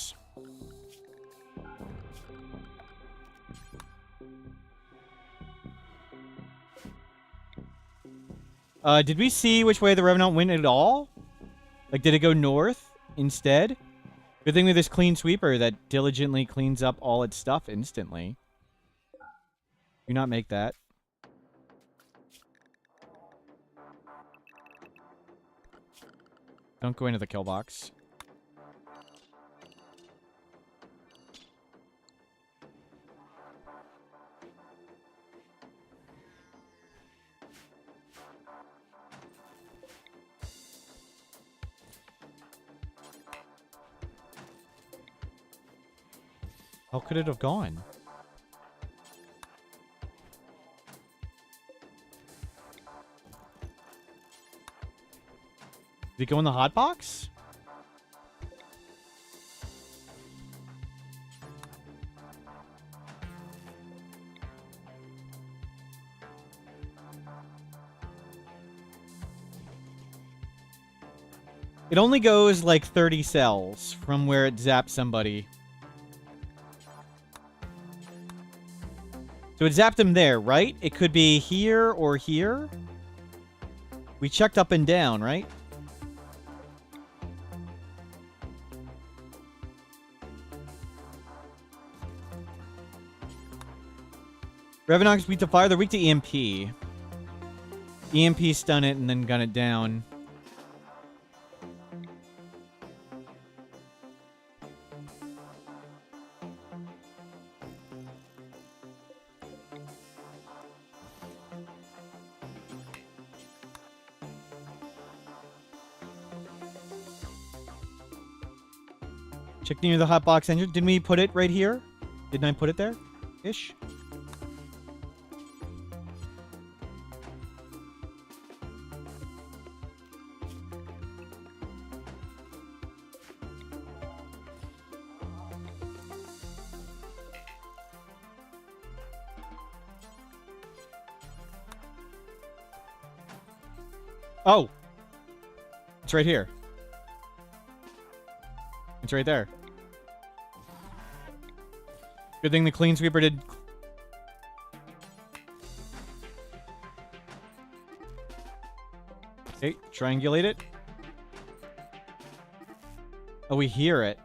Did we see which way the Revenant went at all? Like, did it go north instead? Good thing with this clean sweeper that diligently cleans up all its stuff instantly. Do not make that. Don't go into the kill box. How could it have gone? Did it go in the hot box? It only goes like 30 cells from where it zaps somebody. So it zapped him there, right? It could be here or here. We checked up and down, right? Revenants weak to fire. They're weak to EMP. EMP stun it and then gun it down. Check near the hotbox engine. Didn't we put it right here? Didn't I put it there? Ish. Oh! It's right here. It's right there. Good thing the clean sweeper did... Okay, triangulate it. Oh, we hear it.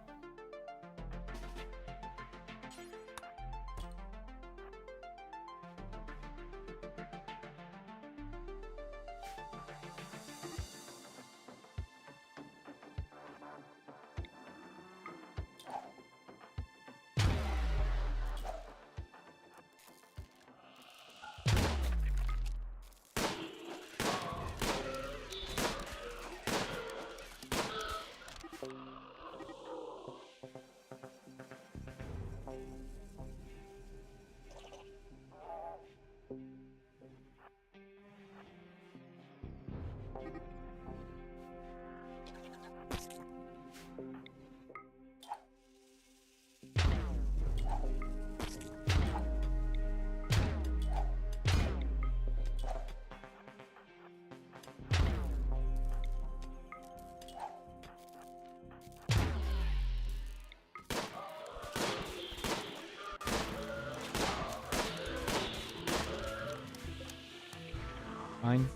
Fine.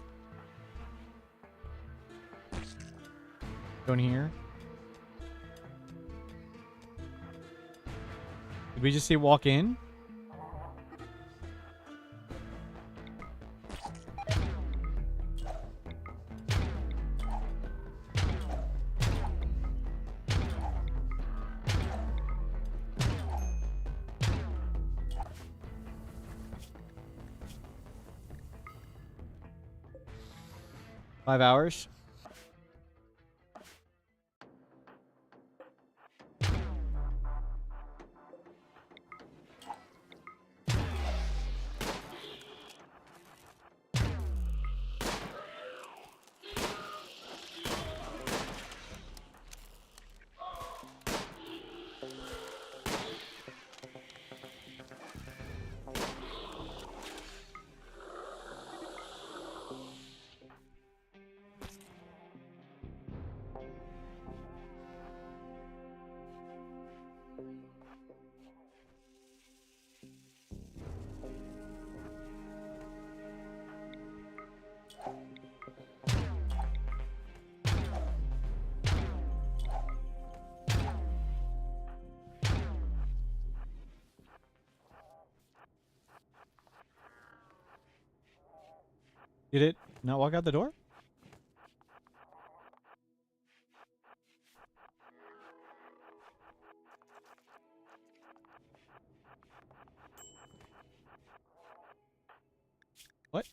Go in here. Did we just see walk in? Five hours. Did it not walk out the door? What?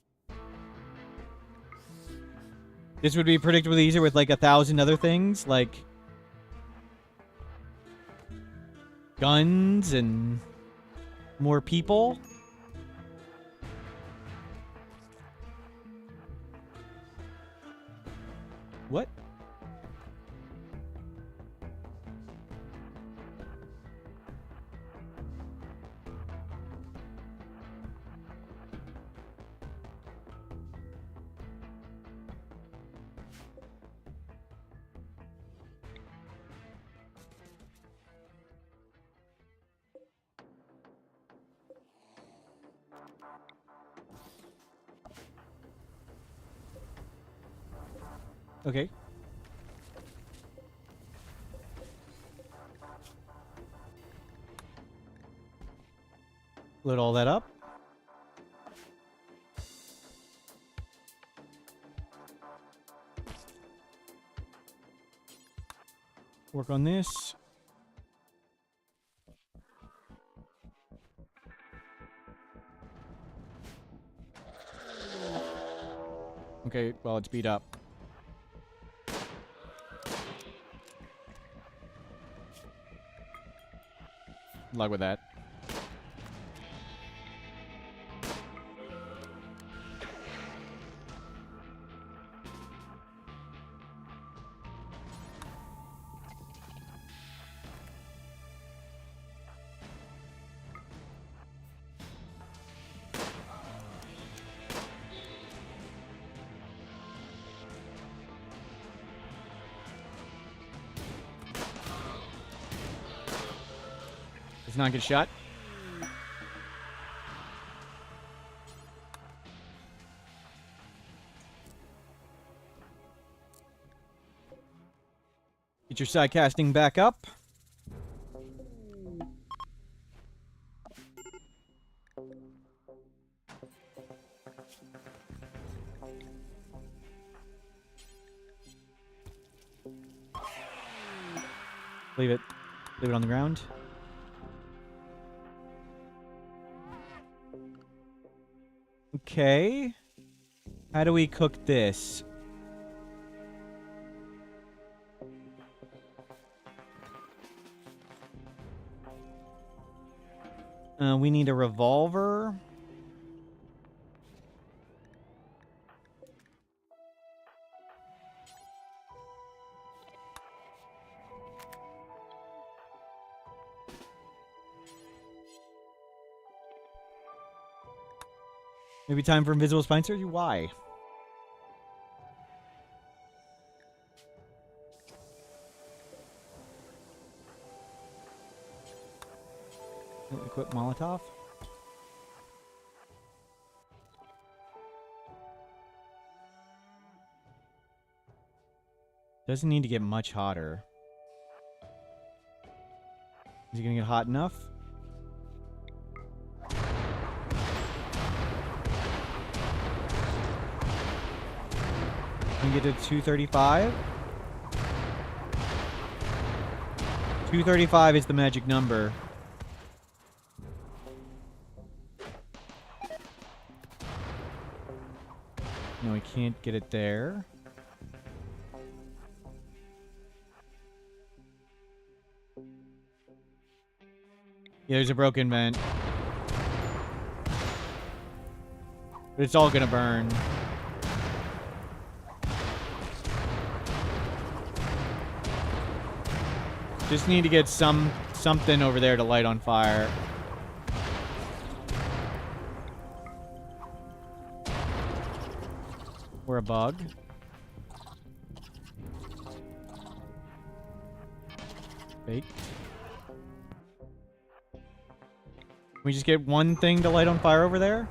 This would be predictably easier with like 1,000 other things, like guns and more people. What? Okay. Load all that up. Work on this. Okay, well, it's beat up. Good luck with that. Let's not get shot. Get your side casting back up. Leave it. Leave it on the ground. Okay. How do we cook this? We need a revolver. Maybe time for invisible spine surgery? Why? Equip Molotov. Doesn't need to get much hotter. Is he gonna get hot enough? Can we get to 235? 235 is the magic number. No, we can't get it there. Yeah, there's a broken vent. But it's all gonna burn. Just need to get something over there to light on fire. Or a bug. Fake. Can we just get one thing to light on fire over there?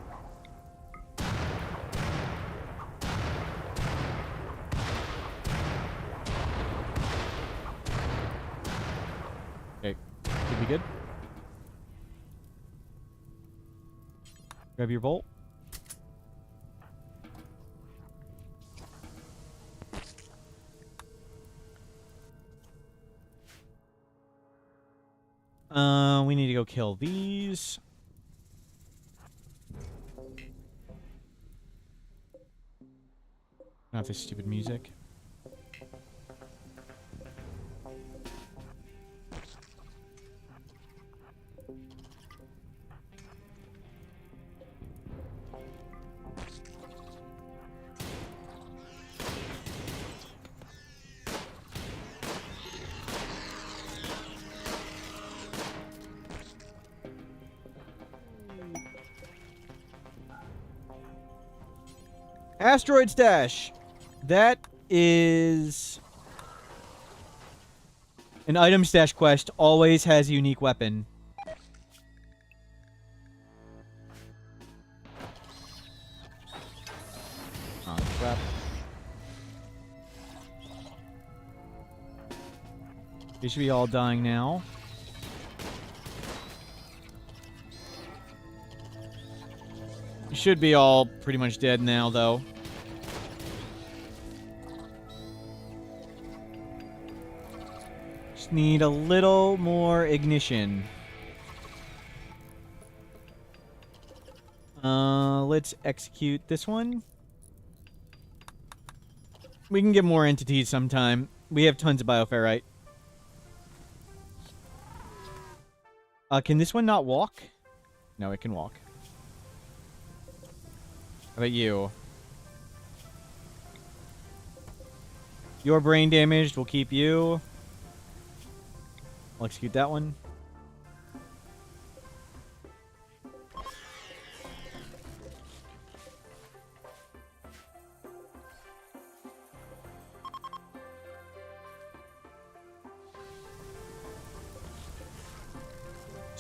Okay. Should be good. Grab your bolt. We need to go kill these. Not this stupid music. Asteroid stash. That is an item stash quest. Always has a unique weapon. Oh, crap. They should be all dying now. You should be all pretty much dead now, though. Just need a little more ignition. Let's execute this one. We can get more entities sometime. We have tons of bioferrite. Can this one not walk? No, it can walk. How about you? You're brain damaged. We'll keep you. I'll execute that one.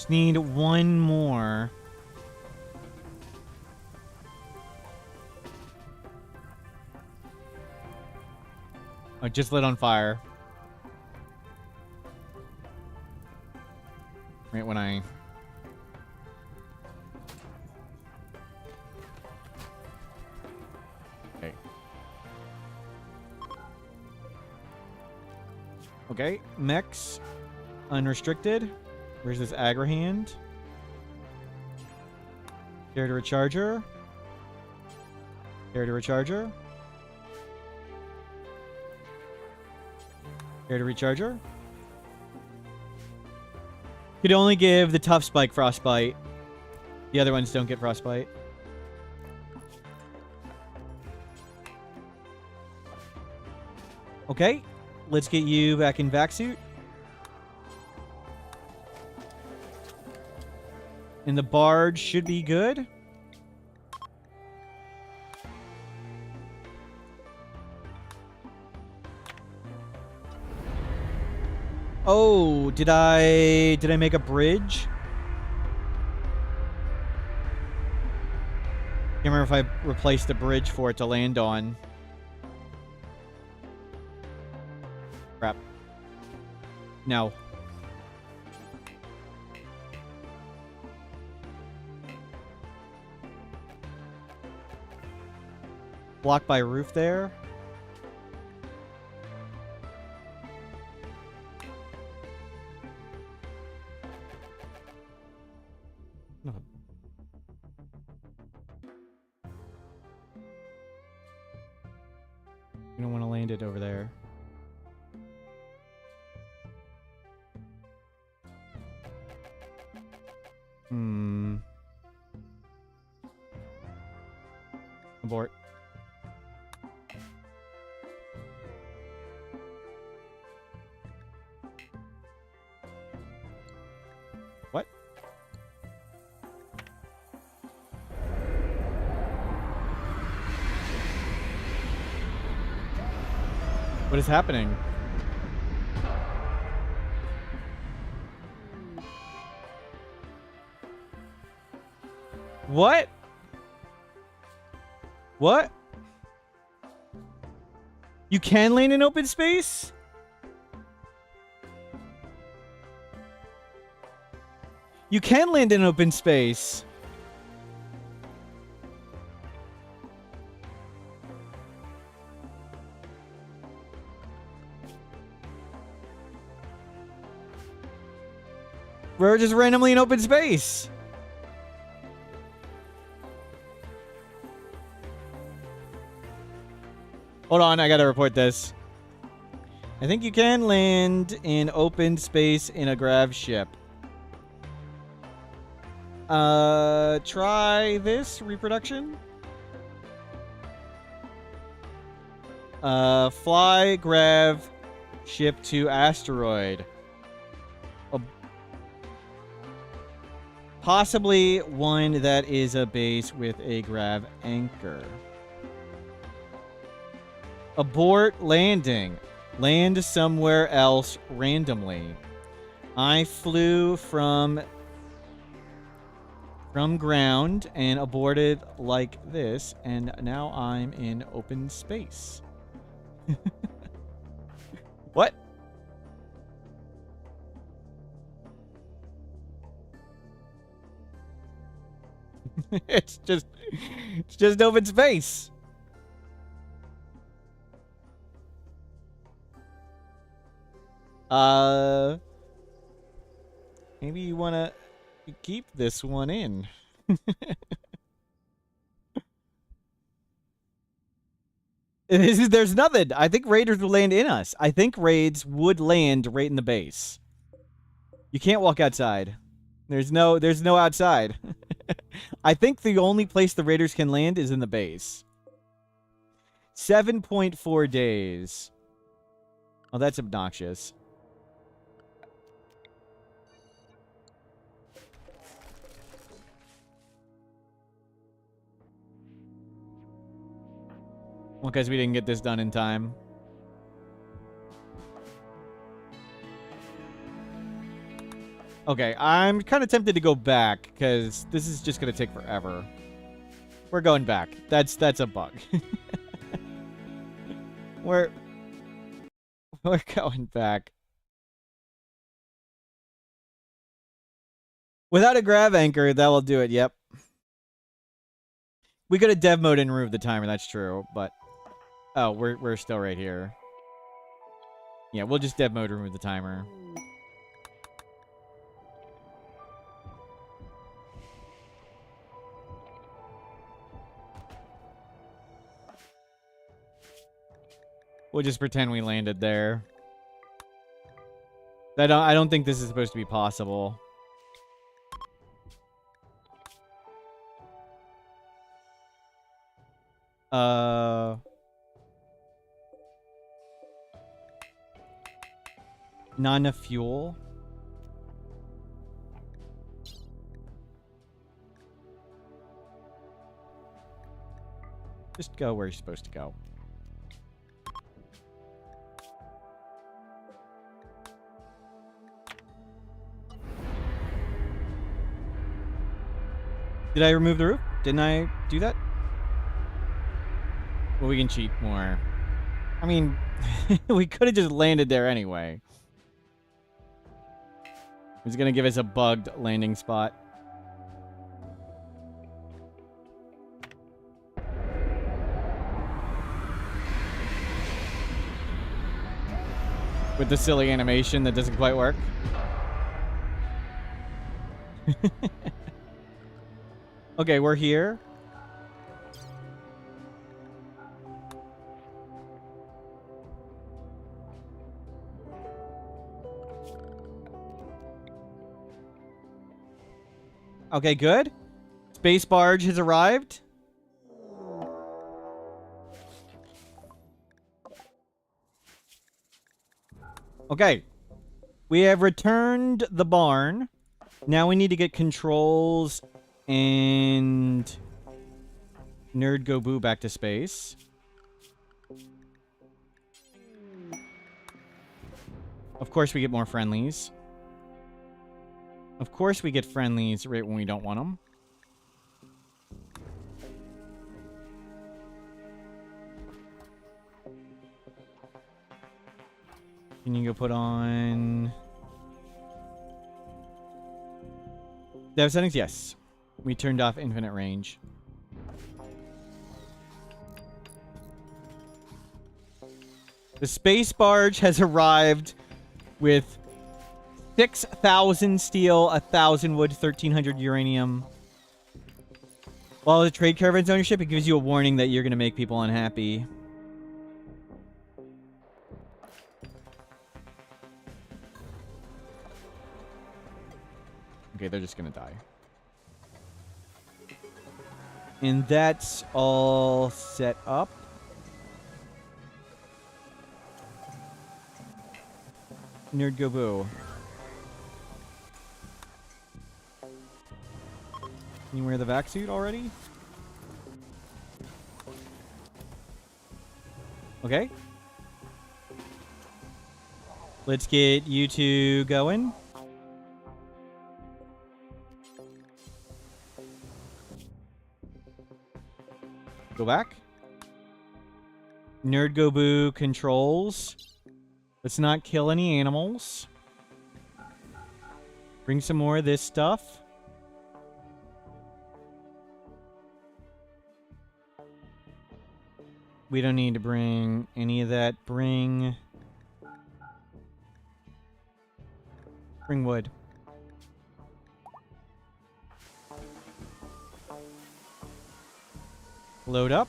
Just need one more. Oh, just lit on fire. Right when I... Okay. Okay, mechs. Unrestricted. Where's this aggro hand? Here to recharger. Here to recharger. Here to recharger. Could only give the tough spike frostbite. The other ones don't get frostbite. Okay, let's get you back in vac suit. And the barge should be good. Oh, did I make a bridge? Can't remember if I replaced the bridge for it to land on. Crap. No. Blocked by roof there. No. You don't want to land it over there. Abort. What? What is happening? What? What? You can land in open space? You can land in open space. We're just randomly in open space. Hold on, I gotta report this. I think you can land in open space in a Grav ship. Try this reproduction. Fly Grav ship to asteroid. Possibly one that is a base with a Grav anchor. Abort landing. Land somewhere else randomly. I flew from ground and aborted like this, and now I'm in open space. What? It's just open space. Maybe you want to keep this one in. There's nothing. I think raiders will land in us. I think raids would land right in the base. You can't walk outside. There's no outside. I think the only place the raiders can land is in the base. 7.4 days. Oh, that's obnoxious. Well, because we didn't get this done in time. Okay, I'm kind of tempted to go back because this is just gonna take forever. We're going back. That's a bug. we're going back. Without a grav anchor, that will do it. Yep. We go to dev mode and remove the timer. That's true, but oh, we're still right here. Yeah, we'll just dev mode remove the timer. We'll just pretend we landed there. I don't think this is supposed to be possible. Not enough fuel. Just go where you're supposed to go. Did I remove the roof? Didn't I do that? Well, we can cheat more. I mean, we could have just landed there anyway. It's going to give us a bugged landing spot. With the silly animation that doesn't quite work. Okay, we're here. Okay, good. Space barge has arrived. Okay. We have returned the barn. Now we need to get controls and Nerd Go Boo back to space. Of course we get more friendlies. Of course we get friendlies right when we don't want them. Can you go put on... Dev settings? Yes. We turned off infinite range. The space barge has arrived with 6,000 steel, 1,000 wood, 1,300 uranium. While the trade caravan's ownership, it gives you a warning that you're going to make people unhappy. Okay, they're just going to die. And that's all set up. Nerd Go Boo. Can you wear the vac suit already? Okay. Let's get you two going. Go back. Nerd Go Boo controls. Let's not kill any animals. Bring some more of this stuff. We don't need to bring any of that. Bring wood. Load up.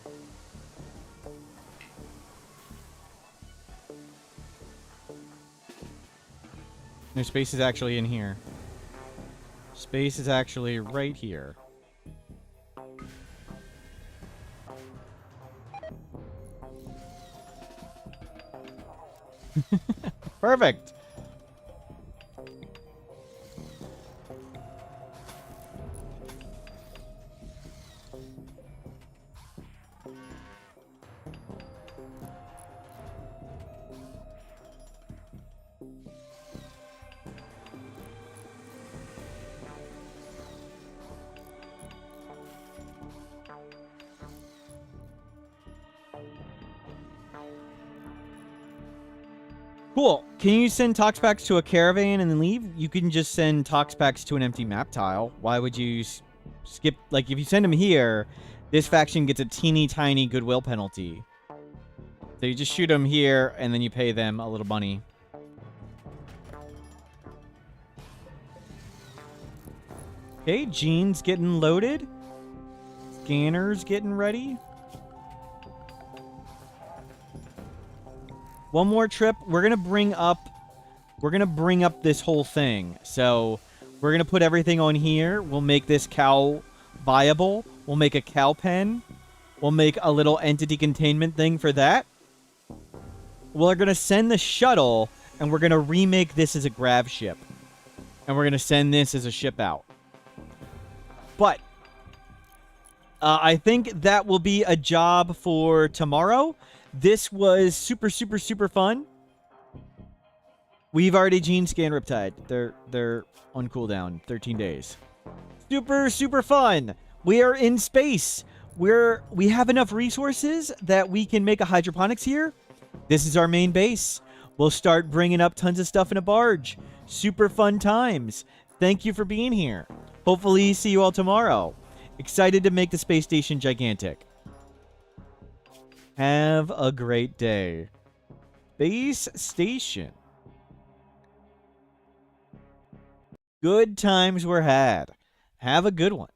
No, space is actually in here. Space is actually right here. Perfect. Cool. Can you send tox packs to a caravan and then leave? You can just send tox packs to an empty map tile. Why would you skip? Like, if you send them here, this faction gets a teeny tiny goodwill penalty. So you just shoot them here, and then you pay them a little money. Okay, Gene's getting loaded. Scanner's getting ready. One more trip. We're gonna bring up this whole thing. So we're gonna put everything on here. We'll make this cow viable. We'll make a cow pen. We'll make a little entity containment thing for that. We're gonna send the shuttle, and we're gonna remake this as a Grav ship, and we're gonna send this as a ship out. But I think that will be a job for tomorrow. This was super, super, super fun. We've already gene scanned Riptide. They're on cooldown, 13 days. Super, super fun. We are in space. We have enough resources that we can make a hydroponics here. This is our main base. We'll start bringing up tons of stuff in a barge. Super fun times. Thank you for being here. Hopefully see you all tomorrow. Excited to make the space station gigantic. Have a great day. Base station. Good times were had. Have a good one.